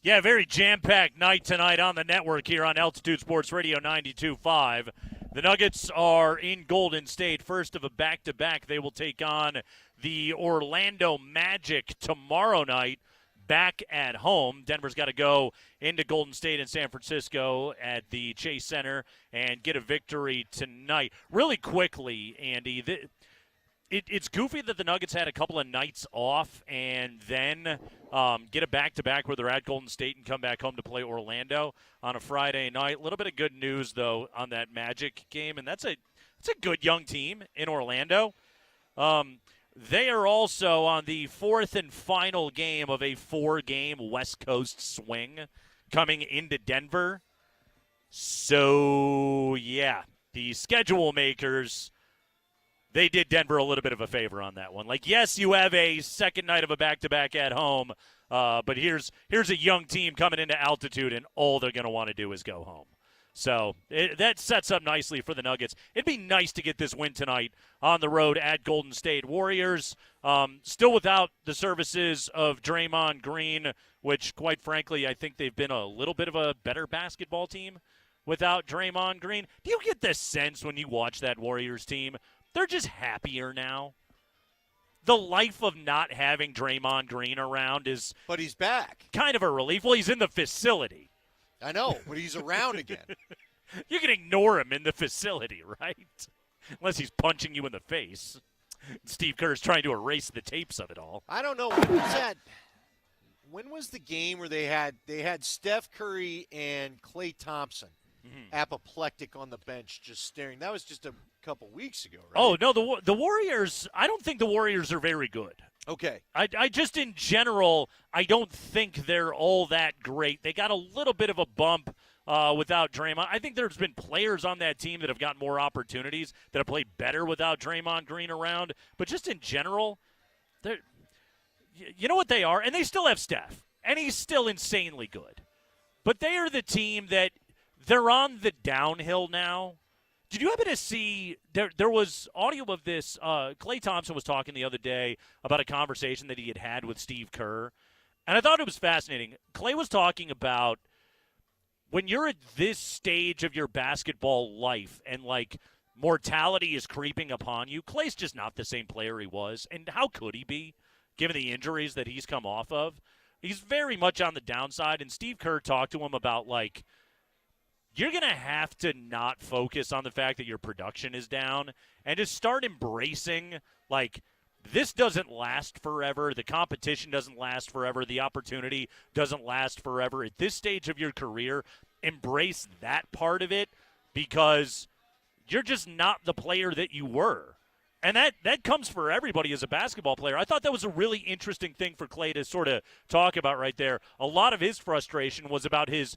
Yeah, very jam-packed night tonight on the network here on Altitude Sports Radio 92.5. The Nuggets are in Golden State, first of a back-to-back. They will take on the Orlando Magic tomorrow night, back at home. Denver's got to go into Golden State and San Francisco at the Chase Center and get a victory tonight. Really quickly, Andy, it's goofy that the Nuggets had a couple of nights off and then get a back-to-back where they're at Golden State and come back home to play Orlando on a Friday night. A little bit of good news, though, on that Magic game, and that's a good young team in Orlando. They are also on the fourth and final game of a 4-game West Coast swing coming into Denver. So, yeah, the schedule makers, they did Denver a little bit of a favor on that one. Like, yes, you have a second night of a back-to-back at home, but here's a young team coming into altitude, and all they're going to want to do is go home. So that sets up nicely for the Nuggets. It'd be nice to get this win tonight on the road at Golden State. Warriors still without the services of Draymond Green, which, quite frankly, I think they've been a little bit of a better basketball team without Draymond Green. Do you get the sense when you watch that Warriors team, they're just happier now? The life of not having Draymond Green around is – But he's back. Kind of a relief. Well, he's in the facility. I know, but he's around again. You can ignore him in the facility, right? Unless he's punching you in the face. Steve Kerr's trying to erase the tapes of it all. I don't know. When was that? When was the game where they had Steph Curry and Klay Thompson apoplectic on the bench just staring? That was just a couple weeks ago, right? Oh, no, the Warriors, I don't think the Warriors are very good. Okay. I just, in general, I don't think they're all that great. They got a little bit of a bump without Draymond. I think there's been players on that team that have gotten more opportunities, that have played better without Draymond Green around. But just in general, you know what they are? And they still have Steph, and he's still insanely good. But they are the team that they're on the downhill now. Did you happen to see there was audio of this? Klay Thompson was talking the other day about a conversation that he had with Steve Kerr, and I thought it was fascinating. Klay was talking about when you're at this stage of your basketball life and, like, mortality is creeping upon you, Klay's just not the same player he was, and how could he be, given the injuries that he's come off of? He's very much on the downside, and Steve Kerr talked to him about, like, you're going to have to not focus on the fact that your production is down and just start embracing, like, this doesn't last forever. The competition doesn't last forever. The opportunity doesn't last forever. At this stage of your career, embrace that part of it because you're just not the player that you were. And that comes for everybody as a basketball player. I thought that was a really interesting thing for Klay to sort of talk about right there. A lot of his frustration was about his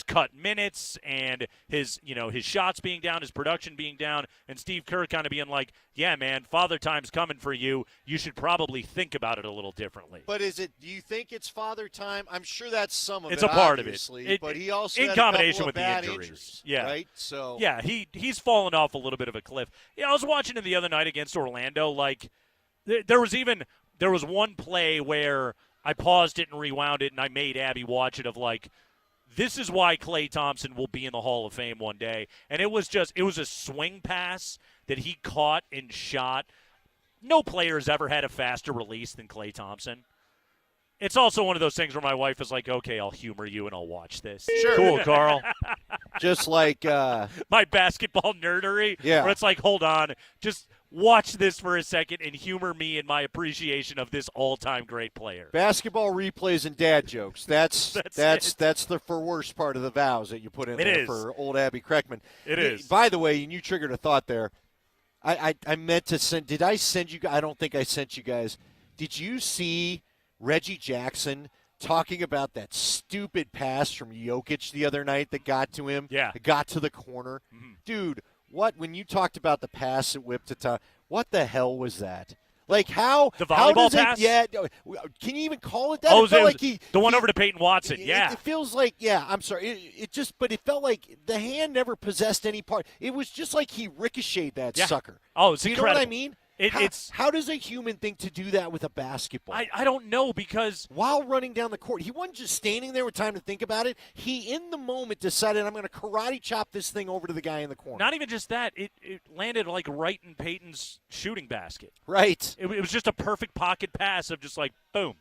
cut minutes and his shots being down, his production being down, and Steve Kerr kind of being like, yeah, man, father time's coming for you. You should probably think about it a little differently. But do you think it's father time? I'm sure that's some of it. It's a part obviously, of it. But he also in had combination a with couple of the bad injuries. Yeah. Right? So yeah, he's fallen off a little bit of a cliff. Yeah, I was watching him the other night against Orlando. Like, there was one play where I paused it and rewound it, and I made Abby watch it of, like, this is why Klay Thompson will be in the Hall of Fame one day. And it was a swing pass that he caught and shot. No player has ever had a faster release than Klay Thompson. It's also one of those things where my wife is like, okay, I'll humor you and I'll watch this. Sure. Cool, Carl. Just like my basketball nerdery. Yeah. Where it's like, hold on, just watch this for a second and humor me in my appreciation of this all-time great player. Basketball replays and dad jokes. That's the for worst part of the vows that you put in there for old Abby Kreckman. It is. By the way, and you triggered a thought there. I meant to send. Did I send you? I don't think I sent you guys. Did you see Reggie Jackson talking about that stupid pass from Jokic the other night that got to him? Yeah. It got to the corner. Mm-hmm. Dude, when you talked about the pass that whipped to top, what the hell was that? Like, how? The volleyball pass? Yeah. Can you even call it that? Oh, it felt like the one over to Peyton Watson, yeah. It feels like, I'm sorry. But it felt like the hand never possessed any part. It was just like he ricocheted that sucker. Oh, it's incredible. incredible. You know what I mean? How does a human think to do that with a basketball? I don't know, because while running down the court, he wasn't just standing there with time to think about it. He, in the moment, decided, I'm going to karate chop this thing over to the guy in the corner. Not even just that. It landed like right in Peyton's shooting basket. Right. It was just a perfect pocket pass of just like, boom,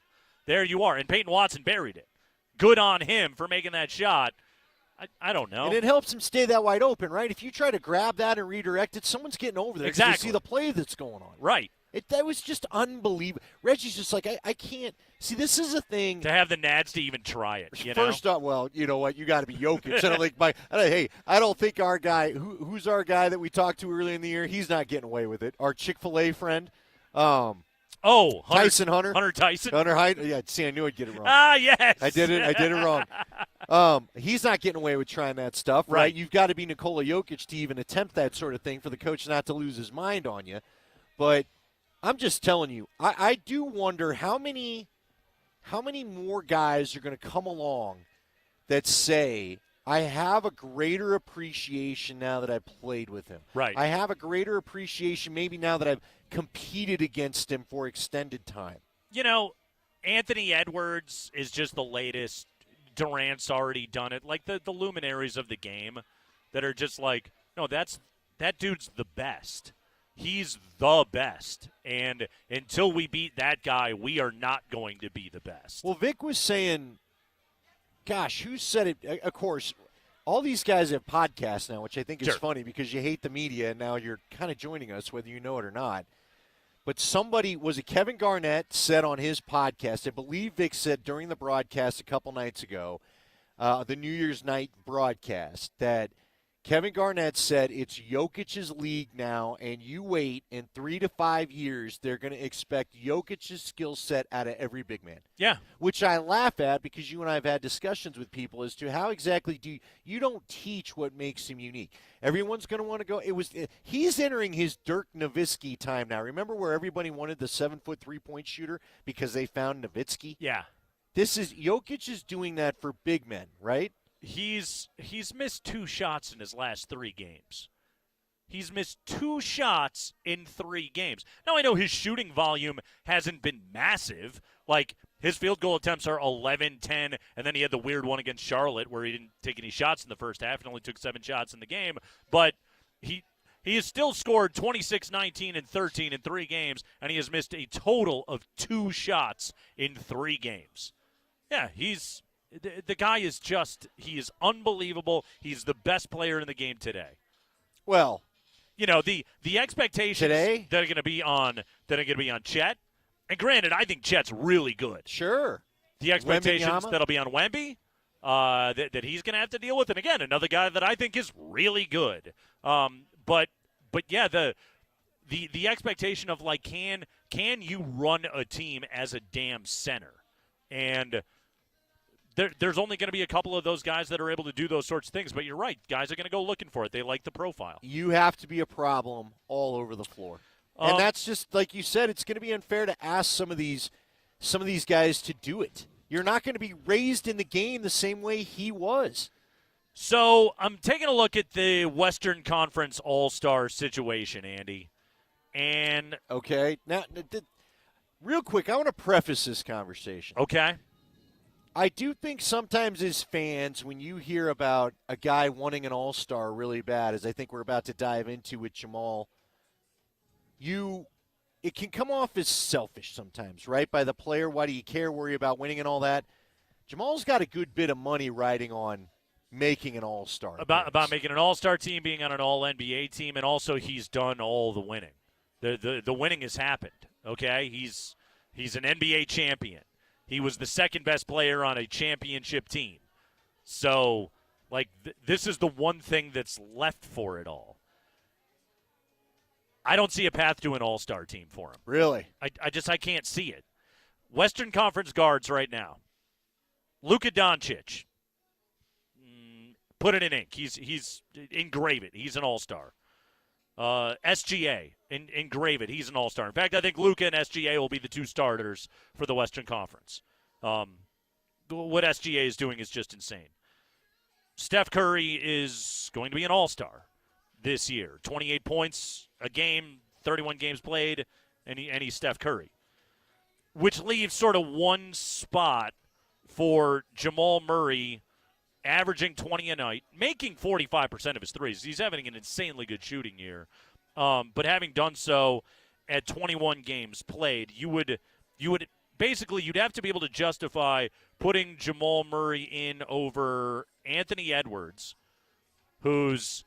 there you are. And Peyton Watson buried it. Good on him for making that shot. I don't know. And it helps him stay that wide open, right? If you try to grab that and redirect it, someone's getting over there. Exactly. You see the play that's going on. Right. That was just unbelievable. Reggie's just like, I can't. See, this is a thing. To have the nads to even try it, First off, well, you know what? You got to be Jokic. Hey, I don't think our guy, who's our guy that we talked to earlier in the year, he's not getting away with it. Our Chick-fil-A friend. Tyson Hunter. Hunter Tyson. Yeah, see, I knew I'd get it wrong. Yes. I did it wrong. He's not getting away with trying that stuff, right? You've got to be Nikola Jokic to even attempt that sort of thing for the coach not to lose his mind on you. But I'm just telling you, I do wonder how many more guys are going to come along that say, I have a greater appreciation now that I've played with him. Right. I have a greater appreciation maybe now that I've competed against him for extended time. Anthony Edwards is just the latest. Durant's already done it. Like the luminaries of the game that are just like, no, that dude's the best. He's the best. And until we beat that guy, we are not going to be the best. Well, Vic was saying, gosh, who said it? Of course, all these guys have podcasts now, which I think is funny because you hate the media, and now you're kind of joining us whether you know it or not. But was it Kevin Garnett said on his podcast, I believe Vic said during the broadcast a couple nights ago, the New Year's night broadcast, that Kevin Garnett said it's Jokic's league now, and you wait, in 3 to 5 years, they're going to expect Jokic's skill set out of every big man. Yeah. Which I laugh at because you and I have had discussions with people as to how exactly you don't teach what makes him unique. Everyone's going to want to go. He's entering his Dirk Nowitzki time now. Remember where everybody wanted the 7-foot 3-point shooter because they found Nowitzki? Yeah. Jokic is doing that for big men, right? He's missed 2 shots in his last 3 games. He's missed 2 shots in 3 games. Now, I know his shooting volume hasn't been massive. Like, his field goal attempts are 11, 10, and then he had the weird one against Charlotte where he didn't take any shots in the first half and only took 7 shots in the game. But he has still scored 26, 19, and 13 in 3 games, and he has missed a total of 2 shots in 3 games. Yeah, the guy is he is unbelievable. He's the best player in the game today. Well, the expectations today that are going to be on Chet. And granted, I think Chet's really good. Sure. The expectations Wembanyama? that'll be on Wemby, that he's going to have to deal with. And again, another guy that I think is really good. But yeah, the expectation of like, can you run a team as a damn center? And there's only going to be a couple of those guys that are able to do those sorts of things. But you're right. Guys are going to go looking for it. They like the profile. You have to be a problem all over the floor. And that's just, like you said, it's going to be unfair to ask some of these guys to do it. You're not going to be raised in the game the same way he was. So I'm taking a look at the Western Conference All-Star situation, Andy. And okay. Now, real quick, I want to preface this conversation. Okay. I do think sometimes as fans, when you hear about a guy wanting an all-star really bad, as I think we're about to dive into with Jamal, it can come off as selfish sometimes, right? By the player, why do you care, worry about winning and all that? Jamal's got a good bit of money riding on making an all-star. About making an all-star team, being on an all-NBA team, and also he's done all the winning. The winning has happened, okay? He's an NBA champion. He was the second best player on a championship team. So, like, this is the one thing that's left for it all. I don't see a path to an all-star team for him. Really? I can't see it. Western Conference guards right now. Luka Doncic. Put it in ink. He's engrave it. He's an all-star. SGA, engrave it. He's an all-star. In fact, I think Luka and SGA will be the 2 starters for the Western Conference. What SGA is doing is just insane. Steph Curry is going to be an all-star this year. 28 points a game, 31 games played, and he's Steph Curry. Which leaves sort of one spot for Jamal Murray averaging 20 a night, making 45% of his threes. He's having an insanely good shooting year. But having done so at 21 games played, you would basically you'd have to be able to justify putting Jamal Murray in over Anthony Edwards, who's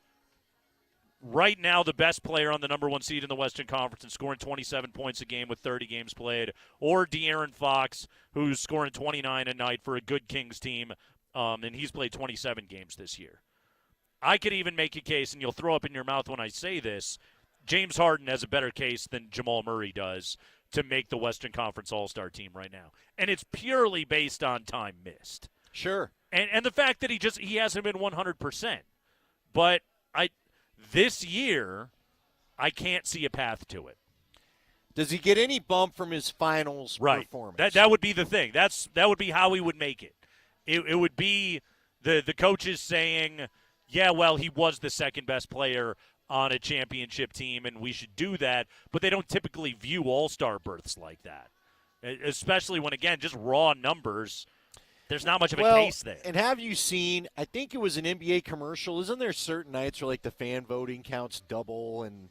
right now the best player on the number 1 seed in the Western Conference and scoring 27 points a game with 30 games played, or De'Aaron Fox, who's scoring 29 a night for a good Kings team, and he's played 27 games this year. I could even make a case, and you'll throw up in your mouth when I say this, James Harden has a better case than Jamal Murray does to make the Western Conference All-Star team right now. And it's purely based on time missed. Sure. And the fact that he hasn't been 100%. But this year, I can't see a path to it. Does he get any bump from his finals performance? That would be the thing. That would be how he would make it. It would be the coaches saying, yeah, well, he was the second best player on a championship team, and we should do that. But they don't typically view all-star berths like that, especially when, again, just raw numbers, there's not much of a case there. And have you seen, I think it was an NBA commercial, isn't there certain nights where, like, the fan voting counts double? And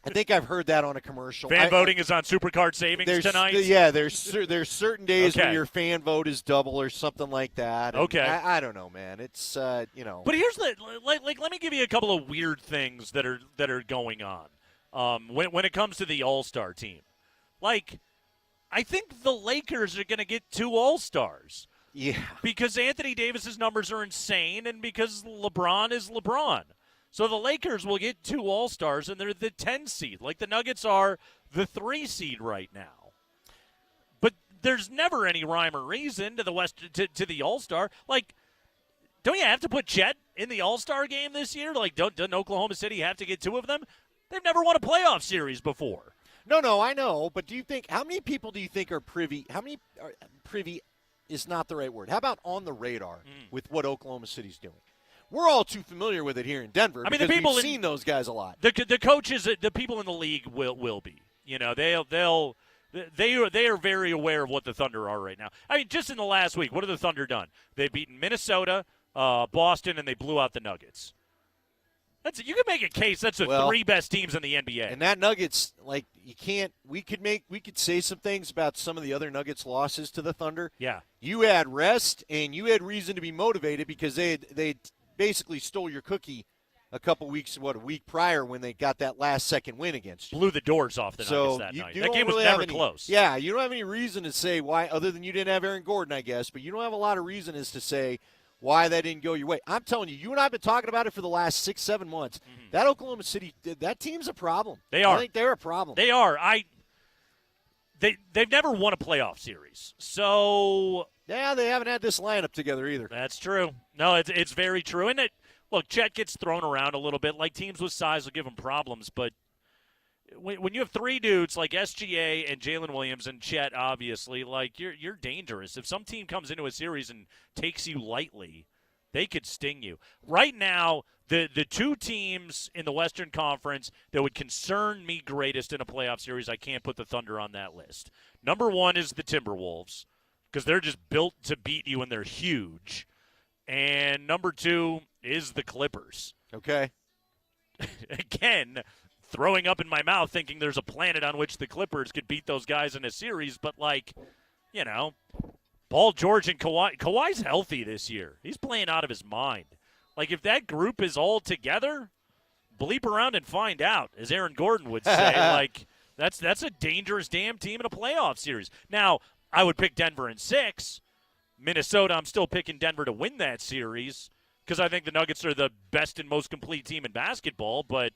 I think I've heard that on a commercial. Fan voting is on Supercard Savings tonight? Yeah, there's certain days when your fan vote is double or something like that. And okay. I don't know, man. It's, But here's let me give you a couple of weird things that are going on when it comes to the All-Star team. Like, I think the Lakers are going to get 2 All-Stars. Yeah. Because Anthony Davis's numbers are insane and because LeBron is LeBron. So the Lakers will get 2 All-Stars, and they're the 10 seed. Like the Nuggets are the 3 seed right now. But there's never any rhyme or reason to the All-Star. Like, don't you have to put Chet in the All-Star game this year? Like, doesn't Oklahoma City have to get 2 of them? They've never won a playoff series before. No, I know. But how many people do you think are privy? Privy is not the right word. How about on the radar with what Oklahoma City's doing? We're all too familiar with it here in Denver. I mean, the people we've seen those guys a lot. The coaches, the people in the league will be. You know, they are very aware of what the Thunder are right now. I mean, just in the last week, what have the Thunder done? They've beaten Minnesota, Boston, and they blew out the Nuggets. You can make a case that's the 3 best teams in the NBA. And that Nuggets, like, you can't. We could say some things about some of the other Nuggets losses to the Thunder. Yeah, you had rest and you had reason to be motivated because they basically stole your cookie a week prior when they got that last-second win against you. Blew the doors off the Nuggets that night. That game was never close. Yeah, you don't have any reason to say why, other than you didn't have Aaron Gordon, I guess, but you don't have a lot of reason as to say why that didn't go your way. I'm telling you, you and I have been talking about it for the last 6-7 months. Mm-hmm. That Oklahoma City, that team's a problem. They are. I think they're a problem. They are. They've never won a playoff series. So yeah, they haven't had this lineup together either. That's true. No, it's very true. And look, Chet gets thrown around a little bit. Like teams with size will give him problems, but when you have 3 dudes like SGA and Jalen Williams and Chet, obviously, like you're dangerous. If some team comes into a series and takes you lightly, they could sting you. Right now, the 2 teams in the Western Conference that would concern me greatest in a playoff series, I can't put the Thunder on that list. Number 1 is the Timberwolves because they're just built to beat you and they're huge. And number 2 is the Clippers. Okay. Again, throwing up in my mouth thinking there's a planet on which the Clippers could beat those guys in a series, but Paul George and Kawhi's healthy this year. He's playing out of his mind. Like, if that group is all together, bleep around and find out, as Aaron Gordon would say. Like, that's a dangerous damn team in a playoff series. Now, I would pick Denver in 6. Minnesota, I'm still picking Denver to win that series because I think the Nuggets are the best and most complete team in basketball, but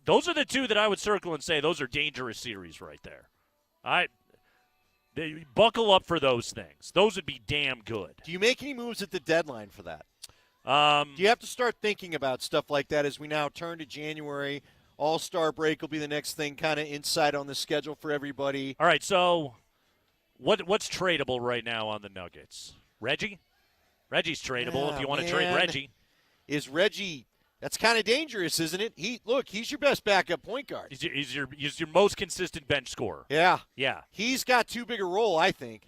those are the 2 that I would circle and say those are dangerous series right there. They buckle up for those things. Those would be damn good. Do you make any moves at the deadline for that? Do you have to start thinking about stuff like that as we now turn to January? All-Star break will be the next thing, kind of insight on the schedule for everybody. All right, so what's tradable right now on the Nuggets? Reggie? Reggie's tradable if you want to trade Reggie. Is Reggie That's kind of dangerous, isn't it? He's your best backup point guard. He's your most consistent bench scorer. Yeah. Yeah. He's got too big a role, I think.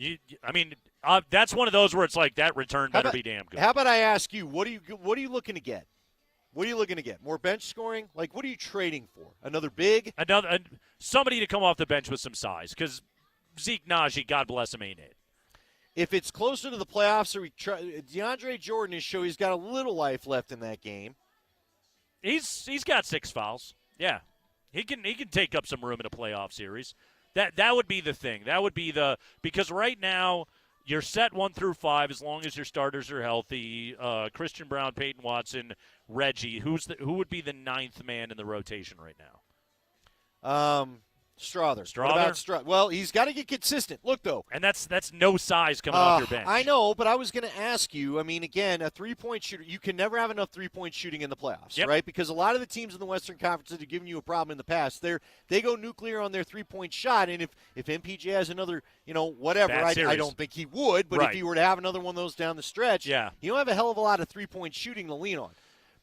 That's one of those where it's like that return better be damn good. How about I ask you, what are you looking to get? What are you looking to get? More bench scoring? Like, what are you trading for? Another big? Somebody to come off the bench with some size, because Zeke Najee, God bless him, ain't it. If it's closer to the playoffs, DeAndre Jordan has shown he's got a little life left in that game. He's got 6 fouls. Yeah, he can take up some room in a playoff series. That would be the thing. That would be because right now you're set 1 through 5 as long as your starters are healthy. Christian Brown, Peyton Watson, Reggie. Who would be the 9th man in the rotation right now? Strother. What about well, he's got to get consistent. Look, though. And that's no size coming off your bench. I know, but I was going to ask you, again, a three-point shooter, you can never have enough three-point shooting in the playoffs, right? Because a lot of the teams in the Western Conference that have given you a problem in the past, they go nuclear on their three-point shot, and if MPJ has another, whatever, I don't think he would, but if he were to have another one of those down the stretch, you don't have a hell of a lot of three-point shooting to lean on.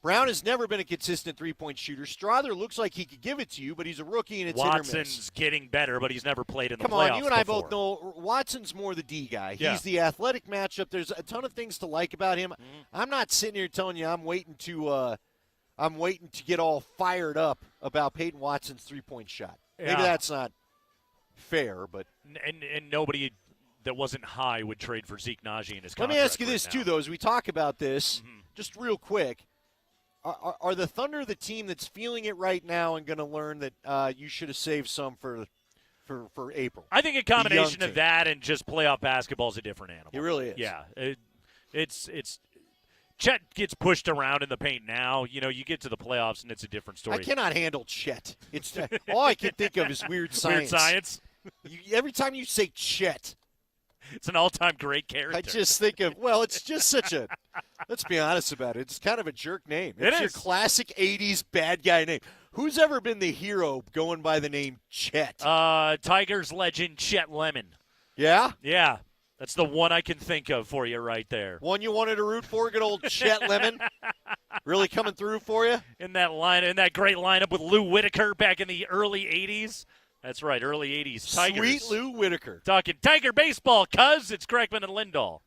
Brown has never been a consistent three-point shooter. Strother looks like he could give it to you, but he's a rookie and it's hit or miss. Watson's getting better, but he's never played in the playoffs. Come on, you and I before. both know Watson's more the D guy. Yeah. He's the athletic matchup. There's a ton of things to like about him. I'm not sitting here telling you I'm waiting to get all fired up about Peyton Watson's three-point shot. Maybe that's not fair, but and nobody that wasn't high would trade for Zeke Najee in his contract. Let me ask you this right too, though, as we talk about this, just real quick. Are the Thunder the team that's feeling it right now and going to learn that you should have saved some for April? I think a combination of that and just playoff basketball is a different animal. It really is. Yeah, it's Chet gets pushed around in the paint now. You get to the playoffs and it's a different story. I cannot handle Chet. It's all I can think of is weird science. Weird science. Every time you say Chet. It's an all-time great character. I just think of, it's just such a, let's be honest about it, it's kind of a jerk name. It's your classic 80s bad guy name. Who's ever been the hero going by the name Chet? Tigers legend Chet Lemon. Yeah? Yeah. That's the one I can think of for you right there. One you wanted to root for, good old Chet Lemon? Really coming through for you? In that great lineup with Lou Whitaker back in the early 80s. That's right, early 80s Tigers. Sweet Lou Whitaker. Talking Tiger baseball, cuz it's Kreckman and Lindahl.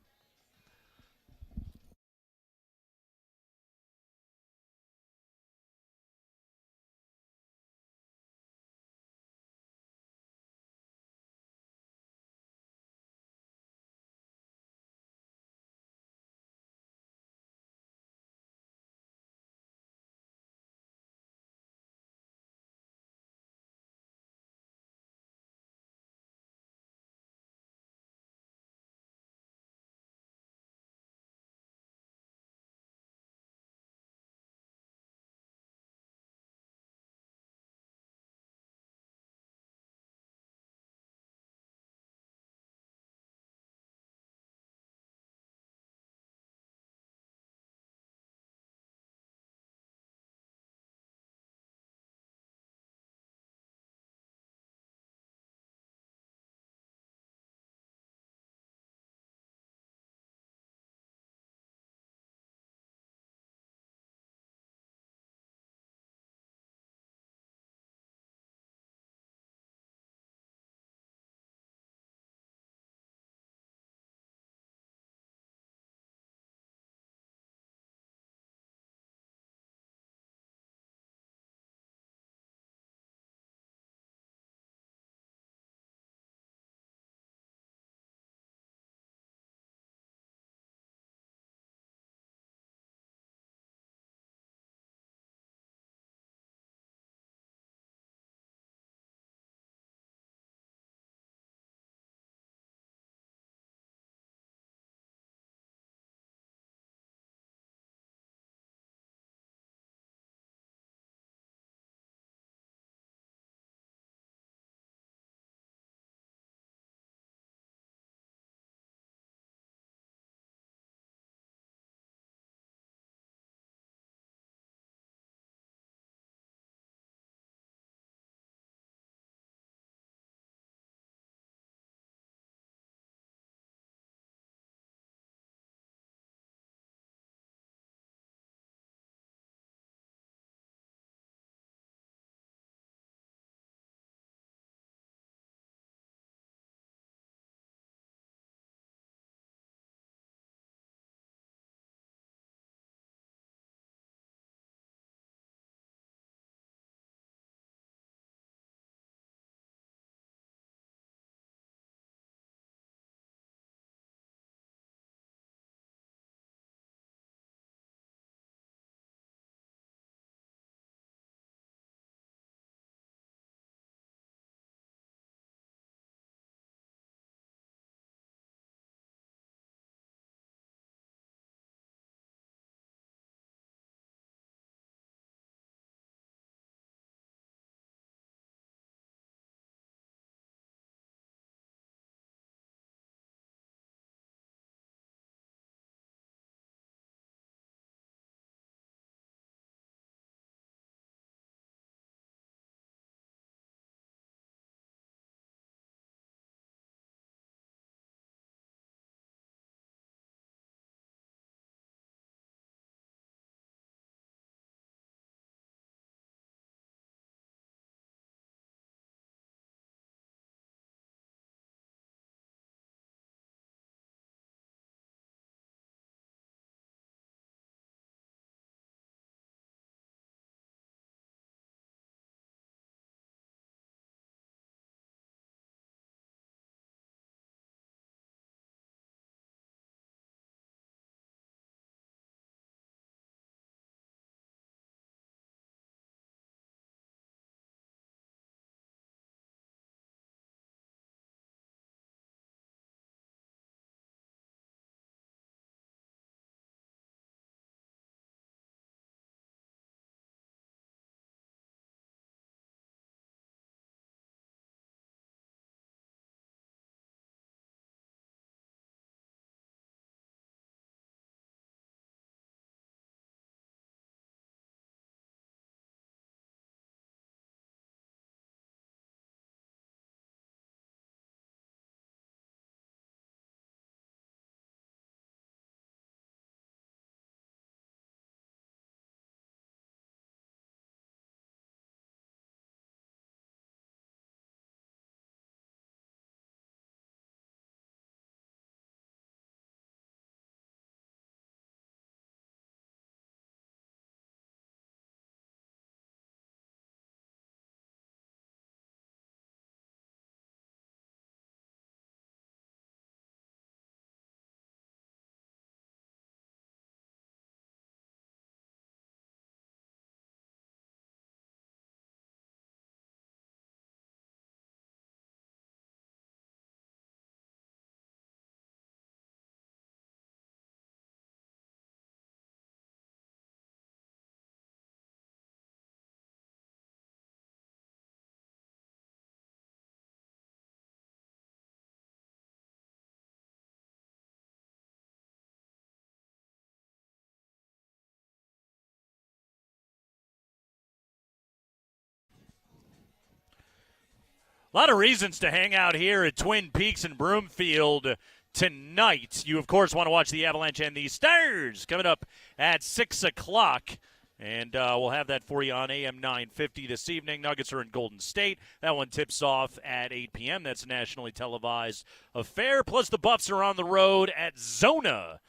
A lot of reasons to hang out here at Twin Peaks in Broomfield tonight. You, of course, want to watch the Avalanche and the Stars coming up at 6 o'clock. And we'll have that for you on AM 950 this evening. Nuggets are in Golden State. That one tips off at 8 p.m. That's a nationally televised affair. Plus, the Buffs are on the road at Zona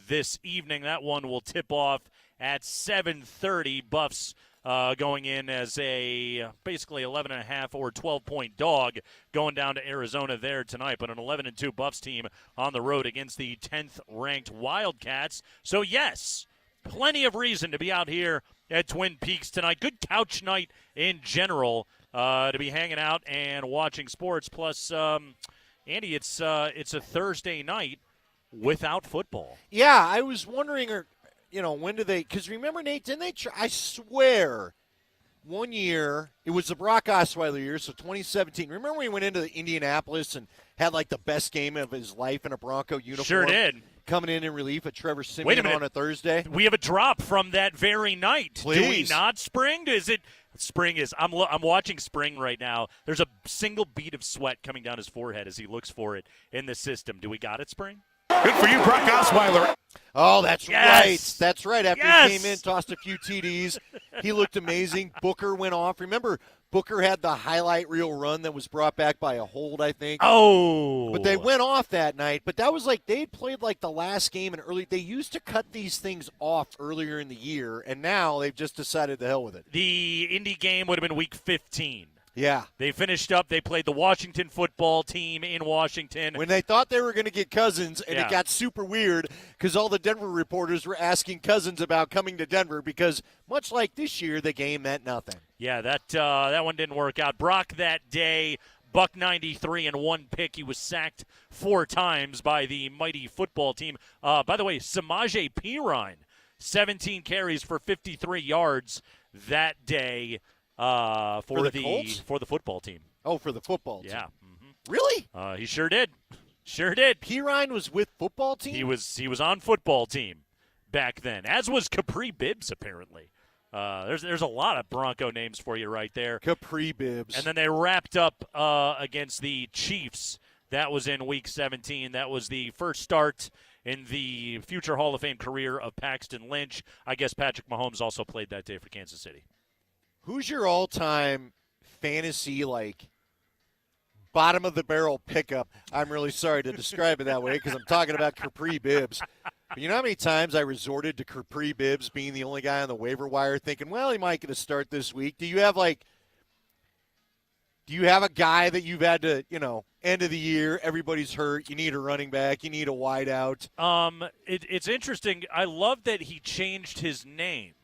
this evening. That one will tip off at 7:30. Buffs going in as a basically 11.5 or 12-point dog going down to Arizona there tonight. But an 11-2 Buffs team on the road against the 10th-ranked Wildcats. So, yes, plenty of reason to be out here at Twin Peaks tonight. Good couch night in general to be hanging out and watching sports. Plus, Andy, it's a Thursday night without football. Yeah, I was wondering, when do they – because remember, Nate, didn't they I swear one year, it was the Brock Osweiler year, so 2017. Remember when he went into Indianapolis and had, like, the best game of his life in a Bronco uniform? Sure did. Coming in relief of Trevor Siemian Wait a minute. on a Thursday. We have a drop from that very night. Please. Do we not, Spring? Is it Spring is I'm watching Spring right now. There's a single bead of sweat coming down his forehead as he looks for it in the system. Do we got it, Spring? Good for you, Brock Osweiler. Oh, that's Yes. right. That's right. After Yes. he came in, tossed a few TDs, he looked amazing. Booker went off. Remember, Booker had the highlight reel run that was brought back by a hold, I think. Oh. But they went off that night. But that was like they'd played like the last game and early. They used to cut these things off earlier in the year, and now they've just decided to hell with it. The Indy game would have been week 15. Yeah. They finished up. They played the Washington football team in Washington. When they thought they were going to get Cousins, and Yeah. it got super weird because all the Denver reporters were asking Cousins about coming to Denver because, much like this year, the game meant nothing. Yeah, that one didn't work out. Brock that day, buck 93 and one pick. He was sacked 4 times by the mighty football team. By the way, Samaje Perine, 17 carries for 53 yards that day for the Colts? for the football team. Oh, for the football team. Yeah. Really? He sure did. Sure did. Perine was with football team? He was on football team back then, as was Capri Bibbs, apparently. There's a lot of Bronco names for you right there. Capri Bibbs. And then they wrapped up against the Chiefs. That was in Week 17. That was the first start in the future Hall of Fame career of Paxton Lynch. I guess Patrick Mahomes also played that day for Kansas City. Who's your all-time fantasy, bottom of the barrel pickup? I'm really sorry to describe it that way because I'm talking about Capri Bibbs. But you know how many times I resorted to Capri Bibbs being the only guy on the waiver wire thinking, well, he might get a start this week. Do you have a guy that you've had to, end of the year, everybody's hurt, you need a running back, you need a wideout? It's interesting. I love that he changed his name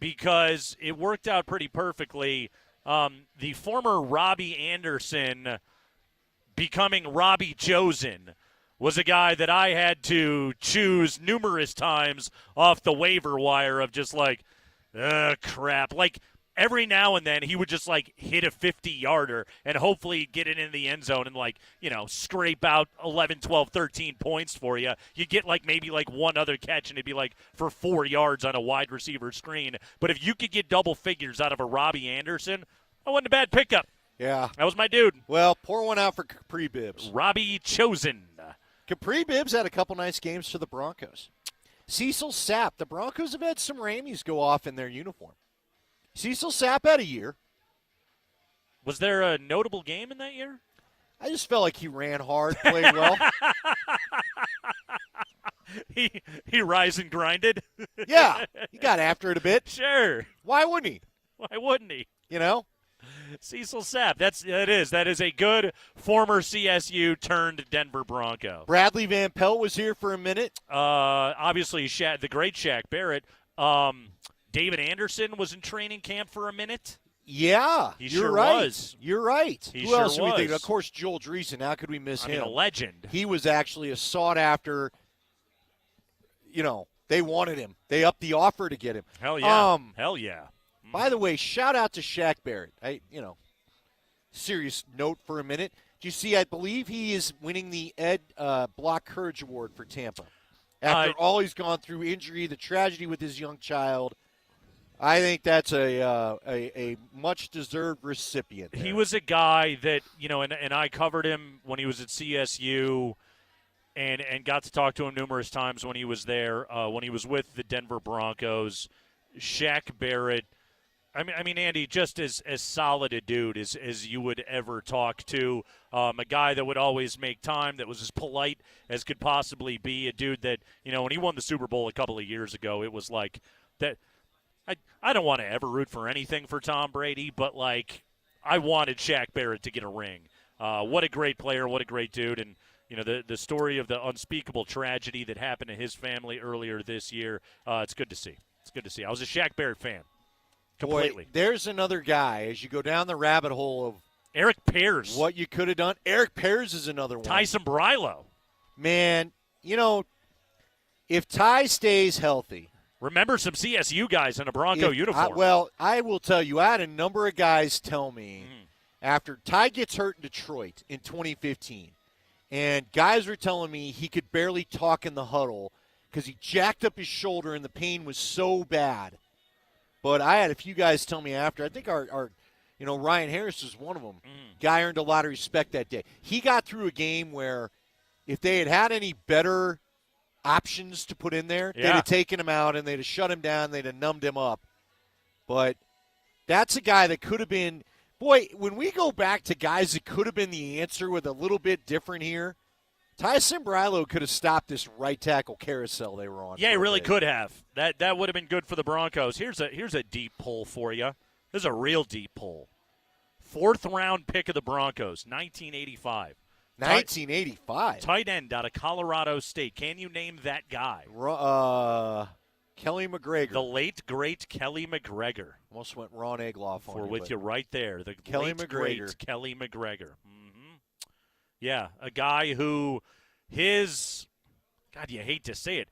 because it worked out pretty perfectly. The former Robbie Anderson becoming Robbie Chosen was a guy that I had to choose numerous times off the waiver wire of just crap. Every now and then he would just hit a 50-yarder and hopefully get it in the end zone and scrape out 11, 12, 13 points for you. You get maybe one other catch and it'd be for 4 yards on a wide receiver screen. But if you could get double figures out of a Robbie Anderson, that wasn't a bad pickup. Yeah. That was my dude. Well, pour one out for Capri Bibbs. Robbie Chosen. Capri Bibbs had a couple nice games for the Broncos. Cecil Sapp. The Broncos have had some Rammies go off in their uniform. Cecil Sapp had a year. Was there a notable game in that year? I just felt like he ran hard, played well. He rise and grinded. Yeah, he got after it a bit. Sure. Why wouldn't he? Why wouldn't he? Cecil Sapp. That is a good former CSU turned Denver Bronco. Bradley Van Pelt was here for a minute. Obviously, the great Shaq Barrett. David Anderson was in training camp for a minute. Yeah, He you're sure right. was. You're right. He Who sure else are we was. thinking? Of course, Joel Dreesen. How could we miss him? A legend. He was actually a sought-after, they wanted him. They upped the offer to get him. Hell yeah. Hell yeah. By the way, shout out to Shaq Barrett. Serious note for a minute. Do you see, I believe he is winning the Ed Block Courage Award for Tampa. After all he's gone through, injury, the tragedy with his young child. I think that's a much-deserved recipient there. He was a guy that, and I covered him when he was at CSU and got to talk to him numerous times when he was there, when he was with the Denver Broncos. Shaq Barrett, I mean, Andy, just as solid a dude as you would ever talk to, a guy that would always make time, that was as polite as could possibly be, a dude that, when he won the Super Bowl a couple of years ago, it was like that. I don't want to ever root for anything for Tom Brady, but, I wanted Shaq Barrett to get a ring. What a great player, what a great dude, and, the story of the unspeakable tragedy that happened to his family earlier this year, it's good to see. It's good to see. I was a Shaq Barrett fan. Completely. Boy, there's another guy as you go down the rabbit hole of Eric Pears. What you could have done. Eric Pears is another one. Tyson Brylo. Man, if Ty stays healthy. Remember some CSU guys in a Bronco uniform. I will tell you, I had a number of guys tell me after Ty gets hurt in Detroit in 2015, and guys were telling me he could barely talk in the huddle because he jacked up his shoulder and the pain was so bad. But I had a few guys tell me after. I think our Ryan Harris was one of them. Guy earned a lot of respect that day. He got through a game where if they had had any better options to put in there, they'd have taken him out and they'd have shut him down, they'd have numbed him up. But that's a guy that could have been – boy, when we go back to guys that could have been the answer with a little bit different here, Tyson Brylo could have stopped this right tackle carousel they were on. Yeah, he really could have. That would have been good for the Broncos. Here's a deep pull for you. This is a real deep pull. 4th-round pick of the Broncos, 1985. 1985. Tight end out of Colorado State. Can you name that guy? Kelly McGregor. The late, great Kelly McGregor. Almost went Ron Egloff on We're with you right there. The Kelly late, McGregor. Great Kelly McGregor. Yeah, a guy who God, you hate to say it,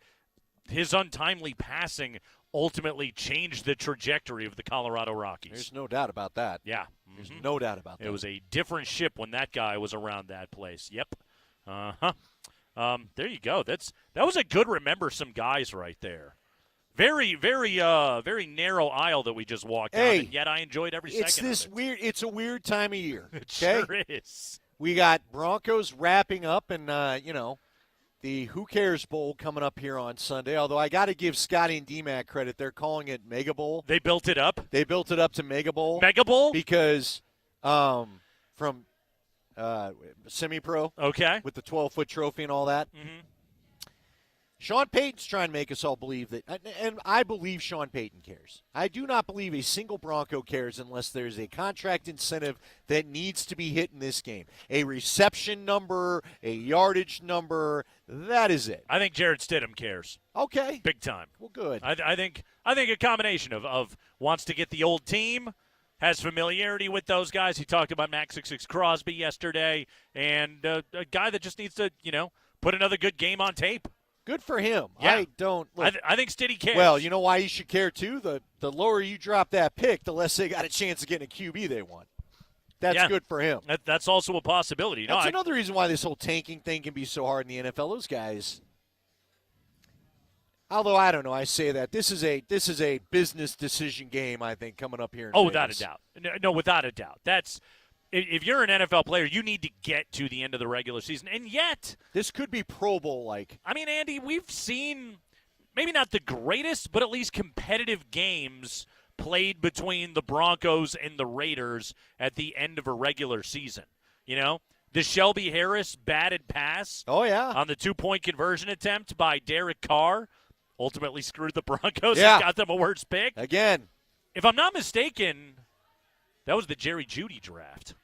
his untimely passing ultimately changed the trajectory of the Colorado Rockies. There's no doubt about that. Yeah. There's no doubt about that. It was a different ship when that guy was around that place. Yep. There you go. That was a good remember some guys right there. Very, very, very narrow aisle that we just walked down, and yet I enjoyed every second of it. It's a weird time of year. It okay? sure is. We got Broncos wrapping up and, the Who Cares Bowl coming up here on Sunday. Although I got to give Scotty and DMAC credit. They're calling it Mega Bowl. They built it up? They built it up to Mega Bowl. Mega Bowl? Because from semi-pro. Okay. With the 12-foot trophy and all that. Mm-hmm. Sean Payton's trying to make us all believe that, and I believe Sean Payton cares. I do not believe a single Bronco cares unless there's a contract incentive that needs to be hit in this game. A reception number, a yardage number, that is it. I think Jarrett Stidham cares. Okay. Big time. Well, good. I think a combination of wants to get the old team, has familiarity with those guys. He talked about Max 66 Crosby yesterday, and a guy that just needs to, put another good game on tape. Good for him. Yeah. I don't. Look, I think Stiddy cares. Well, you know why you should care too? The lower you drop that pick, the less they got a chance of getting a QB they want. That's good for him. That's also a possibility. That's another reason why this whole tanking thing can be so hard in the NFL. Those guys. Although I don't know, I say that this is a business decision game. I think coming up here. In without a doubt. No, without a doubt. That's. If you're an NFL player, you need to get to the end of the regular season. And yet – this could be Pro Bowl-like. I mean, Andy, we've seen maybe not the greatest, but at least competitive games played between the Broncos and the Raiders at the end of a regular season. The Shelby Harris batted pass on the 2-point conversion attempt by Derek Carr ultimately screwed the Broncos and got them a worse pick. Again. If I'm not mistaken, that was the Jerry Jeudy draft.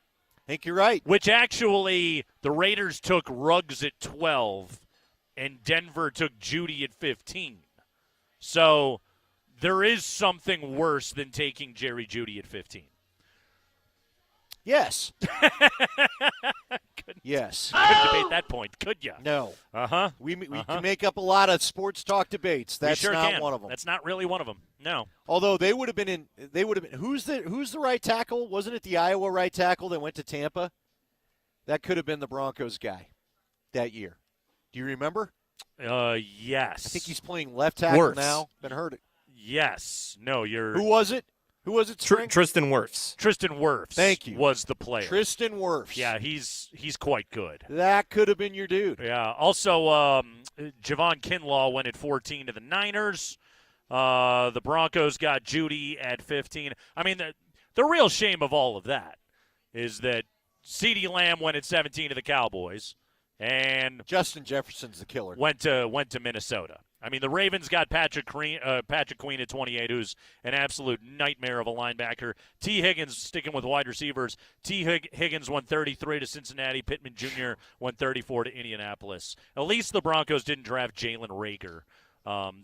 I think you're right. Which actually the Raiders took Ruggs at 12 and Denver took Jeudy at 15. So there is something worse than taking Jerry Jeudy at 15. Yes. Yes. Couldn't debate that point, could you? No. Uh-huh. We can make up a lot of sports talk debates. That's sure not can. one of them. That's not really one of them. No. Although they would have been who's the right tackle? Wasn't it the Iowa right tackle that went to Tampa? That could have been the Broncos guy that year. Do you remember? Yes. I think he's playing left tackle now. Been hurt. Yes. No, you're. Who was it? Who was it? Tristan Wirfs. Tristan Wirfs. Thank you. Was the player. Tristan Wirfs. Yeah, he's quite good. That could have been your dude. Yeah. Also, Javon Kinlaw went at 14 to the Niners. The Broncos got Judy at 15. I mean, the real shame of all of that is that CeeDee Lamb went at 17 to the Cowboys, and Justin Jefferson's the killer. Went to Minnesota. I mean, the Ravens got Patrick Queen at 28, who's an absolute nightmare of a linebacker. T. Higgins, sticking with wide receivers, Higgins won 33 to Cincinnati. Pittman Jr. won 34 to Indianapolis. At least the Broncos didn't draft Jalen Reagor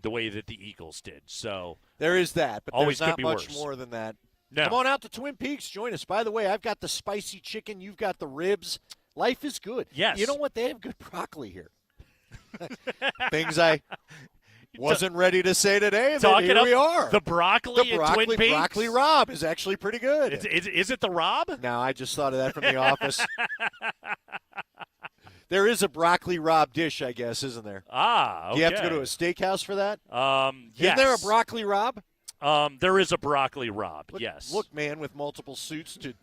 the way that the Eagles did. So there is that, but always there's not could be much worse. more than that. No. Come on out to Twin Peaks. Join us. By the way, I've got the spicy chicken. You've got the ribs. Life is good. Yes. You know what? They have good broccoli here. Things I wasn't ready to say today. Talking here we are. The broccoli at Twin Peaks. Broccoli Rob is actually pretty good. Is it the Rob? No, I just thought of that from The Office. There is a broccoli Rob dish, I guess, isn't there? Ah, okay. Do you have to go to a steakhouse for that? Yes. Isn't there a broccoli Rob? There is a broccoli Rob, yes. Look, man, with multiple suits to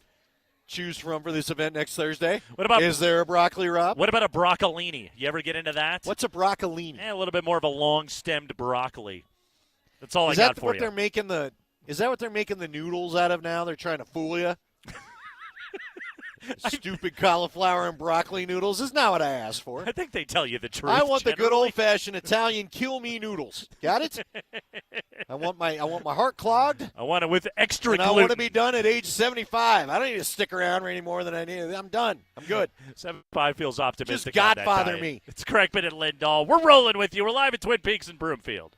choose from for this event next Thursday. What about? Is there a broccoli Rob? What about a broccolini? You ever get into that? What's a broccolini? A little bit more of a long-stemmed broccoli. That's all I got for you. Is that what they're making the noodles out of now? They're trying to fool you? Stupid cauliflower and broccoli noodles is not what I asked for. I think they tell you the truth. I want the good generally. old-fashioned Italian kill me noodles. Got it? I want my heart clogged. I want it with extra and gluten. I want to be done at age 75. I don't need to stick around any more than I need. I'm done. I'm good. 75 feels optimistic. Just on that Godfather diet. me. It's Craigman and Lindahl. We're rolling with you. We're live at Twin Peaks in Broomfield.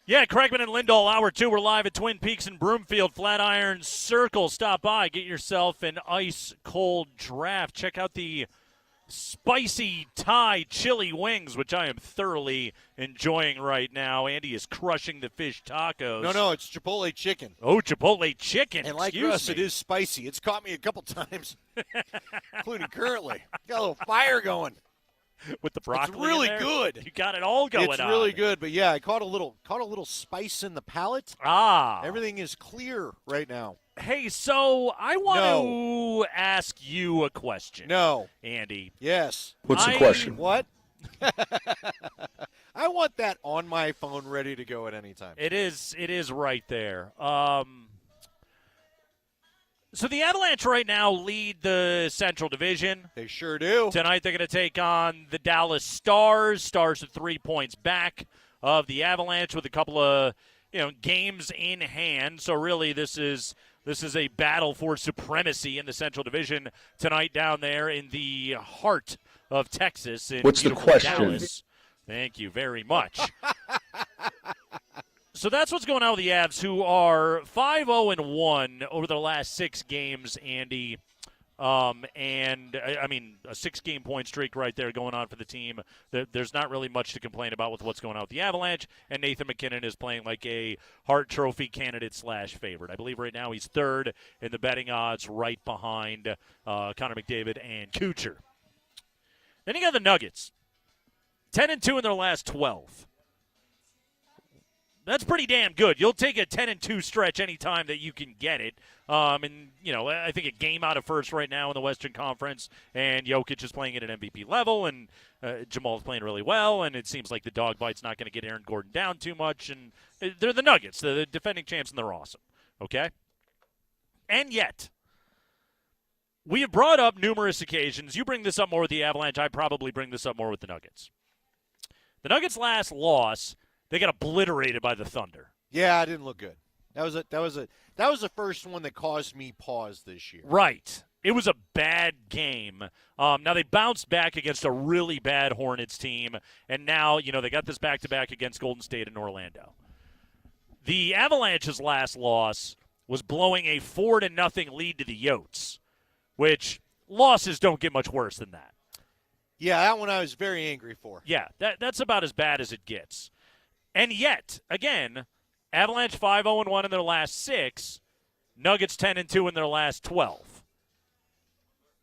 Yeah, Craigman and Lindahl, Hour 2. We're live at Twin Peaks in Broomfield, Flatiron Circle. Stop by. Get yourself an ice-cold draft. Check out the spicy Thai chili wings, which I am thoroughly enjoying right now. Andy is crushing the fish tacos. No, it's Chipotle chicken. Oh, Chipotle chicken. And like us, it is spicy. It's caught me a couple times, including currently. Got a little fire going. With the broccoli, it's really in there. good. You got it all going on. It's really good, but yeah, I caught a little spice in the palate. Everything is clear right now. Hey, so I want to ask you a question. No, Andy. Yes. What's the question? What? I want that on my phone, ready to go at any time. It is right there. So the Avalanche right now lead the Central Division. They sure do. Tonight they're going to take on the Dallas Stars. Stars are 3 points back of the Avalanche with a couple of games in hand. So really this is a battle for supremacy in the Central Division tonight down there in the heart of Texas. In What's the question? Dallas. Thank you very much. So that's what's going on with the Avs, who are 5-0-1 over the last 6 games, Andy. And, I mean, a 6-game point streak right there going on for the team. There's not really much to complain about with what's going on with the Avalanche. And Nathan McKinnon is playing like a Hart Trophy candidate / favorite. I believe right now he's third in the betting odds, right behind Connor McDavid and Kucher. Then you got the Nuggets. 10-2 in their last 12. That's pretty damn good. You'll take a 10-2 stretch anytime that you can get it. And, I think a game out of first right now in the Western Conference, and Jokic is playing at an MVP level, and Jamal's playing really well, and it seems like the dog bite's not going to get Aaron Gordon down too much. And they're the Nuggets. They're the defending champs, and they're awesome. Okay? And yet, we have brought up numerous occasions. You bring this up more with the Avalanche. I probably bring this up more with the Nuggets. The Nuggets' last loss, they got obliterated by the Thunder. Yeah, it didn't look good. That was the first one that caused me pause this year. Right. It was a bad game. Now they bounced back against a really bad Hornets team, and now they got this back-to-back against Golden State and Orlando. The Avalanche's last loss was blowing a 4-0 lead to the Yotes, which losses don't get much worse than that. Yeah, that one I was very angry for. Yeah, that's about as bad as it gets. And yet, again, Avalanche 5-0-1 in their last 6, Nuggets 10-2 in their last 12.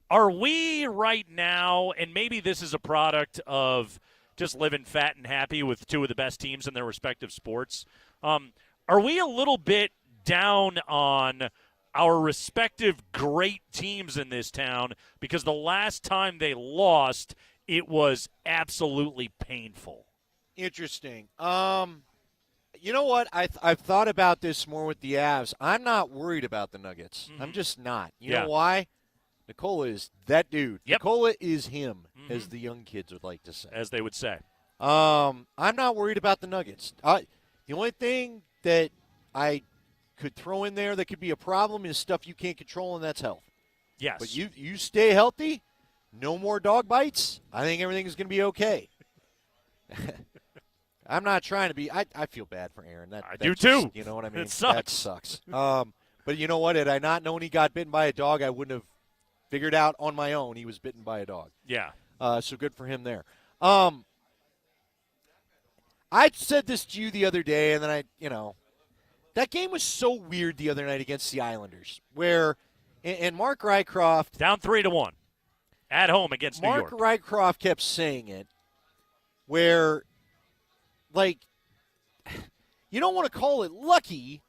Are we right now, and maybe this is a product of just living fat and happy with two of the best teams in their respective sports, are we a little bit down on our respective great teams in this town because the last time they lost, it was absolutely painful? Interesting. You know what? I've thought about this more with the Avs. I'm not worried about the Nuggets. I'm just not. You know why? Nikola is that dude. Yep. Nikola is him, as the young kids would like to say. As they would say. I'm not worried about the Nuggets. The only thing that I could throw in there that could be a problem is stuff you can't control, and that's health. Yes. But you stay healthy, no more dog bites, I think everything is going to be okay. I'm not trying to be. I feel bad for Aaron. I do too. You know what I mean? It sucks. That sucks. But you know what? Had I not known he got bitten by a dog, I wouldn't have figured out on my own he was bitten by a dog. Yeah. So good for him there. I said this to you the other day, and then that game was so weird the other night against the Islanders, where and Mark Rycroft down 3-1 at home against New York. Mark Rycroft kept saying it, where you don't want to call it lucky,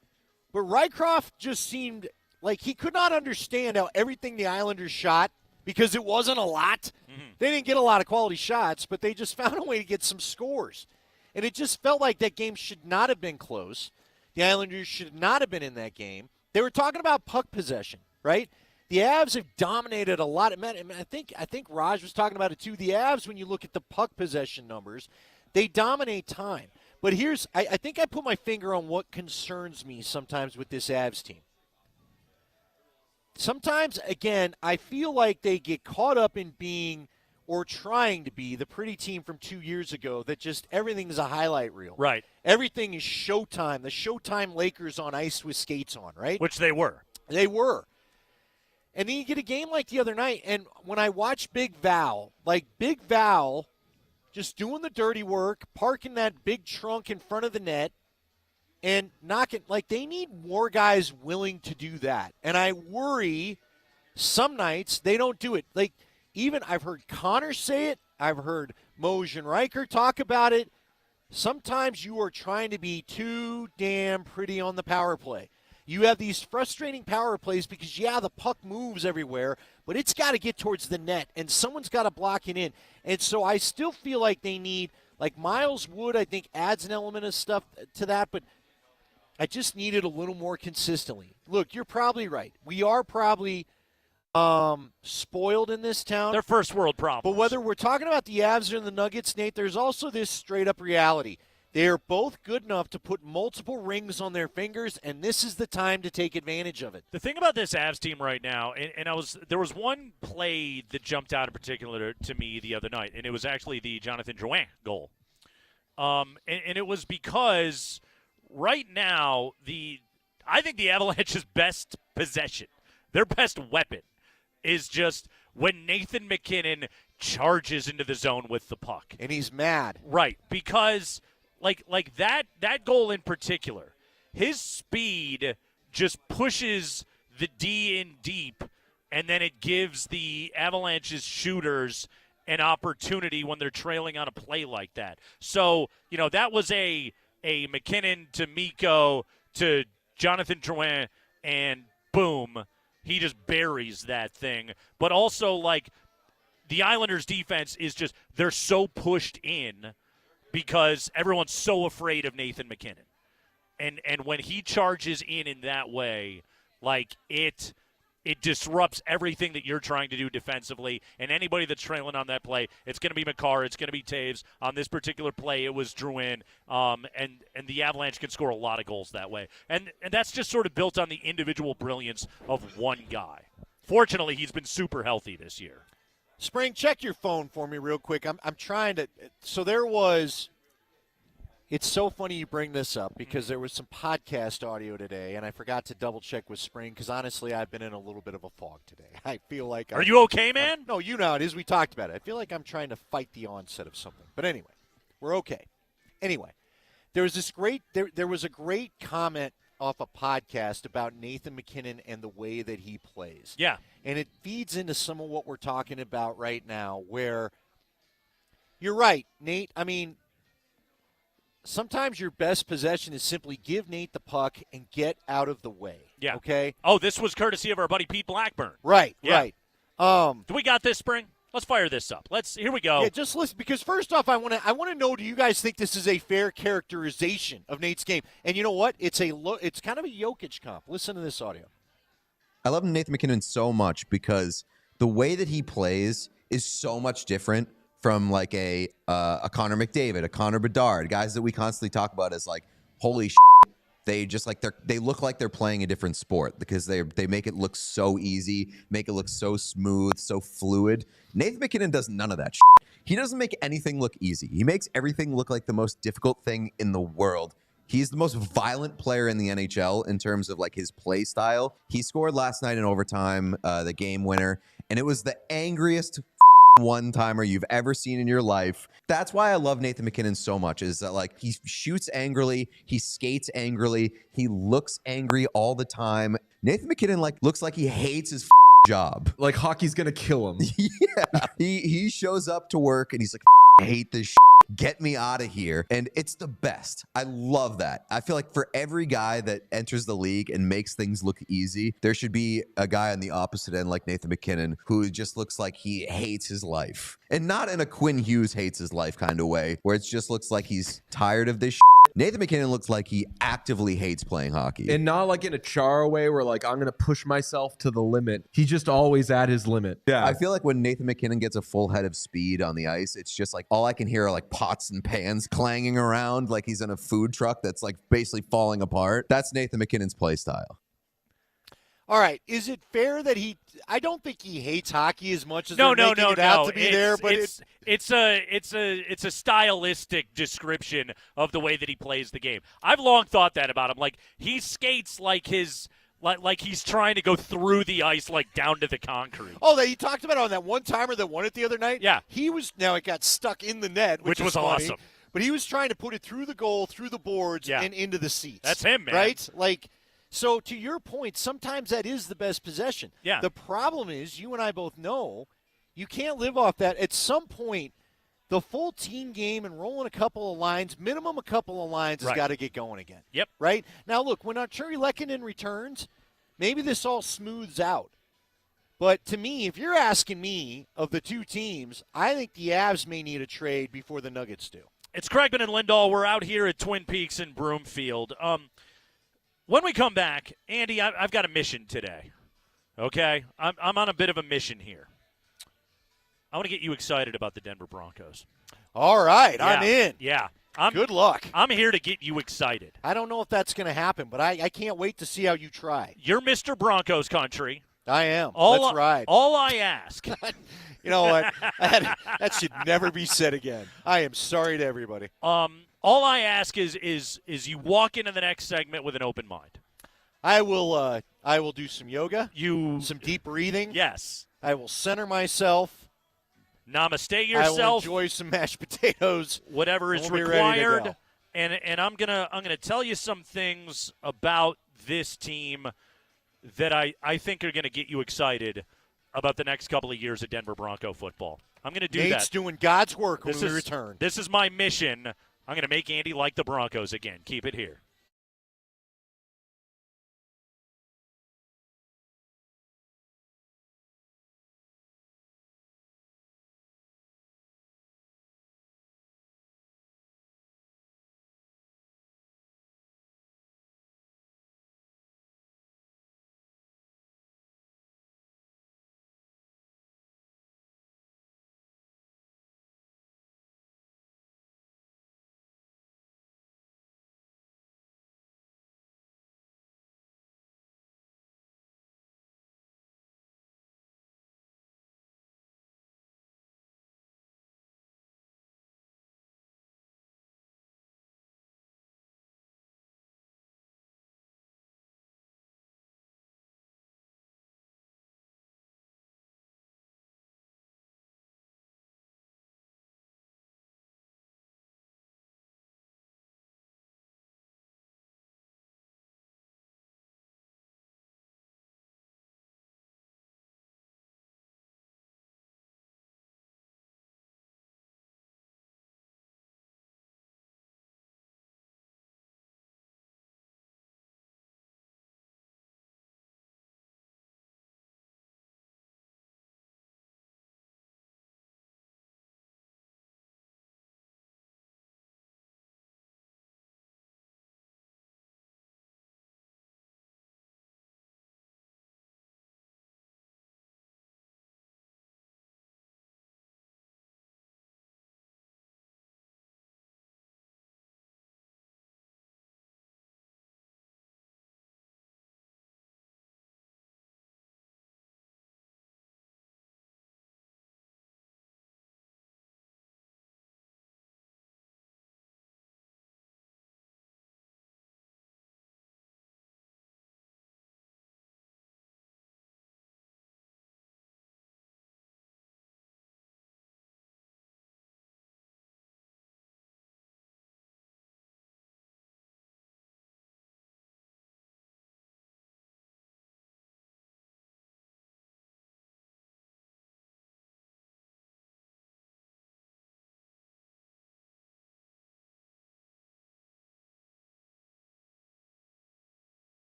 but Rycroft just seemed like he could not understand how everything the Islanders shot, because it wasn't a lot. They didn't get a lot of quality shots, but they just found a way to get some scores. And it just felt like that game should not have been close. The Islanders should not have been in that game. They were talking about puck possession, right? The Avs have dominated a lot. I think Raj was talking about it too. The Avs, when you look at the puck possession numbers, they dominate time. But I think I put my finger on what concerns me sometimes with this Avs team. Sometimes, again, I feel like they get caught up in being or trying to be the pretty team from 2 years ago that just everything's a highlight reel. Right. Everything is Showtime. The Showtime Lakers on ice with skates on, right? Which they were. They were. And then you get a game like the other night, and when I watch Big Val just doing the dirty work, parking that big trunk in front of the net, and knocking, like, they need more guys willing to do that. And I worry some nights they don't do it. Like, even I've heard Connor say it. I've heard Moj and Riker talk about it. Sometimes you are trying to be too damn pretty on the power play. You have these frustrating power plays because, yeah, the puck moves everywhere, but it's got to get towards the net, and someone's got to block it in. And so I still feel like they need, like Miles Wood, I think, adds an element of stuff to that, but I just need it a little more consistently. Look, you're probably right. We are probably spoiled in this town. They're first world problems. But whether we're talking about the Avs or the Nuggets, Nate, there's also this straight-up reality. They are both good enough to put multiple rings on their fingers, and this is the time to take advantage of it. The thing about this Avs team right now, and there was one play that jumped out in particular to me the other night, and it was actually the Jonathan Drouin goal. And it was because right now I think the Avalanche's best possession, their best weapon, is just when Nathan MacKinnon charges into the zone with the puck. And he's mad. Right, because like that goal in particular, his speed just pushes the D in deep, and then it gives the Avalanche's shooters an opportunity when they're trailing on a play like that. So, that was a MacKinnon to Mikko to Jonathan Drouin, and boom, he just buries that thing. But also, like, the Islanders' defense is just, they're so pushed in because everyone's so afraid of Nathan MacKinnon. And when he charges in that way, like, it disrupts everything that you're trying to do defensively. And anybody that's trailing on that play, it's going to be Makar, it's going to be Taves. On this particular play, it was Drouin. And the Avalanche can score a lot of goals that way. And that's just sort of built on the individual brilliance of one guy. Fortunately, he's been super healthy this year. Spring, check your phone for me real quick. I'm trying to – so there was – it's so funny you bring this up because there was some podcast audio today, and I forgot to double-check with Spring because, honestly, I've been in a little bit of a fog today. I feel like – Are you okay, man? No, you know how it is. We talked about it. I feel like I'm trying to fight the onset of something. But anyway, we're okay. Anyway, there was this great – there was a great comment off a podcast about Nathan MacKinnon and the way that he plays. Yeah. And it feeds into some of what we're talking about right now where you're right, Nate. I mean, sometimes your best possession is simply give Nate the puck and get out of the way. Yeah. Okay? Oh, this was courtesy of our buddy Pete Blackburn. Right, yeah. right. Do we got this, Spring? Let's fire this up. Here we go. Yeah, just listen, because first off, I want to know, do you guys think this is a fair characterization of Nate's game? And you know what? It's kind of a Jokic comp. Listen to this audio. I love Nathan MacKinnon so much because the way that he plays is so much different from like a Connor McDavid, a Connor Bedard, guys that we constantly talk about as like, holy shit. They just like they look like they're playing a different sport because they make it look so easy, make it look so smooth, so fluid. Nathan MacKinnon does none of that shit. He doesn't make anything look easy. He makes everything look like the most difficult thing in the world. He's the most violent player in the NHL in terms of like his play style. He scored last night in overtime, the game winner, and it was the angriest one-timer you've ever seen in your life. That's why I love Nathan MacKinnon so much, is that like he shoots angrily, he skates angrily, he looks angry all the time. Nathan MacKinnon like looks like he hates his job. Like hockey's gonna kill him. Yeah. He shows up to work and he's like, I hate this shit. Get me out of here. And it's the best. I love that. I feel like for every guy that enters the league and makes things look easy, there should be a guy on the opposite end like Nathan MacKinnon who just looks like he hates his life. And not in a Quinn Hughes hates his life kind of way, where it just looks like he's tired of this shit. Nathan MacKinnon looks like he actively hates playing hockey. And not like in a Chara way where like, I'm going to push myself to the limit. He's just always at his limit. Yeah. I feel like when Nathan MacKinnon gets a full head of speed on the ice, it's just like all I can hear are like pots and pans clanging around like he's in a food truck that's like basically falling apart. That's Nathan MacKinnon's play style. All right, is it fair that I don't think he hates hockey as much as No. they're making it out to be there, but it's a stylistic description of the way that he plays the game. I've long thought that about him. Like, he skates like he's trying to go through the ice, like down to the concrete. Oh, that he talked about on that one timer that won it the other night. Yeah, it got stuck in the net, which was funny, awesome. But he was trying to put it through the goal, through the boards, Yeah. and into the seats. That's him, man. Right? Like, so to your point, sometimes that is the best possession. Yeah. The problem is, you and I both know, you can't live off that. At some point, the full team game and rolling a couple of lines, minimum a couple of lines, has Right. got to get going again. Yep. Right? Now, look, when Arturi Lehkonen returns, maybe this all smooths out. But to me, if you're asking me of the two teams, I think the Avs may need a trade before the Nuggets do. It's Craigman and Lindahl. We're out here at Twin Peaks in Broomfield. When we come back, Andy, I've got a mission today. Okay? I'm on a bit of a mission here. I want to get you excited about the Denver Broncos. All right, Yeah. I'm in. Yeah. Good luck. I'm here to get you excited. I don't know if that's going to happen, but I can't wait to see how you try. You're Mr. Broncos country. I am. Let's ride. All I ask. You know what? That should never be said again. I am sorry to everybody. All I ask is you walk into the next segment with an open mind. I will do some yoga. Some deep breathing. Yes. I will center myself. Namaste yourself. I will enjoy some mashed potatoes. Whatever is required. And I'm gonna tell you some things about this team that I think are gonna get you excited about the next couple of years of Denver Bronco football. I'm gonna do that. Nate's doing God's work when we return. This is my mission. I'm gonna make Andy like the Broncos again. Keep it here.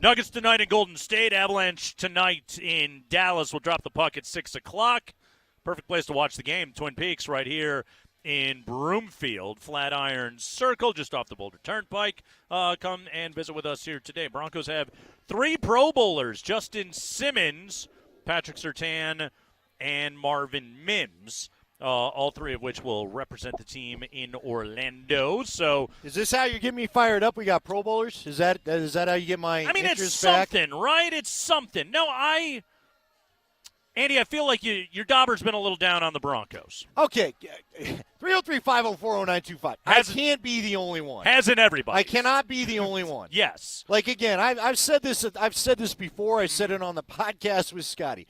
Nuggets tonight in Golden State. Avalanche tonight in Dallas. We'll drop the puck at 6 o'clock. Perfect place to watch the game. Twin Peaks right here in Broomfield. Flatiron Circle, just off the Boulder Turnpike. Come and visit with us here today. Broncos have 3 Pro Bowlers. Justin Simmons, Patrick Surtain, and Marvin Mims. All 3 of which will represent the team in Orlando. So, is this how you're getting me fired up? We got Pro Bowlers. Is that how you get my? I mean, it's interest back? something, right? It's something. No, Andy, I feel like your dauber's been a little down on the Broncos. Okay, 303-504-0925. I can't be the only one. Hasn't everybody? I cannot be the only one. Yes. Like again, I've said this. I've said this before. I said it on the podcast with Scotty.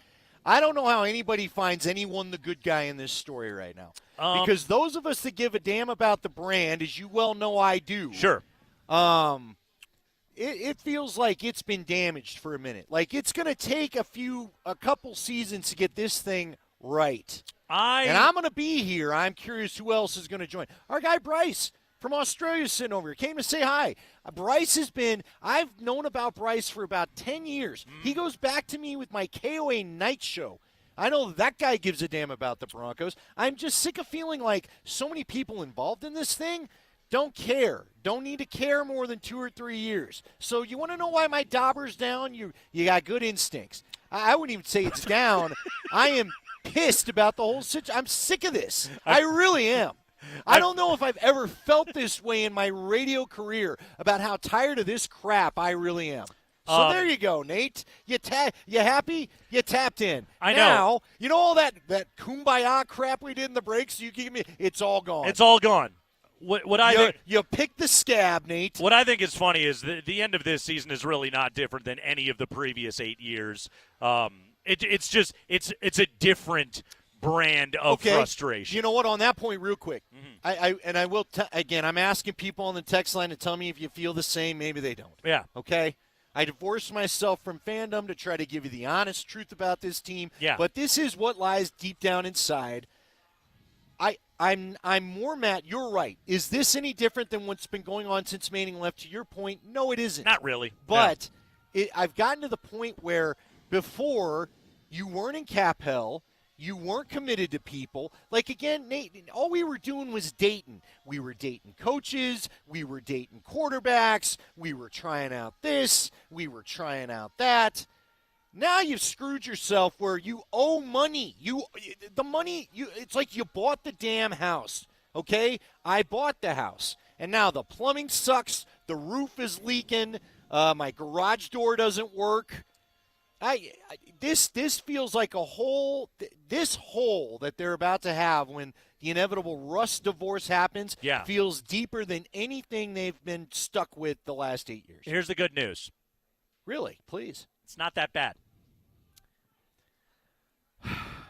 I don't know how anybody finds anyone the good guy in this story right now. Because those of us that give a damn about the brand, as you well know I do. Sure. It feels like it's been damaged for a minute. Like it's going to take a couple seasons to get this thing right. And I'm going to be here. I'm curious who else is going to join. Our guy Bryce from Australia sitting over here came to say hi. Bryce I've known about Bryce for about 10 years. He goes back to me with my KOA night show. I know that guy gives a damn about the Broncos. I'm just sick of feeling like so many people involved in this thing don't care. Don't need to care more than 2 or 3 years. So you want to know why my dauber's down? You got good instincts. I wouldn't even say it's down. I am pissed about the whole situation. I'm sick of this. I really am. I don't know if I've ever felt this way in my radio career about how tired of this crap I really am. So there you go, Nate. You happy? You tapped in. I know. Now, you know all that kumbaya crap we did in the breaks? You give me. It's all gone. It's all gone. You picked the scab, Nate. What I think is funny is the end of this season is really not different than any of the previous 8 years. It's just a different brand of frustration. You know what? On that point, real quick, I will again. I'm asking people on the text line to tell me if you feel the same. Maybe they don't. Yeah. Okay. I divorced myself from fandom to try to give you the honest truth about this team. Yeah. But this is what lies deep down inside. I'm more mad. You're right. Is this any different than what's been going on since Manning left? To your point, no, it isn't. Not really. But I've gotten to the point where before you weren't in cap hell. You weren't committed to people. Like, again, Nate, all we were doing was dating. We were dating coaches. We were dating quarterbacks. We were trying out this. We were trying out that. Now you've screwed yourself where you owe money. It's like you bought the damn house, okay? I bought the house. And now the plumbing sucks. The roof is leaking. My garage door doesn't work. This feels like a hole. This hole that they're about to have when the inevitable Russ divorce happens feels deeper than anything they've been stuck with the last 8 years. Here's the good news. Really? Please. It's not that bad.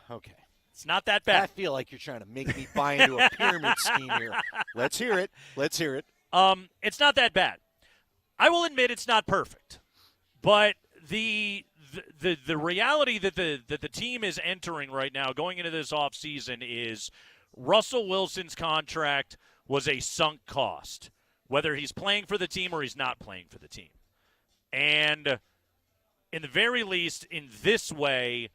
Okay. It's not that bad. I feel like you're trying to make me buy into a pyramid scheme here. Let's hear it. Let's hear it. It's not that bad. I will admit it's not perfect, but the reality that the team is entering right now, going into this offseason, is Russell Wilson's contract was a sunk cost, whether he's playing for the team or he's not playing for the team. And in the very least, in this way,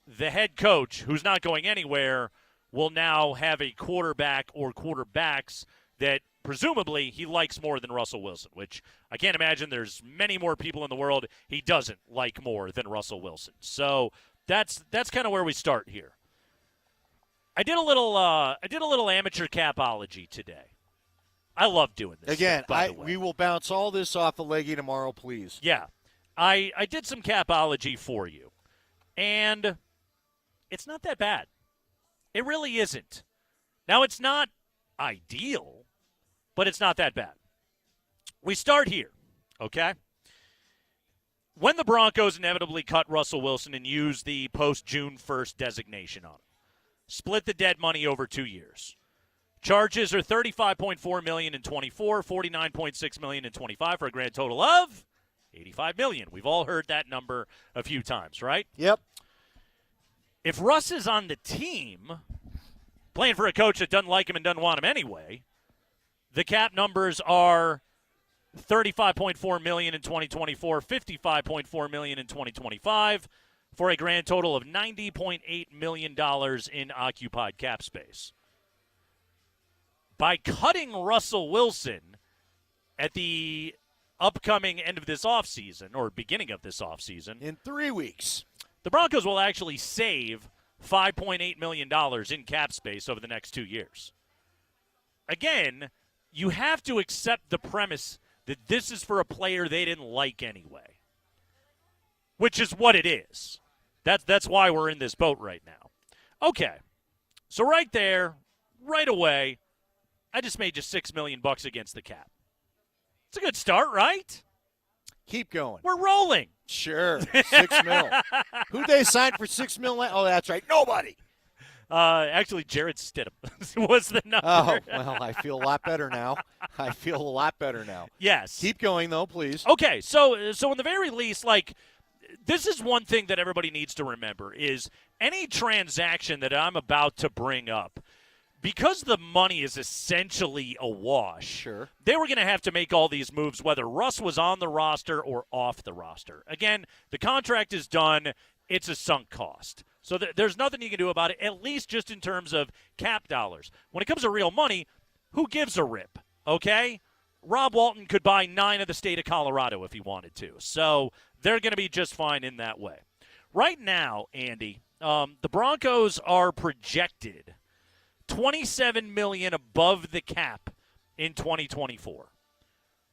the head coach, who's not going anywhere, will now have a quarterback or quarterbacks that presumably he likes more than Russell Wilson, which I can't imagine there's many more people in the world he doesn't like more than Russell Wilson. So that's kind of where we start here. I did a little amateur capology today. I love doing this. Again, by the way. We will bounce all this off of Leggy tomorrow, please. Yeah. I did some capology for you. And it's not that bad. It really isn't. Now, it's not ideal, but it's not that bad. We start here, okay? When the Broncos inevitably cut Russell Wilson and used the post-June 1st designation on him, split the dead money over 2 years. Charges are $35.4 million in 24, $49.6 million in 25 for a grand total of $85 million. We've all heard that number a few times, right? Yep. If Russ is on the team, playing for a coach that doesn't like him and doesn't want him anyway, the cap numbers are $35.4 million in 2024, $55.4 million in 2025, for a grand total of $90.8 million in occupied cap space. By cutting Russell Wilson at the upcoming end of this offseason, or beginning of this offseason, in 3 weeks, the Broncos will actually save $5.8 million in cap space over the next 2 years. Again, you have to accept the premise that this is for a player they didn't like anyway, which is what it is. That's why we're in this boat right now. Okay, so right there, right away, I just made you $6 million against the cap. It's a good start, right? Keep going. We're rolling. Sure, $6 million. Who'd they sign for $6 million? Oh, that's right, nobody. Actually, Jared Stidham was the number. Oh, well, I feel a lot better now. Yes. Keep going, though, please. Okay, so in the very least, like, this is one thing that everybody needs to remember is any transaction that I'm about to bring up, because the money is essentially a wash, sure, they were going to have to make all these moves whether Russ was on the roster or off the roster. Again, the contract is done. It's a sunk cost. So there's nothing you can do about it, at least just in terms of cap dollars. When it comes to real money, who gives a rip, okay? Rob Walton could buy 9 of the state of Colorado if he wanted to. So they're going to be just fine in that way. Right now, Andy, the Broncos are projected $27 million above the cap in 2024.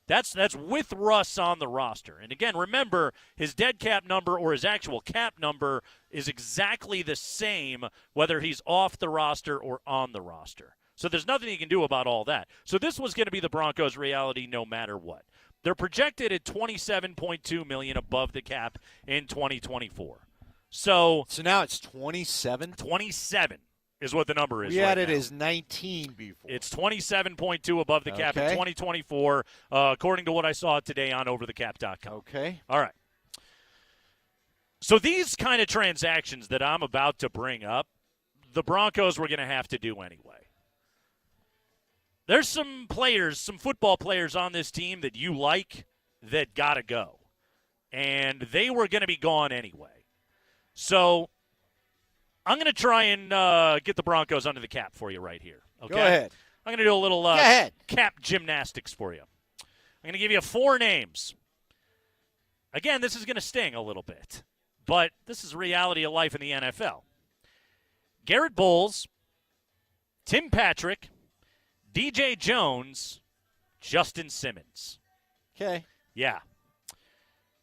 That's with Russ on the roster. And again, remember, his dead cap number or his actual cap number is exactly the same whether he's off the roster or on the roster. So there's nothing you can do about all that. So this was going to be the Broncos' reality no matter what. They're projected at $27.2 million above the cap in 2024. So now it's 27? 27 is what the number is. We had right it now. as 19 before. It's 27.2 above the cap in 2024, according to what I saw today on overthecap.com. Okay. All right. So these kind of transactions that I'm about to bring up, the Broncos were going to have to do anyway. There's some players, some football players on this team that you like that got to go. And they were going to be gone anyway. So I'm going to try and get the Broncos under the cap for you right here. Okay? Go ahead. I'm going to do a little cap gymnastics for you. I'm going to give you 4 names. Again, this is going to sting a little bit, but this is the reality of life in the NFL. Garrett Bowles, Tim Patrick, DJ Jones, Justin Simmons. Okay. Yeah.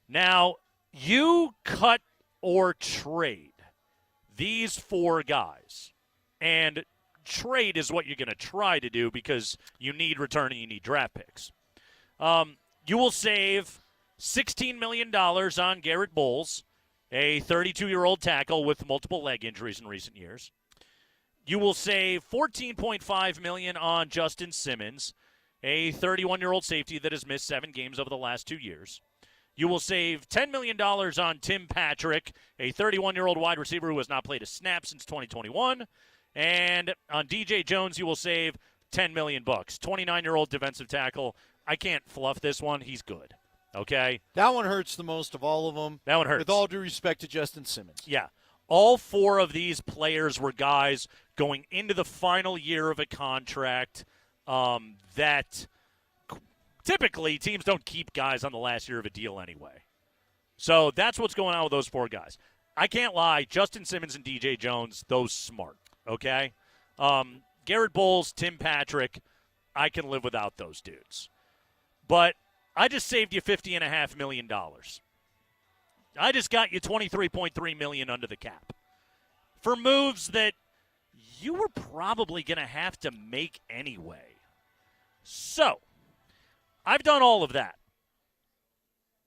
Now, you cut or trade these 4 guys, and trade is what you're going to try to do because you need return and you need draft picks. You will save $16 million on Garrett Bowles, a 32-year-old tackle with multiple leg injuries in recent years. You will save $14.5 million on Justin Simmons, a 31-year-old safety that has missed 7 games over the last 2 years. You will save $10 million on Tim Patrick, a 31-year-old wide receiver who has not played a snap since 2021. And on DJ Jones, you will save $10 million. 29-year-old defensive tackle. I can't fluff this one. He's good. Okay? That one hurts the most of all of them. That one hurts. With all due respect to Justin Simmons. Yeah. All 4 of these players were guys going into the final year of a contract that typically teams don't keep guys on the last year of a deal anyway. So that's what's going on with those 4 guys. I can't lie. Justin Simmons and DJ Jones, those smart. Okay? Garrett Bowles, Tim Patrick, I can live without those dudes. But I just saved you $50.5 million. I just got you $23.3 million under the cap for moves that you were probably going to have to make anyway. So, I've done all of that.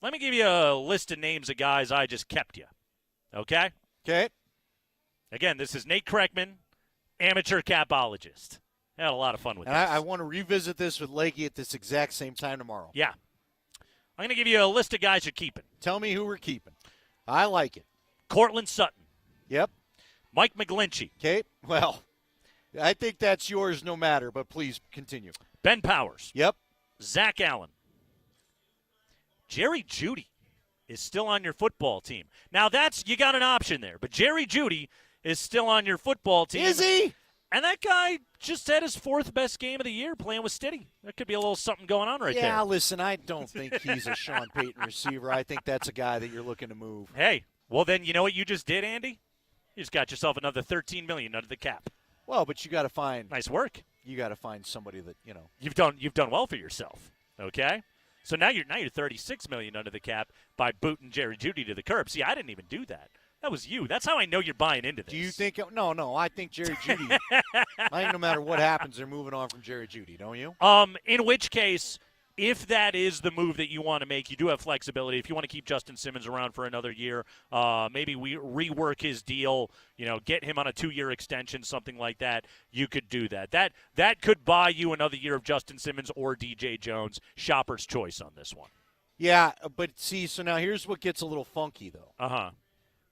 Let me give you a list of names of guys I just kept you. Okay? Okay. Again, this is Nate Kreckman, amateur capologist. I had a lot of fun with and this. I want to revisit this with Lakey at this exact same time tomorrow. Yeah. I'm going to give you a list of guys you're keeping. Tell me who we're keeping. I like it. Cortland Sutton. Yep. Mike McGlinchey. Okay. Well, I think that's yours no matter, but please continue. Ben Powers. Yep. Zach Allen. Jerry Jeudy is still on your football team. Now, you got an option there, but Jerry Jeudy is still on your football team. Is he? And that guy just had his 4th best game of the year playing with Stiddy. There could be a little something going on right there. Yeah, listen, I don't think he's a Sean Payton receiver. I think that's a guy that you're looking to move. Hey, well then, you know what you just did, Andy? You just got yourself another $13 million under the cap. Well, but you got to find nice work. You got to find somebody that you've done well for yourself. Okay, so now you're $36 million under the cap by booting Jerry Jeudy to the curb. See, I didn't even do that. That was you. That's how I know you're buying into this. Do you think? No. I think Jerry Jeudy. I think no matter what happens, they're moving on from Jerry Jeudy. Don't you? In which case, if that is the move that you want to make, you do have flexibility. If you want to keep Justin Simmons around for another year, maybe we rework his deal, get him on a 2-year extension, something like that, you could do that. That could buy you another year of Justin Simmons or DJ Jones. Shopper's choice on this one. Yeah, but see, so now here's what gets a little funky, though. Uh-huh.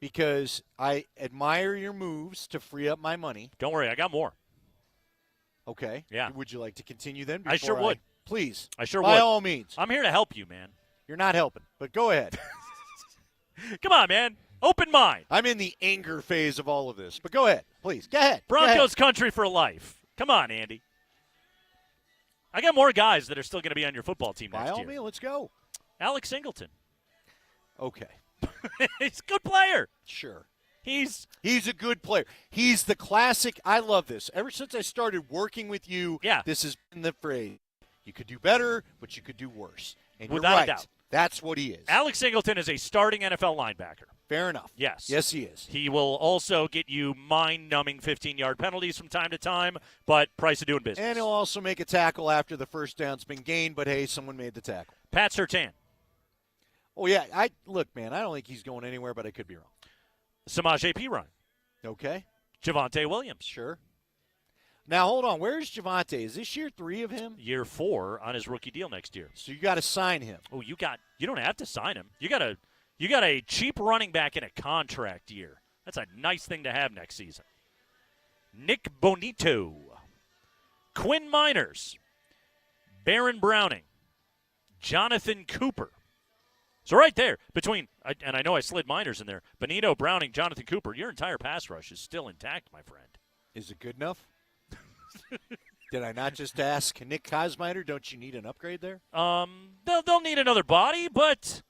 Because I admire your moves to free up my money. Don't worry, I got more. Okay. Yeah. Would you like to continue then? I sure would. Please. I sure would. By would. all means. I'm here to help you, man. You're not helping, but go ahead. Come on, man. Open mind. I'm in the anger phase of all of this, but go ahead. Please, go ahead. Broncos country for life. Come on, Andy. I got more guys that are still going to be on your football team next year. By all means, let's go. Alex Singleton. Okay. He's a good player. Sure. He's a good player. He's the classic. I love this. Ever since I started working with you, this has been the phrase. You could do better, but you could do worse. And Without you're right. a doubt. That's what he is. Alex Singleton is a starting NFL linebacker. Fair enough. Yes. Yes, he is. He will also get you mind-numbing 15-yard penalties from time to time, but price of doing business. And he'll also make a tackle after the first down's been gained, but, hey, someone made the tackle. Pat Surtain. Oh, yeah. Look, man, I don't think he's going anywhere, but I could be wrong. Samaje Perine. Okay. Javonte Williams. Sure. Now, hold on. Where's Javonte? Is this year 3 of him? Year 4 on his rookie deal next year. So you got to sign him. Oh, you don't have to sign him. You got a cheap running back in a contract year. That's a nice thing to have next season. Nick Bonito. Quinn Miners. Baron Browning. Jonathan Cooper. So right there, and I know I slid Miners in there, Bonito, Browning, Jonathan Cooper, your entire pass rush is still intact, my friend. Is it good enough? Did I not just ask Nick Kosmider, don't you need an upgrade there? They'll need another body, but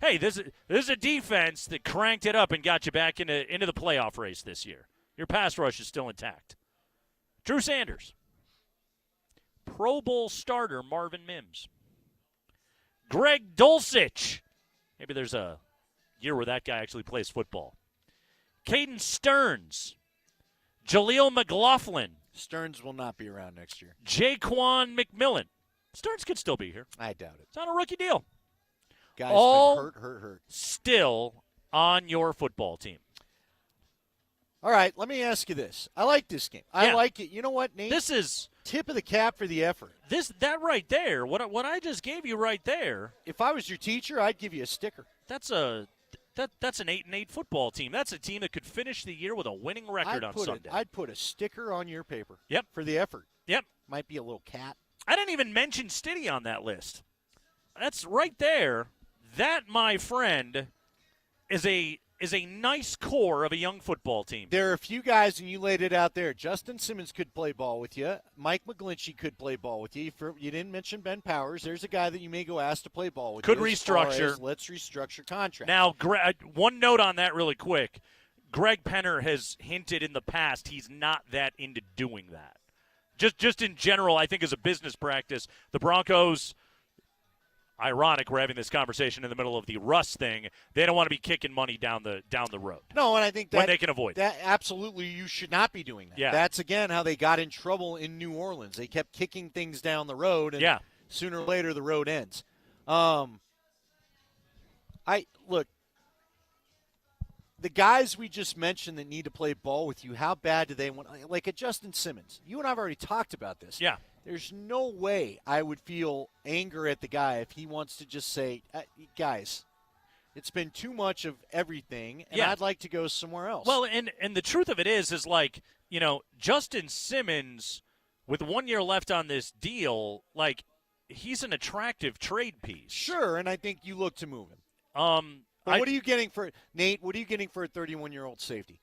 hey, this is a defense that cranked it up and got you back into the playoff race this year. Your pass rush is still intact. Drew Sanders. Pro Bowl starter Marvin Mims. Greg Dulcich. Maybe there's a year where that guy actually plays football. Caden Stearns. Jaleel McLaughlin. Stearns will not be around next year. Jaquan McMillan. Stearns could still be here. I doubt it. It's on a rookie deal. Guy's all been hurt. Still on your football team. All right, let me ask you this. I like this game. I like it. You know what, Nate? This is tip of the cap for the effort. That right there, what I just gave you right there. If I was your teacher, I'd give you a sticker. That's an 8-8 football team. That's a team that could finish the year with a winning record on Sunday. I'd put a sticker on your paper. Yep. For the effort. Yep. Might be a little cat. I didn't even mention Stiddy on that list. That's right there. That, my friend, is a nice core of a young football team. There are a few guys, and you laid it out there. Justin Simmons could play ball with you. Mike McGlinchey could play ball with you. You didn't mention Ben Powers. There's a guy that you may go ask to play ball with. Could you. restructure. Let's restructure contracts. Now, one note on that really quick. Greg Penner has hinted in the past he's not that into doing that. Just in general, I think as a business practice, the Broncos – ironic we're having this conversation in the middle of the Russ thing. They don't want to be kicking money down the road. No, and I think that when they can avoid that. Absolutely, you should not be doing that. Yeah. That's, again, how they got in trouble in New Orleans. They kept kicking things down the road, and sooner or later the road ends. Look, the guys we just mentioned that need to play ball with you, how bad do they want? Like a Justin Simmons. You and I have already talked about this. Yeah. There's no way I would feel anger at the guy if he wants to just say, guys, it's been too much of everything, and I'd like to go somewhere else. Well, and the truth of it is like, Justin Simmons, with 1 year left on this deal, like, he's an attractive trade piece. Sure, and I think you look to move him. But what are you getting for Nate? What are you getting for a 31-year-old safety?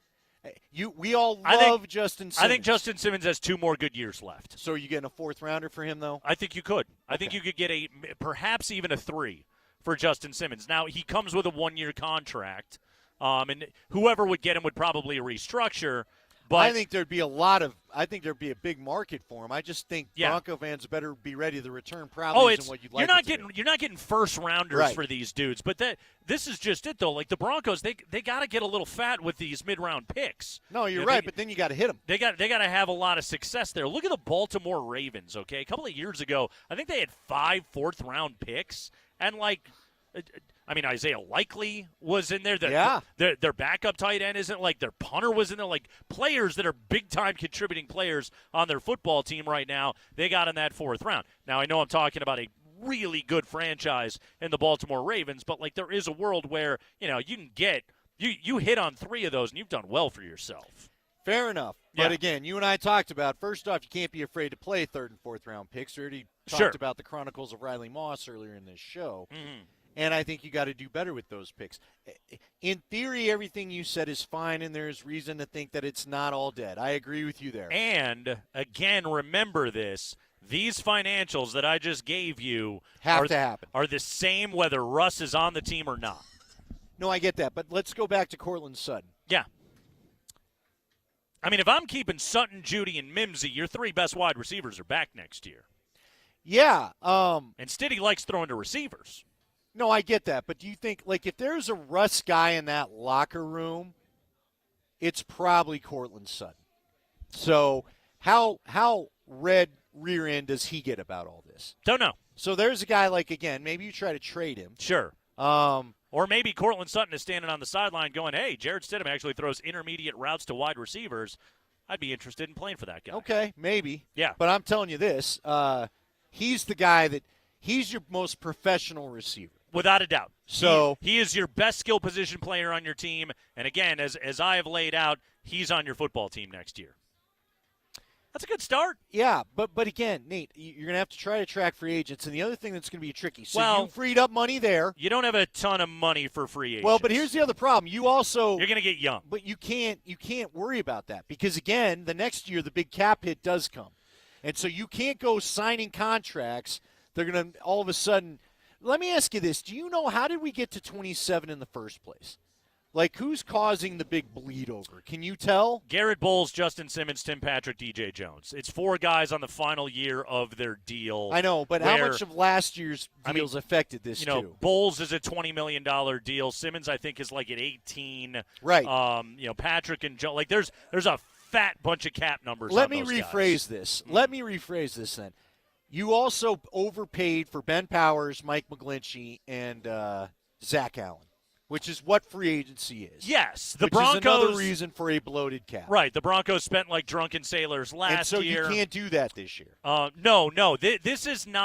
We all love Justin Simmons. I think Justin Simmons has 2 more good years left. So are you getting a 4th rounder for him, though? I think you could. I think you could get perhaps even a 3 for Justin Simmons. Now, he comes with a 1-year contract, and whoever would get him would probably restructure. But I think there'd be a big market for him. I just think Bronco fans better be ready to return probably than what you'd like. You're not getting first rounders for these dudes. But this is just it though. Like the Broncos, they got to get a little fat with these mid-round picks. No, you're right. But then you got to hit them. They got to have a lot of success there. Look at the Baltimore Ravens. Okay, a couple of years ago, I think they had 5 4th-round picks, and Isaiah Likely was in there. Their backup tight end isn't like their punter was in there. Like players that are big-time contributing players on their football team right now, they got in that 4th round. Now, I know I'm talking about a really good franchise in the Baltimore Ravens, but there is a world where, you can get you hit on 3 of those and you've done well for yourself. Fair enough. But again, you and I talked about, first off, you can't be afraid to play 3rd and 4th round picks. We already talked about the Chronicles of Riley Moss earlier in this show. Mm-hmm. And I think you got to do better with those picks. In theory, everything you said is fine, and there's reason to think that it's not all dead. I agree with you there. And, again, remember this. These financials that I just gave you have to happen. Are the same whether Russ is on the team or not. No, I get that. But let's go back to Courtland Sutton. Yeah. If I'm keeping Sutton, Judy, and Mimsy, your 3 best wide receivers are back next year. Yeah. And Stiddy likes throwing to receivers. No, I get that. But do you think, if there's a Russ guy in that locker room, it's probably Courtland Sutton. So how red rear end does he get about all this? Don't know. So there's a guy again, maybe you try to trade him. Sure. Or maybe Courtland Sutton is standing on the sideline going, hey, Jarrett Stidham actually throws intermediate routes to wide receivers. I'd be interested in playing for that guy. Okay, maybe. Yeah. But I'm telling you this, he's the guy he's your most professional receiver. Without a doubt. So he is your best skill position player on your team. And again, as I have laid out, he's on your football team next year. That's a good start. Yeah, but again, Nate, you're going to have to try to track free agents. And the other thing that's going to be tricky, so you freed up money there. You don't have a ton of money for free agents. Well, but here's the other problem. You're going to get young. But you can't worry about that because, again, the next year the big cap hit does come. And so you can't go signing contracts. They're going to all of a sudden – let me ask you this. Do you know how did we get to 27 in the first place? Who's causing the big bleed over? Can you tell? Garrett Bowles, Justin Simmons, Tim Patrick, DJ Jones. It's 4 guys on the final year of their deal. I know, but how much of last year's deals affected this too? Bowles is a $20 million deal. Simmons, I think, is at 18. Right. Patrick and Joe. There's a fat bunch of cap numbers. Let me rephrase this. Let me rephrase this then. You also overpaid for Ben Powers, Mike McGlinchey, and Zach Allen, which is what free agency is. Yes, the Broncos. Is another reason for a bloated cap. Right, the Broncos spent like drunken sailors last year. And so you can't do that this year. No. This isn't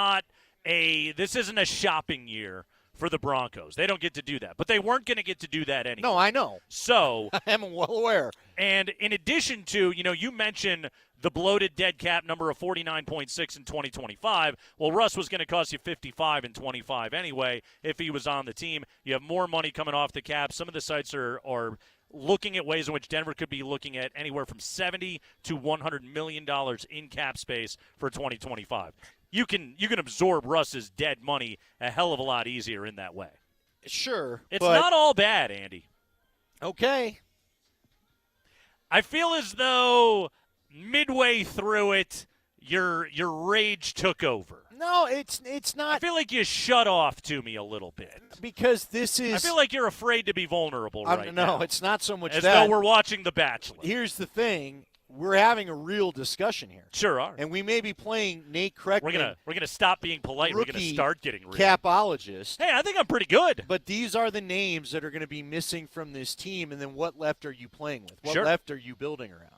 a shopping year for the Broncos. They don't get to do that. But they weren't going to get to do that anyway. No, I know. So I am well aware. And in addition to, you mentioned the bloated dead cap number of 49.6 in 2025. Well, Russ was going to cost you 55 in 25 anyway if he was on the team. You have more money coming off the cap. Some of the sites are looking at ways in which Denver could be looking at anywhere from $70 to $100 million in cap space for 2025. You can absorb Russ's dead money a hell of a lot easier in that way. Sure. It's not all bad, Andy. Okay. I feel as though midway through it, your rage took over. No, it's not. I feel like you shut off to me a little bit. Because this is... I feel like you're afraid to be vulnerable right now. No, it's not so much as that. As though we're watching The Bachelor. Here's the thing. We're having a real discussion here. Sure are. And we may be playing Nate Kreckman. We're gonna stop being polite. We're gonna start getting real. Capologist. Hey, I think I'm pretty good. But these are the names that are going to be missing from this team, and then what left are you playing with? What Sure. left are you building around?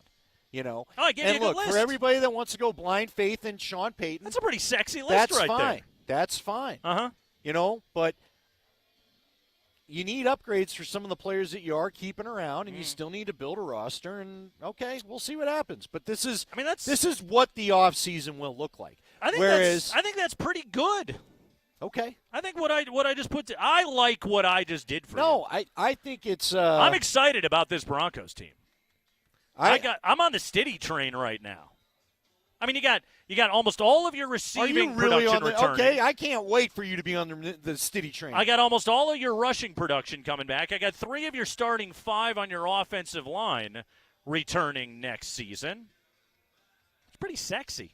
You know? Oh, I gave you a good look, list. for everybody that wants to go blind faith in Sean Payton, that's a pretty sexy list that's right fine. there. That's fine. Uh-huh. You know, but you need upgrades for some of the players that you are keeping around, and you still need to build a roster. And okay, we'll see what happens. But this is what the offseason will look like. I think that's pretty good. Okay. I think what I just I like what I just did for you. No, I think it's. I'm excited about this Broncos team. I'm on the Stiddy train right now. I mean, you got almost all of your receiving production returning. Okay, I can't wait for you to be on the Stiddy train. I got almost all of your rushing production coming back. I got 3 of your starting 5 on your offensive line returning next season. It's pretty sexy.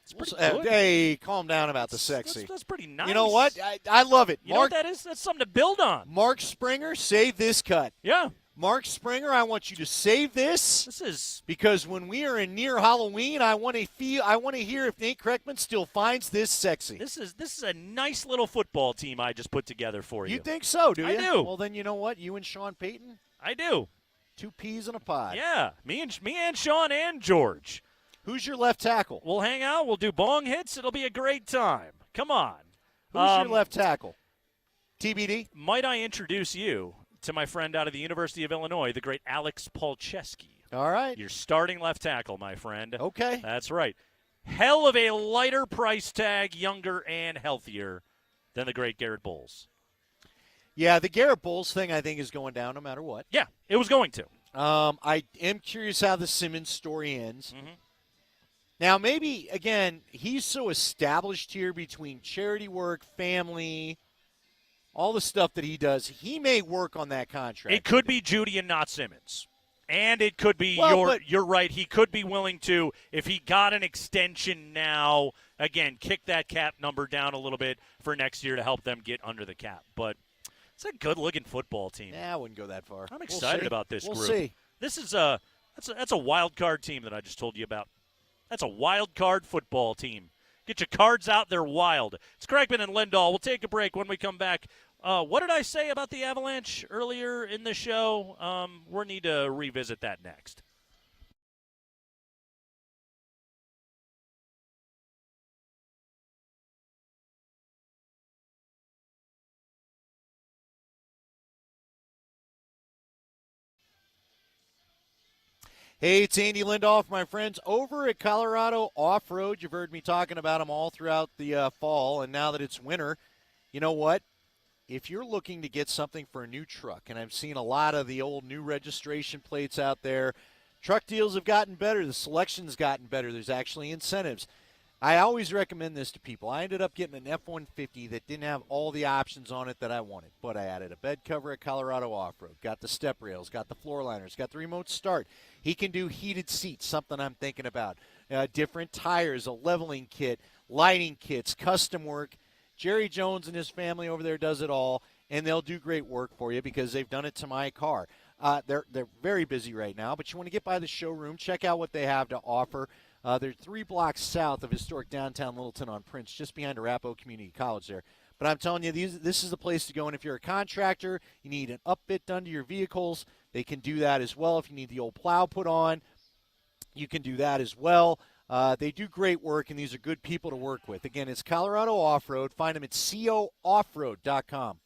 It's pretty good. Hey, calm down about the sexy. That's pretty nice. You know what? I love it. You know what that is? That's something to build on. Mark Springer, save this cut. Yeah. Mark Springer, I want you to save this. This is because when we are in near Halloween, I want to hear if Nate Kreckman still finds this sexy. This is a nice little football team I just put together for you. You think so, do you? I do. Well, then you know what? You and Sean Payton? I do. 2 peas in a pod. Yeah, me and Sean and George. Who's your left tackle? We'll hang out. We'll do bong hits. It'll be a great time. Come on. Who's your left tackle? TBD? Might I introduce you to my friend out of the University of Illinois, the great Alex Polcheski. All right. Your starting left tackle, my friend. Okay. That's right. Hell of a lighter price tag, younger and healthier than the great Garrett Bowles. Yeah, the Garrett Bowles thing I think is going down no matter what. Yeah, it was going to. I am curious how the Simmons story ends. Mm-hmm. Now, maybe, again, he's so established here between charity work, family, all the stuff that he does. He may work on that contract. It could be Judy and not Simmons. And it could be, you're right, he could be willing to, if he got an extension now, again, kick that cap number down a little bit for next year to help them get under the cap. But it's a good-looking football team. Yeah, I wouldn't go that far. I'm excited about this group. We'll see. This is that's a wild card team that I just told you about. That's a wild card football team. Get your cards out. They're wild. It's Kreckman and Lindahl. We'll take a break. When we come back, what did I say about the Avalanche earlier in the show? We'll need to revisit that next. Hey, it's Andy Lindahl, my friends, over at Colorado Off-Road. You've heard me talking about them all throughout the fall, and now that it's winter, you know what? If you're looking to get something for a new truck, and I've seen a lot of the old new registration plates out there, truck deals have gotten better. The selection's gotten better. There's actually incentives. I always recommend this to people. I ended up getting an F-150 that didn't have all the options on it that I wanted, but I added a bed cover at Colorado Off-Road, got the step rails, got the floor liners, got the remote start. He can do heated seats, something I'm thinking about, different tires, a leveling kit, lighting kits, custom work. Jerry Jones and his family over there does it all, and they'll do great work for you because they've done it to my car. They're very busy right now, but you want to get by the showroom, check out what they have to offer. They're 3 blocks south of historic downtown Littleton on Prince, just behind Arapahoe Community College there. But I'm telling you, this is the place to go. And if you're a contractor, you need an upfit done to your vehicles, they can do that as well. If you need the old plow put on, you can do that as well. They do great work, and these are good people to work with. Again, it's Colorado Off-Road. Find them at cooffroad.com.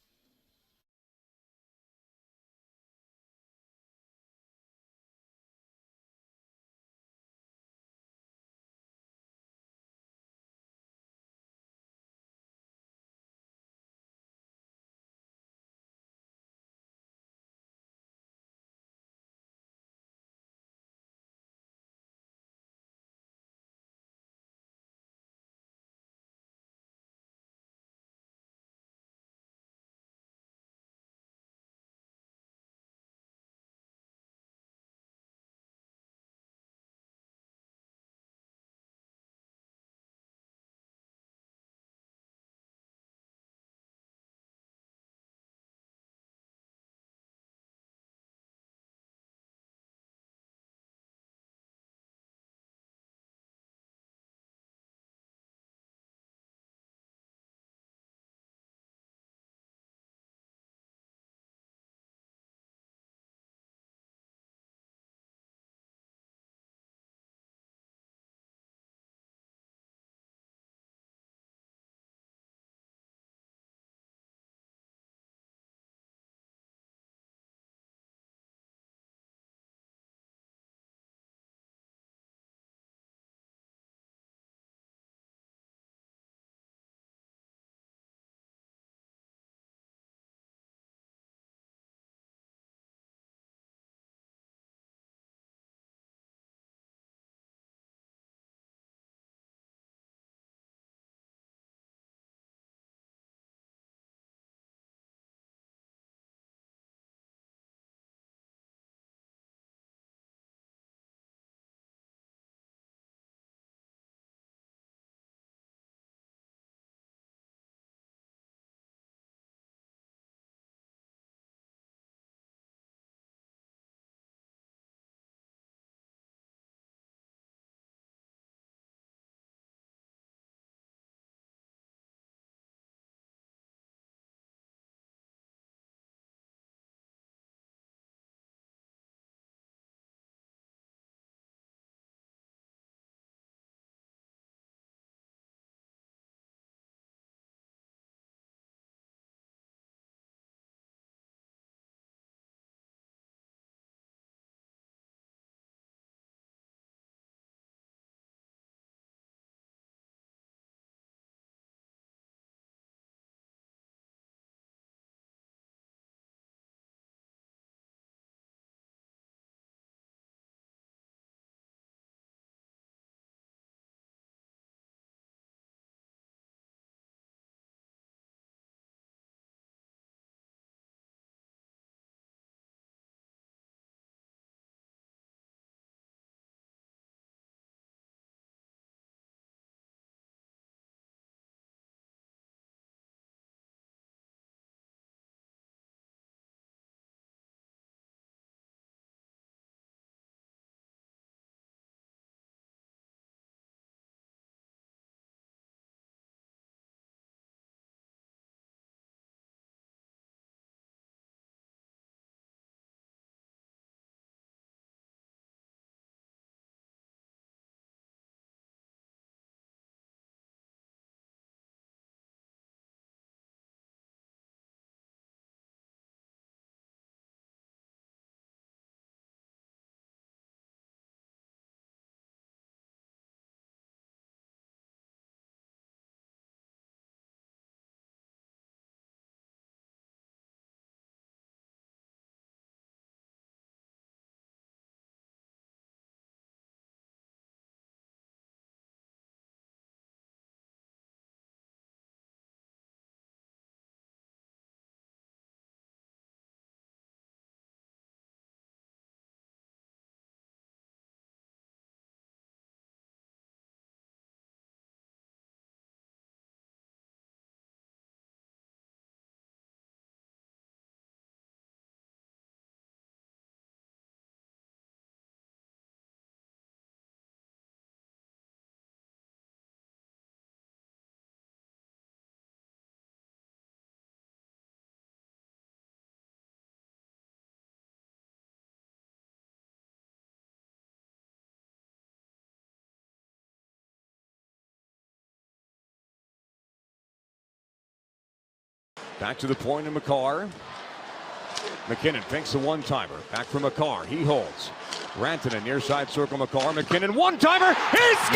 Back to the point of McCarr. McKinnon fakes a one-timer. Back from McCarr. He holds. Rantanen near side circle. McCarr. McKinnon one-timer. He scores!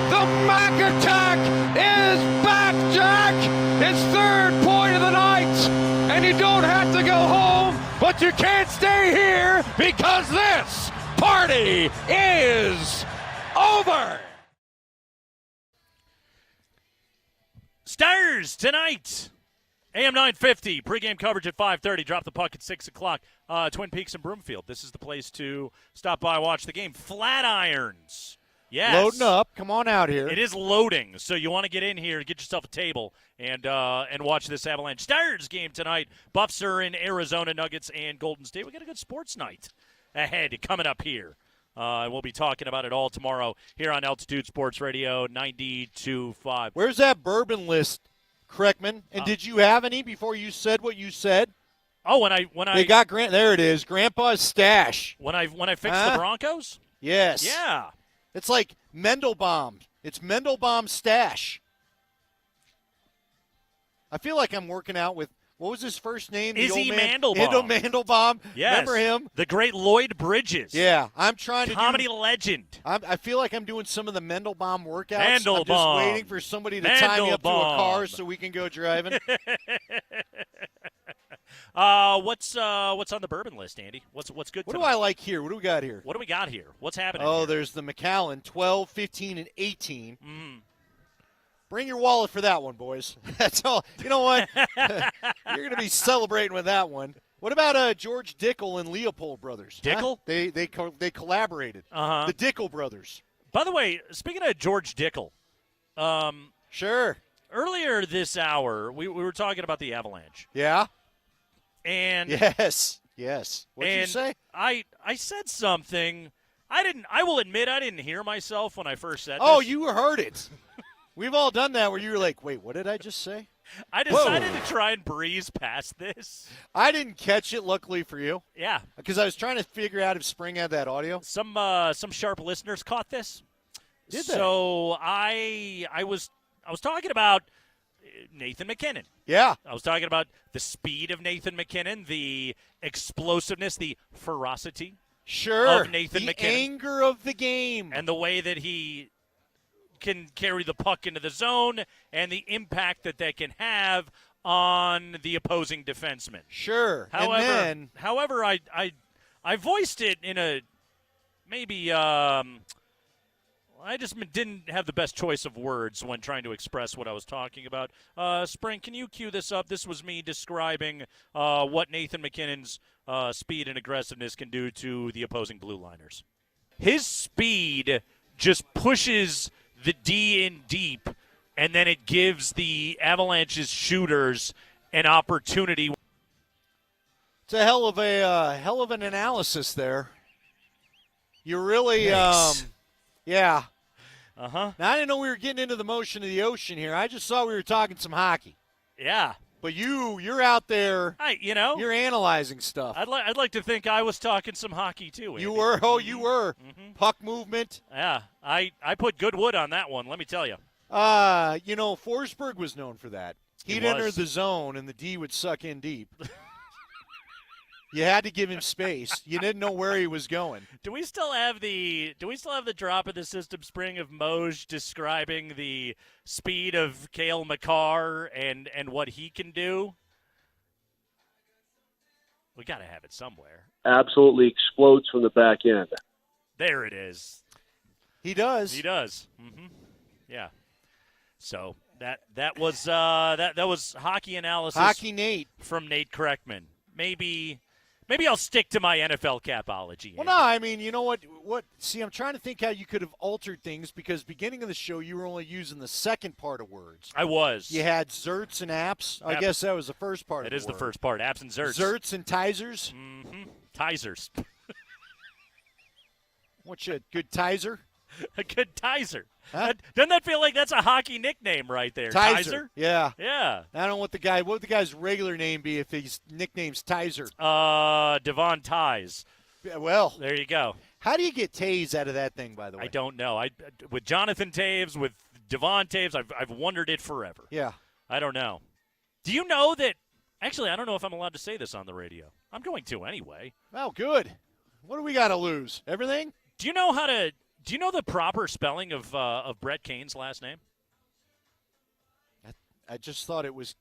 The Mac attack is back, Jack! His third point of the night! And you don't have to go home, but you can't stay here because this party is over! Stars tonight. AM 950, pregame coverage at 5:30. Drop the puck at 6 o'clock. Twin Peaks and Broomfield. This is the place to stop by, watch the game. Flatirons. Yes. Loading up. Come on out here. It is loading, so you want to get in here, get yourself a table, and watch this Avalanche Stars game tonight. Buffs are in Arizona, Nuggets and Golden State. We got a good sports night ahead coming up here. We'll be talking about it all tomorrow here on Altitude Sports Radio 92.5. Where's that bourbon list, Kreckman? And did you have any before you said what you said? Oh, when I they got there it is, Grandpa's stash. When I fixed the Broncos? Yes. Yeah. It's like Mendelbaum. It's Mendelbaum's stash. I feel like I'm working out with, what was his first name? Izzy Mandelbaum. Ido Mandelbaum. Yes. Remember him? The great Lloyd Bridges. Yeah. I'm trying to comedy legend. I feel like I'm doing some of the Mendelbaum workouts. Mandelbaum. I'm just waiting for somebody to tie me up to a car so we can go driving. What's on the bourbon list, Andy? What's good What tonight? do I like here? What do we got here? What do we got here? What's happening Oh, here? there's the Macallan, 12, 15, and 18. Bring your wallet for that one, boys. That's all. You know what? You're going to be celebrating with that one. What about George Dickel and Leopold brothers? Dickel? Huh? They collaborated. Uh-huh. The Dickel brothers. By the way, speaking of George Dickel, sure. Earlier this hour, we were talking about the Avalanche. Yeah. And yes. What did you and say? I said something. I will admit I didn't hear myself when I first said Oh, this. you heard it. We've all done that where you were like, wait, what did I just say? I decided to try and breeze past this. I didn't catch it, luckily for you. Yeah. Because I was trying to figure out if Spring had that audio. Some sharp listeners caught this. Did they? So I was talking about Nathan McKinnon. Yeah. I was talking about the speed of Nathan McKinnon, the explosiveness, the ferocity of Nathan McKinnon. The anger of the game. And the way that he can carry the puck into the zone and the impact that can have on the opposing defenseman. Sure. However, I voiced it in a maybe I just didn't have the best choice of words when trying to express what I was talking about. Spring, can you cue this up? This was me describing what Nathan McKinnon's speed and aggressiveness can do to the opposing blue liners. His speed just pushes the D in deep, and then it gives the Avalanche's shooters an opportunity. It's a hell of an analysis there. You really, yeah. Uh-huh. Now, I didn't know we were getting into the motion of the ocean here. I just saw we were talking some hockey. Yeah. But you're out there. You're analyzing stuff. I'd like to think I was talking some hockey too. Andy. You were. Oh, you were. Mm-hmm. Puck movement. Yeah. I put good wood on that one. Let me tell you. Forsberg was known for that. He'd enter the zone and the D would suck in deep. You had to give him space. You didn't know where he was going. Do we still have the drop of the system, Spring, of Moj describing the speed of Cale Makar and what he can do? We got to have it somewhere. Absolutely explodes from the back end. There it is. He does. Mm-hmm. Yeah. So that was hockey analysis. Hockey Nate from Nate Kreckman. Maybe I'll stick to my NFL capology. Well, no, I mean, you know what? See, I'm trying to think how you could have altered things because beginning of the show, you were only using the second part of words. I was. You had zerts and apps. I guess that was the first part. It is the first part. Apps and zerts. Zerts and Tizers. Mm-hmm. Tizers. What's a good Tizer? A good Tizer. Huh? Doesn't that feel like that's a hockey nickname right there? Tizer. Yeah. Yeah. I don't know what would the guy's regular name be if his nickname's Tizer? Devon Ties. Well, there you go. How do you get Taze out of that thing, by the way? I don't know. With Jonathan Taves, with Devon Taves, I've wondered it forever. Yeah. I don't know. Do you know that – actually, I don't know if I'm allowed to say this on the radio. I'm going to anyway. Oh, good. What do we got to lose? Everything? Do you know do you know the proper spelling of Brett Kane's last name? I just thought it was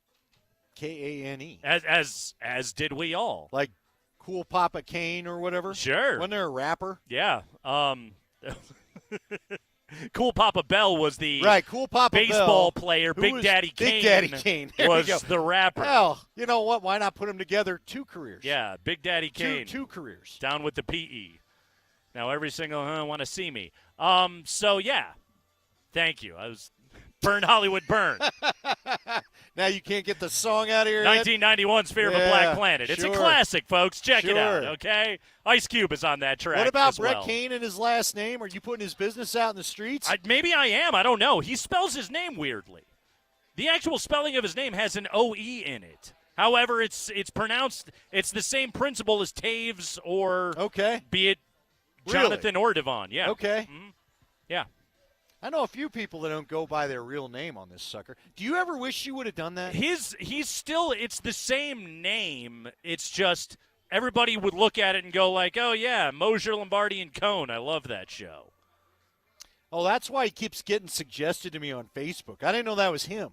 Kane. As did we all. Like Cool Papa Kane or whatever? Sure. Wasn't there a rapper? Yeah. Cool Papa Bell was the Cool Papa baseball Bell, player. who Big was Daddy Kane. Big Daddy Kane. There we was go. the rapper. Hell, you know what? Why not put them together? 2 careers. Yeah, Big Daddy Kane. Two careers. Down with the PE. Now every single want to see me. So yeah, thank you. I was Burn Hollywood Burn. Now you can't get the song out of your head? 1991's Fear of a Black Planet. It's a classic, folks. Check it out, Sure. okay? Ice Cube is on that track. What about as Brett well. Kane and his last name? Are you putting his business out in the streets? Maybe I am. I don't know. He spells his name weirdly. The actual spelling of his name has an O-E in it. However, it's pronounced, it's the same principle as Taves or be it Jonathan or Devon. Yeah. Okay. Mm-hmm. Yeah. I know a few people that don't go by their real name on this sucker. Do you ever wish you would have done that? He's still, it's the same name. It's just everybody would look at it and go like, oh, yeah, Mosier, Lombardi, and Cohn. I love that show. Oh, that's why he keeps getting suggested to me on Facebook. I didn't know that was him.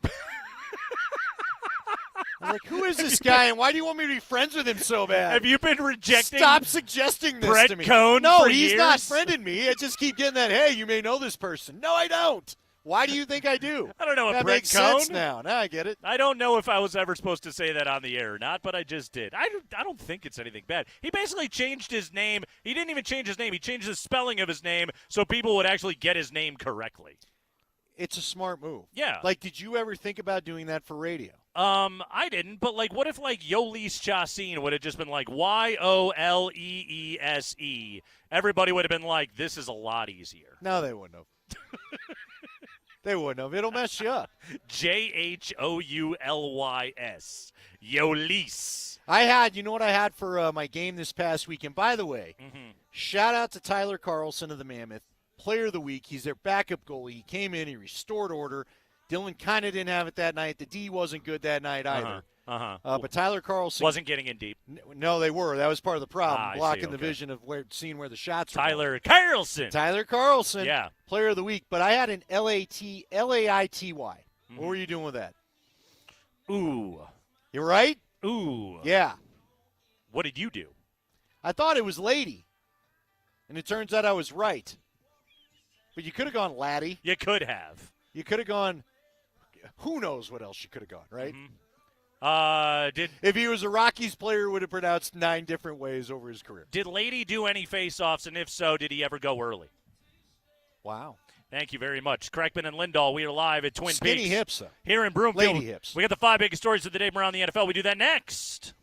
I'm like, who is this guy, and why do you want me to be friends with him so bad? Have you been rejecting Stop suggesting this Brett to me. Cohn No, for he's years? not friending me. I just keep getting that, hey, you may know this person. No, I don't. Why do you think I do? I don't know if that Brett makes Cohn. sense now. Now I get it. I don't know if I was ever supposed to say that on the air or not, but I just did. I don't think it's anything bad. He basically changed his name. He didn't even change his name. He changed the spelling of his name so people would actually get his name correctly. It's a smart move. Yeah. Like, did you ever think about doing that for radio? I didn't, but like, what if like Yoleese Chassin would have just been like Yoleese? Everybody would have been like, this is a lot easier. No, they wouldn't have. They wouldn't have. It'll mess you up. Jhoulys. Yoleese. You know what I had for my game this past weekend? By the way, shout out to Tyler Carlson of the Mammoth, Player of the Week. He's their backup goalie. He came in, he restored order. Dylan kind of didn't have it that night. The D wasn't good that night either. But Tyler Carlson wasn't getting in deep. No, they were. That was part of the problem, blocking the okay. vision of seeing where the shots were. Tyler Carlson. Tyler Carlson, yeah, Player of the Week. But I had an Laity. What were you doing with that? Ooh, you right? Ooh, yeah. What did you do? I thought it was Lady, and it turns out I was right. But you could have gone Laddie. You could have. You could have gone. Who knows what else you could have gone, right? If he was a Rockies player, he would have pronounced 9 different ways over his career. Did Lady do any face-offs, and if so, did he ever go early? Wow. Thank you very much. Kreckman and Lindahl, we are live at Twin Skinny Peaks. hips, though. Here in Broomfield. Lady hips. We got the 5 biggest stories of the day from around the NFL. We do that next.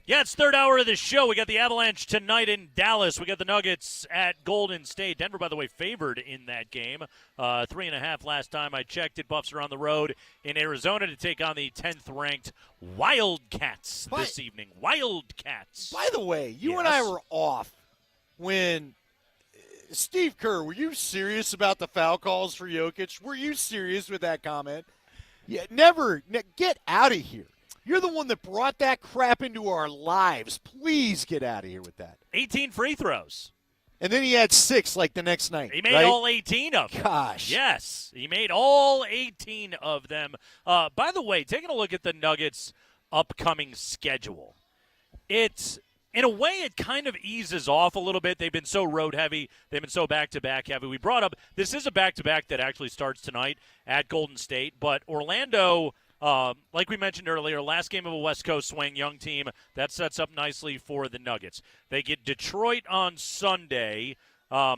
Yeah, it's third hour of the show. We got the Avalanche tonight in Dallas. We got the Nuggets at Golden State. Denver, by the way, favored in that game. 3.5 last time I checked it. Buffs are on the road in Arizona to take on the 10th-ranked Wildcats this evening. Wildcats. By the way, you and I were off when Steve Kerr, were you serious about the foul calls for Jokic? Were you serious with that comment? Yeah, never. Get out of here. You're the one that brought that crap into our lives. Please get out of here with that. 18 free throws. And then he had 6 like the next night. He made right? all 18 of them. Gosh. Yes, he made all 18 of them. By the way, taking a look at the Nuggets' upcoming schedule, it's, in a way, it kind of eases off a little bit. They've been so road heavy. They've been so back-to-back heavy. We brought up, this is a back-to-back that actually starts tonight at Golden State, but Orlando, like we mentioned earlier, last game of a West Coast swing, young team, that sets up nicely for the Nuggets. They get Detroit on Sunday. I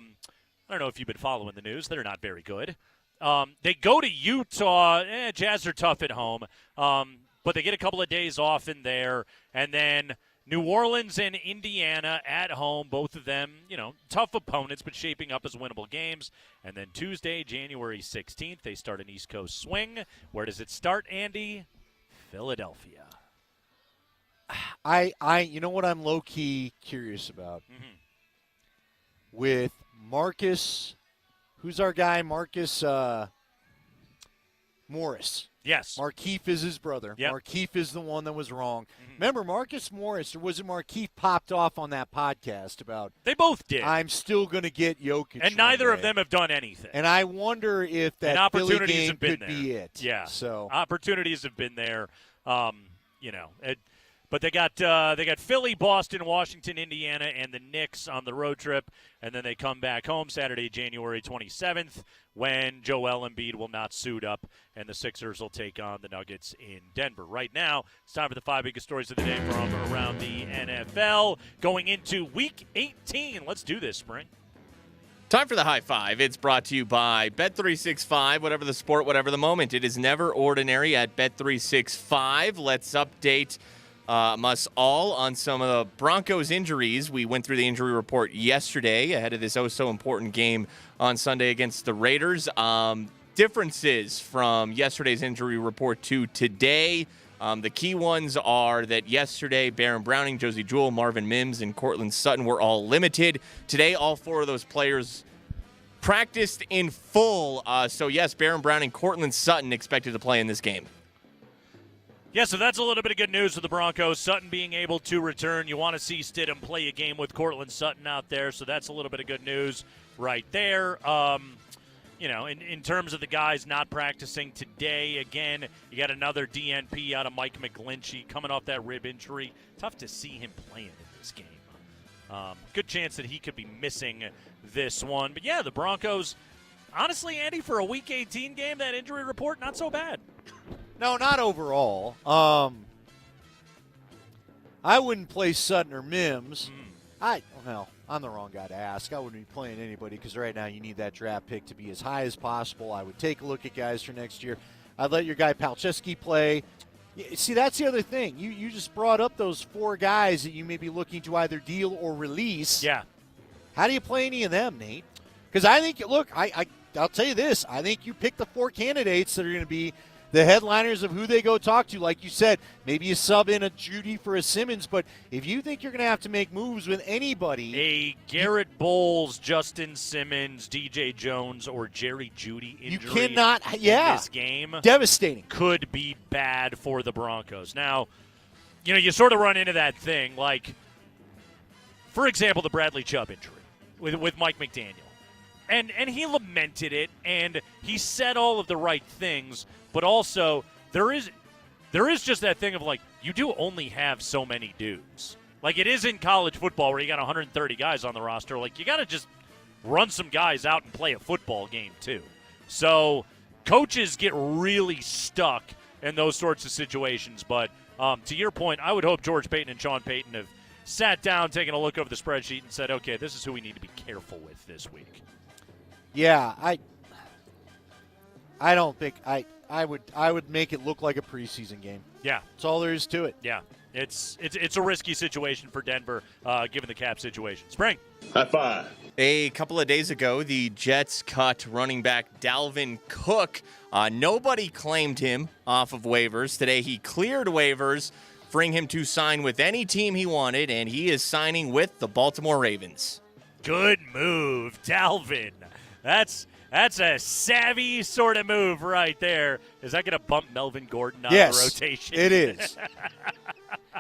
don't know if you've been following the news. They're not very good. They go to Utah. Jazz are tough at home, but they get a couple of days off in there. And then New Orleans and Indiana at home, both of them, tough opponents, but shaping up as winnable games. And then Tuesday, January 16th, they start an East Coast swing. Where does it start, Andy? Philadelphia. You know what I'm low-key curious about? Mm-hmm. With Marcus, who's our guy? Marcus Morris. Yes. Markieff is his brother. Yep. Markieff is the one that was wrong. Remember, Marcus Morris, or was it Markieff, popped off on that podcast about They both did. I'm still going to get Jokic. And neither of them have done anything. And I wonder if that and Philly opportunities game have been could there. be it. Yeah. So opportunities have been there. But they got Philly, Boston, Washington, Indiana, and the Knicks on the road trip, and then they come back home Saturday, January 27th, when Joel Embiid will not suit up, and the Sixers will take on the Nuggets in Denver. Right now, it's time for the 5 biggest stories of the day from around the NFL. Going into Week 18, let's do this, Spring. Time for the high five. It's brought to you by Bet365. Whatever the sport, whatever the moment. It is never ordinary at Bet365. Let's update us all on some of the Broncos injuries. We went through the injury report yesterday ahead of this important game on Sunday against the Raiders. Differences from yesterday's injury report to today. The key ones are that yesterday, Baron Browning, Josie Jewell, Marvin Mims, and Cortland Sutton were all limited. Today, all 4 of those players practiced in full. So, yes, Baron Browning, Cortland Sutton expected to play in this game. Yeah, so that's a little bit of good news for the Broncos. Sutton being able to return. You want to see Stidham play a game with Cortland Sutton out there, so that's a little bit of good news right there. In terms of the guys not practicing today, again, you got another DNP out of Mike McGlinchey coming off that rib injury. Tough to see him playing in this game. Good chance that he could be missing this one. But, yeah, the Broncos, honestly, Andy, for a Week 18 game, that injury report, not so bad. no, not overall. I wouldn't play Sutton or Mims. I'm the wrong guy to ask. I wouldn't be playing anybody because right now you need that draft pick to be as high as possible. I would take a look at guys for next year. I'd let your guy Palczewski play. See, that's the other thing. You just brought up those 4 guys that you may be looking to either deal or release. Yeah. How do you play any of them, Nate? Because I think, look, I'll tell you this. I think you pick the 4 candidates that are going to be the headliners of who they go talk to. Like you said, maybe you sub in a Judy for a Simmons, but if you think you're going to have to make moves with anybody. A Garrett Bowles, Justin Simmons, DJ Jones, or Jerry Jeudy injury you cannot, in this game devastating. Could be bad for the Broncos. Now, you sort of run into that thing, like, for example, the Bradley Chubb injury with Mike McDaniel. And he lamented it, and he said all of the right things, but also there is just that thing of, like, you do only have so many dudes. Like, it is in college football where you got 130 guys on the roster. Like, you got to just run some guys out and play a football game, too. So coaches get really stuck in those sorts of situations. But to your point, I would hope George Paton and Sean Payton have sat down, taken a look over the spreadsheet, and said, okay, this is who we need to be careful with this week. Yeah, I don't think I would make it look like a preseason game. Yeah. That's all there is to it. Yeah. It's a risky situation for Denver, given the cap situation. Spring. High five. A couple of days ago, the Jets cut running back Dalvin Cook. Nobody claimed him off of waivers. Today, he cleared waivers, freeing him to sign with any team he wanted, and he is signing with the Baltimore Ravens. Good move, Dalvin. That's a savvy sort of move right there. Is that going to bump Melvin Gordon out of the rotation? It is.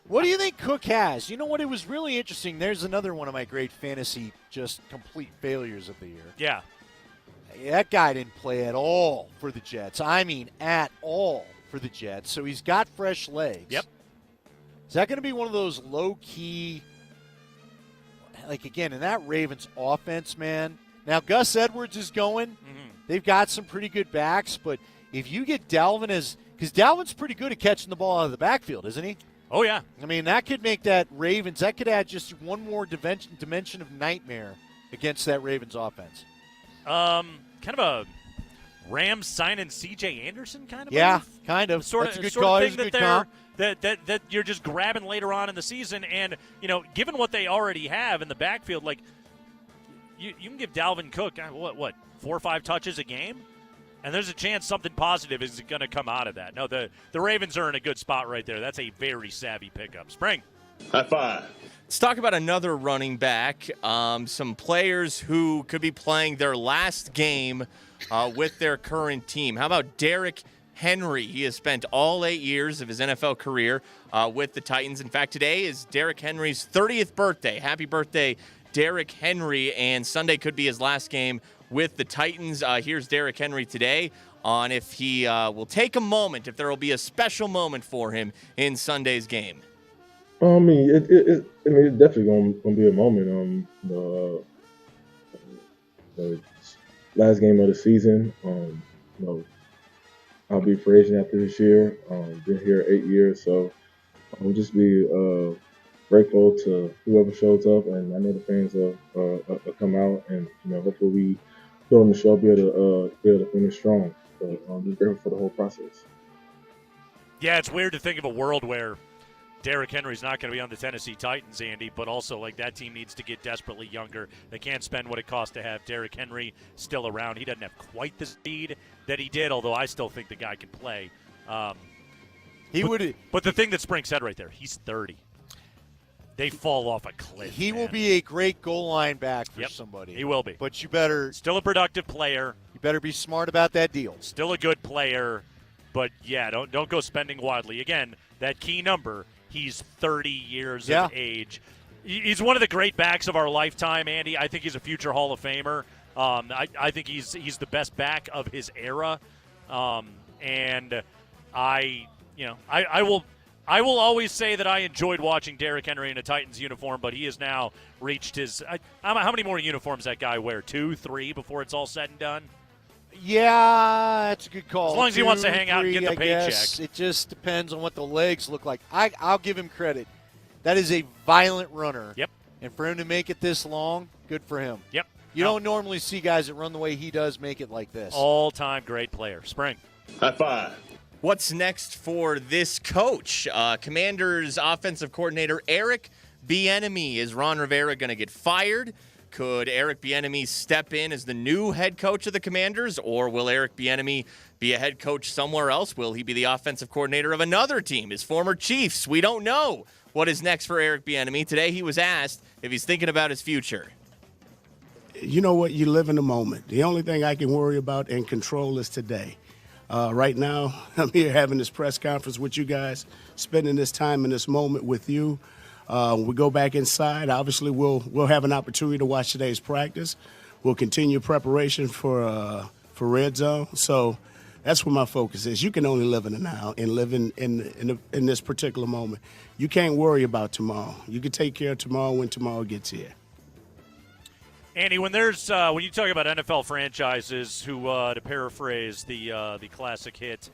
What do you think Cook has? You know what? It was really interesting. There's another one of my great fantasy just complete failures of the year. Yeah. That guy didn't play at all for the Jets. I mean, at all for the Jets. So he's got fresh legs. Yep. Is that going to be one of those low-key, like, again, in that Ravens offense, man? Now, Gus Edwards is going. Mm-hmm. They've got some pretty good backs, but if you get Dalvin because Dalvin's pretty good at catching the ball out of the backfield, isn't he? Oh, yeah. I mean, that could make that Ravens, that could add just one more dimension of nightmare against that Ravens offense. Kind of a Rams signing C.J. Anderson kind of move? Kind of. Sort That's of, a good sort call. of That's thing a good comp. that you're just grabbing later on in the season. And, given what they already have in the backfield, like, you can give Dalvin Cook, 4 or 5 touches a game? And there's a chance something positive is going to come out of that. No, the Ravens are in a good spot right there. That's a very savvy pickup. Spring. High five. Let's talk about another running back. Some players who could be playing their last game with their current team. How about Derrick Henry? He has spent all 8 years of his NFL career with the Titans. In fact, today is Derrick Henry's 30th birthday. Happy birthday, Derrick Henry. And Sunday could be his last game with the Titans. Here's Derrick Henry today on if he will take a moment, if there will be a special moment for him in Sunday's game. I mean, it's definitely gonna be a moment. The last game of the season. I'll be free agent after this year. Been here 8 years, so I'll just be grateful to whoever shows up, and I know the fans will come out, and hopefully we put on the show, be able to finish strong. But I'm just grateful for the whole process. Yeah, it's weird to think of a world where Derrick Henry's not going to be on the Tennessee Titans, Andy, but also like that team needs to get desperately younger. They can't spend what it costs to have Derrick Henry still around. He doesn't have quite the speed that he did, although I still think the guy can play. But the thing that Spring said right there, he's 30. They fall off a cliff. He will be a great goal line back for somebody. He will be. But you better still a productive player. You better be smart about that deal. Still a good player, but yeah, don't go spending wildly. Again, that key number. He's 30 years of age. He's one of the great backs of our lifetime, Andy. I think he's a future Hall of Famer. I think he's the best back of his era. And I will always say that I enjoyed watching Derrick Henry in a Titans uniform, but he has now reached his how many more uniforms that guy wear? 2, 3 before it's all said and done? Yeah, that's a good call. As long as he wants to hang out and get the paycheck. Guess. It just depends on what the legs look like. I'll give him credit. That is a violent runner. Yep. And for him to make it this long, good for him. Yep. You don't normally see guys that run the way he does make it like this. All-time great player. Spring. High five. What's next for this coach? Commanders offensive coordinator Eric Bieniemy. Is Ron Rivera going to get fired? Could Eric Bieniemy step in as the new head coach of the Commanders, or will Eric Bieniemy be a head coach somewhere else? Will he be the offensive coordinator of another team, his former Chiefs? We don't know what is next for Eric Bieniemy. Today he was asked if he's thinking about his future. You know what? You live in the moment. The only thing I can worry about and control is today. Right now, I'm here having this press conference with you guys, spending this time in this moment with you. We go back inside. Obviously, we'll have an opportunity to watch today's practice. We'll continue preparation for Red Zone. So that's where my focus is. You can only live in the now and live in this particular moment. You can't worry about tomorrow. You can take care of tomorrow when tomorrow gets here. Andy, when you talk about NFL franchises who, to paraphrase the classic hit,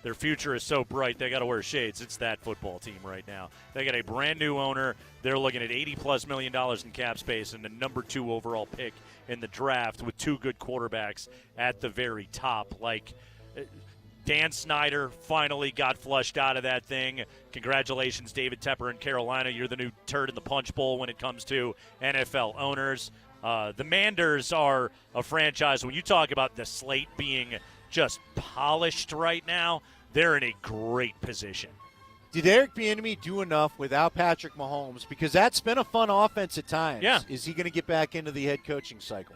their future is so bright they got to wear shades. It's that football team right now. They got a brand new owner. They're looking at $80+ million in cap space and the number 2 overall pick in the draft with 2 good quarterbacks at the very top. Like, Dan Snyder finally got flushed out of that thing. Congratulations, David Tepper in Carolina. You're the new turd in the punch bowl when it comes to NFL owners. The Manders are a franchise. When you talk about the slate being just polished right now, they're in a great position. Did Eric Bieniemy do enough without Patrick Mahomes? Because that's been a fun offense at times. Yeah. Is he going to get back into the head coaching cycle?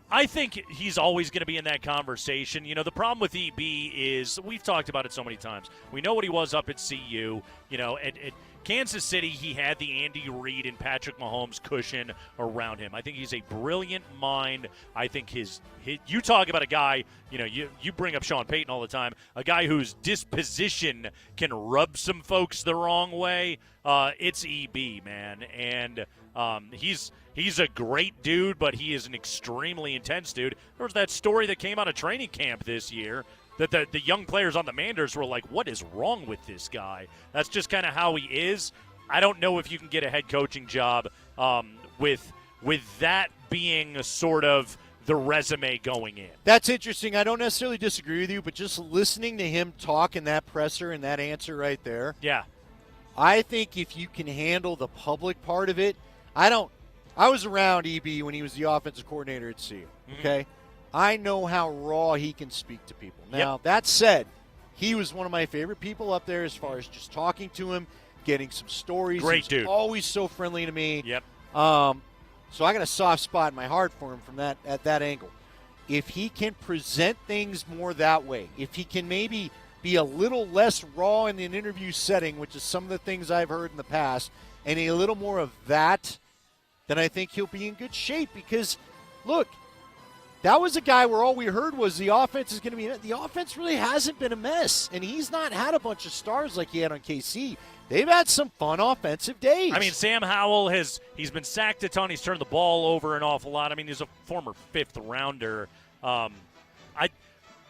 I think he's always going to be in that conversation. You know, the problem with EB is we've talked about it so many times. We know what he was up at CU. You know, at Kansas City, he had the Andy Reid and Patrick Mahomes cushion around him. I think he's a brilliant mind. I think his you talk about a guy, you know, you bring up Sean Payton all the time, a guy whose disposition can rub some folks the wrong way. It's EB, man. And he's a great dude, but he is an extremely intense dude. There was that story that came out of training camp this year that the young players on the Manders were like, what is wrong with this guy? That's just kind of how he is. I don't know if you can get a head coaching job with that being sort of the resume going in. That's interesting. I don't necessarily disagree with you, but just listening to him talk in that presser and that answer right there. Yeah. I think if you can handle the public part of it, I was around EB when he was the offensive coordinator at CU, okay? I know how raw he can speak to people. Now, that said, he was one of my favorite people up there as far as just talking to him, getting some stories. Great dude. Always so friendly to me. Yep. So I got a soft spot in my heart for him from at that angle. If he can present things more that way, if he can maybe be a little less raw in an interview setting, which is some of the things I've heard in the past, and a little more of that, then I think he'll be in good shape because, look, that was a guy where all we heard was the offense is going to be – the offense really hasn't been a mess, and he's not had a bunch of stars like he had on KC. They've had some fun offensive days. I mean, Sam Howell he's been sacked a ton. He's turned the ball over an awful lot. I mean, he's a former fifth-rounder. I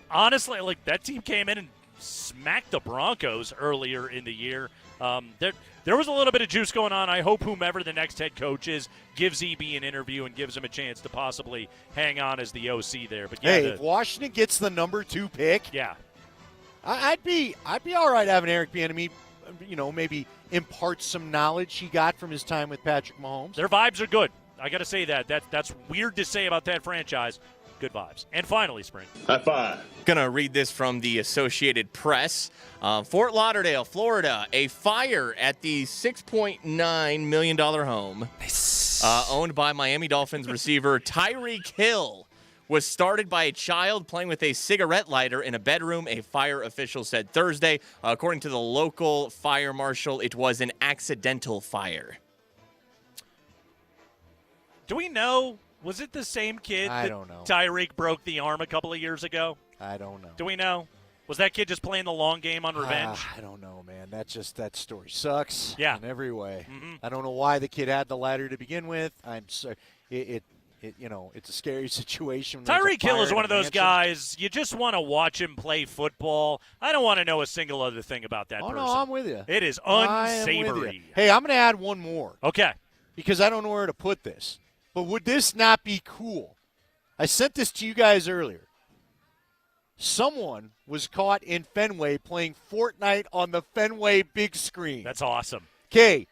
honestly, like, that team came in and smacked the Broncos earlier in the year. There was a little bit of juice going on. I hope whomever the next head coach is gives EB an interview and gives him a chance to possibly hang on as the OC there. But yeah, hey, if Washington gets the number 2 pick, I'd be all right having Eric Bieniemy, you know, maybe impart some knowledge he got from his time with Patrick Mahomes. Their vibes are good. I got to say that. That's weird to say about that franchise. Good vibes. And finally, Spring. High five. Gonna read this from the Associated Press. Fort Lauderdale, Florida, a fire at the $6.9 million home owned by Miami Dolphins receiver Tyreek Hill was started by a child playing with a cigarette lighter in a bedroom, a fire official said Thursday. According to the local fire marshal, it was an accidental fire. Do we know? Was it the same kid I that don't know. Tyreek broke the arm a couple of years ago? I don't know. Do we know? Was that kid just playing the long game on revenge? I don't know, man. That story sucks. Yeah. In every way. Mm-hmm. I don't know why the kid had the ladder to begin with. I'm so it you know, it's a scary situation. Tyreek Hill is one of those guys, you just want to watch him play football. I don't want to know a single other thing about that person. No, I'm with you. It is I am with unsavory. you. Hey, I'm going to add one more. Okay. Because I don't know where to put this. But would this not be cool? I sent this to you guys earlier. Someone was caught in Fenway playing Fortnite on the Fenway big screen. That's awesome. Okay,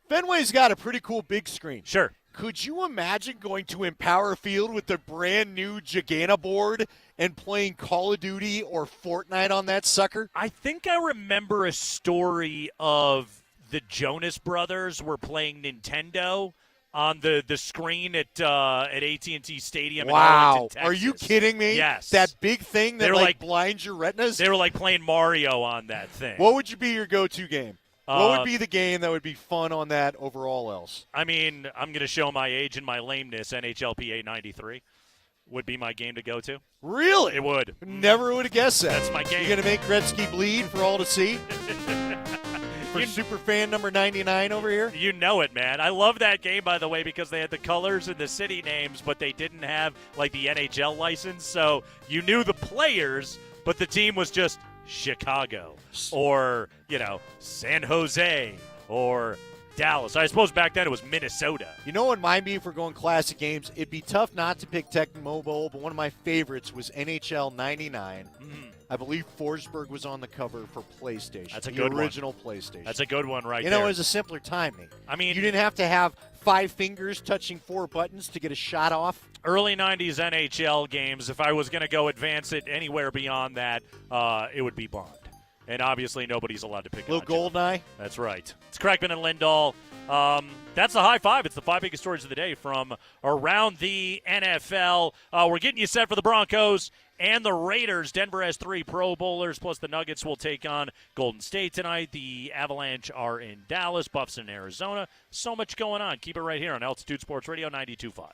Fenway's got a pretty cool big screen. Sure. Could you imagine going to Empower Field with the brand new Gigana board and playing Call of Duty or Fortnite on that sucker? I think I remember a story of the Jonas Brothers were playing Nintendo on the screen at AT&T Stadium in Arlington, Texas. Are you kidding me? Yes. That big thing that like blinds your retinas? They were like playing Mario on that thing. What would be your go-to game? What would be the game that would be fun on that over all else? I mean, I'm going to show my age and my lameness. NHLPA 93 would be my game to go to. Really? It would. Never would have guessed that. That's my game. You going to make Gretzky bleed for all to see? For super fan number 99 over here? You know it, man. I love that game, by the way, because they had the colors and the city names, but they didn't have, like, the NHL license. So you knew the players, but the team was just Chicago or, you know, San Jose or Dallas. I suppose back then it was Minnesota. You know what might be if we're going classic games? It'd be tough not to pick Tecmo Bowl, but one of my favorites was NHL 99. I believe Forsberg was on the cover for PlayStation. That's a the good one. original PlayStation. That's a good one right You there. know, it was a simpler time, Nate. I mean, you didn't have to have 5 fingers touching 4 buttons to get a shot off. Early 90s NHL games, if I was going to go advance it anywhere beyond that, it would be Bond. And obviously nobody's allowed to pick it. Little Goldeneye. That's right. It's Crackman and Lindahl. That's the high five. It's the 5 biggest stories of the day from around the NFL. We're getting you set for the Broncos and the Raiders. Denver has 3 Pro Bowlers, plus the Nuggets will take on Golden State tonight. The Avalanche are in Dallas, Buffs in Arizona. So much going on. Keep it right here on Altitude Sports Radio 92.5.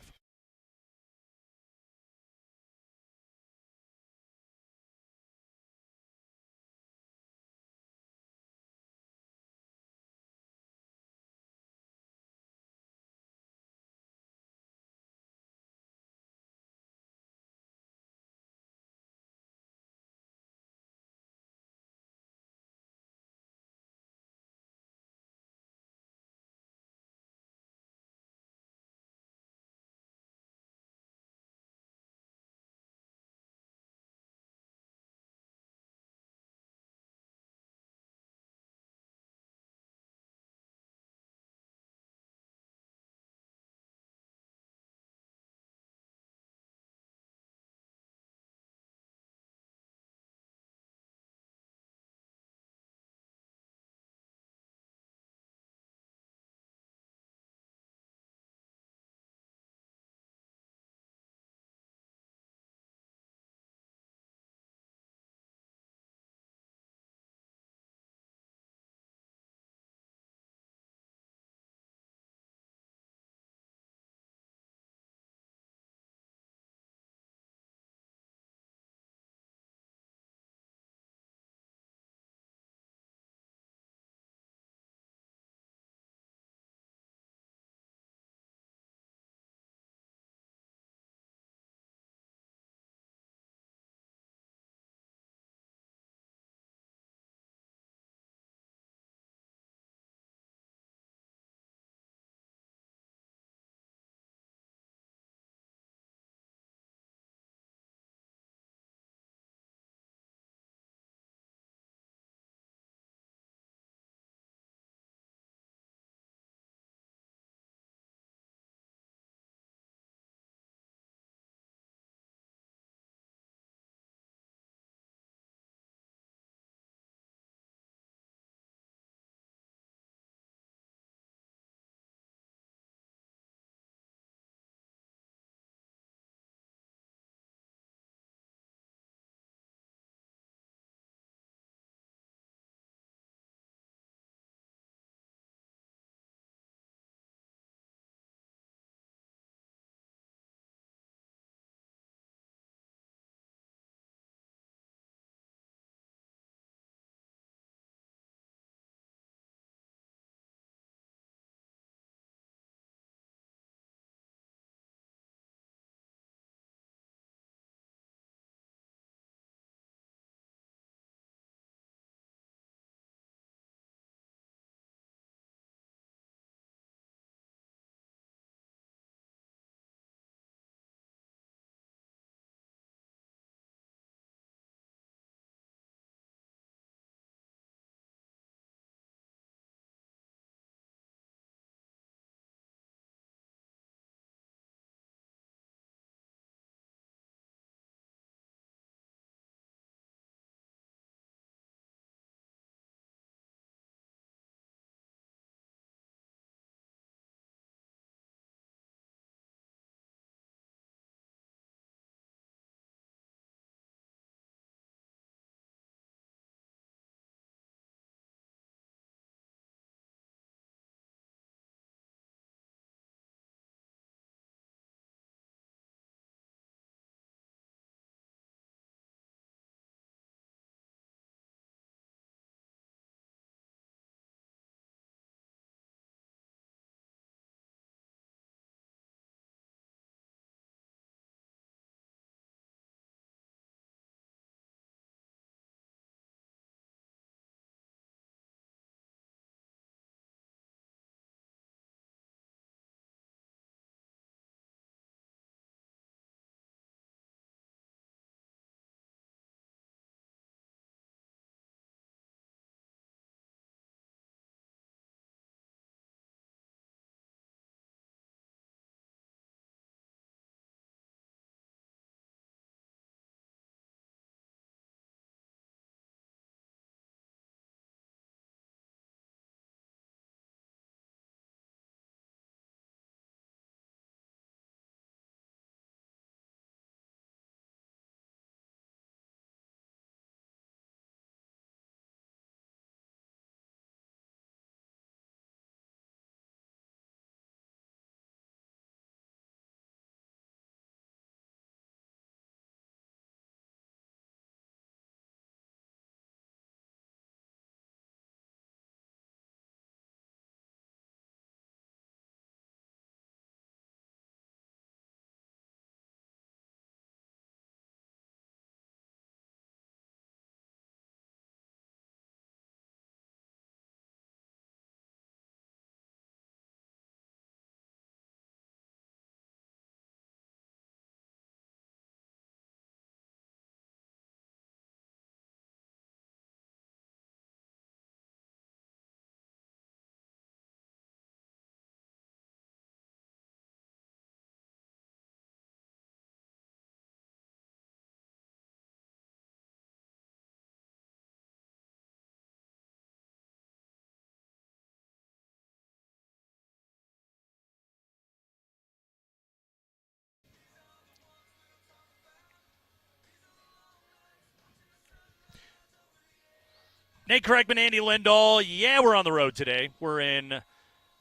Nate Kreckman, Andy Lindahl. Yeah, we're on the road today. We're in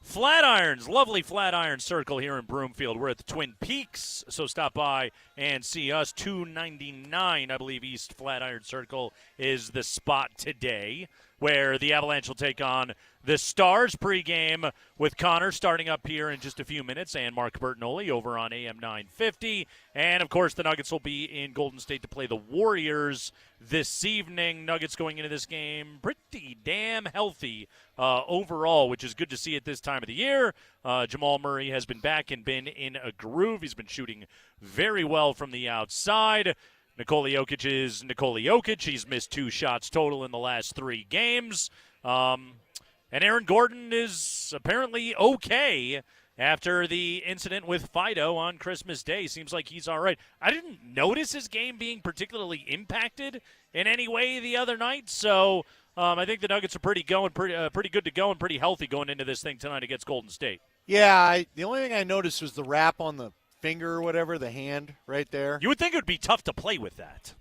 Flatirons, lovely Flatiron Circle here in Broomfield. We're at the Twin Peaks, so stop by and see us. 299, I believe, East Flatiron Circle is the spot today, where the Avalanche will take on the Stars pregame with Connor starting up here in just a few minutes, and Mark Bertinoli over on AM 950. And, of course, the Nuggets will be in Golden State to play the Warriors this evening. Nuggets going into this game pretty damn healthy overall, which is good to see at this time of the year. Jamal Murray has been back and been in a groove. He's been shooting very well from the outside. Nikola Jokic is Nikola Jokic. He's missed 2 shots total in the last 3 games. And Aaron Gordon is apparently okay after the incident with Fido on Christmas Day. Seems like he's all right. I didn't notice his game being particularly impacted in any way the other night, so I think the Nuggets are pretty good to go and pretty healthy going into this thing tonight against Golden State. Yeah, the only thing I noticed was the wrap on the finger or whatever, the hand right there. You would think it would be tough to play with that.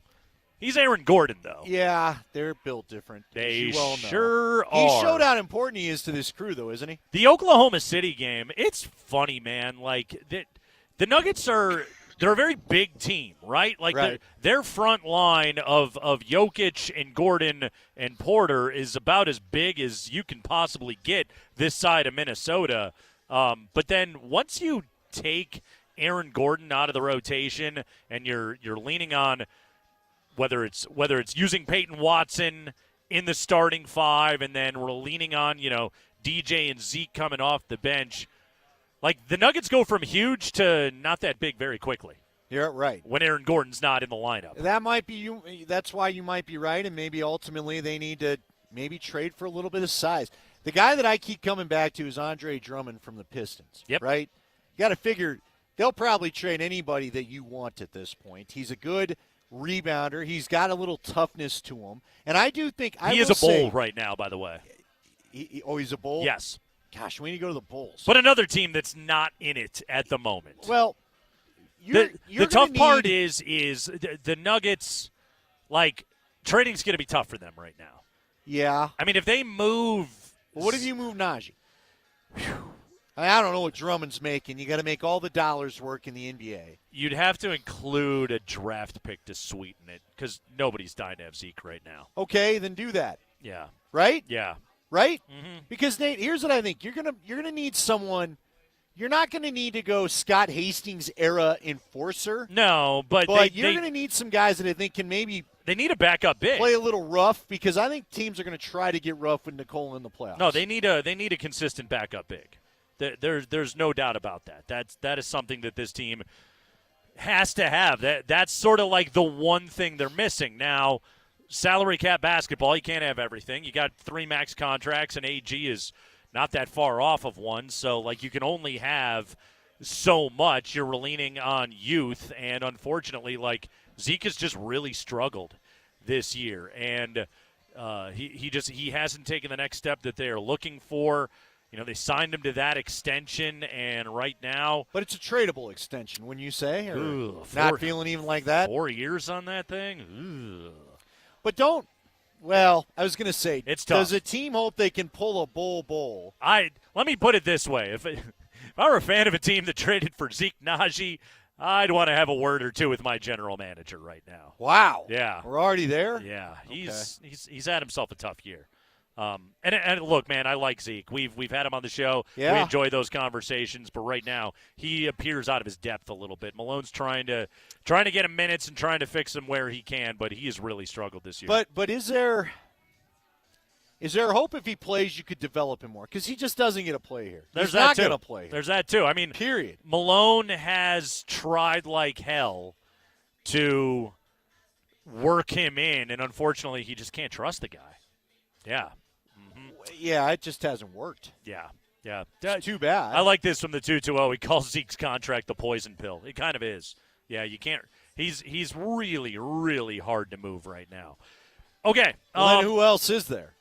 He's Aaron Gordon, though. Yeah, they're built different. They well know. sure are. He showed how important he is to this crew, though, isn't he? The Oklahoma City game, it's funny, man. Like, the Nuggets they're a very big team, right? Like, right. Their front line of Jokic and Gordon and Porter is about as big as you can possibly get this side of Minnesota. But then once you take Aaron Gordon out of the rotation and you're leaning on whether it's using Peyton Watson in the starting 5 and then we're leaning on, DJ and Zeke coming off the bench. Like, the Nuggets go from huge to not that big very quickly. You're right. When Aaron Gordon's not in the lineup. That might be you. That's why you might be right, and maybe ultimately they need to maybe trade for a little bit of size. The guy that I keep coming back to is Andre Drummond from the Pistons. Yep. Right? You got to figure they'll probably trade anybody that you want at this point. He's a good rebounder. He's got a little toughness to him. And I do think he is a Bull right now, by the way. He's a Bull? Yes. Gosh, we need to go to the Bulls. But another team that's not in it at the moment. Well, the tough part is the Nuggets, like, trading's going to be tough for them right now. Yeah. I mean, if they move. Well, what if you move Najee? I don't know what Drummond's making. You got to make all the dollars work in the NBA. You'd have to include a draft pick to sweeten it because nobody's dying to have Zeke right now. Okay, then do that. Yeah. Right? Yeah. Right? Mm-hmm. Because Nate, here's what I think: you're gonna need someone. You're not going to need to go Scott Hastings era enforcer. No, but you're going to need some guys that I think can maybe. They need a backup big. Play a little rough because I think teams are going to try to get rough with Nicole in the playoffs. No, they need a consistent backup big. There's no doubt about that. That is something that this team has to have. That's sort of like the one thing they're missing. Now, salary cap basketball, you can't have everything. You got 3 max contracts, and AG is not that far off of one. So, like, you can only have so much. You're leaning on youth, and unfortunately, like, Zeke has just really struggled this year, and he hasn't taken the next step that they are looking for. They signed him to that extension, and right now. But it's a tradable extension, wouldn't you say? Or not feeling even like that? 4 years on that thing? But don't. Well, I was going to say, it's tough. Does a team hope they can pull a bowl? Let me put it this way. If I were a fan of a team that traded for Zeke Najee, I'd want to have a word or two with my general manager right now. Wow. Yeah. We're already there? Yeah. He's had himself a tough year. And look, man, I like Zeke. We've had him on the show. Yeah. We enjoy those conversations, but right now he appears out of his depth a little bit. Malone's trying to get him minutes and trying to fix him where he can, but he has really struggled this year. But is there hope if he plays you could develop him more? Because he just doesn't get a play here. He's not going to play here. There's that too. I mean, period. Malone has tried like hell to work him in, and unfortunately he just can't trust the guy. Yeah. Yeah, it just hasn't worked. Yeah. It's too bad. I like this from the 220. He calls Zeke's contract the poison pill. It kind of is. Yeah, you can't. He's really, really hard to move right now. Okay. Well, then who else is there?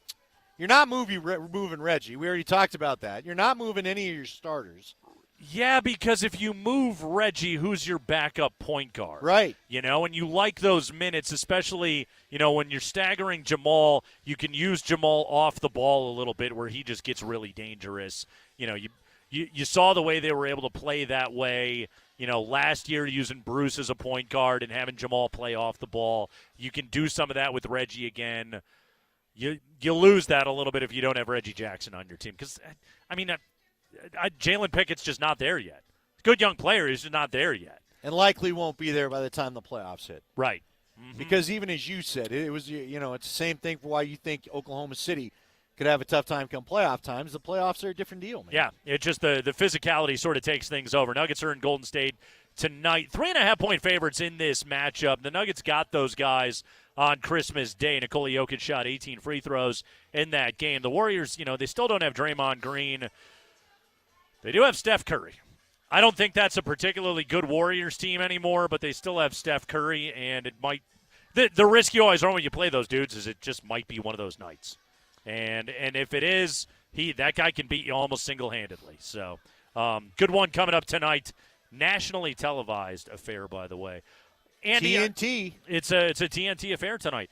You're not moving Reggie. We already talked about that. You're not moving any of your starters. Yeah, because if you move Reggie, who's your backup point guard? Right. And you like those minutes, especially, when you're staggering Jamal, you can use Jamal off the ball a little bit where he just gets really dangerous. You saw the way they were able to play that way, last year using Bruce as a point guard and having Jamal play off the ball. You can do some of that with Reggie again. You lose that a little bit if you don't have Reggie Jackson on your team because, Jalen Pickett's just not there yet. Good young player, he's just not there yet. And likely won't be there by the time the playoffs hit. Right. Mm-hmm. Because even as you said, it was, it's the same thing for why you think Oklahoma City could have a tough time come playoff times. The playoffs are a different deal, man. Yeah, it's just the physicality sort of takes things over. Nuggets are in Golden State tonight. 3.5-point favorites in this matchup. The Nuggets got those guys on Christmas Day. Nikola Jokic shot 18 free throws in that game. The Warriors, they still don't have Draymond Green. They do have Steph Curry. I don't think that's a particularly good Warriors team anymore, but they still have Steph Curry, and it might – the risk you always run when you play those dudes is it just might be one of those nights. And if it is, that guy can beat you almost single-handedly. So, good one coming up tonight. Nationally televised affair, by the way. Andy, TNT. It's a TNT affair tonight.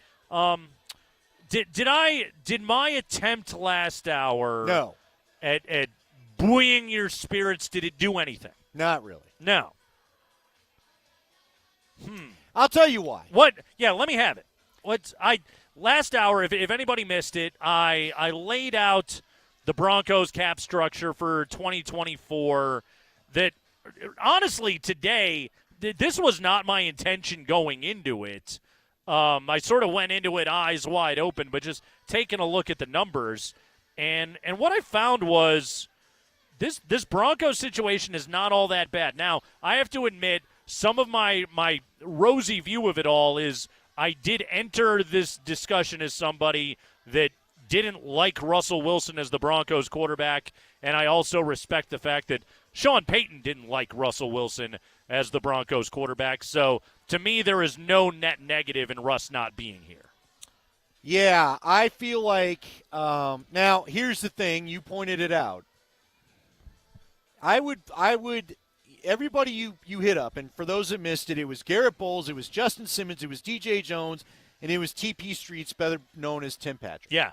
Did my attempt last hour No. at buoying your spirits, did it do anything? Not really. No. I'll tell you why. What? Yeah, let me have it. Last hour, if anybody missed it, I laid out the Broncos cap structure for 2024 that, honestly, today, this was not my intention going into it. I sort of went into it eyes wide open, but just taking a look at the numbers. And what I found was this Broncos situation is not all that bad. Now, I have to admit, some of my rosy view of it all is I did enter this discussion as somebody that didn't like Russell Wilson as the Broncos quarterback, and I also respect the fact that Sean Payton didn't like Russell Wilson as the Broncos quarterback. So, to me, there is no net negative in Russ not being here. Yeah, I feel like now here's the thing. You pointed it out. I would everybody you hit up, and for those that missed it, it was Garrett Bowles, it was Justin Simmons, it was DJ Jones, and it was TP Streets, better known as Tim Patrick. Yeah.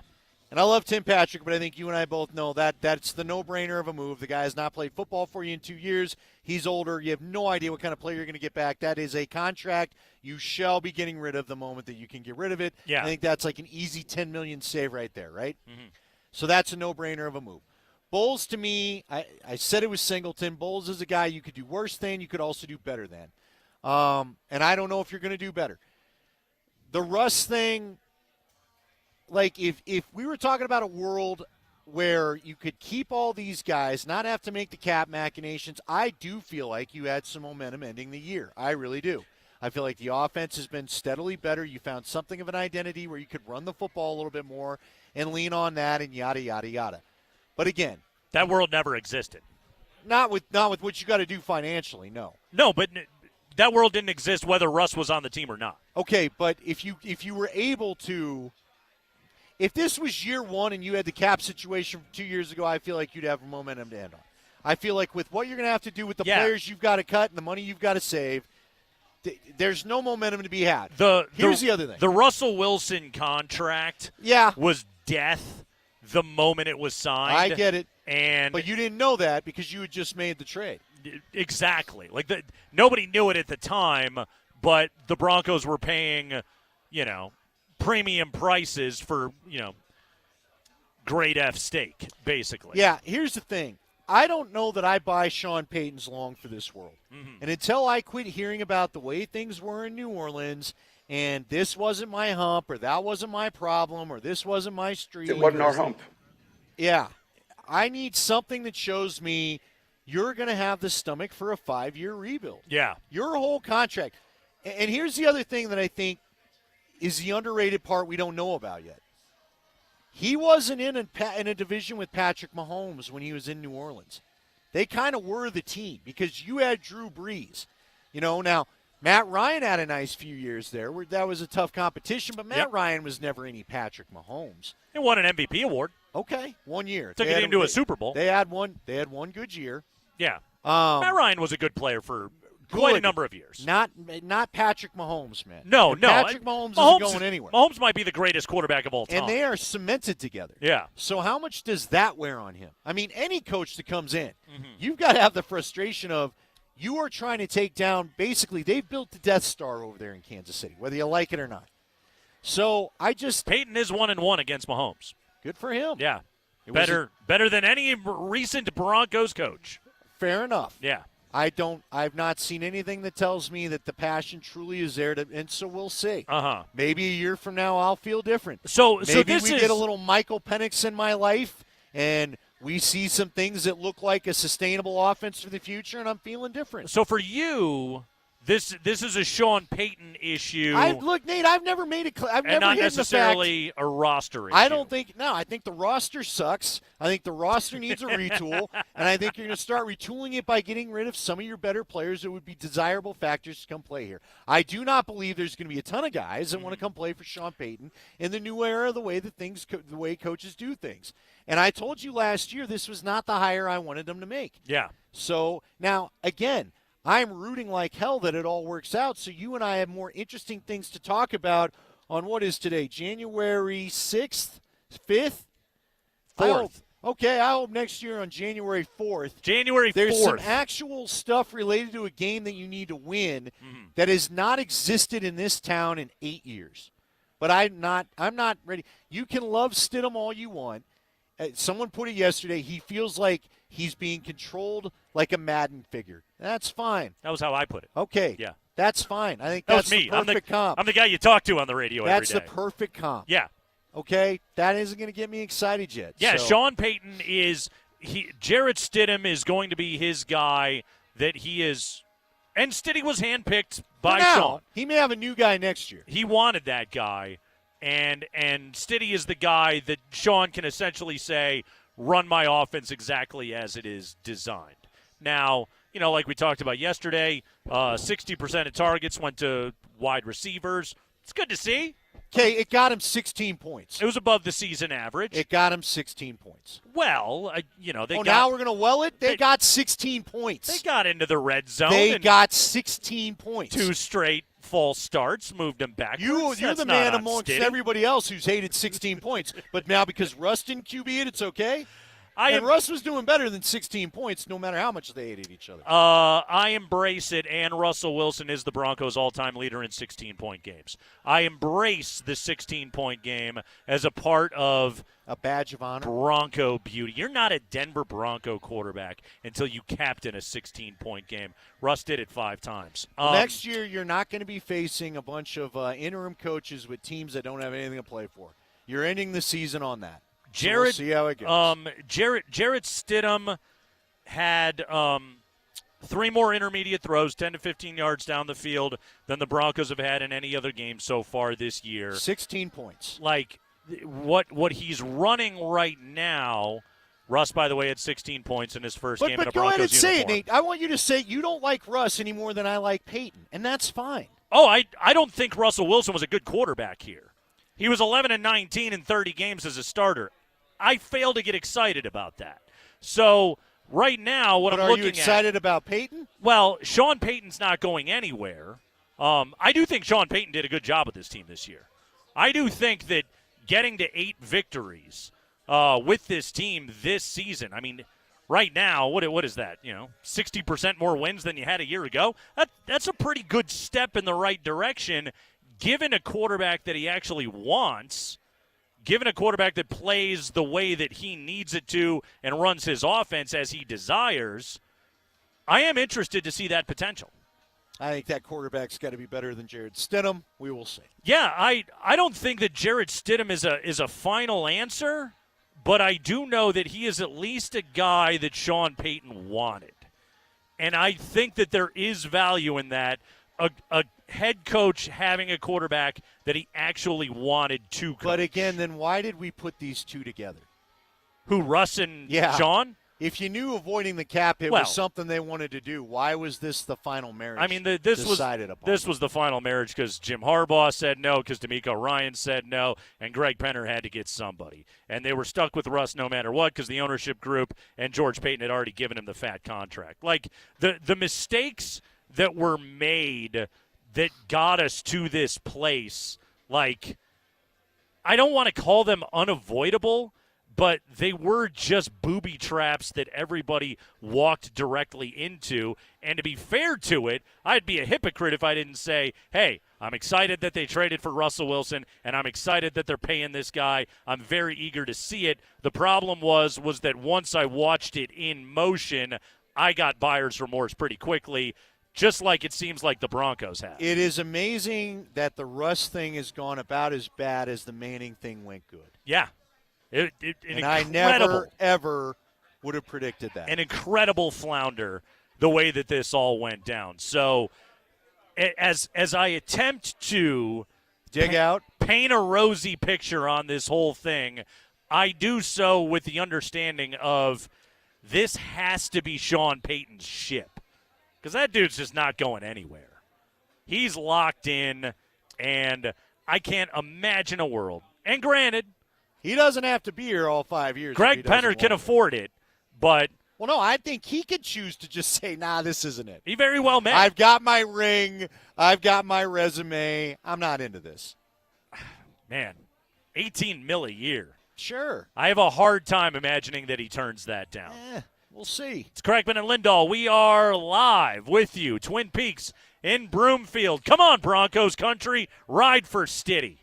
And I love Tim Patrick, but I think you and I both know that's the no-brainer of a move. The guy has not played football for you in 2 years. He's older. You have no idea what kind of player you're going to get back. That is a contract you shall be getting rid of the moment that you can get rid of it. Yeah. I think that's like an easy $10 million save right there, right? Mm-hmm. So that's a no-brainer of a move. Bowles, to me, I said it was Singleton. Bowles is a guy you could do worse than. You could also do better than. And I don't know if you're going to do better. The Russ thing, like if we were talking about a world where you could keep all these guys, not have to make the cap machinations, I do feel like you had some momentum ending the year. I really do. I feel like the offense has been steadily better. You found something of an identity where you could run the football a little bit more and lean on that and yada, yada, yada. But again, that world never existed. Not with what you got to do financially, no. No, but that world didn't exist whether Russ was on the team or not. Okay, but if you were able to, if this was year one and you had the cap situation from 2 years ago, I feel like you'd have momentum to end on. I feel like with what you're going to have to do with the players you've got to cut and the money you've got to save, there's no momentum to be had. Here's the other thing. The Russell Wilson contract was death the moment it was signed. I get it. But you didn't know that because you had just made the trade. Exactly. Nobody knew it at the time, but the Broncos were paying, premium prices for, grade F steak, basically. Yeah, here's the thing. I don't know that I buy Sean Payton's long for this world. Mm-hmm. And until I quit hearing about the way things were in New Orleans and this wasn't my hump or that wasn't my problem or this wasn't my street. It wasn't our hump. Yeah. I need something that shows me you're going to have the stomach for a 5-year rebuild. Yeah. Your whole contract. And here's the other thing that I think is the underrated part we don't know about yet. He wasn't in a division with Patrick Mahomes when he was in New Orleans. They kind of were the team because you had Drew Brees. Now, Matt Ryan had a nice few years there where that was a tough competition, but Matt Ryan was never any Patrick Mahomes. He won an MVP award. Okay, 1 year. Took it into a Super Bowl. They had one good year. Yeah. Matt Ryan was a good player for quite a number of years. Not Patrick Mahomes, man. No. Patrick Mahomes isn't going anywhere. Mahomes might be the greatest quarterback of all time. And they are cemented together. Yeah. So how much does that wear on him? I mean, any coach that comes in, you've got to have the frustration of you are trying to take down, basically, they've built the Death Star over there in Kansas City, whether you like it or not. So Peyton is 1-1 against Mahomes. Good for him. Yeah. Better than any recent Broncos coach. Fair enough. Yeah. I've not seen anything that tells me that the passion truly is there, and so we'll see. Maybe a year from now I'll feel different. Maybe we get a little Michael Penix in my life, and we see some things that look like a sustainable offense for the future, and I'm feeling different. So for you, this is a Sean Payton issue. Look, Nate, I've never made it clear. I've never not hidden necessarily the fact. a roster issue. I think the roster sucks. I think the roster needs a retool, and I think you're going to start retooling it by getting rid of some of your better players that would be desirable factors to come play here. I do not believe there's going to be a ton of guys that want to come play for Sean Payton in the new era, the way coaches do things. And I told you last year this was not the hire I wanted them to make. Yeah. So now, again, I'm rooting like hell that it all works out, so you and I have more interesting things to talk about on what is today, January 6th, 5th? 4th. I hope next year on January 4th. January 4th. There's some actual stuff related to a game that you need to win that has not existed in this town in 8 years. But I'm not ready. You can love Stidham all you want. Someone put it yesterday, he feels like he's being controlled like a Madden figure. That's fine. That was how I put it. Okay. Yeah. That's fine. I think that that's was me. the perfect comp. I'm the guy you talk to on the radio every day. That's the perfect comp. Yeah. Okay? That isn't going to get me excited yet. Yeah, so. Sean Payton Jarrett Stidham is going to be his guy that he is, and Stidham was handpicked by Sean. He may have a new guy next year. He wanted that guy, and Stidham is the guy that Sean can essentially say, run my offense exactly as it is designed. Now, like we talked about yesterday, 60% of targets went to wide receivers. It's good to see. Okay, it got him 16 points. It was above the season average. It got him 16 points. Well, now we're going to well it? They got 16 points. They got into the red zone. They got 16 points. 2 straight false starts moved them backwards. You're the man amongst everybody else who's hated 16 points. But now because Russ didn't QB it, it's okay? Russ was doing better than 16 points no matter how much they hated each other. I embrace it, and Russell Wilson is the Broncos' all-time leader in 16-point games. I embrace the 16-point game as a part of a badge of honor. Bronco beauty. You're not a Denver Bronco quarterback until you captain a 16-point game. Russ did it 5 times. Next year, you're not going to be facing a bunch of interim coaches with teams that don't have anything to play for. You're ending the season on that. Jarrett, so we'll see how it goes. Jarrett Stidham had 3 more intermediate throws, 10 to 15 yards down the field than the Broncos have had in any other game so far this year. 16 points. Like what he's running right now. Russ, by the way, had 16 points in his first game in a Broncos uniform. But go ahead and say it, Nate. I want you to say you don't like Russ any more than I like Peyton, and that's fine. Oh, I don't think Russell Wilson was a good quarterback here. He was 11-19 in 30 games as a starter. I fail to get excited about that. So right now, what I'm looking at. Are you excited about Peyton? Well, Sean Payton's not going anywhere. I do think Sean Payton did a good job with this team this year. I do think that getting to 8 victories with this team this season, I mean, right now, what is that? 60% more wins than you had a year ago? That's a pretty good step in the right direction, given a quarterback that he actually wants. Given a quarterback that plays the way that he needs it to and runs his offense as he desires, I am interested to see that potential. I think that quarterback's got to be better than Jarrett Stidham. We will see. Yeah, I don't think that Jarrett Stidham is a final answer, but I do know that he is at least a guy that Sean Payton wanted. And I think that there is value in that. A head coach having a quarterback that he actually wanted to coach. But again, then why did we put these two together? Who, Russ and Sean? If you knew avoiding the cap hit Well, was something they wanted to do, why was this the final marriage? I mean, this was the final marriage because Jim Harbaugh said no, because D'Amico Ryan said no, and Greg Penner had to get somebody. And they were stuck with Russ no matter what because the ownership group and George Payton had already given him the fat contract. Like, the mistakes that were made that got us to this place, like, I don't want to call them unavoidable, but they were just booby traps that everybody walked directly into. And to be fair to it, I'd be a hypocrite if I didn't say, hey, I'm excited that they traded for Russell Wilson, and I'm excited that they're paying this guy. I'm very eager to see it. The problem was that once I watched it in motion, I got buyer's remorse pretty quickly, just like it seems like the Broncos have. It is amazing that the Russ thing has gone about as bad as the Manning thing went good. Yeah. And I never, ever would have predicted that. An incredible flounder the way that this all went down. So as I attempt to paint a rosy picture on this whole thing, I do so with the understanding of this has to be Sean Payton's ship. Because that dude's just not going anywhere. He's locked in, and I can't imagine a world. And granted, he doesn't have to be here all 5 years. Greg Penner can afford it, but well, no, I think he could choose to just say, nah, this isn't it. He very well may. I've got my ring. I've got my resume. I'm not into this. Man, $18 million a year. Sure. I have a hard time imagining that he turns that down. We'll see. It's Crackman and Lindahl. We are live with you, Twin Peaks in Broomfield. Come on, Broncos country. Ride for Stiddy.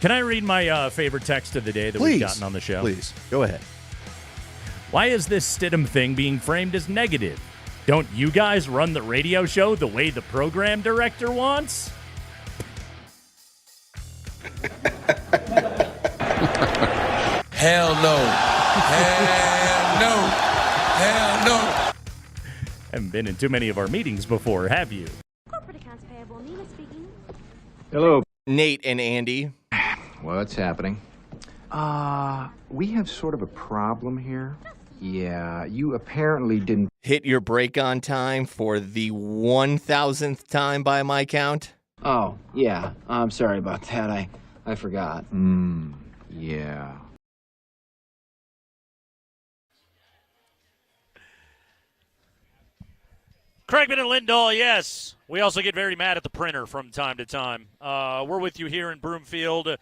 Can I read my favorite text of the day that we've gotten on the show? Please, go ahead. Why is this Stidham thing being framed as negative? Don't you guys run the radio show the way the program director wants? Hell no. Hell no. Hell no. Haven't been in too many of our meetings before, have you? Corporate accounts payable. Nina speaking. Hello. Nate and Andy. What's happening? We have sort of a problem here. Yeah, you apparently didn't Hit your break on time for the 1,000th time by my count. Oh, yeah. I'm sorry about that. I forgot. Yeah. Craigman and Lindahl, yes. We also get very mad at the printer from time to time. We're with you here in Broomfield.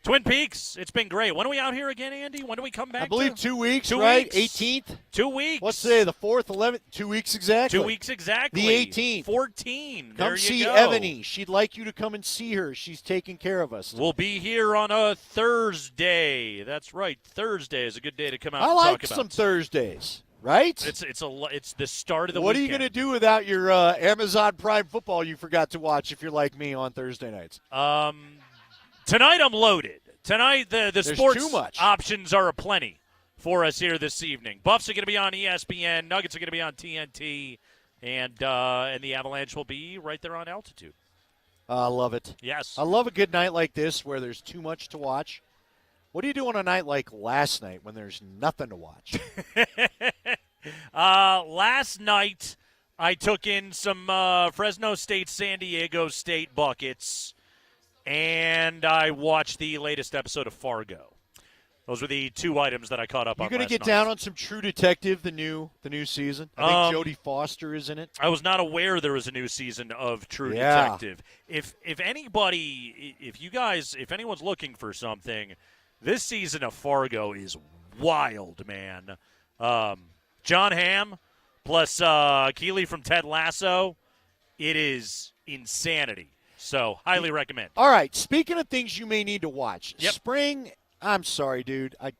Twin Peaks, it's been great. When are we out here again, Andy? When do we come back? I believe 2 weeks, 2 right? weeks. 18th? 2 weeks. What's today, the 4th, 11th? 2 weeks exactly. 2 weeks exactly. The 18th. 14. Come there see you go. Ebony. She'd like you to come and see her. She's taking care of us. We'll be here on a Thursday. That's right. Thursday is a good day to come out I and like talk about. some Thursdays, right? It's the start of the What weekend. are you going to do without your Amazon Prime football you forgot to watch if you're like me on Thursday nights? Tonight I'm loaded. Tonight the There's sports too much. options are aplenty for us here this evening. Buffs are going to be on ESPN. Nuggets are going to be on TNT. And the Avalanche will be right there on altitude. I love it. Yes. I love a good night like this where there's too much to watch. What do you do on a night like last night when there's nothing to watch? Last night I took in some Fresno State, San Diego State buckets, and I watched the latest episode of Fargo. Those were the two items that I caught up on. You going to last get night. down on some True Detective, the new season? I think Jodie Foster is in it. I was not aware there was a new season of True Yeah. Detective. If anybody, if anyone's looking for something, this season of Fargo is wild, man. John Hamm plus Keeley from Ted Lasso, it is insanity. So, highly recommend. All right, speaking of things you may need to watch, Yep. Spring, I'm sorry, dude. I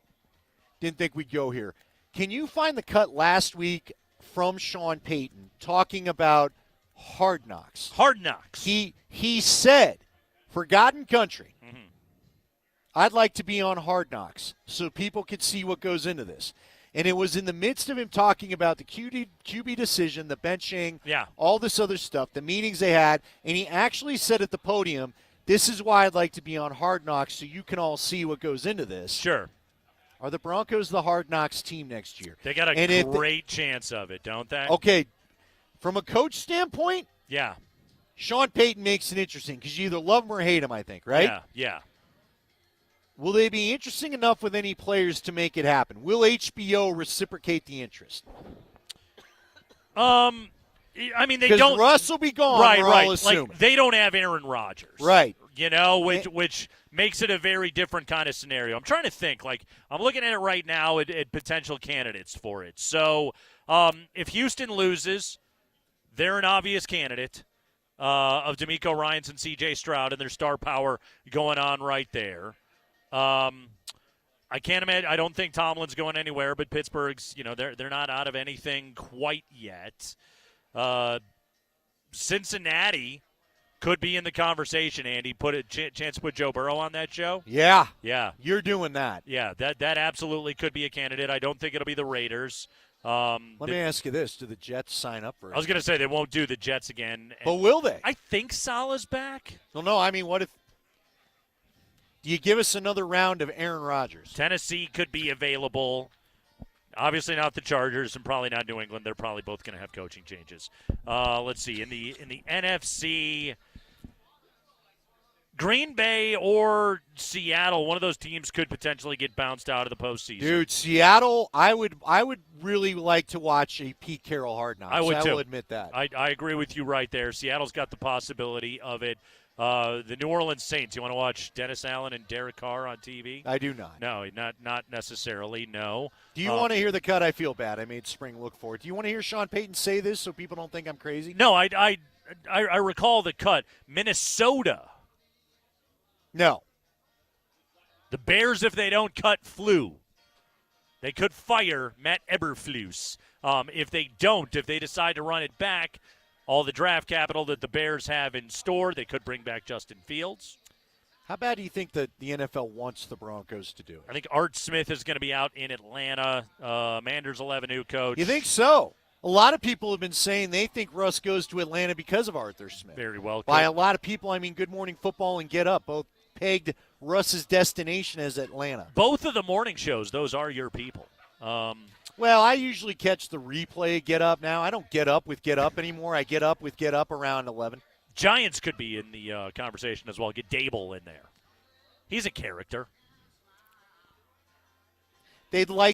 didn't think we'd go here. Can you find the cut last week from Sean Payton talking about Hard Knocks? Hard Knocks. He said, Forgotten Country, I'd like to be on Hard Knocks so people could see what goes into this. And it was in the midst of him talking about the QB decision, the benching, all this other stuff, the meetings they had, and he actually said at the podium, this is why I'd like to be on Hard Knocks so you can all see what goes into this. Sure. Are the Broncos the Hard Knocks team next year? They got a great chance of it, don't they? Okay, from a coach standpoint, yeah, Sean Payton makes it interesting because you either love him or hate him, I think, right? Yeah. Will they be interesting enough with any players to make it happen? Will HBO reciprocate the interest? I mean, they 'Cause don't. Russ will be gone, Right, we're right. all assuming. Like, they don't have Aaron Rodgers. Right. You know, which makes it a very different kind of scenario. I'm trying to think. Like, I'm looking at it right now at potential candidates for it. So, if Houston loses, they're an obvious candidate of DeMeco Ryans and C.J. Stroud and their star power going on right there. I can't imagine. I don't think Tomlin's going anywhere, but Pittsburgh's, they're not out of anything quite yet. Cincinnati could be in the conversation, Andy. Chance to put Joe Burrow on that show? Yeah. Yeah. You're doing that. Yeah, that absolutely could be a candidate. I don't think it'll be the Raiders. Let me ask you this. Do the Jets sign up for it? I was going to say they won't do the Jets again. But will they? I think Salah's back. Well, no, I mean, what if – do you give us another round of Aaron Rodgers? Tennessee could be available. Obviously not the Chargers and probably not New England. They're probably both going to have coaching changes. Let's see. In the NFC, Green Bay or Seattle, one of those teams could potentially get bounced out of the postseason. Dude, Seattle, I would really like to watch a Pete Carroll Hard Knocks. I would too. will admit that. I agree with you right there. Seattle's got the possibility of it. The New Orleans Saints, you want to watch Dennis Allen and Derek Carr on TV? I do not. No, not necessarily, no. Do you want to hear the cut? I feel bad. I made Spring look for it. Do you want to hear Sean Payton say this so people don't think I'm crazy? No, I recall the cut. Minnesota. No. The Bears, if they don't cut Flew, they could fire Matt Eberflus. If they don't, if they decide to run it back, all the draft capital that the Bears have in store, they could bring back Justin Fields. How bad do you think that the NFL wants the Broncos to do it? I think Art Smith is going to be out in Atlanta. Manders 11 new coach. You think so? A lot of people have been saying they think Russ goes to Atlanta because of Arthur Smith. Very well. By a lot of people, I mean Good Morning Football and Get Up both pegged Russ's destination as Atlanta. Both of the morning shows, those are your people. Well, I usually catch the replay of Get Up now. I don't get up with Get Up anymore. I get up with Get Up around 11. Giants could be in the conversation as well. Get Dable in there. He's a character. They'd like